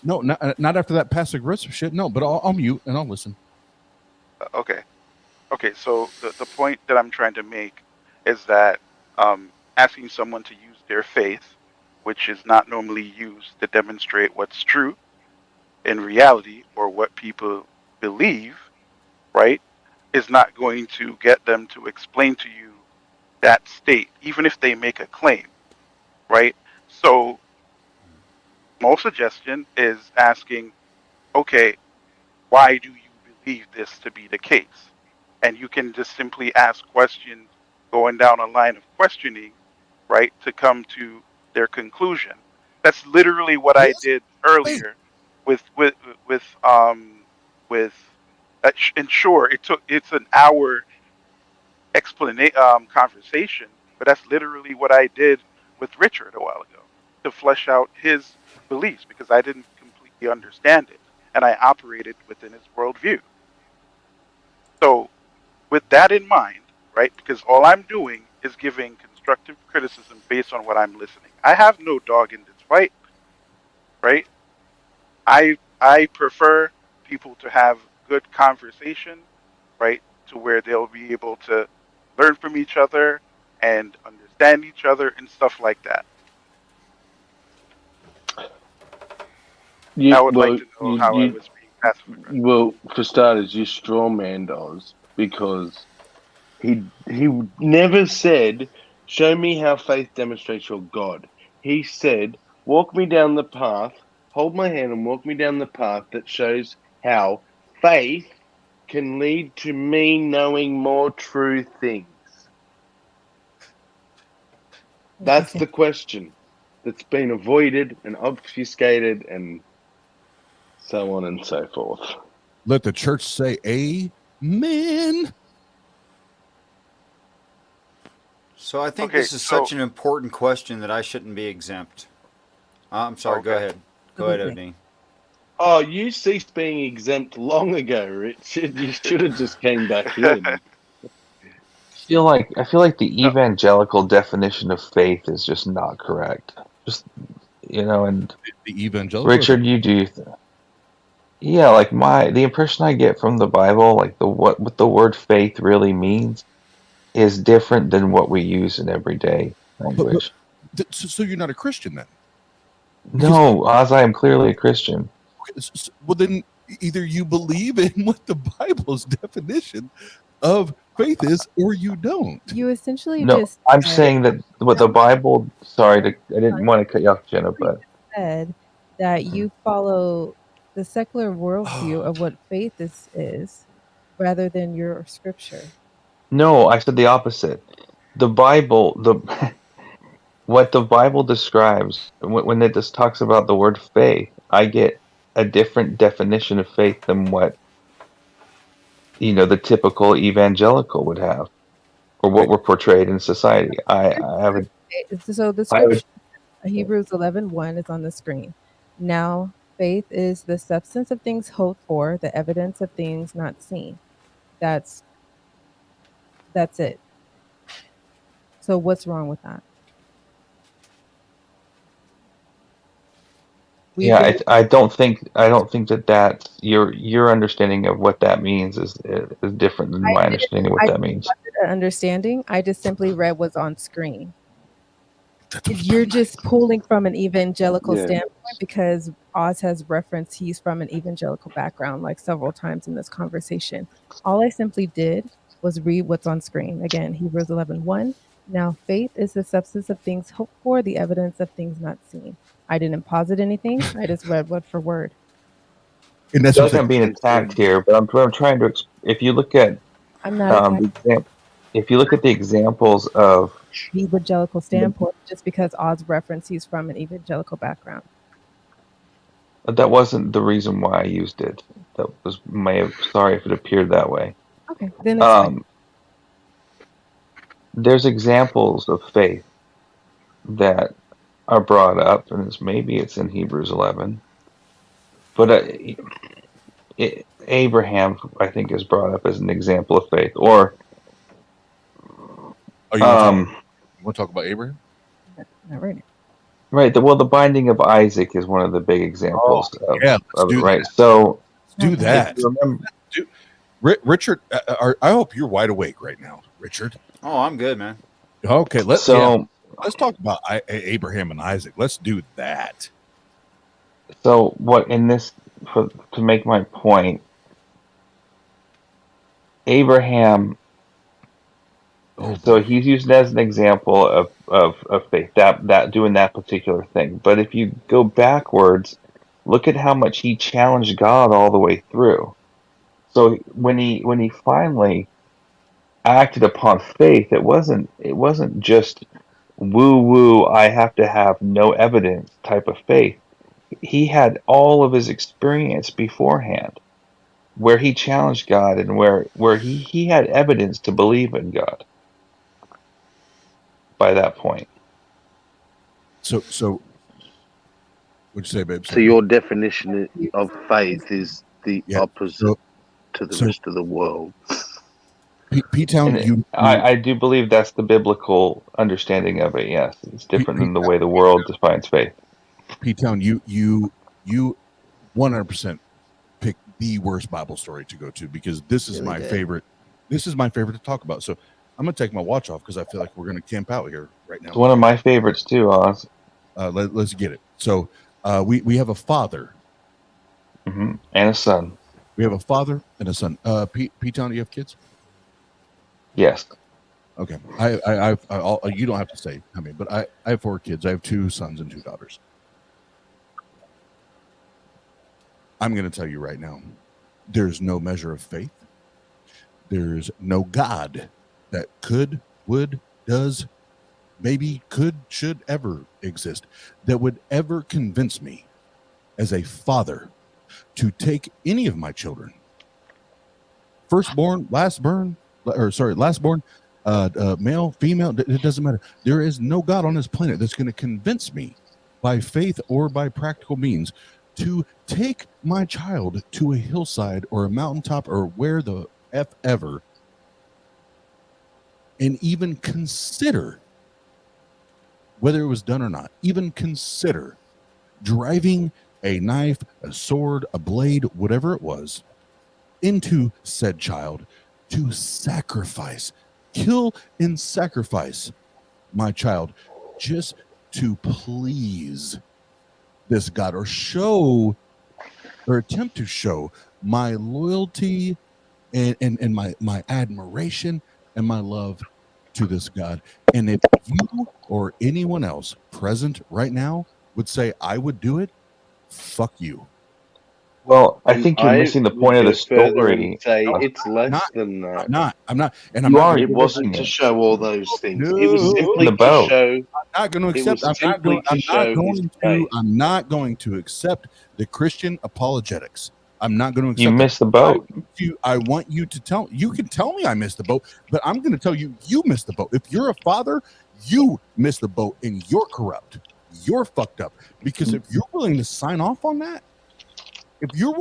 No, not after that passive aggressive shit. No, but I'll mute and I'll listen. Okay. Okay, so the point that I'm trying to make is that asking someone to use their faith, which is not normally used to demonstrate what's true in reality or what people believe, right, is not going to get them to explain to you that state, even if they make a claim, right? So, my suggestion is asking, okay, why do you believe this to be the case? And you can just simply ask questions going down a line of questioning, right, to come to their conclusion. That's literally what I Yes. did earlier with with with um with and sure, it's an hour explanation conversation, but that's literally what I did with Richard a while ago to flesh out his beliefs because I didn't completely understand it and I operated within his worldview. So, with that in mind, right, because all I'm doing is giving constructive criticism based on what I'm listening. I have no dog in this fight, right? I prefer people to have good conversation, right, to where they'll be able to learn from each other and understand each other and stuff like that. You, I would well, like to know you, how I you, was being passive aggressive. well, for starters, you strawmanned Oz because he never said, "Show me how faith demonstrates your God." He said, "Walk me down the path, hold my hand, and walk me down the path that shows how faith can lead to me knowing more true things." That's the question that's been avoided and obfuscated and so on and so forth. Let the church say amen. So I think Okay, this is so such an important question that I shouldn't be exempt. I'm sorry. Go Okay. ahead. Go ahead, Absolutely. Odin. Oh, you ceased being exempt long ago, Richard. You should have just came back in. I feel like the no, evangelical definition of faith is just not correct. Just and The evangelical. Richard, you do. Yeah, like the impression I get from the Bible, like what the word faith really means, is different than what we use in everyday language. So you're not a Christian then? No, Oz, I am clearly a Christian. Well, then either you believe in what the Bible's definition of faith is, or you don't. You essentially No, just I'm said, saying that what the Bible. Sorry, I didn't want to cut you off, Jenna, but said that you follow the secular worldview of what faith is rather than your scripture. no, I said the opposite. The Bible, what the Bible describes when it just talks about the word faith, I get a different definition of faith than what the typical evangelical would have, or what we're portrayed in society. I have a So the I would scripture, Hebrews 11:1 is on the screen. Now, faith is the substance of things hoped for, the evidence of things not seen. That's it. So what's wrong with that? We yeah, believe I don't think that your understanding of what that means is different than my understanding of what I that means. didn't understanding. I just simply read what's on screen. You're just pulling from an evangelical Yeah. standpoint because Oz has referenced he's from an evangelical background like several times in this conversation. All I simply did was read what's on screen. Again, Hebrews 11:1. Now, faith is the substance of things hoped for, the evidence of things not seen. I didn't posit anything. I just read word for word. And I that's feel what like I'm being attacked here, but I'm trying to. If you look at I'm not the if you look at the examples of evangelical standpoint just because Oz referenced he's from an evangelical background. that wasn't the reason why I used it. That was sorry if it appeared that way. Okay, then it's fine. There's examples of faith that are brought up, and maybe it's in Hebrews 11, but Abraham, I think, is brought up as an example of faith. Or you want to talk about Abraham? Not right now. Right. The binding of Isaac is one of the big examples of let's it, do right? that. So Let's do that. if you remember, Richard, I hope you're wide awake right now, Richard. Oh, I'm good, man. Okay, let's So- talk about Abraham and Isaac. Let's do that. So what in this to make my point, Abraham. So he's used as an example of faith, that doing that particular thing. But if you go backwards, look at how much he challenged God all the way through. So when he finally acted upon faith, it wasn't just woo woo, I have to have no evidence type of faith. He had all of his experience beforehand where he challenged God and where he had evidence to believe in God by that point. So what'd you say, babe? So your definition of faith is the opposite to the so- rest of the world. PTown, I do believe that's the biblical understanding of it. Yes, it's different than the way the world defines faith. PTown, you 100% pick the worst Bible story to go to, because this is my favorite. This is my favorite to talk about. So I'm gonna take my watch off because I feel like we're gonna camp out here right now. It's one of my favorites too, Oz. Let's get it. So we have a father And a son. We have a father and a son. PTown, do you have kids? Yes. Okay. You don't have to say how many, but I have 4 kids. I have 2 sons and 2 daughters. I'm going to tell you right now, there's no measure of faith. There's no God that could, would, does, maybe, could, should ever exist that would ever convince me as a father to take any of my children, firstborn, lastborn, male, female, it doesn't matter. There is no God on this planet that's going to convince me by faith or by practical means to take my child to a hillside or a mountaintop or where the F ever and even consider, whether it was done or not, even consider driving a knife, a sword, a blade, whatever it was, into said child to sacrifice, kill and sacrifice my child just to please this God or show or attempt to show my loyalty and my admiration and my love to this God. And if you or anyone else present right now would say I would do it, fuck you. Well, I think you're missing the point of the story. Say it's less than that. I'm not. And You I'm not. are. It wasn't to show all those things. It was No. simply The to boat. show. I'm not going to accept. I'm not going to accept the Christian apologetics. I'm not going to accept. You missed the boat. I want you to tell. You can tell me I missed the boat, but I'm going to tell you missed the boat. If you're a father, you missed the boat, and you're corrupt. You're fucked up. Because if you're willing to sign off on that, you're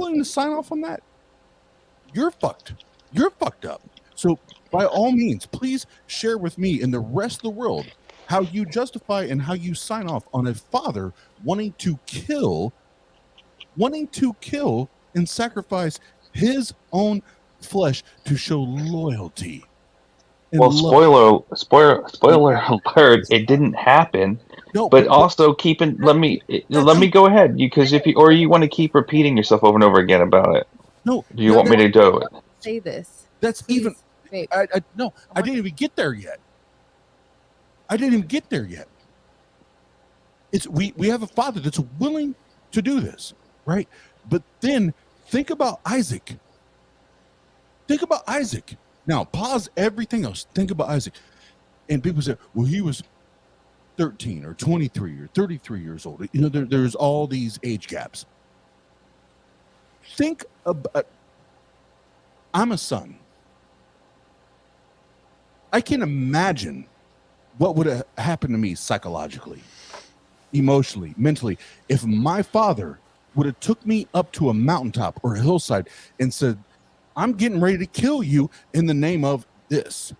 fucked. You're fucked up. So by all means, please share with me and the rest of the world how you justify and how you sign off on a father wanting to kill and sacrifice his own flesh to show loyalty. Well, spoiler alert! It didn't happen. No, but also let me go ahead, because if you want to keep repeating yourself over and over again about it. No, do you want me to do it? Say this. That's Please, even. babe. I didn't even get there yet. It's we have a father that's willing to do this, right? But then think about Isaac. Now pause everything else. Think about Isaac. And people say, well, he was 13 or 23 or 33 years old. You know, there's all these age gaps. Think about, I'm a son. I can imagine what would have happened to me psychologically, emotionally, mentally, if my father would have took me up to a mountaintop or a hillside and said, I'm getting ready to kill you in the name of this.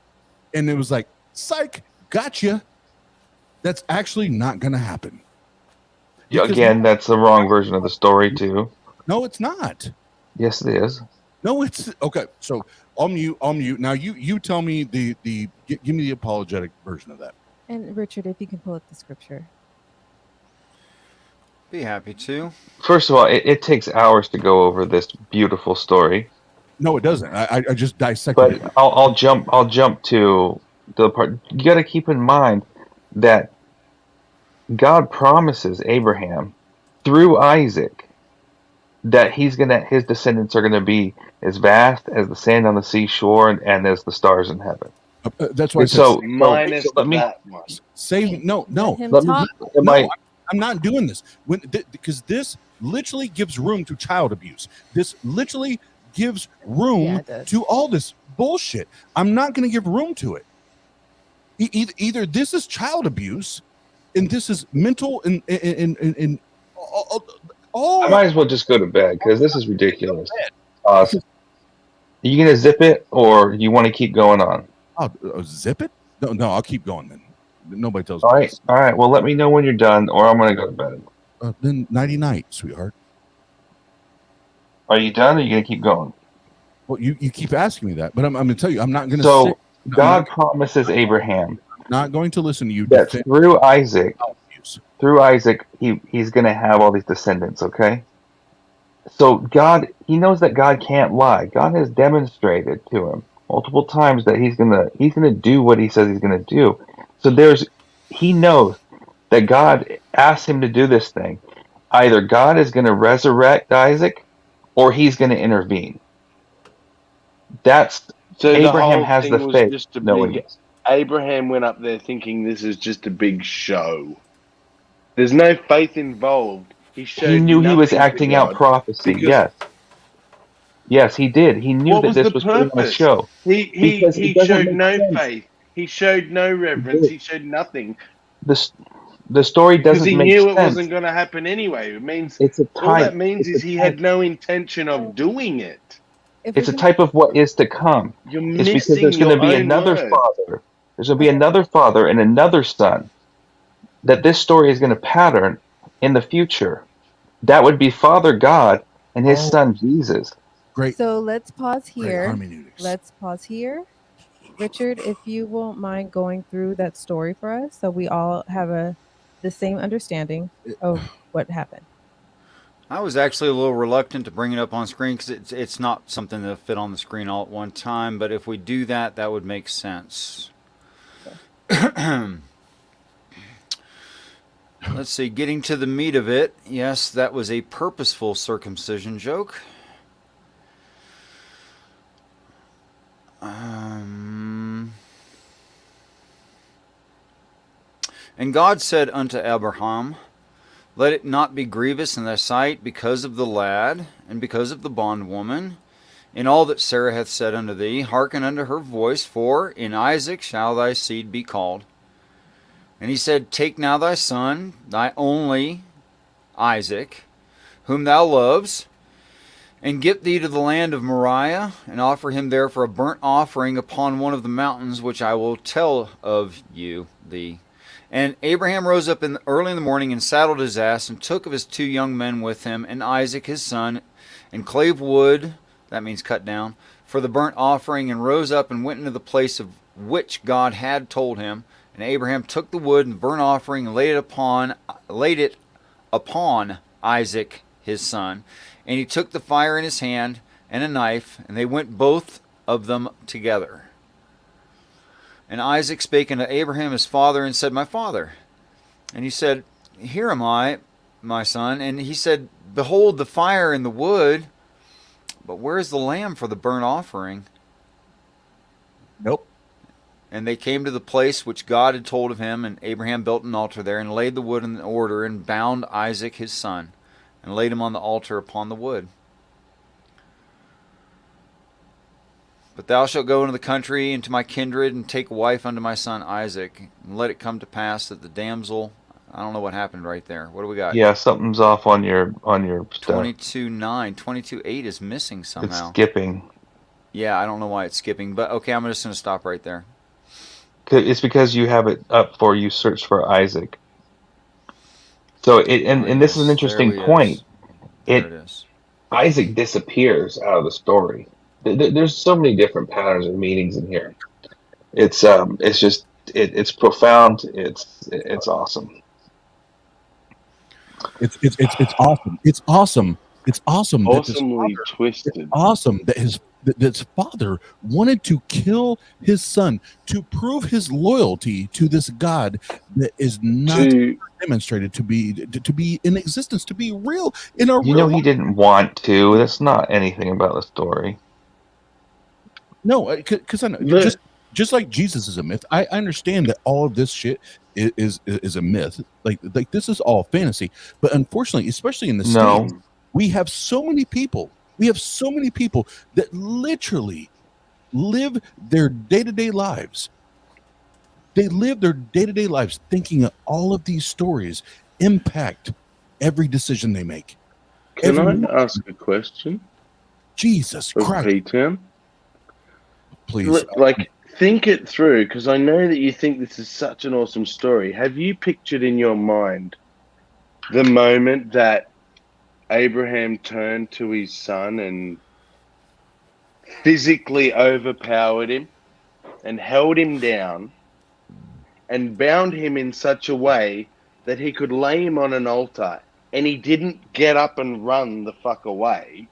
And it was like, psych, gotcha. That's actually not going to happen. Yeah, again, that's the wrong version of the story too. No, it's not. Yes, it is. No, it's okay. So I'll mute. Now you tell me give me the apologetic version of that. And Richard, if you can pull up the scripture. Be happy to. First of all, it takes hours to go over this beautiful story. No, it doesn't. I just dissected it. But I'll jump to the part. You got to keep in mind that God promises Abraham through Isaac that his descendants are gonna be as vast as the sand on the seashore and as the stars in heaven. That's why. So minus let me that much. Save no. I'm not doing this because this literally gives room to child abuse. This literally gives room to all this bullshit. I'm not going to give room to it. Either this is child abuse, and this is mental and I might as well just go to bed because this is ridiculous. Are you gonna zip it or you want to keep going on? I'll zip it? No, I'll keep going then. Nobody tells me. All right. Well, let me know when you're done, or I'm gonna go to bed. Then nighty night, sweetheart. Are you done, or are you gonna keep going? Well, you keep asking me that, but I'm gonna tell you, I'm not gonna. So God promises Abraham. Not going to listen to you. That through Isaac, he's gonna have all these descendants. Okay. So God, he knows that God can't lie. God has demonstrated to him multiple times that he's gonna do what he says he's gonna do. So he knows that God asked him to do this thing. Either God is gonna resurrect Isaac, or he's gonna intervene. That's So the Abraham whole has the thing was faith, just a knowing big. this. Abraham went up there thinking this is just a big show. There's no faith involved. He He showed knew he was nothing to acting out God prophecy. because Yes, yes, he did. He knew what that was the this was put on a purpose? show because He it doesn't showed make no sense. faith. He showed no reverence. He showed nothing This the story because doesn't he make knew it sense. wasn't going to happen anyway. It means It's a all type. that means It's a is he type. had no intention So of doing it. if we It's a can, type of what is to come. You're It's because missing there's going your to be own another word. father. There's going to be okay, another father and another son that this story is going to pattern in the future. That would be Father God and his Oh, son Jesus. great, so let's pause great here. hermeneutics. Let's pause here. Richard, if you won't mind going through that story for us so we all have the same understanding of what happened. I was actually a little reluctant to bring it up on screen because it's not something that fit on the screen all at one time. But if we do that, that would make sense. Let's see. Getting to the meat of it. Yes, that was a purposeful circumcision joke. And God said unto Abraham, Let it not be grievous in thy sight because of the lad, and because of the bondwoman, in all that Sarah hath said unto thee. Hearken unto her voice, for in Isaac shall thy seed be called. And he said, Take now thy son, thy only Isaac, whom thou lovest, and get thee to the land of Moriah, and offer him there for a burnt offering upon one of the mountains which I will tell of thee. And Abraham rose up early in the morning and saddled his ass, and took of his 2 young men with him, and Isaac his son, and clave wood, that means cut down, for the burnt offering, and rose up and went into the place of which God had told him. And Abraham took the wood and the burnt offering and laid it upon Isaac his son. And he took the fire in his hand and a knife, and they went both of them together. And Isaac spake unto Abraham his father, and said, My father. And he said, Here am I, my son. And he said, Behold the fire and the wood, but where is the lamb for the burnt offering? Nope. And they came to the place which God had told of him, and Abraham built an altar there, and laid the wood in order, and bound Isaac his son, and laid him on the altar upon the wood. But thou shalt go into the country, into my kindred, and take a wife unto my son Isaac, and let it come to pass that the damsel, I don't know what happened right there. What do we got? Yeah, something's off on your stuff. 22:9, 22:8 is missing It's somehow. skipping. Yeah, I don't know why it's skipping, but okay, I'm just going to stop right there. It's because you have it up for you search for Isaac. So and this is an interesting point. There it is. Isaac disappears out of the story. There's so many different patterns and meanings in here. It's just it's profound. It's awesome. It's awesome. It's awesome. It's awesome. Awesomely twisted. Awesome that his father wanted to kill his son to prove his loyalty to this God that is not demonstrated to be in existence, to be real in a You know he didn't want to. That's not anything about the story. No, because I know just like Jesus is a myth. I understand that all of this shit is a myth. Like this is all fantasy. But unfortunately, especially in the States, we have so many people. We have so many people that literally live their day-to-day lives. They live their day-to-day lives thinking that all of these stories impact every decision they make. Can I ask a question? Jesus Christ. PTown? Please. Like, think it through, because I know that you think this is such an awesome story. Have you pictured in your mind the moment that Abraham turned to his son and physically overpowered him and held him down and bound him in such a way that he could lay him on an altar and he didn't get up and run the fuck away.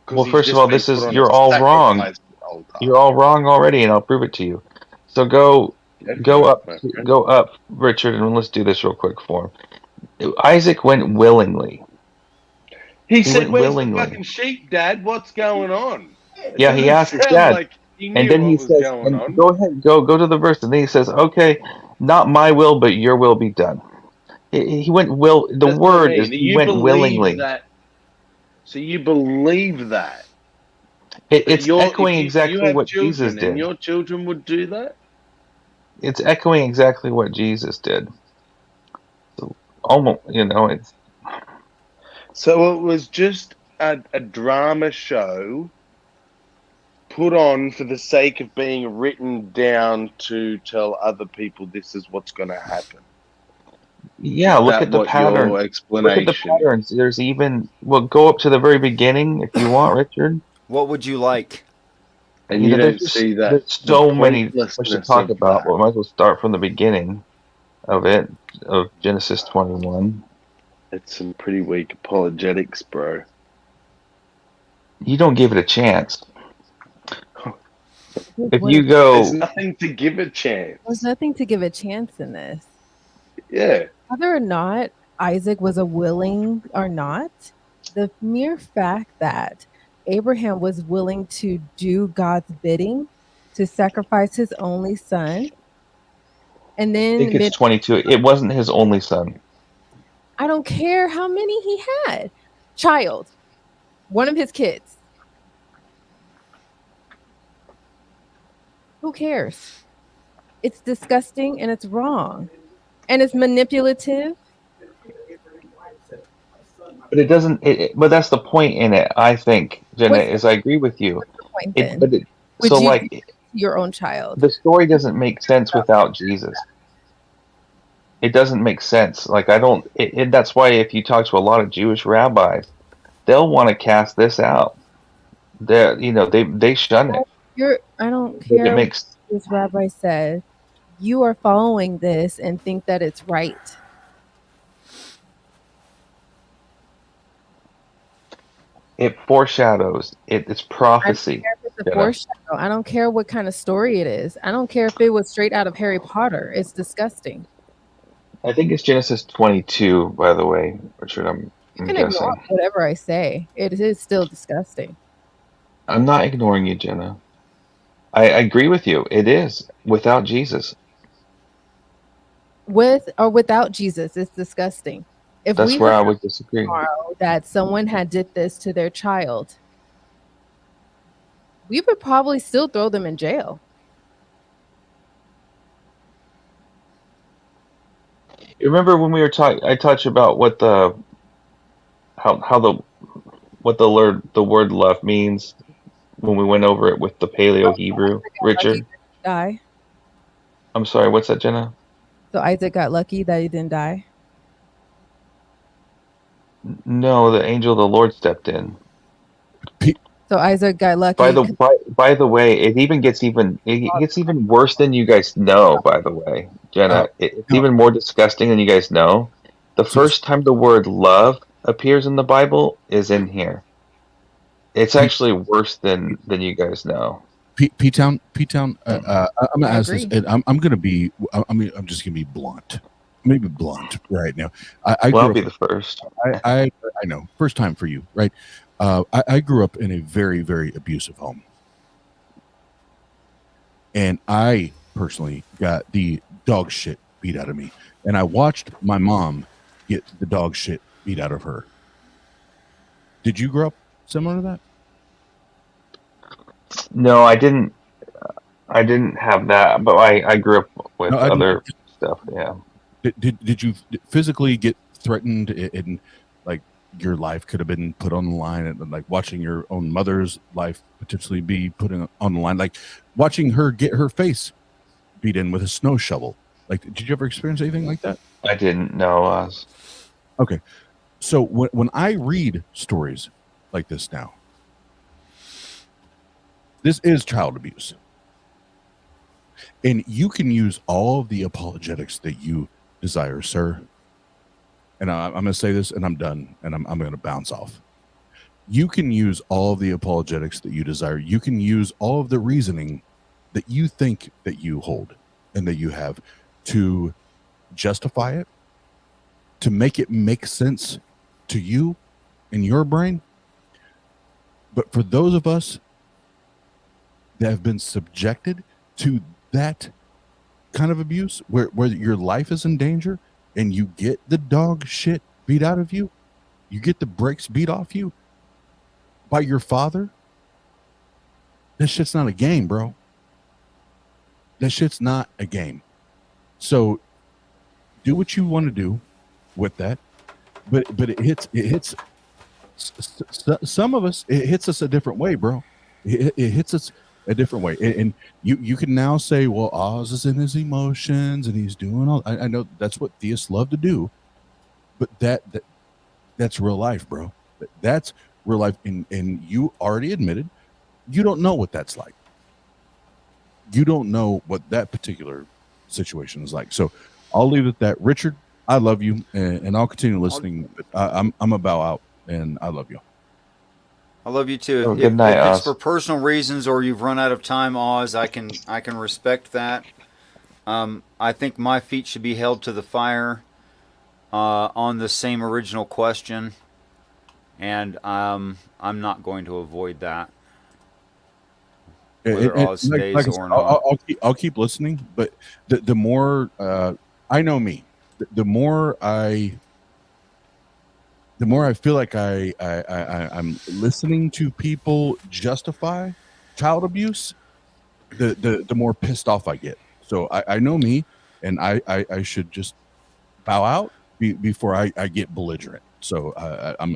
'cause Well, he's first of just all, been this put is on a you're all wrong. sacrifice the whole time. You're all wrong already, and I'll prove it to you. So go up, my friend. go up, Richard, and let's do this real quick for him. Isaac went willingly. He He said, went "Where's the willingly. fucking sheep, Dad? What's going on?" It Yeah, he doesn't asked his sound dad, like he and knew then he what was says, going "And on. go ahead, go to the verse." And then he says, "Okay, not my will, but your will be done." He went will. The That's what I word mean. is he You went believe willingly. that, so you believe that. It's If echoing you exactly have what Jesus children and did. your children would do that. It's echoing exactly what Jesus did. So almost, it's So it was just a drama show put on for the sake of being written down to tell other people this is what's going to happen. yeah. Is Look that at the what pattern. your Look at the explanation is? patterns. There's even go up to the very beginning if you want, Richard. What would you like? And you don't There's see that there's the so many much to pointlessness talk of about, that. but we might as well start from the beginning of it, of Genesis 21. It's some pretty weak apologetics, bro. You don't give it a chance. If What you is- There's go, nothing to give a chance. There's nothing to give a chance in this. Yeah. Whether or not Isaac was a willing or not, the mere fact that Abraham was willing to do God's bidding, to sacrifice his only son, and I think then it's 22. It wasn't his only son. I don't care how many he had. Child, one of his kids. Who cares? It's disgusting and it's wrong. And it's manipulative. But it doesn't. But that's the point in it. I think, Jenna, What's is I agree with you. the point then? Would So you like do your own child? the story doesn't make sense without Jesus. It doesn't make sense. Like I don't. That's why if you talk to a lot of Jewish rabbis, they'll want to cast this out. They shun it. I don't But it care what makes this rabbi said. You are following this and think that it's right. it foreshadows. It's I don't prophecy. care if it's a Jenna. foreshadow. I don't care what kind of story it is. I don't care if it was straight out of Harry Potter. It's disgusting. I think it's Genesis 22, by the way, Richard. I'm You can guessing. ignore whatever I say. It is still disgusting. I'm not ignoring you, Jenna. I agree with you. It is without Jesus. With or without Jesus, it's disgusting. If That's we where I heard would disagree. tomorrow that someone had did this to their child, we would probably still throw them in jail. You remember when we were talking? I touched about what the word love means when we went over it with the Paleo Hebrew. Richard, Die. I'm sorry. What's that, Jenna? So Isaac got lucky that he didn't die. No, the angel of the Lord stepped in. So Isaac got lucky. By the way, it gets even worse than you guys know. By the way, Jenna, it's even more disgusting than you guys know. The first time the word love appears in the Bible is in here. It's actually worse than you guys know. PTown. I'm gonna ask this, agree. and I'm gonna be. I'm just gonna be blunt. Maybe blunt right now. I Well, I'll grew be up. the first. I know. First time for you, right? I grew up in a very, very abusive home. And I personally got the dog shit beat out of me. And I watched my mom get the dog shit beat out of her. Did you grow up similar to that? No, I didn't. I didn't have that, but I grew up with other stuff. Yeah. Did you physically get threatened in like your life could have been put on the line, and like watching your own mother's life potentially be put on the line, like watching her get her face beat in with a snow shovel? Like, did you ever experience anything like that? I didn't know. Okay. So when I read stories like this now, this is child abuse. And you can use all of the apologetics that you desire, sir. and I'm going to say this, and I'm done, and I'm going to bounce off. You can use all of the apologetics that you desire. You can use all of the reasoning that you think that you hold and that you have to justify it, to make it make sense to you in your brain. But for those of us that have been subjected to that kind of abuse, where your life is in danger and you get the dog shit beat out of you, you get the brakes beat off you by your father, that shit's not a game, bro. That shit's not a game. So do what you want to do with that, but it hits some of us. It hits us a different way, bro. It hits us a different way, and you can now say, well, Oz is in his emotions and he's doing all. I know that's what theists love to do, but that's real life, bro. That's real life, and you already admitted you don't know what that's like. You don't know what that particular situation is like. So I'll leave it at that. Richard, I love you, and I'll continue listening. But I'm a bow out, and I love you. I love you too. Oh, good night, if it's Oz. for personal reasons or you've run out of time, Oz, I can respect that. I think my feet should be held to the fire on the same original question, and I'm not going to avoid that. Whether Oz stays or not. I'll keep listening, but the more I know me, the more I feel like I'm listening to people justify child abuse, the more pissed off I get. So I know me, and I should just bow out before I get belligerent. So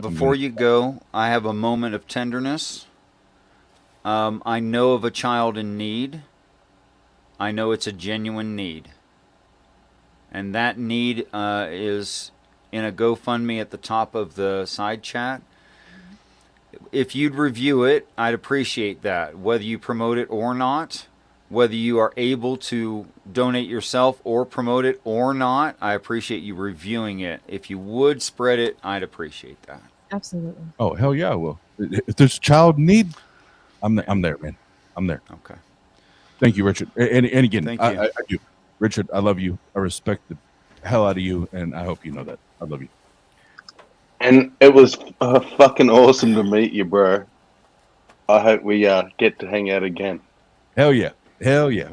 Before you go, I have a moment of tenderness. I know of a child in need. I know it's a genuine need. And that need is in a GoFundMe at the top of the side chat. If you'd review it, I'd appreciate that. Whether you promote it or not, whether you are able to donate yourself or promote it or not, I appreciate you reviewing it. If you would spread it, I'd appreciate that. Absolutely. Oh, hell yeah, I will. If there's child need, I'm there, man. I'm there. Okay. Thank you, Richard. And again, Thank you. I do. Richard, I love you. I respect the hell out of you, and I hope you know that. I love you. And it was fucking awesome to meet you, bro. I hope we get to hang out again. Hell yeah. Hell yeah.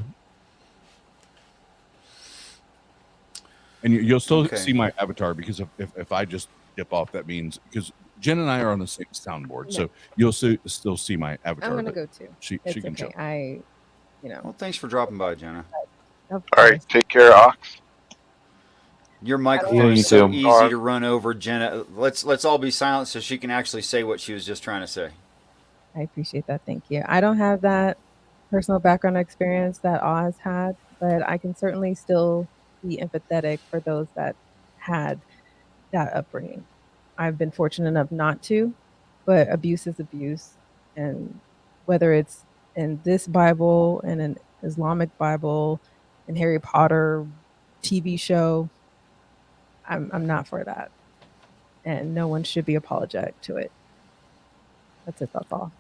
And you'll still see my avatar, because if I just dip off, that means because Jen and I are on the same soundboard, so you'll still see my avatar. I'm gonna go too. She It's can okay. jump. Well, thanks for dropping by, Jenna. All right, take care, Ox. Your microphone you is so too. easy to run over, Jenna. Let's all be silent so she can actually say what she was just trying to say. I appreciate that. Thank you. I don't have that personal background experience that Oz had, but I can certainly still be empathetic for those that had that upbringing. I've been fortunate enough not to, but abuse is abuse. And whether it's in this Bible and an Islamic Bible and Harry Potter TV show, I'm not for that. And no one should be apologetic to it. That's it. That's all.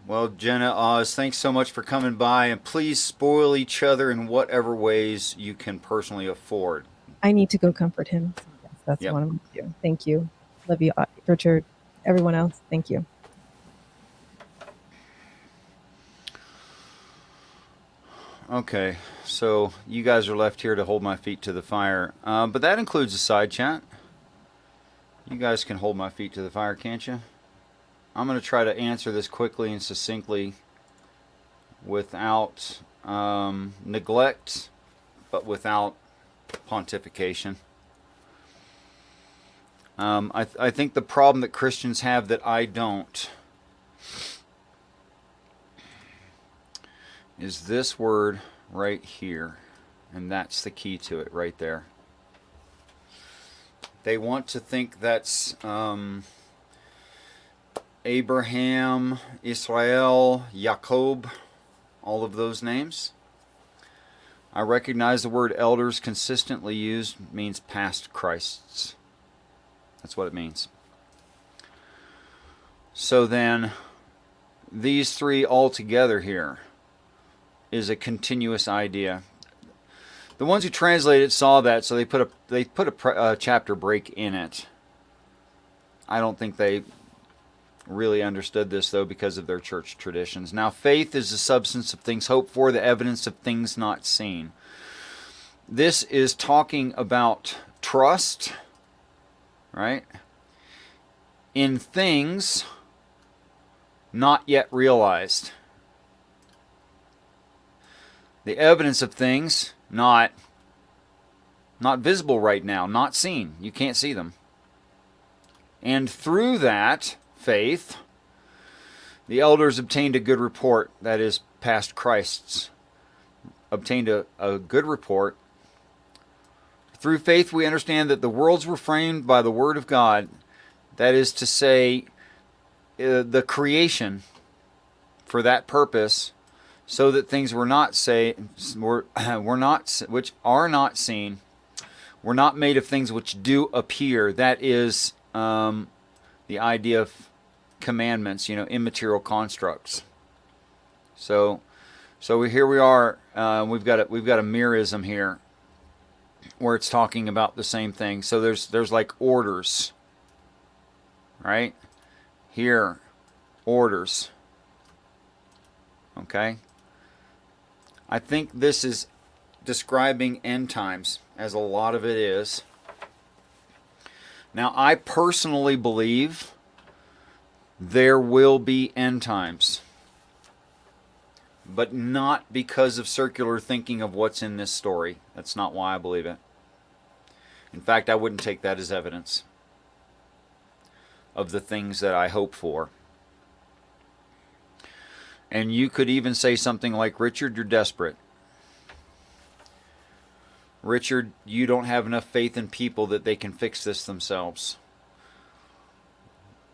Well, Jenna, Oz, thanks so much for coming by, and please spoil each other in whatever ways you can personally afford. I need to go comfort him. So yes, that's what I'm going to do. Thank you. Love you, Richard. Everyone else, thank you. Okay, so you guys are left here to hold my feet to the fire. But that includes a side chat. You guys can hold my feet to the fire, can't you? I'm going to try to answer this quickly and succinctly without neglect, but without pontification. I think the problem that Christians have that I don't is this word right here, and that's the key to it right there. They want to think that's Abraham, Israel, Jacob, all of those names. I recognize the word elders consistently used means past Christs. That's what it means. So then, these three all together here is a continuous idea. The ones who translated saw that, so they put a chapter break in it. I don't think they really understood this, though, because of their church traditions. Now, faith is the substance of things hoped for, the evidence of things not seen. This is talking about trust, right? In things not yet realized. The evidence of things not visible right now, not seen. You can't see them. And through that faith, the elders obtained a good report, that is, past Christ's, obtained a good report. Through faith we understand that the worlds were framed by the word of God, that is to say, the creation for that purpose, so that things which are not seen, were not made of things which do appear. That is the idea of commandments, immaterial constructs. So here we are. We've got a merism here, where it's talking about the same thing. So there's like orders, right? Here, orders. Okay? I think this is describing end times, as a lot of it is. Now, I personally believe there will be end times, but not because of circular thinking of what's in this story. That's not why I believe it. In fact, I wouldn't take that as evidence of the things that I hope for. And you could even say something like, Richard, you're desperate. Richard, you don't have enough faith in people that they can fix this themselves.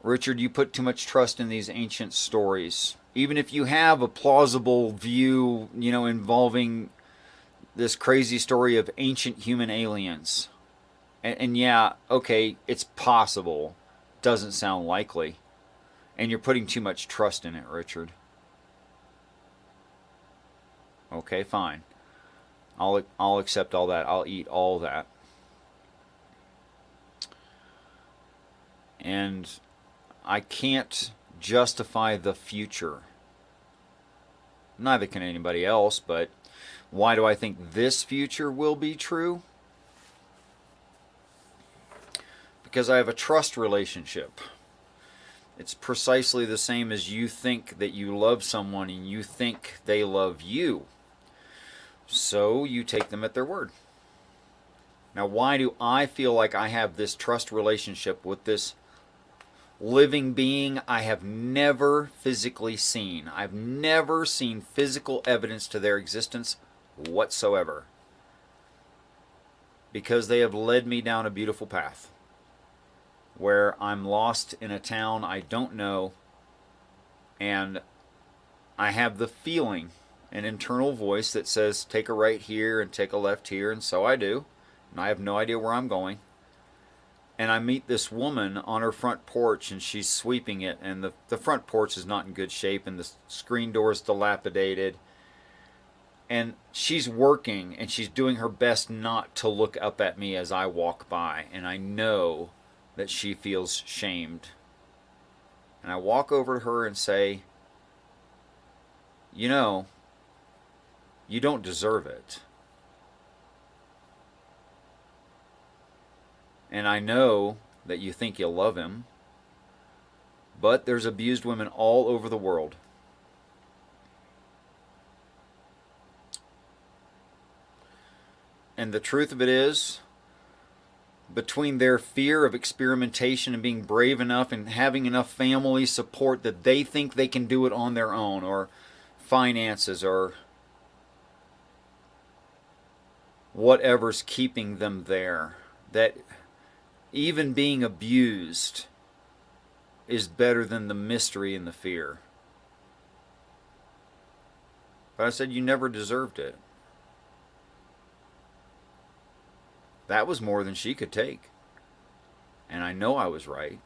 Richard, you put too much trust in these ancient stories. Even if you have a plausible view, involving this crazy story of ancient human aliens. And yeah, okay, it's possible. Doesn't sound likely. And you're putting too much trust in it, Richard. Okay, fine. I'll accept all that. I'll eat all that. And I can't justify the future. Neither can anybody else, but why do I think this future will be true? Because I have a trust relationship. It's precisely the same as you think that you love someone and you think they love you. So you take them at their word. Now, why do I feel like I have this trust relationship with this living being I have never physically seen? I've never seen physical evidence to their existence whatsoever. Because they have led me down a beautiful path where I'm lost in a town I don't know, and I have the feeling, an internal voice that says, take a right here and take a left here, and so I do, and I have no idea where I'm going. And I meet this woman on her front porch, and she's sweeping it, and the front porch is not in good shape, and the screen door is dilapidated, and she's working, and she's doing her best not to look up at me as I walk by, and I know that she feels shamed. And I walk over to her and say, you don't deserve it. And I know that you think you love him, but there's abused women all over the world. And the truth of it is, between their fear of experimentation and being brave enough and having enough family support that they think they can do it on their own, or finances, or whatever's keeping them there, that even being abused is better than the mystery and the fear. But I said, you never deserved it. That was more than she could take. and I know I was right.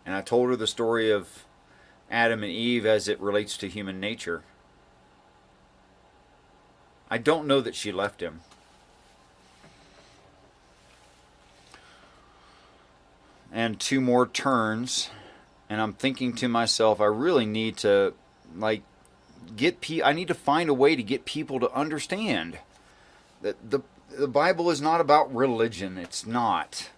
And I told her the story of Adam and Eve as it relates to human nature. I don't know that she left him. And 2 more turns, and I'm thinking to myself, I really need to, like, I need to find a way to get people to understand that the Bible is not about religion. It's not.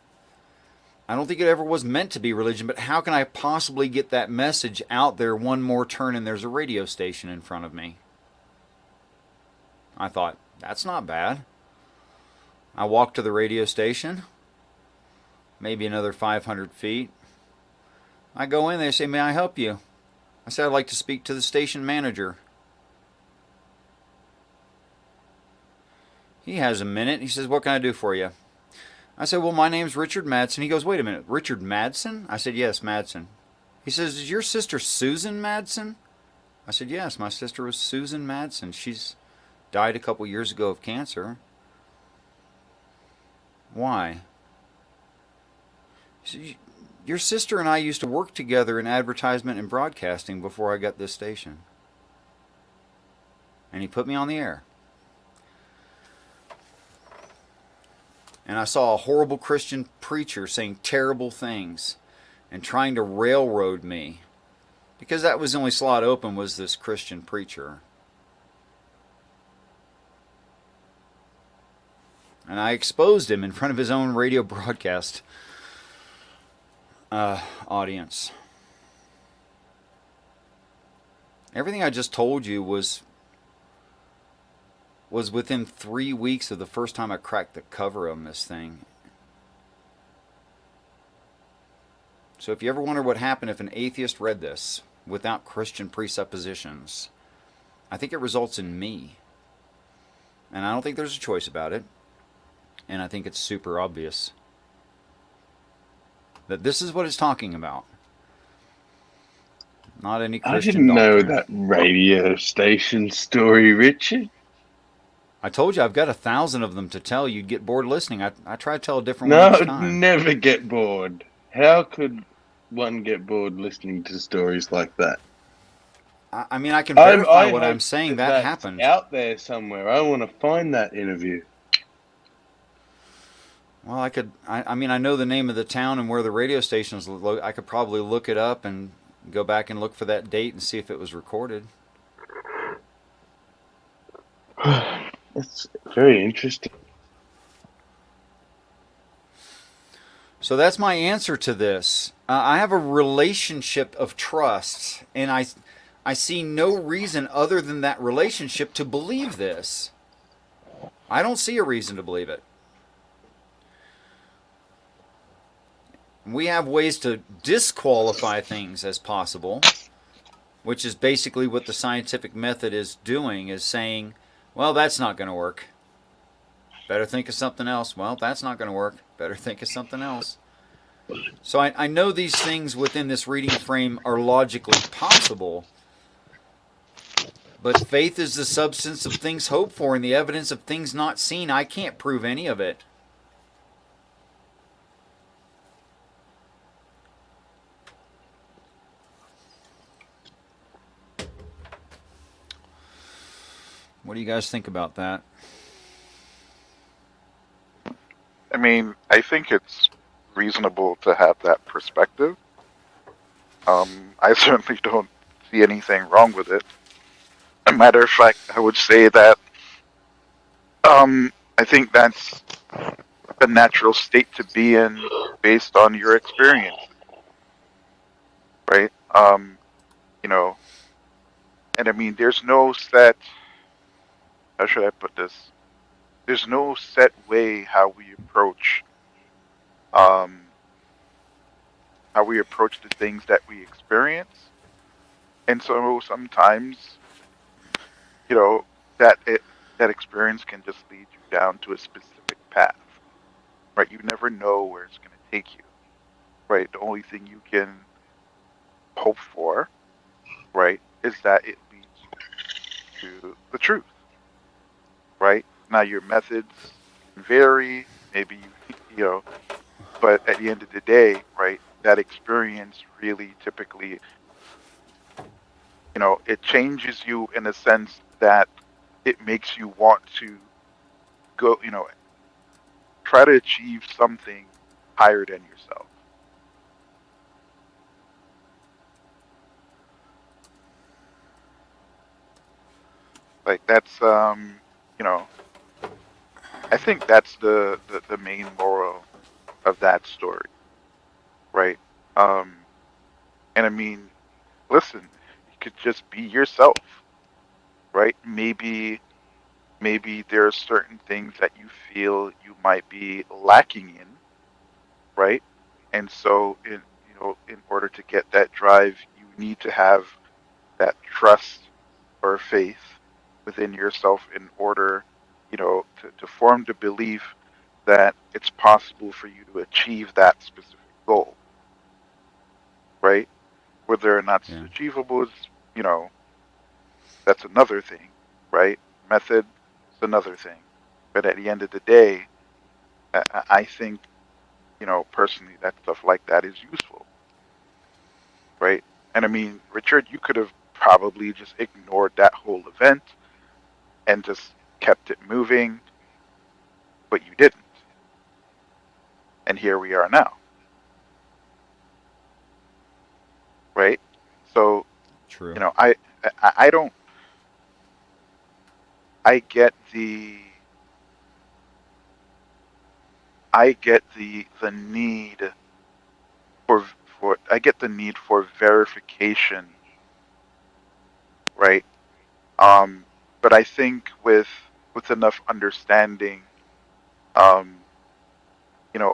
I don't think it ever was meant to be religion, but how can I possibly get that message out there? 1 more turn and there's a radio station in front of me. I thought, that's not bad. I walked to the radio station, maybe another 500 feet. I go in, they say, may I help you? I said, I'd like to speak to the station manager. He has a minute. He says, what can I do for you? I said, well, my name's Richard Madsen. He goes, wait a minute, Richard Madsen? I said, yes, Madsen. He says, is your sister Susan Madsen? I said, yes, my sister was Susan Madsen. She's died a couple years ago of cancer. Why? He said, your sister and I used to work together in advertisement and broadcasting before I got this station. And he put me on the air. And I saw a horrible Christian preacher saying terrible things and trying to railroad me, because that was the only slot open, was this Christian preacher. And I exposed him in front of his own radio broadcast audience. Everything I just told you was within 3 weeks of the first time I cracked the cover on this thing. So if you ever wonder what happened if an atheist read this without Christian presuppositions, I think it results in me. And I don't think there's a choice about it. And I think it's super obvious that this is what it's talking about. Not any Christian I didn't know doctrine. that radio station story, Richard. I told you I've got 1,000 of them to tell. You'd get bored listening. I try to tell a different one each No, time. never get bored. How could one get bored listening to stories like that? I mean, I can verify what I'm hope saying. That that's happened. out there somewhere. I want to find that interview. Well, I could. I mean, I know the name of the town and where the radio station is. I could probably look it up and go back and look for that date and see if it was recorded. It's very interesting. So that's my answer to this. I have a relationship of trust, and I see no reason other than that relationship to believe this. I don't see a reason to believe it. We have ways to disqualify things as possible, which is basically what the scientific method is doing, is saying, well, that's not going to work. Better think of something else. Well, that's not going to work. Better think of something else. So I know these things within this reading frame are logically possible, but faith is the substance of things hoped for and the evidence of things not seen. I can't prove any of it. What do you guys think about that? I mean, I think it's reasonable to have that perspective. I certainly don't see anything wrong with it. As a matter of fact, I would say that I think that's a natural state to be in based on your experience, right? You know, and I mean, there's no set, how should I put this? There's no set way how we approach the things that we experience. And so sometimes, you know, that experience can just lead you down to a specific path, right? You never know where it's going to take you, right? The only thing you can hope for, right, is that it leads you to the truth, right? Now your methods vary. Maybe you know, but at the end of the day, right, that experience really typically, it changes you in a sense that it makes you want to go, try to achieve something higher than yourself. Like that's, I think that's the main moral of that story, right? Um, and I mean, listen, you could just be yourself, right? Maybe there are certain things that you feel you might be lacking in, right? And so in order to get that drive, you need to have that trust or faith within yourself in order, to form the belief that it's possible for you to achieve that specific goal, right? Whether or not it's Yeah. achievable is, you know, that's another thing, right? Method is another thing. But at the end of the day, I think, personally, that stuff like that is useful, right? And I mean, Richard, you could have probably just ignored that whole event and just kept it moving, but you didn't. And here we are now, right? So, True. I don't, I get the need for I get the need for verification, right? Um, but I think with enough understanding, um,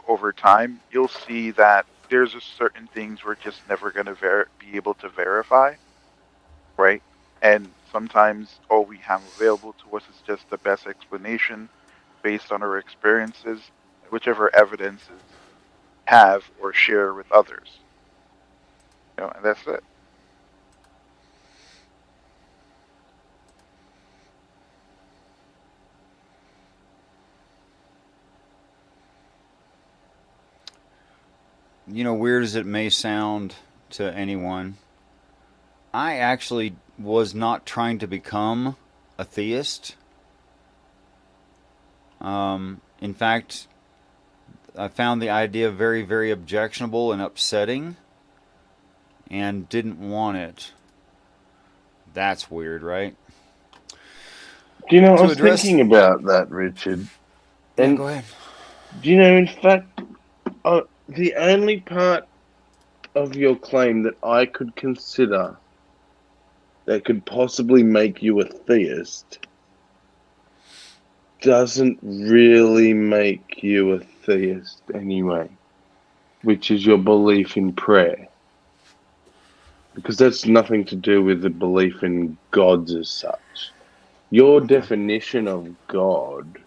over time, you'll see that there's a certain things we're just never going to be able to verify, right? And sometimes all we have available to us is just the best explanation based on our experiences, whichever evidences have or share with others. And that's it. Weird as it may sound to anyone, I actually was not trying to become a theist. In fact, I found the idea very, very objectionable and upsetting and didn't want it. That's weird, right? Do you know, I To was address. thinking about that, Richard. Yeah, And go ahead. do you know, in fact, the only part of your claim that I could consider that could possibly make you a theist doesn't really make you a theist anyway, which is your belief in prayer. Because that's nothing to do with the belief in gods as such. Your definition of God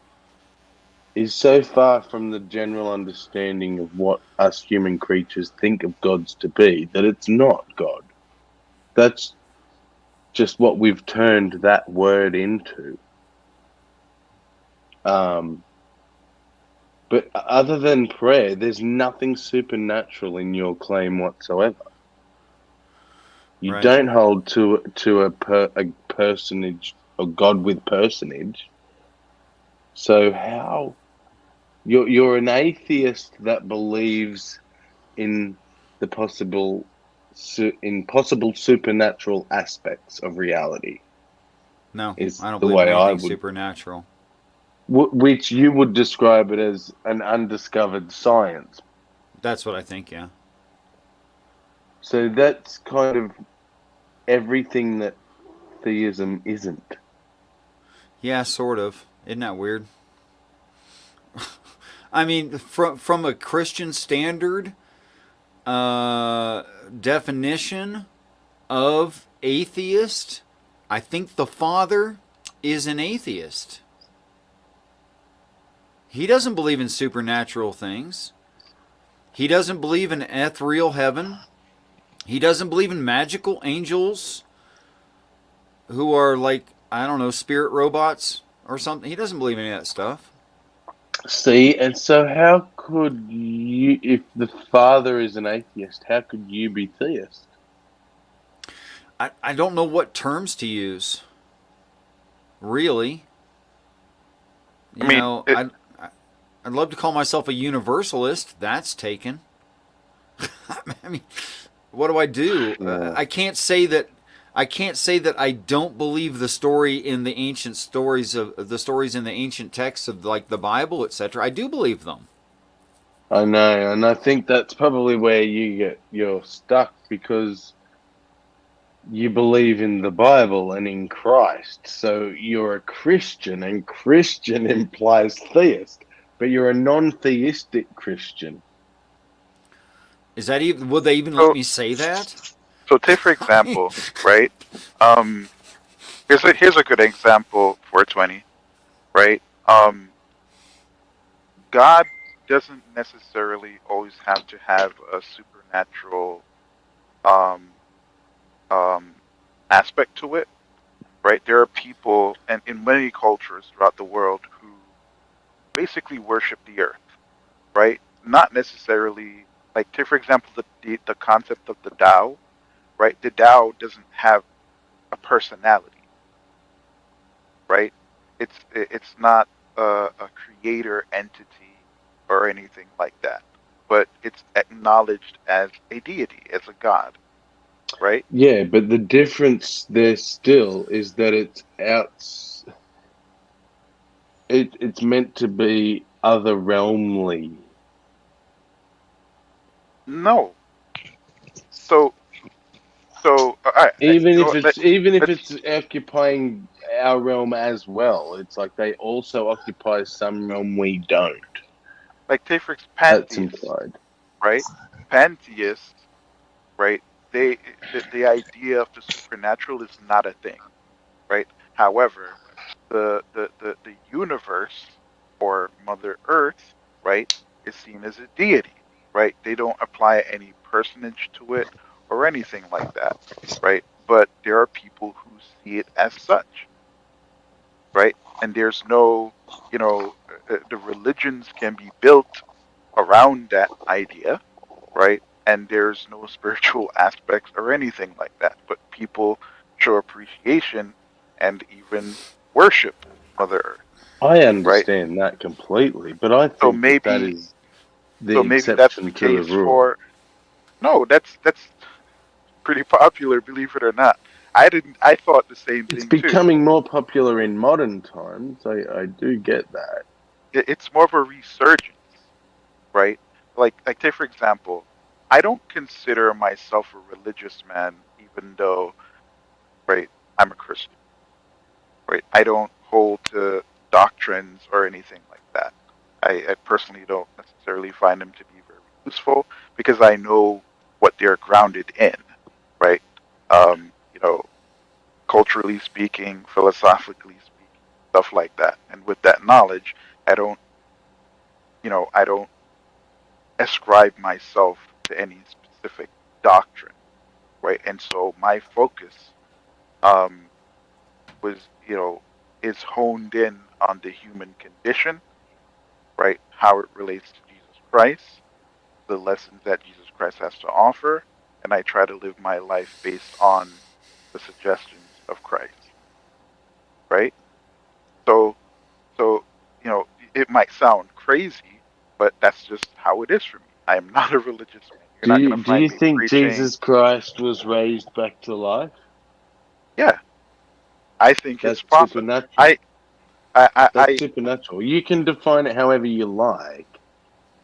is so far from the general understanding of what us human creatures think of gods to be that it's not God. That's just what we've turned that word into. But other than prayer, there's nothing supernatural in your claim whatsoever. You Right. don't hold to a personage, a God with personage. So how you're an atheist that believes in the possible supernatural aspects of reality No, is I don't the believe in way I anything would, supernatural. which you would describe it as an undiscovered science. That's what I think, yeah. So that's kind of everything that theism isn't. Yeah, sort of. Isn't that weird? I mean, from a Christian standard definition of atheist, I think the Father is an atheist. He doesn't believe in supernatural things. He doesn't believe in ethereal heaven. He doesn't believe in magical angels who are like, I don't know, spirit robots or something. He doesn't believe in any of that stuff. See, and so how could you, if the father is an atheist, how could you be theist? I don't know what terms to use. Really, I you mean, know, I'd love to call myself a universalist. That's taken. I mean, what do I do? Yeah. I can't say that. I can't say that I don't believe the story in the ancient stories of the stories in the ancient texts of like the Bible, etc. I do believe them. I know, and I think that's probably where you're stuck because you believe in the Bible and in Christ. So you're a Christian, and Christian implies theist, but you're a non-theistic Christian. Is that even? Would they even let so me say that? so take for I mean, example, right? Um, here's a good example for 20, right? God doesn't necessarily always have to have a supernatural um um aspect to it, right? There are people and in many cultures throughout the world who basically worship the earth, right? Not necessarily like take for example the concept of the Tao, right? The Tao doesn't have a personality, right? It's not a creator entity or anything like that, but it's acknowledged as a deity, as a god, right? Yeah, but the difference there still is that it's meant to be other realmly. No, so all right, Even you know if what? Let's it's occupying our realm as well, it's like they also occupy some realm we don't. like take for That's pantheists, implied. right? Pantheists, right? They the idea of the supernatural is not a thing, right? However, the universe or Mother Earth, right, is seen as a deity, right? They don't apply any personage to it or anything like that, right? But there are people who see it as such, right? And there's no, the religions can be built around that idea, right? And there's no spiritual aspects or anything like that, but people show appreciation and even worship Mother Earth, I right? understand that completely, but I So think that maybe, is the so maybe that's the exception to the case rule. for no, that's pretty popular, believe it or not. I thought the same It's thing too. becoming more popular in modern times. I do get that. It's more of a resurgence, right? Like take for example, I don't consider myself a religious man, even though, right, I'm a Christian, right? I don't hold to doctrines or anything like that. I personally don't necessarily find them to be very useful because I know what they're grounded in, right? You know, culturally speaking, philosophically speaking, stuff like that. And with that knowledge, I don't, I don't ascribe myself to any specific doctrine, right? And so my focus um, was, is honed in on the human condition, right? How it relates to Jesus Christ, the lessons that Jesus Christ has to offer, and I try to live my life based on the suggestions of Christ, right? So, so it might sound crazy, but that's just how it is for me. I am not a religious man. You're not going to Do find you me think preaching. Jesus Christ was raised back to life? Yeah, I think it's That's possible. supernatural. I, I, I, That's I, supernatural. You can define it however you like.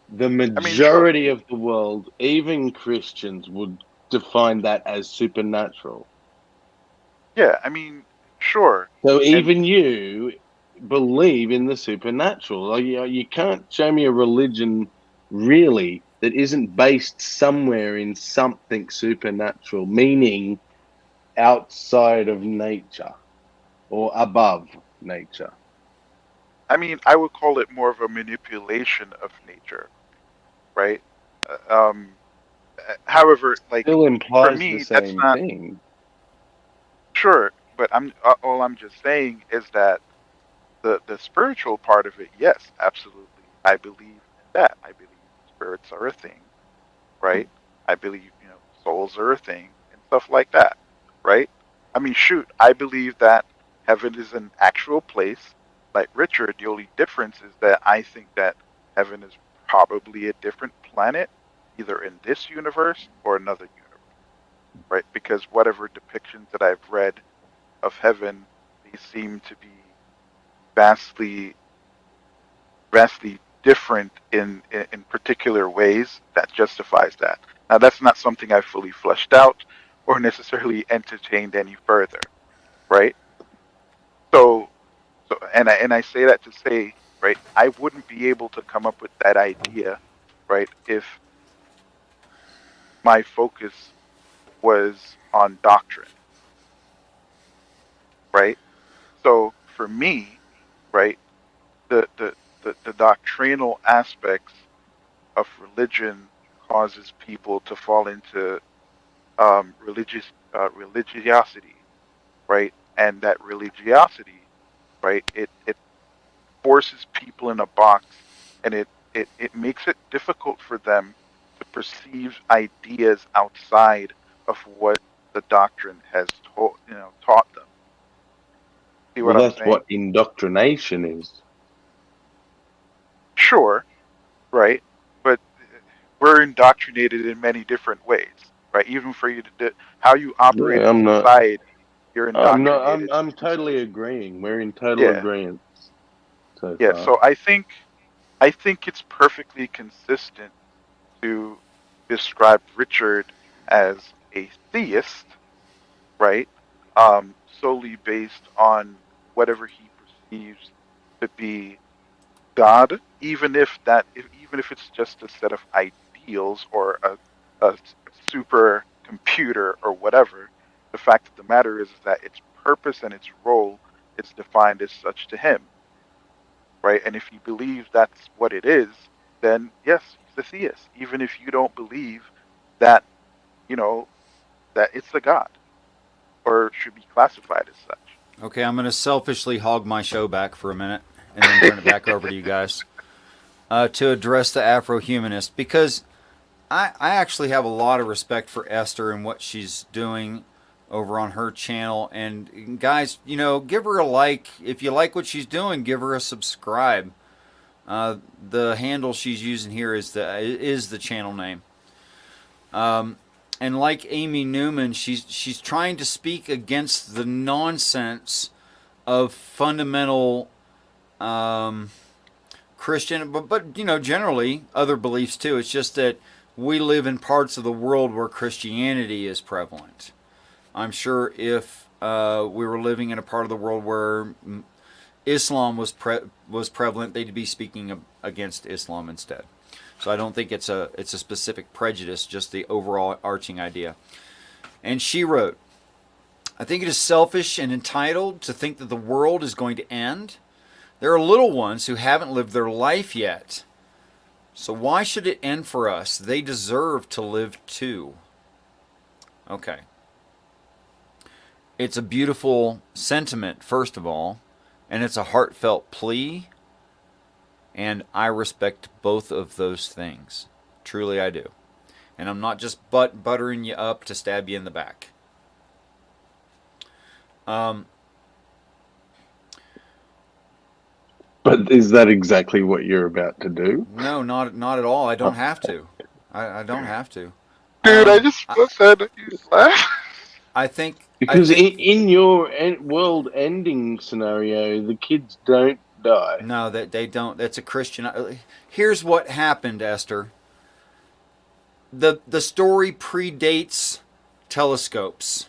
The I mean, sure. majority of the world, even Christians, would define that as supernatural. Yeah, I mean, sure. So And even you believe in the supernatural. Like, you can't show me a religion really that isn't based somewhere in something supernatural, meaning outside of nature or above nature. I mean, I would call it more of a manipulation of nature, right? Um, however, like Still for implies the me, that's same not thing. sure. But all I'm just saying is that the spiritual part of it, yes, absolutely, I believe in that. I believe spirits are a thing, right? I believe, souls are a thing and stuff like that, right? I mean, shoot, I believe that heaven is an actual place. Like Richard, the only difference is that I think that heaven is probably a different planet, either in this universe or another universe, right? Because whatever depictions that I've read of heaven, they seem to be vastly, vastly different in particular ways that justifies that. Now, that's not something I fully fleshed out or necessarily entertained any further, right? So, and I say that to say, right, I wouldn't be able to come up with that idea, right, if my focus was on doctrine, right? So for me, right, the doctrinal aspects of religion causes people to fall into religiosity, right? And that religiosity, right? It forces people in a box, and it makes it difficult for them to perceive ideas outside of what the doctrine has taught them. See Well, what I'm that's saying? what indoctrination is. Sure, right? But we're indoctrinated in many different ways, right? Even for you to do how you operate Yeah, in I'm not. society, you're I'm not. I'm. indoctrinated. I'm totally agreeing. We're in total Yeah, agreement so yeah. far. So I think it's perfectly consistent to describe Richard as a theist, right? Solely based on whatever he perceives to be God, even if it's just a set of ideals or a super computer or whatever. The fact of the matter is that its purpose and its role is defined as such to him, right? And if he believes that's what it is, then yes, he's a theist. Even if you don't believe that, you know, that it's a god or should be classified as such. Okay, I'm going to selfishly hog my show back for a minute and then turn it back over to you guys to address the Afro-humanist, because I actually have a lot of respect for Esther and what she's doing over on her channel. And guys, give her a like. If you like what she's doing, give her a subscribe. The handle she's using here is the channel name. And like Amy Newman, she's trying to speak against the nonsense of fundamental Christian, but generally other beliefs too. It's just that we live in parts of the world where Christianity is prevalent. I'm sure if we were living in a part of the world where Islam was prevalent, they'd be speaking against Islam instead. So I don't think it's a specific prejudice, just the overall arching idea. And she wrote, I think it is selfish and entitled to think that the world is going to end. There are little ones who haven't lived their life yet. So why should it end for us? They deserve to live too. Okay. It's a beautiful sentiment, first of all, and it's a heartfelt plea, and I respect both of those things. Truly I do. And I'm not just buttering you up to stab you in the back. But is that exactly what you're about to do? No, not at all. I don't have to. I don't have to. Dude, I just said you slash. I think Because in your world ending scenario, the kids don't die. No, that they don't. That's a Christian. Here's what happened, Esther. The story predates telescopes.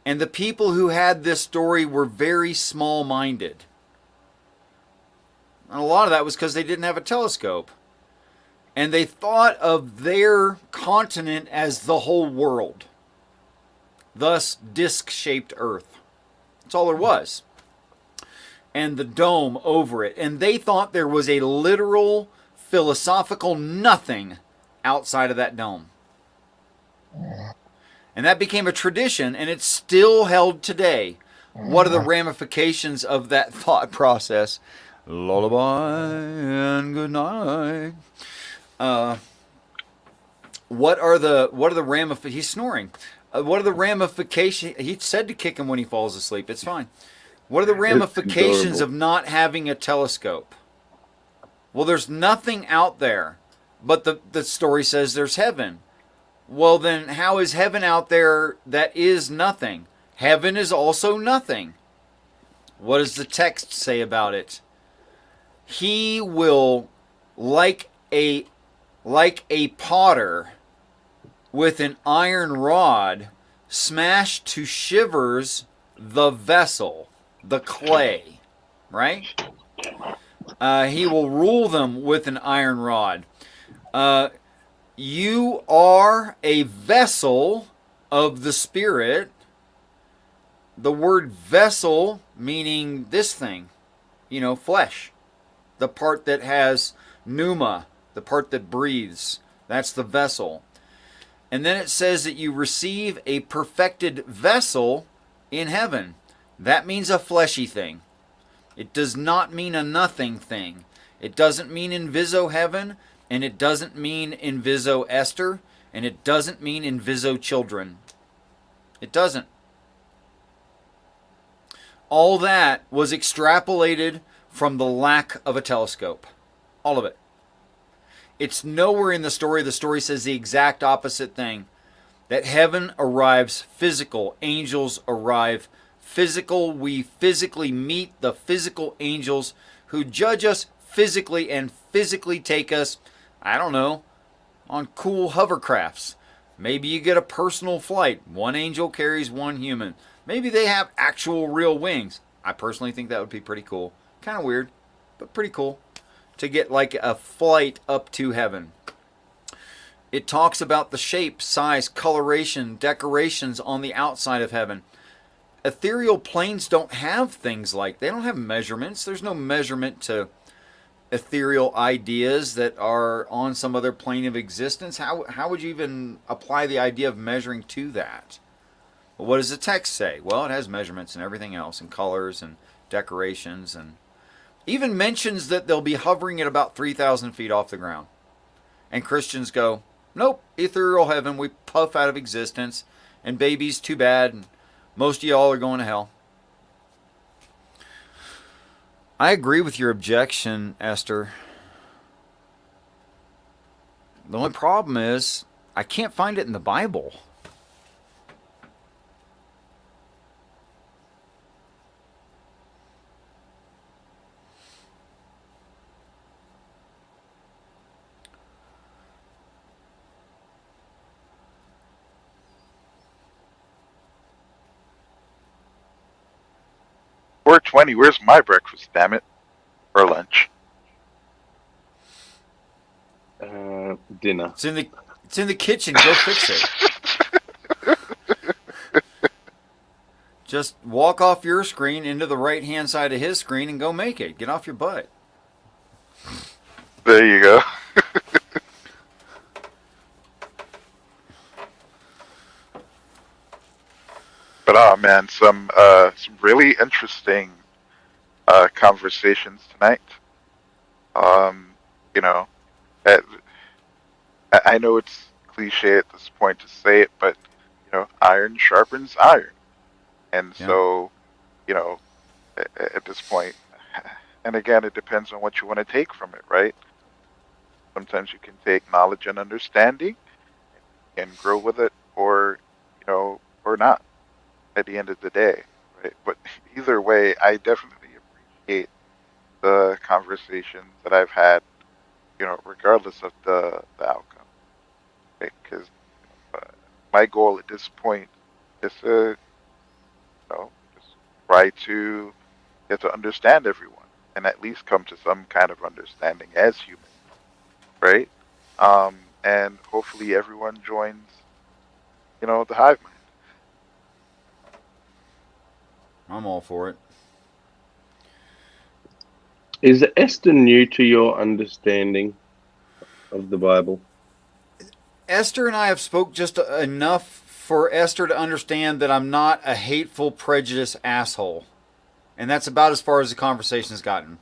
And the people who had this story were very small-minded. And a lot of that was because they didn't have a telescope. And they thought of their continent as the whole world. Thus, disc-shaped Earth. That's all there was. And the dome over it. And they thought there was a literal, philosophical nothing outside of that dome. And that became a tradition, and it's still held today. What are the ramifications of that thought process? lullaby and good night. What are the ramifications? He's snoring. What are the ramifications? He said to kick him when he falls asleep. It's fine. What are the ramifications of not having a telescope? Well, there's nothing out there, but the story says there's heaven. Well, then how is heaven out there that is nothing? Heaven is also nothing. What does the text say about it? He will, like a potter with an iron rod, smash to shivers the vessel, the clay, right? He will rule them with an iron rod. You are a vessel of the Spirit. The word vessel meaning this thing, flesh. The part that has pneuma, the part that breathes. That's the vessel. And then it says that you receive a perfected vessel in heaven. That means a fleshy thing. It does not mean a nothing thing. It doesn't mean Inviso heaven, and it doesn't mean Inviso Esther, and it doesn't mean Inviso children. It doesn't. All that was extrapolated from the lack of a telescope. All of it. It's nowhere in the story. The story says the exact opposite thing. That heaven arrives physical. Angels arrive physical. We physically meet the physical angels who judge us physically and physically take us, I don't know, on cool hovercrafts. Maybe you get a personal flight. One angel carries one human. Maybe they have actual real wings. I personally think that would be pretty cool. Kind of weird, but pretty cool to get like a flight up to heaven. It talks about the shape, size, coloration, decorations on the outside of heaven. Ethereal planes don't have things like, they don't have measurements. There's no measurement to ethereal ideas that are on some other plane of existence. How would you even apply the idea of measuring to that? Well, what does the text say? Well, it has measurements and everything else, and colors and decorations, and even mentions that they'll be hovering at about 3,000 feet off the ground. And Christians go, nope, ethereal heaven, we puff out of existence, and babies, too bad, and most of y'all are going to hell. I agree with your objection, Esther. The only problem is, I can't find it in the Bible. $4.20. Where's my breakfast? Damn it, or lunch? Dinner. It's in the kitchen. Go fix it. Just walk off your screen into the right-hand side of his screen and go make it. Get off your butt. There you go. But oh man, some really interesting conversations tonight. You know, I know it's cliche at this point to say it, but you know, iron sharpens iron, and Yeah. so you know, at this point, and again, it depends on what you want to take from it, right? Sometimes you can take knowledge and understanding and grow with it, or you know, or not. At the end of the day, right? But either way, I definitely appreciate the conversations that I've had, you know, regardless of the outcome, right? Because my goal at this point is to, you know, just try to get to understand everyone and at least come to some kind of understanding as humans, right? And hopefully everyone joins, you know, the hive mind. I'm all for it. Is Esther new to your understanding of the Bible? Esther and I have spoke just enough for Esther to understand that I'm not a hateful, prejudiced asshole. And that's about as far as the conversation's gotten.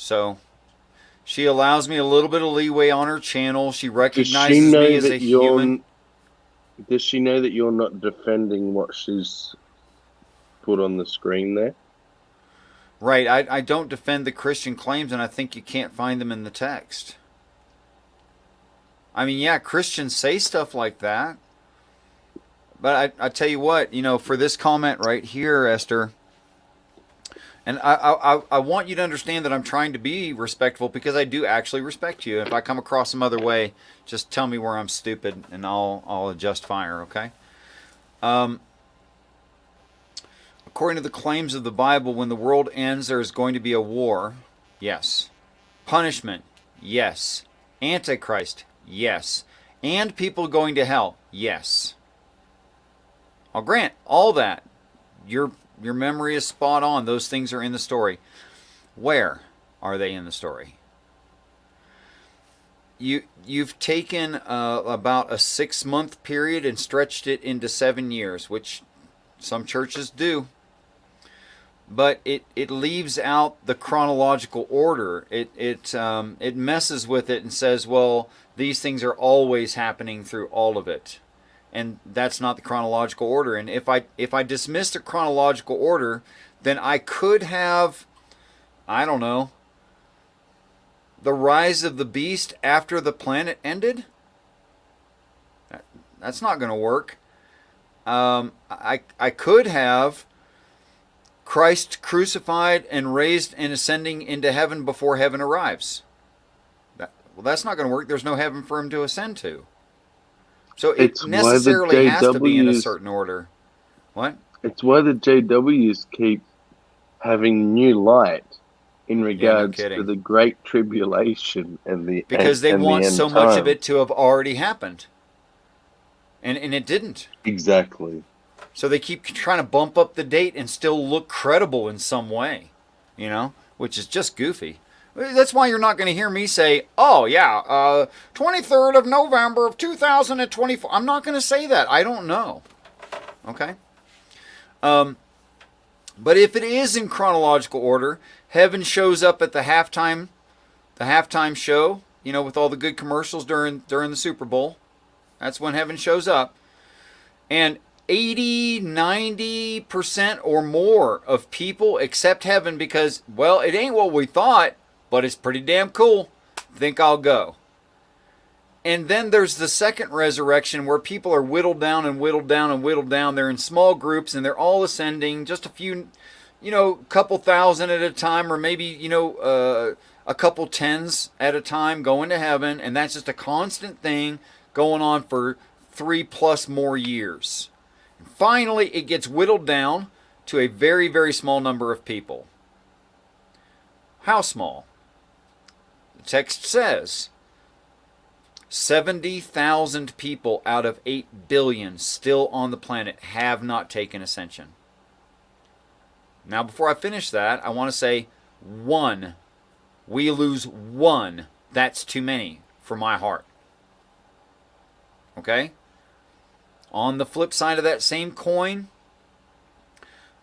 So she allows me a little bit of leeway on her channel. She Does she recognizes know me as a that you're? human. Does she know that you're not defending what she's put on the screen there? Right. I don't defend the Christian claims, and I think you can't find them in the text. I mean, yeah, Christians say stuff like that. But I tell you what, for this comment right here, Esther, and I want you to understand that I'm trying to be respectful because I do actually respect you. If I come across some other way, just tell me where I'm stupid and I'll adjust fire, okay? According to the claims of the Bible, when the world ends, there is going to be a war. Yes. Punishment. Yes. Antichrist. Yes. And people going to hell. Yes. I'll grant all that. Your memory is spot on. Those things are in the story. Where are they in the story? You've taken about a 6-month period and stretched it into 7 years, which some churches do. But it leaves out the chronological order. It messes with it and says, well, these things are always happening through all of it. And that's not the chronological order. And if I dismiss the chronological order, then I could have, I don't know, the rise of the beast after the planet ended. That's not going to work. I could have Christ crucified and raised and ascending into heaven before heaven arrives. Well, that's not going to work. There's no heaven for him to ascend to. So it necessarily has to be in a certain order. What? It's why the JWs keep having new light in regards to the Great Tribulation and the because they want so end much time. of it to have already happened, and it didn't. Exactly. So they keep trying to bump up the date and still look credible in some way, which is just goofy. That's why you're not going to hear me say, oh, yeah, 23rd of November of 2024. I'm not going to say that. I don't know. Okay? But if it is in chronological order, heaven shows up at the halftime show, with all the good commercials during the Super Bowl. That's when heaven shows up. And 80-90% or more of people accept heaven because, well, it ain't what we thought, but it's pretty damn cool. Think I'll go. And then there's the second resurrection where people are whittled down and whittled down and whittled down. They're in small groups and they're all ascending, just a few, couple thousand at a time, or maybe, a couple tens at a time going to heaven. And that's just a constant thing going on for 3+ more years. And finally, it gets whittled down to a very, very small number of people. How small? The text says 70,000 people out of 8 billion still on the planet have not taken ascension. Now, before I finish that, I want to say one. We lose one. That's too many for my heart. Okay? On the flip side of that same coin,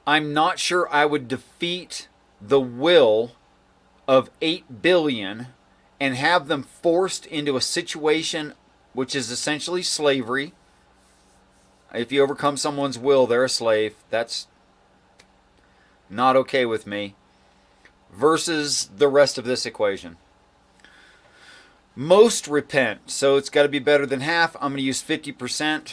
I'm not sure I would defeat the will of 8 billion and have them forced into a situation which is essentially slavery. If you overcome someone's will, they're a slave. That's not okay with me. Versus the rest of this equation. Most repent, so it's got to be better than half. I'm going to use 50%.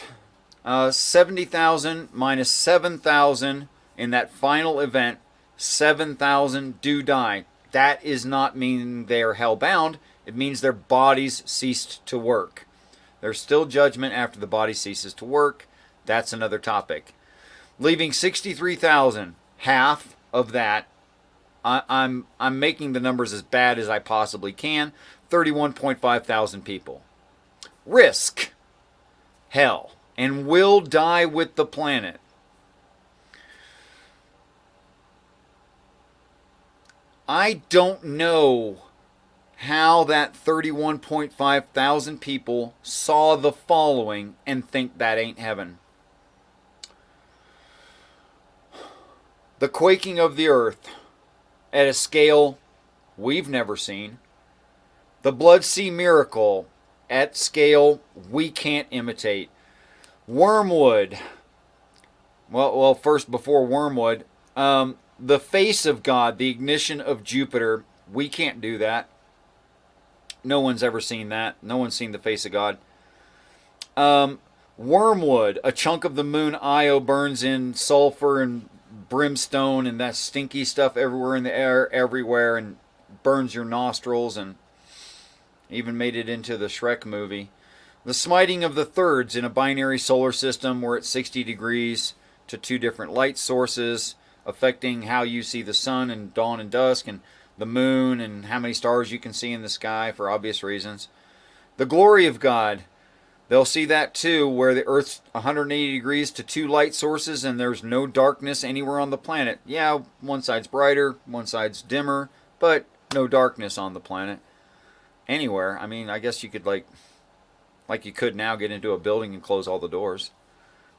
70,000 minus 7,000 in that final event. 7,000 do die. That is not meaning they are hellbound. It means their bodies ceased to work. There's still judgment after the body ceases to work. That's another topic. Leaving 63,000, half of that. I'm making the numbers as bad as I possibly can. 31.5 thousand people. Risk hell and will die with the planet. I don't know how that 31.5 thousand people saw the following and think that ain't heaven. The quaking of the earth at a scale we've never seen. The Blood Sea miracle at scale we can't imitate. Wormwood. Well, first before Wormwood, the face of God, the ignition of Jupiter, we can't do that. No one's ever seen that. No one's seen the face of God. Wormwood, a chunk of the moon Io burns in sulfur and brimstone and that stinky stuff everywhere in the air, everywhere, and burns your nostrils, and even made it into the Shrek movie. The smiting of the thirds in a binary solar system where it's 60 degrees to two different light sources, affecting how you see the sun and dawn and dusk, and the moon, and how many stars you can see in the sky for obvious reasons. The glory of God, they'll see that too, where the Earth's 180 degrees to two light sources and there's no darkness anywhere on the planet. Yeah, one side's brighter, one side's dimmer, but no darkness on the planet anywhere. I mean, I guess you could like you could now get into a building and close all the doors.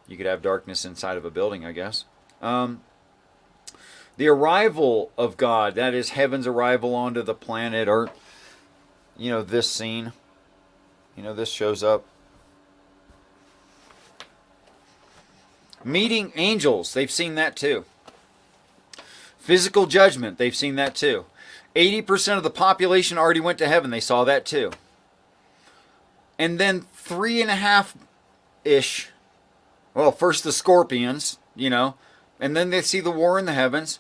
You could have darkness inside of a building, I guess. The arrival of God, that is heaven's arrival onto the planet, or, this scene. This shows up. Meeting angels, they've seen that too. Physical judgment, they've seen that too. 80% of the population already went to heaven, they saw that too. And then 3.5-ish, well, first the scorpions, and then they see the war in the heavens,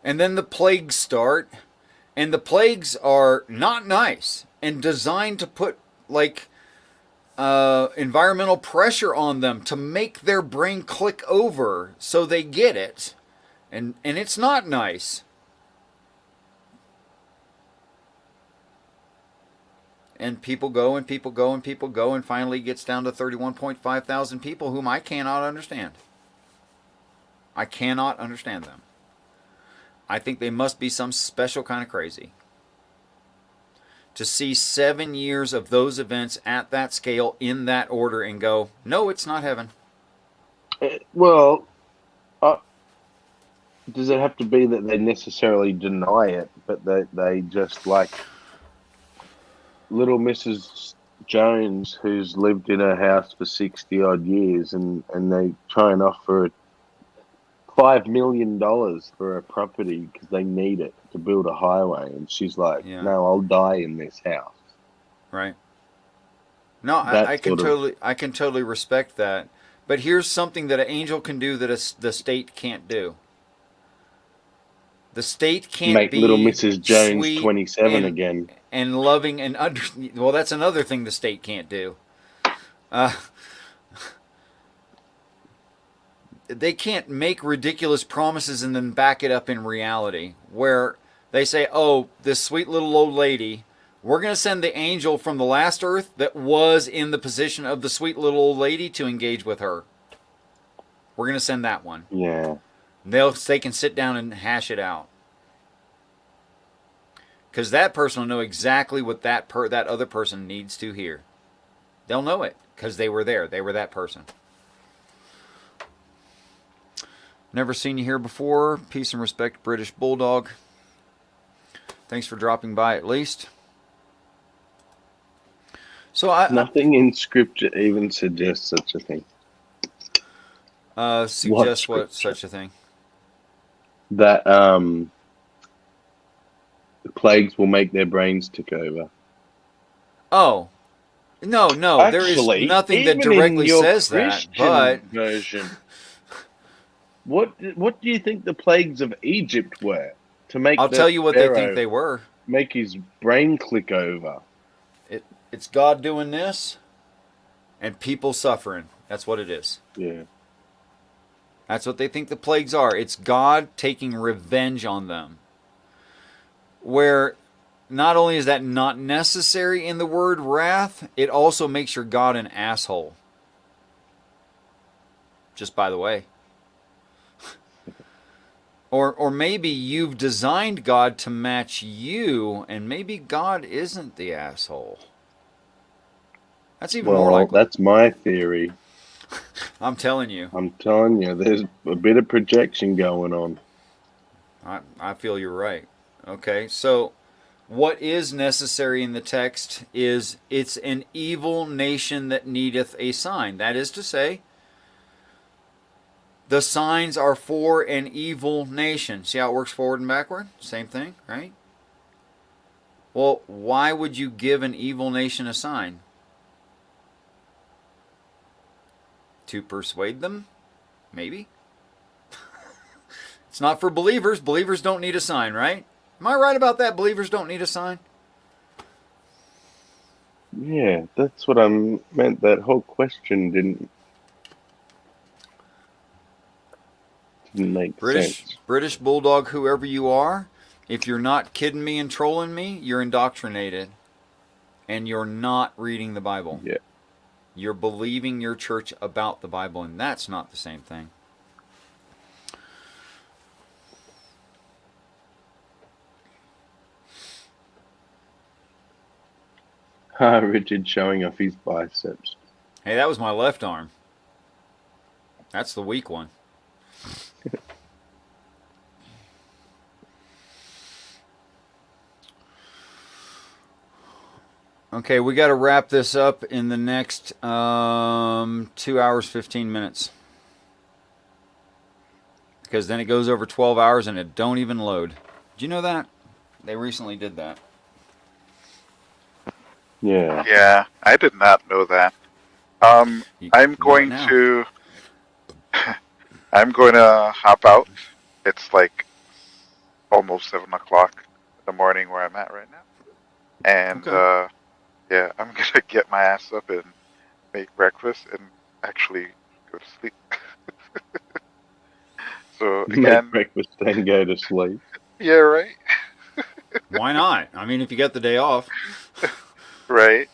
and then the plagues start, and the plagues are not nice and designed to put environmental pressure on them to make their brain click over so they get it, and it's not nice. And people go and people go and people go, and finally it gets down to 31.5 thousand people whom I cannot understand. I cannot understand them. I think they must be some special kind of crazy to see 7 years of those events at that scale in that order and go, no, it's not heaven. Well, does it have to be that they necessarily deny it, but they just like little Mrs. Jones, who's lived in her house for 60 odd years, and they try and offer $5 million for a property because they need it to build a highway, and she's like, no, I'll die in this house. Right. No, I can totally respect that. But here's something that an angel can do that the state can't do. The state can't make be little Mrs. Jones 27 and, again. And loving and well, that's another thing the state can't do. They can't make ridiculous promises and then back it up in reality, where they say, oh, this sweet little old lady, we're going to send the angel from the last earth that was in the position of the sweet little old lady to engage with her. We're going to send that one. Yeah. They can sit down and hash it out. Because that person will know exactly what that other person needs to hear. They'll know it because they were there. They were that person. Never seen you here before. Peace and respect, British Bulldog. Thanks for dropping by at least. So nothing in scripture even suggests such a thing. Suggest what such a thing? That the plagues will make their brains tick over. Oh. No. Actually, there is nothing that directly says that. But version. What do you think the plagues of Egypt were? To make I'll tell you what they think they were. Make his brain click over. It's God doing this and people suffering. That's what it is. Yeah. That's what they think the plagues are. It's God taking revenge on them. Where not only is that not necessary in the word wrath, it also makes your God an asshole. Just by the way. Or maybe you've designed God to match you, and maybe God isn't the asshole. That's even more likely. That's my theory. I'm telling you. There's a bit of projection going on. I feel you're right. Okay, so what is necessary in the text is it's an evil nation that needeth a sign. That is to say, the signs are for an evil nation. See how it works forward and backward? Same thing, right? Well, why would you give an evil nation a sign? To persuade them? Maybe. It's not for believers. Believers don't need a sign, right? Am I right about that? Believers don't need a sign? Yeah, that's what I meant. That whole question didn't make sense. British Bulldog, whoever you are, if you're not kidding me and trolling me, you're indoctrinated. And you're not reading the Bible. Yeah. You're believing your church about the Bible, and that's not the same thing. Richard showing off his biceps. Hey, that was my left arm. That's the weak one. Okay, we got to wrap this up in the next 2 hours, 15 minutes. Because then it goes over 12 hours and it don't even load. Did you know that? They recently did that. Yeah. Yeah, I did not know that. I'm going now. to I'm going to hop out. It's like almost 7 o'clock in the morning where I'm at right now. And Okay. yeah, I'm gonna get my ass up and make breakfast and actually go to sleep. So Make again, breakfast and go to sleep. yeah, right, Why not? I mean, if you got the day off. right.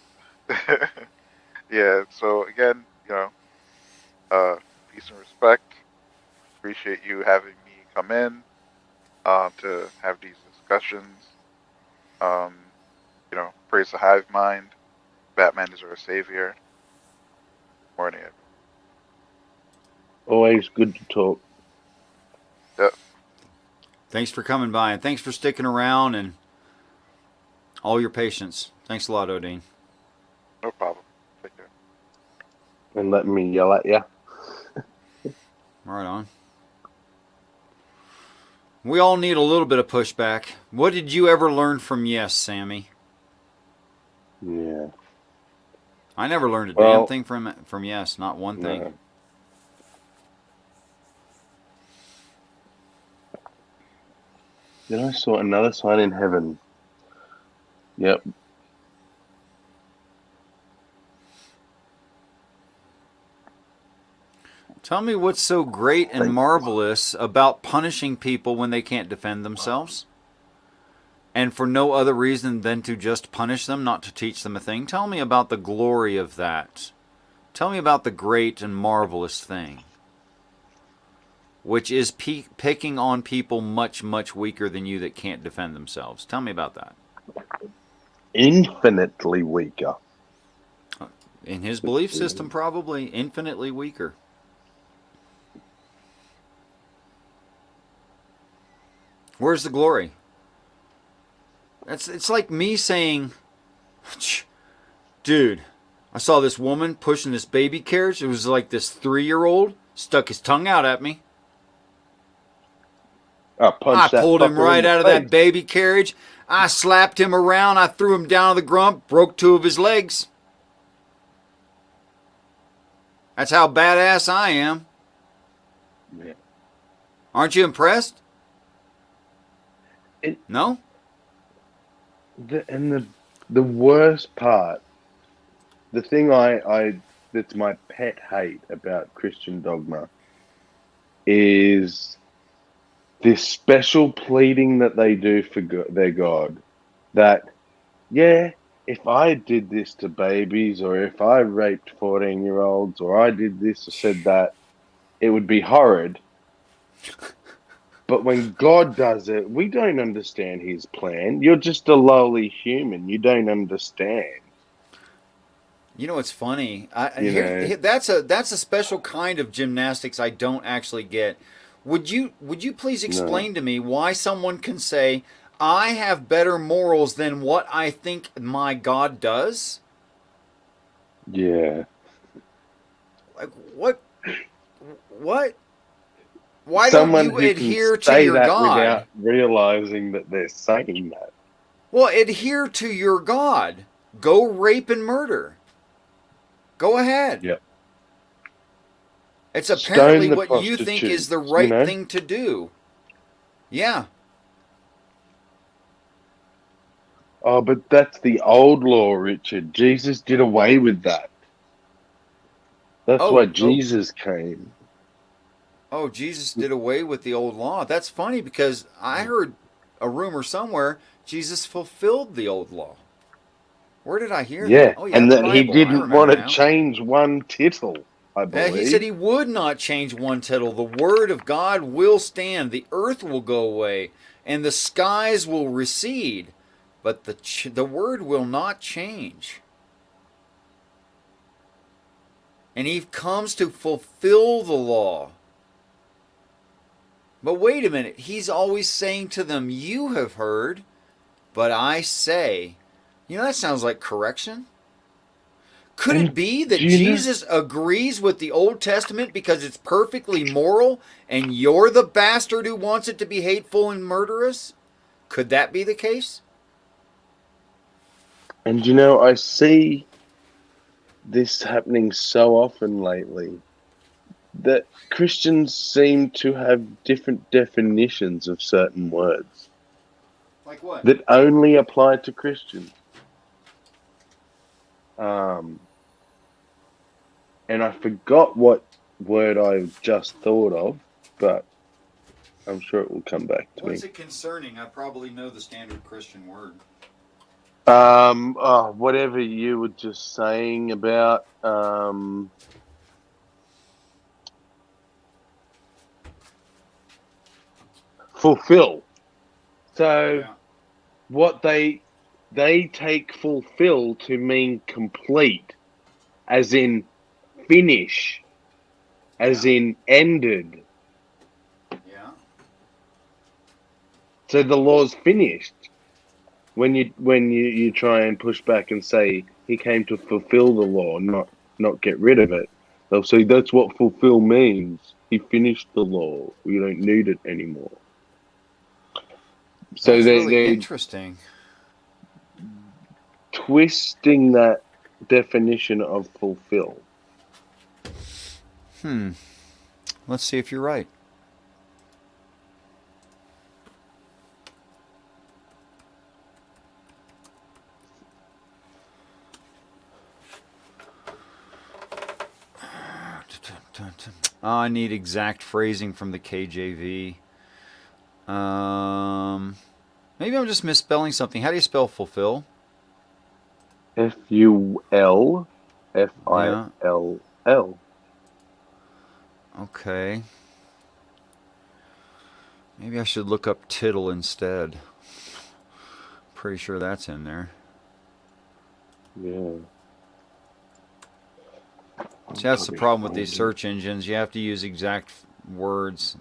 Yeah. So again, peace and respect. Appreciate you having me come in to have these discussions. Praise the hive mind. Batman is our savior. Morning. Always good to talk. Yep. Thanks for coming by, and thanks for sticking around and all your patience. Thanks a lot, Odin. No problem. Take care. And letting me yell at you. Right on. We all need a little bit of pushback. What did you ever learn from Yes, Sammy? Yeah. I never learned a Well, damn thing from Yes, not one thing. No. Then I saw another sign in heaven. Yep. Tell me what's so great and marvelous about punishing people when they can't defend themselves? And for no other reason than to just punish them, not to teach them a thing. Tell me about the glory of that. Tell me about the great and marvelous thing, which is picking on people much, much weaker than you that can't defend themselves. Tell me about that. Infinitely weaker. In his belief system, probably infinitely weaker. Where's the glory? It's like me saying, dude, I saw this woman pushing this baby carriage. It was like this 3-year-old stuck his tongue out at me. I pulled him right out of that baby carriage. I slapped him around. I threw him down on the grump, broke 2 of his legs. That's how badass I am. Yeah. Aren't you impressed? No? The worst part, the thing that's my pet hate about Christian dogma is this special pleading that they do for their God. That, yeah, if I did this to babies, or if I raped 14-year-olds, or I did this or said that, it would be horrid. But when God does it, we don't understand his plan. You're just a lowly human. You don't understand. You know what's funny? That's a special kind of gymnastics I don't actually get. Would you please explain to me why someone can say, I have better morals than what I think my God does? Yeah. Like, what? What? Why don't Someone you who can adhere to say your that God? without realizing that they're saying that. Well, adhere to your God. Go rape and murder. Go ahead. Yep. It's Stone apparently the what you think is the prostitutes, right thing to do. Yeah. Oh, but that's the old law, Richard. Jesus did away with that. That's why Oh, Jesus came. oh, Jesus did away with the old law. That's funny because I heard a rumor somewhere Jesus fulfilled the old law. Where did I hear that? Yeah, Oh, yeah, and the that he Bible. I didn't want remember to now. change one tittle, I He said believe. he would not change one tittle. The word of God will stand. The earth will go away, and the skies will recede, but the word will not change. And he comes to fulfill the law. But wait a minute. He's always saying to them, "You have heard, but I say." You know, that sounds like correction. Could it And be that do you know? Jesus agrees with the Old Testament because it's perfectly moral and you're the bastard who wants it to be hateful and murderous? Could that be the case? And you know, I see this happening so often lately that Christians seem to have different definitions of certain words Like what? that only apply to Christians. Um, and I forgot what word I just thought of, but I'm sure it will come back to What's me. it concerning? I probably know the standard Christian word. Whatever you were just saying about fulfill. So Yeah. what they take fulfill to mean complete, as in finish, as Yeah. in ended. Yeah. So the law's finished. When you try and push back and say he came to fulfill the law, not get rid of it, they'll say that's what fulfill means. He finished the law. We don't need it anymore. So That's really they interesting. twisting that definition of fulfill. Let's see if you're right. I need exact phrasing from the KJV. Maybe I'm just misspelling something. How do you spell fulfill? FULFILL. Yeah. Okay. Maybe I should look up tittle instead. Pretty sure that's in there. Yeah. See, that's the problem with these search engines. You have to use exact words.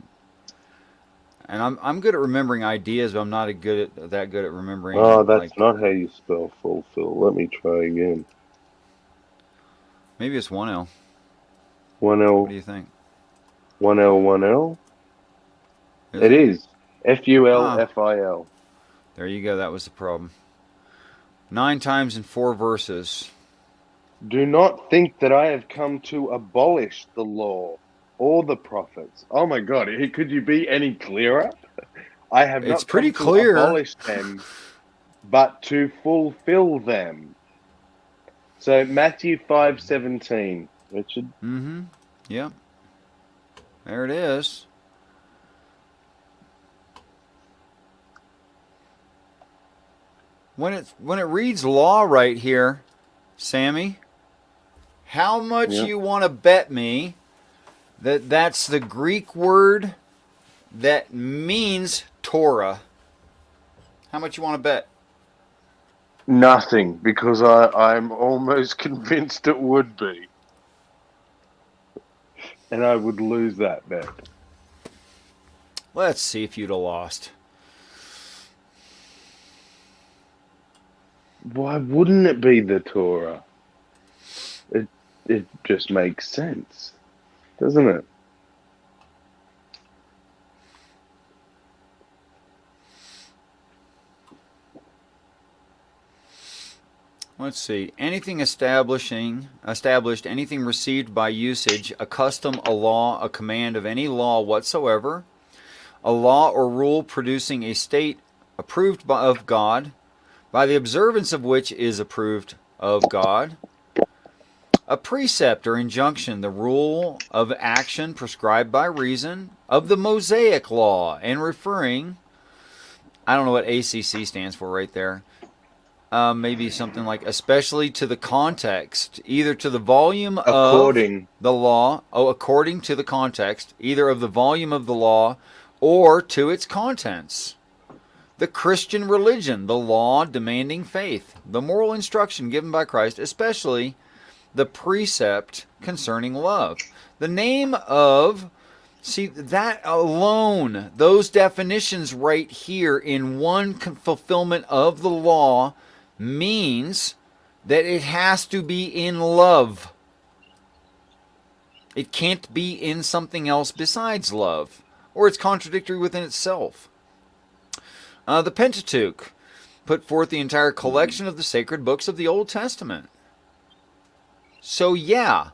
And I'm good at remembering ideas, but I'm not that good at remembering. Oh, that's Like, not how you spell fulfill. Let me try again. maybe it's one L. One What L, do you think? one L, one L. Is It it? is Ah, FULFIL. there you go. That was the problem. 9 times in 4 verses. Do not think that I have come to abolish the law or the prophets. Oh my God, could you be any clearer? I have It's not pretty come to clear. abolish them, but to fulfill them. So Matthew 5:17, Richard. Mm-hmm. Yep. There it is. When it reads law right here, Sammy, how much Yeah. you want to bet me that that's the Greek word that means Torah? How much you want to bet? Nothing, because I'm almost convinced it would be. And I would lose that bet. Let's see if you'd have lost. Why wouldn't it be the Torah? It just makes sense, doesn't it? Let's see. Anything established, anything received by usage, a custom, a law, a command of any law whatsoever, a law or rule producing a state approved of God, by the observance of which is approved of God, a precept or injunction, the rule of action prescribed by reason of the Mosaic law, and referring, I don't know what ACC stands for right there, maybe something like especially to the context, either to the volume According. of the law, according to the context, either of the volume of the law or to its contents. The Christian religion, the law demanding faith, the moral instruction given by Christ, especially the precept concerning love. The name of, see, that alone, those definitions right here in one fulfillment of the law means that it has to be in love. It can't be in something else besides love, or it's contradictory within itself. The Pentateuch put forth the entire collection of the sacred books of the Old Testament. So yeah,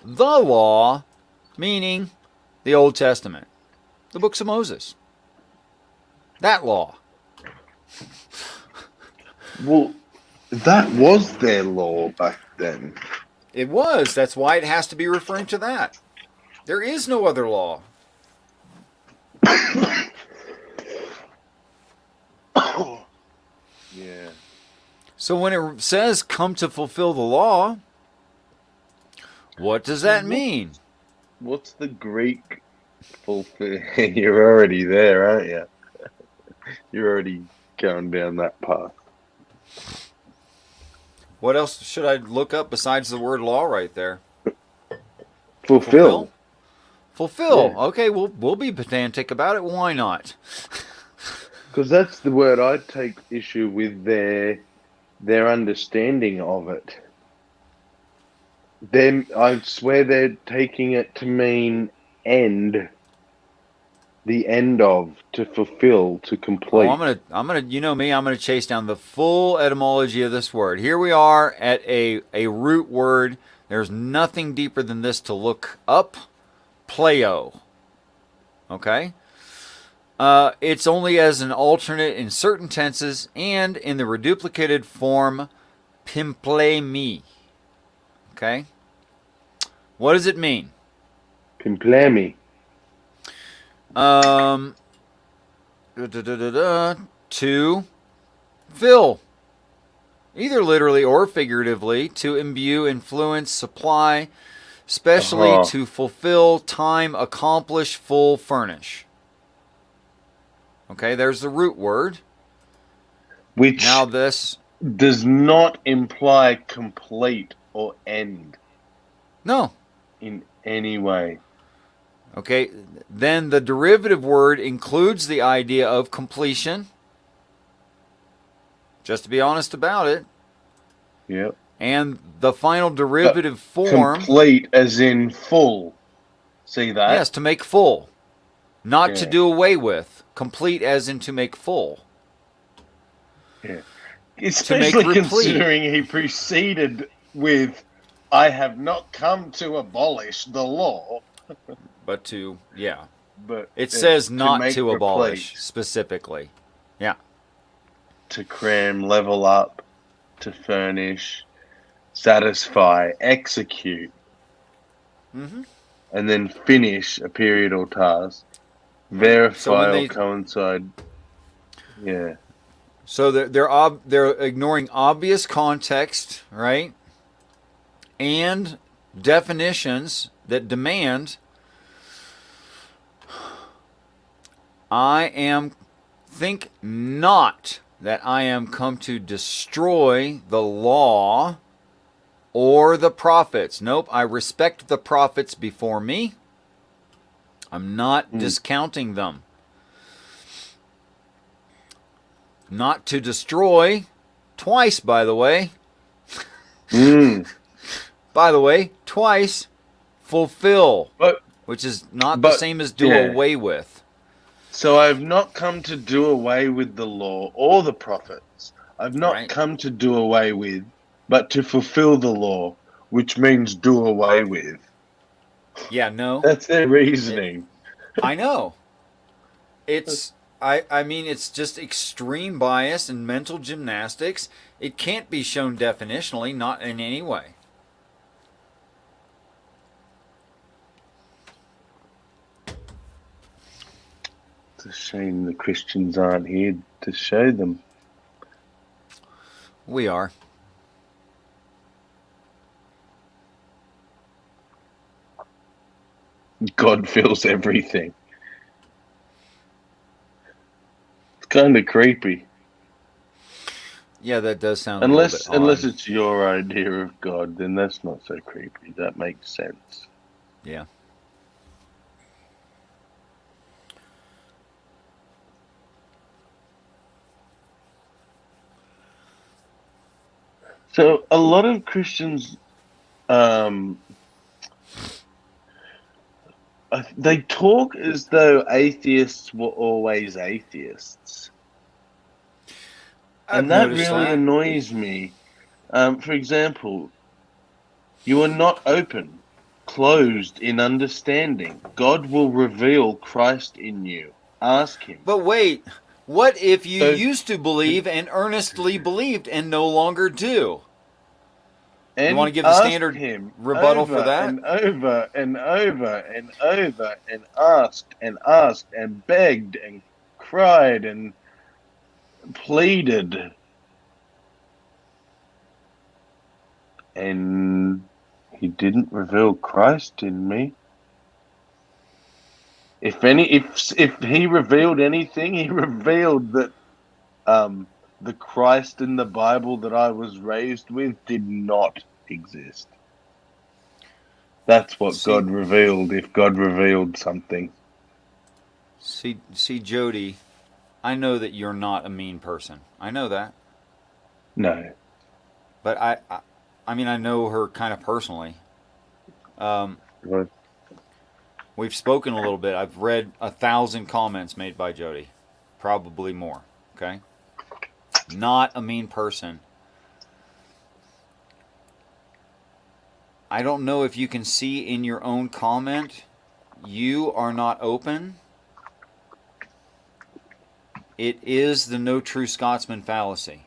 the law, meaning the Old Testament, the books of Moses, that law. Well, that was their law back then. It was. That's why it has to be referring to that. There is no other law. Yeah. So when it says come to fulfill the law, what does that mean? What's the Greek fulfill? You're already there, aren't you? You're already going down that path. What else should I look up besides the word law right there? Fulfill. Fulfill. Yeah. Okay, we'll be pedantic about it. Why not? Because that's the word I take issue with their understanding of it. Then I swear they're taking it to mean end, the end of, to fulfill, to complete. Oh, I'm gonna, you know me, I'm gonna chase down the full etymology of this word. Here we are at a root word. There's nothing deeper than this to look up. Pleo. Okay. It's only as an alternate in certain tenses and in the reduplicated form pimplemi. Okay? What does it mean? Pimplemi. To fill. Either literally or figuratively, to imbue, influence, supply, especially to fulfill, time, accomplish, full, furnish. Okay, there's the root word. Which now this does not imply complete or end. No. In any way. Okay, then the derivative word includes the idea of completion. Just to be honest about it. Yep. And the final derivative form. Complete as in full. See that? Yes, to make full. Not to do away with. Complete as in to make full. Yeah. Especially considering he preceded with, I have not come to abolish the law. But to, yeah. But it says to not make to abolish, replace. specifically. Yeah. To cram, level up, to furnish, satisfy, execute. Mm-hmm. And then finish a period or task. Verify or coincide. Yeah. So they're ignoring obvious context, right? And definitions that demand think not that I am come to destroy the law or the prophets. Nope, I respect the prophets before me. I'm not discounting them. Not to destroy, Twice, by the way. Mm. By the way, twice. Fulfill. But which is not the same as do yeah. away with. So I've not come to do away with the law or the prophets. I've not Right. come to do away with, but to fulfill the law, which means do away with. Yeah, no. That's their reasoning. I know. I mean, it's just extreme bias and mental gymnastics. It can't be shown definitionally, not in any way. It's a shame the Christians aren't here to show them. We are. God feels everything. It's kind of creepy. Yeah, that does sound Unless a little bit odd. it's your idea of God, then that's not so creepy. That makes sense. Yeah. So a lot of Christians, they talk as though atheists were always atheists. I've And that noticed really that. annoys me. For example, you are not open, closed in understanding. God will reveal Christ in you. Ask him. But wait, what if you So- used to believe and earnestly believed and no longer do? And You want to give the asked standard him rebuttal over for that? and over and over and over and asked and begged and cried and pleaded. And he didn't reveal Christ in me. If he revealed anything, he revealed that the Christ in the Bible that I was raised with did not exist. That's what God revealed, if God revealed something. See, Jody, I know that you're not a mean person. I know that. No. But I mean, I know her kind of personally. What? We've spoken a little bit. I've read 1,000 comments made by Jody. Probably more. Okay? Not a mean person. I don't know if you can see in your own comment, you are not open. It is the no true Scotsman fallacy.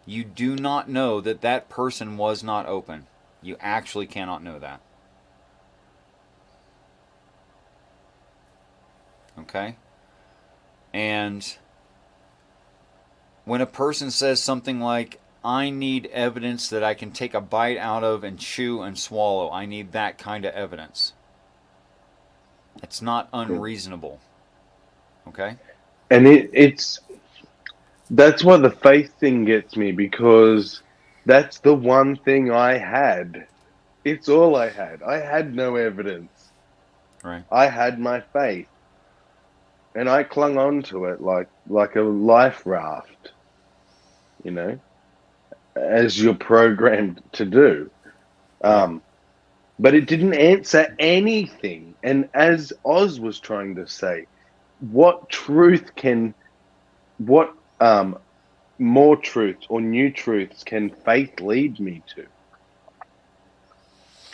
You do not know that that person was not open. You actually cannot know that. Okay? And when a person says something like, I need evidence that I can take a bite out of and chew and swallow, I need that kind of evidence. It's not unreasonable. Okay? And it's that's why the faith thing gets me, because that's the one thing I had. It's all I had. I had no evidence. Right. I had my faith. And I clung on to it like a life raft, you know, as you're programmed to do. But it didn't answer anything. And as Oz was trying to say, what more truths or new truths can faith lead me to?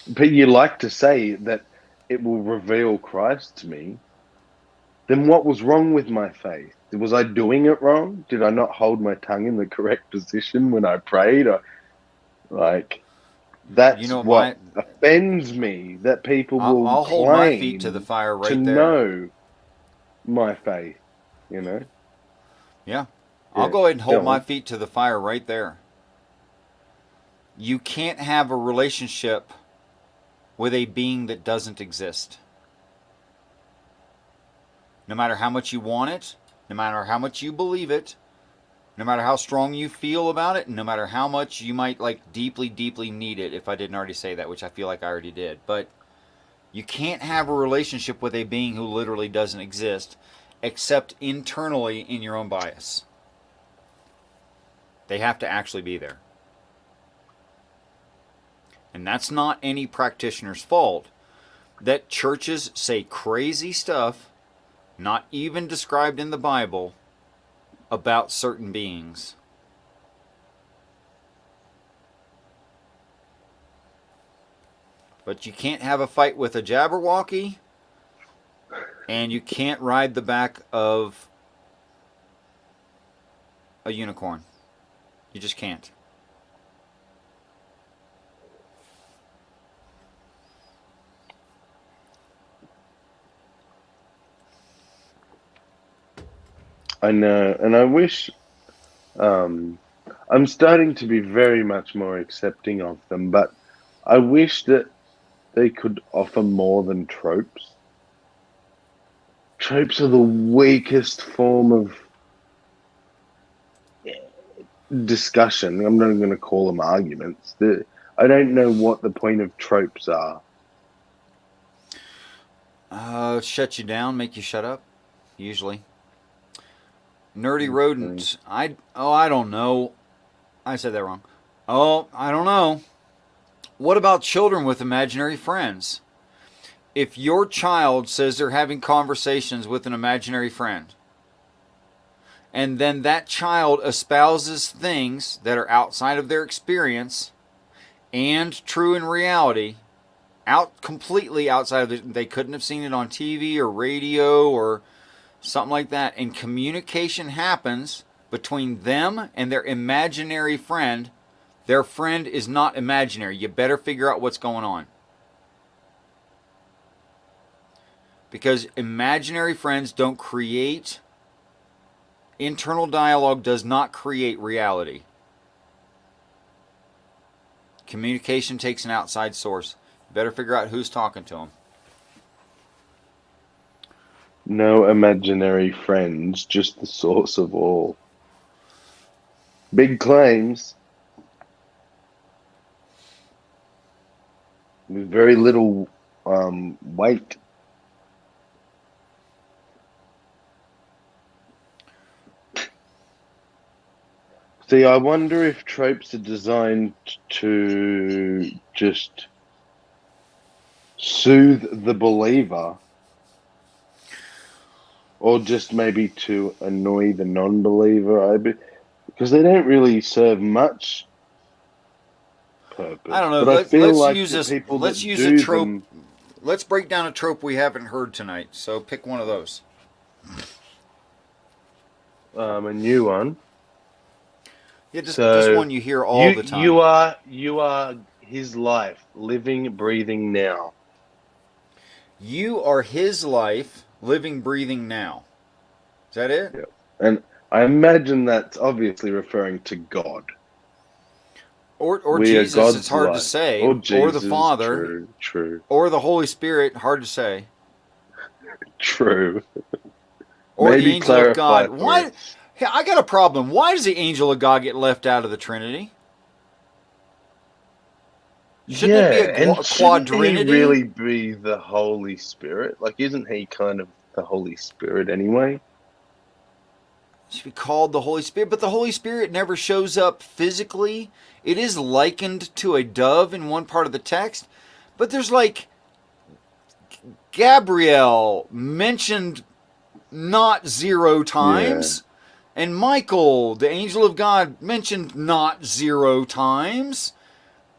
But you like to say that it will reveal Christ to me. Then what was wrong with my faith? Was I doing it wrong? Did I not hold my tongue in the correct position when I prayed? That's what offends me, that people will I'll hold my feet to the fire right to there. know my faith, you know? Yeah. I'll go ahead and hold go my on. feet to the fire right there. You can't have a relationship with a being that doesn't exist. No matter how much you want it, no matter how much you believe it, no matter how strong you feel about it, no matter how much you might deeply, deeply need it, if I didn't already say that, which I feel like I already did. But you can't have a relationship with a being who literally doesn't exist, except internally in your own bias. They have to actually be there. And that's not any practitioner's fault that churches say crazy stuff, not even described in the Bible, about certain beings. But you can't have a fight with a Jabberwocky, and you can't ride the back of a unicorn. You just can't. I know, and I wish. I'm starting to be very much more accepting of them, but I wish that they could offer more than tropes. Tropes are the weakest form of discussion. I'm not going to call them arguments. I don't know what the point of tropes are. Shut you down, make you shut up, usually. Nerdy rodents. I don't know. I said that wrong. Oh, I don't know. What about children with imaginary friends? If your child says they're having conversations with an imaginary friend, and then that child espouses things that are outside of their experience and true in reality, completely outside of they couldn't have seen it on TV or radio or something like that, and communication happens between them and their imaginary friend, their friend is not imaginary. You better figure out what's going on. Because imaginary friends don't create, internal dialogue does not create reality. Communication takes an outside source. You better figure out who's talking to them. No imaginary friends, just the source of all. Big claims with very little weight. See, I wonder if tropes are designed to just soothe the believer, or just maybe to annoy the non-believer, because they don't really serve much purpose. I don't know. But I feel let's like use the this. people Let's that use do a trope. them, Let's break down a trope we haven't heard tonight. So pick one of those. a new one. Yeah, just So, one you hear all the time. You are his life, living, breathing now. You are his life, living, breathing now. Is that it? Yeah. And I imagine that's obviously referring to God. Or We are Jesus, God's it's hard to life. say. Or Or Jesus, the Father. True. Or the Holy Spirit, hard to say. True. Or Maybe the angel of clarify God. for Why? us. Hey, I got a problem. Why does the angel of God get left out of the Trinity? Shouldn't it be a and shouldn't he quadrinity? really be the Holy Spirit? Like, isn't he kind of the Holy Spirit anyway? It should be called the Holy Spirit, but the Holy Spirit never shows up physically. It is likened to a dove in one part of the text, but there's like Gabriel mentioned not 0 times, and Michael, the angel of God, mentioned not 0 times,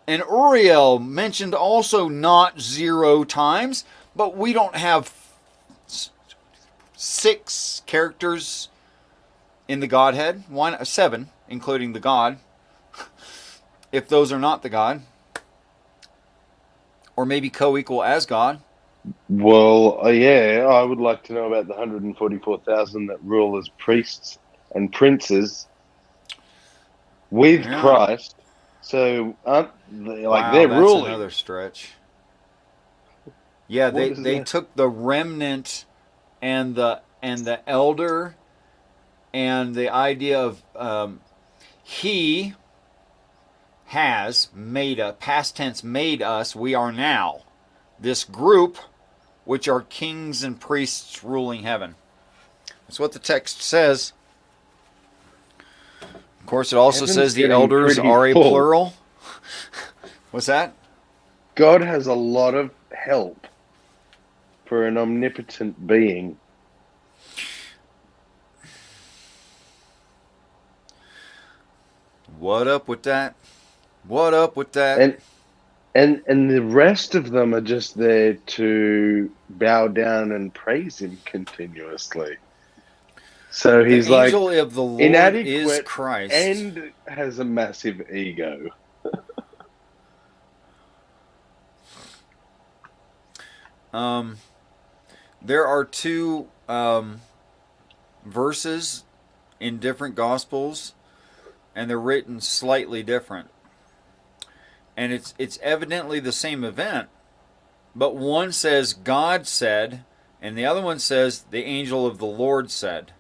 and Uriel mentioned also not 0 times, but we don't have 6 characters in the Godhead. 7, including the God, if those are not the God, or maybe co-equal as God. Well, yeah, I would like to know about the 144,000 that rule as priests and princes with Christ. So, aren't they, Wow, they're that's ruling? another stretch. Yeah, they took the remnant and the elder and the idea of he has made a past tense made us, we are now this group which are kings and priests ruling heaven. That's what the text says. course, it also Heaven's says the getting elders pretty are a full. plural. What's that? God has a lot of help for an omnipotent being. What up with that? What up with that? And the rest of them are just there to bow down and praise him continuously. So The he's like angel of the Lord is inadequate Christ. and has a massive ego. There are two verses in different gospels, and they're written slightly different. And it's evidently the same event, but one says God said, and the other one says the angel of the Lord said.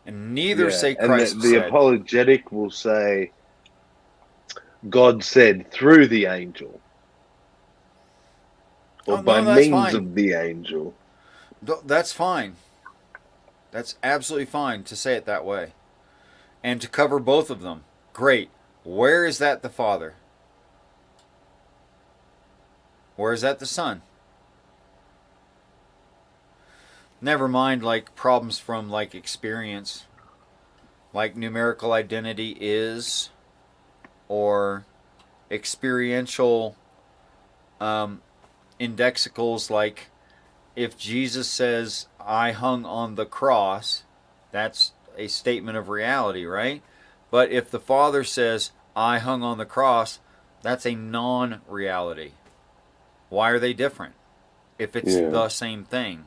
And neither say and Christ the said. apologetic will say God said through the angel. Or by that's means fine. of the angel. That's fine. That's absolutely fine to say it that way. And to cover both of them. Great. Where is that the Father? Where is that the Son? Never mind like problems from like experience. Like numerical identity is, or experiential indexicals like if Jesus says, I hung on the cross, that's a statement of reality, right? But if the Father says, I hung on the cross, that's a non-reality. Why are they different? If it's the same thing,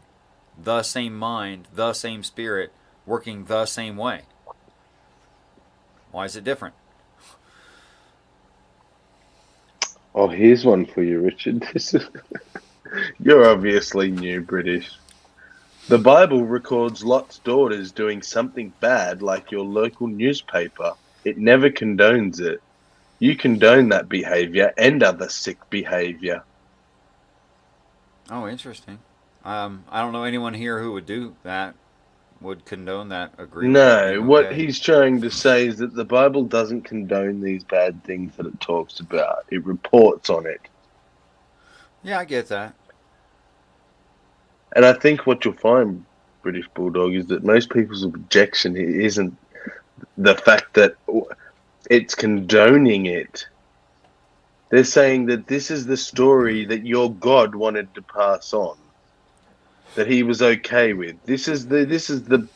the same mind, the same spirit, working the same way. Why is it different? Oh, here's one for you, Richard. You're obviously new British. The Bible records Lot's daughters doing something bad like your local newspaper. It never condones it. You condone that behavior and other sick behavior. Oh, interesting. I don't know anyone here who would do that, would condone that, agree with it being No, what okay. he's trying to say is that the Bible doesn't condone these bad things that it talks about. It reports on it. Yeah, I get that. And I think what you'll find, British Bulldog, is that most people's objection isn't the fact that it's condoning it. They're saying that this is the story that your God wanted to pass on, that he was okay with. This is the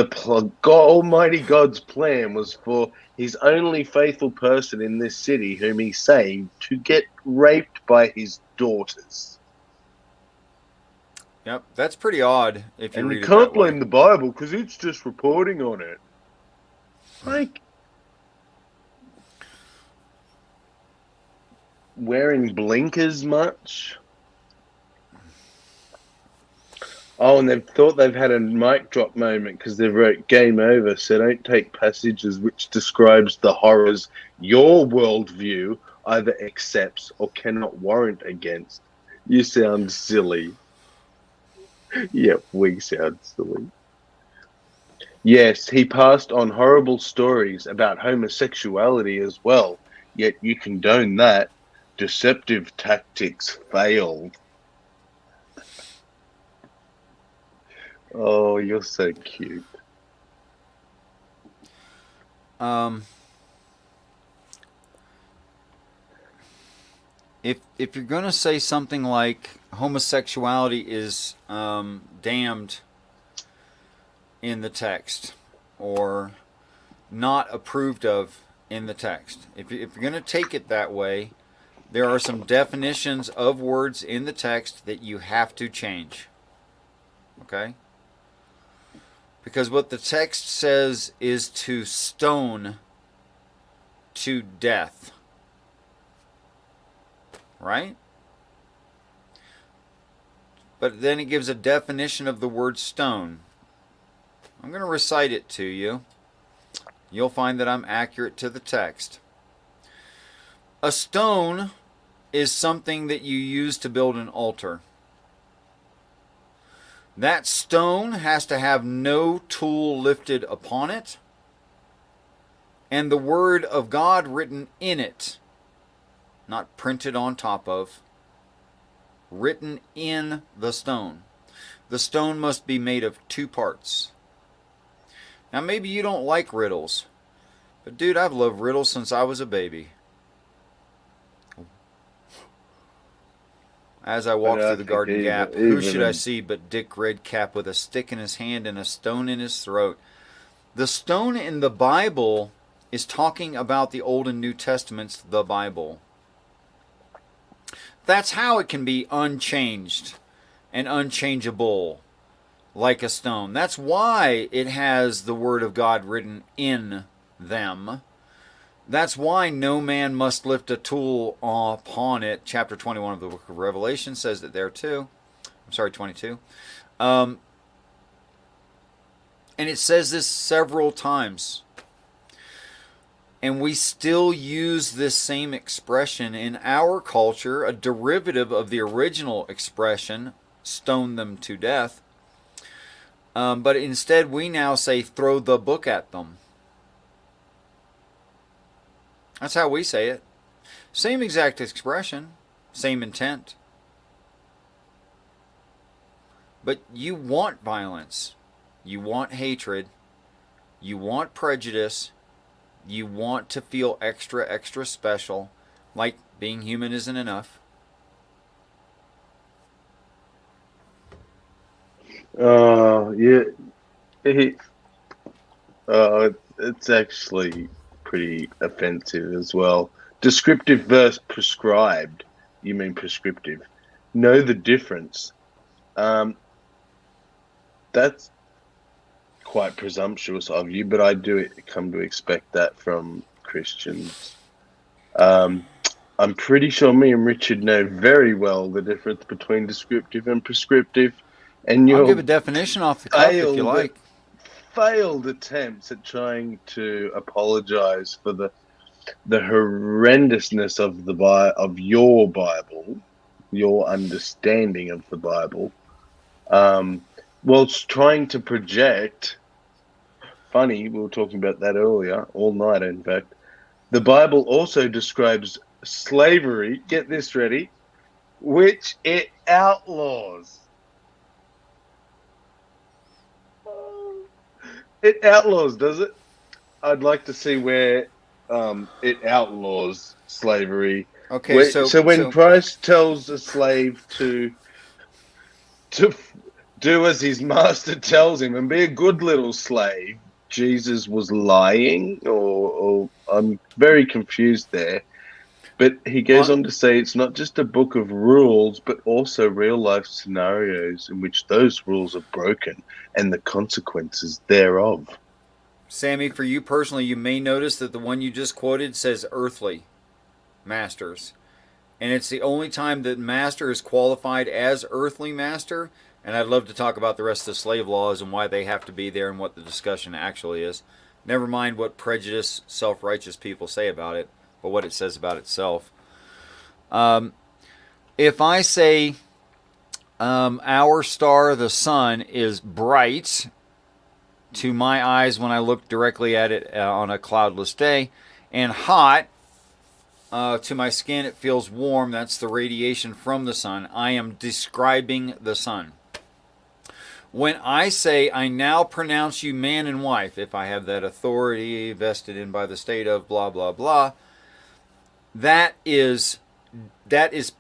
God, Almighty God's plan was for his only faithful person in this city, whom he's saying, to get raped by his daughters. Yep, that's pretty odd if you And read you it that can't way. blame the Bible because it's just reporting on it. Like wearing blinkers much? Oh, and they've thought they've had a mic drop moment because they've wrote game over, so don't take passages which describes the horrors your worldview either accepts or cannot warrant against. You sound silly. Yeah, we sound silly. Yes, he passed on horrible stories about homosexuality as well, yet you condone that. Deceptive tactics failed. Oh, you're so cute. If you're gonna say something like homosexuality is damned in the text or not approved of in the text, if you're gonna take it that way, there are some definitions of words in the text that you have to change. Okay? Because what the text says is to stone to death. Right? But then it gives a definition of the word stone. I'm going to recite it to you. You'll find that I'm accurate to the text. A stone is something that you use to build an altar. That stone has to have no tool lifted upon it, and the word of God written in it, not printed on top of, written in the stone. The stone must be made of 2 parts. Now, maybe you don't like riddles, but dude, I've loved riddles since I was a baby. As I walked through the garden gap, who should I see but Dick Redcap with a stick in his hand and a stone in his throat? The stone in the Bible is talking about the Old and New Testaments, the Bible. That's how it can be unchanged and unchangeable, like a stone. That's why it has the Word of God written in them. That's why no man must lift a tool upon it. Chapter 21 of the book of Revelation says that there too. I'm sorry, 22. And it says this several times. And we still use this same expression in our culture, a derivative of the original expression, stone them to death. But instead we now say throw the book at them. That's how we say it. Same exact expression, same intent. But you want violence. You want hatred. You want prejudice. You want to feel extra, extra special, like being human isn't enough. Yeah. It's actually pretty offensive as well. Descriptive versus prescribed. You mean prescriptive. Know the difference. That's quite presumptuous of you, but I do come to expect that from Christians. I'm pretty sure me and Richard know very well the difference between descriptive and prescriptive. And I'll give a definition off the cuff if you like. Failed attempts at trying to apologize for the horrendousness of your Bible, your understanding of the Bible, whilst trying to project. Funny, we were talking about that earlier, all night in fact. The Bible also describes slavery, get this ready, which it outlaws. It outlaws, does it? I'd like to see where it outlaws slavery. Okay, so when Christ tells a slave to do as his master tells him and be a good little slave, Jesus was lying, or I'm very confused there. But he goes on to say it's not just a book of rules, but also real life scenarios in which those rules are broken and the consequences thereof. Sammy, for you personally, you may notice that the one you just quoted says earthly masters. And it's the only time that master is qualified as earthly master. And I'd love to talk about the rest of the slave laws and why they have to be there and what the discussion actually is. Never mind what prejudiced, self-righteous people say about it, but what it says about itself. If I say our star, the sun, is bright to my eyes when I look directly at it on a cloudless day, and hot to my skin, it feels warm. That's the radiation from the sun. I am describing the sun. When I say, I now pronounce you man and wife, if I have that authority vested in by the state of blah, blah, blah, that is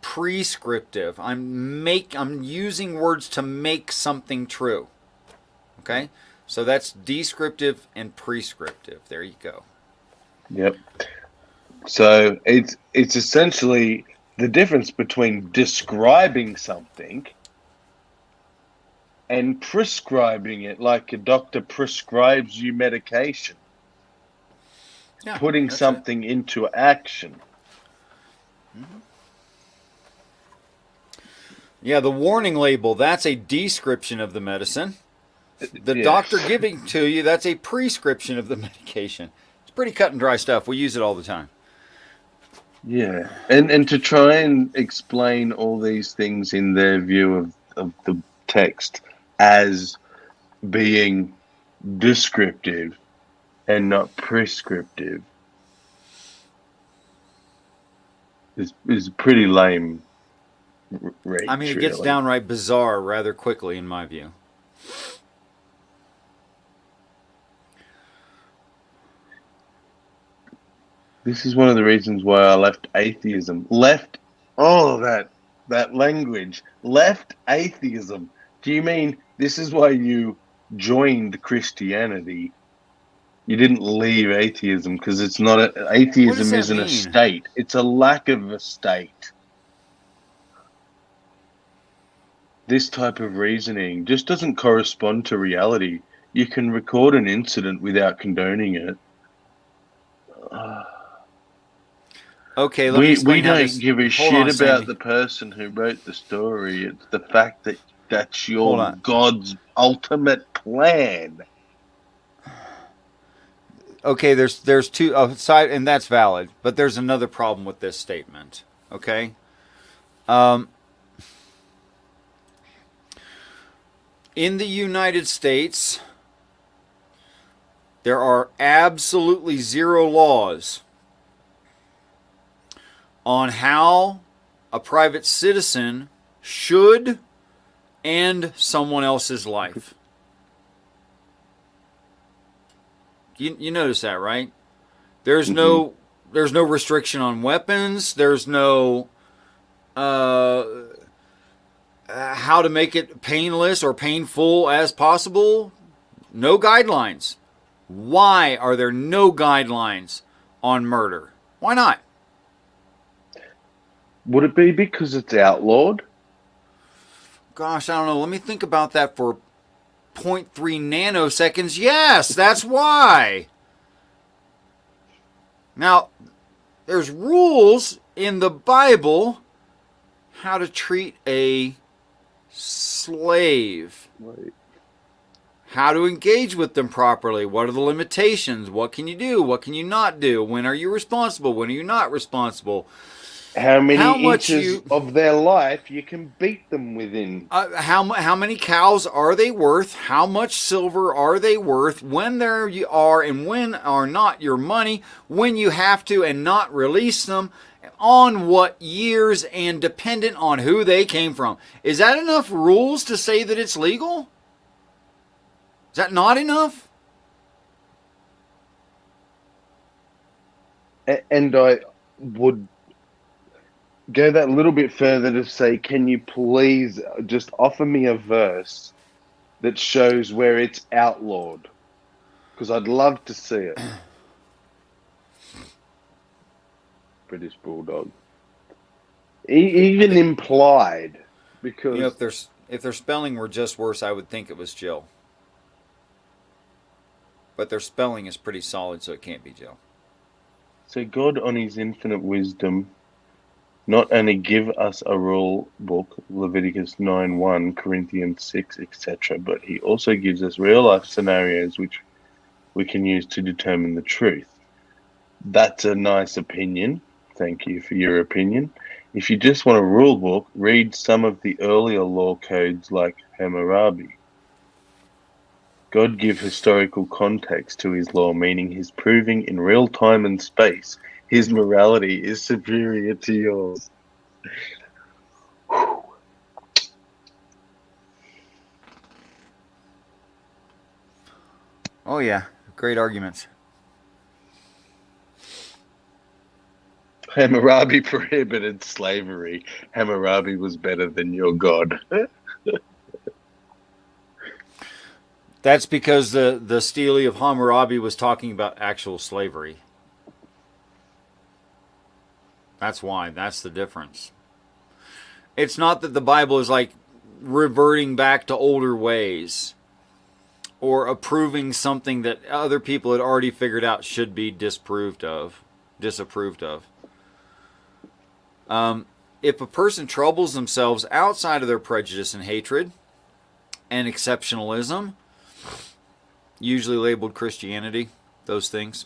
prescriptive. I'm using words to make something true. Okay? So that's descriptive and prescriptive. There you go. Yep. So it's essentially the difference between describing something and prescribing it, like a doctor prescribes you medication. Yeah, putting something into action. Mm-hmm. Yeah, the warning label, that's a description of the medicine. The doctor giving to you, that's a prescription of the medication. It's pretty cut and dry stuff. We use it all the time. Yeah, and to try and explain all these things in their view of the text, as being descriptive and not prescriptive is pretty lame reach, I mean, it gets really. downright bizarre rather quickly, in my view. This is one of the reasons why I left atheism. Left all that language. Left atheism. Do you mean this is why you joined Christianity? You didn't leave atheism because it's not atheism that isn't a mean? state. It's a lack of a state. This type of reasoning just doesn't correspond to reality. You can record an incident without condoning it. Okay, let me explain we how don't this. give a Hold shit on, about Sammy. the person who wrote the story. It's the fact that that's Hold your on. God's ultimate plan. Okay, there's two side, and that's valid. But there's another problem with this statement. Okay. In the United States, there are absolutely zero laws on how a private citizen should end someone else's life. You notice that, right? There's no restriction on weapons. There's no how to make it painless or painful as possible. No guidelines. Why are there no guidelines on murder? Why not? Would it be because it's outlawed? Gosh, I don't know. Let me think about that for 0.3 nanoseconds. Yes, that's why. Now, there's rules in the Bible how to treat a slave. Right. How to engage with them properly. What are the limitations? What can you do? What can you not do? When are you responsible? When are you not responsible? How many much inches of their life you can beat them within? How many cows are they worth? How much silver are they worth? When there you are and when are not your money? When you have to and not release them? On what years and dependent on who they came from? Is that enough rules to say that it's legal? Is that not enough? And I would go that little bit further to say, can you please just offer me a verse that shows where it's outlawed? Because I'd love to see it. British Bulldog. Even implied. Because You know, if their spelling were just worse, I would think it was Jill. But their spelling is pretty solid, so it can't be Jill. So God, on his infinite wisdom, not only give us a rule book, Leviticus 9:1, Corinthians 6, etc., but he also gives us real life scenarios which we can use to determine the truth. That's a nice opinion. Thank you for your opinion. If you just want a rule book, read some of the earlier law codes like Hammurabi. God give historical context to his law, meaning he's proving in real time and space his morality is superior to yours. Oh yeah, great arguments. Hammurabi prohibited slavery. Hammurabi was better than your God. That's because the Stele of Hammurabi was talking about actual slavery. That's why. That's the difference. It's not that the Bible is like reverting back to older ways or approving something that other people had already figured out should be disapproved of. If a person troubles themselves outside of their prejudice and hatred and exceptionalism, usually labeled Christianity, those things,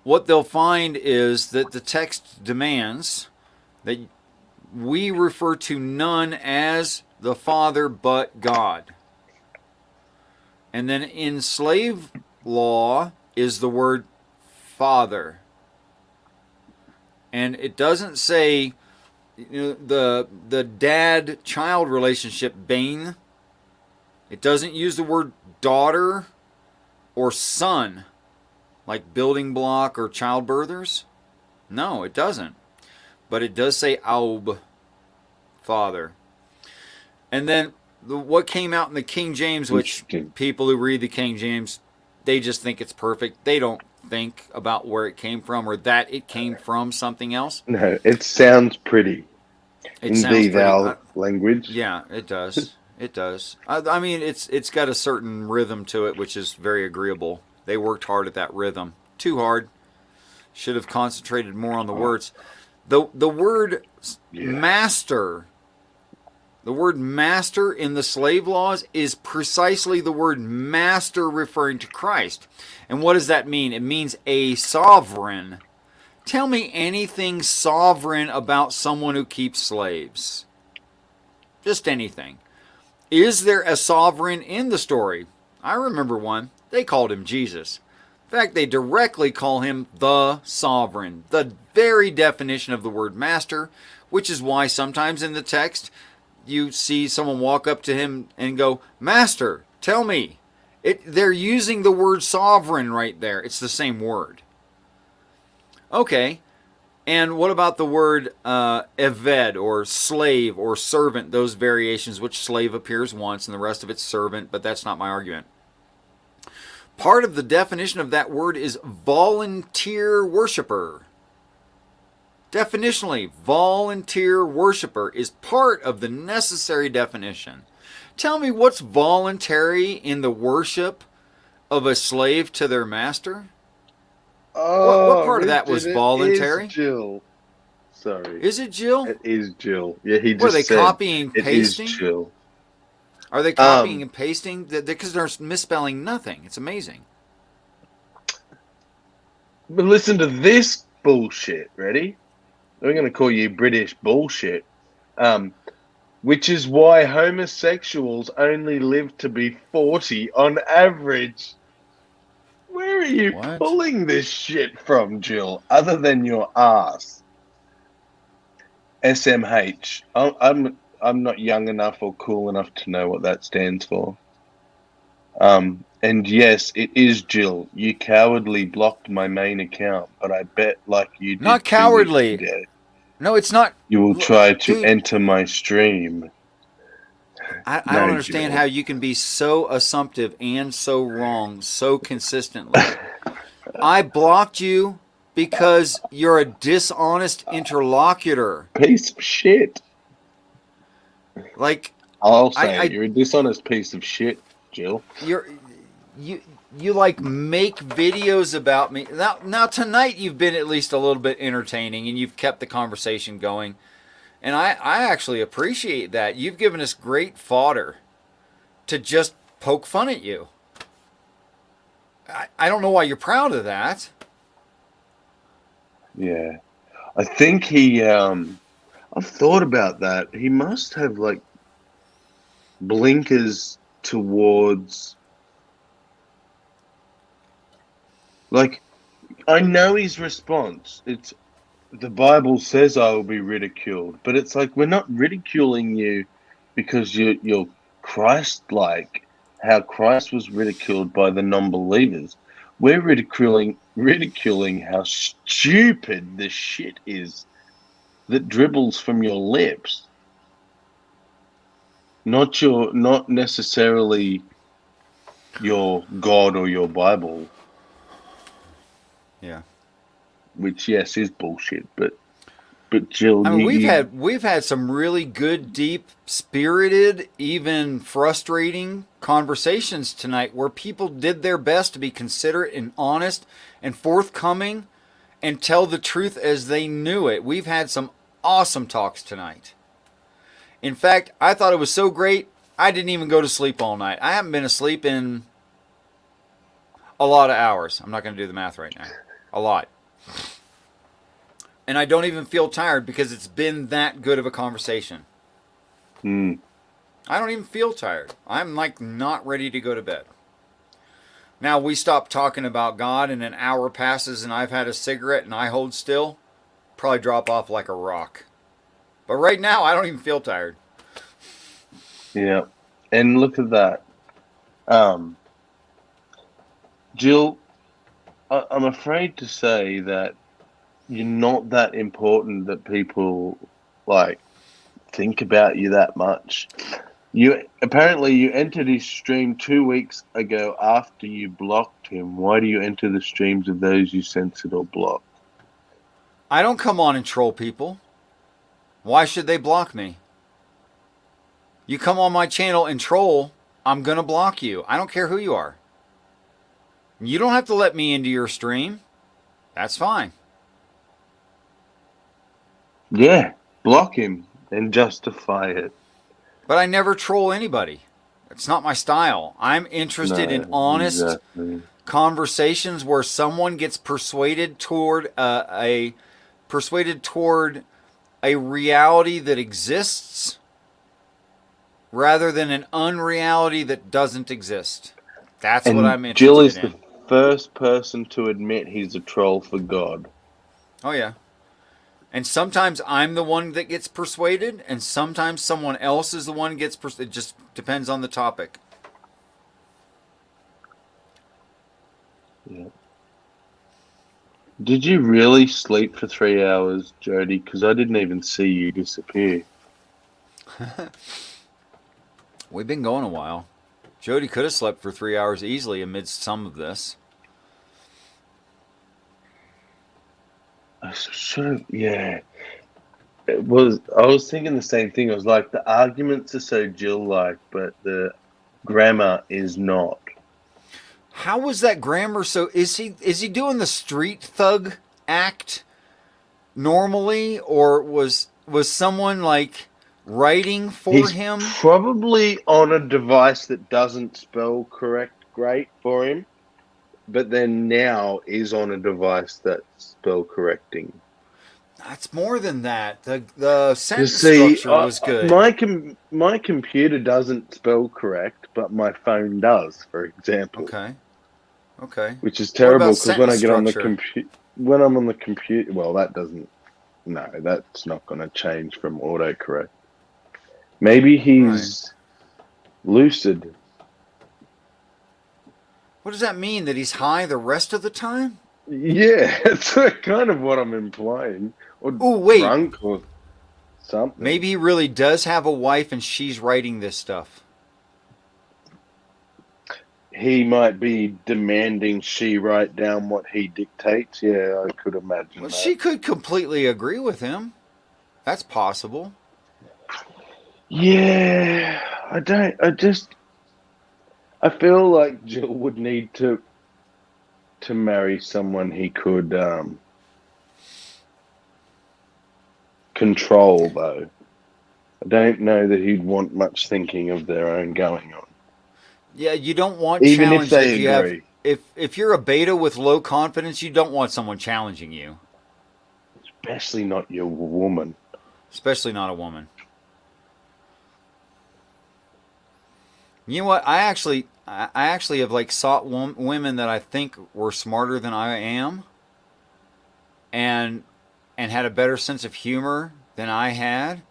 what they'll find is that the text demands that we refer to none as the father but God. And then in slave law is the word father. And it doesn't say the dad-child relationship, Bane. It doesn't use the word daughter or son, like building block or childbirthers. No, it doesn't. But it does say Aub, father. And then what came out in the King James, which people who read the King James, they just think it's perfect. They don't think about where it came from or that it came from something else. No, it sounds pretty. It in sounds the thou language. Yeah, it does. It does. I mean, it's got a certain rhythm to it, which is very agreeable. They worked hard at that rhythm. Too hard. Should have concentrated more on the words. The word master, the word master in the slave laws is precisely the word master referring to Christ. And what does that mean? It means a sovereign. Tell me anything sovereign about someone who keeps slaves. Just anything. Is there a sovereign in the story? I remember one. They called him Jesus. In fact, they directly call him the sovereign, the very definition of the word master, which is why sometimes in the text you see someone walk up to him and go, "Master, tell me." They're using the word sovereign right there. It's the same word. Okay. And what about the word eved, or slave, or servant, those variations, which slave appears once and the rest of it's servant, but that's not my argument. Part of the definition of that word is volunteer worshiper. Definitionally, volunteer worshiper is part of the necessary definition. Tell me what's voluntary in the worship of a slave to their master? What part of that was voluntary? It is Jill. Sorry. Is it Jill? It is Jill. Yeah, he just What, are they said copying, pasting? It is Jill. Are they copying and pasting? Because they're misspelling nothing. It's amazing. But listen to this bullshit. Ready? I'm going to call you British bullshit. Which is why homosexuals only live to be 40 on average. Where are you pulling this shit from, Jill? Other than your ass. SMH. I'm not young enough or cool enough to know what that stands for. And yes, it is Jill. You cowardly blocked my main account, but I bet like you did. Not cowardly. No, it's not. You will try to enter my stream. I don't understand how you can be so assumptive and so wrong so consistently. I blocked you because you're a dishonest interlocutor. Piece of shit. Like, I'll say you're a dishonest piece of shit, Jill. You like make videos about me. Now tonight you've been at least a little bit entertaining and you've kept the conversation going. And I actually appreciate that. You've given us great fodder to just poke fun at you. I don't know why you're proud of that. Yeah. I think he, I've thought about that. He must have like blinkers towards, like, I know his response. It's, the Bible says I will be ridiculed, but it's like we're not ridiculing you because you're Christ-like, how Christ was ridiculed by the non-believers. We're ridiculing how stupid this shit is that dribbles from your lips. Not necessarily your God or your Bible. Yeah. Which, yes, is bullshit, but Jill, I mean, we've had some really good, deep, spirited, even frustrating conversations tonight where people did their best to be considerate and honest and forthcoming and tell the truth as they knew it. We've had some awesome talks tonight. In fact, I thought it was so great, I didn't even go to sleep all night. I haven't been asleep in a lot of hours. I'm not going to do the math right now. A lot. And I don't even feel tired because it's been that good of a conversation. I don't even feel tired. I'm like not ready to go to bed. Now we stop talking about God and an hour passes and I've had a cigarette and I hold still, probably drop off like a rock. But right now I don't even feel tired. Yeah. And look at that. Jill, I'm afraid to say that you're not that important that people like think about you that much. You entered his stream 2 weeks ago after you blocked him. Why do you enter the streams of those you censored or blocked? I don't come on and troll people. Why should they block me? You come on my channel and troll, I'm going to block you. I don't care who you are. You don't have to let me into your stream. That's fine. Yeah, block him and justify it. But I never troll anybody. It's not my style. I'm interested in honest conversations where someone gets persuaded toward a reality that exists rather than an unreality that doesn't exist. That's what I'm interested Jill is in. the first person to admit he's a troll for God. Oh, yeah. And sometimes I'm the one that gets persuaded, and sometimes someone else is the one that gets persuaded. It just depends on the topic. Yeah. Did you really sleep for 3 hours, Jody? Because I didn't even see you disappear. We've been going a while. Jody could have slept for 3 hours easily amidst some of this. Yeah. I was thinking the same thing. I was like, the arguments are so Jill-like, but the grammar is not. How was that grammar so? Is he doing the street thug act normally, or was someone like writing for He's him? probably on a device that doesn't spell correct great for him, but then now is on a device that's spell correcting. That's more than that. The sentence structure was good. My computer doesn't spell correct, but my phone does, for example. Okay. Which is terrible because when I get on the computer, when I'm on the computer, well, that's not going to change from autocorrect. Maybe he's lucid. What does that mean? That he's high the rest of the time? Yeah, that's kind of what I'm implying. Or drunk or something. Maybe he really does have a wife and she's writing this stuff. He might be demanding she write down what he dictates. Yeah, I could imagine that. She could completely agree with him. That's possible. Yeah, I feel like Jill would need to marry someone he could control, though. I don't know that he'd want much thinking of their own going on. Yeah, you don't want even challenge if they agree. If you're a beta with low confidence, you don't want someone challenging you. Especially not your woman. Especially not a woman. You know what? I actually have like sought women that I think were smarter than I am, and had a better sense of humor than I had,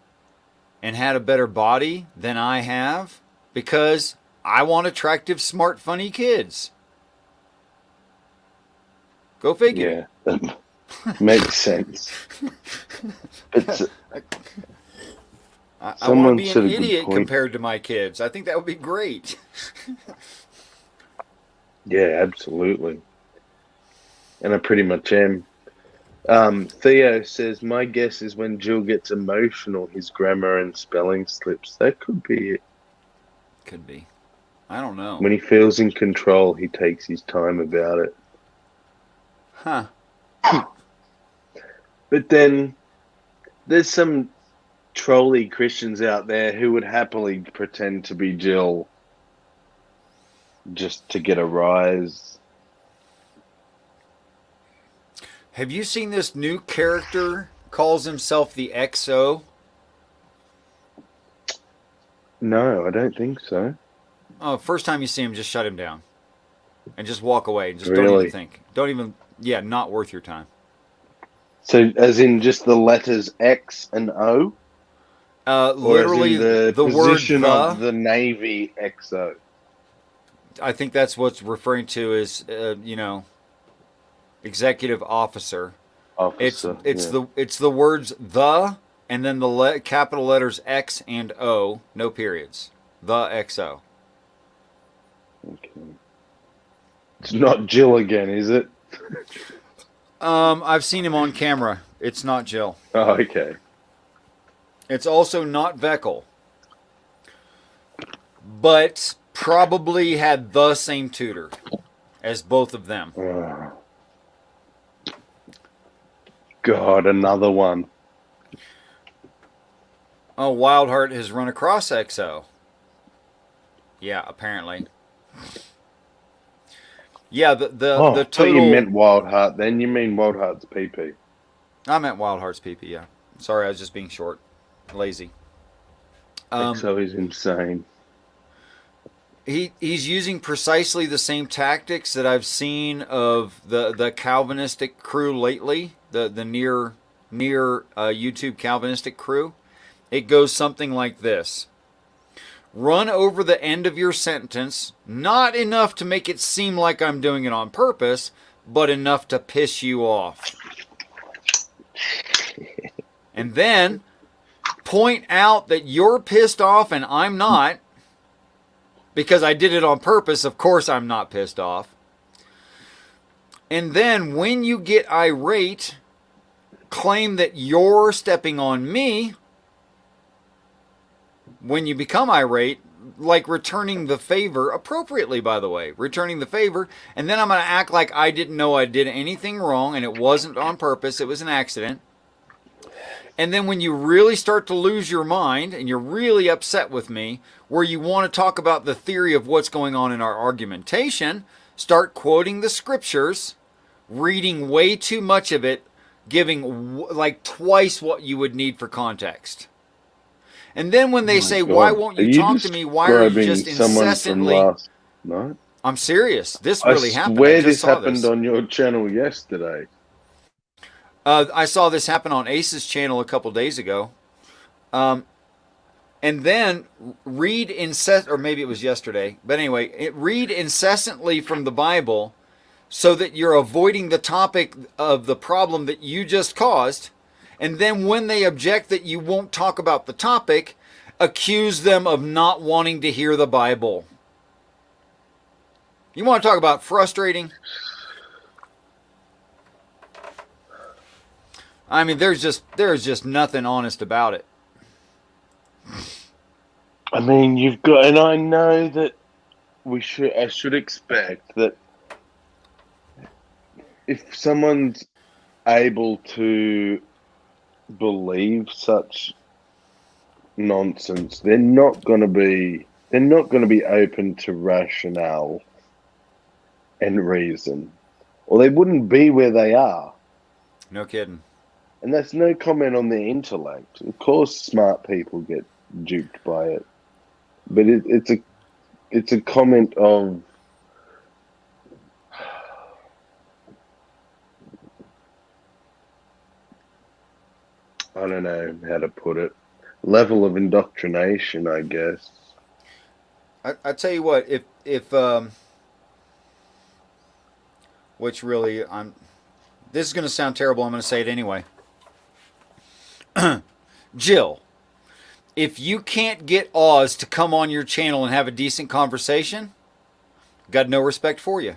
and had a better body than I have, because I want attractive, smart, funny kids. Go figure. Yeah, that makes sense. It's, I want to be an idiot compared to my kids. I think that would be great. Yeah, absolutely. And I pretty much am. Theo says, my guess is when Jill gets emotional, his grammar and spelling slips. That could be it. Could be. I don't know. When he feels in control, he takes his time about it. Huh. But then there's some trolly Christians out there who would happily pretend to be Jill just to get a rise. Have you seen this new character? Calls himself the XO. No, I don't think so. Oh, first time you see him, just shut him down. And just walk away. Just don't Really? even think. Don't even, yeah, not worth your time. So, as in just the letters X and O? Or as Literally, in the the word position of the Navy XO? I think that's what's referring to as, executive officer. Officer. It's the words the and then the capital letters X and O, no periods. The XO. Okay. It's not Jill again, is it? I've seen him on camera. It's not Jill. Oh, okay. It's also not Veckel. But probably had the same tutor as both of them. Oh. God, another one. Oh, Wildheart has run across XO. Yeah, apparently. Yeah, the I thought total. you meant Wild Heart. Then you mean Wild Heart's PP. I meant Wildheart's PP. Yeah. Sorry, I was just being short, lazy. XO is insane. He's using precisely the same tactics that I've seen of the Calvinistic crew lately. The near YouTube Calvinistic crew. It goes something like this. Run over the end of your sentence, not enough to make it seem like I'm doing it on purpose, but enough to piss you off. And then point out that you're pissed off and I'm not, because I did it on purpose. Of course I'm not pissed off. And then when you get irate, claim that you're stepping on me. When you become irate, like returning the favor appropriately, by the way, returning the favor, and then I'm going to act like I didn't know I did anything wrong and it wasn't on purpose, it was an accident. And then when you really start to lose your mind and you're really upset with me, where you want to talk about the theory of what's going on in our argumentation, start quoting the scriptures, reading way too much of it, giving like twice what you would need for context. And then when they say, God. why won't you talk to me? Why are you just incessantly... Last night? I'm serious. This really happened. I swear just this saw happened this. on your channel yesterday. I saw this happen on Ace's channel a couple days ago. And then read or maybe it was yesterday. But anyway, read incessantly from the Bible so that you're avoiding the topic of the problem that you just caused. And then when they object that you won't talk about the topic, accuse them of not wanting to hear the Bible. You want to talk about frustrating? I mean, there's just nothing honest about it. I mean, you've got, and I know that I should expect that if someone's able to believe such nonsense, they're not going to be open to rationale and reason, or they wouldn't be where they are. No kidding. And that's no comment on their intellect. Of course, smart people get duped by it, but it's a comment of I don't know how to put it. Level of indoctrination, I guess. I tell you what, if which really this is going to sound terrible. I'm going to say it anyway. Jill, if you can't get Oz to come on your channel and have a decent conversation, got no respect for you.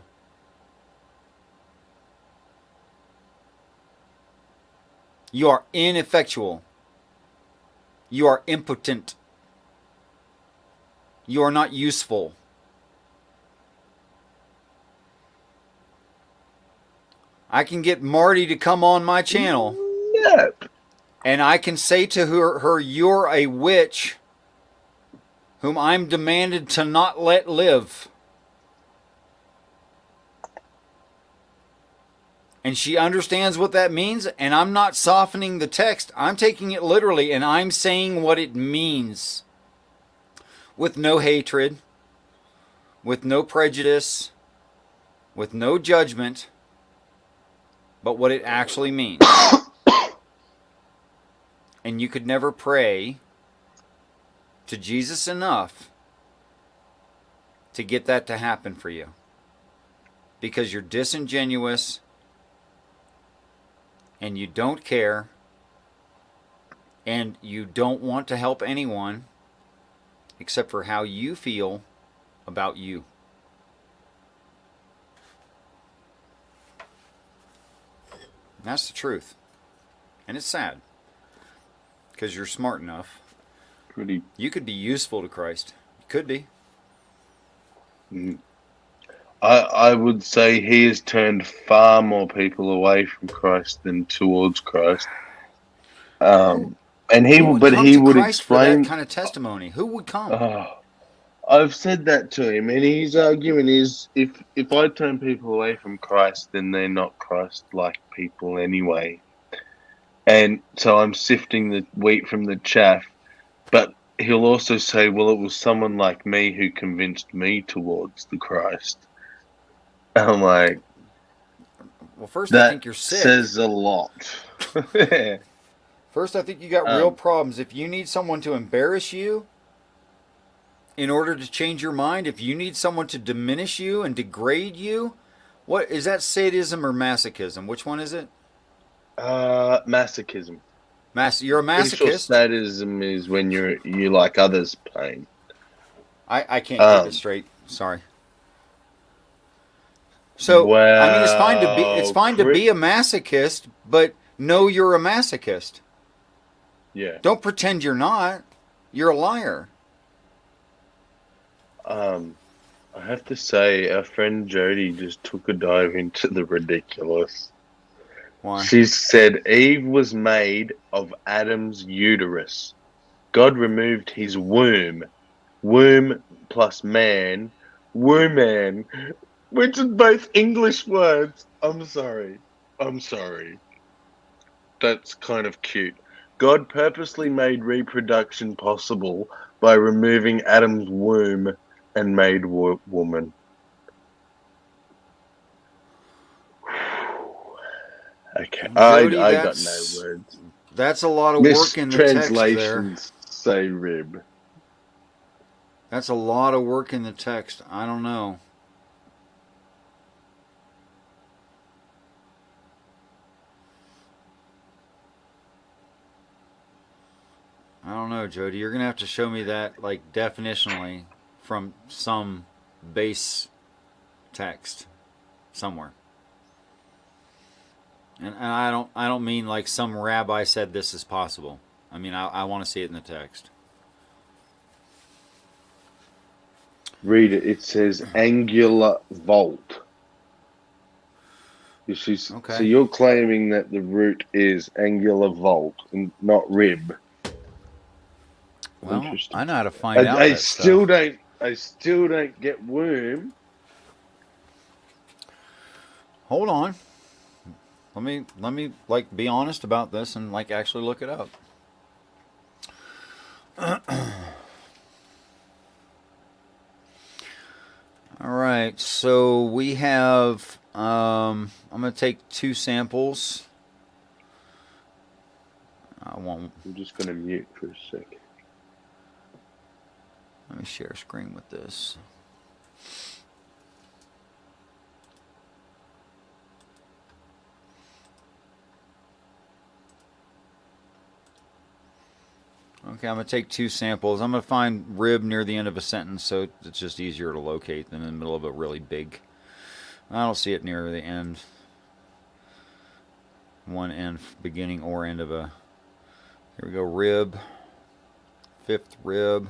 You are ineffectual. You are impotent. You are not useful. I can get Marty to come on my channel. Yep. And I can say to her, you're a witch whom I'm demanded to not let live. And she understands what that means, and I'm not softening the text. I'm taking it literally, and I'm saying what it means. with no hatred, with no prejudice, with no judgment, but what it actually means. And you could never pray to Jesus enough to get that to happen for you. Because you're disingenuous and you don't care and you don't want to help anyone except for how you feel about you. And that's the truth. And it's sad. Because you're smart enough. You could be useful to Christ. You could be. I would say he has turned far more people away from Christ than towards Christ. And he Who would but come he to would Christ for that explain. kind of testimony? Who would come? I've said that to him, and his argument is if I turn people away from Christ, then they're not Christ-like people anyway. And so I'm sifting the wheat from the chaff. But he'll also say, well, it was someone like me who convinced me towards the Christ. I'm like, well, first that I think you're sick. says a lot. First, I think you got real problems. If you need someone to embarrass you in order to change your mind, if you need someone to diminish you and degrade you, what is that, sadism or masochism? Which one is it? Masochism. You're a Pretty sure masochist. sadism is when you like others' pain. I can't keep it straight. Sorry. So I mean, it's fine to be a masochist, but know you're a masochist. Yeah. Don't pretend you're not. You're a liar. I have to say, our friend Jody just took a dive into the ridiculous. Why? She said Eve was made of Adam's uterus. God removed his womb. Womb plus man. Woman. Which are both English words. I'm sorry. That's kind of cute. God purposely made reproduction possible by removing Adam's womb and made woman. Okay, Jody, I got no words. That's a lot of work in the text there. Mistranslations say rib. That's a lot of work in the text. I don't know. I don't know, Jody. You're gonna have to show me that, like, definitionally from some base text somewhere. And I don't mean like some rabbi said this is possible. I mean, I want to see it in the text. Read it. It says angular volt. Okay. So you're claiming that the root is angular volt and not rib. Well, I know how to find out. I still don't get womb. Hold on. Let me like be honest about this and like actually look it up. All right, so we have. I'm gonna take 2 samples. I'm just gonna mute for a second. Let me share screen with this. Okay, I'm going to take 2 samples. I'm going to find rib near the end of a sentence so it's just easier to locate than in the middle of a really big. I don't see it near the end. One end, beginning or end of a. Here we go, rib. 5th rib.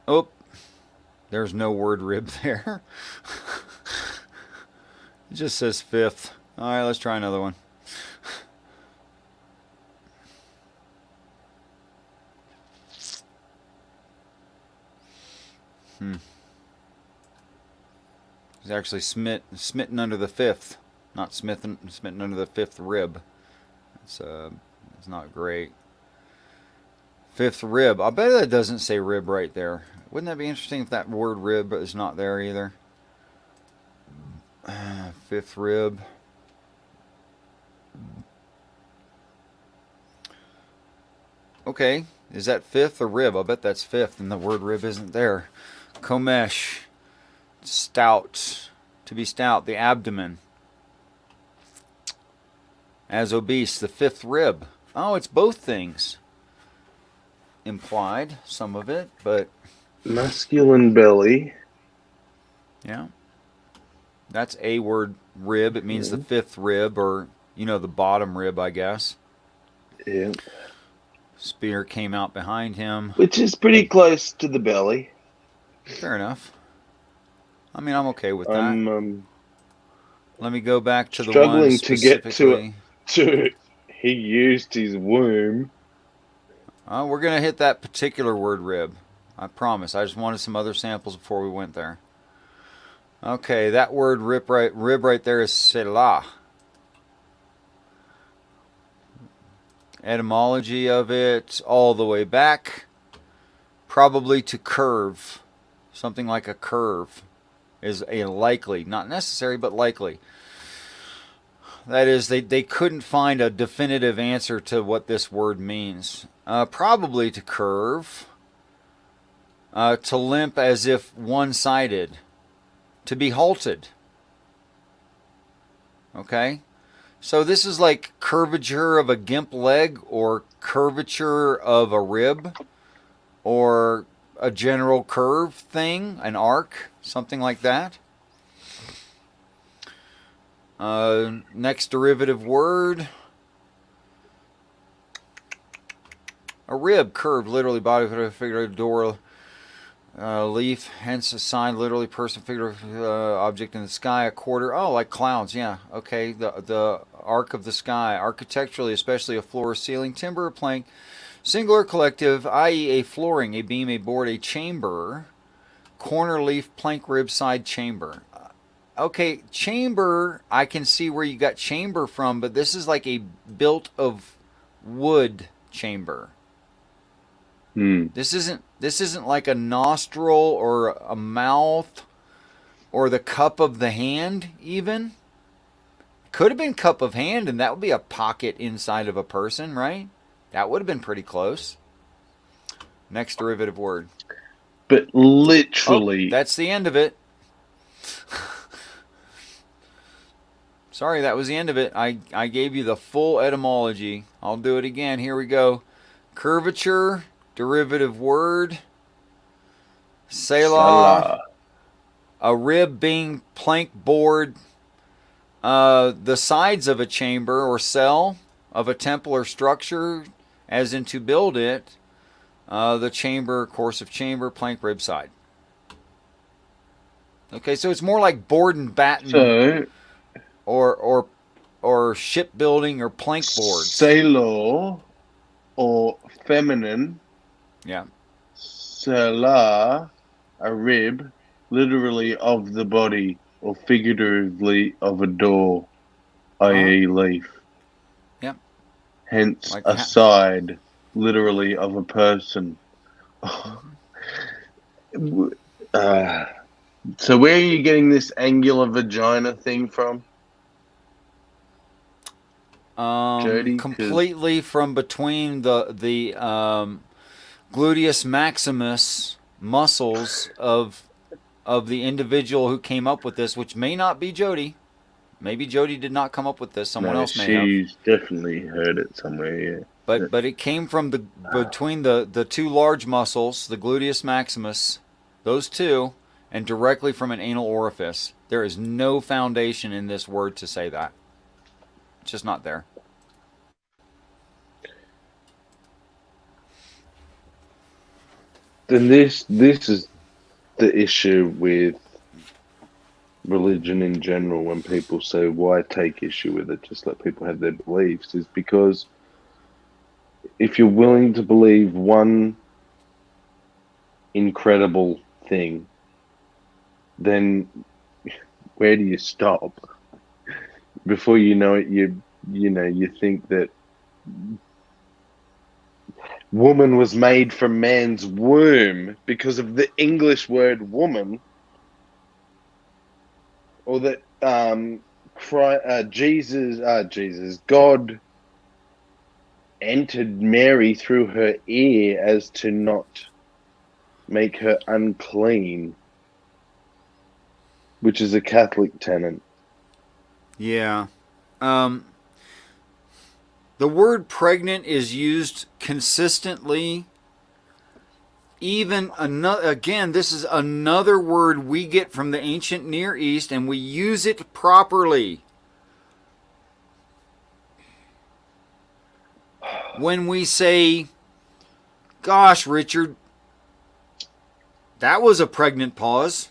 Oh, there's no word rib there. It just says 5th. All right, let's try another one. He's actually smitten under the 5th, not smitten under the 5th rib. It's not great. Fifth rib. I bet that doesn't say rib right there. Wouldn't that be interesting if that word rib is not there either? Fifth rib. Okay, is that fifth or rib? I bet that's fifth, and the word rib isn't there. Komesh. Stout. To be stout. The abdomen. As obese. The fifth rib. Oh, it's both things. Implied, some of it, but Masculine belly. yeah. That's a word, rib. It means the fifth rib, or, the bottom rib, I guess. Yeah. Spear came out behind him. Which is pretty close to the belly. Fair enough. I mean, I'm okay with that. Let me go back to the one Struggling to get specifically. He used his womb. We're going to hit that particular word, rib. I promise. I just wanted some other samples before we went there. Okay, that word rib right there is selah. Etymology of it, all the way back. Probably to curve. Something like a curve is a likely, not necessary, but likely. That is, they couldn't find a definitive answer to what this word means. Probably to curve. To limp as if one-sided. To be halted. Okay? So this is like curvature of a gimp leg, or curvature of a rib, or a general curve thing, an arc, something like that. Next derivative word. A rib, curved, literally body, figure, door, leaf, hence a sign, literally person, figure, object in the sky, a quarter. Oh, like clouds, yeah. Okay, the arc of the sky. Architecturally, especially a floor, ceiling, timber, a plank, singular, collective, i.e. a flooring, a beam, a board, a chamber, corner, leaf, plank, rib, side, chamber. Okay, chamber, I can see where you got chamber from, but this is like a built of wood chamber. This isn't like a nostril or a mouth or the cup of the hand even. Could have been cup of hand, and that would be a pocket inside of a person, right? That would have been pretty close. Next derivative word. But literally... that's the end of it. Sorry, that was the end of it. I gave you the full etymology. I'll do it again. Here we go. Curvature, derivative word. Selah. A rib being plank, board. The sides of a chamber or cell of a temple or structure, as in to build it. The chamber, course of chamber, plank, rib, side. Okay, so it's more like board and batten. So... Or shipbuilding or plank boards. Sailor or feminine. Yeah. Selah, a rib, literally of the body, or figuratively of a door, i.e. leaf. Yep. Hence Like a side, literally of a person. So where are you getting this angular vagina thing from? Jody, completely from between the gluteus maximus muscles of the individual who came up with this, which may not be Jody. Maybe Jody did not come up with this. Someone else may have. She's definitely heard it somewhere, yeah. But it came from between the two large muscles, the gluteus maximus, those two, and directly from an anal orifice. There is no foundation in this word to say that. It's just not there. Then this is the issue with religion in general. When people say, why take issue with it, just let people have their beliefs, is because if you're willing to believe one incredible thing, then where do you stop? Before you know it, you think that woman was made from man's womb because of the English word woman, or that God entered Mary through her ear as to not make her unclean, which is a Catholic tenet. Yeah. The word pregnant is used consistently. Even another, again, this is another word we get from the ancient Near East, and we use it properly. When we say, gosh, Richard, that was a pregnant pause,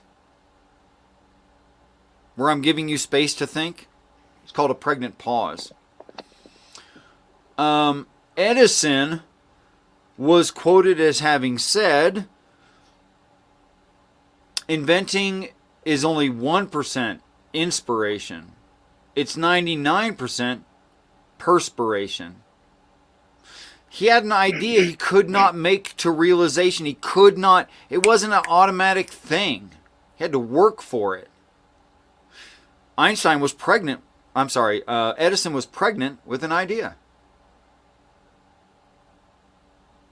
where I'm giving you space to think. It's called a pregnant pause. Edison was quoted as having said, inventing is only 1% inspiration. It's 99% perspiration. He had an idea he could not make to realization. He could not, it wasn't an automatic thing. He had to work for it. Edison was pregnant with an idea.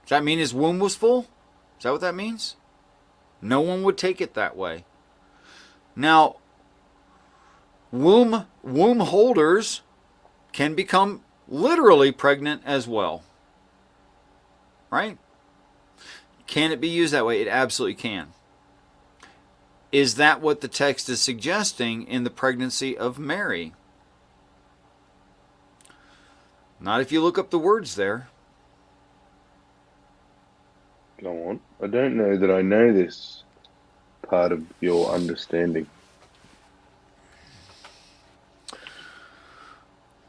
Does that mean his womb was full? Is that what that means? No one would take it that way. Now, womb holders can become literally pregnant as well. Right? Can it be used that way? It absolutely can. Is that what the text is suggesting in the pregnancy of Mary? Not if you look up the words there. Go on. I don't know that I know this part of your understanding.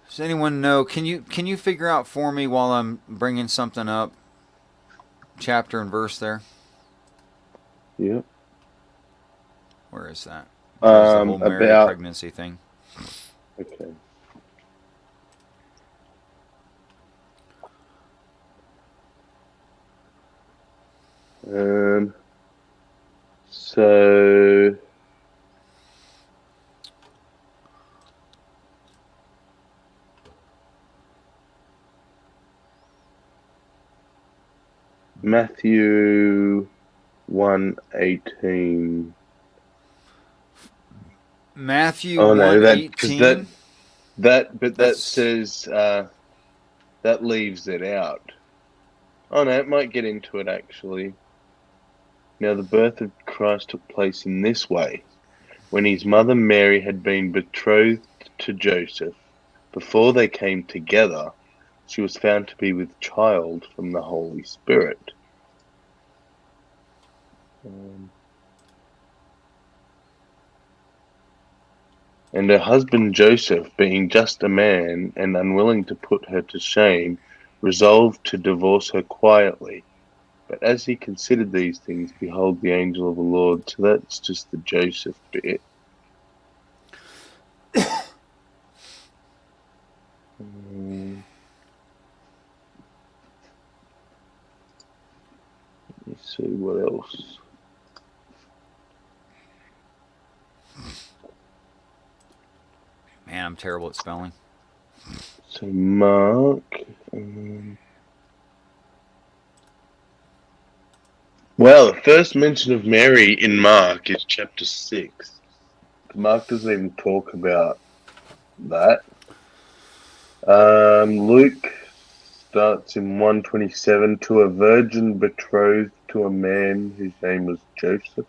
Does anyone know? Can you figure out for me while I'm bringing something up? Chapter and verse there. Yep. Where is that? There's the whole Mary About pregnancy thing. Okay. So Matthew 1:18. Matthew Oh no, that 1:18. that says that leaves it out. Oh no, it might get into it actually. Now the birth of Christ took place in this way. When his mother Mary had been betrothed to Joseph, before they came together, she was found to be with child from the Holy Spirit. And her husband Joseph, being just a man and unwilling to put her to shame, resolved to divorce her quietly. But as he considered these things, behold, the angel of the Lord. So that's just the Joseph bit. Let me see what else. Man, I'm terrible at spelling. So Mark. Well, the first mention of Mary in Mark is chapter 6. Mark doesn't even talk about that. Luke starts in 1:27, to a virgin betrothed to a man whose name was Joseph.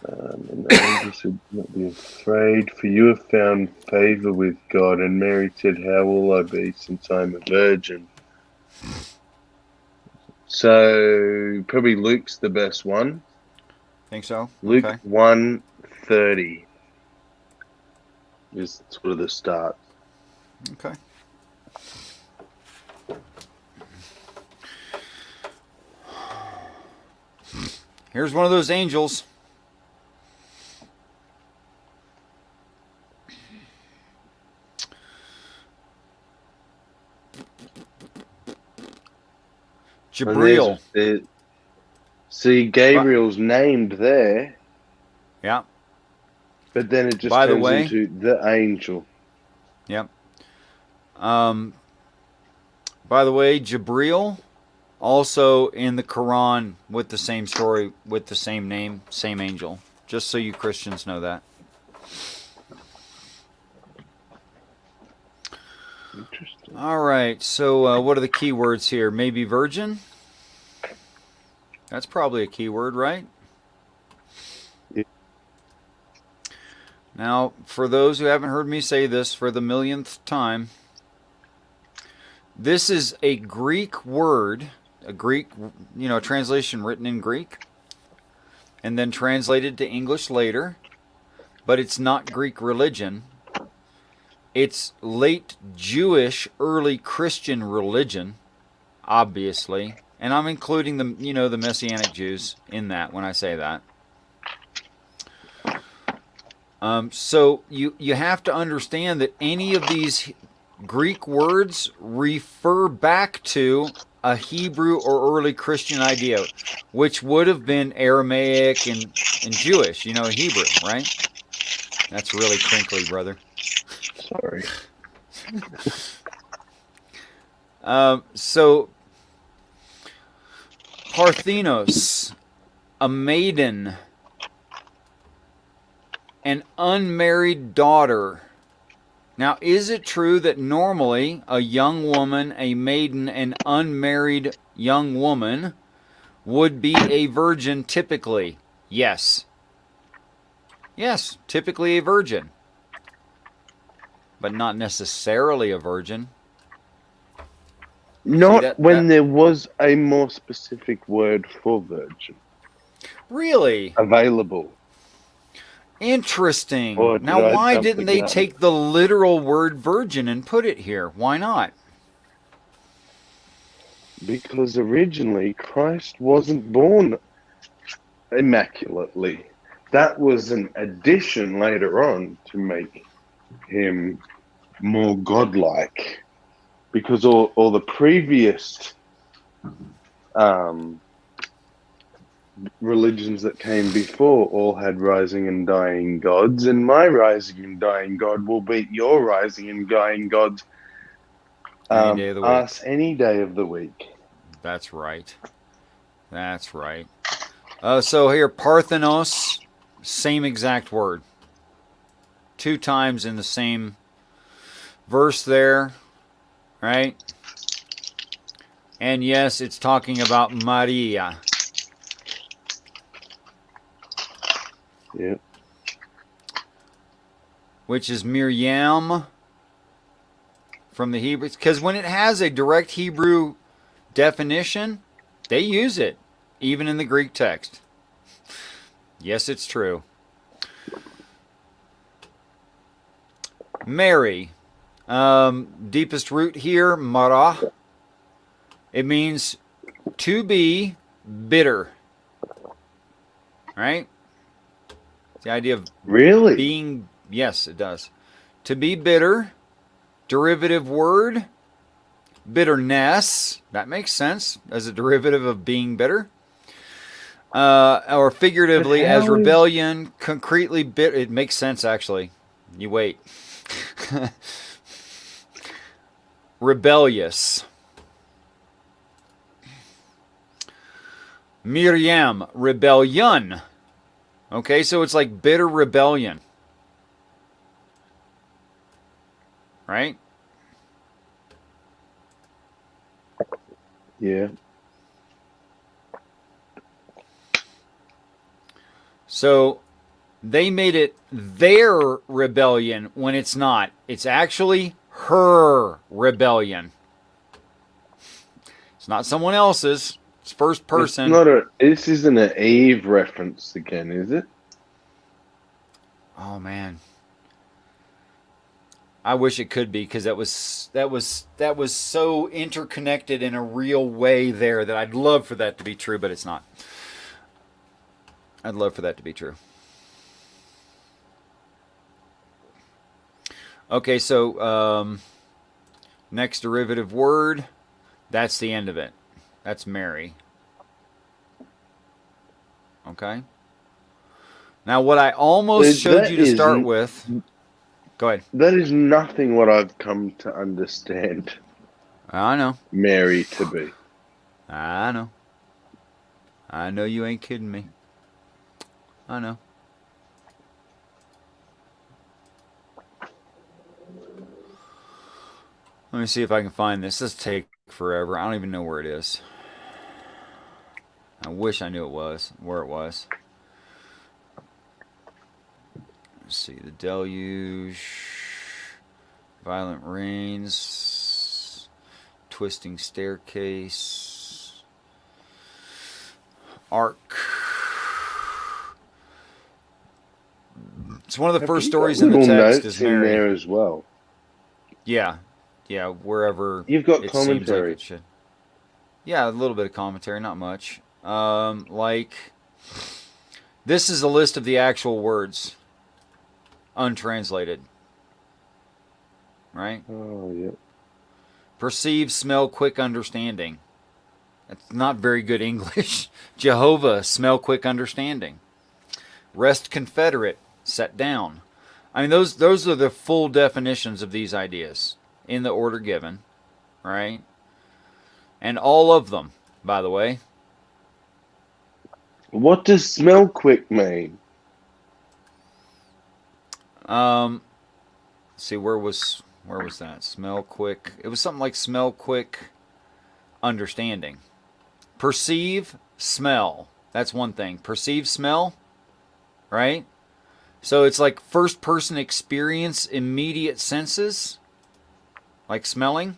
And the angel said, "Do not be afraid, for you have found favor with God." And Mary said, "How will I be, since I am a virgin?" So probably Luke's the best one. Think so? Luke Okay. 1:30 is sort of the start. Okay. Here's one of those angels. Jabril. See, Gabriel's named there, Yeah. but then it just By the turns way- into the angel. Yep. By the way, Jabril, also in the Quran with the same story, with the same name, same angel. Just so you Christians know that. Interesting. All right. So, what are the key words here? Maybe virgin. That's probably a key word, right? Yeah. Now, for those who haven't heard me say this for the millionth time, this is a Greek word, a Greek, translation written in Greek, and then translated to English later, but it's not Greek religion. It's late Jewish, early Christian religion, obviously, and I'm including the Messianic Jews in that when I say that. So you have to understand that any of these Greek words refer back to a Hebrew or early Christian idea, which would have been Aramaic and Jewish, Hebrew, right? That's really crinkly, brother. Sorry. So, Parthenos, a maiden, an unmarried daughter. Now, is it true that normally a young woman, a maiden, an unmarried young woman would be a virgin typically? Yes. Yes, typically a virgin. But not necessarily a virgin. Not when there was a more specific word for virgin. Really? Available. Interesting. Or did Now, I why jump didn't the they gun? take the literal word virgin and put it here? Why not? Because originally Christ wasn't born immaculately. That was an addition later on to make him more godlike. Because all the previous religions that came before all had rising and dying gods, and my rising and dying god will beat your rising and dying gods Any day of the week. any day of the week. That's right. That's right. So here, Parthenos, same exact word. 2 times in the same verse there, right? And yes, it's talking about Maria. Yeah. Which is Miriam from the Hebrews. Because when it has a direct Hebrew definition, they use it, even in the Greek text. Yes, it's true. Mary. Deepest root here, mara. It means to be bitter. Right? The idea of really being, yes, it does. To be bitter, derivative word, bitterness. That makes sense as a derivative of being bitter. Or figuratively as rebellion, concretely bitter. It makes sense, actually. You wait. Rebellious. Miriam, rebellion. Okay, so it's like bitter rebellion. Right? Yeah. So they made it their rebellion when it's not. It's actually her rebellion. It's not someone else's. It's first person. This isn't an Eve reference again, is it? Oh man. I wish it could be, because that was so interconnected in a real way there that I'd love for that to be true, but it's not. I'd love for that to be true. Okay, so next derivative word, that's the end of it. That's Mary. Okay. Now, what I almost showed you to start with. Go ahead. That is nothing what I've come to understand I know. Mary to be. I know. I know you ain't kidding me. I know. Let me see if I can find this. This take forever. I don't even know where it is. I wish I knew where it was. Let's see. The deluge, violent rains, twisting staircase, arc. It's one of the first stories in the little text. notes Is Mary in there as well? Yeah, wherever You've got it seems like commentary. it should. Yeah, a little bit of commentary, not much. Like this is a list of the actual words, untranslated. Right? Oh yeah. Perceive, smell, quick understanding. That's not very good English. Jehovah, smell, quick understanding. Rest, confederate, set down. I mean, those are the full definitions of these ideas in the order given, right? And all of them, by the way. What does smell quick mean? See, where was that? Smell quick. It was something like smell quick understanding. Perceive, smell. That's one thing. Perceive, smell, right? So it's like first person experience, immediate senses, like smelling.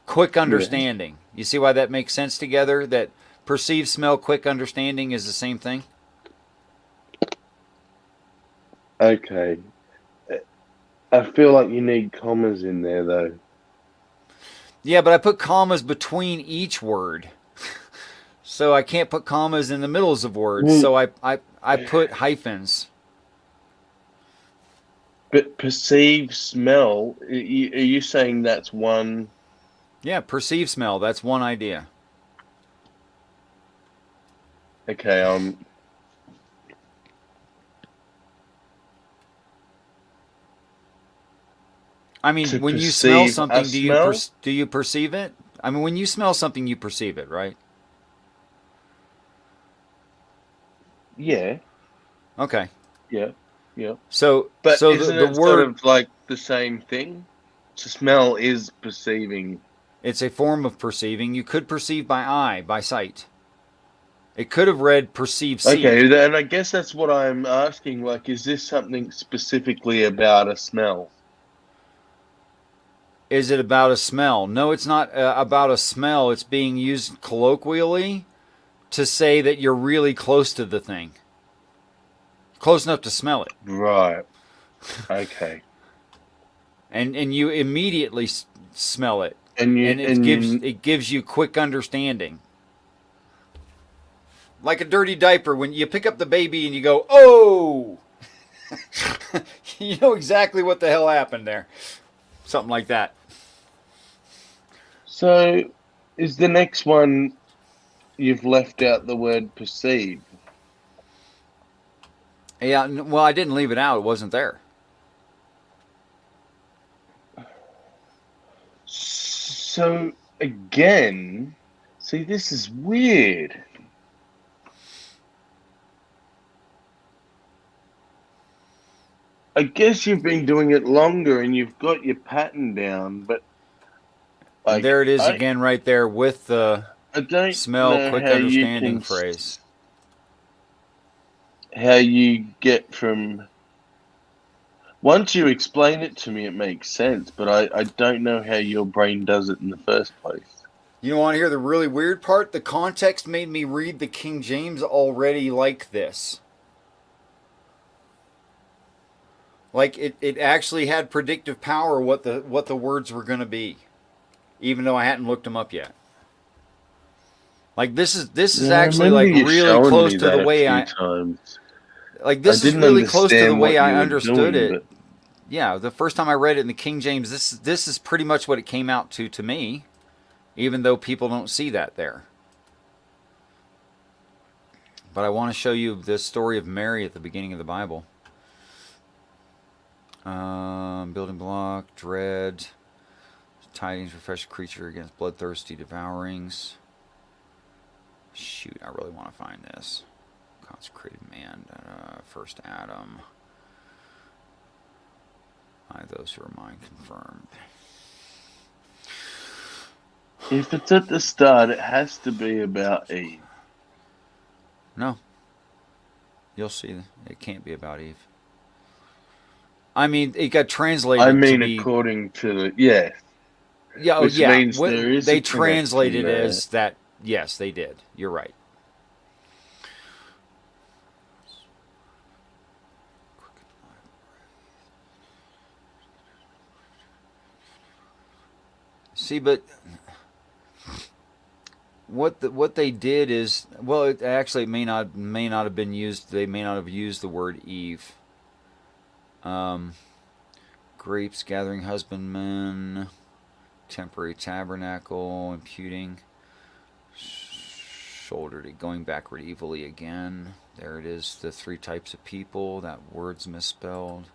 Quick understanding. You see why that makes sense together? That perceive, smell, quick understanding is the same thing? Okay. I feel like you need commas in there, though. Yeah, but I put commas between each word. So I can't put commas in the middles of words. So I put hyphens. But perceive, smell, are you saying that's one? Yeah, perceive, smell. That's one idea. Okay, I mean, to when you smell perceive something, a do you perceive it? I mean, when you smell something, you perceive it, right? Yeah. Okay. Yeah. So, But so isn't the it sort word, of like the same thing? To smell is perceiving. it's a form of perceiving. You could perceive by eye, by sight. It could have read perceive, see. Okay, then I guess that's what I'm asking. Like, is this something specifically about a smell? Is it about a smell? No, it's not about a smell. It's being used colloquially to say that you're really close to the thing. Close enough to smell it. Right. Okay. And you immediately smell it. And it gives you quick understanding. Like a dirty diaper, when you pick up the baby and you go, oh! You know exactly what the hell happened there. Something like that. So, is the next one you've left out the word perceive? Yeah, well, I didn't leave it out. It wasn't there. So, again, see, this is weird. I guess you've been doing it longer and you've got your pattern down, but And there it is again right there with the smell, quick understanding phrase. How you get from... Once you explain it to me, it makes sense, but I don't know how your brain does it in the first place. You want to hear the really weird part? The context made me read the King James already like this. Like it actually had predictive power what the words were going to be, even though I hadn't looked them up yet. Like this is actually like really close to the way like this is really close to the way I understood it. Yeah, the first time I read it in the King James, this is pretty much what it came out to me, even though people don't see that there. But I want to show you the story of Mary at the beginning of the Bible. Building block, dread, tidings, refresh creature against bloodthirsty devourings. Shoot, I really want to find this. Consecrated man, first Adam. I, those who are mine, confirmed. If it's at the start, it has to be about Eve. No. You'll see. It can't be about Eve. I mean, it got translated I mean, to be... according to the... Yeah. Yeah, oh, Which yeah. means there is they a translated connection there. as that. Yes, they did. You're right. See, but what they did is, well, it actually may not have been used. They may not have used the word Eve. Grapes, gathering husbandmen, temporary tabernacle, imputing, shouldered, going backward evilly again. There it is, the three types of people. That word's misspelled.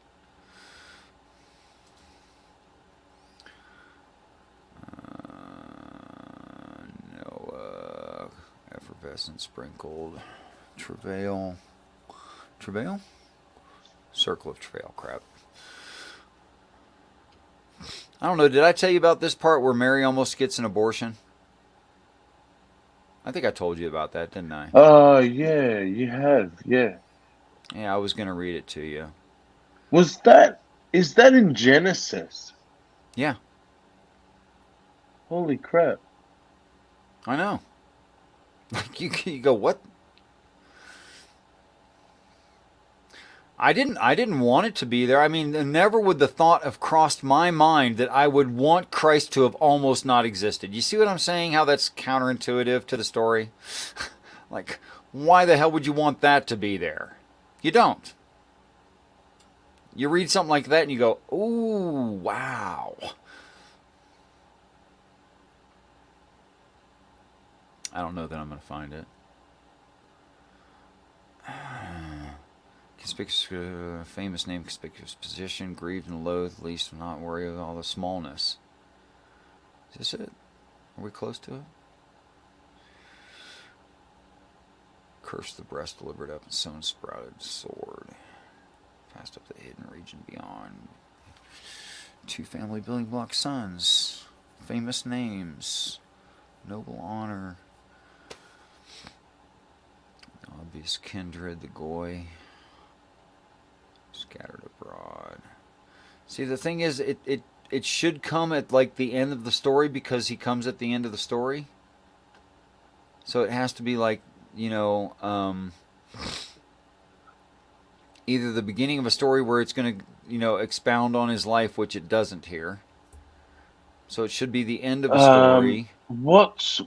Noah, effervescent, sprinkled, travail, circle of travail. Crap. I don't know. Did I tell you about this part where Mary almost gets an abortion? I think I told you about that, didn't I? Oh, yeah, you have, yeah. Yeah, I was going to read it to you. Is that in Genesis? Yeah. Holy crap. I know. Like you go, what? I didn't want it to be there. I mean, never would the thought have crossed my mind that I would want Christ to have almost not existed. You see what I'm saying? How that's counterintuitive to the story? Like, why the hell would you want that to be there? You don't. You read something like that and you go, ooh, wow. I don't know that I'm going to find it. Conspicuous, famous name, conspicuous position, grieved and loathed, least not worry of all the smallness. Is this it? Are we close to it? Cursed the breast, delivered up, and sown sprouted sword. Passed up the hidden region beyond. 2 family building block sons. Famous names. Noble honor. Obvious kindred, the goy. Scattered abroad. See, the thing is, it should come at like the end of the story because he comes at the end of the story. So it has to be like, you know, either the beginning of a story where it's going to, you know, expound on his life, which it doesn't here. So it should be the end of a story. What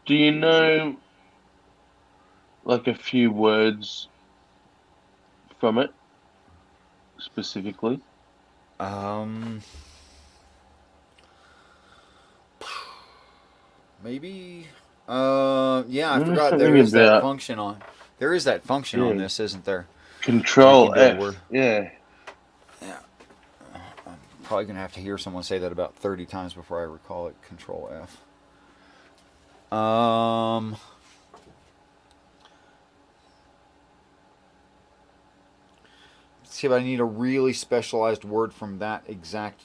do you know? Like a few words from it specifically. Maybe. Yeah, I forgot there is that function on. There is that function on this, isn't there? Control F. Yeah. Yeah. I'm probably gonna have to hear someone say that about 30 times before I recall it. Control F. Let's see if I need a really specialized word from that exact.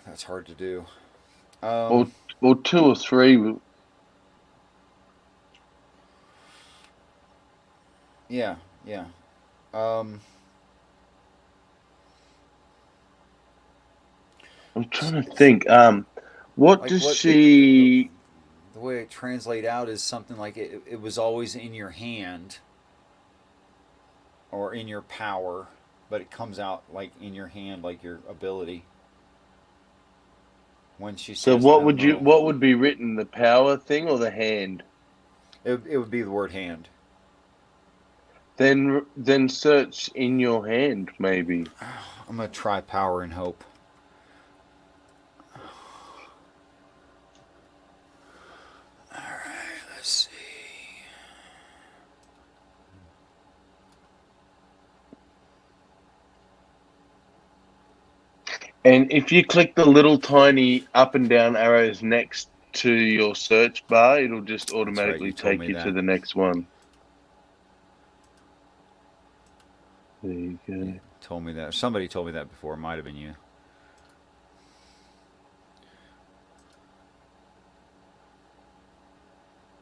That's hard to do. Or 2 or 3. Yeah. I'm trying to think. What like does she? The way it translate out is something like it was always in your hand or in your power, but it comes out like in your hand, like your ability. When she So says what that, what would be written, the power thing or the hand? It would be the word hand. Then search in your hand, maybe. I'm gonna try power and hope. And if you click the little tiny up and down arrows next to your search bar, it'll just automatically you told take me you to that. the next one. There you go. You told me that. Somebody told me that before. It might have been you.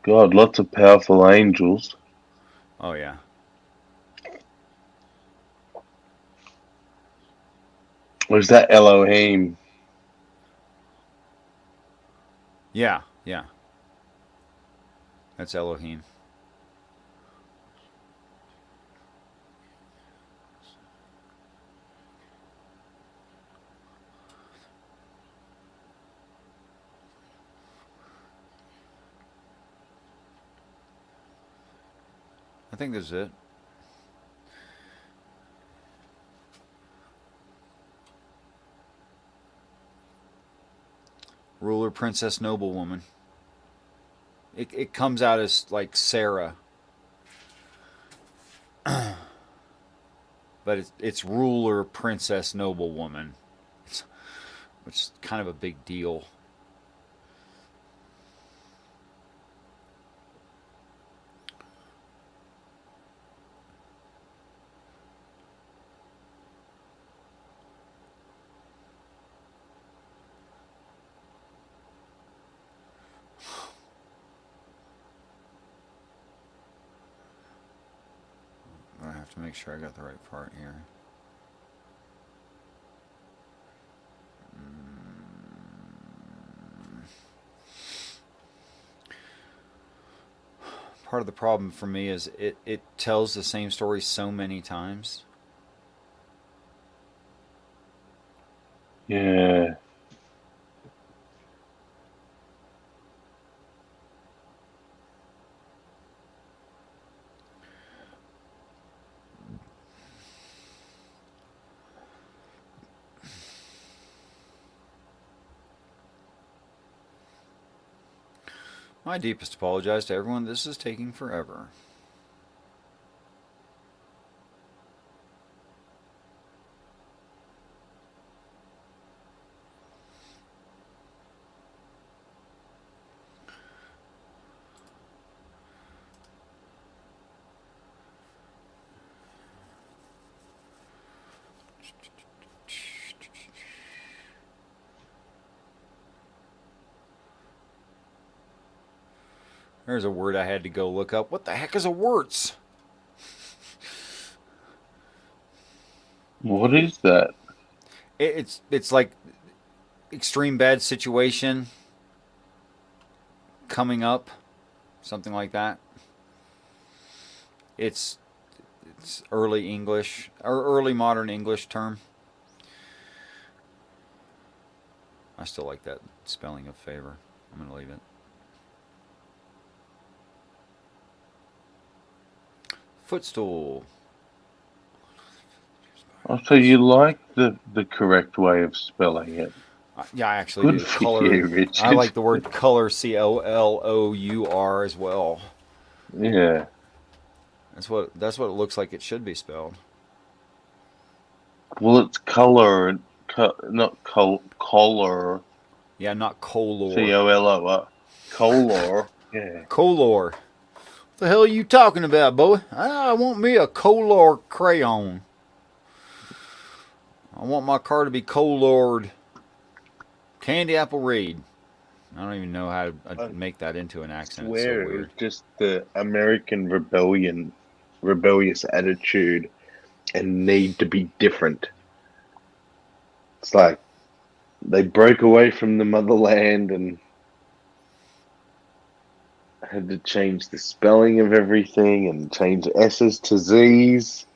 God, lots of powerful angels. Oh yeah. Or is that Elohim? Yeah, yeah. That's Elohim. I think this is it. Ruler, princess, noblewoman. It comes out as like Sarah. But it's ruler, princess, noblewoman. Which is kind of a big deal. I have to make sure I got the right part here. Part of the problem for me is it tells the same story so many times. Yeah. My deepest apologies to everyone. This is taking forever. There's a word I had to go look up. What the heck is a warts? What is that? It's like extreme bad situation coming up, something like that. It's early English or early modern English term. I still like that spelling of favor. I'm gonna leave it. Footstool. Oh, so you like the correct way of spelling it? Yeah, I actually Good do. for Color. you, Richard. I like the word color, COLOUR, as well. Yeah. That's what it looks like it should be spelled. Well, it's color, not color. Yeah, not color. COLOR. Color. Yeah. Color. What the hell are you talking about, boy? I want me a color crayon. I want my car to be colored Candy Apple Reed. I don't even know how to make that into an accent. It's so Swear it was weird. just the American rebellious attitude and need to be different. It's like they broke away from the motherland and had to change the spelling of everything and change S's to Z's.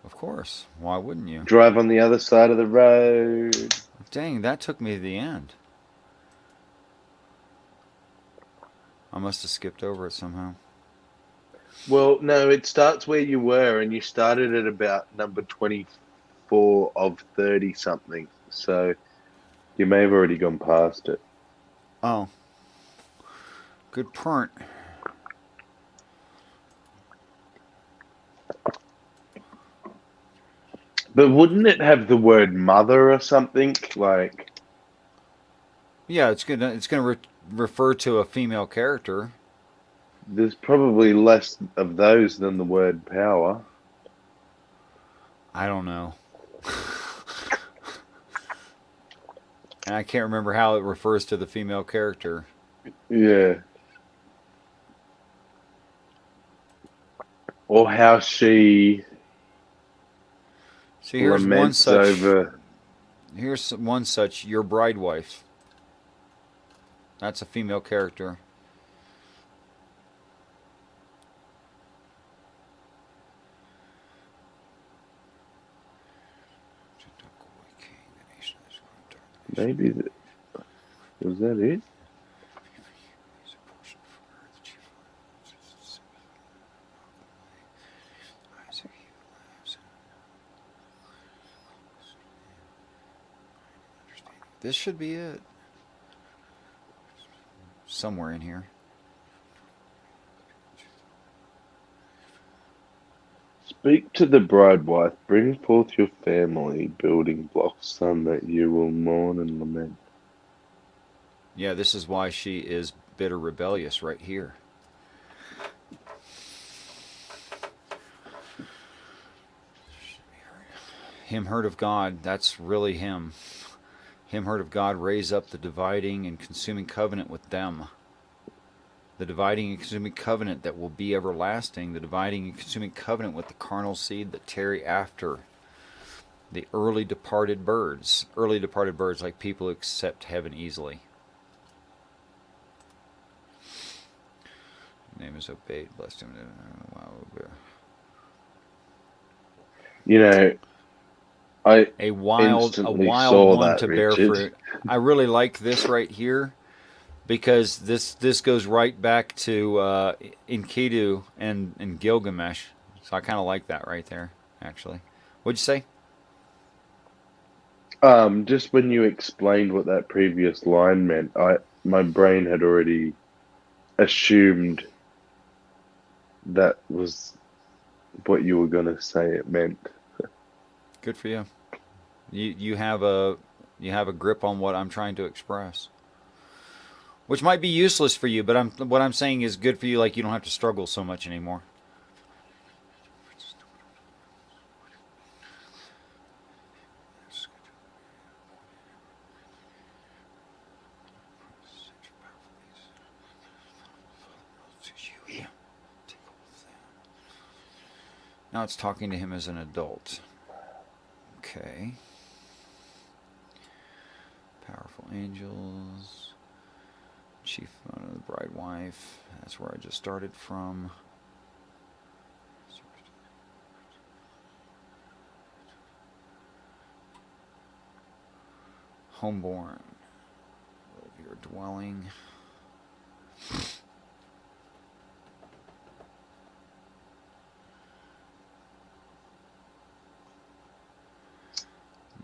Of course. Why wouldn't you? Drive on the other side of the road. Dang, that took me to the end. I must have skipped over it somehow. Well, no, it starts where you were, and you started at about number 24 of 30 something. So you may have already gone past it. Oh. Good print. But wouldn't it have the word mother or something? Like, Yeah, it's gonna refer to a female character. there's probably less of those than the word power. I don't know. And I can't remember how it refers to the female character. Yeah. Or how she See, here's one laments such. over. Here's one such. Your bride wife. That's a female character. Maybe was that it? This should be it. Somewhere in here. Speak to the bride wife, bring forth your family, building blocks, son, that you will mourn and lament. Yeah, this is why she is bitter rebellious right here. Him heard of God, that's really him. Him heard of God, raise up the dividing and consuming covenant with them. The dividing and consuming covenant that will be everlasting. The dividing and consuming covenant with the carnal seed that tarry after. The early departed birds. Early departed birds, like people who accept heaven easily. Name is obeyed, blessed him. Wow. You know, I A wild instantly saw one that, to bear Richard. fruit. I really like this right here because this goes right back to Enkidu and Gilgamesh. So I kind of like that right there, actually. What'd you say? Just when you explained what that previous line meant, my brain had already assumed that was what you were gonna say it meant. Good for you. You have a grip on what I'm trying to express, which might be useless for you, but what I'm saying is good for you. Like you don't have to struggle so much anymore. Now it's talking to him as an adult. Okay. Powerful angels. Chief of the bride wife. That's where I just started from. Homeborn. Of your dwelling.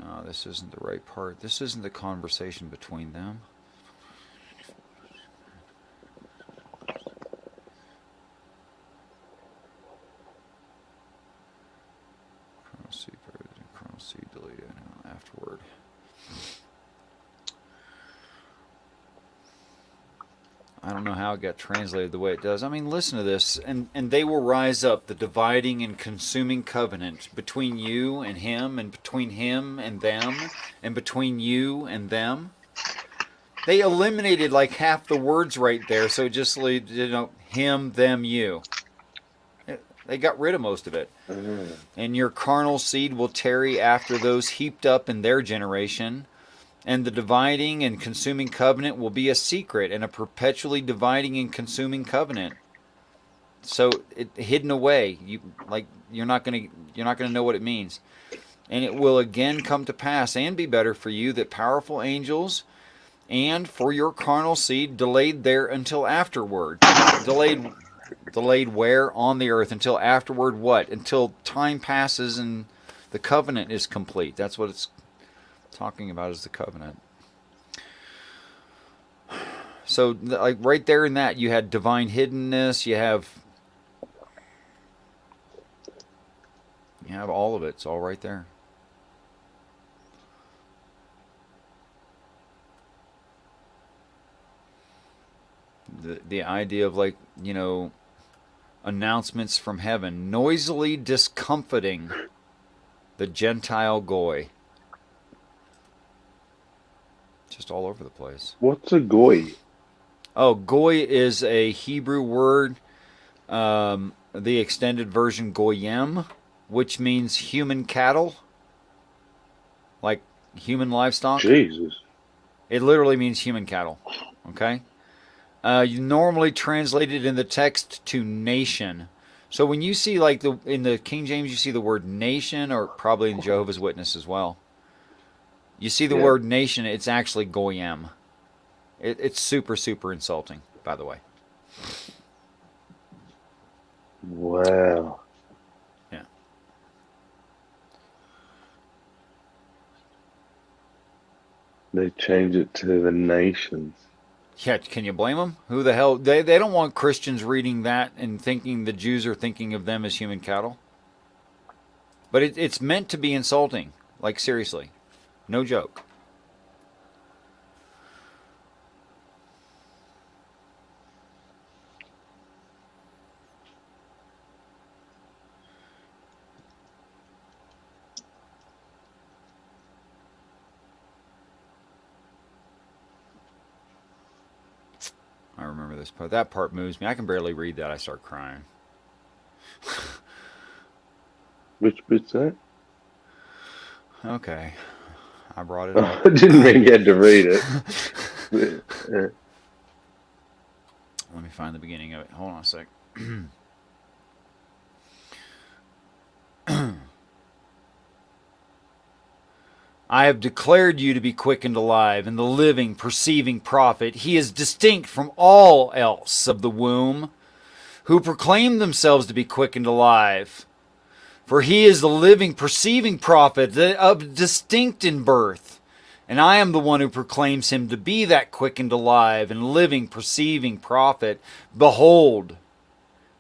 No, this isn't the right part. This isn't the conversation between them. Chrono C deleted afterward. I don't know how it got translated the way it does. I mean, listen to this. And they will rise up, the dividing and consuming covenant between you and him, and between him and them, and between you and them. They eliminated like half the words right there, so it just him, them, you. They got rid of most of it. And your carnal seed will tarry after those heaped up in their generation. And the dividing and consuming covenant will be a secret and a perpetually dividing and consuming covenant. So it hidden away. You're not gonna know what it means. And it will again come to pass and be better for you that powerful angels and for your carnal seed delayed there until afterward. Delayed where? On the earth. Until afterward what? Until time passes and the covenant is complete. That's what it's talking about, is the covenant. So like right there in that, you had divine hiddenness, you have all of it. It's all right there. the idea of like, you know, announcements from heaven, noisily discomfiting the Gentile goy. Just all over the place. What's a goy? Oh, goy is a Hebrew word, the extended version goyim, which means human cattle, like human livestock. Jesus. It literally means human cattle. Okay? You normally translate it in the text to nation. So when you see like in the King James, you see the word nation, or probably in Jehovah's Witness as well. You see the word nation, it's actually goyim. It's super, super insulting, by the way. Wow. Yeah. They change it to the nations. Yeah, can you blame them? Who the hell? They don't want Christians reading that and thinking the Jews are thinking of them as human cattle. But it's meant to be insulting. Like, seriously. No joke. I remember this part. That part moves me. I can barely read that. I start crying. Which bit's that? Okay. I brought it I up. didn't even get to read it. Let me find the beginning of it. Hold on a sec. I have declared you to be quickened alive, and the living, perceiving prophet. He is distinct from all else of the womb, who proclaim themselves to be quickened alive. For he is the living, perceiving prophet, distinct in birth. And I am the one who proclaims him to be that quickened alive and living, perceiving prophet. Behold,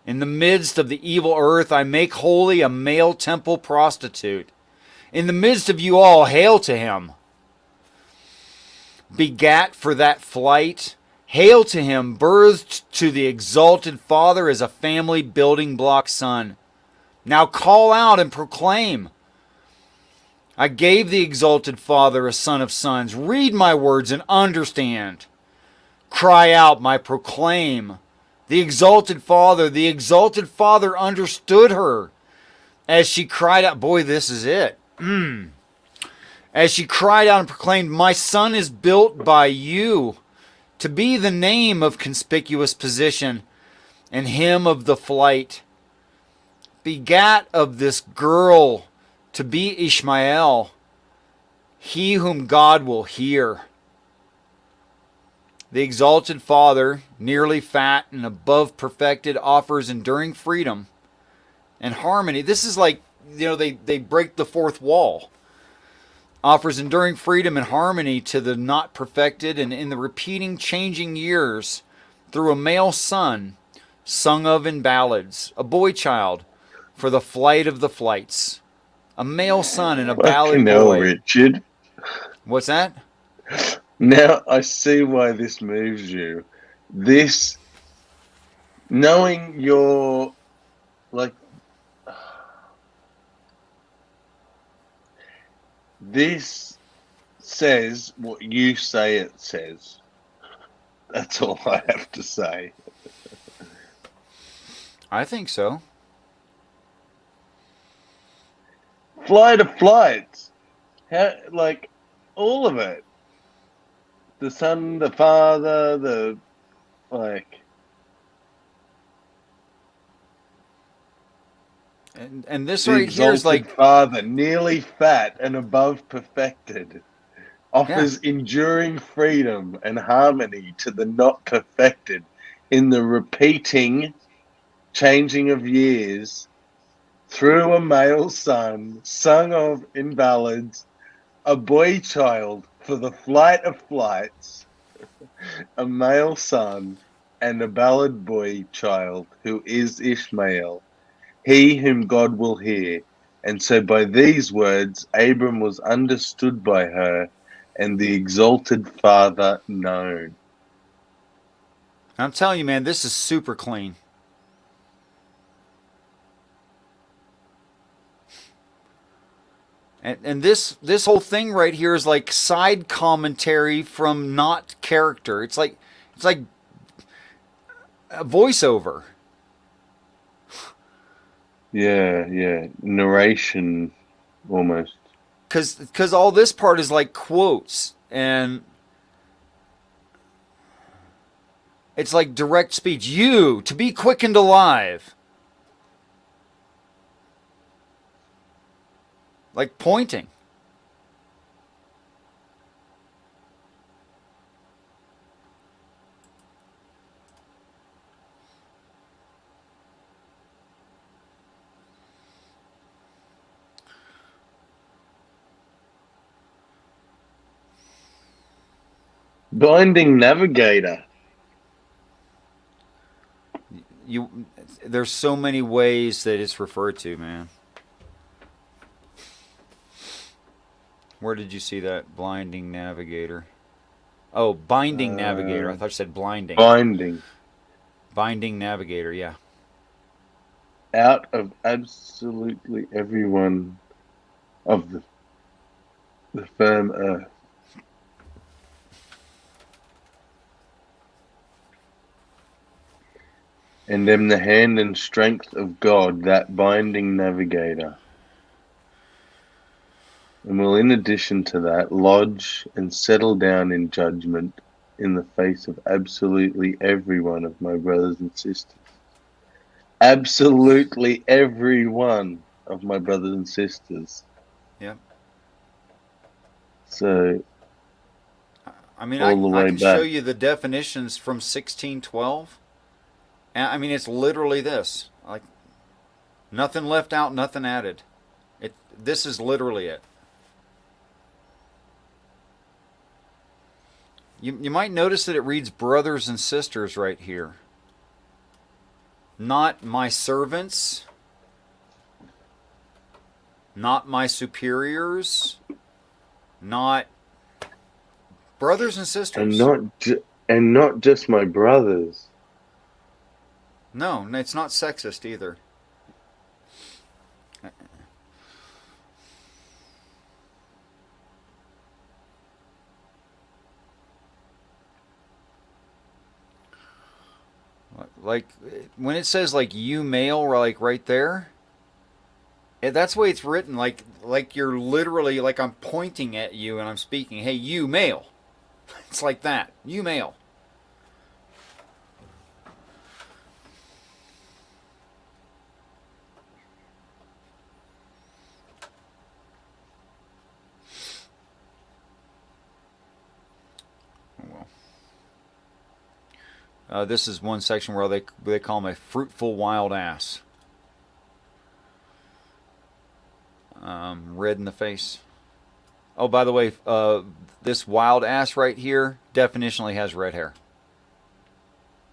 in the midst of the evil earth I make holy a male temple prostitute. In the midst of you all, hail to him. Begat for that flight. Hail to him, birthed to the exalted Father as a family building block son. Now call out and proclaim. I gave the exalted Father a son of sons. Read my words and understand. Cry out, my proclaim. The exalted Father understood her as she cried out. Boy, this is it. As she cried out and proclaimed, my son is built by you to be the name of conspicuous position and him of the flight. Begat of this girl to be Ishmael, he whom God will hear. The exalted Father, nearly fat and above perfected, offers enduring freedom and harmony. This is like, you know, they break the fourth wall. Offers enduring freedom and harmony to the not perfected, and in the repeating, changing years, through a male son, sung of in ballads, a boy child, for the flight of the flights. A male son and a ballad boy. Richard. What's that? Now I see why this moves you. This, knowing your, like, this says what you say it says. That's all I have to say. I think so. Flight of flights. How, like, all of it. The son, the father, the, like... And this the right here is like... father, nearly fat and above perfected, offers enduring freedom and harmony to the not perfected in the repeating, changing of years, through a male son, sung of in ballads, a boy child for the flight of flights, a male son, and a ballad boy child who is Ishmael, he whom God will hear. And so by these words Abram was understood by her, and the exalted Father known. I'm telling you, man, this is super clean. And this whole thing right here is like side commentary from not character. It's like a voiceover. Yeah. Narration, almost. Because all this part is like quotes, and it's like direct speech. You, to be quickened alive. Like pointing. Binding Navigator. There's so many ways that it's referred to, man. Where did you see that? Blinding Navigator. Oh, Binding Navigator. I thought you said blinding. Binding Navigator, yeah. Out of absolutely everyone of the firm earth. And am the hand and strength of God, that binding navigator. And will, in addition to that, lodge and settle down in judgment in the face of absolutely every one of my brothers and sisters. Absolutely every one of my brothers and sisters. Yeah. So, I mean, all the way I can back. show you the definitions from 1612. And I mean, it's literally this. Like, nothing left out, nothing added. This is literally it. You might notice that it reads brothers and sisters right here. Not my servants. Not my superiors. Not brothers and sisters. And not just my brothers. No, it's not sexist either. Like when it says like you male, or like right there, that's the way it's written. Like you're literally, like I'm pointing at you and I'm speaking. Hey, you male. It's like that. You male. This is one section where they call him a fruitful wild ass. Red in the face. Oh, by the way, this wild ass right here definitionally has red hair.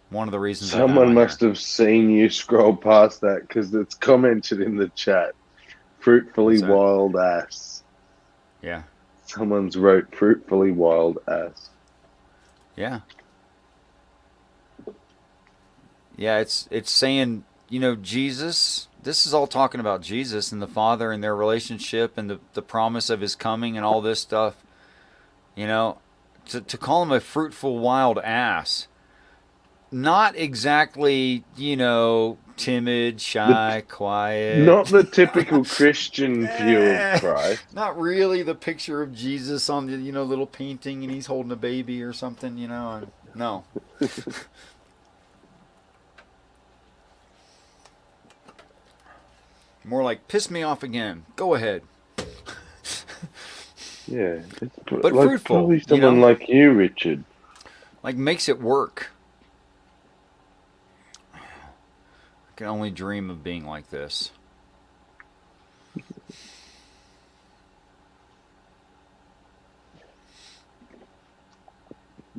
One of the reasons Someone must have seen you scroll past that, because it's commented in the chat. Fruitfully wild ass. Yeah. Someone's wrote fruitfully wild ass. Yeah. Yeah, it's saying, Jesus, this is all talking about Jesus and the Father and their relationship and the promise of his coming and all this stuff. To call him a fruitful wild ass. Not exactly, timid, shy, quiet. Not the typical Christian view of Christ. Not really the picture of Jesus on the, little painting and he's holding a baby or something, No. More like, piss me off again. Go ahead. Yeah. But like fruitful. Probably someone like you, Richard. Like, makes it work. I can only dream of being like this.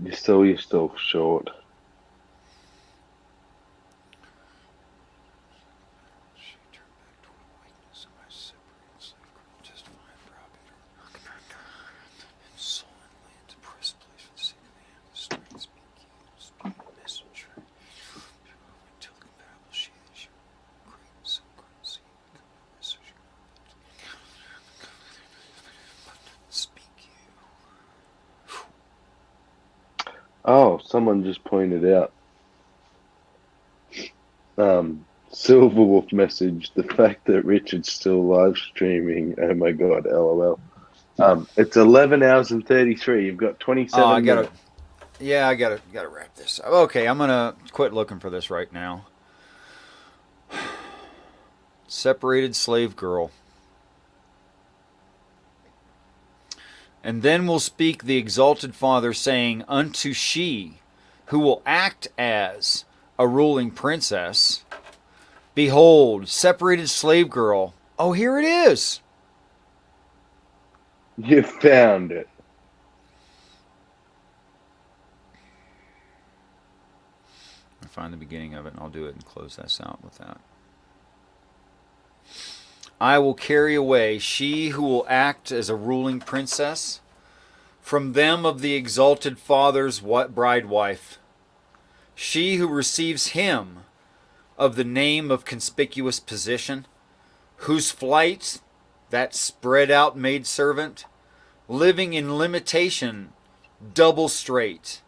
You sell yourself short. Oh, someone just pointed out. Silverwolf message, the fact that Richard's still live streaming. Oh my god, lol. It's 11 hours and 33. You've got 27 I gotta. minutes. Yeah, I gotta wrap this up. Okay, I'm gonna quit looking for this right now. Separated slave girl. And then will speak the exalted Father, saying unto she, who will act as a ruling princess, behold, separated slave girl. Oh, here it is. You found it. I'll find the beginning of it and I'll do it and close this out with that. I will carry away she who will act as a ruling princess from them of the exalted Father's bride wife, she who receives him of the name of conspicuous position, whose flight, that spread out maidservant, living in limitation, double straight,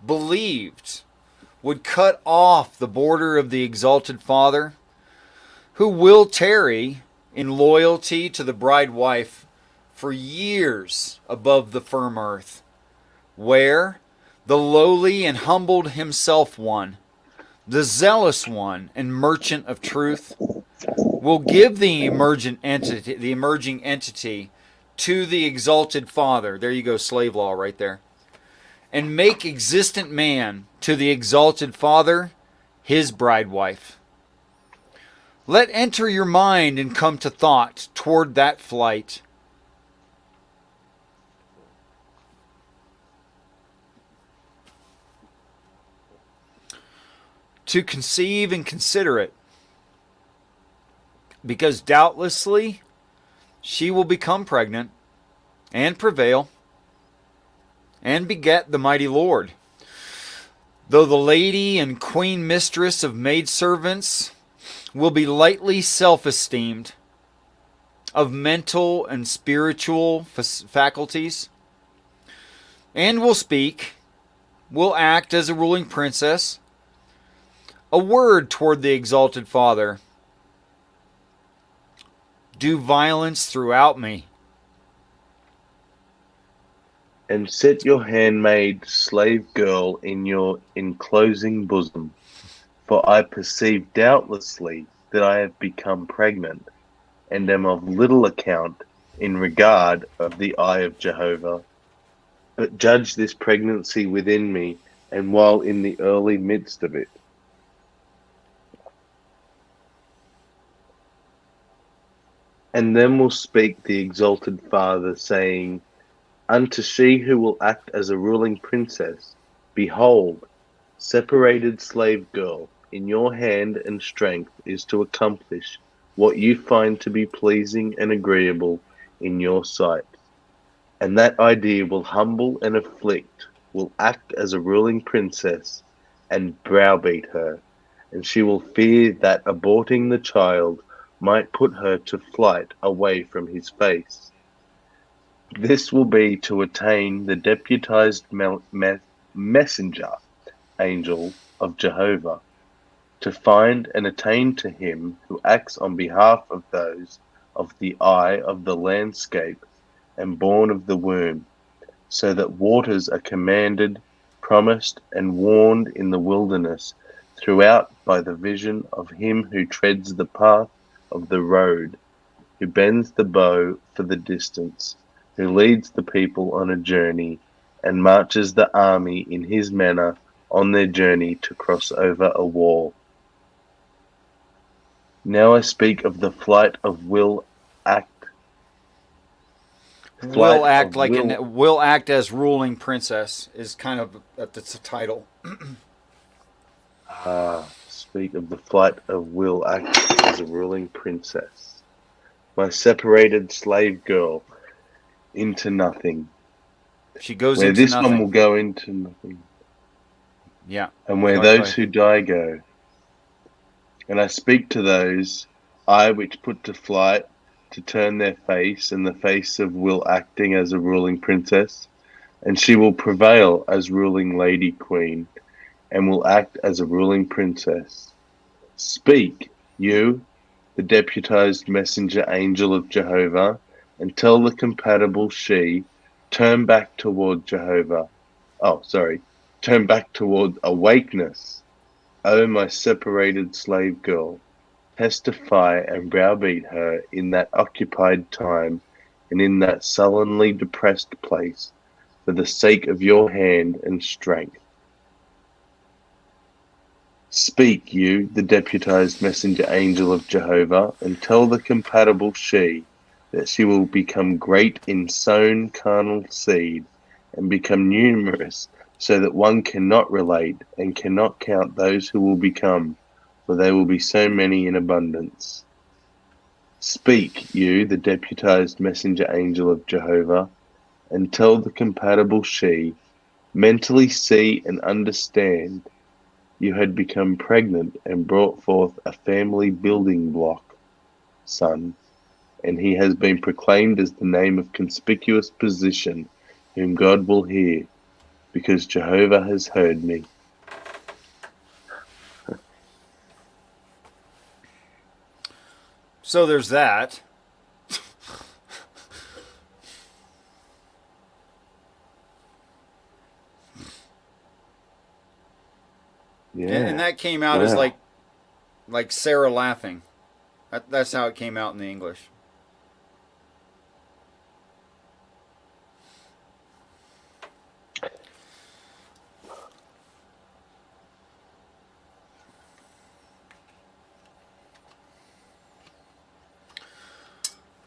believed, would cut off the border of the exalted Father, who will tarry in loyalty to the bride wife for years above the firm earth, where the lowly and humbled himself one, the zealous one and merchant of truth, will give the emerging entity to the exalted Father. There you go, slave law right there. And make existent man to the exalted Father his bride wife. Let enter your mind and come to thought toward that flight. To conceive and consider it, because doubtlessly she will become pregnant and prevail and beget the mighty Lord. Though the lady and queen mistress of maidservants will be lightly self-esteemed, of mental and spiritual faculties, and will speak, will act as a ruling princess, a word toward the exalted Father, do violence throughout me, and set your handmaid slave girl in your enclosing bosom. For I perceive doubtlessly that I have become pregnant, and am of little account in regard of the eye of Jehovah. But judge this pregnancy within me, and while in the early midst of it. And then will speak the exalted Father, saying, unto she who will act as a ruling princess, behold, separated slave girl, in your hand and strength is to accomplish what you find to be pleasing and agreeable in your sight. And that idea will humble and afflict, will act as a ruling princess, and browbeat her, and she will fear that aborting the child might put her to flight away from his face. This will be to attain the deputized messenger angel of Jehovah, to find and attain to him who acts on behalf of those of the eye of the landscape and born of the womb, so that waters are commanded, promised, and warned in the wilderness throughout by the vision of him who treads the path of the road, who bends the bow for the distance, who leads the people on a journey, and marches the army in his manner on their journey to cross over a wall. Now I speak of the flight of will act. Will act as ruling princess is kind of that's the title. Speak of the flight of will act as a ruling princess. My separated slave girl into nothing. She goes where into this nothing. one will go into nothing. Yeah. And where those who die go. And I speak to those, I which put to flight, to turn their face and the face of will acting as a ruling princess, and she will prevail as ruling lady queen, and will act as a ruling princess. Speak, you, the deputized messenger angel of Jehovah, and tell the compatible she, turn back toward Jehovah. Oh, sorry, turn back toward awakeness. O my separated slave girl, testify and browbeat her in that occupied time and in that sullenly depressed place, for the sake of your hand and strength. Speak, you, the deputized messenger angel of Jehovah, and tell the compatible she that she will become great in sown carnal seed, and become numerous, so that one cannot relate and cannot count those who will become, for they will be so many in abundance. Speak, you, the deputized messenger angel of Jehovah, and tell the compatible she, mentally see and understand, you had become pregnant and brought forth a family building block, son, and he has been proclaimed as the name of conspicuous position, whom God will hear, because Jehovah has heard me. So there's that. Yeah. And that came out as like Sarah laughing. That's how it came out in the English.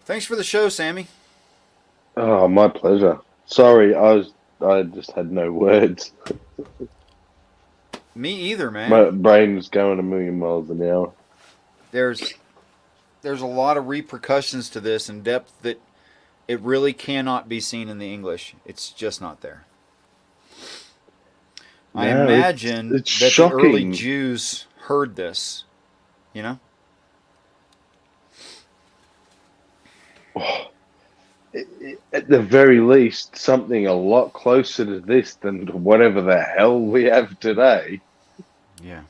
Thanks for the show, Sammy. Oh, my pleasure. Sorry, I just had no words. Me either, man. My brain was going a million miles an hour. There's a lot of repercussions to this in depth that it really cannot be seen in the English. It's just not there. I imagine it's that shocking. the early Jews heard this, you know? At the very least, something a lot closer to this than whatever the hell we have today. Yeah.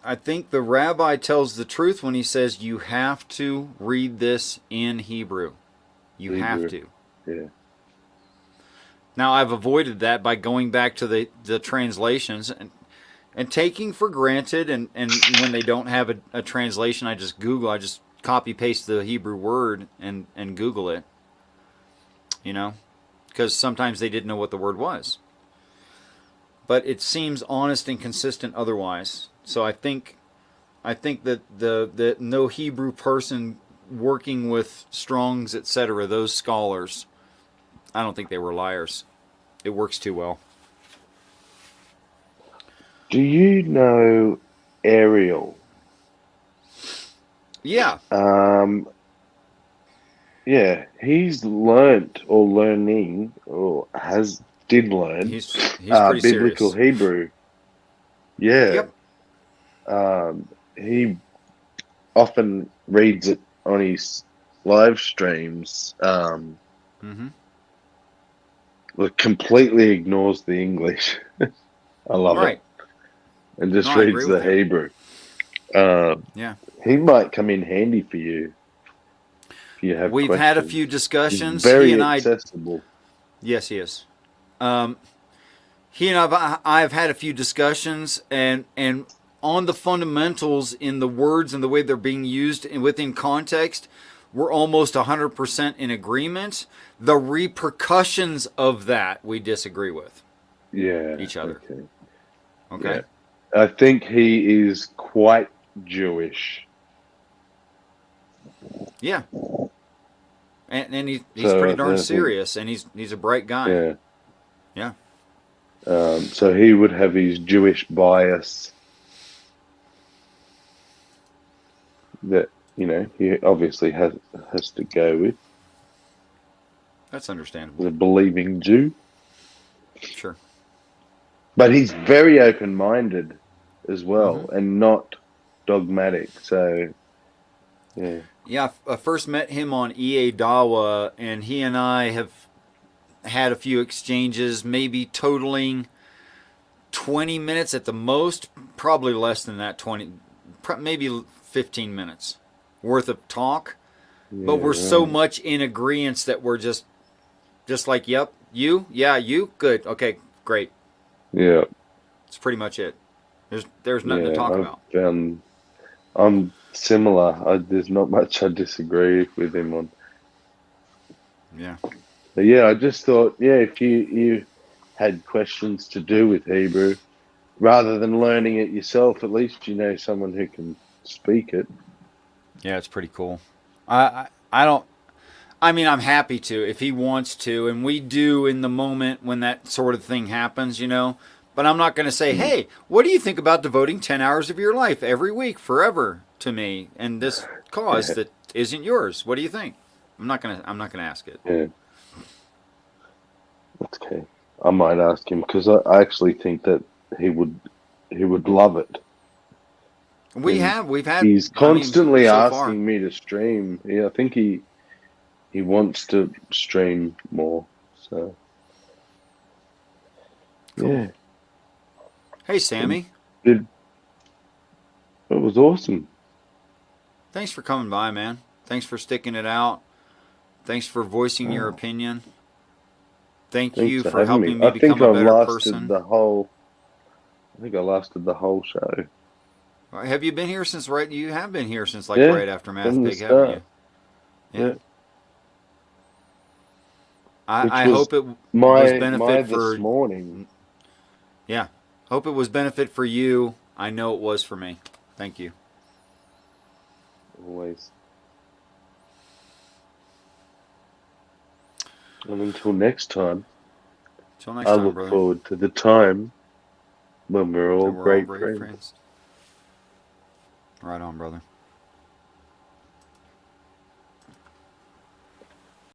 I think the rabbi tells the truth when he says you have to read this in Hebrew. You have to. Yeah. Now, I've avoided that by going back to the translations and taking for granted, and when they don't have a translation, I just copy paste the Hebrew word and Google it, you know, because sometimes they didn't know what the word was. But it seems honest and consistent otherwise. So I think that the no Hebrew person working with Strong's, etc., those scholars, I don't think they were liars. It works too well. Do you know Ariel? Yeah. Yeah, he's learnt or learning or did learn He's pretty biblical serious. Hebrew. Yeah. Yep. He often reads it on his live streams. Completely ignores the English. I love it. And just reads the Hebrew. Yeah. He might come in handy for you. We've had a few discussions. He's very he and I, accessible. Yes, he is. He and I've had a few discussions, and on the fundamentals in the words and the way they're being used and within context, we're almost 100% in agreement. The repercussions of that we disagree with. Yeah. Each other. Okay. Yeah. I think he is quite Jewish. Yeah. And he's pretty darn serious, and he's a bright guy. Yeah. Yeah. So he would have his Jewish bias that, he obviously has to go with. That's understandable. The believing Jew. Sure. But he's very open-minded as well, and not dogmatic. So, yeah. Yeah, I first met him on EA Dawa, and he and I have had a few exchanges, maybe totaling 20 minutes at the most, probably less than that, maybe 15 minutes worth of talk. But we're so much in agreement that we're just like, yep, you, yeah, you, good, okay, great. Yeah. It's pretty much it. There's nothing to talk about. I'm similar. There's not much I disagree with him on. Yeah. But yeah, I just thought, if you had questions to do with Hebrew, rather than learning it yourself, at least you know someone who can speak it. Yeah, it's pretty cool. I don't. I mean, I'm happy to if he wants to, and we do in the moment when that sort of thing happens, you know. But I'm not going to say, hey, what do you think about devoting 10 hours of your life every week forever to me and this cause that isn't yours? What do you think? I'm not gonna ask it. Yeah. Okay. I might ask him because I actually think that he would love it. We've had. He's constantly so asking far. me to stream. Yeah, I think he wants to stream more. So Cool. yeah. Hey, Sammy. It was awesome. Thanks for coming by, man. Thanks for sticking it out. Thanks for voicing your opinion. Thanks you for helping me become a better person. I think I lasted the whole show. Have you been here since You have been here since Yeah, right after Math from the Pig, haven't you? Yeah. I hope it was benefit for this morning. Yeah. Hope it was benefit for you. I know it was for me. Thank you. Always. And until next time, I look brother. forward to the time when we're all great friends. Right on, brother.